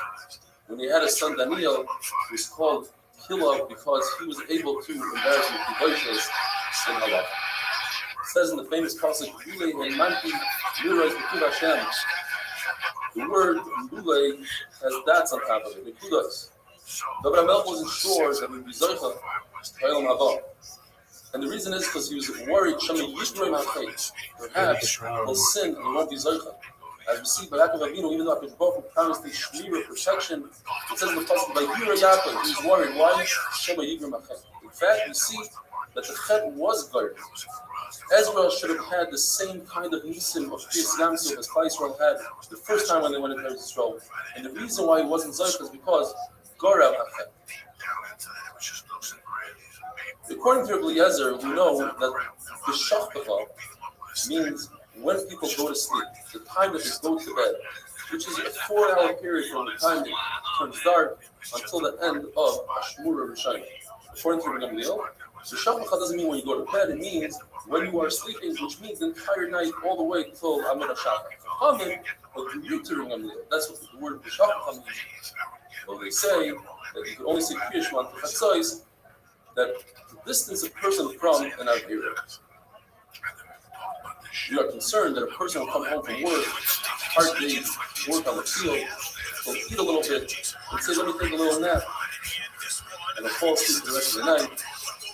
When he had a son Daniel, he was called Kilav because he was able to embarrass him with Boishes in halacha. It says in the famous pasuk, the word Lule has dots on top of it, Nekudas. David HaMelech wasn't sure that he would be Zoicha Ha'olam Haba. And the reason is because he was worried, perhaps he'll sin and he won't be Zoicha. As we see by Yaakov Avinu, even though HaKadosh Baruch Hu promised the Shmira protection, it says in the pasuk by Yira Yaakov, he was worried. Why? Shema Yigrim Achet. In fact, we see that the Chet was guarded. Ezra should have had the same kind of nisim of Kriyas Yamsuf as Klal Yisrael had the first time when they went into Eretz Yisrael. And the reason why he wasn't Zoich is because Gorav Achet. According to Rabbi Eliezer, we know that the Shachtacha means when people go to sleep, the time that they go to bed, which is a 4-hour period from the time it turns dark until the end of Ashmura Rishayim. According to Rabbi Gamliel, so Shachtacha doesn't mean when you go to bed, it means when you are sleeping, which means the entire night all the way until Amud HaShachar. But you read to Rabbi Gamliel, that's what the word Shachtacha means. Well, they say that you can only say Kriya Shema to Chatzos, that the distance a person from an Avira. You are concerned that a person will come home from work, hard days, work on the field, He'll eat a little bit and say, let me take a little nap. And he'll fall asleep the rest of the night,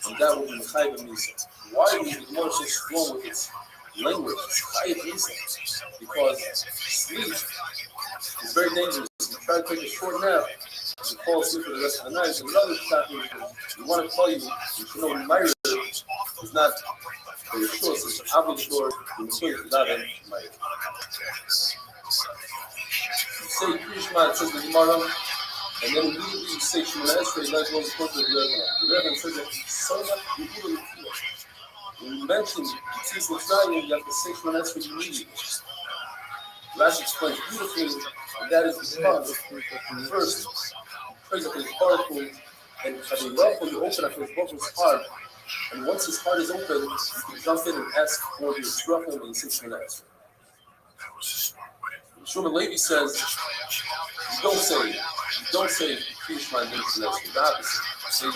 and that will be Chayiv Misa. Why is the Gemara so strong with its language? Chayiv Misa. Because sleep is very dangerous. You try to take a short nap, you fall asleep for the rest of the night. And another chapter, we want to tell you, you should know Meir is not for your short, it's obligatory in the Daven Meir. You say Krishma, it says the Gemara, and then immediately you say Shemona Esrei, that goes according to the Rebbe. The Rebbe says that so much you do. When you mention Yitzis Mitzrayim, you have to say Shemona Esrei immediately. Rashi explains beautifully, and that is because first, praise that is powerful, and at the level you open up his Baruch's heart, and once his heart is open, you can jump in and ask for the Yisrachim and say Shemona Esrei. Shmuel Levi says, you don't say Krishma and Shemona Esrei. The opposite. You say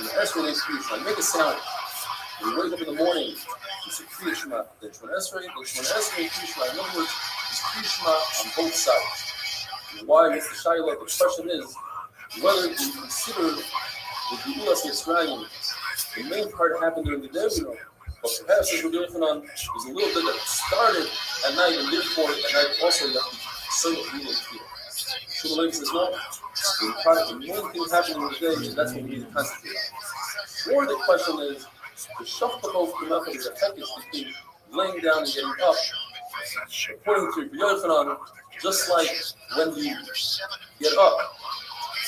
Shemona Esrei and Krishma. Make a sound. When you wake up in the morning, you say Krishma, then Shemona Esrei, and Krishma. In other words, it's Krishma on both sides. And why, Mr. Shaila, the question is whether you consider the Geulas Mitzrayim, the main part happened during the day, but perhaps as we're doing on, there's a little bit that started at night and therefore at night also you have to say what you will feel. Shmuel Levi says no. The main thing happening in the day, and that's what we need to concentrate on. Or the question is, the Shaftanov Kunach is a package between laying down and getting up. According to Yochanan, just like when you get up,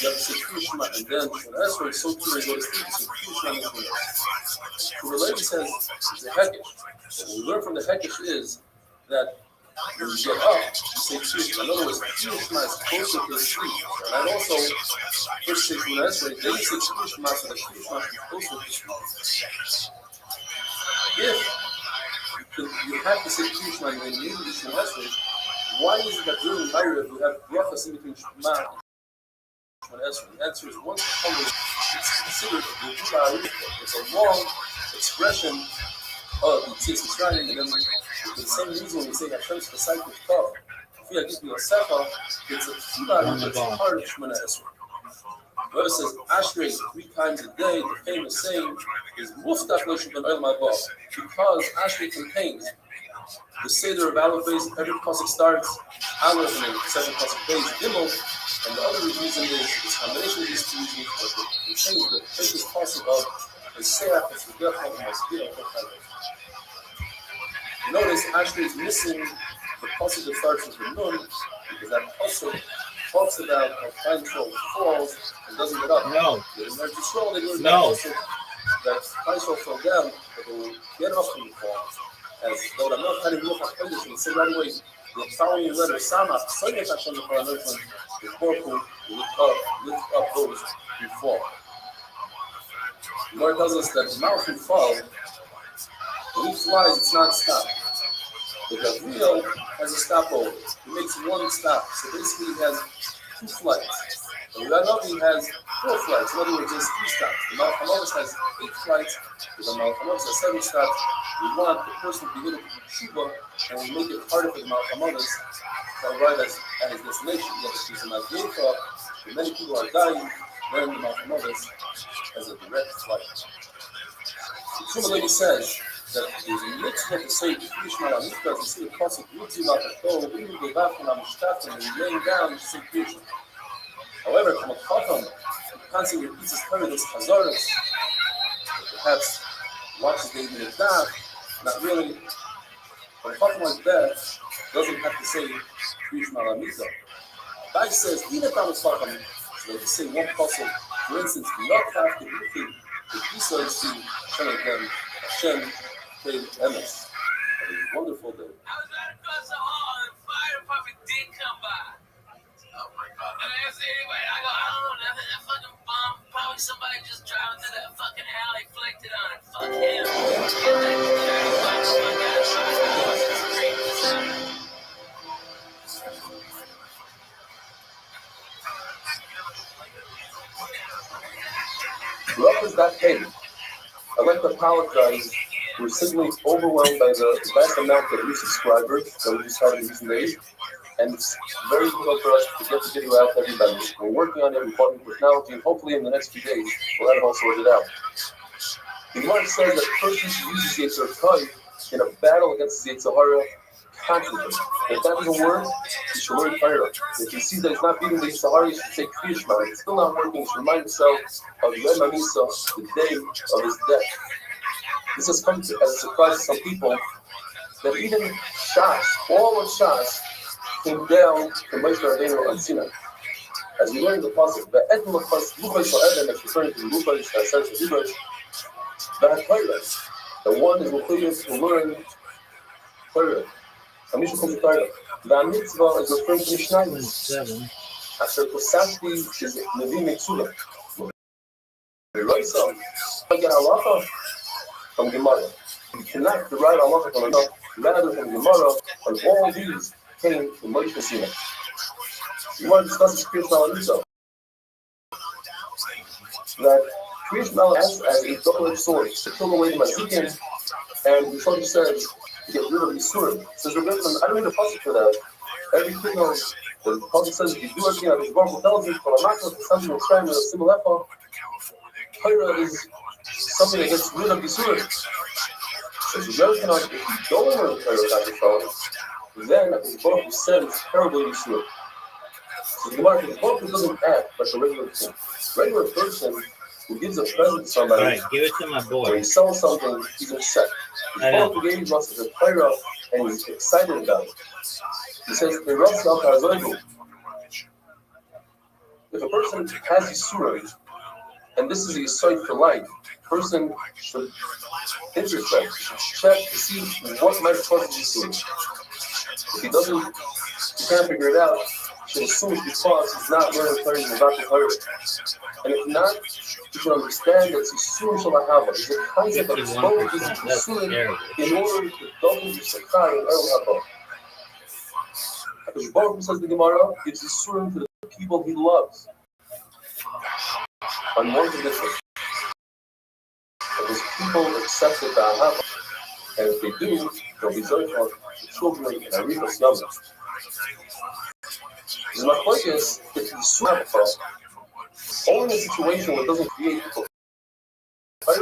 you have to say Krishma and then Shemona Esrei, so too when you go to sleep, you say Krishma and Shemona Esrei. So the lady says it's a Hekesh. What we learn from the Hekesh is that when you get up, you say Krishma. In other words, Krishma is closer to the sleep. And also, first say Shemona Esrei, then you say Krishma, so that Krishma is closer to sleep. If you have to say Krishma and then immediately Shemona Esrei, why is it that during Ma'ariv we have brachas in between Shema and Shemona Esrei? The answer is once it's considered a Geulah. It's a long expression of the Yitzis Mitzrayim, and then for the same reason when we say Hashem's Pesach with Tov, if I give you a sefer, it's a Geulah, it's a part of Shemona Esrei. Whoever says Ashrei 3 times a day, the famous saying is Muftach L'Shem Ben Olam Haba, because Ashrei contains the Seder of Aleph Beis. Every pasuk starts Aleph and then second pasuk Beis Gimel, and the other reason is this combination of these two reasons, but it contains the famous pasuk of the Seach and Sugach and Masbira. Notice Ashrei is missing the pasuk that starts with the Nun, because that pasuk talks about how Chaim falls and doesn't get up. No. No. That Chaim fell down, but they will get up from the fall. As though I'm not having look at conditions, say right away, the following letter, Sama, Soyek Hashem Lecharanotman, the Korku, lift up those who fall. The Lord tells us that the mouth who fall, when he flies, it's not stopped. The Gabriel has a stopover. He makes one stop. So basically he has 2 flights. The Rabbi has 4 flights. In other words, there's 3 stops. The Malchamovis has 8 flights. The Malchamovis has 7 stops. We want the person to be able to do tshuva, and we make it harder for the Malchamovis to arrive at his destination. Yet if he's a Malgefa, and many people are dying, then the Malchamovis has a direct flight. The Shmuel Levi says that there's a mitzvah to say Krishma Lamikra, to see the pasuk Yudzi Lakato, Inu Devachim Amishkafim, and you're laying down, you say Krishma. However, from a Chacham, who constantly repeats his Torah, this Chazaras, perhaps watches the Evening of Daf, not really, but a Chacham like that doesn't have to say Krishma Lamikra. Rabbi says, even if I'm a Chacham, so they just say one pasuk, for instance, not have to do the Isa is to tell them Hashem paid Emes. A wonderful day. I was right across the hall and the fire department did come by. Oh my God. And I said, anyway, I go, I don't know, that fucking bomb, probably somebody just driving through that fucking alley, flicked it on it. Fuck him. Rothschild got paid. I'd like to apologize. We're simply overwhelmed by the vast amount of new subscribers that we just had in recent days. and it's very difficult for us to get the video out to everybody. We're working on it, we're talking technology, and hopefully in the next few days we'll have it all sorted out. The Gemara says that a person should use his Yetzer Kai in a battle against the Yetzer Hara confidently. If that doesn't work, he should learn Torah. If he sees that he's not beating the Yetzer Hara, he should say Kriya Shema. If it's still not working, he should remind himself of Yom HaMisa, the day of his death. This has come as a surprise to some people that even Shas, all of Shas, came down to Moshe Rabbeinu on Sinai. As we learn in the pasuk, the Ed Luchas Luchas Ha'eden, that's referring to the Luchas that says the Hebrews, the one is required to learn Torah. Hamisha comes to Torah. The mitzvah is referring to Mishnayim. Asher Kosashti is Levi Mitzvah. The right side, I get halacha from Gemara. You cannot derive halacha from another, rather from Gemara, and all these came from Moshe Sinai. You want to discuss this Kriya Shema that Kriya Shema acts as a double-edged sword to kill away the Mazikin, and the Torah says to get rid of the Surim. It says, remember, I don't need a pasuk for that. Every Kriya, the pasuk says, if you do everything that the Baruch tells you, from a matter of something of crime with a similar level, Torah is something that gets rid of the Surim. So if you don't learn Torah by yourself, then the Baruch said it's terribly Surim. So the Gemara, the Baruch doesn't act like a regular person. Regular person who gives a present to somebody, right, give it to my boy. When he sells something, he's upset. The Baruch gave us the Torah and he's excited about it. He says, if a person has Yisurim, and this is a Yisod for life, a person should introspect, should check to see what might cause Yisurim. If he doesn't, he can't figure it out, he should assume it's because he's not learning Torah about the Torah. And if not, you should understand that Yisurim Shalahava is a concept of exposing Yisurim in order to double the Sakai and El Haba. Because Baruch says the Gemara gives Yisurim to the people he loves. On one condition, that his people accept the Ahava, and if they do, they'll be joyful the children in Arifas Yom. My point is, if you swap only in a situation where it doesn't create people, but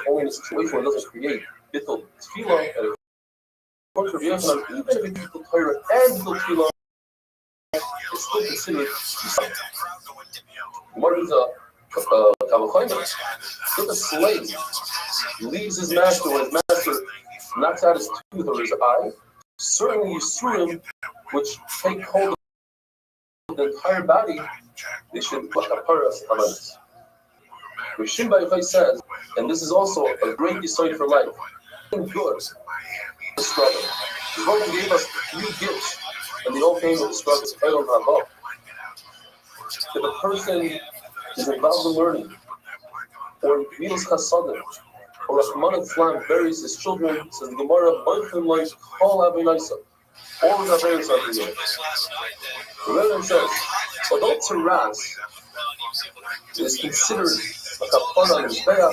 only in a situation where it doesn't create bittul tefillah, and even if it's bittul Torah and bittul tefillah, it's still considered what is a kavachomer? If a slave leaves his master when his master knocks out his tooth or his eye, certainly Yisurim, which take hold of the entire body, they should put a paras hamanis. Rishim Ba'ifai says, and this is also a great Yisod for life, good, the struggle. The Lord gave us 3 gifts, and they all came with the struggle. If a person is involved in learning, or Milos Chasadim, or Rahman Islam buries his children, says the Gemara, Boyfriend like all Avinaisa, all the Averis are here. The Rebbe says, although Taras is considered a kapara on his bayah,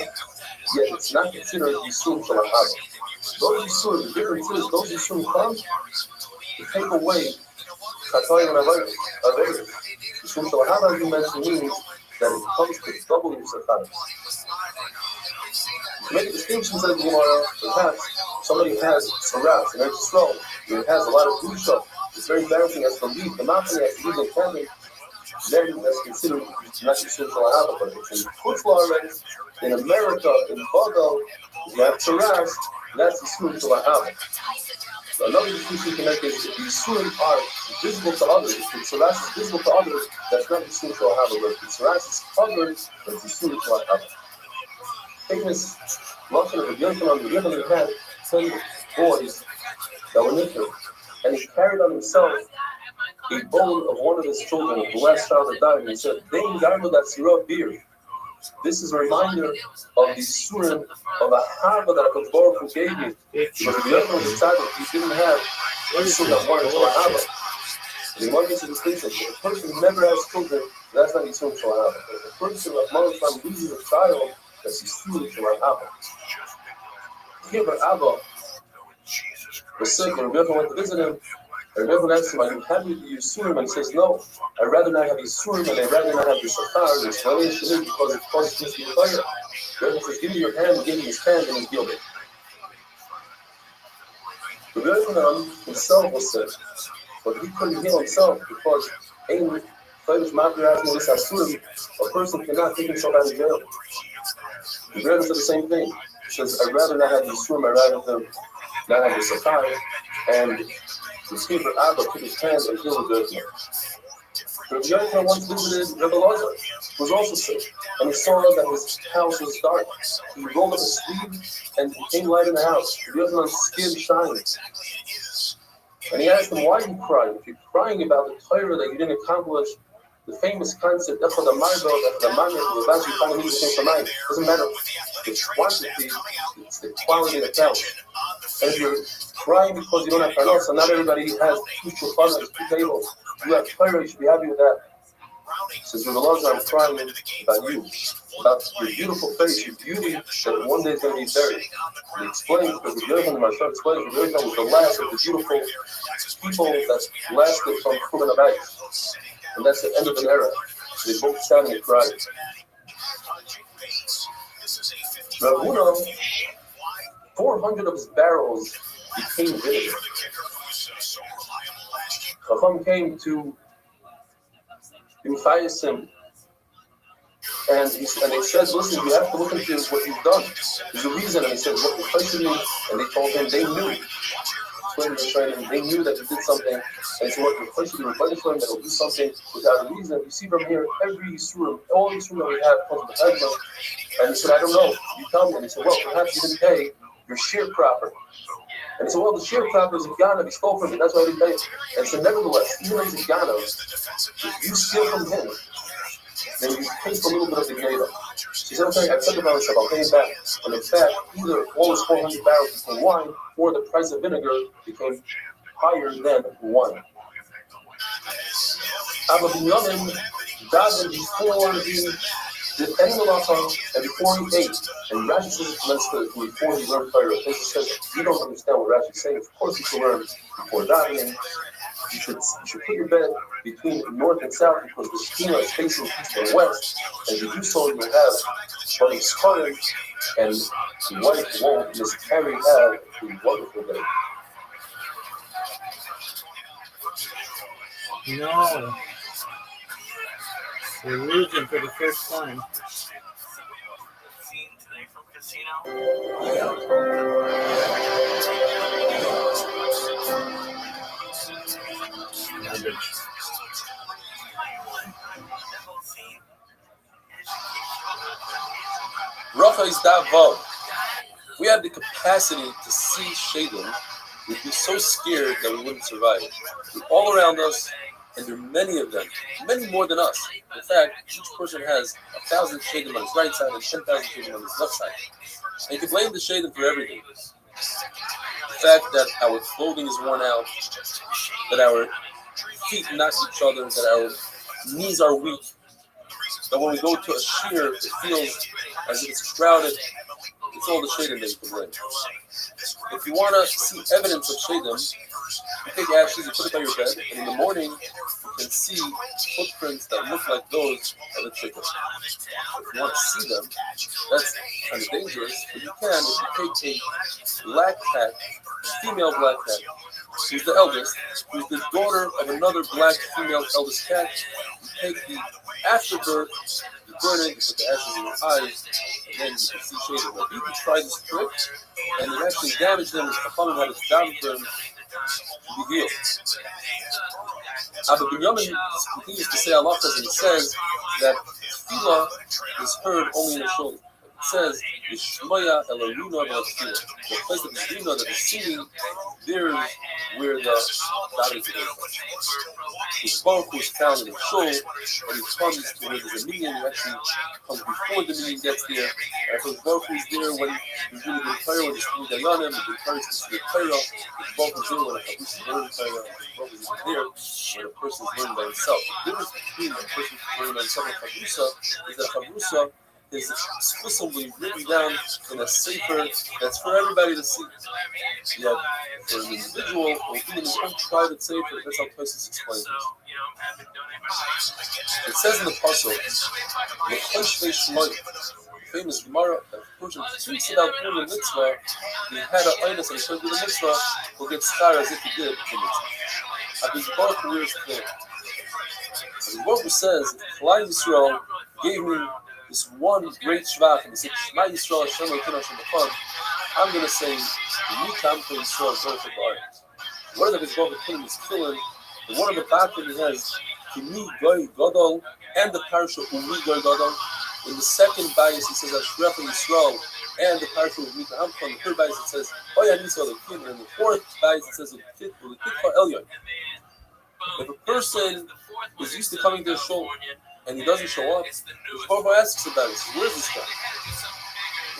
yet it's not considered Yisum Shalahava. Those Yisum, the difference is, those Yisum come to take away Katoy and Averis. Yisum Shalahava, as you mentioned, means that it comes to double Yisachana. To make a distinction, says the Gemara, perhaps somebody has Saras and Eretz Yisrael, and has a lot of Dusha, it's very embarrassing as to leave the mountain, as to leave the cabin, then that's considered not Yisum Shalahava, but it's in Kutzlaret, in America, in Bogo, you have Saras, that's Yisum Shalahava. So another distinction you can make is if the Yisurim are visible to others, if the Saras is visible to others, that's not Yisum Shalahava, but if the Saras is covered, that's Yisum Shalahava. Taking this lesson of the Yonatan on the Yonatan had 10 boys that were nifter, and he carried on himself a bone of one of his children, the last child that died, and he said, "Dein Garmo that Sirah beard." This is a reminder of the Surim of a Hava that HaKadosh Baruch Hu gave me. Because the Yonatan decided he didn't have the Surim that wanted to Hava. The Gemara makes a distinction. If a person never has children, that's not Yisum Shalahava. If a person of mother time loses a child, that's Yisum Shalahava. Here, but Abba, was sick, and Rabbi went to visit him. And Rabbi asked him, "Are you happy with the Yisurim?" And he says, "No, I'd rather not have Yisurim, and I'd rather not have the Safar." The explanation is because it causes me to be tired. Rabbi says, "Give me your hand," and gave him his hand, and he's healed it. Rabbi himself was sick, but he couldn't heal himself because a person cannot take himself out of jail. The Rebbe said the same thing. He says, "I'd rather not have the Yisurim, I'd rather not have the Safar," and the Skiver Abba took his hand and healed the Rebbe. Rabbi Yochanan once visited Rebbe Lazar, who was also sick, and he saw that his house was dark. He rolled up his sleeve and it became light in the house. Rabbi Yochanan's skin shined. And he asked him, "Why are you crying? If you're crying about the Torah that you didn't accomplish, the famous concept, doesn't matter. The quantity, it's the quality that counts. And if you're crying because you don't have parnasa, so not everybody has two shulchanos, two tables. You have Torah, you should be happy with that." Says Rabbi Lazar, "I'm crying about you, about your beautiful face, your beauty that one day is going to be buried." He explained, because the Yochanan, my son explains, the Yochanan was the last of the beautiful people that lasted from Churban Abayis. And that's the end of an era. So they both sat and cried. Rav Huna, 400 of his barrels became vinegar. Chacham came to him, and they said, "Listen, you have to look into what you've done. There's a reason." And he said, "What you questioned me?" And they told him they knew. They knew that you did something. And he said, "What you questioned, you were punished for him, that will do something without a reason." You see from here, every Yisurim, all the Yisurim that we have comes with the Hezbollah. And he said, "I don't know. You tell me." And he said, "Well, perhaps you didn't pay your sharecropper." And he said, "Well, the sharecropper is a Ghana. He stole from me. That's why I didn't pay him." And he said, "Nevertheless, even though he's a Ghana, if you steal from him, then you pay for a little bit of the Geda." She said, "Okay, I took it on myself. I'll pay it back." And in fact, either all his 400 barrels became wine, or the price of vinegar became higher than wine. Abba Binyamin died before he did any malacha and before he ate. And Rashi says it's before he learned Torah. He says, "You don't understand what Rashi is saying. Of course you should learn before davening. You should put your bed between north and south because the Shekhinah is facing east and west. And if you do so, you'll have funny scarring, and the wife won't miscarry have a wonderful day." No. We're losing for the first time. Rothschild Davo. We had the capacity to see Shadim. We'd be so scared that we wouldn't survive. They're all around us, and there are many of them, many more than us. In fact, each person has 1,000 Shadim on his right side and 10,000 Shadim on his left side. And you can blame the Shadim for everything. The fact that our clothing is worn out, that our feet knock each other, that our knees are weak, that when we go to a shear, it feels as if it's crowded. It's all the Shadim that you can blame. If you want to see evidence of Shadim, you take ashes, you put it by your bed, and in the morning, you can see footprints that look like those of a chicken. If you want to see them, that's kind of dangerous, but you can if you take a black cat, female black cat, who's the eldest, who's the daughter of another black female eldest cat, you take the afterbirth, you burn it, you put the ashes in your eyes, and then you can see Shadim. Now, you can try this trick, and it actually damaged them. If Chachamim had it down for him, to be healed. Abba Binyamin continues to say halachas, and he says that tefillah is heard only in the shul. It says, "Yishmoya elaruna v'tefillah." The place of the runa that is singing, there is where the davening is. The Baruch Hu is found in the shul, and he comes to where there's a meeting. He actually comes before the meeting gets there. And so the Baruch Hu is there when he's doing the Torah, when he's doing the Dayanim, the Torah is to see the Torah. The Baruch Hu is there when a person is learning Torah. The Baruch Hu is there when a person is learning by himself. The difference between a person learning by himself and Chavrusa is that Chavrusa his dismissal will be written down in a sefer that's for everybody to see. Yeah, for an individual or even his own private sefer, that's how Tosis explains it. It says in the Pasuk, famous Gemara, that a person thinks about doing the mitzvah, he had an einus and he couldn't do the mitzvah, will get scar as if he did the mitzvah. Abis Baruch Hu is clear. Abis Baruch Hu says, Klal Yisrael gave me this one great shvach, and he said, Shema Yisrael Hashem Elokeinu Hashem Echad. I'm going to say, Uni Kam for Yisrael, Baruch Hu. One of the Abis Baruch Hu put in his tefillin, and one of the batim he has, Kimi Goy Gadol, and the parasha Umi Goy Gadol. In the second bias, he says, Ashrecha Yisrael, and the parasha of Mika Amcha. In the third bias, it says, Oya Nisa Lekin. And in the fourth bias, it says, Lekitcha Elyon. If a person is used to coming to a shul and he doesn't show up, the Torah asks about it. Where is this guy?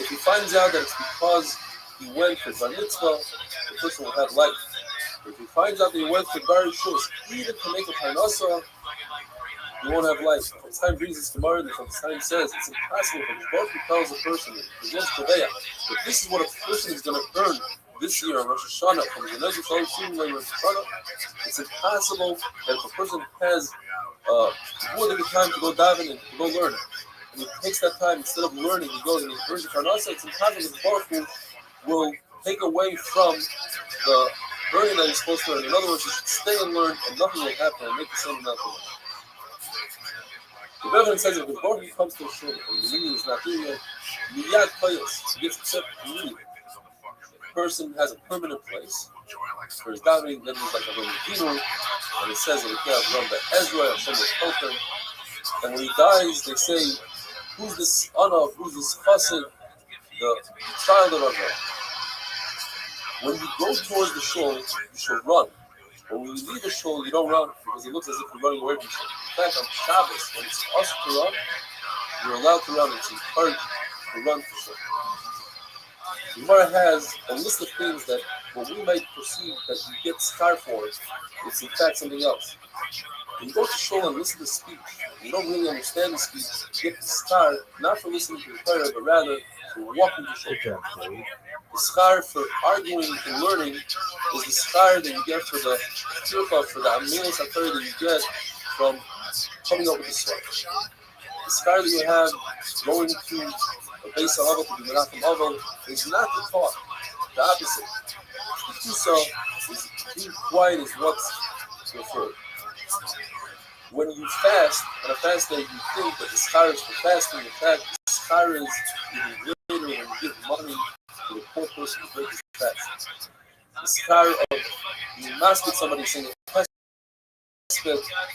If he finds out that it's because he went for bar mitzvah, the person will have life. If he finds out that he went for bar shus, even to make a parnasa, you won't have life. From time brings us tomorrow, and from time says it's impossible for the both tells a person that this is what a person is going to earn this year on Rosh Hashanah from the Nezir Shalom Shim Rosh Hashanah. It's impossible that if a person has more than the time to go daven and to go learn, and he takes that time instead of learning, he goes and he earns the parnasa. It's impossible that the Baruch Hu will take away from the learning that he's supposed to learn. In other words, he should stay and learn, and nothing will happen, and make the same amount of money. The Reverend says that if the Baruch Hu comes to a shul and the meaning is not here yet, Miyad Koyos, he gets accepted immediately. The person has a permanent place for his davening, then he's like a Roman Kinu, and it says that he can't run by Ezra, Hashem will help him. And when he dies, they say, who's this Anav, who's this Chassid, the child of Avraham. When you go towards the shul, you should run. But when you leave the shul, you don't run because it looks as if you're running away from the shul. In fact, on Shabbos, when it's us to run, you're allowed to run. It's encouraged to run for shul. The Gemara has a list of things that what we might perceive that you get scar for, it's in fact something else. When you go to shul and listen to speech, you don't really understand the speech, you get the scar not for listening to the Torah, but rather for walking to shul. The schar for arguing and learning is the schar that you get for the tircha, for the amilas HaTorah that you get from coming up with the schar. The schar that you have going to a base of Aval, to the Menachem Aval, is not the talk, the opposite. The Tusa is being quiet is what's referred. When you fast, on a fast day, you think that the schar is for fasting. In fact, the schar is even greater when you give money to the poor person who breaks his fast. The scar of you must get somebody saying a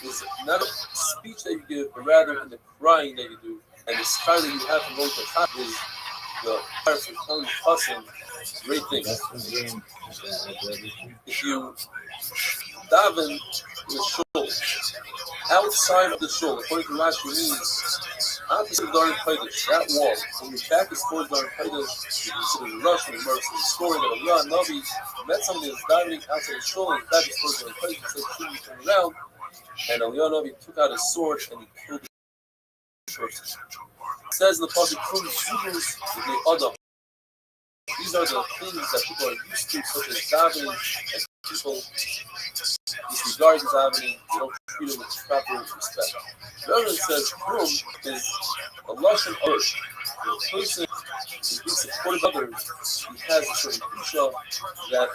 is not a speech that you give, but rather in the crying that you do. And the scar that you have from going to top is the scar for telling the person great things. If you daven in the shul, outside of the shul, according to Rashi, means opposite of Darin Kodesh, that wall, when your back is towards Darin Kodesh, you consider the Russian immersion, the story that Allah Nabi met somebody that's diving outside the shul, and his back is towards Darin Kodesh, he said, should we turn around? And Allah Nabi took out his sword and he killed the person. It says in the Pasuk, these are the things that people are used to, such as davening, and people disregard the davening, they don't treat it with proper respect. The other says, Krum is a lashon earth. The person is being supportive of others, he has a certain kusha that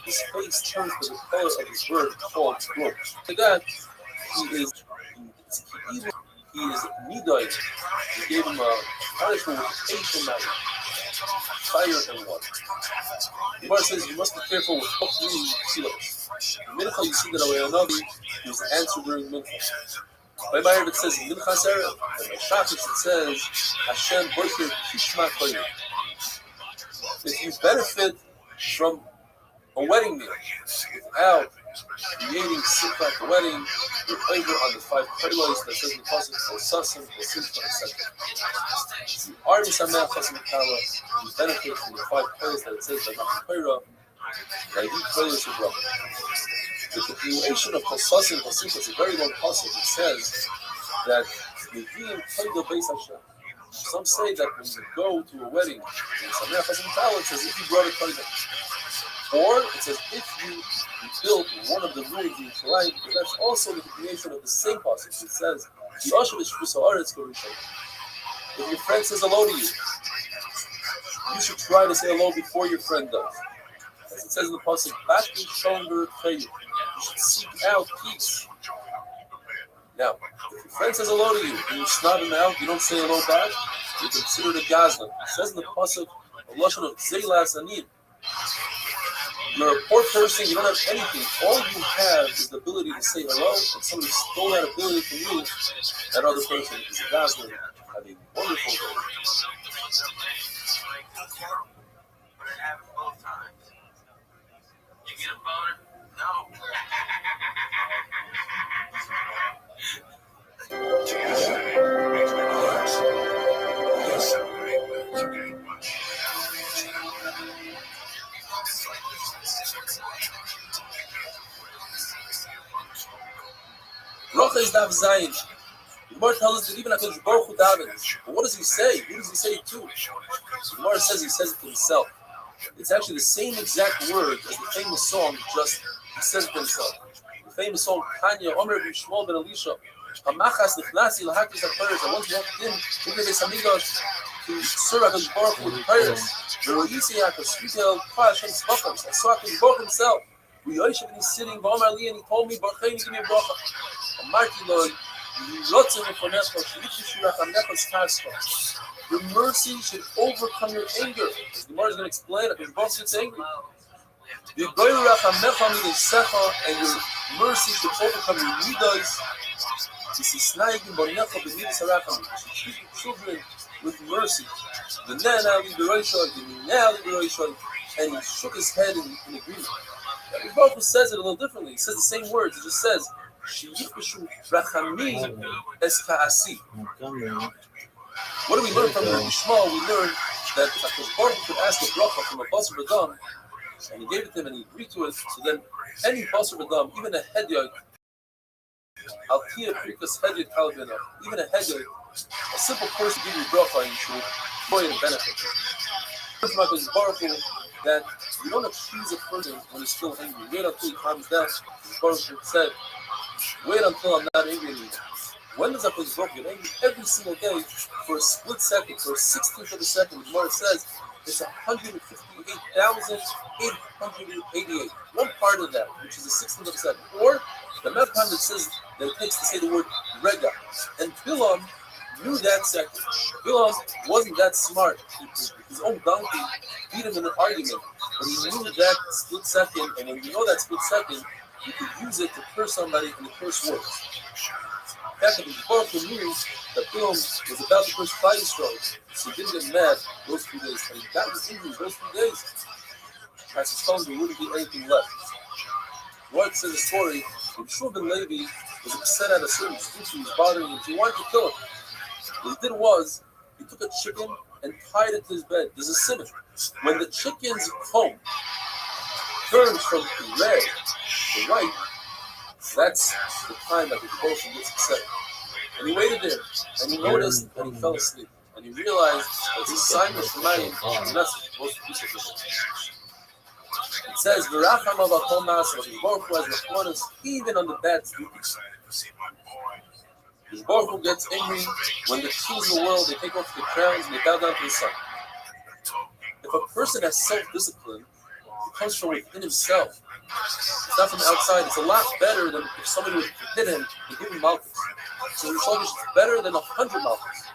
his face turns to the color of his bird called Krum. To that, he is evil. He is midai. He gave him a punishment with 8 and 9. Fire and water. The Gemara says you must be careful with what you tefillah. In Mincha, you see that Away Navi is answered during Mincha. By Meir, it says Mincha Sarah, and by Shachash it says Hashem Boiker Kishma Koyim. If you benefit from a wedding meal without creating simcha at the wedding, you're over on the 5 prelos that says in the Pasuk for Sasim, for Simcha, etc. You are Misameh Chasim Kala, you benefit from the 5 prelos that it says by Machim Koira, that you prelos your brother. The continuation of Chasasim, Chasim, is a very long passage. It says that Yevim Koida Beis Hashem. Some say that when you go to a wedding, it says if you brought a kohen. Or it says if you built one of the rooms in Yerushalayim, but that's also the creation of the same pasuk. It says, if your friend says hello to you, you should try to say hello before your friend does. As it says in the pasuk, you should seek out peace. Now, if your friend says hello to you and you snub him out, you don't say hello back, you're considered a gazlan. It says in the pasuk, a lashon of zeilas anim. You're a poor person, you don't have anything. All you have is the ability to say hello, and somebody stole that ability from you. That other person is a gazlan. Have a wonderful day. But it happens both times. You get a boner? No. makes me relax. Yes, separate with today, but Rocha is Dav Zayin. The Gemara tells us that even HaKadosh Baruch Hu davens. But what does he say? Who does he say it to? The Gemara says he says it to himself. It's actually the same exact word as the famous song, just he says it to himself. The famous song, Tanya, Omer B'Shmuel Ben Elisha, Hamachas Nichnasi L'Hakis HaPeres. I once walked in the Beis Hamikdash to serve HaKadosh Baruch Hu with the prayers. V'ro'isi HaKadosh Yisrael K'ha Hashem Tzvachos. I saw HaKadosh Baruch Hu himself. V'yoishev and he's sitting, V'omer Ali, and he told me, Baruch give me a bracha. Amarti Lo, your mercy should overcome your anger. As the Gemara is going to explain it, because both gets angry. And your mercy should overcome your midas. You should treat your children with mercy. And he shook his head in agreement. The Rabbi says it a little differently. He says the same words. He just says, what do we learn from the Shmuel? We learn that HaKadosh Baruch Hu could ask a bracha from a basar v'dam, and he gave it to him and he agreed to it. So then, any basar v'dam, even a hedyot, even a hedyot, a simple person give you bracha and you should enjoy and benefit. From HaKadosh Baruch Hu that you don't accuse a person when he's still angry. Wait until he calms down. HaKadosh Baruch Hu said, wait until I'm not angry anymore. When does HaKadosh Baruch Hu get angry? Every single day, for a split second, for a 16th of a second, the Gemara says it's 158,888. One part of that, which is a 16th of a second. Or the amount of time that says that it takes to say the word rega. And Bilam knew that second. Bilam wasn't that smart. His own donkey beat him in an argument, but he knew that split second. And when you know that split second, you could use it to curse somebody in the curse words. In fact, the Baruch Hu knew that Bilam was about to curse Klal Yisrael, so he didn't get mad those 3 days. And he got his injuries those 3 days. As his phone, there wouldn't be anything left. Rothschild says a story. Yeshua ben Levi was upset at a certain student who was bothering him. He wanted to kill him. What he did was, he took a chicken and tied it to his bed. There's a simon. When the chicken's comb turns from red to white, that's the time that the person gets upset. And he waited there, and he noticed that he fell asleep. And he realized that it's a sign of Shemayim, and that's supposed to be sufficient. It says, V'racham avachol ma'aseh, the Baruch Hu has rachmanis even on the bad students. The Baruch Hu gets angry when the kings of the world, they take off the crowns and they bow down to the sun. If a person has self-discipline, it comes from within himself. It's not from outside. It's a lot better than if somebody would hit him and give him malchus. So Rothschild is better than 100 malchus.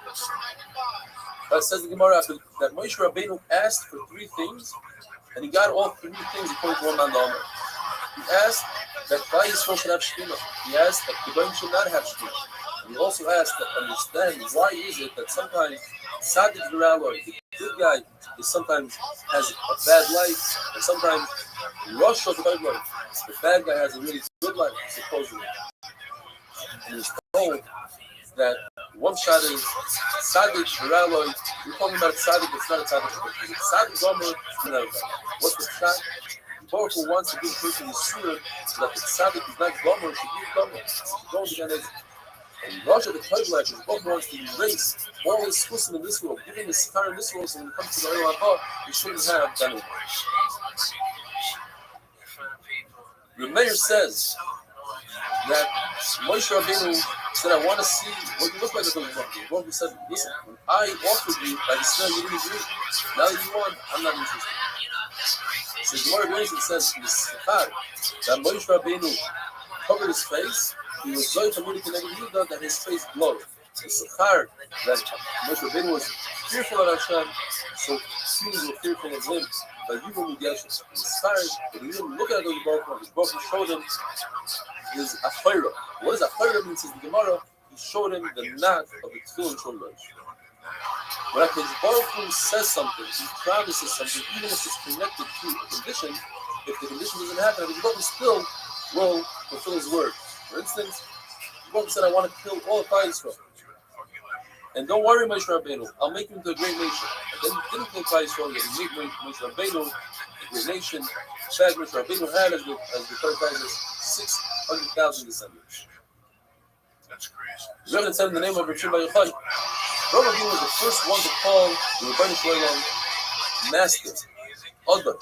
That says the Gemara that Moshe Rabbeinu asked for 3 things, and he got all 3 things according to one man Omer. He asked that Klal Yisrael should have shkina. He asked that Kedolim should not have shkina. And he also asked to understand why is it that sometimes Tzaddik V'Raloi, the good guy, sometimes has a bad life, and sometimes Rothschild, the bad guy has a really good life, supposedly. And he's told that one shot is Tzaddik V'Raloi. We're talking about a Tzaddik, it's not a Tzaddik. It's Tzaddik Gomer, what's the shot? The Baruch Hu wants to give a person the sooner so that the Tzaddik is not Gomer, should be Gomer. And Rothschild, the Toiblach, is what wants to erase all his schusim in this world, giving his scar in this world, so when it comes to the Olam Haba, he shouldn't have done it. The mayor says that Moshe Rabbeinu said, I want to see what you look like. The Rabbi said, listen, when I offered you by the smell, you didn't agree. Now that you want, I'm not interested. So the Gemara Bereishit says in the Sechar that Moshe Rabbeinu covered his face. He was going to really connect with Yehuda that his face glowed. The Sechar that Moshe Rabbeinu was fearful of Hashem, so humans were fearful of him. But you will get the Sechar that he didn't look at the Baruch. His Baruch showed him his Afayra. What is Afayra means? Says the Gemara. He showed him the knot of the Tefillin Sholosh. When a Baruch says something, he promises something, even if it's connected to a condition. If the condition doesn't happen, the Baruch still will fulfill his word. For instance, the Baruch said, "I want to kill all of Israel." And don't worry, Moshe Rabbeinu, I'll make you into a great nation. And then he didn't kill Israel, yet he made Moshe Rabbeinu a great nation. In fact, Moshe Rabbeinu had, as the Torah says, 600,000 descendants. That's crazy. The Rebbe said in the name of Rabbi Yochai, Rabbi was the first one to call the Rabbi Shalom master, Adar.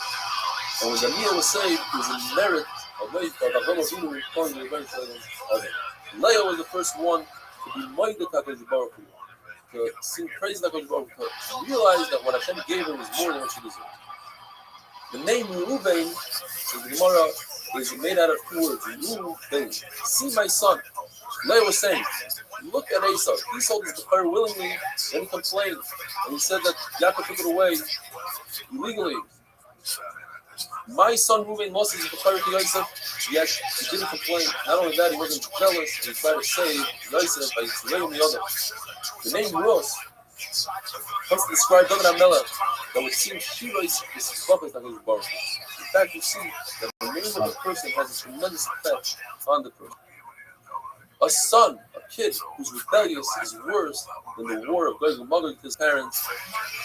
And when Daniel was saved, it was a merit of Rabbi Avinu calling the Rabbi Shalom Adar. Leah was the first one to be Moedet HaKadosh Baruch Hu, to sing praise to HaKadosh Baruch Hu, to realize that what Hashem gave her was more than what she deserved. The name Reuben, says the Gemara, is made out of two words. Reuben, see my son. Leah was saying, look at Esau. He sold his Bechar willingly, then he complained. And he said that Yaakov took it away illegally. My son Reuben lost his Bechar to Yosef, yet he didn't complain. Not only that, he wasn't jealous, he tried to save Yosef by slaying the other. The name Ros comes to describe David HaMelech that would seem Shirais is focused on his Baruch. In fact, you see that the name of a person has a tremendous effect on the person. A son, a kid who's rebellious is worse than the war of Gog and Magog with his parents.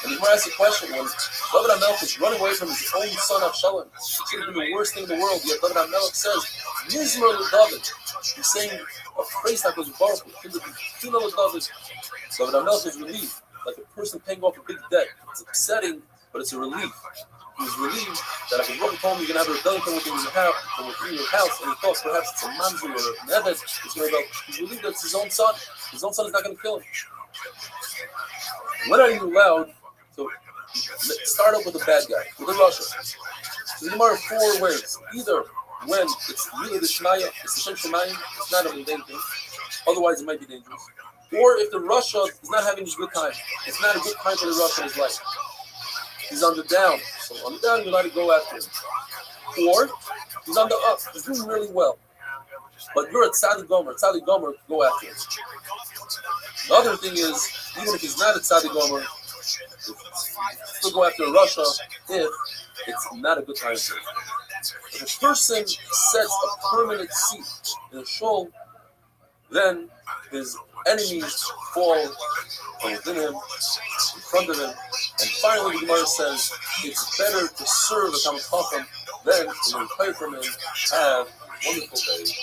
And the Gemara asks a question: when David HaMelech was running away from his own son Avshalom, it should have been the worst thing in the world. Yet David HaMelech says, "Mizmor LeDavid." He's saying a phrase that goes Baruch Hu. David HaMelech is relieved, like a person paying off a big debt. It's upsetting, but it's a relief. He was relieved that if a Rabbi told him you're going to have a rebellion from within your house, and he thought perhaps it's a manzur or an evet, it's going to rebel. He's relieved that it's his own son. His own son is not going to kill him. When are you allowed to start up with a bad guy, with a Russia? So there are four ways. Either when it's really the Shemaya, it's the Shem Shemayim, it's not a danger. Otherwise, it might be dangerous. Or if the Russia is not having a good time, it's not a good time for the Russia in his life. He's on the down. So on the down, you're allowed to go after him. Or he's on the up. He's doing really well. But you're at Tzadi Gomer. Tzadi Gomer, go after him. The other thing is, even if he's not at Tzadi Gomer, still go after Russia if it's not a good time for him. If a person sets a permanent seat in a shul, then his enemies fall from within him, in front of him, and finally the Gemara says it's better to serve a Talmid Chacham than to retire from him. Have a wonderful day.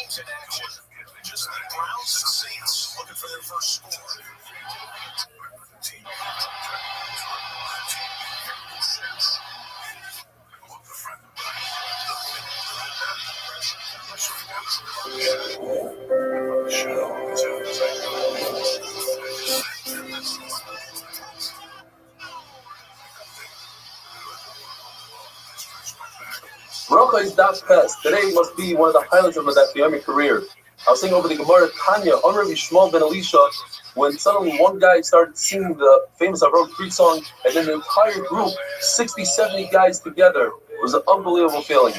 Rabbi's Daf Pest. Today must be one of the highlights of that Dafyomi career. I was saying over the Gemara Tanya, on Rabbi Shmuel ben Elisha, when suddenly one guy started singing the famous Avraham Creek song, and then the entire group, 60, 70 guys together, it was an unbelievable feeling.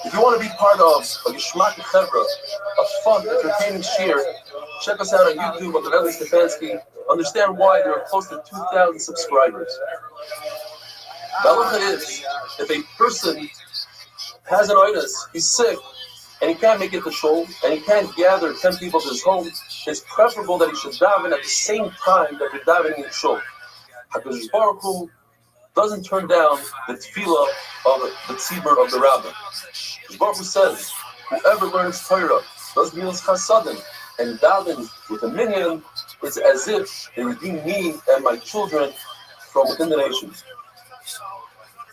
If you want to be part of a Geshmak Chevra, a fun, entertaining shir, check us out on YouTube under Eli Stefanski. Understand why there are close to 2,000 subscribers. The halacha is, if a person has an illness, he's sick, and he can't make it to shul, and he can't gather 10 people to his home, it's preferable that he should daven at the same time that you're davening in shul. HaKadosh Baruch Hu doesn't turn down the tefillah of the tzibur of the Rabbi. The Baruch Hu says, whoever learns Torah does milas chasadim, and davens with a minyan, it's as if they redeem me and my children from within the nations.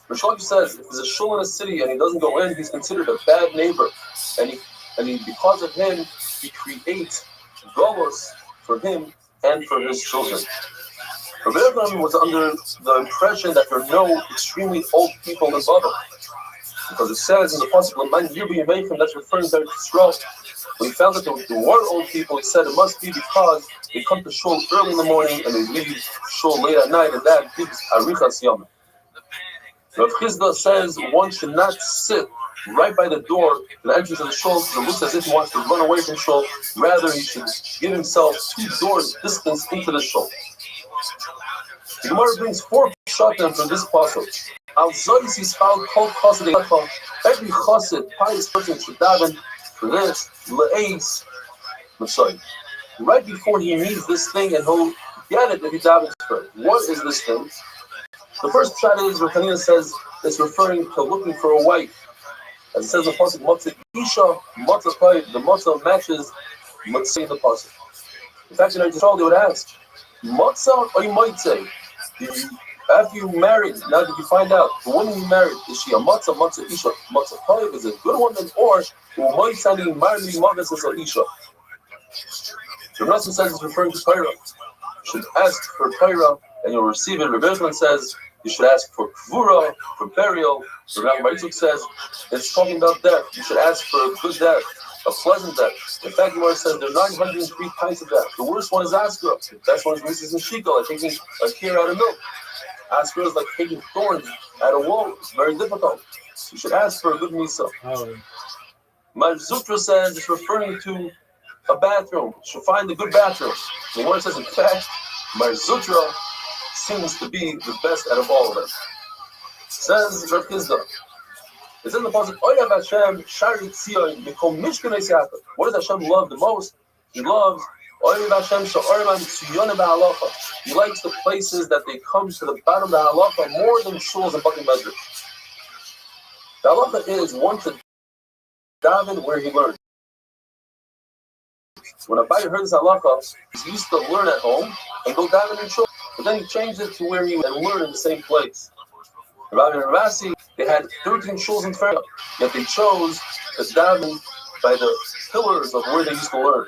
Rothschild says if there's a shul in a city and he doesn't go in, he's considered a bad neighbor, and because of him, he creates galus for him and for his children. Rabbi was under the impression that there are no extremely old people in Babel, because it says in the pasuk "L'man yirbu yameichem," that's referring to Israel. When he found that there were old people, he said it must be because they come to shul early in the morning and they leave shul late at night, and that gives arichas yom. Rav Chisda says one should not sit right by the door, the entrance of the shul, because it looks as if he wants to run away from shul. Rather, he should give himself 2 doors distance into the shul. The Gemara brings 4 pshatim from this pasuk. Al Zois Yisrael Kol Chassid Echav. Every chassid, pious person, should daven for this le'eis Mitzrayim. Right before he needs this thing, and he'll get it if he davens for it. What is this thing? The first pshat is, Rav says, it's referring to looking for a wife. As it says in the pasuk, Matzah Isha, Matzah Payit, the Matzah matches Matzah in the pasuk. In fact, in Israel, they would ask, Matzah, or you might say, after you married, now that you find out, the woman you married, is she a Matzah, Matzah Isha, Matzah Payit, is it a good woman, or might send you marry Magas as a Isha? The Rothschild says it's referring to Torah. You should ask for Torah, and you'll receive it. Rabbi says, you should ask for kvura, for burial. The Rabbi says it's talking about death. You should ask for a good death, a pleasant death. In fact, the Gemara says there are 903 kinds of death. The worst one is askara. The best one is Mrs. Nishika, like taking a tear out of milk. Askara is like taking thorns out of wall. It's very difficult. You should ask for a good misa. My Zutra says it's referring to a bathroom. You should find a good bathroom. The Gemara says, in fact, my Zutra seems to be the best out of all of them. Says Rav Chisda. It's in the pasuk, Oyav Hashem Shari Tzion Mikom Mishkanei Yaakov. What does Hashem love the most? He loves Oyav Hashem Sha'orim Tzion Ba'alacha. He likes the places that they come to the bottom of the halacha more than shuls and Bati Medrash. The halacha is one to daven where he learned. When Rabbi heard this halacha, he used to learn at home and go daven in shul. But then he changed it to where he would learn in the same place. Rabbi and Rabbi, they had 13 shuls in Tefillah, yet they chose to daven by the pillars of where they used to learn.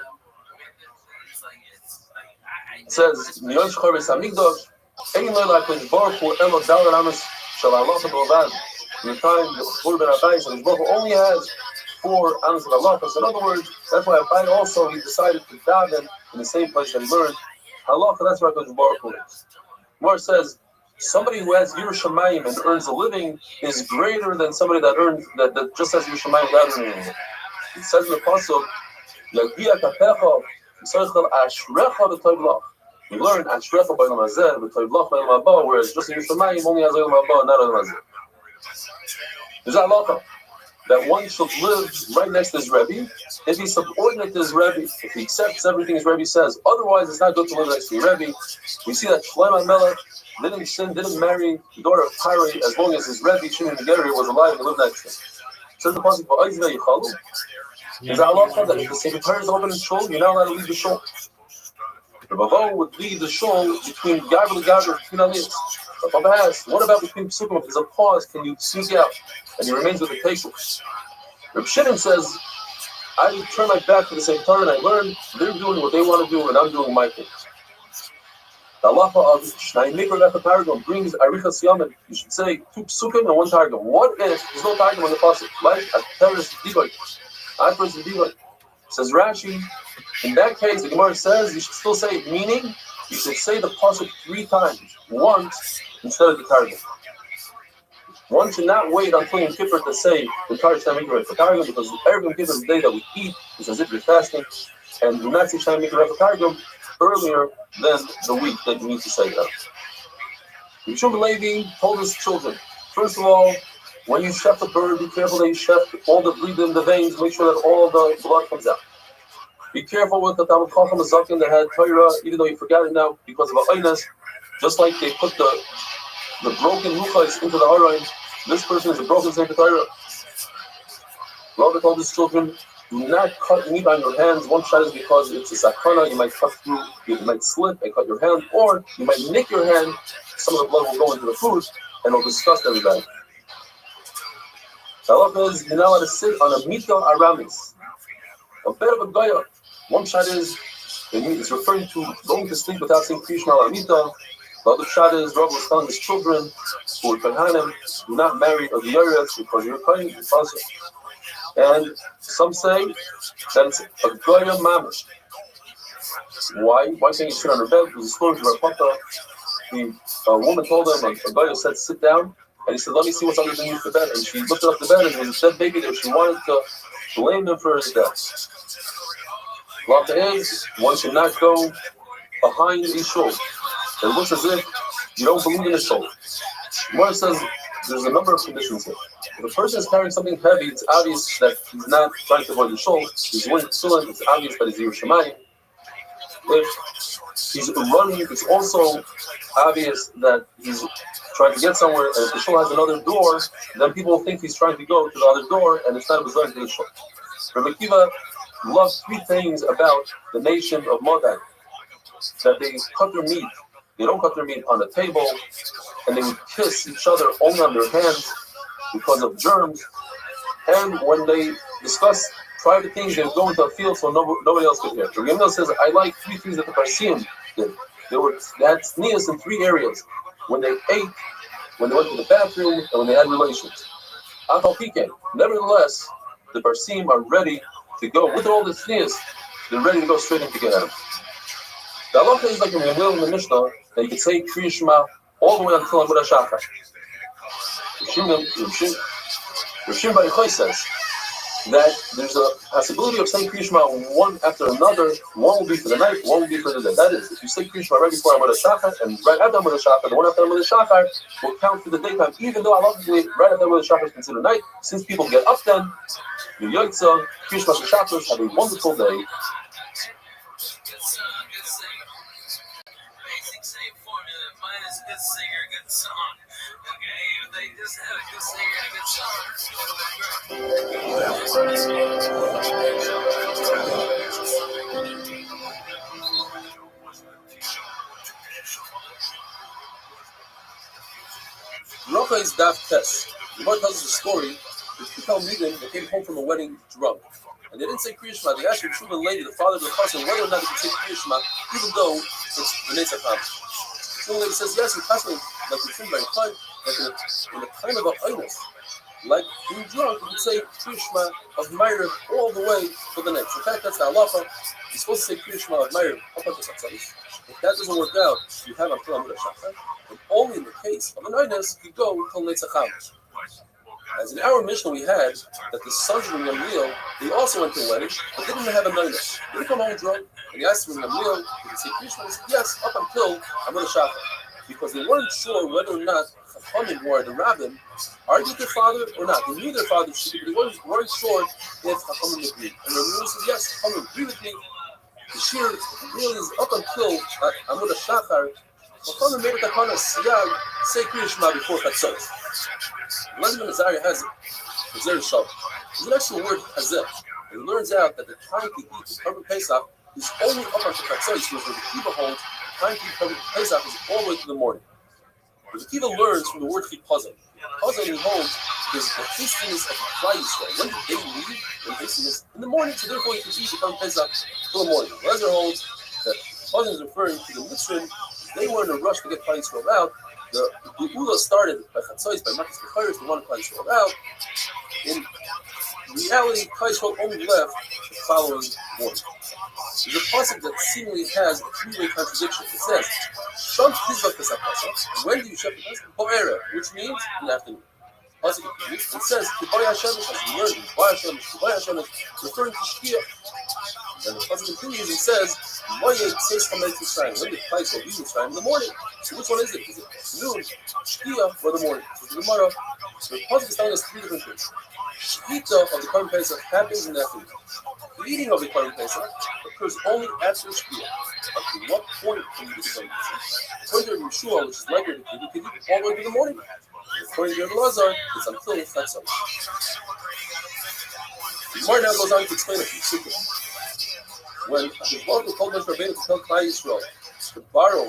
It says, in the time the Churban Abayis and Baruch only has 4 anos of halachas. In other words, that's why Abai also he decided to daven in the same place that he learned halacha. That's why Baruch is. Gemara says somebody who has Yerushalayim and earns a living is greater than somebody that earns that just has Yerushalayim without earning anything. It says in the pasuk, "Yagia kapecha v'soichel ashrecha v'toivlach." We learn ashrecha by l'mazeh v'toivlach by l'mabah, whereas just in Yerushalayim only has l'mabah, not l'mazeh. There's a halacha that one should live right next to his Rabbi if he's subordinate to his Rabbi, if he accepts everything his Rabbi says. Otherwise, it's not good to live next to your Rabbi. We see that Shlomo HaMelech didn't sin, didn't marry the daughter of Pari as long as his Rabbi, Shimon the Gedori, was alive and lived next to him. Says the pasuk, "Va'ayzvei yichalu." There's a halacha that if the Sefer Torah is open in shul, you're not allowed to leave the shul. The Bavo would leave the shul between Gaber and Gaber, between aliyahs. But Baba asks, what about between psukim? If there's a pause, can you sneak out? And he remains with the table. Reb Shimon says, I turn my back to the same Torah and I learn they're doing what they want to do and I'm doing my thing. The halacha of Shnai Mikra Lecha Targum brings Arichas Yamin. You should say 2 psukim and 1 targum. What if there's no targum on the pasuk? Like a terrorist divoy. Afros and divoy. Says Rashi, in that case, the Gemara says you should still say it, meaning you should say the pasuk 3 times, once instead of the targum. One should not wait until Yom Kippur to say the targum because every Yom Kippur is the day that we eat, it's as if you're fasting, and do not say Shnai Mikra Targum earlier than the week that you need to say that. The Shulman Levi told his children, first of all, when you chef the bird, be careful that you chef all the breath in the veins, make sure that all the blood comes out. Be careful with the Talmud Chacham Zaken that had Torah, even though you forgot it now because of Aynas, just like they put the broken luchais into the Araim. This person is a broken Sefer Torah. Rabbi told his children, Do not cut meat on your hands. One shot is because it's a sakana. You might cut through, you might slip and cut your hand, or you might nick your hand. Some of the blood will go into the food and it'll disgust everybody. The halacha is you're not allowed to sit on a mita aramis, a bed of a goya. One shot is it's referring to going to sleep without saying Kriya Shema al mita. The other shot is Rabbi was telling his children who were Kanhanim, do not marry a Gyaretz because you're Kohen. And some say that it's a Goya Mamish. Why? Why can't you sit on her bed? Because the story of Rav Papa, a woman told him, a Goya said, sit down. And he said, let me see what's underneath the bed. And she lifted up the bed and there was a dead baby there. She wanted to blame him for his death. Lacha is, one should not go behind a shul. It looks as if you don't believe in the soul. Gemara says there's a number of conditions here. If a person is carrying something heavy, it's obvious that he's not trying to avoid the soul. He's wearing tefillin, it's obvious that he's Yerushalayim. If he's running, it's also obvious that he's trying to get somewhere. And if the shul has another door, then people will think he's trying to go to the other door, and it's not a bizarre to the shul. Rabbi Akiva loves three things about the nation of Moab: that they cut their meat. They don't cut their meat on the table, and they would kiss each other only on their hands because of germs. And when they discuss private things, they would go into a field so nobody else could hear. The Gemara says, I like three things that the Parsim did. They had sneers in three areas: when they ate, when they went to the bathroom, and when they had relations. Nevertheless, the Parsim are ready to go with all the sneers. They're ready to go straight into Gehenna. The halacha is like in the Mishnah that you can say Kriya Shema all the way until Amud HaShachar. Rav Shimon Bar Yochai says that there's a possibility of saying Kriya Shema one after another. One will be for the night, one will be for the day. That is, if you say Kriya Shema right before Amud HaShachar and right after Amud HaShachar, the one after Amud HaShachar will count for the daytime, even though halachically right after Amud HaShachar is considered night. Since people get up then, the Yotzah, Kriya Shema Shachar, have a wonderful day. Good singer, good song. Okay, if they just had a good singer and a good song. Rocha is Daf Tes. The Gemara tells us a story. The Pikel Midim, they came home from a wedding drunk. And they didn't say Kriya Shema. They asked the Shulman lady, the father of the chassan, whether or not they could say Kriya Shema, even though it's the Netzach HaMash. The lady says, yes, we passed like we think by time, like in the time of a illness, like being drunk, you could say Kriya Shema of Ma'ariv all the way to the next. In fact, that's the halacha. You're supposed to say Kriya Shema of Ma'ariv up until Chatzos. If that doesn't work out, you have until Amud HaShachar. But only in the case of an illness, you go until Netzach HaMash. As in our Mishnah, we had that the sons of Gamliel, they also went to a wedding, but they didn't have a illness. They didn't come home drunk. And he asked Gamliel, did he say Kriya Shema? He said, yes, up until Amud HaShachar. Because they weren't sure whether or not Chachamim or the Rabbin argued their father or not. They knew their father should be, but they weren't sure if Chachamim agreed. And Gamliel said, yes, Chachamim agree with me. The shir really is up until Amud HaShachar. Chachamim made a takana siyag, say Kriya Shema before Chatzos. Lesbian Azariah has Zera Shalom. There's an actual word Hazeh. It learns out that the time to eat the Korban Pesach is only up until Chatzos, because the Kiva holds the time to eat Korban Pesach is all the way to the morning. But the Kiva learns from the word Chipazon. Chipazon, he holds, is the hastiness of Klal Yisrael. When did they leave? When hastiness in the morning, so therefore you can eat the Korban Pesach till the morning. Lezer holds that Chipazon is referring to the Mitzrim. They were in a rush to get Klal Yisrael out. The Geula started by Chatzos, by Makas B'chayris, they wanted Klal Yisrael out. In reality, Klal Yisrael only left the following morning. There's a pasuk that seemingly has a three-way contradiction. It says, "Sham Tizvah Pesach Pesach." When do you shave the Pesach? Bo'era, which means in the afternoon. Pasuk it says, "K'Bay Hashem," as we learned, "K'Bay Hashem," referring to Shkia. Then the pasuk continues and says, "When did Klal Yisrael leave Mitzrayim in the morning?" So which one is it? Is it noon, Shkia, or the morning? So the Gemara, so the pasuk is telling us three different things. Shkita of the Korban Pesach happens in the afternoon. The eating of the Korban Pesach occurs only after Shkia. Up to what point can you do the Korban Pesach? According to Yeshua, which is likely to be all the way to the morning. according to Elazar, it's until Chetzah. The Gemara now goes on to explain a few secrets. When the Baruch told Moshe Rabbeinu to tell Klal Yisrael to borrow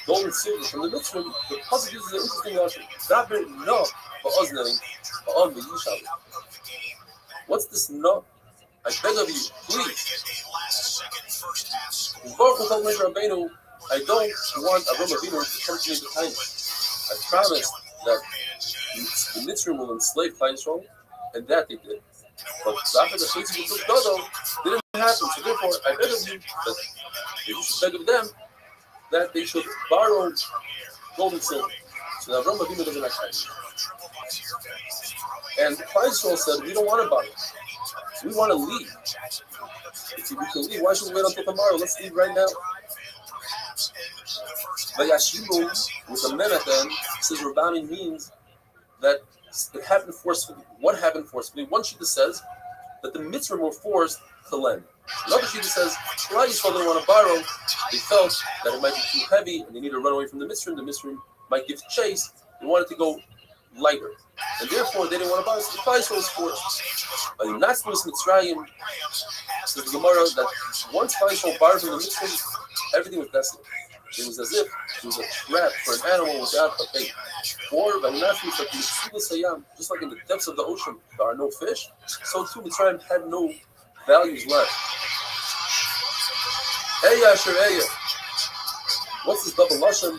gold and silver from the Mitzvah, the pasuk uses an interesting notion. Daber no ba'oznei ba'on v'yishav. What's this no? I beg of you, please. The Baruch told Moshe Rabbeinu, I don't want Avraham Avinu to tempt me to kindness. I promised that the Mitzvah will enslave Klal Yisrael, and that they did. But after the Sheitzim took Dodo, didn't happen. So therefore, I beg of you that you should beg of them that they should borrow gold and silver. So that Avraham Avinu doesn't have kindness. And Klal Yisrael said, we don't want to borrow. We want to leave. If we can leave, why should we wait until tomorrow? Let's leave right now. Vayashimu with a mem at the end, says Rabbi means that it happened forcefully. What happened forcefully? One shita says that the mitzvah were forced to lend. Another shita says Klal Yisrael didn't want to borrow. They felt that it might be too heavy and they needed to run away from the mitzvah. The mitzvah might give chase. They wanted to go lighter. And therefore they didn't want to borrow. So the Klal Yisrael was forced. But in Natsmus Mitzrayim, says the Gemara that once Klal Yisrael borrowed from the mitzvah, everything was desolate. It was as if it was a trap for an animal without a bait. Or just like in the depths of the ocean there are no fish, so too Mitzrayim had no values left. Eya asher eya. What's this double lashon?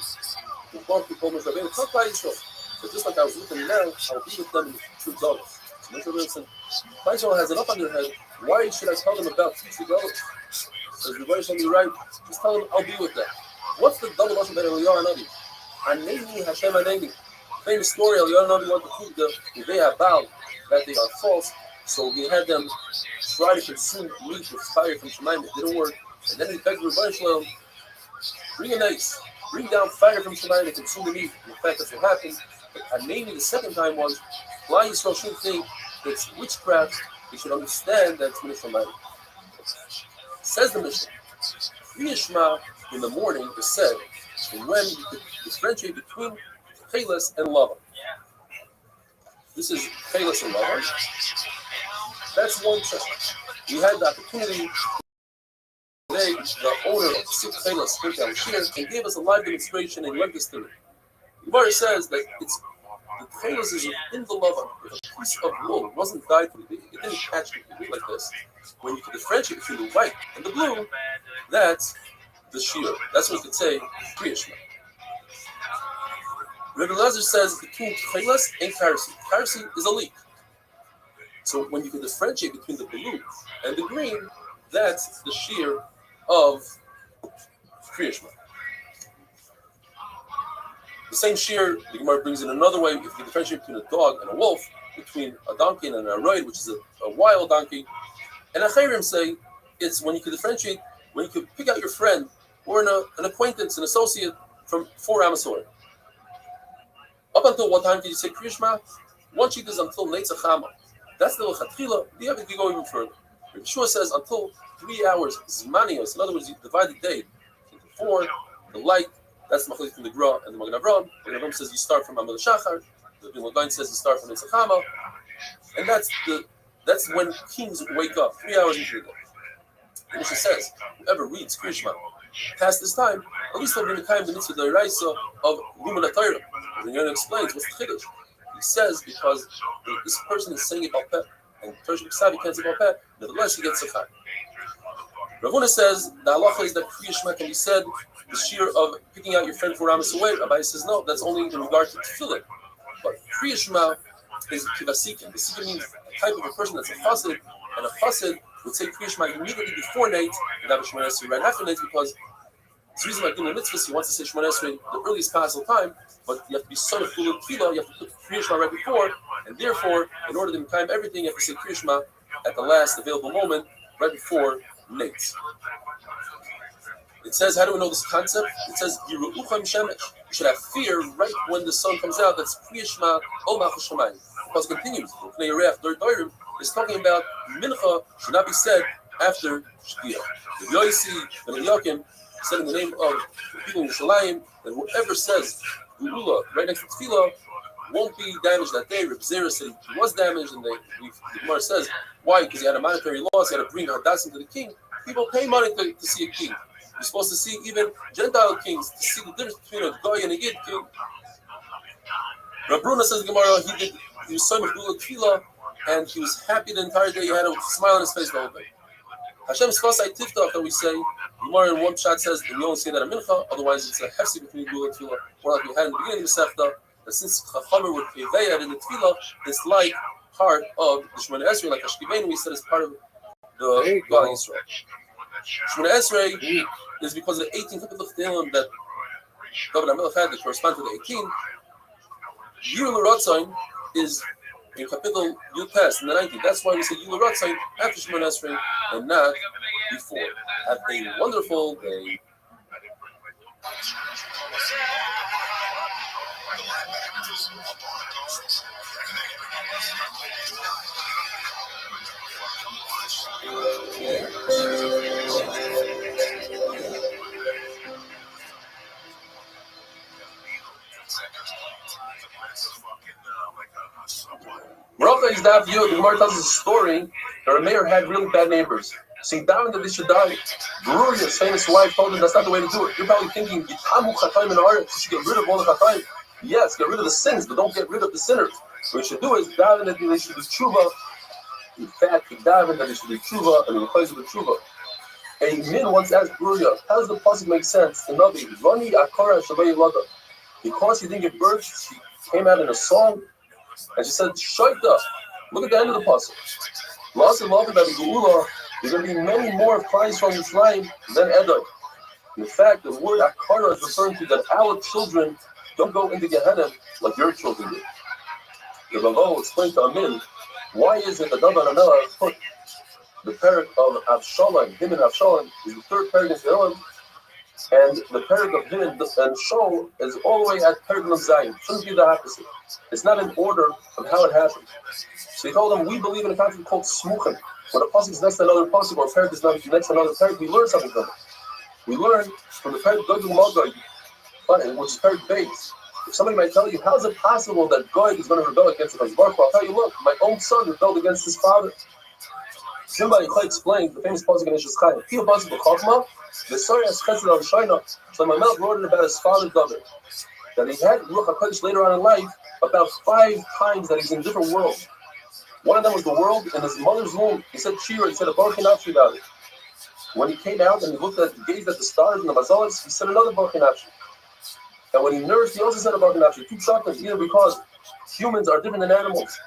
The Baruch Hu told Moshe Rabbeinu, tell Klal Yisrael. So just like I was with them now, I'll be with them in true dollars. So Moshe Rabbeinu said, Klal Yisrael has it up on their head. Why should I tell them about $2? Says the Rabbi told me, right, just tell them I'll be with them. What's the double lashon about Eliyahu Hanavi? Aneni Hashem Aneni. Famous story, Eliyahu Hanavi wanted to prove the Uvei Habal that they are false, so he had them try to consume meat with fire from Shemayim. It didn't work, and then he begged Rabbi Shalom, bring an ice, bring down fire from Shemayim and consume the meat. In fact, that's what happened. But Aneni the second time was, Klal Yisrael should think it's witchcraft. They should understand that it's from Shemayim. Says the Mishnah, Yishma in the morning is said when you could differentiate between Chelas and Lava. This is Chelas and Lava. That's one check. We had the opportunity today, the owner of Six Chelas came down here and gave us a live demonstration and led us through it. The Gemara says that it's the Chelas is in the Lava. If a piece of wool wasn't dyed, it didn't catch completely like this. When you could differentiate between the white and the blue, that's the shear. That's what you could say, Kriyashma. Rabbi Elazar says between Chelas and Pharisee. Pharisee is a leak. So when you can differentiate between the blue and the green, that's the shear of Kriyashma. The same shear, the Gemara brings in another way. If you can differentiate between a dog and a wolf, between a donkey and an aroid, which is a wild donkey, and Achirim say it's when you can differentiate, when you can pick out your friend or an acquaintance, an associate from 4 Amasor. Up until what time did you say Kriyashma? One sheet is until Netzach Chama. That's the Lechatchila. You have to go even further. Yeshua says until 3 hours Zmanios. In other words, you divide the day into 4. The light, that's the Machalik from the Gra and the Magen Avram. The Magen Avram says you start from Amel Shachar. The Bilagain says you start from Netzach Chama. And that's when kings wake up, 3 hours into the day. The Mishnah says, whoever reads Kriyashma past this time, at least they'll be the kind of the mitzvah the Raisa of Lumina Torah. And Yonah explains what's the Chiddush. He says because this person is saying about pet, and Torah Savi can't say about pet, nevertheless he gets a chai. Rav Huna says the halacha is that Kriyashma can be said the shear of picking out your friend 4 Amos away. Rabbi says no, that's only in regard to tefillah. But Kriyashma is kivasikin. The sikha means a type of a person that's a chassid, and a chassid would say Kriyashma immediately before Nate and have a Shemona Esrei right after Nate because it's the reason like in the mitzvahs he wants to say Shemona Esrei the earliest possible time, but you have to be son of full of tefillah, you have to put Kriyashma right before, and therefore, in order to time everything, you have to say Kriyashma at the last available moment, right before Nate. It says, how do we know this concept? It says, Yiru'uchem Shemesh. You should have fear right when the sun comes out. That's Kriyashma Ol Malchus Shamayim. Because it continues. Is talking about mincha should not be said after Shkia. The Yoisi and Eliakim said in the name of the people in Yerushalayim that whoever says Geula right next to Tefillah won't be damaged that day. Reb Zera said he was damaged, and the Gemara says, why? Because he had a monetary loss, he had to bring Hadassim to the king. People pay money to see a king. You're supposed to see even Gentile kings, to see the difference between a Goy and a Yid king. Reb Bruna says, Gemara, he was son of Gula Tefillah, and he was happy the entire day. He had a smile on his face the whole day. Hashem's Chasai Tiftach that we say, Gemara in one shot says, and you only say that a mincha, otherwise it's a hefsi between Gula and Tefillah. Or like we had in the beginning of the Sefta, that since Chachamer would Peveyad in the Tefillah, it's like part of the Shemona Esrei, like Ashkivein, we said it's part of the God Yisrael. Shemona Esrei is because of the 18 capital Tehillim that David HaMelech had that correspond to the 18. Yul Rothschild is in capital Yud Tes in the 19th. That's why we say Yul Rothschild after Shemona Esrei and not before. Have a wonderful day. Baruch is that view. The Gemara tells us a story that a mayor had really bad neighbors. So he died that they should die. Baruch, his famous wife, told him that's not the way to do it. You're probably thinking, you should get rid of all the chatayim. Yes, get rid of the sins, but don't get rid of the sinners. What you should do is daven that they should do tshuva. In fact, he daven that they should do tshuva and replace with tshuva. A man once asked Baruch, how does the pasuk make sense? The Navi, Rani Akara Shavei Lada. Because he didn't give birth, she came out in a song. And she said, Shaita, look at the end of the pasuk. Lots of love about the Geula, there's going to be many more cries from Yisrael than Edom. In fact, the word Akara is referring to that our children don't go into Gehenna like your children do. The Rabbi explained to Amin, why is it that David HaMelech put the parak of Avshalom, him and Avshalom, is the third parak in Tehillim, and the parak of him and Shaul is all the way at parak of Zion. Shouldn't be the opposite. It's not in order of how it happened. So he told them, we believe in a concept called smuchim. When a pasuk is next to another pasuk, or a parak is next to another parak, we learn something from it. We learn from the parak Gog and Magog, which is parak base. If somebody might tell you, how is it possible that Gog is going to rebel against the Baruch Hu? I'll tell you, look, my own son rebelled against his father. Somebody explained the famous pasuk in Ishus Chaim. He pasuk b'chachma, the story has chesed al shayna. So my mouth wrote it about his father David, that he had Ruach HaKodesh later on in life about 5 times that he's in a different world. One of them was the world in his mother's womb. He said Shira, he said a Baruch Nafshi about it. When he came out and he gazed at the stars and the mazalas, he said another Baruch Nafshi. And when he nursed, he also said a Baruch Nafshi. 2 chakras, either because humans are different than animals.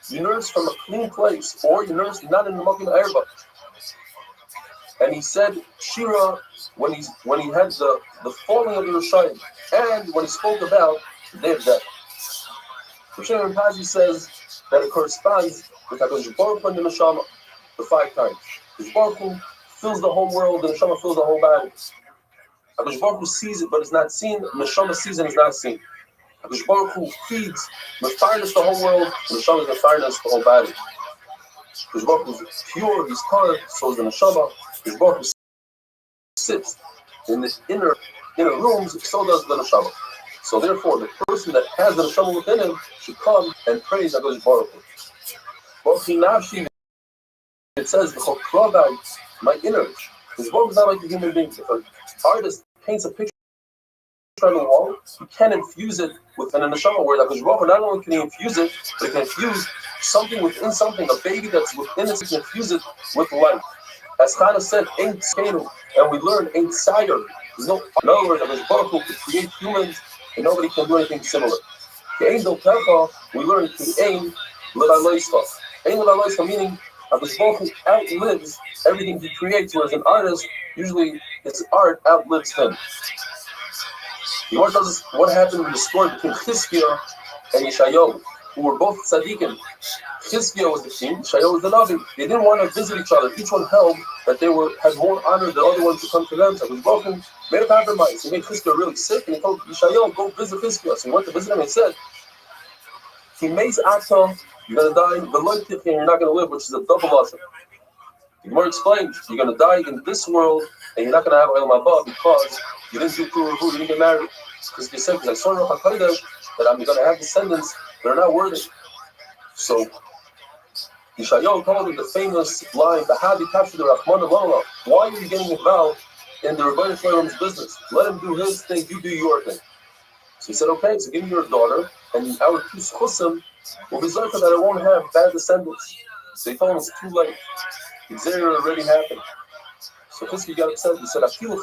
You nurse from a clean place, or you nurse not in the Makim Erba. And he said Shira when he had the falling of the Rothschild, and when he spoke about the day of death. Roshim Pazi says that it corresponds with HaKadosh Baruch Hu and the Neshama the 5 times. HaKadosh Baruch Hu fills the whole world, the Neshama fills the whole body. HaKadosh Baruch Hu sees it, but it's not seen. The Neshama sees it, and it's not seen. HaKadosh Baruch Hu feeds Mefarnas the whole world, and the Neshama is Mefarnas the whole body. HaKadosh Baruch Hu is pure, he's tar, so is the Neshama. HaKadosh Baruch Hu sits in this inner rooms, so does the Neshama. So therefore, the person that has the Neshama within him should come and praise HaKadosh Baruch Hu. Baruch Hu Nafshi, it says, my inner. Because Baruch is not like a human being. If an artist paints a picture on the wall, he can infuse it within a Neshama word. Because Baruch Hu not only can he infuse it, but he can infuse something within something. A baby that's within it, he can infuse it with life. As Chana said, ain't Tzkeinu, and we learn ain't Sire. In other words, HaKadosh Baruch Hu could create humans, and nobody can do anything similar. Ke'ein Dol Techa, we learn Ke'ein L'Aloischa. Ein L'Aloischa meaning HaKadosh Baruch Hu outlives everything he creates, whereas an artist, usually his art outlives him. The Gemara tells us what happened in the story between Chizkiah and Yeshayahu, who were both tzaddikim. Chizkiah was the king, Yeshayahu was the Navi. They didn't want to visit each other. Each one held that they had more honor than the other ones to come to them. So it was broken, made a compromise. He made Chizkiah really sick, and he told Yeshayahu, go visit Chizkiah. So he went to visit him and he said, you're going to die, and you're not going to live, which is a double lesson. The Gemara explained, you're going to die in this world, and you're not going to have Olam Haba because you didn't do Puru, you didn't get married. Because he said, because I saw Ruach HaKodesh, that I'm going to have descendants that are not worthy. So Yeshayahu told him the famous line, "Bahadi captured the Rahman Allah. Why are you getting involved in the Rabbi Shalom's business? Let him do his thing, you do your thing." So he said, "Okay, so give me your daughter, and our two schusim will be certain that I won't have bad descendants." So he told him it's too late. The Xer already happened. So Chizki got upset. He said, even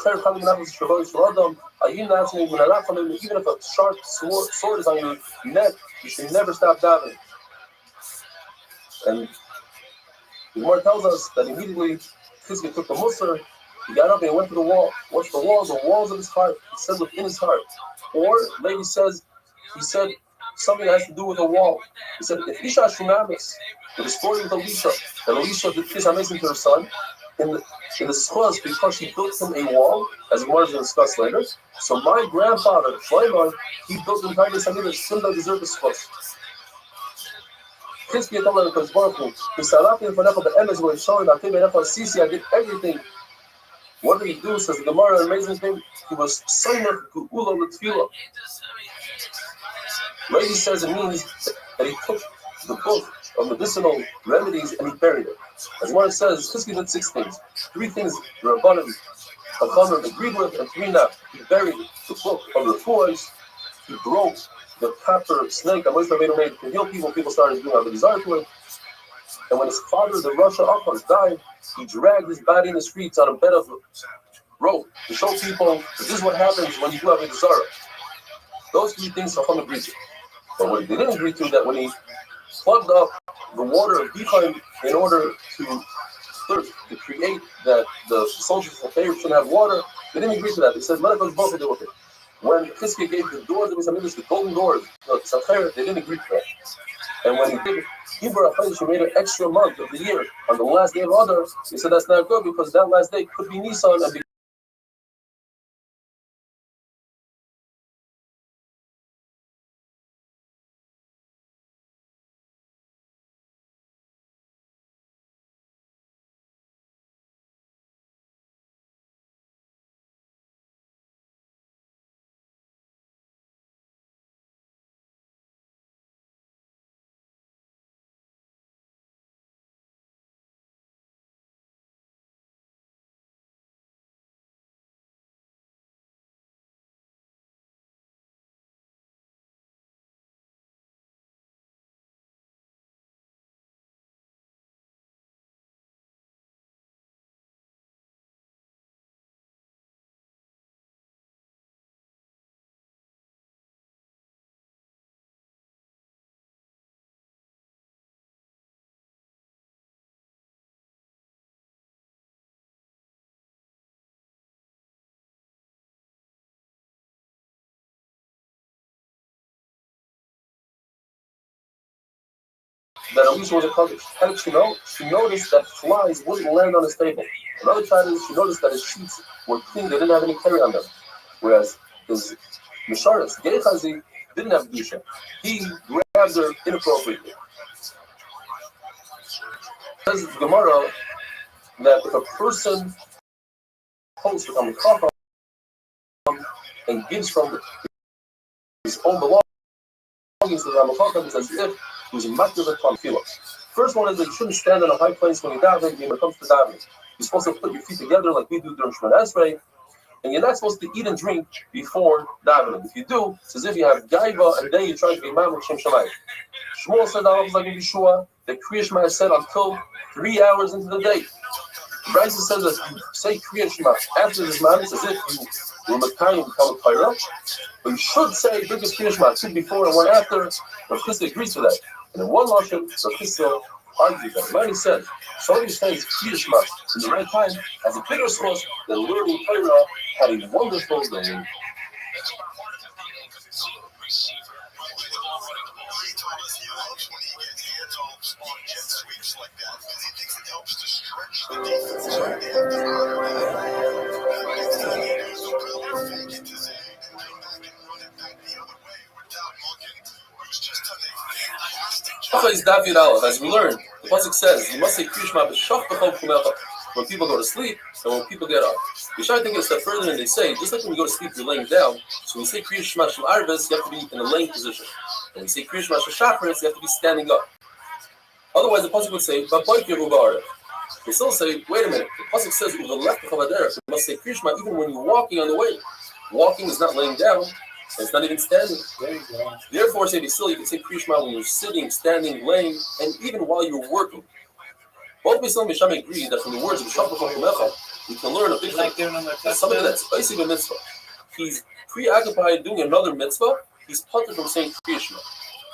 if a sharp sword is on your neck, you should never stop davening. And the Gemara tells us that immediately Chizki took the musar, he got up and he went to the wall. What's the walls? The walls of his heart. He said within his heart. Or, lady says, he said something that has to do with a wall. He said, if Isha Shunamis, with the story with Elisha, and Elisha did this amazing to her son, in the schos, because she built him a wall, as we want to discuss later. So my grandfather, Shlomo, he built the entire Samir that still deserve the schos. Chizki told her, because Baruch Hu, Misalati and Fanecha, the Emes were showing that Sisi, I did everything. What did he do? Says the Gemara, an amazing thing. He was Saimach Gu'ula L'Tfilah. Lady says it means that he took the book of medicinal remedies and he buried it. As one says, Chizki did 6 things. 3 things the Rabbanim, Chachamim agreed with, and 3 not. He buried the book of the Refuahs. He broke the copper snake that Moshe Rabbeinu made to heal people. People started doing a desire to it. And when his father, the Rosh Achaz, died, he dragged his body in the streets on a bed of rope to show people that this is what happens when you do have a desire. Those 3 things Chachamim agreed to. But what they didn't agree to, that when he plugged up the water of Bichaim in order to create that the soldiers of Pharaoh shouldn't have water, they didn't agree to that. They said, let us both do with it. When Chizki gave the doors of his Amidas, the golden doors, they didn't agree to that. And when he did Hebrew Achayish, he made an extra month of the year on the last day of Adar, he said that's not good because that last day could be Nisan and that Elisha was a Kaddish. How did she know? She noticed that flies wouldn't land on his table. Another time, she noticed that his sheets were clean, they didn't have any clay on them. Whereas his Misharis, Gehazi, didn't have Dusha. He grabbed her inappropriately. Says Gemara that if a person posts on the Chacham and gives from his own belongings to the Ramachacham, it's as if he was a makriv on tefillah. First one is that you shouldn't stand in a high place when you daven. When it comes to davening, you're supposed to put your feet together like we do during Shemona Esrei, and you're not supposed to eat and drink before davening. If you do, it's as if you have gaiva and then you try to be mamuk Shem Shamayim. Shmuel said that was like in Yeshua. The Kriya Shema said until 3 hours into the day. Bryce says that you say Kriya Shema after this man, it's as if you were Makayim Kal Paira. But you should say biggest Kriya Shema 2 before and 1 after. Rav Chisda agrees to that. And in one lashon, Rav Chisda argues that. Many said somebody says Kriya Shema in the right time has a bigger source than learning Torah had a wonderful day. Is David Aleph, as we learned, the pasuk says, you must say Kriya Shema b'shach b'chol kumecha. when people go to sleep and when people get up. We try to take it a step further and they say, just like when you go to sleep, you're laying down. So when you say Kriya Shema Shel Arvis, you have to be in a laying position. And when you say Kriya Shema Shel Shacharis, you have to be standing up. Otherwise, the pasuk would say, "Ba'boker u'ba'aref." They still say, "Wait a minute." The pasuk says, "U'velech b'chavaderech." You must say Kriya Shema even when you're walking on the way. Walking is not laying down, and it's not even standing. Therefore, say still, you can say Kriya Shema when you're sitting, standing, laying, and even while you're working. Both Beislam and Misham agree that from the words of Shabbat Kumecha, we can learn a big thing. That somebody that's facing a mitzvah, he's preoccupied doing another mitzvah, he's punted from saying Kriya Shema.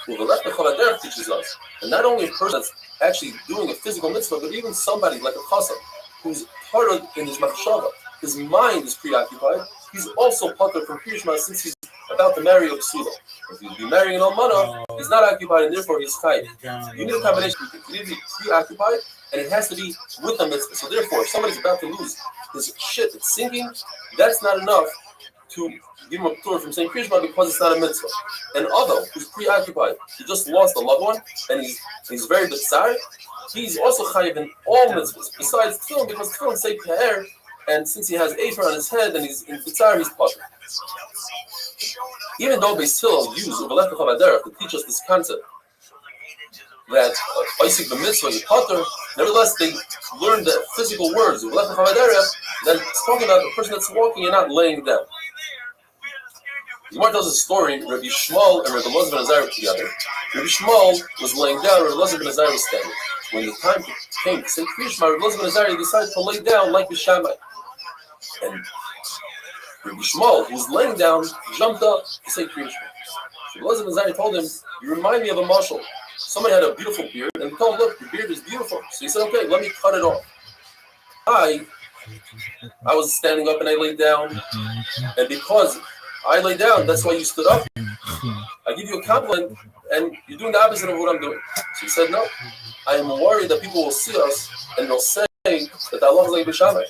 The Chavaderech teaches us, and not only a person that's actually doing a physical mitzvah, but even somebody like a chassan who's part of in his machshava, his mind is preoccupied. He's also punted from Kriya Shema since he's about to marry a psula. If he'd be marrying an almana, he's not occupied, and therefore he's chayiv. You need a combination. You need to be preoccupied, and it has to be with a mitzvah. So therefore, if somebody's about to lose his shit, it's sinking, that's not enough to give him a tour from saying Kriya Shema because it's not a mitzvah. And although who's preoccupied, he just lost a loved one, and he's very bizarre, he's also chayiv in all mitzvahs, besides tefillin, because tefillin say pe'er, and since he has afer on his head and he's in bizarre, he's potter. Even though they still use Uvelech B'chavaderech to teach us this concept, that Isaac the mitzvah is potter, nevertheless they learn the physical words of Uvelech B'chavaderech, then it's talking about the person that's walking and not laying down. The Gemara tells a story, Rabbi Shmuel and Rabbi Elazar ben Azar were together. Rabbi Shmuel was laying down, Rabbi Elazar ben Azar was standing. When the time came to say Kriya Shema, Rabbi Elazar ben Azar decided to lay down like the Shammai. And Rabbi Shmuel, who was laying down, jumped up to say Kriya Shema. Rabbi Elazar ben Azar told him, "You remind me of a mashal. Somebody had a beautiful beard, and he told him, look, your beard is beautiful." So he said, "Okay, let me cut it off." I was standing up and I laid down, and because I lay down, that's why you stood up. I give you a compliment, and you're doing the opposite of what I'm doing. So he said, "No, I am worried that people will see us and they'll say that Allah is like Bishamai."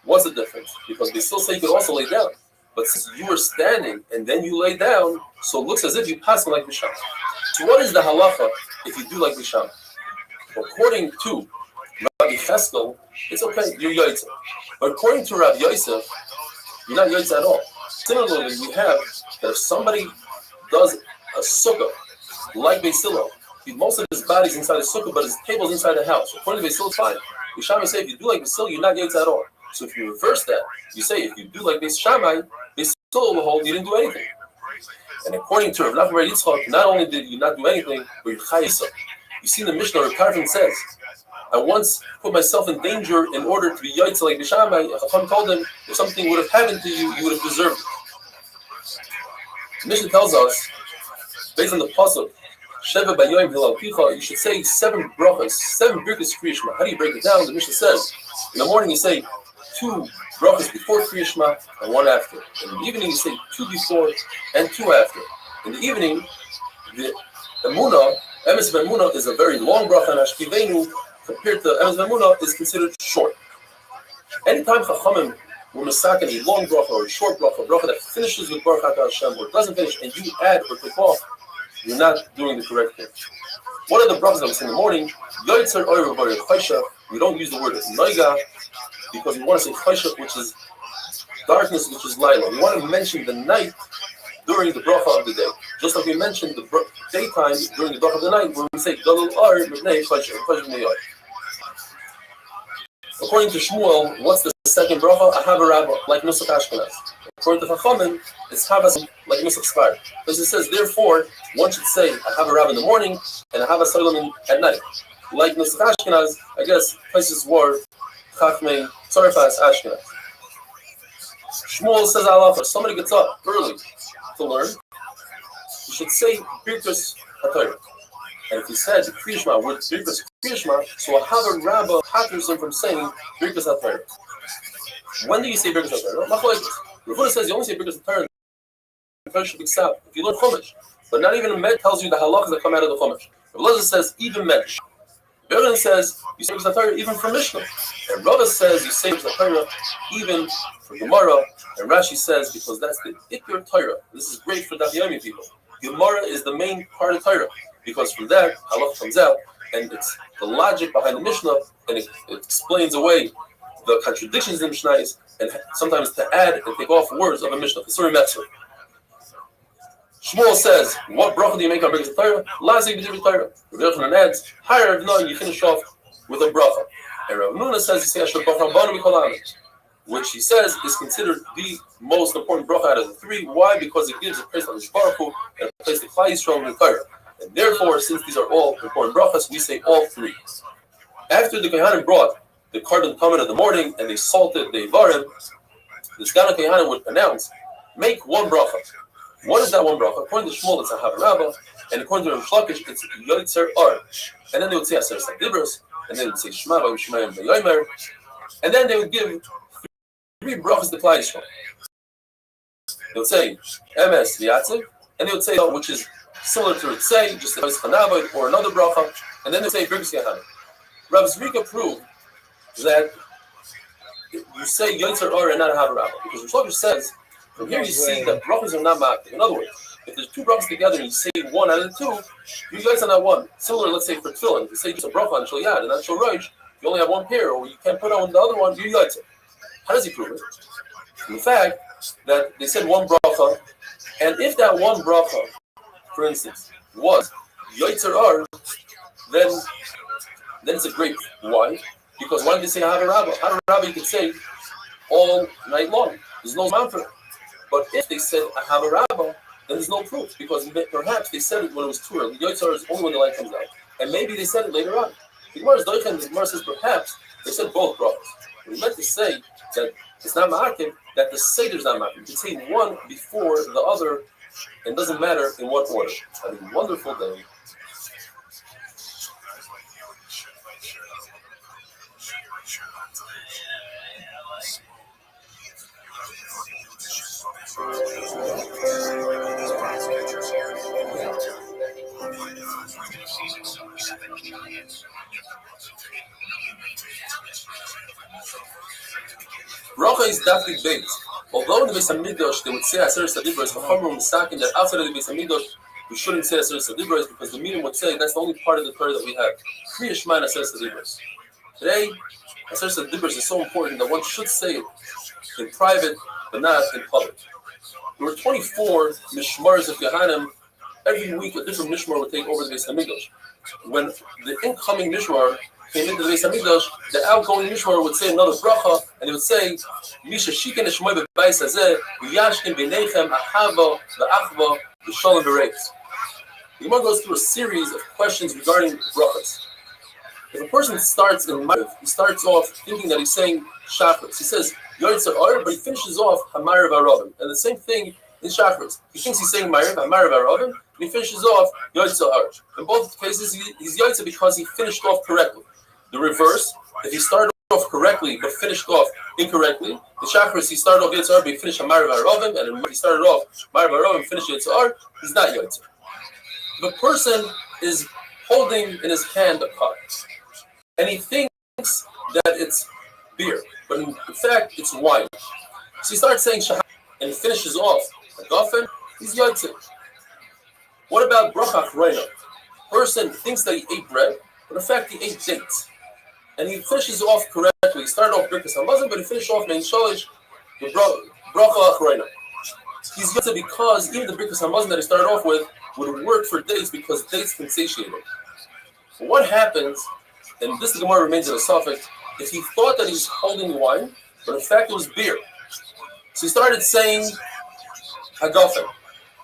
What's the difference? Because they still say you could also lay down. But since you were standing and then you lay down, so it looks as if you passed like Bishamai. So what is the halacha if you do like Bishamai? According to Rabbi Cheskel, it's okay, you're Yaitza. But according to Rabbi Yosef, you're not Yaitza at all. Similarly, we have that if somebody does a sukkah, like Beis Hillel, most of his body's inside the sukkah, but his table's inside the house. According to Beis Hillel, it's fine. Shammai say if you do like Beis Hillel, you're not Yaitza at all. So if you reverse that, you say if you do like Beis Shammai, Beis Hillel will hold you didn't do anything. And according to Rav Nachman Yitzchak, not only did you not do anything, but you're chayisa. You see in the Mishnah, Rav Tarfon says, "I once put myself in danger in order to be Yaitza like Beis Shammai." Chacham told him, if something would have happened to you, you would have deserved it. The Mishnah tells us, based on the pasuk, Sheva Bayoim Hilal Picha, you should say 7 brachas, 7 birkas Kriya Shema. How do you break it down? The Mishnah says, in the morning you say 2 brachas before Kriya Shema and 1 after. In the evening you say 2 before and 2 after. In the evening, the Emunah, Emes V'Emunah is a very long bracha, and Ashkivenu, compared to Emes V'Emunah, is considered short. Anytime Chachamim were masakin a long bracha or a short bracha, a bracha that finishes with Baruch Atah Hashem, or doesn't finish, and you add or take off, you're not doing the correct thing. One of the brachas that we say in the morning, Yoitzer Oyer Bar Chaysha, we don't use the word Noiga because we want to say Chaysha, which is darkness, which is Laila. We want to mention the night during the bracha of the day, just like we mentioned the daytime during the bracha of the night, where we say Galul Ar Mibnei Chaysha, Chaysha Mibnei Ar. According to Shmuel, what's the second bracha? I have a rabbi, like Nusach Ashkenaz. According to Chachamim, it's Havas like Nusach Sfar. Because it says, therefore, one should say, I have a rabbi in the morning, and I have a Solomon at night. Like Nusach Ashkenaz, I guess, places were Chachmei, Tzarfas Ashkenaz. Shmuel says, Allah, if somebody gets up early to learn, you should say, Birkus HaTorah. And if he said Kriya Shema with Birkus Kriya Shema, so a Haver Rabbah hatters him from saying Birkus HaTorah. When do you say Birkus HaTorah? Rav Huda says you only say Birkus HaTorah if you learn Chumash. But not even a med tells you the halachas that come out of the Chumash. Rav Elazar says even med. Yochanan says you say Birkus HaTorah even for Mishnah. And Rava says you say Birkus HaTorah even for Gemara. And Rashi says because that's the Ikar Torah. This is great for Daf Yomi people. Gemara is the main part of Torah. Because from that, halach comes out and it's the logic behind the Mishnah, and it explains away the contradictions in the Mishnahs, and sometimes to add and take off words of a Mishnah. Shmuel says, what bracha do you make on Birkas Torah? Lazik b'divrei Torah. Rabbi Yochanan adds, higher no, you finish off with a bracha. And Rav Nuna says, you say Asher Baruch Rabbanu Mikol Ha'am, which he says is considered the most important bracha out of the three. Why? Because it gives a place on Baruch Hu and a place to Klal Yisrael in Torah. And therefore, since these are all important brachas, we say all three. After the Kohanim brought the carbon common in the morning and they salted the Ivarim, the Sgan Kohanim would announce, make one bracha. What is that one bracha? According to Shmuel, it's a Havarabba, and according to Rav Shlakish, it's Yotzer Ar. And then they would say Aser Sadibros, and then they would say Shema V'Yishmayim V'Yomer, and then they would give three brachas to Klal Yisrael. They would say Emes V'Yatziv, and they would say which is similar to Ritzei, just a Chanavot or another bracha, and then they would say Birkas Yahanim. Rav Zrika proved that you say Yotzer Ar and not a Havarabba, because Rav Shlakish says, from here you see that brachas are not maktiv. In other words, if there's two brachas together and you say one out of the two, you guys are not one. Similar, let's say for tefillin, if you say just a bracha on Shal Yad and not Shal Rosh, you only have one pair, or you can't put on the other one, you guys. How does he prove it? From the fact that they said one bracha, and if that one bracha, for instance, was Yotzer Ar, then it's a great. Why? Because why did they say Havarabba? Havarabba you could say all night long. There's no amount for it. But if they said a Havarabba, then there's no proof, because perhaps they said it when it was too early. Yotzer is only when the light comes out. And maybe they said it later on. The Gemara says perhaps they said both brachas. We meant to say that it's not ma'akiv, that the seder is not ma'akiv. You can say one before the other, and it doesn't matter in what order. Have a wonderful day. Bracha is dafik beit. Although in the Beis Hamikdash they would say Aser Sadibros, the Chumrah Misakin that outside of the Beis Hamikdash we shouldn't say Aser Sadibros, because the meaning would say that's the only part of the Torah that we have. Kriya Shema and Aser Sadibros. Today, Aser Sadibros is so important that one should say it in private, but not in public. There were 24 mishmars of Kohanim. Every week a different mishmar would take over the Beis Hamikdash. When the incoming mishmar came into the Beis Hamikdash, the outgoing mishmar would say another bracha, and he would say, Misha shiken eshmoy bebayis hazeh, v'yashkin b'neichem ahava v'achva v'shalom v'reis. The Gemara goes through a series of questions regarding brachas. If a person starts in Ma'ariv, he starts off thinking that he's saying Shachris. He says Yotzer Ar, but he finishes off Hamarav Aravim. And the same thing in Shachris. He thinks he's saying Hamarav Aravim, and he finishes off Yotzer Ar. In both cases, he's Yotzer because he finished off correctly. The reverse, if he started off correctly but finished off incorrectly, the Shachris, he started off Yotzer Ar, but he finished Hamarav Aravim, and if he started off Hamarav Aravim and finished Yotzer Ar, he's not Yotzer. The person is holding in his hand a cup, and he thinks that it's beer, but in fact it's wine. So he starts saying Shahad, and he finishes off a Gafen, he's Yotzer. What about Bracha Achrona? Person thinks that he ate bread, but in fact he ate dates. And he finishes off correctly. He started off Birkas Hamazon, but he finished off Mein Shalish, the Bracha Achrona. He's Yotzer because even the Birkas Hamazon that he started off with would work for dates, because dates can satiate him. But what happens, and this Gemara remains in a suffix, if he thought that he was holding wine, but in fact it was beer. So he started saying Hagafen,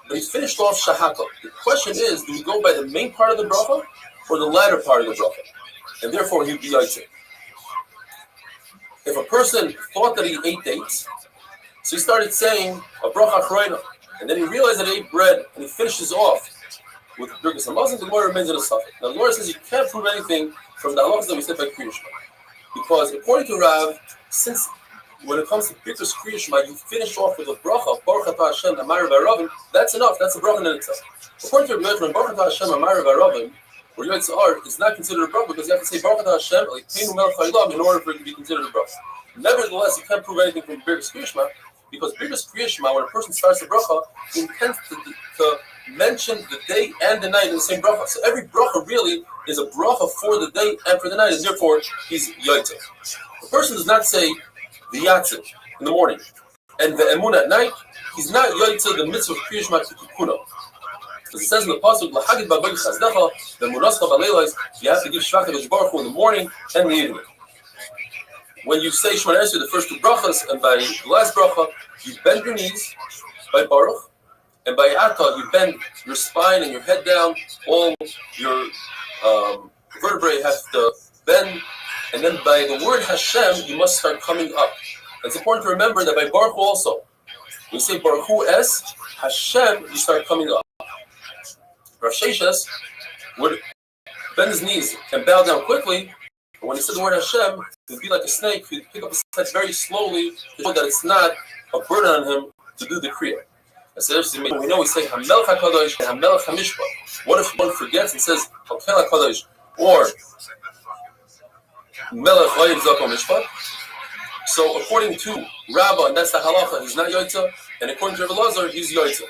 but he finished off Shahakal. The question is, do we go by the main part of the bracha or the latter part of the bracha? And therefore he'd be Yotzer. If a person thought that he ate dates, so he started saying a bracha achrona, and then he realized that he ate bread, and he finishes off with Birkas Hamazon, the Gemara remains in a suffix. Now the Gemara says you can't prove anything from the halachas that we said by Kriya Shema, because according to Rav, since when it comes to Birkas Kriya Shema, you finish off with a bracha, Baruch Atah Hashem Amar V'Aravim, that's enough, that's a bracha in itself. According to Rabbi, Baruch Atah Hashem Amar V'Aravim, or Yotzer Ar, is not considered a bracha, because you have to say Baruch Atah Hashem Elokeinu Melech Haolam in order for it to be considered a bracha. Nevertheless, you can't prove anything from Birkas Kriya Shema, because Birkas Kriya Shema, when a person starts the bracha, he intends to mention the day and the night in the same bracha. So every bracha really is a bracha for the day and for the night, and therefore he's yotzei. The person does not say the yatzeh in the morning and the emun at night. He's not yotzei the mitzvah of Kriya Shema Tikkuno. As it says in the pasuk, "Lahagid ba'avod chazdecha," the munascha b'leilos, you have to give shvach to Baruch Hu in the morning and the evening. When you say Shema Esrei, the first two brachas, and by the last bracha, you bend your knees by Baruch, and by Atah, you bend your spine and your head down. All your vertebrae have to bend, and then by the word Hashem, you must start coming up. It's important to remember that by Baruch Hu also, when you say Baruch Hu es Hashem, you start coming up. Rav Sheshes would bend his knees and bow down quickly. And when he said the word Hashem, he would be like a snake. He'd pick up his head very slowly to show that it's not a burden on him to do the Kriya. We know we say Hamelech HaKadosh and Hamelech HaMishpah. What if one forgets and says Hakel HaKadosh or Melech Vayim Zako Mishpah? So according to Rabbi, and that's the halacha, he's not yotzei, and according to Rabbi Lazar, he's yotzei.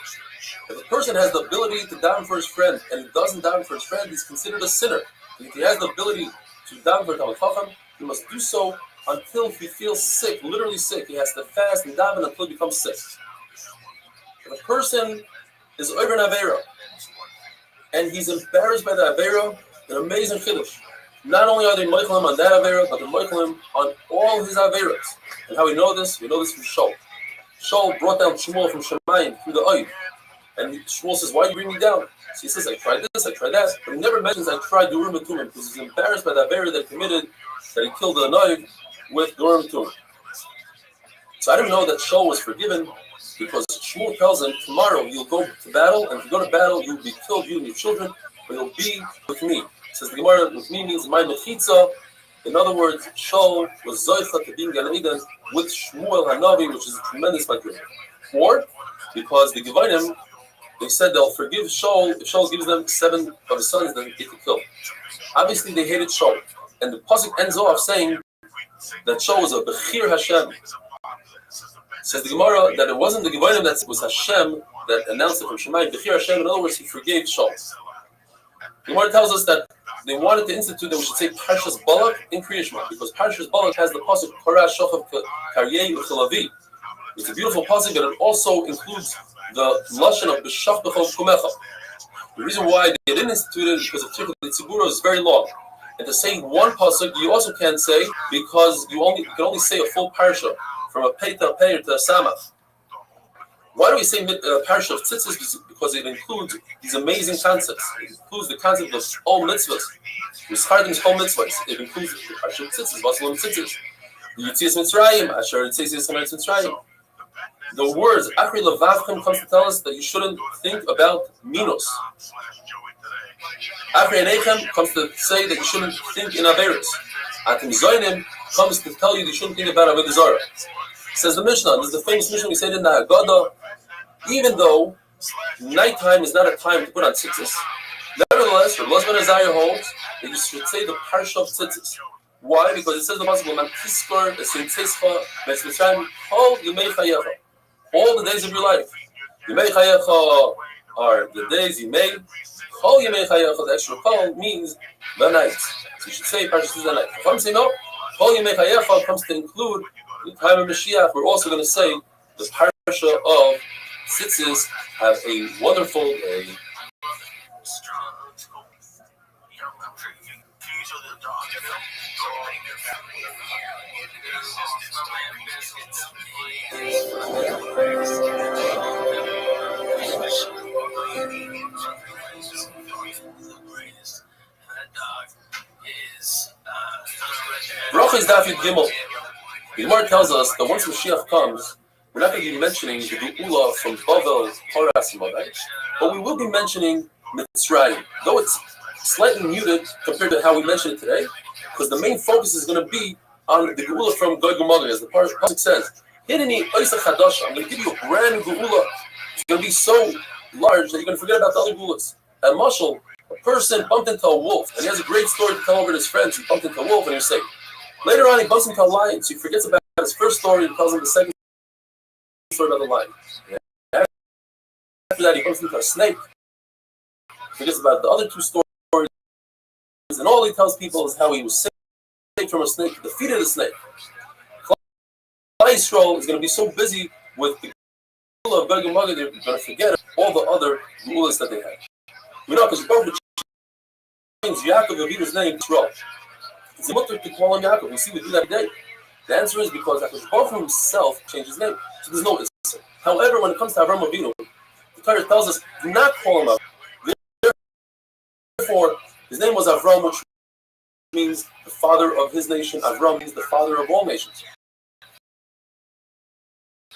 If a person has the ability to daven for his friend and he doesn't daven for his friend, he's considered a sinner. If he has the ability to daven for Talmid Chacham, he must do so until he feels sick, literally sick. He has to fast and daven until he becomes sick. If a person is over an Aveira and he's embarrassed by the Aveira, an amazing chiddush. Not only are they moichlim on that Aveira, but they're moichlim on all his Aveiras. And how we know this? We know this from Shaul. Shaul brought down Shmuel from Shemayim through the Oiv. And Shmuel says, "Why do you bring me down?" So he says, "I tried this, I tried that." But he never mentions I tried Durim and Tumim because he's embarrassed by the Aveira that he committed, that he killed the Oiv with Durim and Tumim. So I didn't know that Shaul was forgiven because Shmuel tells him, tomorrow you'll go to battle, and if you go to battle, you'll be killed, you and your children, but you'll be with me. It says the Gemara, with me means my mechitza. In other words, Shaul was zoicha to being Gan Eden with Shmuel Hanavi, which is a tremendous mitzvah. Or, because the Gevanim, they said they'll forgive Shaul if Shaul gives them 7 of his sons that they could kill. Obviously, they hated Shaul. And the pasuk ends off saying that Shaul was a Bechir Hashem. Says the Gemara that it wasn't the Gevanim that was Hashem that announced it from Shemayim. Bechir Hashem, in other words, he forgave Shaul. The Gemara tells us that they wanted to institute that we should say Parshas Balak in Kriya Shema because Parshas Balak has the pasuk Korah Shochav Karyei U'Chalavi. It's a beautiful pasuk, but it also includes the lashon of B'Shach B'Chol Kumecha. The reason why they didn't institute it is because of Tirkut Tzibura is very long, and to say one pasuk you also can't say because you can only say a full parsha from a pei to a pei to a samach. Why do we say parsha of tzitzis? Because it includes these amazing concepts. It includes the concept of all mitzvahs. Mischardim all mitzvahs. It includes the parsha of tzitzis, vasalim tzitzis, the Yitzias Mitzrayim, Asher Yitzias Mitzrayim. The words Akri Levavchem comes to tell us that you shouldn't think about minos. Akri Enechem comes to say that you shouldn't think in Averis. Atim Zoinim comes to tell you that you shouldn't think about Avodah Zarah. Says the Mishnah, this is the famous Mishnah we said in the Haggadah, even though nighttime is not a time to put on tzitzis, nevertheless, Rabbi Ben Azariah holds that you should say the parsha of tzitzis. Why? Because it says the possible man tiskor esim tzischa mitzvah all yemei chayecha, all the days of your life. Yemei chayecha are the days you made. All yemei chayecha, the extra kol means the night. So you should say parsha of the night. If I'm saying no, all yemei chayecha comes to include the time of Mashiach. We're also going to say the parsha of tzitzis have a wonderful day. Bracha is Dafid Gimel. The Gemara tells us that once Mashiach comes, we're not going to be mentioning the Geula from Bavel, Horas, right? But we will be mentioning Mitzrayim, though it's slightly muted compared to how we mention it today, because the main focus is going to be on the Geula from Gog and Magog, as the pasuk says. Hideni Oisa Chadasha. I'm going to give you a brand new Geula. It's going to be so large that you're going to forget about the other Geulas. And Mashal, a person bumped into a wolf, and he has a great story to tell over to his friends. He bumped into a wolf, and he's safe. Later on, he bumps into a lion, so he forgets about his first story and tells him the second story about the lion. After that, he bumps into a snake, forgets about the other two stories, and all he tells people is how he was saved from a snake, defeated a snake. Klal Yisrael is going to be so busy with the of Gog and Magog, they're going to forget all the other rulers that they had. We know because Baruch changed Yaakov Avinu's name to Yisrael. It's a mutter to call him Yaakov. We see we do that today. The answer is because Baruch himself changed his name, so there's no issue. However, when it comes to Avram Avinu, the Torah tells us do not call him Avram. Therefore, his name was Avram, which means the father of his nation. Avram means the father of all nations.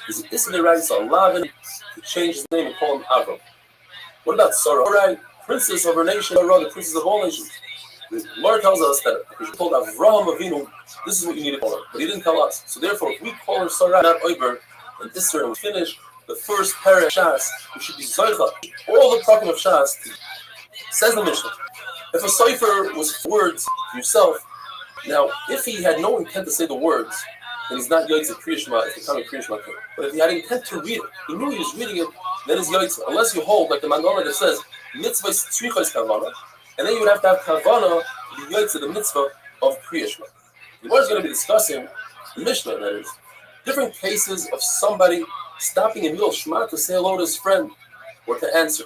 Is it Issa Deraisa allowed to change his name and call him Avram? What about Sarah? All right, princess of her nation, Sarah, the princess of all nations. The Lord tells us that if he told Avraham Avinu, this is what you need to call her, but he didn't tell us. So therefore, if we call her Sarah, not Oiber, and Isra, and we finish the first parak of Shas, we should be Zoicha. All the talking of Shas, says the Mishnah. If a cipher was words to yourself, now if he had no intent to say the words, then he's not Yoitza Kriya Shema, it's becoming Kriya Shema. But if he had intent to read it, he knew he was reading it, then it's Yoitza. Unless you hold, like the Mangala that says, Mitzvah is Tzrichos Kavana, and then you would have to have Kavana to be Yoitza, the Mitzvah of Kriya Shema. The Gemara is going to be discussing the Mishnah, that is, different cases of somebody stopping in middle Shema to say hello to his friend or to answer.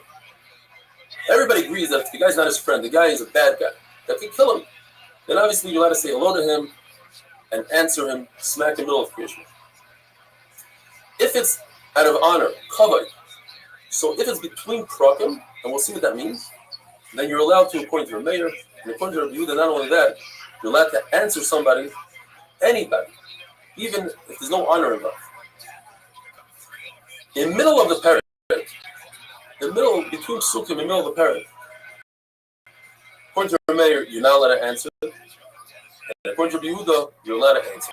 Everybody agrees that if the guy's not his friend, the guy is a bad guy, that could kill him. Then obviously you'll have to say hello to him and answer him smack in the middle of Kriya Shema. If it's out of honor, kavod, so if it's between prakim, and we'll see what that means, then you're allowed to, according to your mayor, and according to Rabbi Yehuda, not only that, you're allowed to answer somebody, anybody, even if there's no honor involved. In the middle of the parak, between psukim, in the middle of the parak, according to your mayor, you're not allowed to answer. And according to Rabbi Yehuda, you're allowed to answer.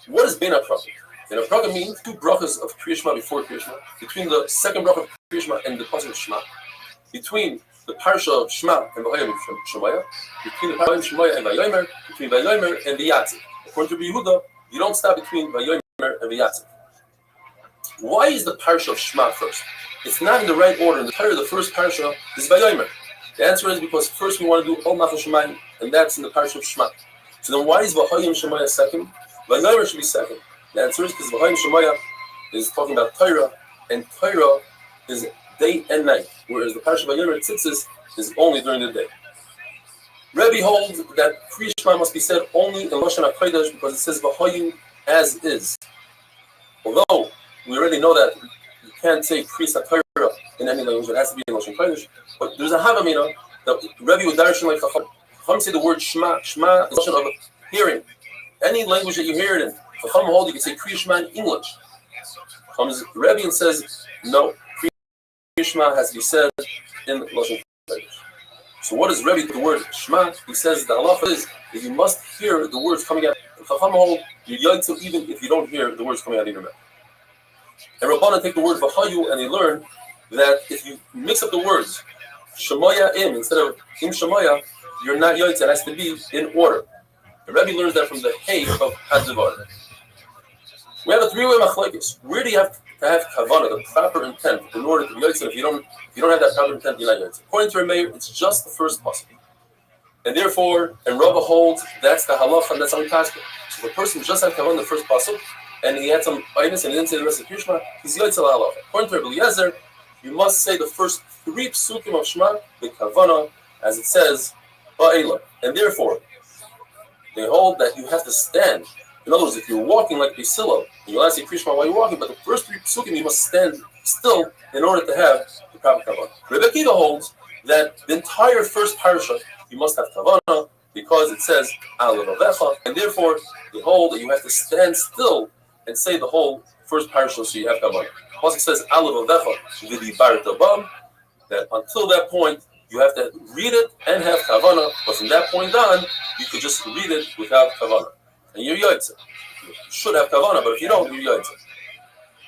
What is Bein HaPrakim? Bein HaPrakim means two brachas of Kriya Shema before Kriya Shema, between the second bracha of Kriya Shema and the pasuk of Shema, between the parsha of Shema and Vayayim from Shemaya, between the parsha of Shemaya and Vayomer, between Vayomer and V'yatzik. According to Rabbi Yehuda, you don't stop between Vayomer and V'yatzik. Why is the parsha of Shema first? It's not in the right order. In the Torah, the first parsha is Vayomer. The answer is because first we want to do Ol Machal Shemayim, and that's in the parsha of Shema. So then why is V'hayim Shemaya second? Vayomer should be second. The answer is because V'hayim Shemaya is talking about Torah, and Torah is day and night, whereas the parsha of Vayomer Tzitzis is only during the day. Rabbi holds that Kriya Shema must be said only in Lashon HaKodesh because it says V'hayim as is. Although we already know that you can't say Kriya Torah in any language, it has to be in Lashon HaKodesh. But there's a Havamina that Rabbi would darshan like Chacham. Chacham say the word Shema. Shema is Lashon of hearing. Any language that you hear it in, Chacham hold you can say Kriya Shema in English. Comes Rabbi and says no. Kriya Shema has to be said in Lashon HaKodesh. So what does Rabbi do the word Shema? He says the halacha is that you must hear the words coming out. Chacham hold you yaitzu even if you don't hear the words coming out of your mouth. And Rabbanan take the word V'hayu and they learn that if you mix up the words Shemaya im instead of im Shemaya, you're not yaitzu. It has to be in order. And Rabbi learns that from the hay of Hadzavar. We have a three-way machlokes. Where do you have to have kavanah, the proper intent, in order to be yaitzu? If you don't have that proper intent, you're not yaitzu. According to Rabbi, it's just the first pasuk. And therefore, and Rabbi holds that's the halacha, and that's how we pass it. So the person just had kavanah the first pasuk, and he had some items and he didn't say the rest of Kriya Shema, he's yaitzu halacha. According to Rabbi Eliezer, you must say the first three psukim of Shema with kavanah, as it says, ba'ela. And therefore, they hold that you have to stand. In other words, if you're walking like Pisilo, you'll ask Kriya Shema while you're walking, but the first three psukim you must stand still in order to have the proper kavanah. Rabbi Akiva holds that the entire first parasha you must have kavanah because it says al levavecha, and therefore they hold that you have to stand still and say the whole first parasha so you have kavanah. Once it says al levavecha v'dibar tabam, that until that point you have to read it and have kavanah, but from that point on you could just read it without kavanah. And you're yaitza. You should have kavanah, but if you don't, you're yaitza.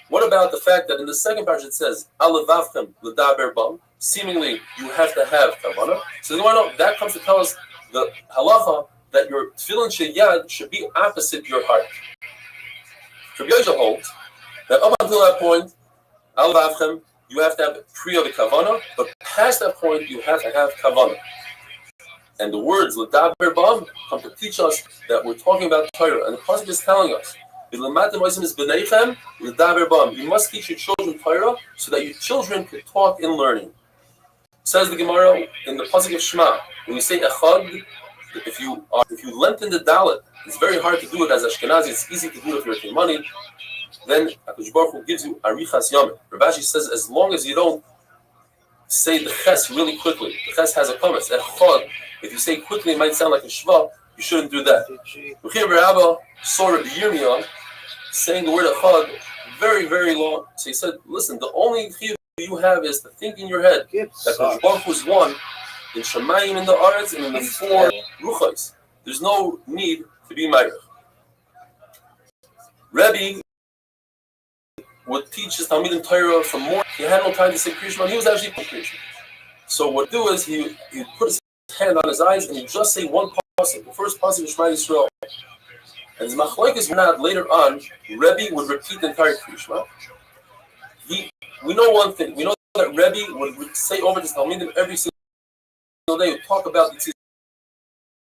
What about the fact that in the second parasha it says alevavchem l'daber bam? Seemingly, you have to have kavanah. So you want to know that comes to tell us the halacha that your tefillin sheyad should be opposite your heart. Rabbi Yosef holds that up until that point, alevavchem you have to have priya the kavana, but past that point, you have to have kavana. And the words l'daber bam come to teach us that we're talking about Torah, and the pasuk is telling us, you must teach your children Torah so that your children can talk in learning. Says the Gemara in the pasuk of Shema, when you say echad, if you lengthen the dalet, it's very hard to do it as Ashkenazi. It's easy to do it if you're taking money. Then HaKadosh Baruch Hu gives you arichas yamim. Rabbi says as long as you don't say the ches really quickly, the ches has a kamas. Echad, if you say quickly, it might sound like a shva. You shouldn't do that. Rabbi saw Rabbi Yirmiyah saying the word echad very, very long. So he said, listen, the only chiyuv you have is to think in your head that HaKadosh Baruch Hu is one in Shemayim, in the Aretz, and in the four Ruchos. There's no need to be Meirach. Rabbi would teach his Talmidim Torah from more. He had no time to say Kriya Shema. He was actually put Kriya Shema. So what he'd do is he put his hand on his eyes and he'd just say one pasuk, the first pasuk of Shema Yisrael. And his machlokes were not later on. Rabbi would repeat the entire Kriya Shema. We know one thing. We know that Rabbi would say over to his Talmidim every single day, would talk about the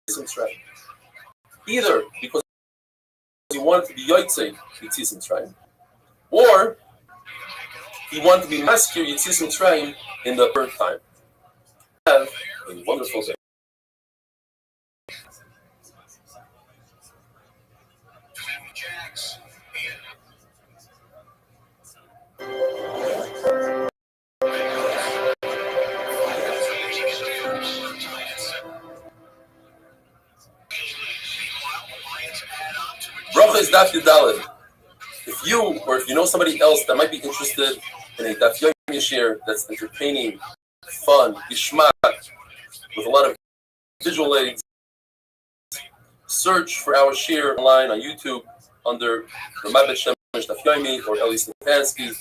Tzisim Shrine. Either because he wanted to be Yotzei Yitzis Shrine, or he wanted to be Maskir Yitzis Shrine in the third time. Have a wonderful day. Bracha is Daf Yudalid. If you know somebody else that might be interested in a Daf Yomi share that's entertaining, fun, gishmak, with a lot of visual aids, search for our share online on YouTube under Rabbi Shemesh Daf Yomi or Eli Stefansky,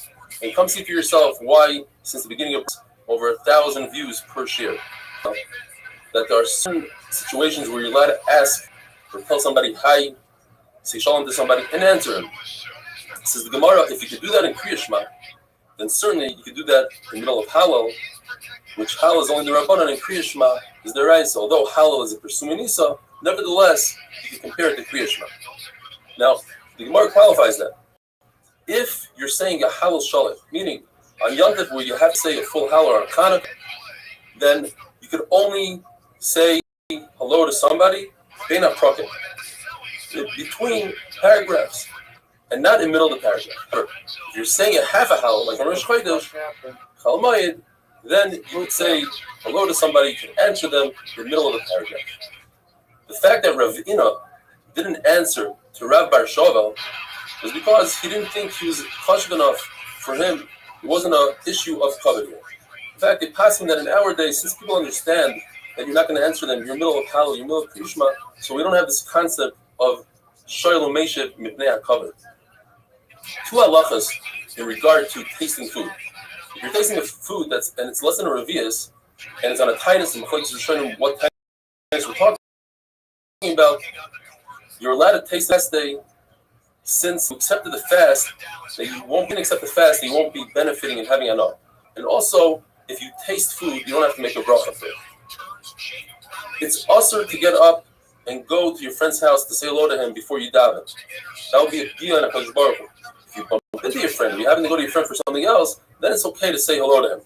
and come see for yourself why, since the beginning of over 1,000 views per share, that there are certain situations where you're allowed to ask or tell somebody hi, say shalom to somebody, and answer him. Says the Gemara, if you could do that in Kriya Shema, then certainly you could do that in the middle of Hallel, which Hallel is only the Rabbanan, and Kriya Shema is the Raisa. Although Hallel is a Persuma Nisa, nevertheless, you can compare it to Kriya Shema. Now, the Gemara qualifies that. If you're saying a Hallel Shalit, meaning on Yom Tov where you have to say a full Hallel or a Chanukah, then you could only say hello to somebody, Beina Prokim, between paragraphs, and not in the middle of the paragraph. If you're saying a half a Hallel, like on Rosh Chodesh, Chol Moed, then you would say hello to somebody, you can answer them in the middle of the paragraph. The fact that Rav Ina didn't answer to Rav Bar Shovel was because he didn't think he was chashuv enough for him. It wasn't an issue of kavod here. In fact, they passed him that in our day, since people understand that you're not going to answer them, you're in the middle of Hallel, you're in the middle of Kriya Shema, so we don't have this concept of shoyel u'meishev mipnei hakavod. Two halachas in regard to tasting food. If you're tasting a food and it's less than a revius, and it's on a tinus, and Mechalik is showing what tinus we're talking about, you're allowed to taste the last day. Since you accepted the fast, that you won't accept the fast, that you won't be benefiting and having enough. And also, if you taste food, you don't have to make a bracha for it. It's usher to get up and go to your friend's house to say hello to him before you daven. That would be a deal in HaKadosh Baruch Hu. If you bump into your friend, you're having to go to your friend for something else, then it's okay to say hello to him.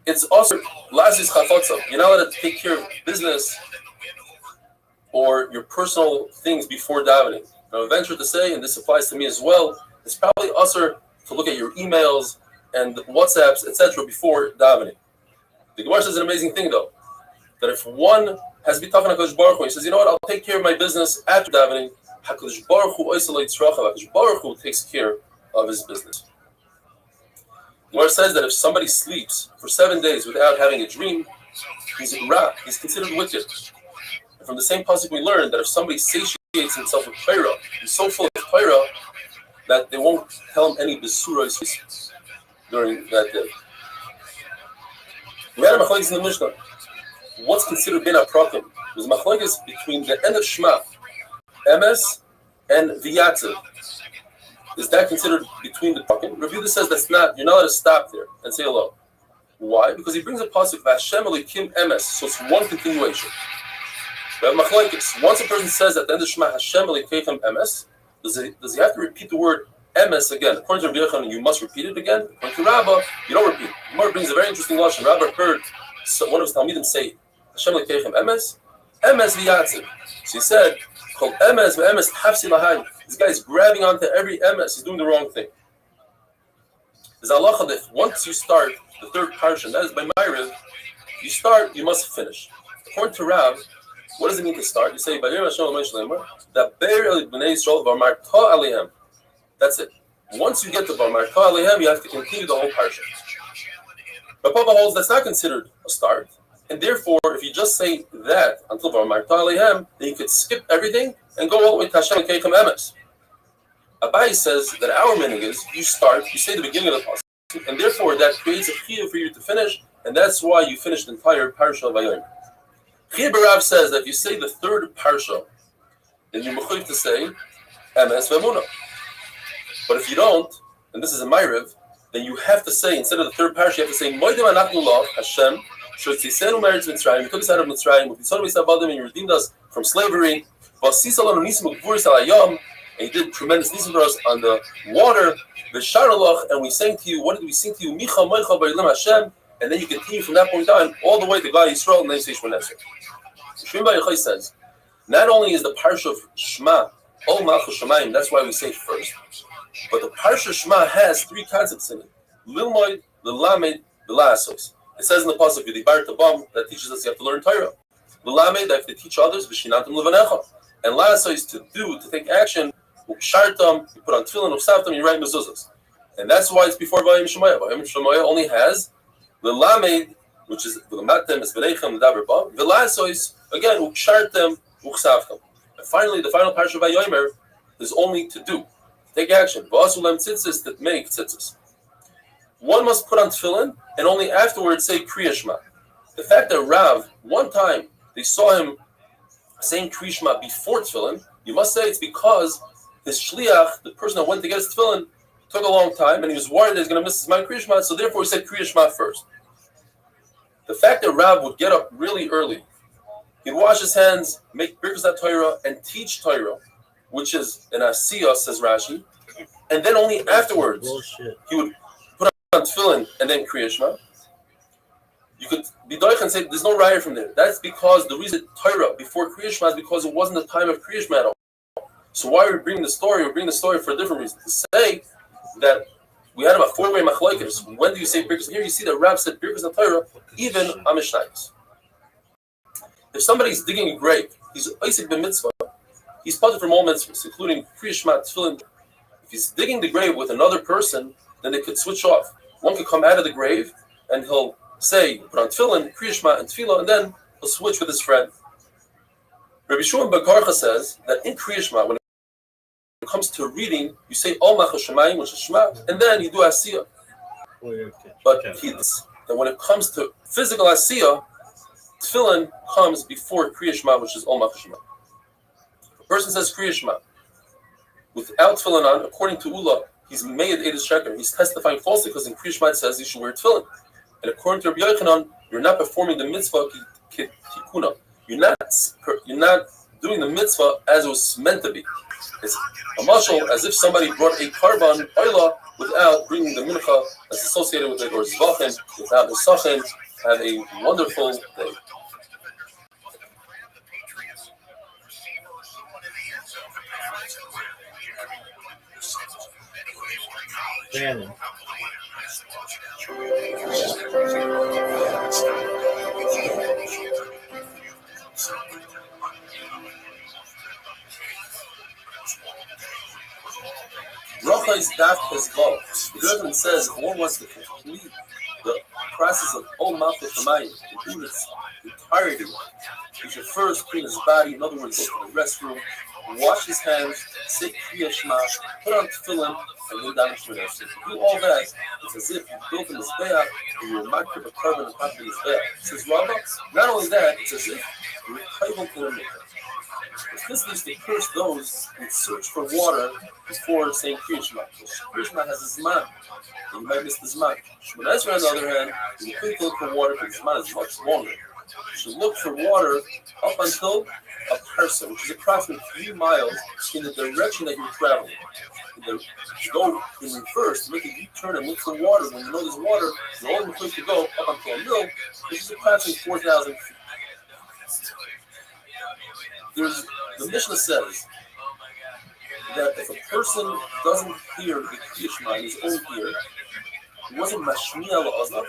It's also lazis chafotza. You're not allowed to take care of business or your personal things before davening. Now, I venture to say, and this applies to me as well, it's probably usher to look at your emails and WhatsApps, etc., before davening. The Gemara says an amazing thing, though, that if one has bitachon HaKadosh Baruch Hu, he says, you know what, I'll take care of my business after davening. HaKadosh Baruch Hu isolates rachav. HaKadosh Baruch Hu takes care of his business. The Gemara says that if somebody sleeps for 7 days without having a dream, he's a ra, he's considered wicked. And from the same pasuk we learned that if somebody satiates himself with Torah, he's so full of Torah that they won't tell him any besuros during that day. We had a machlokes in the Mishnah. What's considered ben aprakim? There's machlokes between the end of Shema, Emes, and V'yatziv. is that considered between the talking? Rabbi says that's not. You're not allowed to stop there and say hello. Why? Because he brings a pasuk Hashem Elokim Emes, so it's one continuation. We have machlokes. Once a person says at the end of Shema Hashem Elokim Emes, does he have to repeat the word Emes again? According to Rabbi Yochanan, you must repeat it again. According to Rabbi, you don't repeat it. The Gemara brings a very interesting lashon. Rabbi heard one of his talmidim say Hashem Elokim Emes, Emes v'yatziv. So he said, "Kol Emes v'Emes tafsi lahai." This guy is grabbing onto every Emes. He's doing the wrong thing. There's halacha that once you start the third parsha, that is by Ma'ariv, you start, you must finish. According to Rav, what does it mean to start? You say, that's it. Once you get to Varmarta Alehem, you have to continue the whole parsha. But Papa holds that's not considered a start. And therefore, if you just say that until Varmarta Alehem, then you could skip everything and go all the way to Hashem Keichem Emes. Abai says that our meaning is you start, you say the beginning of the pasuk, and therefore that creates a chiyuv for you to finish, and that's why you finish the entire parsha of Vayomer. Chiyuv Barav says that if you say the third parsha, then you're mechuyev to say Emes v'Emunah. But if you don't, and this is a Ma'ariv, then you have to say, instead of the third parsha, you have to say Moedim Anachnu Lach Hashem Shortzisenu Meretz Mitzrayim. You took us out of Mitzrayim, and you redeemed us from slavery. And he did tremendous nisim for us on the water, and we sang to you. What did we sing to you? Micha Moicha B'Yilim Hashem. And then you continue from that point on all the way to God Yisrael and then say Shemon Esrei. Shmuel Bar Yochai says, not only is the parsha of Shema Ol Malchus Shemayim, that's why we say it first, but the parsha Shema has three concepts in it: Lilmoid, Lilamed, Lilasos. It says in the pasuk V'dibar Tabam that teaches us you have to learn Torah. Lilamed, you have to teach others. V'shinatim Levanecha. And Laso is to do, to take action. Ukshartam, you put on tefillin, uksavtam, you write mezuzahs. And that's why it's before Vayim Shemaya. Vayim Shemaya only has the Lamed, which is the Matem, is V'leichem, the Daber Ba. The Laso is, again, ukshartam, uksavtam. And finally, the final parsha of Vayomer is only to do, take action. V'asulem tzitzis, that make tzitzis. One must put on tefillin, and only afterwards say Kriya Shema. The fact that Rav, one time, they saw him saying Kriya Shema before tefillin, you must say it's because his shliach, the person that went to get his tefillin, took a long time, and he was worried that he's going to miss his mind Kriya Shema, so therefore he said Kriya Shema first. The fact that Rav would get up really early, he'd wash his hands, make Birkas HaTorah, and teach Torah, which is an asiyah, says Rashi, and then only afterwards he would put on tefillin and then Kriya Shema. You could be doich and say there's no raya from there. That's because the reason Torah before Kriya Shema is because it wasn't the time of Kriya Shema at all. So why are we bringing the story? We're bringing the story for a different reason. To say that we had about four-way machlokes. When do you say Birkas? Here you see that Rab said Birkas HaTorah, even Amishnayos. If somebody's digging a grave, he's Isaac ben Mitzvah. He's parted from all mitzvahs, including Kriya Shema, Tefillin. If he's digging the grave with another person, then they could switch off. One could come out of the grave and he'll say, put on Tefillin, Kriya Shema, and Tefillah, and then he'll switch with his friend. Rabbi Shimon Bar Karcha says that in Kriya Shema, when it comes to reading, you say Ol Malchus Shemayim, which is Shema, and then you do Asiyah. But that when it comes to physical Asiyah, Tefillin comes before Kriya Shema, which is Ol Malchus Shemayim. If a person says Kriya Shema without Tefillin on, according to Ula, he's made Eidos Sheker. He's testifying falsely because in Kriya Shema it says you should wear Tefillin. And according to Rabbi Yochanan, you're not performing the mitzvah tikuna. You're not doing the mitzvah as it was meant to be. It's a mashal as if somebody brought a karban oila without bringing the mincha that's associated with it, or zvachim without the sachin. Have a wonderful day. Bannon. Rothschild's daf is low. The Rebbe says if one wants to complete the process of Ol Malchus Shemayim in its entirety, he should first clean his body. In other words, go to the restroom, wash his hands, say Kriya Shema, put on tefillin, and lay down Shemon Esrei. If you do all that, it's as if you built in this bayah and you're makrib a carbon on top of this bayah. Says Rabbi, not only that, it's as if you're able to the mikvah. This is to curse those who search for water before saying Kriya Shema. Kriya Shema has a Zman, and you might miss the Zman. Shemona Esrei, on the other hand, you couldn't look for water because the Zman is much longer. You should look for water up until a person, which is approximately 3 miles in the direction that you're traveling. Go in reverse, make a U-turn and look for water. When you know there's water, the only place to go up until a mill, which is approximately 4,000 feet. The Mishnah says that if a person doesn't hear the Kriya Shema in his own ear, he wasn't mashmiya la'ozav,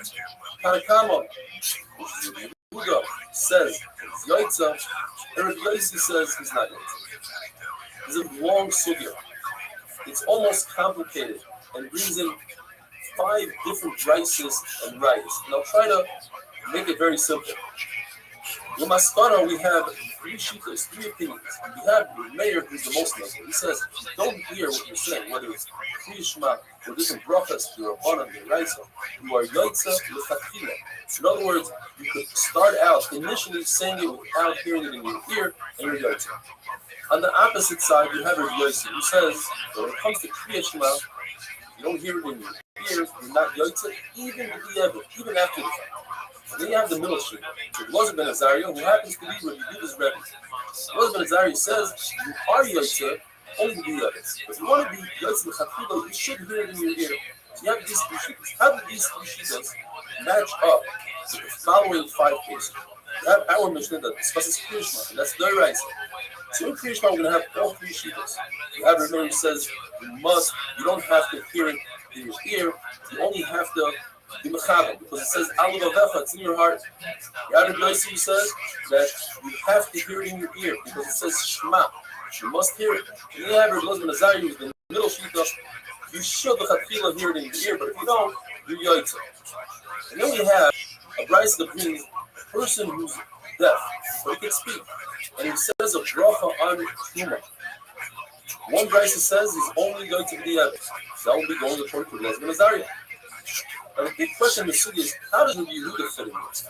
Tanakama, which is Rabbi Yehuda, says he's yaitza, and Rabbi Yossi says he's not yaitza. It's a long sugya. It's almost complicated and brings in 5 different rices and rice. And I'll try to make it very simple. In Maskana, we have 3 shittas, 3 opinions. We have the mayor who's the most likely. He says, don't hear what you're saying, whether it's Kriya Shema or different brachas, the Rabbanan, the Raisa. You are Yaitza L'Chatchila. In other words, you could start out initially saying it without hearing it in your ear, and you're Yaitza. On the opposite side, you have Rabbi Yossi, who says that when it comes to Kriya Shema, you don't hear it in your ears, you're not Yaitza, even after the fact. And then you have the middle street. So Elazar ben Azariah, who happens to be Rabbi Yehuda's Rebbe. Elazar ben Azariah says you are Yaitza only to be Yaitza. If you want to be Yaitza L'Chatchila, you should hear it in your ear. So you have these 3 shittas. How do these 3 shittas match up to the following 5 cases? You have our Mishnah that discusses Kriya Shema, and that's their right. So in Kriya Shema, we're going to have all 3 shittas. You have Rabbi who says you don't have to hear it in your ear, you only have to be mechaber, because it says Alu Vavecha, it's in your heart. The other Yossi who says that you have to hear it in your ear, because it says Shema, you must hear it. And then you have Rabbi Azariah, who's the middle shita, you should l'chatchila hear it in your ear, but if you don't, you're Yaitza. And then we have a brayso that brings a person who's deaf, but he can speak, and he says a bracha on Truma. One brayso says he's only going to be Yaitza. That will be going according to Rabbi Azariah. And the big question in the city is, how does Rabbi Yehuda fit in this?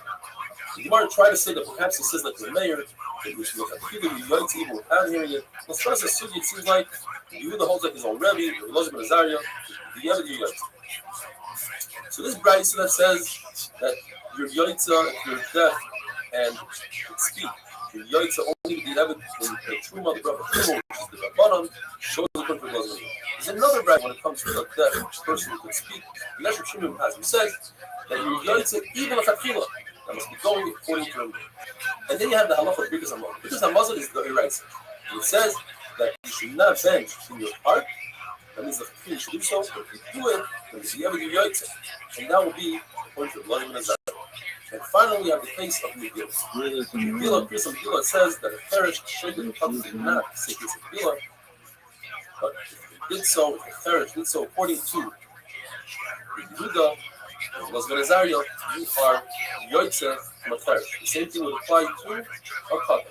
The Gemara tried to say that perhaps it says like the mayor, that we should look at either Yaitza even without hearing it. Let's try to say it seems like Yehuda holds like his own Rebbe, Elazar ben Azariah, the Yehuda Yaitza. So this brayso that says that you're Yaitza if you're deaf and speak. You're Yaitza only with the evidence when you pay Truma, the bracha Truma, which is the Rabbanan, shows the point for Elazar. There's another brayso when it comes to a deaf person who can speak. The Yeshua Shimon has. He says that you're Yaitza even a Chatchila. That must be going according to him. And then you have the halacha of Birkas Hamazon. Birkas Hamazon is the Iraisa. It says that you should not bend in your heart. That means the Chatchila should do so. But if you do it, then you have a Yaitza. And that will be according to the Elazar ben Azariah. And finally, we have the case of Megillah. Megillah, Kriyas of Megillah, says that a parish should did not say Kriyas of Megillah, but if it did so, if the parish did so according to Yehuda, Elazar ben Azariah, you are Yaitza from a parish. The same thing would apply to a Katan.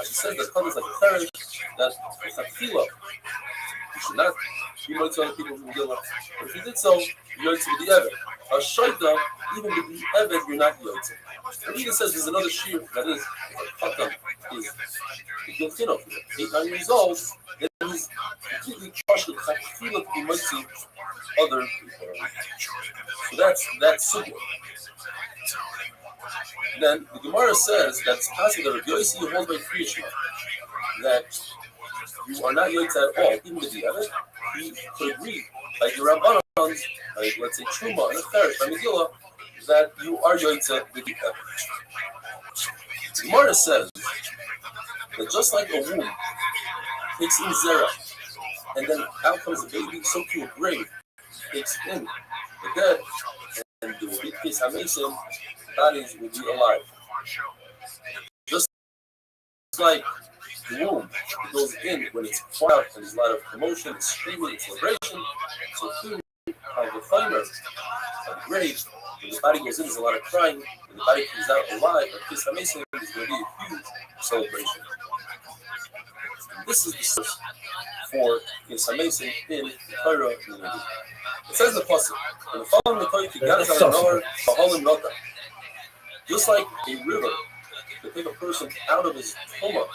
She says that Katan is like a parish, that it's a Chila. You should not be Yaitza on the people from Megillah. But if you did so, you're Yaitza with the Eved. A Shaita, even with the Eved, you're not Yaitza. And he says there's another shear that is, Katan is Gilchino, 8-9 years old, then he's completely crushed with Chila to be Yaitza other people. So that's Sugya. Then the Gemara says that it's possible that Rabbi Yossi holds by Kriya Shema, that you are not Yaitza at all, even with the Eved. He could agree, like the Rabbanan, like let's say Truma and the Cherish by Megillah, that you are Yaitza with the Eved. The Gemara says that just like a womb takes in Zera, and then out comes a baby, so to a grave takes in the dead, and there will be Kis HaMesim, bodies will be alive. Just like the womb goes in when it's quiet and there's a lot of commotion, it's screaming, it's celebration. So too, how the fire of the grave, when the body goes in, there's a lot of crying, when the body comes out alive, and Kis HaMesim is going to be a huge celebration. And this is the source for Kis HaMesim in the Torah community. It says in the Pasuk, "And the following the Torah, Gadas al Nahar, Bahalim Nota." Just like a river to take a person out of his coma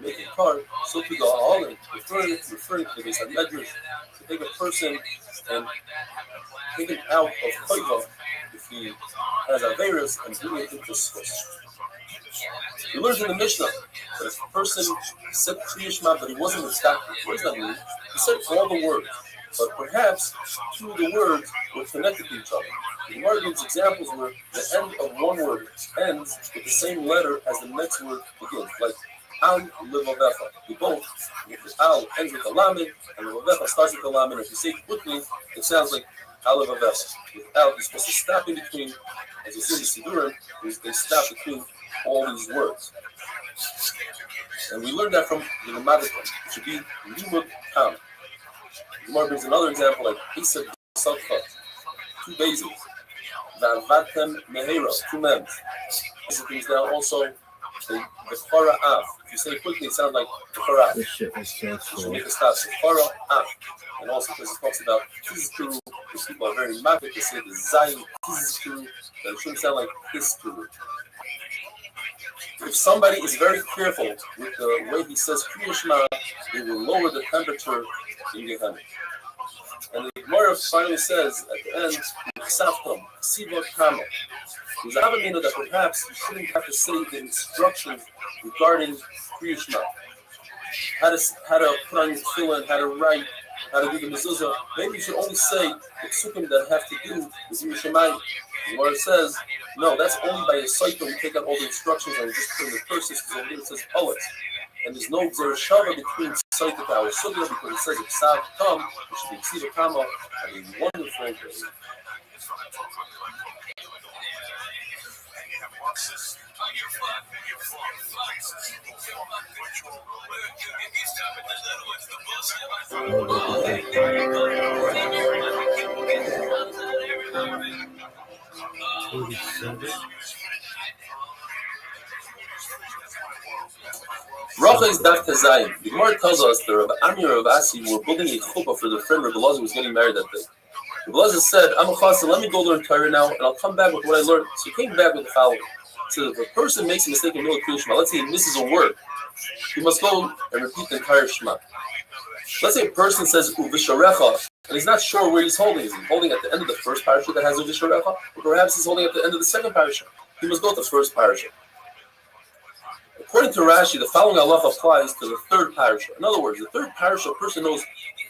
make a car, so to the hauling, referring to the base of medrash, to take a person and take him out of koiva if he has a virus and bring it into source. We learned in the Mishnah that if a person said Kriya Shema but he wasn't expecting, what does that mean? He said all the words, but perhaps two of the words were connected to each other. The Gemara gives examples where the end of one word ends with the same letter as the next word begins, like Al Levavecha. We both, Al ends with the Lamed, and Levavecha starts with the Lamed. If you say it quickly, it sounds like Al Levavecha. Without, you're supposed to stop in between, as you see in the Sidurim, they stop between all these words. And we learned that from the Lamadikum. It should be Limud Tam. Gemara brings another example like Isa Salfa, two bases, Vavatem Mehera, two men. This brings down also the Chara Av. If you say it quickly, it sounds like the Chara. This shit is so You cool. should make a stop. The Chara Av. And also because it talks about Tizkuru, which people are very mad they say the Zayin Tizkuru, that it shouldn't sound like Tizkuru. If somebody is very careful with the way he says Kriya Shema, it will lower the temperature in Gehenna. And the Gemara finally says at the end, Ksavtam, Ksiva Kama. There's a Havamina that perhaps you shouldn't have to say the instructions regarding Kriya Shema. How to put on your tefillin, how to write, how to do the mezuzah. Maybe you should only say the psukim that have to do with Kriya Shema. The Gemara says, no, that's only by a cycle. We take out all the instructions and we just put in the curses because over there it says poets. And there's no Zereshava between Saita to our Sugya because it says if Sav come, it should be Ksiva Kama, and a wonderful day. Racha is Dak Tazayim. The Gemara tells us that Rabbi Amir and Rabbi Asi were building a chuppah for their friend Rabbi Elazar who was getting married that day. Rabbi Elazar said, I'm a chassid, let me go learn Torah now, and I'll come back with what I learned. So he came back with the following. So if a person makes a mistake in the middle of Kriya Shema, let's say he misses a word, he must go and repeat the entire Shema. Let's say a person says Uvisharecha, and he's not sure where he's holding. Is he holding at the end of the first parasha that has Uvisharecha? Or perhaps he's holding at the end of the second parasha. He must go to the first parasha. According to Rashi, the following halacha applies to the third parasha. In other words, the third parasha a person knows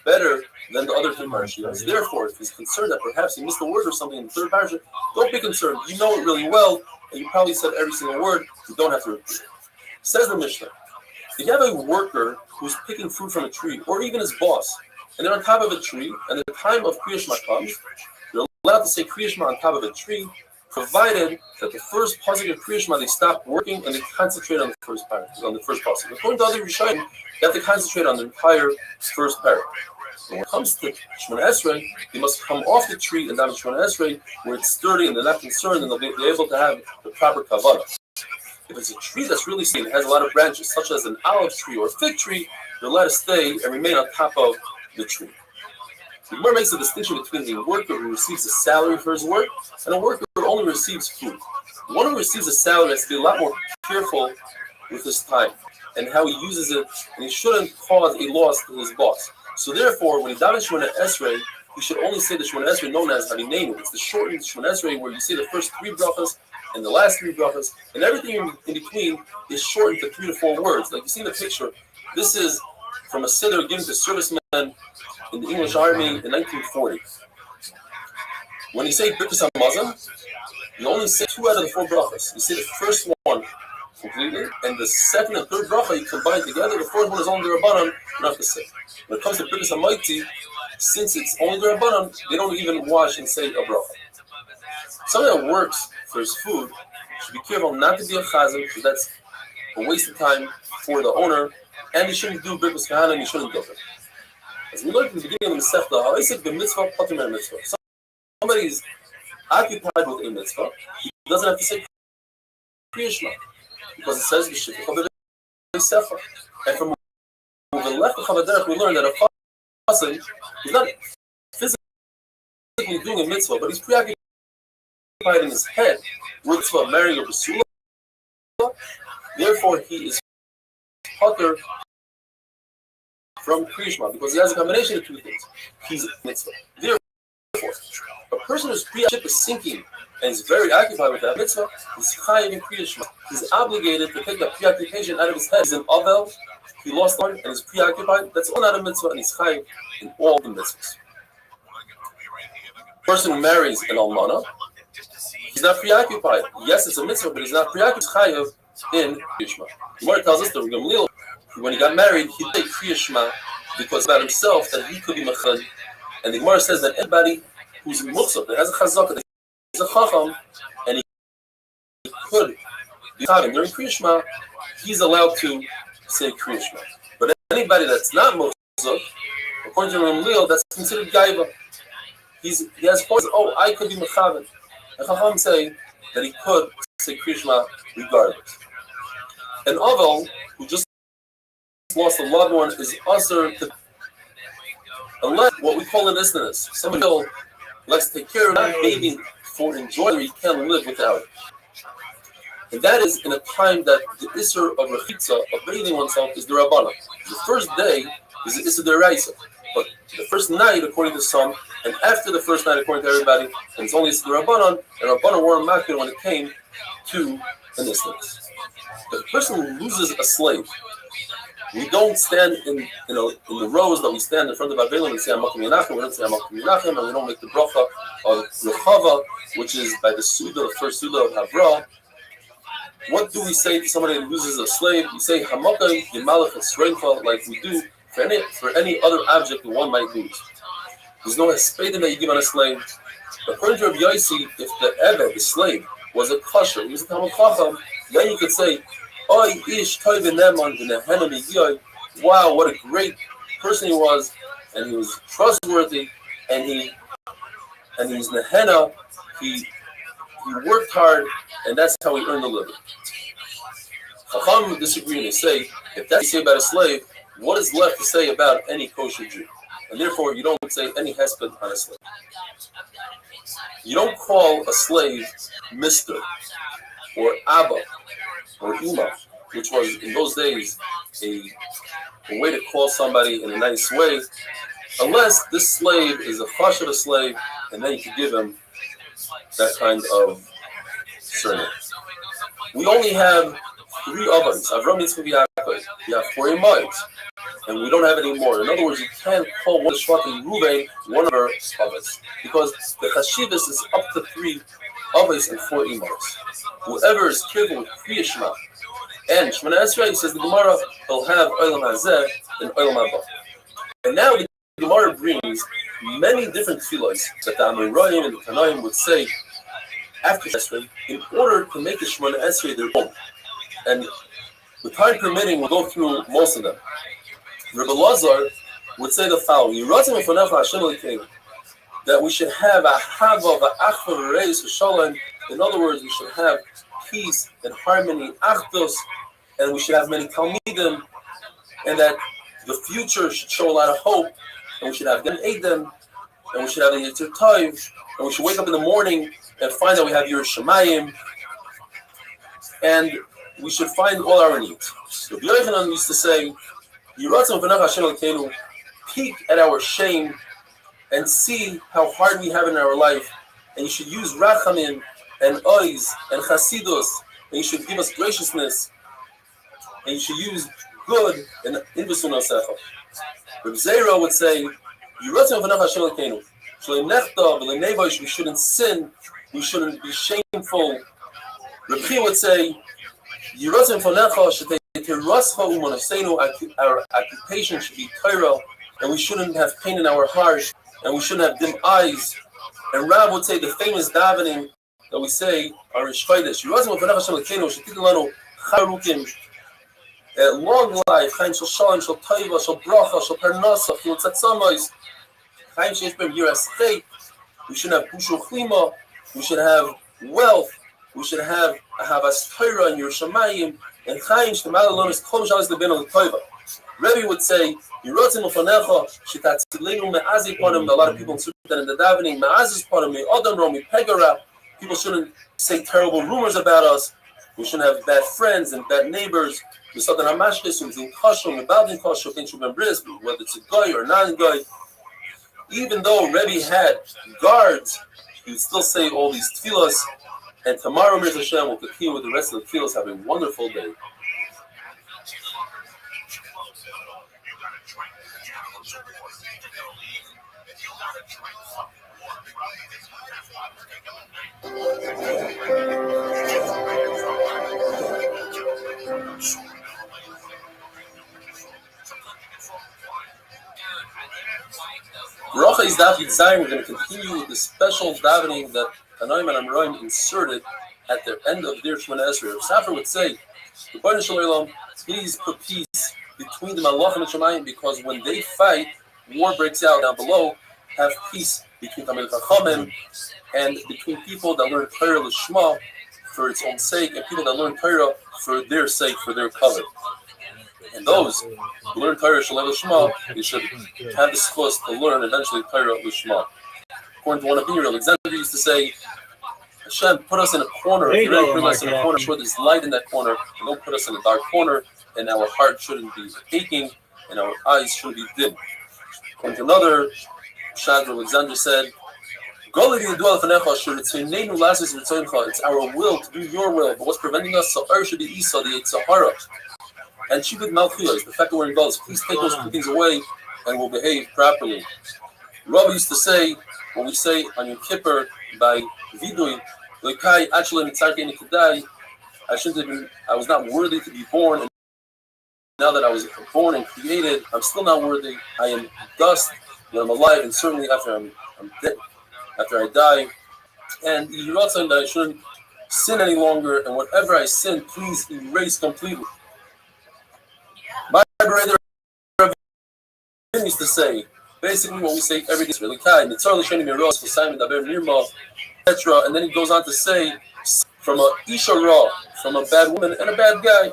better than the other two parashas. Therefore, if he's concerned that perhaps he missed a word or something in the third parasha, don't be concerned. You know it really well, and you probably said every single word. You don't have to repeat it. Says the Mishnah, if you have a worker who's picking fruit from a tree, or even his boss, and they're on top of a tree, and the time of Kriya Shema comes, you're allowed to say Kriya Shema on top of a tree, provided that the first pasuk of Kriya Shema they stop working and they concentrate on the first pasuk. According to other Rishonim, you have to concentrate on the entire first paragraph. When it comes to Shemona Esrei, they must come off the tree and down to Shemona Esrei where it's sturdy and they're not concerned and they'll be able to have the proper kavanah. If it's a tree that's really seen, it has a lot of branches, such as an olive tree or a fig tree, you're allowed to stay and remain on top of the tree. The Gemara makes a distinction between a worker who receives a salary for his work and a worker who only receives food. The one who receives a salary has to be a lot more careful with his time and how he uses it, and he shouldn't cause a loss to his boss. So therefore, when he daven Shemona Esrei, he should only say the Shemona Esrei known as Harinenu. It's the shortened Shemona Esrei where you say the first three brachas and the last three brachas, and everything in between is shortened to 3 to 4 words. Like you see in the picture, this is from a siddur given to servicemen in the English Army in 1940. When you say Birkas HaMazon, you only say 2 out of the 4 brachas. You say the first one completely, and the second and third bracha you combine together. The fourth one is only the Rabbanon, you don't have to say. When it comes to Birkas HaMaiti, since it's only the Rabbanon, they don't even wash and say a bracha. Somebody that works for his food should be careful not to be a chazan, because that's a waste of time for the owner, and you shouldn't do Birkas Kahana, and you shouldn't do it. As we learned in the beginning of the Masechta, Ha'isek b'mitzvah patur min mitzvah. Somebody is occupied with a mitzvah, he doesn't have to say Kriya Shema, because it says V'shivcha b'sefer. And from the left of Chavaderech, we learned that a person is not physically doing a mitzvah, but he's preoccupied in his head with mitzvah, marrying a basula. Therefore, he is potter from Kriya Shema because he has a combination of two things. He's mitzvah. Therefore, a person whose Kriya ship is sinking and is very occupied with that mitzvah is chayiv in Kriya Shema. He's obligated to take that preoccupation out of his head. He's an avel, he lost one and is preoccupied. That's all not a mitzvah, and he's chayiv in all the mitzvahs. A person who marries an almana, he's not preoccupied. Yes, it's a mitzvah, but he's not preoccupied. He's chayiv in Kriya Shema. The Gemara tells us that Gamliel, when he got married, he did Kriya Shema because about himself that he could be mechad. And the Gemara says that anybody who's muksab, that has a chazaka, that is a chacham, and he could be chavim during Kriya Shema, he's allowed to say Kriya Shema. But anybody that's not muksab, according to Gamliel, that's considered gaiva. He has points. Oh, I could be mechavim. And chacham say that he could say Kriya Shema regardless. An aval who just lost a loved one is usher to, unless what we call an isness. Somebody else likes to take care of that baby for enjoyment, he can't live without it. And that is in a time that the isser of rechitza, of bathing oneself, is the Rabbana. The first day is the isser deraisa, but the first night, according to some, and after the first night, according to everybody, and it's only the Rabbanon, and Rabbanon were makir when it came to an isness. If a person loses a slave, we don't stand in the rows that we stand in front of Avelim and say Hamakim Yenachem. We don't say Hamakim Yenachem, and we don't make the bracha of Rechava, which is by the Suda, the first Suda of Havra. What do we say to somebody who loses a slave? We say Hamakim Yemalach Esreincha, like we do for any other object that one might lose. There's no hespedim that you give on a slave. According to Rabbi Yossi, if the Eved, the slave, was a kosher, he was a Talmud Chacham, then you could say, wow, what a great person he was, and he was trustworthy, and he was nehena, he worked hard, and that's how he earned a living. Chacham disagree and they say, if that's what you say about a slave, what is left to say about any kosher Jew? And therefore, you don't say any hesped on a slave. You don't call a slave Mr. or Abba or Ima, which was in those days a way to call somebody in a nice way, unless this slave is a chashuv slave, and then you can give him that kind of surname. We only have 3 ovens. Avram Yitzchak Yaakov. We have 4 imayos, and we don't have any more. In other words, you can't call one Shvatim Ruvain one of our ovens, because the chashivas is up to 3 ovens and 4 imayos. Whoever is careful with Kriya Shema and Shemana Esrei, says the Gemara, he'll have Olam Hazeh and Olam Haba. And now the Gemara brings many different tefillos that the Amoraim and the Tanaim would say after Esrei in order to make the Shemana Esrei their own. And with time permitting, we'll go through most of them. Rabbi Lazar would say the following: that we should have a hava, v'achva, v'reis, v'shalom. In other words, we should have peace and harmony, achdus, and we should have many talmidim, and that the future should show a lot of hope, and we should have Gan Eden, and we should have the Yitzir Tov, and we should wake up in the morning and find that we have Yerushalayim, and we should find all our needs. Rabbi Yochanan used to say, peek at our shame and see how hard we have in our life, and you should use rachamim and ois and chasidus, and you should give us graciousness, and you should use good and invesun asecha. Rabbi Zera would say, we shouldn't sin, we shouldn't be shameful. Rabbi would say, our occupation should be Torah, and we shouldn't have pain in our heart, and we shouldn't have dim eyes. And Rab would say the famous davening that we say are in Shchodesh. Long life, Chaim shel Shalom, shel Taiva, shel Bracha, shel Parnasa, shel Tzatzamayis, Chaim sheish b'em Yiraschei. We should have Bushu Chlima, we should have wealth, we should have Ahavas Torah and Yerushalayim, and Chaim sh'temal alonis kol shalos leben al Taiva. Rabbi would say, Yirotzim ufanecha shetatzilenu me'azi panim. A lot of people insert that in the davening. Me'aziz panim me'odam ro me'pegara. People shouldn't say terrible rumors about us. We shouldn't have bad friends and bad neighbors. whether it's a guy or non-guy. Even though Rabbi had guards, he would still say all these tefillos. And tomorrow, Mir Hashem, will continue with the rest of the tefillos. Have a wonderful day. Bracha is Daf Yitzayim. We're going to continue with the special davening that Tanoim and Amoraim inserted at the end of their Shemona Esrei. Safar would say, "Rebbeinu Shalom, please put peace between the Malachim and Shemayim, because when they fight, war breaks out down below. Have peace between Tamil Chachamim and between people that learn Torah L'Shma for its own sake, and people that learn Torah for their sake, for their cover. And those who learn Torah Shalei L'Shma, they should have the schus to learn eventually Torah L'Shma. According to one opinion, Alexander used to say, Hashem, put us in a corner. If you really put us in a corner, sure there's light in that corner, and don't put us in a dark corner, and our heart shouldn't be aching, and our eyes shouldn't be dim. According to another Shad, Alexander said, it's our will to do your will, but what's preventing us should be Isa, the Sahara. And Shibud Malchiyah is the fact that we're in Galus. Please take those things away and we'll behave properly. Rabbi used to say, when we say on Yom Kippur by Vidui, I was not worthy to be born. And now that I was born and created, I'm still not worthy. I am dust, but I'm alive, and certainly after I'm dead, after I die. And you're not saying that I shouldn't sin any longer, and whatever I sin, please erase completely. My brother used to say, basically what we say every day is really kind. Etc. And then he goes on to say, from a Isha Ra, from a bad woman and a bad guy.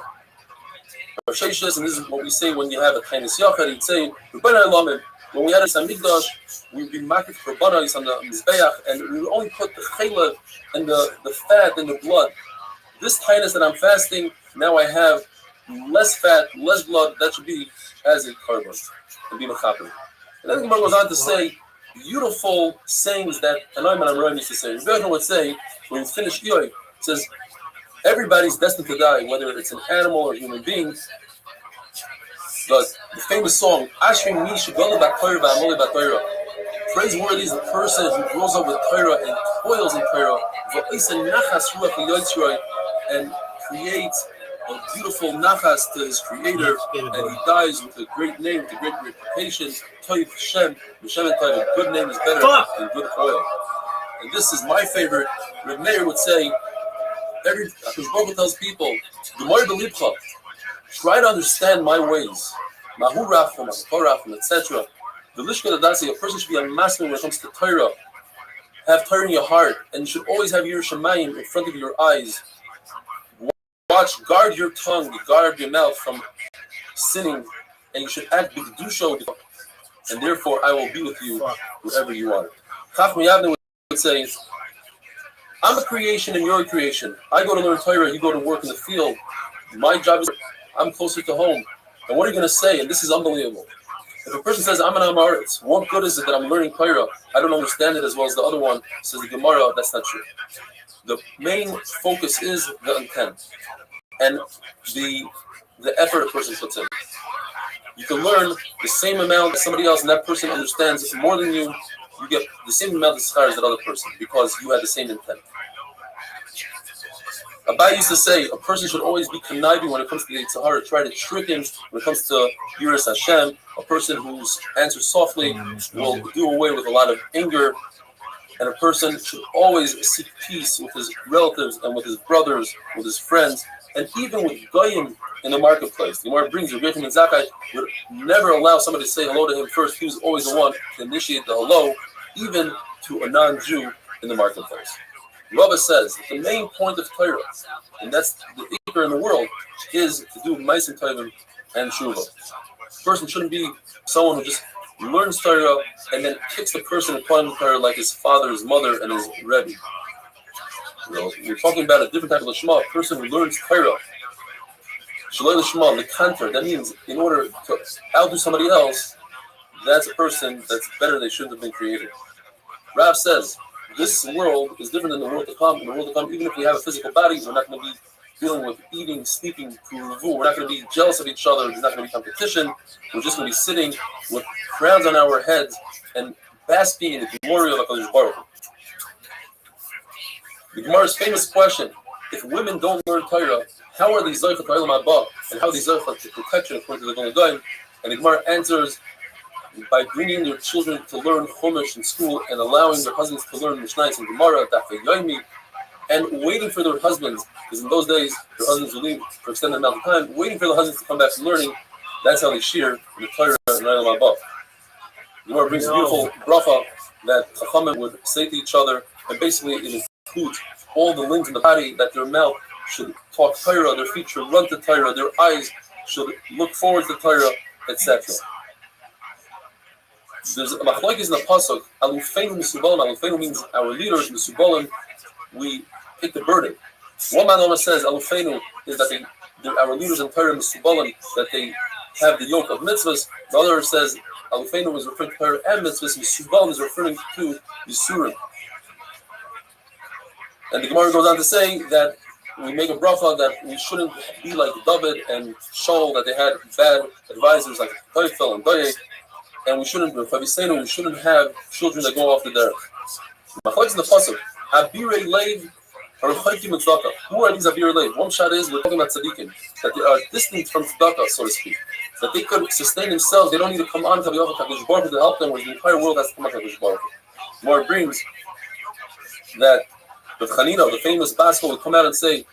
And this is what we say when you have a kindness yachad. He'd say, when we had a Samigdash, we'd be marked for Banais on the Mizbeach, and we would only put the chaylev and the fat and the blood. This kindness that I'm fasting, now I have less fat, less blood, that should be as a carbon and be mechaper. And then the Gemara goes on to say beautiful sayings that Tanoim and Amoraim used to say. Rebbe would say, when we finish Yoy, it says, everybody's destined to die, whether it's an animal or a human being. But the famous song, Ashri Mi Shugala B'Torah V'Amoli B'Torah. Praiseworthy is the person who grows up with Torah and toils in Torah, and creates a beautiful nachas to his creator, and he dies with a great name, with a great reputation. Toiv Hashem, Hashem and Toiv, a good name is better than good oil. And this is my favorite. Reb Meir would say, every Baruch tells people, try to understand my ways. Mahu Rachum, Torachum, etc. The Lishka Dadasi, a person should be a master when it comes to Torah. Have Torah in your heart, and you should always have your Shemayim in front of your eyes. Watch, guard your tongue, guard your mouth from sinning, and you should act b'kedusha, and therefore I will be with you wherever you are. Chacham Yavne would say, I'm a creation and you're a creation. I go to learn Torah, you go to work in the field. My job is, I'm closer to home. And what are you going to say? And this is unbelievable. If a person says, I'm an Amaritz, what good is it that I'm learning Torah? I don't understand it as well as the other one. Says the Gemara, that's not true. The main focus is the intent and the effort a person puts in. You can learn the same amount as somebody else, and that person understands more than you. You get the same amount of scars as that other person because you had the same intent. Rabbi used to say a person should always be conniving when it comes to the Sahara, try to trick him when it comes to Yiras Hashem. A person who's answers softly will do away with a lot of anger, and a person should always seek peace with his relatives and with his brothers, with his friends, and even with Goyim in the marketplace. The Gemara brings Rebbe and Zakkai would never allow somebody to say hello to him first. He was always the one to initiate the hello, even to a non-Jew in the marketplace. Rabbi says that the main point of Torah, and that's the ikar in the world, is to do ma'asim tovim and tshuva. A person shouldn't be someone who just learns Torah and then kicks the person in front of Torah like his father, his mother, and his Rebbe. We're talking about a different type of lishma, a person who learns Torah. Shaloi l'shma, the counter. That means in order to outdo somebody else, that's a person that's better. They shouldn't have been created. Rav says this world is different than the world to come. In the world to come, even if we have a physical body, we're not going to be dealing with eating, sleeping, kuruvu. We're not going to be jealous of each other. There's not going to be competition. We're just going to be sitting with crowns on our heads and basking in the glory of HaKadosh Baruch Hu. The Gemara's famous question: if women don't learn Torah, how are they zocheh to Olam haba, and how are they zocheh to protection according to the Golden Goyim? And the Gemara answers by bringing their children to learn Chumash in school and allowing their husbands to learn Mishnayos and Gemara, Dafei Yomi, and waiting for their husbands, because in those days their husbands would leave for extended amount of time, waiting for the husbands to come back from learning. That's how they share the Torah and Olam haba. The Gemara brings a beautiful bracha that Chachamim would say to each other, and basically it includes all the limbs in the body, that their mouth should talk Torah, their feet should run to Torah, their eyes should look forward to Torah, etc. There's a machlokes in the pasuk. Alufeinu misubalim. Alufeinu means our leaders. Misubalim, we take the burden. One man almost says Alufeinu is that our leaders in Torah misubalim, that they have the yoke of mitzvahs. The other says Alufeinu is referring to Torah and mitzvahs. Misubalim is referring to Yisurim. And the Gemara goes on to say that we make a bracha that we shouldn't be like David and Shaul, that they had bad advisors like Toifel and Doeg, and we shouldn't have children that go off the derech. Machlokes in the pasuk, Abirei Leiv or Chaykim Tzedakah. Who are these Abirei Leiv? One shot is we're talking about tzaddikim, that they are distant from tzedakah, so to speak, that they could sustain themselves. They don't need to come on to the HaKadosh Baruch Hu to help them, where the entire world has to come on to HaKadosh Baruch Hu. More brings that the Chanina, the famous basketball, would come out and say,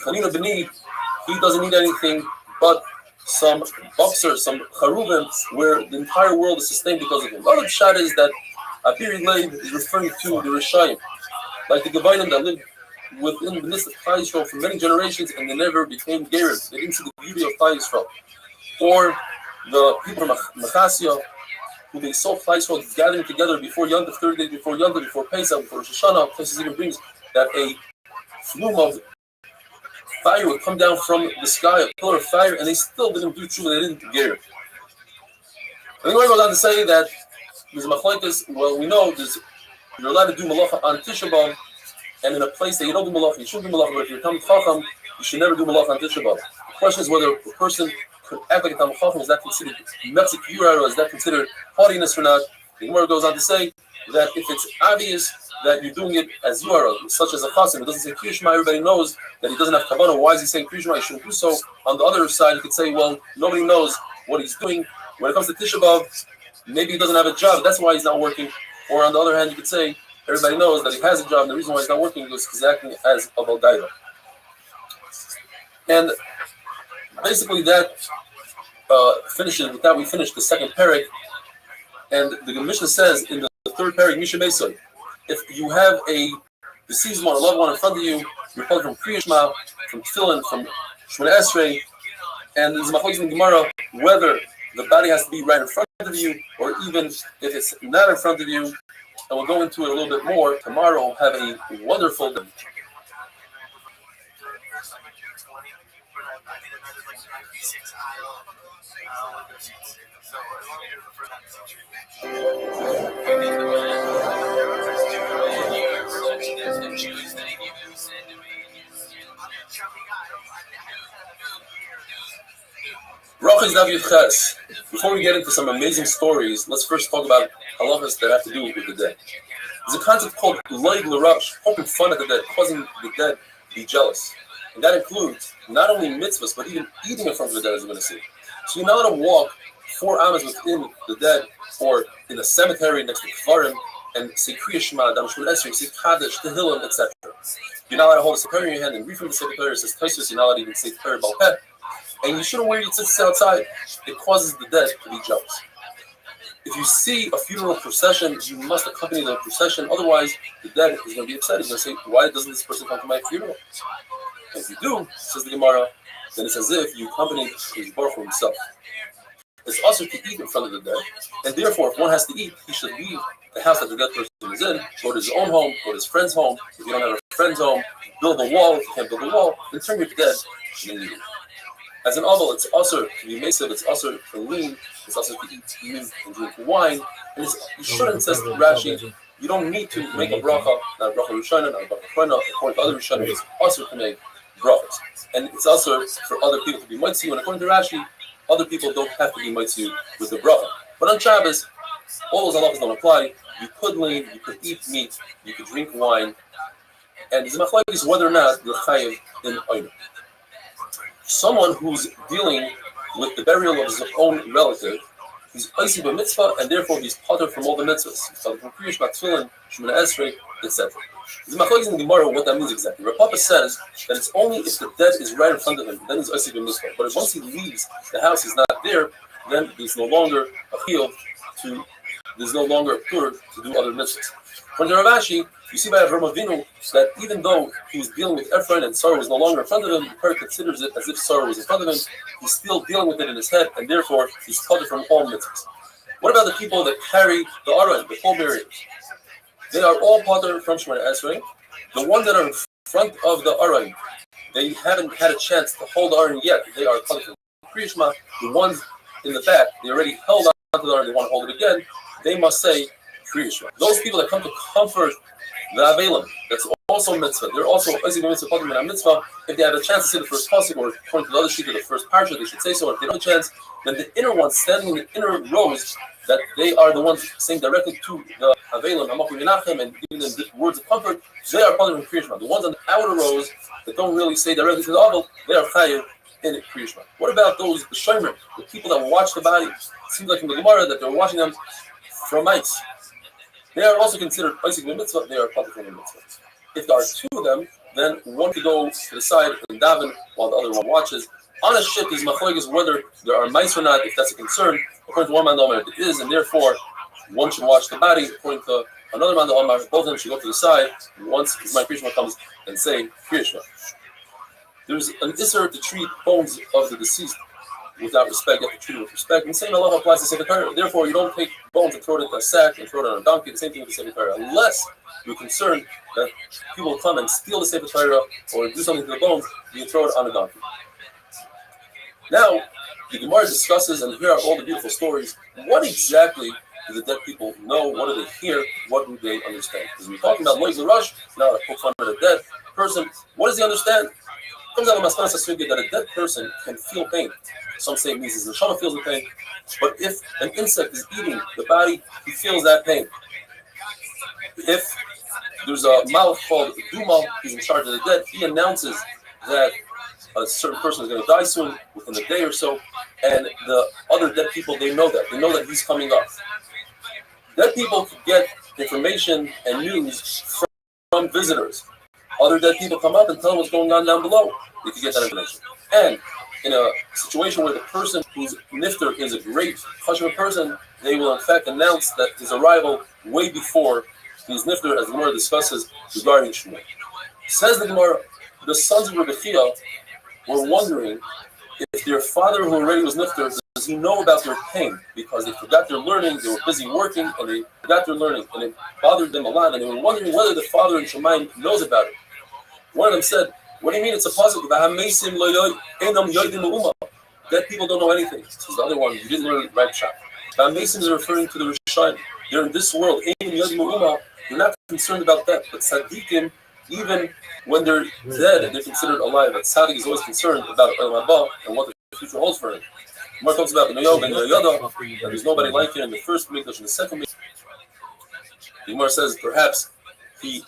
Chanina B'ni, he doesn't need anything but some boxers, some charuvim, where the entire world is sustained because of him. Another shot is that Abirei Leiv is referring to the Rishayim, like the Gebayim that lived within the midst of Klal Yisrael for many generations and they never became Gerim. They didn't see the beauty of Klal Yisrael. Or the people of Machasya, who they saw Klal Yisrael gathering together before Yom Tov, 30 days before Yom Tov, before Pesach, before Rosh Hashanah. Places even brings that a flume of fire would come down from the sky, a pillar of fire, and they still didn't do tshuva, they didn't get it. And the Gemara goes on to say that there's machlokes. Well, we know you're allowed to do malacha on Tisha B'Av, and in a place that you don't do malacha, you shouldn't do malacha. But if you're a Talmid Chacham, you should never do malacha on Tisha B'Av. The question is whether a person could act like a Talmid Chacham. Is that considered mefsek yura, or is that considered haughtiness or not? The Gemara goes on to say that if it's obvious that you're doing it as you are, such as a chassim, it doesn't say Kriya Shema, everybody knows that he doesn't have kavanah. Why is he saying Kriya Shema? He shouldn't do so. On the other side, you could say, well, nobody knows what he's doing. When it comes to Tisha B'Av, maybe he doesn't have a job, that's why he's not working. Or on the other hand, you could say, everybody knows that he has a job, and the reason why he's not working is because he's acting as a balgaida. And basically that finishes, with that we finish the second parak. And the Mishnah says in the third parak, Misha Mesoy, if you have a deceased one, a loved one in front of you, you're called from Kriya Shema, from Tefillin, from Shemona Esrei, and there's machlokes in Gemara whether the body has to be right in front of you, or even if it's not in front of you. And we'll go into it a little bit more tomorrow. Have a wonderful day. Before we get into some amazing stories, let's first talk about halachas that have to do with the dead. There's a concept called loig l'rash, poking fun at the dead, causing the dead to be jealous. And that includes not only mitzvahs, but even eating in front of the dead, as we're going to see. So you're not going to walk 4 amas within the dead, or in a cemetery next to Kfarim, and say Kriya Shema, Dam Shemona Esrei, say Kaddish, Tehillim, etc. You're not allowed to hold a sefer in your hand and read from the sefer. It says Tosfos, you're not allowed to even say Sefer Baal Peh. And you shouldn't wear your tzitzis outside. It causes the dead to be jealous. If you see a funeral procession, you must accompany the procession. Otherwise, the dead is going to be upset. He's going to say, why doesn't this person come to my funeral? And if you do, says the Gemara, then it's as if you accompanied his Baruch Hu himself. It's also to eat in front of the dead. And therefore, if one has to eat, he should leave the house that the dead person is in, go to his own home, go to his friend's home. If you don't have a friend's home, build a wall. If you can't build a wall, then turn your dead and then eat. As an oval, it's also to be mesiv, it's also to lean, it's also to eat meat and drink wine. And you shouldn't, says Rashi, you don't need to make a bracha, not a bracha Rishona, not a bracha Chrono. According to other Rishonim, it's also to make brachas. And it's also for other people to be mitzi, and according to Rashi, other people don't have to be mitzi with the bracha. But on Shabbos, all those halachas don't apply. You could lean, you could eat meat, you could drink wine, and the machlokes is whether or not you're chayiv in oil. Someone who's dealing with the burial of his own relative, he's oisi b'mitzvah, and therefore he's potter from all the mitzvahs. He's potter from kriyish, tefillin, shemona esrei, etc. The machlokes in the Gemara what that means exactly. Rabbi says that it's only if the dead is right in front of him, then he's oisi b'mitzvah. But if once he leaves the house, he's not there, then he's no longer a chiyuv to. There's no longer a pur to do other mitzvahs. From the Rav Ashi, you see by Avraham Avinu that even though he was dealing with Ephraim and Sarah was no longer in front of him, the Torah considers it as if Sarah was in front of him. He's still dealing with it in his head, and therefore he's covered from all mitzvahs. What about the people that carry the aron, the pallbearers? They are all potter from Shemona Esrei. The ones that are in front of the aron, they haven't had a chance to hold the aron yet. They are potter from Kriyishma. The ones in the back, they already held on to the aron, they want to hold it again. They must say Kriyishma. Those people that come to comfort the Avelim, that's also mitzvah. They're also mitzvah. If they have a chance to say the first pasuk, or according to the other sheet of the first parsha, they should say so. If they don't have a chance, then the inner ones standing in the inner rows, that they are the ones saying directly to the Avelim, and giving them words of comfort, they are part of Kriyishma. The ones on the outer rows that don't really say directly to the Avel, they are chayiv in Kriyishma. What about those, the shomer, the people that watch the body? It seems like in the Gemara that they're watching them from mice. They are also considered oisik mitzvah. They are public mitzvah. If there are two of them, then one could go to the side and daven while the other one watches. On a ship, there's machlokes whether there are mice or not. If that's a concern, according to one man, it is, and therefore one should watch the body. According to another man, both of them should go to the side. Once my Krishma comes and say Krishma. There's an isser to treat bones of the deceased without respect. You have to treat it with respect. And the same Allah applies to Sefer Torah. Therefore, you don't take bones and throw it into a sack and throw it on a donkey. The same thing with Sefer Torah. Unless you're concerned that people will come and steal the Sefer Torah or do something to the bones, you throw it on a donkey. Now, the Gemara discusses, and here are all the beautiful stories. What exactly do the dead people know? What do they hear? What do they understand? Because we're talking about Loiz Rush, now poke fun at a dead person. What does he understand? It comes out of Maskana Sasugya that a dead person can feel pain. Some say it means his neshama feels the pain. But if an insect is eating the body, he feels that pain. If there's a mouth called Duma, he's in charge of the dead, he announces that a certain person is going to die soon, within a day or so, and the other dead people, they know that. They know that he's coming up. Dead people can get information and news from visitors. Other dead people come up and tell them what's going on down below. They can get that information. And in a situation where the person whose nifter is a great chashuv person, they will in fact announce that his arrival way before his nifter, as the Gemara discusses regarding Shmuel. Says the Gemara, the sons of Rabbi were wondering if their father, who already was nifter, does he know about their pain? Because they forgot their learning, they were busy working, and they forgot their learning, and it bothered them a lot, and they were wondering whether the father in Shemayim knows about it. One of them said, "What do you mean it's a puzzle? Dead people don't know anything." Says the other one, "You didn't learn right shot." Masons are referring to the Rothschild. They're in this world. You're not concerned about that. But tzaddikim, even when they're dead, they're considered alive. But tzaddik is always concerned about Olam Haba and what the future holds for him. Gemara talks about the Noyog and Noyada, that there's nobody like him in the first Mikdash and the second Mikdash. The Gemara says perhaps he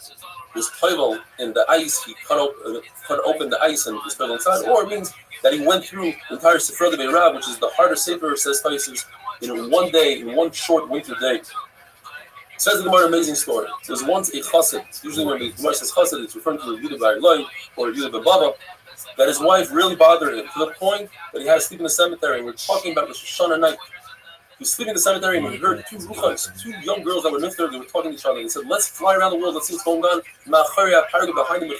was toivel in the ice, he cut open the ice and was toivel inside, or it means that he went through the entire Sefer de Beirav, which is the hardest sefer, says Taisus, in one day, in one short winter day. Says the Gemara, amazing story. There's once a chassid, usually when the Gemara says chassid, it's referring to a Yudah Bar Eloi or a Yudah Bar Baba, that his wife really bothered him to the point that he had to sleep in the cemetery. We're talking about Rosh Hashanah night. He was sleeping in the cemetery and he heard two ruchas, two young girls that were nifter, they were talking to each other. He said, "Let's fly around the world, let's see what's going on." Behind him,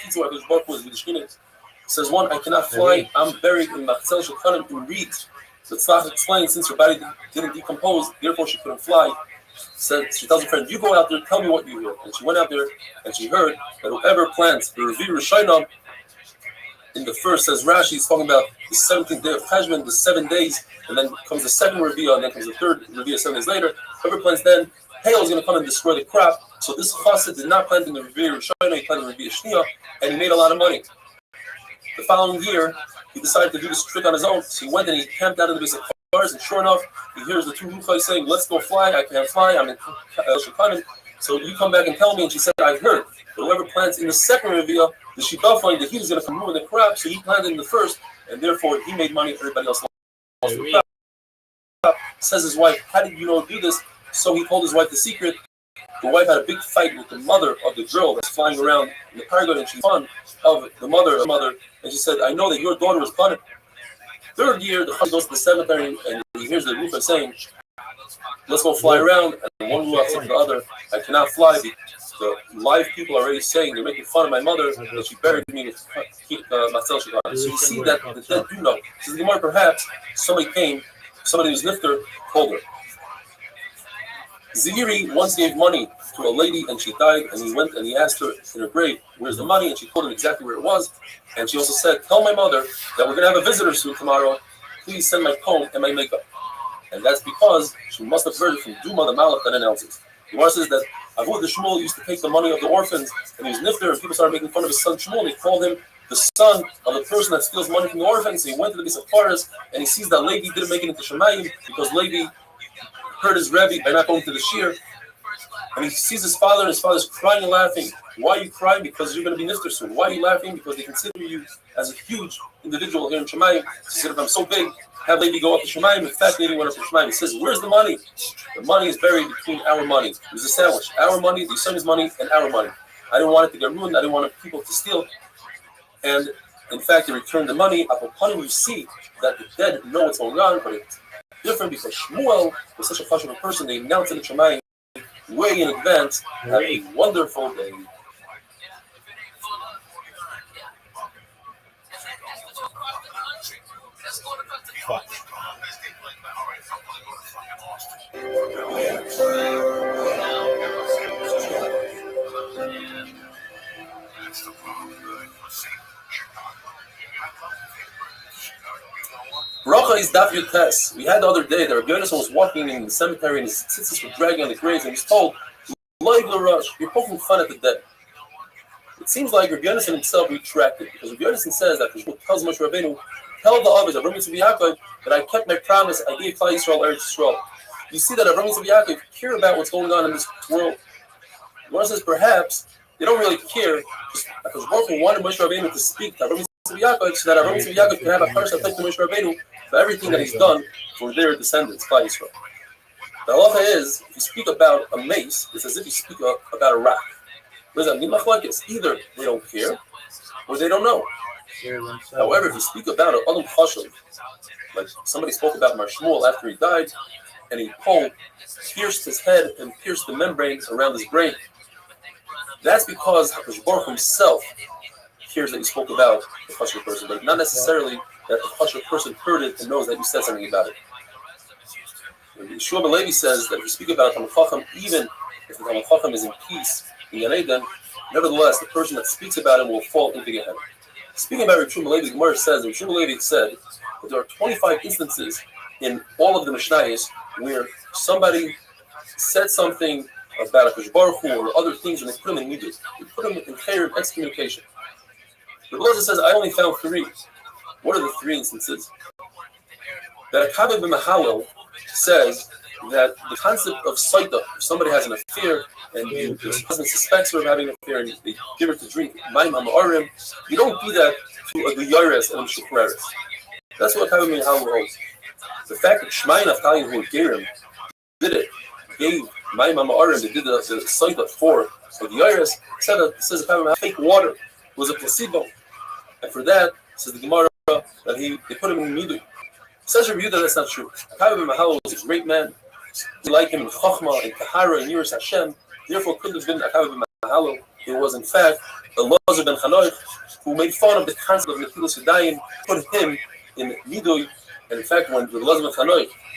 says one, "I cannot fly, I'm buried in Machzel Shulchanim in reeds." The Tzlach explained, since her body didn't decompose, therefore she couldn't fly. She tells her friend, "You go out there, tell me what you hear." And she went out there and she heard that whoever plants the Revi Rishayna, in the first, says Rashi, he's talking about the 17th day of Cheshvan, the 7 days, and then comes the second Revi'ah, and then comes the third Revi'ah 7 days later. Whoever plants then, hail is going to come and destroy the crop. So this chassid did not plant in the Revi'ah Rishonah, he planted in the Revi'ah Shniyah, and he made a lot of money. The following year, he decided to do this trick on his own, so he went and he camped out in the base of cars, and sure enough, he hears the two Ruchai saying, let's go fly, I can't fly, I'm in Shekanim, so you come back and tell me, and she said, I heard, but whoever plants in the second Revi'ah, the Shidafah, the heat is going to come ruin the crop, so he planted in the first, and therefore he made money, everybody else lost the crop. Says his wife, how did you know to do this? So he told his wife the secret. The wife had a big fight with the mother of the girl that's flying around in the cargo, and she fun of the mother, and she said, I know that your daughter was punished. Third year, the Chacham goes to the cemetery, and he hears the Rufa saying, let's go fly around, and one Ruach said to the other, I cannot fly, because the live people are already saying, they're making fun of my mother, that she buried me with Matzal Shekhan. So you see that the dead do know. So the Gemara, perhaps, somebody who's nifter, told her. Zihiri once gave money to a lady and she died, and he went and he asked her in her grave, where's the money? And she told him exactly where it was. And she also said, tell my mother that we're going to have a visitor soon tomorrow. Please send my comb and my makeup. And that's because she must have heard it from Duma, the Malach, that announces. The Gemara says that Avud the Shmuel used to take the money of the orphans, and he was nifter, and people started making fun of his son Shmuel, and they called him the son of the person that steals money from the orphans. So he went to the base of Paris, and he sees that Levi didn't make it into Shemayim, because Levi heard his Rabbi by not going to the shir, and he sees his father, and his father's crying and laughing. Why are you crying? Because you're going to be nifter soon. Why are you laughing? Because they consider you as a huge individual here in Shemayim. He said, if I'm so big, have Levi go up to Shemayim. In fact, Levi went up to Shemayim. He says, where's the money? The money is buried between our money. It was a sandwich. Our money, the son's money, and our money. I didn't want it to get ruined. I didn't want people to steal. And in fact, they returned the money. Upon you see that the dead know what's going on, but it's different because Shmuel was such a fashionable person. They announced in the Shemayim way in advance. Have a wonderful day. Fuck. Bracha is Daf Yutes. We had the other day that Rabbi was walking in the cemetery and his tzitzis were dragging on the graves, and he's told, Loiv l'Rosh, you're poking fun at the dead. It seems like Rabbi himself retracted, because Rabbi says that Shmuel tells Moshe Rabbeinu, tell the Aviv, Avraham Yitzchak Yaakov, that I kept my promise, I gave Klal Yisrael Eretz Yisrael. You see that Avraham Yitzchak Yaakov care about what's going on in this world. One says perhaps they don't really care, because Baruch Hu wanted Moshe Rabbeinu to speak to Avraham Yitzchak Yaakov, so that Avraham Yitzchak Yaakov can have a parsha to Moshe Rabbeinu for everything that he's done for their descendants, Klal Yisrael. The halacha is, if you speak about a mace, it's as if you speak about a rock. What does that mean? Either they don't care, or they don't know. However, if you speak about an Adam Chashuv, like somebody spoke about Mar Shmuel after he died, and he pierced his head and pierced the membranes around his brain, that's because HaKadosh Baruch himself hears that you spoke about the Chashuv person, but not necessarily that the Chashuv person heard it and knows that you said something about it. Yeshua ben Levi says that if you speak about a Talmid Chacham, even if the Talmid Chacham is in peace in Gan Eden, nevertheless, the person that speaks about him will fall into Gehenna. Speaking about Yeshua ben Levi, the Gemara says, Yeshua ben Levi said that there are 25 instances in all of the Mishnayos where somebody said something about a Kadosh Baruch Hu or other things, and they put them in Nidus. They put them in Khair of excommunication. The Gemara says, I only found 3. What are the 3 instances? That a Kabbalah b'Mahalel says that the concept of Saita, if somebody has an affair and the husband suspects her of having an affair and they give her to drink Mayim HaMa'arim, you don't do that to a Guyaris and a Shukreris. That's what Kabbalah b'Mahalel holds. The fact that Shmai Naftali, who Gerim did it, gave Mayim HaMa'arim, they did the Saita for the Guyaris, says the Kabbalah fake water, it was a placebo. And for that, says the Gemara, that they put him in Midu. Says Rabbi Yehuda, that's not true. Kabbalah b'Mahalel was a great man. We like him in Chochmah, in Tahara, in Yiras Hashem. Therefore, couldn't have been a Kabbalah b'Mahalel. It was, in fact, Elazar ben Chanoich, who made fun of the concept of Netilas Yadayim, put him in Midui. And in fact, when Elazar ben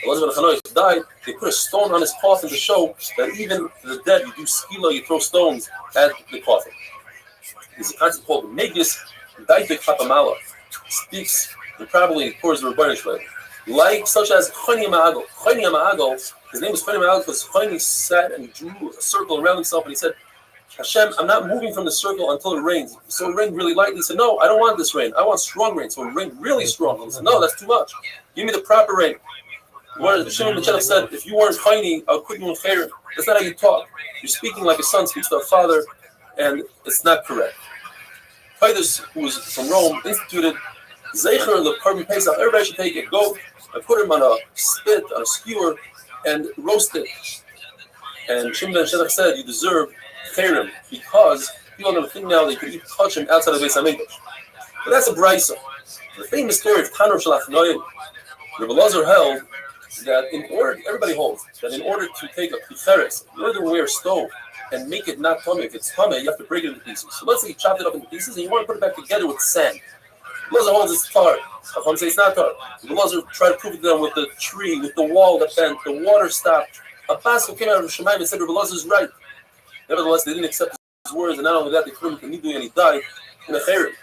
Chanoich died, they put a stone on his coffin to show that even to the dead, you do skila, you throw stones at the coffin. There's a concept called Megis, Daifik Chapamala speaks and probably pours the Rabbinic way. Like such as Choni Ma'agol. Choni Ma'agol, his name was Choni Ma'agol because Choni sat and drew a circle around himself and he said, Hashem, I'm not moving from the circle until it rains. So it rained really lightly. He said, no, I don't want this rain. I want strong rain. So it rained really strong. He said, no, that's too much. Give me the proper rain. What Shimon ben Shelach said, if you weren't Choni, I would put you in Chayrim. That's not how you talk. You're speaking like a son speaks to a father, and it's not correct. Titus, who was from Rome, instituted Zecher the Korban Pesach. Everybody should take a goat and put him on a spit, on a skewer, and roast it. And Shimon ben Shelach said, you deserve Chayrim, because people are going to think now they could even touch him outside of Beis HaMikdash. But that's a brisa. The famous story of Tanur Shalach Noyim, Rabbi Lazar held that everybody holds that in order to take a picheres, in order to wear a stove and make it not tummy, if it's tummy, you have to break it into pieces. So let's say you chopped it up into pieces and you want to put it back together with sand. Lazar holds it's tar. Chacham say it's not tar. Lazar tried to prove it to them with the tree, with the wall that bent, the water stopped. A pastor came out of Shemaim and said Rabbi Lazar is right. Nevertheless, they didn't accept his words, and not only that, they put him in Nidui and he died in a chayrim.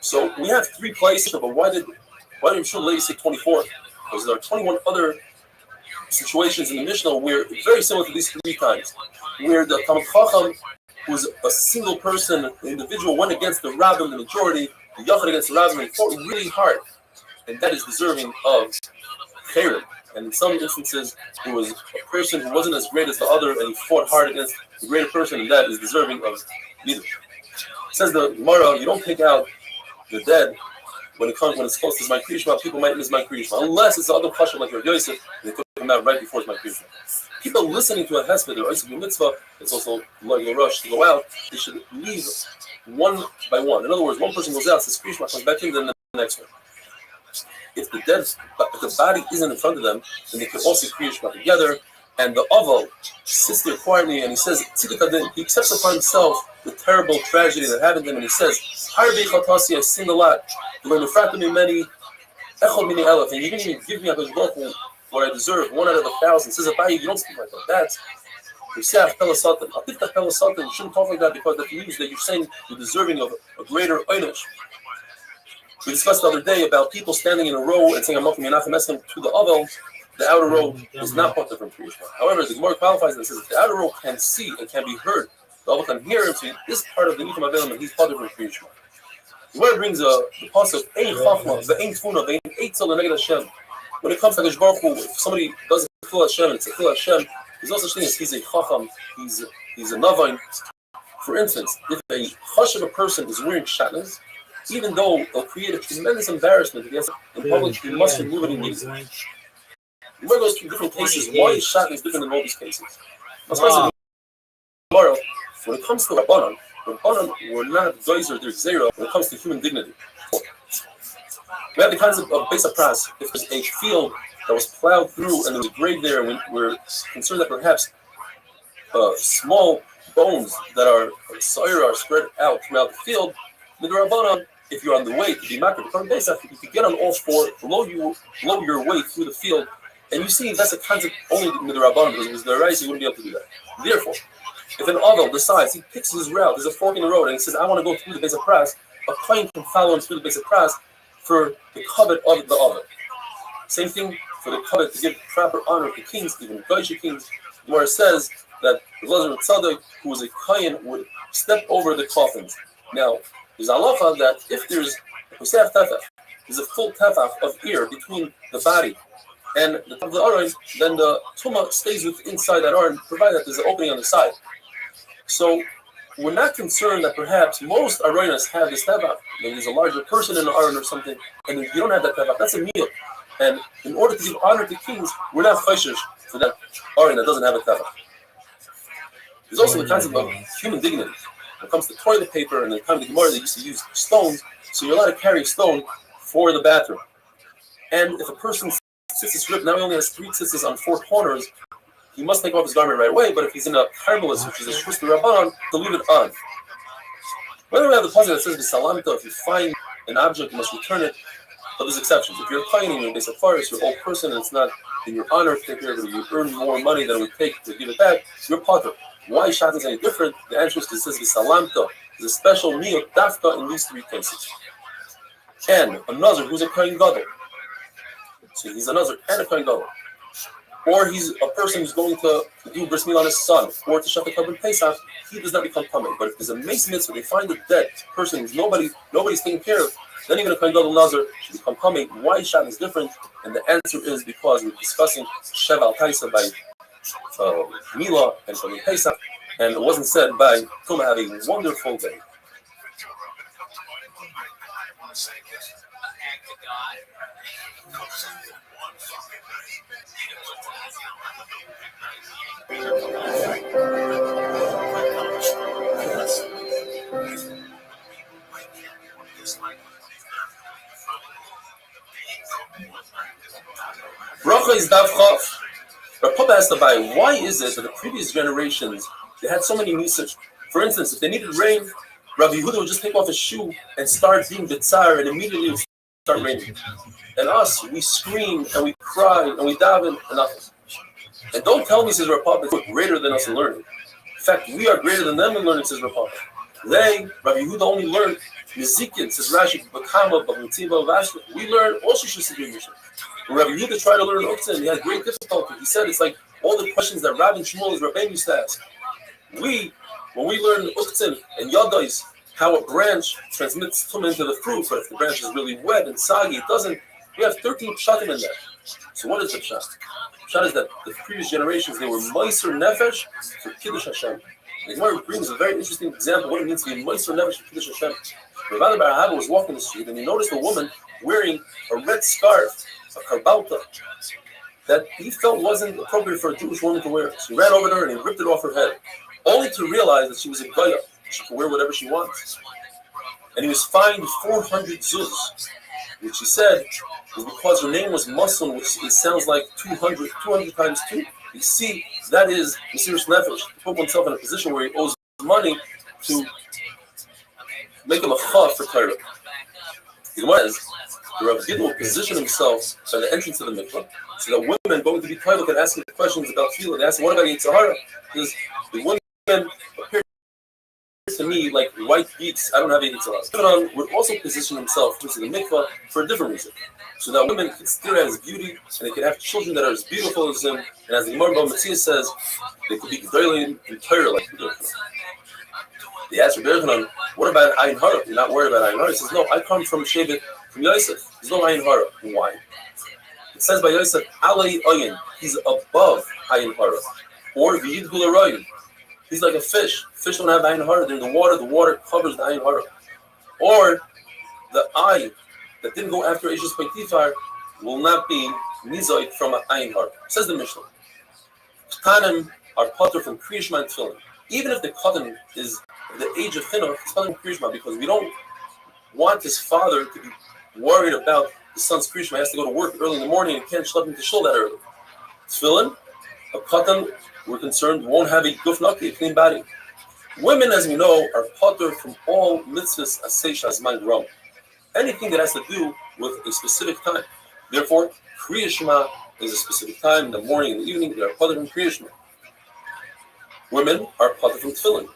So we have 3 places, but why did Yeshua Levi say 24? Because there are 21 other situations in the Mishnah where very similar to these 3 times, where the Talmid Chacham, who's a single person, the individual, went against the Rabbim, the majority, the Yachid against the Rabbim, and fought really hard, and that is deserving of chayrim. And in some instances, it was a person who wasn't as great as the other, and he fought hard against the greater person, and that is deserving of neither. Says the Gemara, you don't take out the dead when it's close to my Kriyishma. People might miss my Kriyishma, unless it's the other Pasha like Rabbi Yosef, and they took him out right before my Kriyishma. People listening to a hesped or a mitzvah, it's also like a rush to go out. They should leave one by one. In other words, one person goes out, says Kriyishma, comes back in, then the next one. If the body isn't in front of them, then they can also Kriyishma together. And the Aval sits there quietly and he says, he accepts upon himself the terrible tragedy that happened to him, and he says, Harbi Chatasi, I sinned a lot. And you didn't even give me a what I deserve, 1 out of 1,000. Says Abaye, you don't speak like that. That's Yusef Pelasatan. Apifta Pelasatan, you shouldn't talk like that because that means that you're saying you're deserving of a greater einish. We discussed the other day about people standing in a row and saying I'm welcome Menachem Eskim to the Avel. The outer row is not part of the Kriyishma. However, the Gemara qualifies and says if the outer row can see and can be heard, the Avel can hear him, so this part of the Nikum Avelim and he's part of the Kriyishma. The Gemara brings the pasuk Ein Chachma, Ve'ein Tfuna, Ve'ein Eitzel Leneged Hashem. When it comes to Hakadosh Baruch Hu, if somebody does a Chil Hashem and it's a Chil Hashem, there's also such thing as he's a Chacham, he's a Navain. For instance, if a hush of a person is wearing shatnez, even though it'll create a tremendous embarrassment against him in public, he must remove it immediately. The Gemara goes through different cases. Why is shatnez different in all these cases? Tomorrow, when it comes to Rabbanan were not geyser, they're zero when it comes to human dignity. We have the concept of Beis HaPras. If there's a field that was plowed through and there's a grave there, and we're concerned that perhaps small bones that are spread out throughout the field, the Rabbanan, if you're on the way to be makar, you could get on all 4, blow your way through the field, and you see that's a concept only in the Rabbanan, because it was the Rais, you wouldn't be able to do that. Therefore, if an Avel decides, he picks his route, there's a fork in the road, and he says, I want to go through the Beis HaPras, a kohen can follow him through the Beis HaPras for the covet of the Avel. Same thing for the covet to give proper honor to kings, even Goyish kings, where it says that the Lazar Tzadok, who was a kohen, would step over the coffins. Now, there's halacha that if there's a Pesach tefach, there's a full tefach of ear between the body and the top of the aron, then the tumah stays inside that aron, provided that there's an opening on the side. So we're not concerned that perhaps most aronas have this tefach. Maybe there's a larger person in the aron or something, and if you don't have that tefach, that's a meal. And in order to give honor to kings, we're not chayshish for that aron that doesn't have a tefach. There's also the concept of human dignity. When it comes to toilet paper, and in the time of the Gemara, they used to use stones, so you're allowed to carry a stone for the bathroom. And if a person's tzitzis ripped, now he only has 3 tzitzis on 4 corners, he must take off his garment right away, but if he's in a carmelis, which is a shvus d'Rabbanan, to leave it on. Whether we have the pasuk that says b'salamta, if you find an object, you must return it, but there's exceptions. If you're a kohen, you're a Beis HaParis, you're an old person, and it's not in your honor to take care of it, you earn more money than it would take to give it back, you're potter. Why shatnez is any different? The answer is because it says b'salamta, There's a special miyot dafka in these three cases. And a nazir who's a kohen gadol. So he's a nazir and a kohen gadol. Or he's a person who's going to do bris milah on his son, or to shut the carbon pesach, he does not become tamei. But if there's a mace mitzvah, they find a dead person who's nobody's taking care of, then even a kohen gadol nazir should become tamei. Why Shabbat is different? And the answer is because we're discussing Shev al Taisa by Milah and Carbon Pesach, and it wasn't said by Tuma. Have a wonderful day. Bracha is Dav Chav. Rabbi asked Rabbi, why is it that the previous generations, they had so many usage? For instance, if they needed rain, Rabbi Yehuda would just take off his shoe and start being bitzar, and immediately it would start raining. And us, we scream and we cry and we daven and nothing. And don't tell me, says Rabbi, they're greater than us in learning. In fact, we are greater than them in learning, says Rabbi. They, Rabbi Yehuda, only learned Nizikin, says Rashi, Bakama, Bamutiva, Vashva. We learn also Shusibir Mishnah. When Rabbi Yehuda tried to learn Uktzin, he had great difficulty. He said it's like all the questions that Rabbi and Shmuel's Rabbi used to ask. When we learn Uktzin and Yadais, how a branch transmits tumah into the fruit, but if the branch is really wet and soggy, it doesn't. We have 13 pshatim in there. So what is the pshat? The pshat is that the previous generations, they were meiser nefesh for Kiddush Hashem. The Gemara brings a very interesting example of what it means to be meiser nefesh for Kiddush Hashem. Rabbi Bar Ahava was walking the street and he noticed a woman wearing a red scarf, a karbalta, that he felt wasn't appropriate for a Jewish woman to wear. So he ran over to her and he ripped it off her head, only to realize that she was a goya. She could wear whatever she wants. And he was fined 400 zuz, which he said was because her name was Muslim, which it sounds like 200 times 2. You see, that is Mesiras Nefesh, to put oneself in a position where he owes money to make him a chav for Torah. The Gemara is, the Rabbi Gidl will position himself by the entrance of the mikvah, so that women going to be private can ask him questions about tefillah. They ask him, what about Yitzhahara? Because the women appear to me like white beets. I don't have any Yitzhahara. Would also position himself into the mikvah for a different reason, so that women can stare at his beauty and they can have children that are as beautiful as him. And as the Gemara B'Matzia says, they could be gedolim in Torah like the Yochanan. They asked Rabbi Yochanan, what about Ayin Hara? You're not worried about Ayin Hara? He says, no, I come from Shevet, from Yosef. There's no Ayin Hara. Why? It says by Yosef, Alei Ayin, he's above Ayin Hara. Or V'yid Gularoyin, he's like a fish. Fish don't have Ayin Hara. They're in the water covers the Ayin Hara. Or the eye that didn't go after Eishes Peitifar will not be Nizoid from an Ayin Hara. Says the Mishnah. Ktanim are potter from Kriyishma and Tefillin. Even if the Katan is the age of Chinuch, he's potter from Kriyishma because we don't want his father to be worried about his son's Kriyishma. He has to go to work early in the morning and can't schlep him to shul that early. Tefillin, a Katan, we're concerned, won't have a guf naki, a clean body. Women, as we know, are potter from all mitzvahs aseish azman grom. Anything that has to do with a specific time. Therefore, Kriya Shema is a specific time, in the morning and the evening, they are potter from Kriya Shema. Women are potter from tefillin.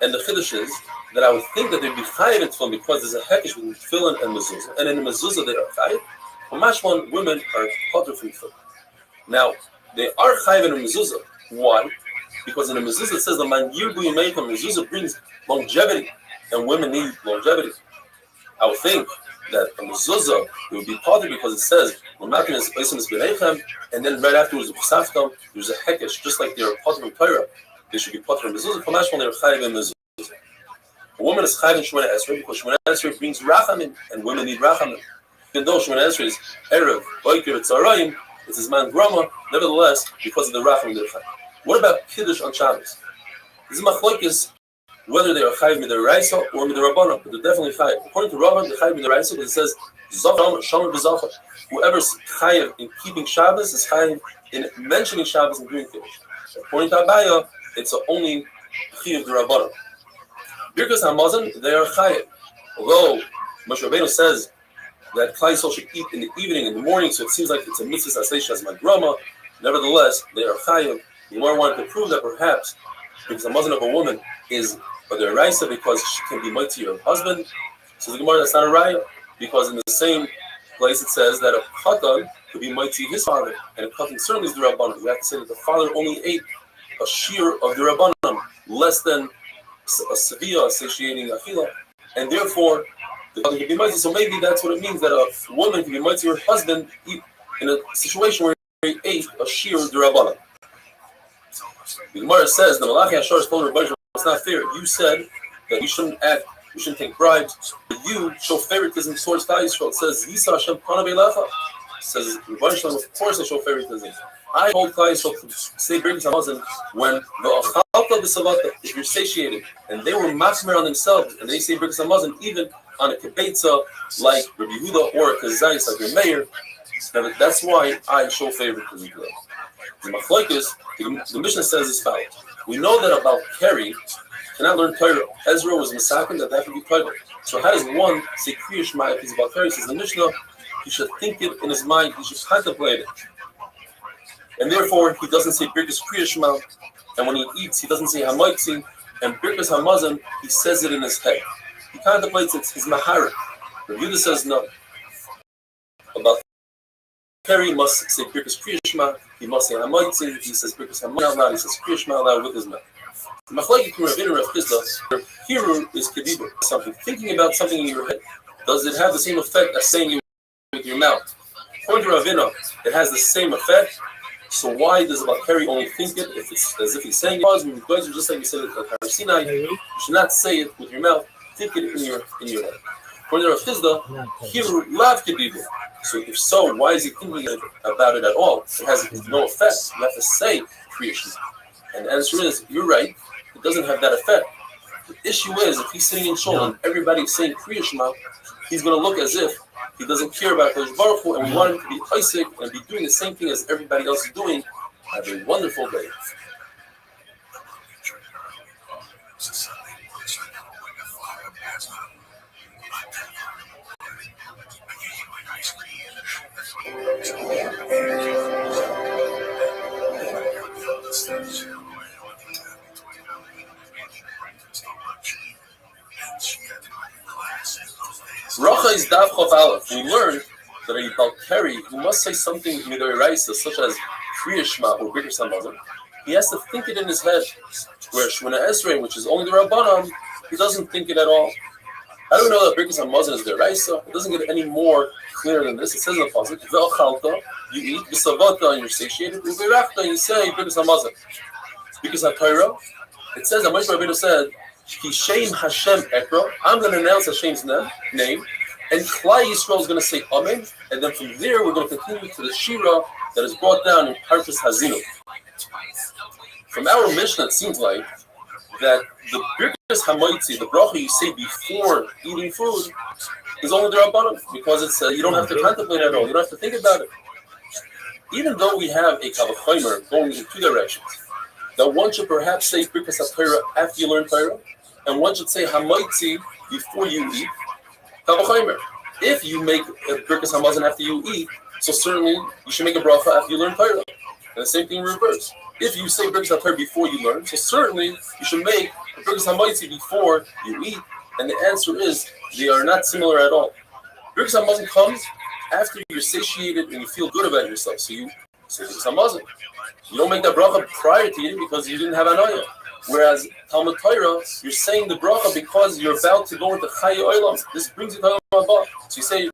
And the chiddush is that I would think that they'd be chayiv in tefillin because there's a hekesh between tefillin and mezuzah. And in the mezuzah they are chayiv. But mashwan, women are potter from tefillin. Now, they are chayiv in a mezuzah. Why? Because in a mezuzah it says the man yirbu yimeika, mezuzah brings longevity, and women need longevity. I would think that a mezuzah it would be potter because it says and then right afterwards there's a hekesh, just like they're potter from Torah. They should be potter from mezuzah. For mashwan, they're chayiv in mezuzah. A woman is chayiv in Shemona Esrei because Shemona Esrei brings rachamim, and women need rachamim. Even though Shemona Esrei is erev, boiker, tzarayim, it's his man grama. Nevertheless, because of the rachamim, they're chayiv. What about Kiddush on Shabbos? This is machlokes whether they are chayiv midaraisa or midarabana, but they're definitely chayiv. According to Rabbi, they're chayiv midaraisa because it says zachar shamar b'zachar. Whoever's chayiv in keeping Shabbos is chayiv in mentioning Shabbos and doing Kiddush. According to Abaya, it's only chayiv d'rabana. Birkas Hamazon, they are chayiv. Although Moshe Rabbeinu says that Klal Yisrael should eat in the evening and the morning, so it seems like it's a mitzvah aseish as my grama. Nevertheless, they are chayiv. The Gemara wanted to prove that perhaps because the muzzin of a woman is But the Raisa because she can be mighty to her husband. So the Gemara, that's not a Raya, because in the same place it says that a Katan could be mighty to his father, and a Katan certainly is the Rabbanon. We have to say that the father only ate a shear of the Rabbanon, less than a severe satiating achila, and therefore the father can be mighty. So maybe that's what it means, that a woman can be mighty to her husband in a situation where he ate a shear of the Rabbanon. The Gemara says the Malachi Ashar told Rabbi, it's not fair. You said that you shouldn't act, you shouldn't take bribes, but you show favoritism towards Klal Yisrael. It says Yisa Hashem Pana Beilecha. It says Rabbi Shalom, of course I show favoritism. I told Klal Yisrael to say Birkas Hamazon when the Achalta B'Savata, if you're satiated, and they were machmer on themselves, and they say Birkas Hamazon even on a kibetza like Rabbi Yehuda or a kazayis like your mayor. That's why I show favoritism to them. The Machlokes, the Mishnah says is foul. We know that about Keri cannot learn Torah. Ezra was misaken that could be Torah. So how does one say Kriya Shema if he's about Torah? Says the Mishnah, he should think it in his mind, he should contemplate it. And therefore, he doesn't say Birkas Kriya Shema, and when he eats, he doesn't say Hamaitzi, and Birkas Hamazon, he says it in his head. He contemplates it, his Maharik. Rabbi Yehuda says no. About Keri must say Birkas Kriya Shema, he must say Hamaitzi, he says Birkas Hamazon, he says Kriya Shema aloud with his mouth. Machlokes between Rabbi and Rav Chisda, Hiru is Kedibur, something. Thinking about something in your head, does it have the same effect as saying it with your mouth? According to Ravina, it has the same effect. So why does about Keri only think it if it's as if he's saying it? Just like we said at Har Sinai, you should not say it with your mouth. Think it in your head. According to Rav Chisda, Hiru lav Kedibur. So if so, why is he thinking about it at all? It has no effect. You have to say creation. And the answer is, you're right. It doesn't have that effect. The issue is, if he's sitting in shul and everybody's saying Kriya Shema, he's going to look as if he doesn't care about Kodesh Baruch Hu, and we want him to be Isaac and be doing the same thing as everybody else is doing. Have a wonderful day. Racha is Dav Chof Aleph. We learned that a Balkari who must say something Midoraisa, such as Kriya Shema or Birkas Hamazon, he has to think it in his head. Where Shemona Esrei, which is only the Rabbanon, he doesn't think it at all. How do we know that Birkas Hamazon is Deraisa? It doesn't get any more clear than this. It says in the pasuk, Ve'ochalta, you eat, V'savata, and you're satiated, U'verachta, and you say Birkas Hamazon. Birkas HaTorah, it says that Moshe Rabbeinu said, Kishem Hashem Ekra, I'm going to announce Hashem's name, and Klal Yisrael is going to say Amen, and then from there we're going to continue to the Shira that is brought down in Parshas Hazinu. From our Mishnah, it seems like that the Birkas Hamaitzi, the bracha you say before eating food, is only the Rabbanon, because it's you don't have to contemplate at all, you don't have to think about it. Even though we have a Kal Vachomer going in two directions, that one should perhaps say Birkas HaTorah after you learn Torah, and one should say Hamaitzi before you eat Kal Vachomer. If you make a Birkas Hamazon after you eat, so certainly you should make a bracha after you learn Torah. And the same thing in reverse. If you say Birkas HaTorah before you learn, so certainly you should make a Birkas Hamaitzi before you eat. And the answer is they are not similar at all. Birkas Hamazon comes after you're satiated and you feel good about yourself. So you say Birkas Hamazon. You don't make that bracha prior to eating because you didn't have anaya. Whereas Talmud Torah, you're saying the bracha because you're about to go into Chayi Olam. This brings you to Olam Haba. So you say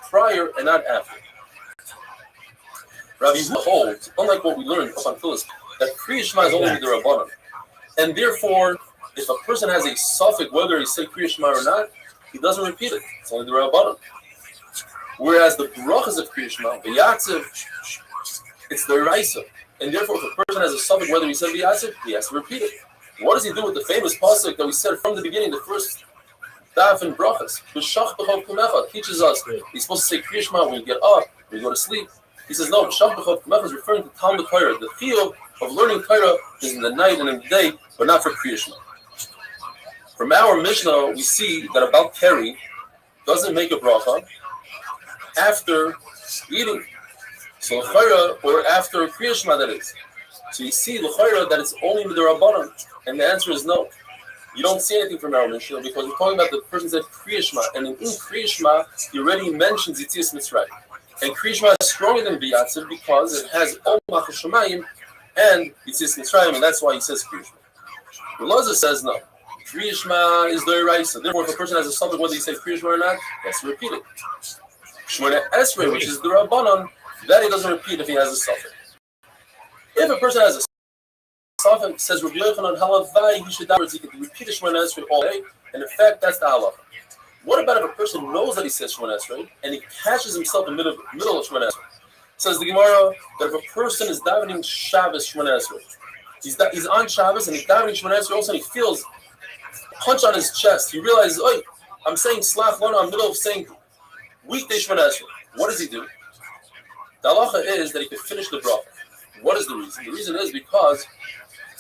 prior and not after. Rabbi holds, unlike what we learned up until this, that Kriya Shema is only the Rabbanon. And therefore, if a person has a suffix whether he say Kriya Shema or not, he doesn't repeat it. It's only the Rabbanon. Whereas the brachas of Kriya Shema, the Yatziv, it's the Raisa. And therefore, if a person has a suffix whether he said the Yatziv, he has to repeat it. What does he do with the famous pasuk that we said from the beginning, the first daf in brachas? B'shach b'chov kumecha teaches us he's supposed to say Kriya Shema when you get up, when you go to sleep. He says no, b'shach b'chov kumecha is referring to Talmud Torah. The chiyuv of learning Torah is in the night and in the day, but not for Kriya Shema. From our Mishnah, we see that about Keri doesn't make a bracha after eating. So l'chayra, or after Kriya Shema, that is. So you see l'chayra that it's only with the Rabbanon, and the answer is no. You don't see anything from our Mishnah because we're talking about the person said Kriya Shema, and in Kriya Shema he already mentions Yitzias Mitzrayim. And Kriya Shema is stronger than B'Yatziv because it has all Malchus Shemayim and Yitzias Mitzrayim, and that's why he says Kriya Shema. Rav says no. Kriya Shema is the Raisa. Therefore, if a person has a subject, whether he says Kriya Shema or not, he has to repeat it. Shemona Esrei, which is the Rabbanon, that he doesn't repeat if he has a suffix. If a person has a suffix, says Rabbi Yochanan Halavai, he should he can repeat the Shemona Esrei all day, and in fact, that's the halacha. What about if a person knows that he says Shemona Esrei and he catches himself in the middle of Shemona Esrei? Says the Gemara that if a person is davening Shabbos Shemona Esrei, he's on Shabbos and he's davening Shemona Esrei, all of a sudden he feels a punch on his chest. He realizes, oh, I'm saying Slaf Lona, I'm in the middle of saying weekday Shemona Esrei. What does he do? The halacha is that he could finish the bracha. What is the reason? The reason is because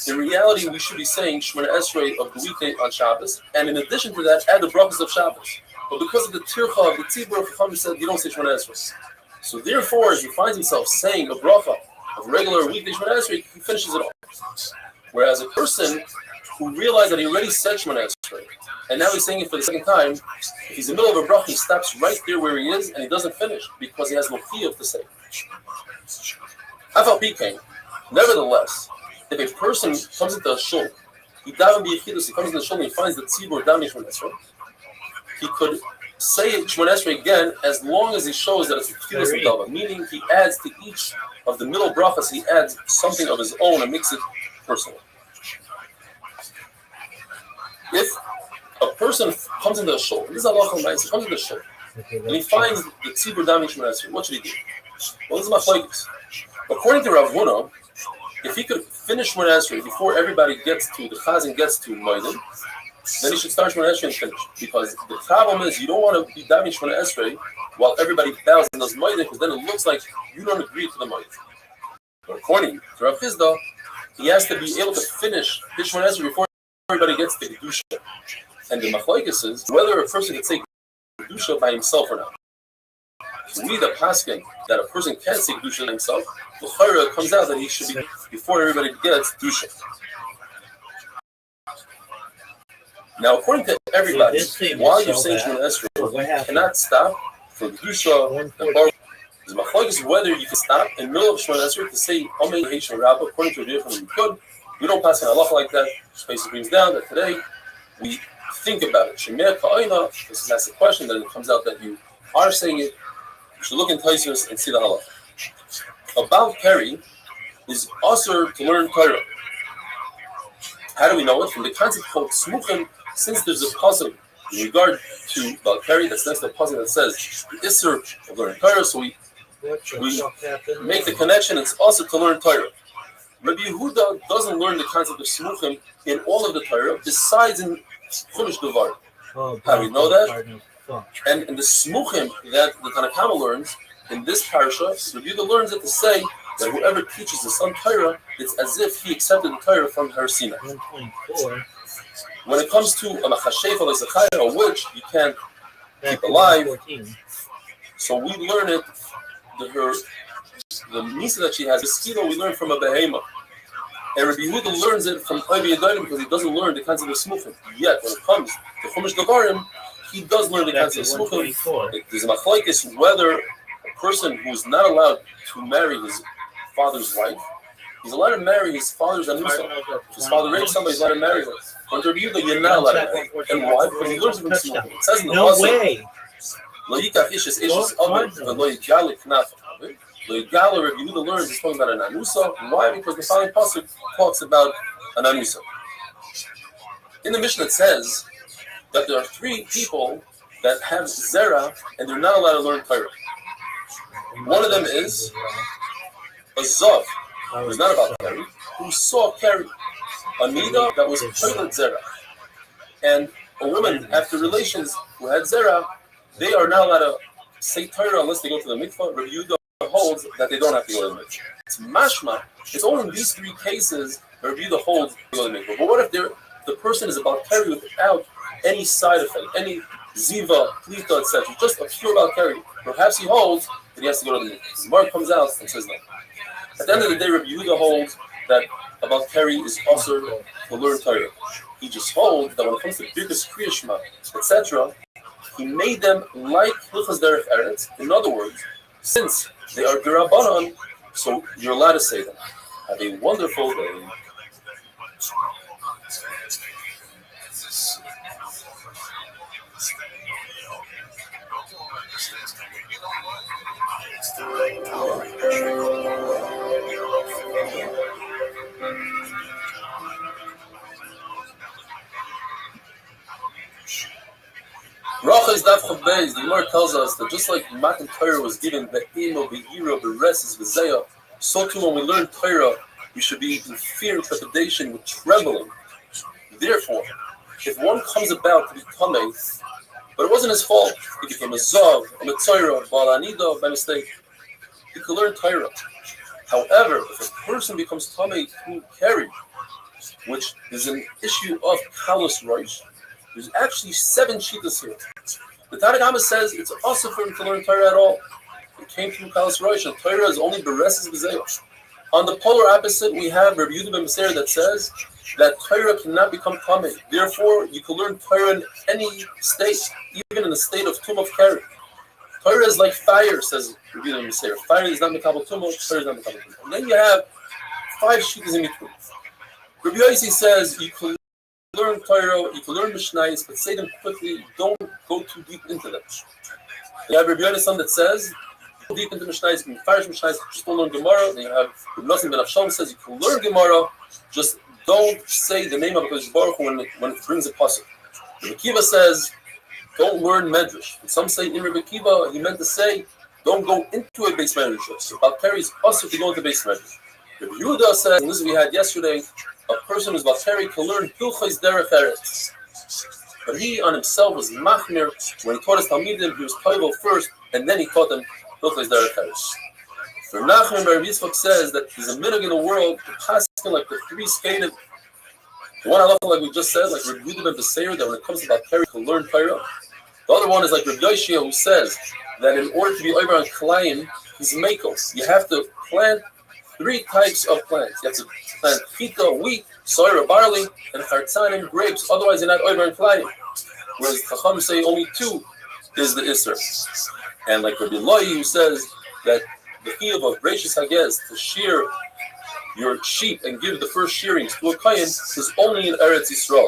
in reality we should be saying Shemona Esrei of the weekday on Shabbos, and in addition to that, add the brachas of Shabbos. But because of the tircha of the tzibur, Chacham said you don't say Shemona Esrei. So therefore, as he finds himself saying a bracha of regular weekday Shemona Esrei, he finishes it off. Whereas a person who realized that he already said Shemona Esrei, and now he's saying it for the second time, if he's in the middle of a bracha, he stops right there where he is, and he doesn't finish because he has no chiyuv to say. Afal Pikein, nevertheless, if a person comes into a shul, he daven b'yechidus, he comes into the shul and he finds the tzibur davening Shemona Esrei, he could say Shemona Esrei again as long as he shows that it's yechidus adava, meaning he adds to each of the middle brachas, he adds something of his own and makes it personal. If a person comes into a shul, this is halacha ma'aseh, he comes into a shul, and he finds the tzibur davening Shemona Esrei, what should he do? Well, this is machlokes. According to Rav Huna, if he could finish Shemona Esrei before everybody gets to, the chazan gets to Moedim, then he should start Shemona Esrei and finish. Because the problem is you don't want to be davening Shemona Esrei while everybody bows and does Moedim, because then it looks like you don't agree to the Moedim. But according to Rav Chisda, he has to be able to finish his Shemona Esrei before everybody gets to Kedusha. And the machlokes is whether a person can take Kedusha by himself or not. We the paskin that a person can't say Kedusha himself, the Chayra comes out that he should be before everybody gets Kedusha. Now, according to everybody, while you're saying Shemona Esrei, you cannot stop for Kedusha and Baruch. There's machlokes whether you can stop in the middle of Shemona Esrei to say Omei Heishon Rabba. According to a different we could. We don't pass in halacha like that. Which basically brings down that today we think about it. Shemer Ka'ayna. This is that's the question. That it comes out that you are saying it. You should look in Taisus and see the halacha. About Peri is also to learn Torah. How do we know it? From the concept called Smuchim, since there's a pasuk in regard to Bal Peri that's next to the pasuk that says the Isser of learning Torah, so we make the connection. It's also to learn Torah. Rabbi Yehuda doesn't learn the concept of Smuchim in all of the Torah, besides in Chumash Devar. How do we know that? And in the Smuchim that the Tanna Kama learns, in this parasha, Rabbi Yehuda learns it to say that whoever teaches the son Torah, it's as if he accepted the Torah from her Sinai. When it comes to a Machashef or a witch, you can't keep alive. So we learn it, the Misa that she has, the Skilo, we learn from a Behema. And Rabbi Yehuda learns it from Ovi Yadayim because he doesn't learn the concept of Smuchim. Yet, when it comes to Chumash Devarim, he does learn the concept of Smuchim. There's a machlokes whether a person who's not allowed to marry his father's wife, he's allowed to marry his father's anusa. If his father raped somebody, he's allowed to marry her. But Rabbi Yehuda, you're not allowed to marry. And why? Because he learns it from Smuchim. It says in the pasuk, Lo yikach ishes aver v'lo yigali knaf. Lo yigali, Rabbi Yehuda learns it's talking about an anusa. Why? Because the following pasuk talks about an anusa. In the Mishnah it says that there are three people that have zera and they're not allowed to learn Torah. One of them is a Zav, who's not about Keri, who saw Keri, a Nida that was pregnant Zera. And a woman, after relations, who had Zera, they are not allowed to say Torah unless they go to the mikvah. Rabbi Yehuda holds that they don't have to go to the mikvah. It's mashma. It's only in these three cases that Rabbi Yehuda holds to go to the mikvah. But what if the person is about Keri without any side effect, any ziva, plita, etc., just a pure about Keri? Perhaps he holds that he has to go to the mikvah. The Gemara comes out and says no. At the end of the day, Rabbi Yehuda holds that about Keri is also to learn Torah. He just holds that when it comes to Birkas Kriya Shema, etc., he made them like Hilchas Derech Eretz. In other words, since they are Dirabanan, so you're allowed to say them. Have a wonderful day. Rachel Daf Chav Beis, the Gemara tells us that just like Matan Torah was given Be'imo, Be'ira, Be'reses, Be'zeya, so too when we learn Torah, we should be in fear and trepidation with trembling. Therefore, if one comes about to be Tameh, but it wasn't his fault, he became a Zav, a Metzora, Baal Anida by mistake, he could learn Torah. However, if a person becomes Tameh through Keri, which is an issue of Kalos Rosh, there's actually 7 shittas here. The Tanna Kamma says it's also for him to learn Torah at all. It came through Kalos Rosh, and Torah is only Bereses B'Zeyos. On the polar opposite, we have Rabbi Yehuda ben Meser that says that Torah cannot become Tameh. Therefore, you can learn Torah in any state, even in the state of Tum of Keri. Torah is like fire, says Rabbi Yehuda ben Meser. Fire is not Mekabel Tumah, Torah is not Mekabel Tumah. And then you have 5 shittas in between. Rabbi Yossi says you can learn Torah, you can learn Mishnayos, but say them quickly, don't go too deep into them. You have Rabbi Yonasan that says, go deep into Mishnayos, you can fire Mishnayos, just don't learn Gemara. Then you have Rabbi Nosson ben Avshalom says you can learn Gemara, just don't say the name of HaKadosh Baruch Hu when it brings a pasuk. Rabbi Akiva says, don't learn Medrash. And some say in Rabbi Akiva, he meant to say, don't go into a base Medrash. So Bal Keri is also to go into base Medrash. Rabbi Yehuda says, and this we had yesterday, a person who's Bal Keri can learn Hilchos Derech Eretz. But he on himself was machmir. When he taught his Talmidim, he was Toivel first, and then he taught them Hilchos Derech Eretz. For Nachman Bar Yitzchak says that there's a minhag in the world to pass like the 3 skated. The one halacha, like we just said, like Rabbi Yehuda ben Beseir, that when it comes to Bal Keri, can learn Torah. The other one is like Rabbi Yoshia, who says that in order to be over on Klayim, he's Mekel. You have to plant 3 types of plants. You have to plant chita, wheat, soya, barley, and chartzanim, grapes. Otherwise, you're not over and flying. Whereas Chacham say only 2 is the Isser. And like Rabbi Loi, who says that the chiyuv of Reishis Hagez to shear your sheep and give the first shearings to a kohen is only in Eretz Yisrael.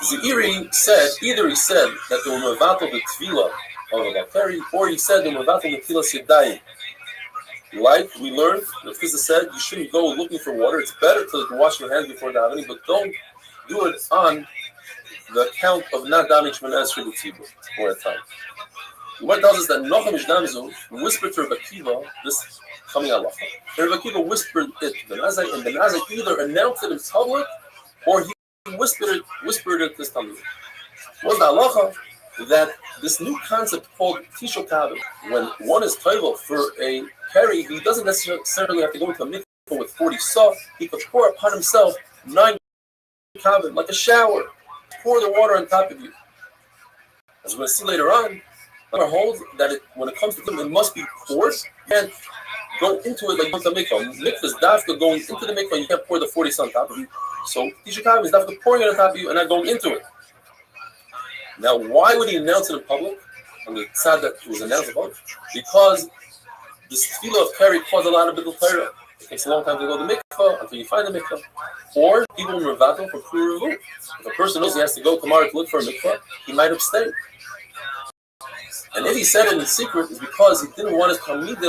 Zeiri said, either he said that they were mevatel the tefillah of a Bal Keri, or he said they were mevatel the tefillah yadayim. Like we learned, the Chizah said, you shouldn't go looking for water. It's better to wash your hands before davening, but don't do it on the account of not davening Shemona Esrei L'Tzibur for a time. What tells us that Nochem Ishdamzu whispered to Rabbi Akiva this coming halacha. Rabbi Akiva whispered it to the Nazai, and the Nazai either announced it in public or he whispered it to his Talmud. What's the halacha? That this new concept called Tisho Kavim, when one is toivel for a Keri, he doesn't necessarily have to go into a mikvah with 40 saw. He could pour upon himself 9 kavim, like a shower. Pour the water on top of you. As we're going to see later on, Gemara holds that when it comes to them, it must be poured and go into it like into the mikvah. Mikvah is dafka going into the mikvah, you can't pour the 40 saw on top of you. So Tisho Kavim is dafka pouring it on top of you and not going into it. Now, why would he announce it in public? On the tzad that it was announced in public? Because this tefillah of Keri caused a lot of Bidul Torah. It takes a long time to go to the mikvah until you find the mikvah. Or people in Revato for Kuru Revu. If a person knows he has to go tomorrow to look for a mikvah, he might abstain. And if he said it in secret, it's because he didn't want his Talmidim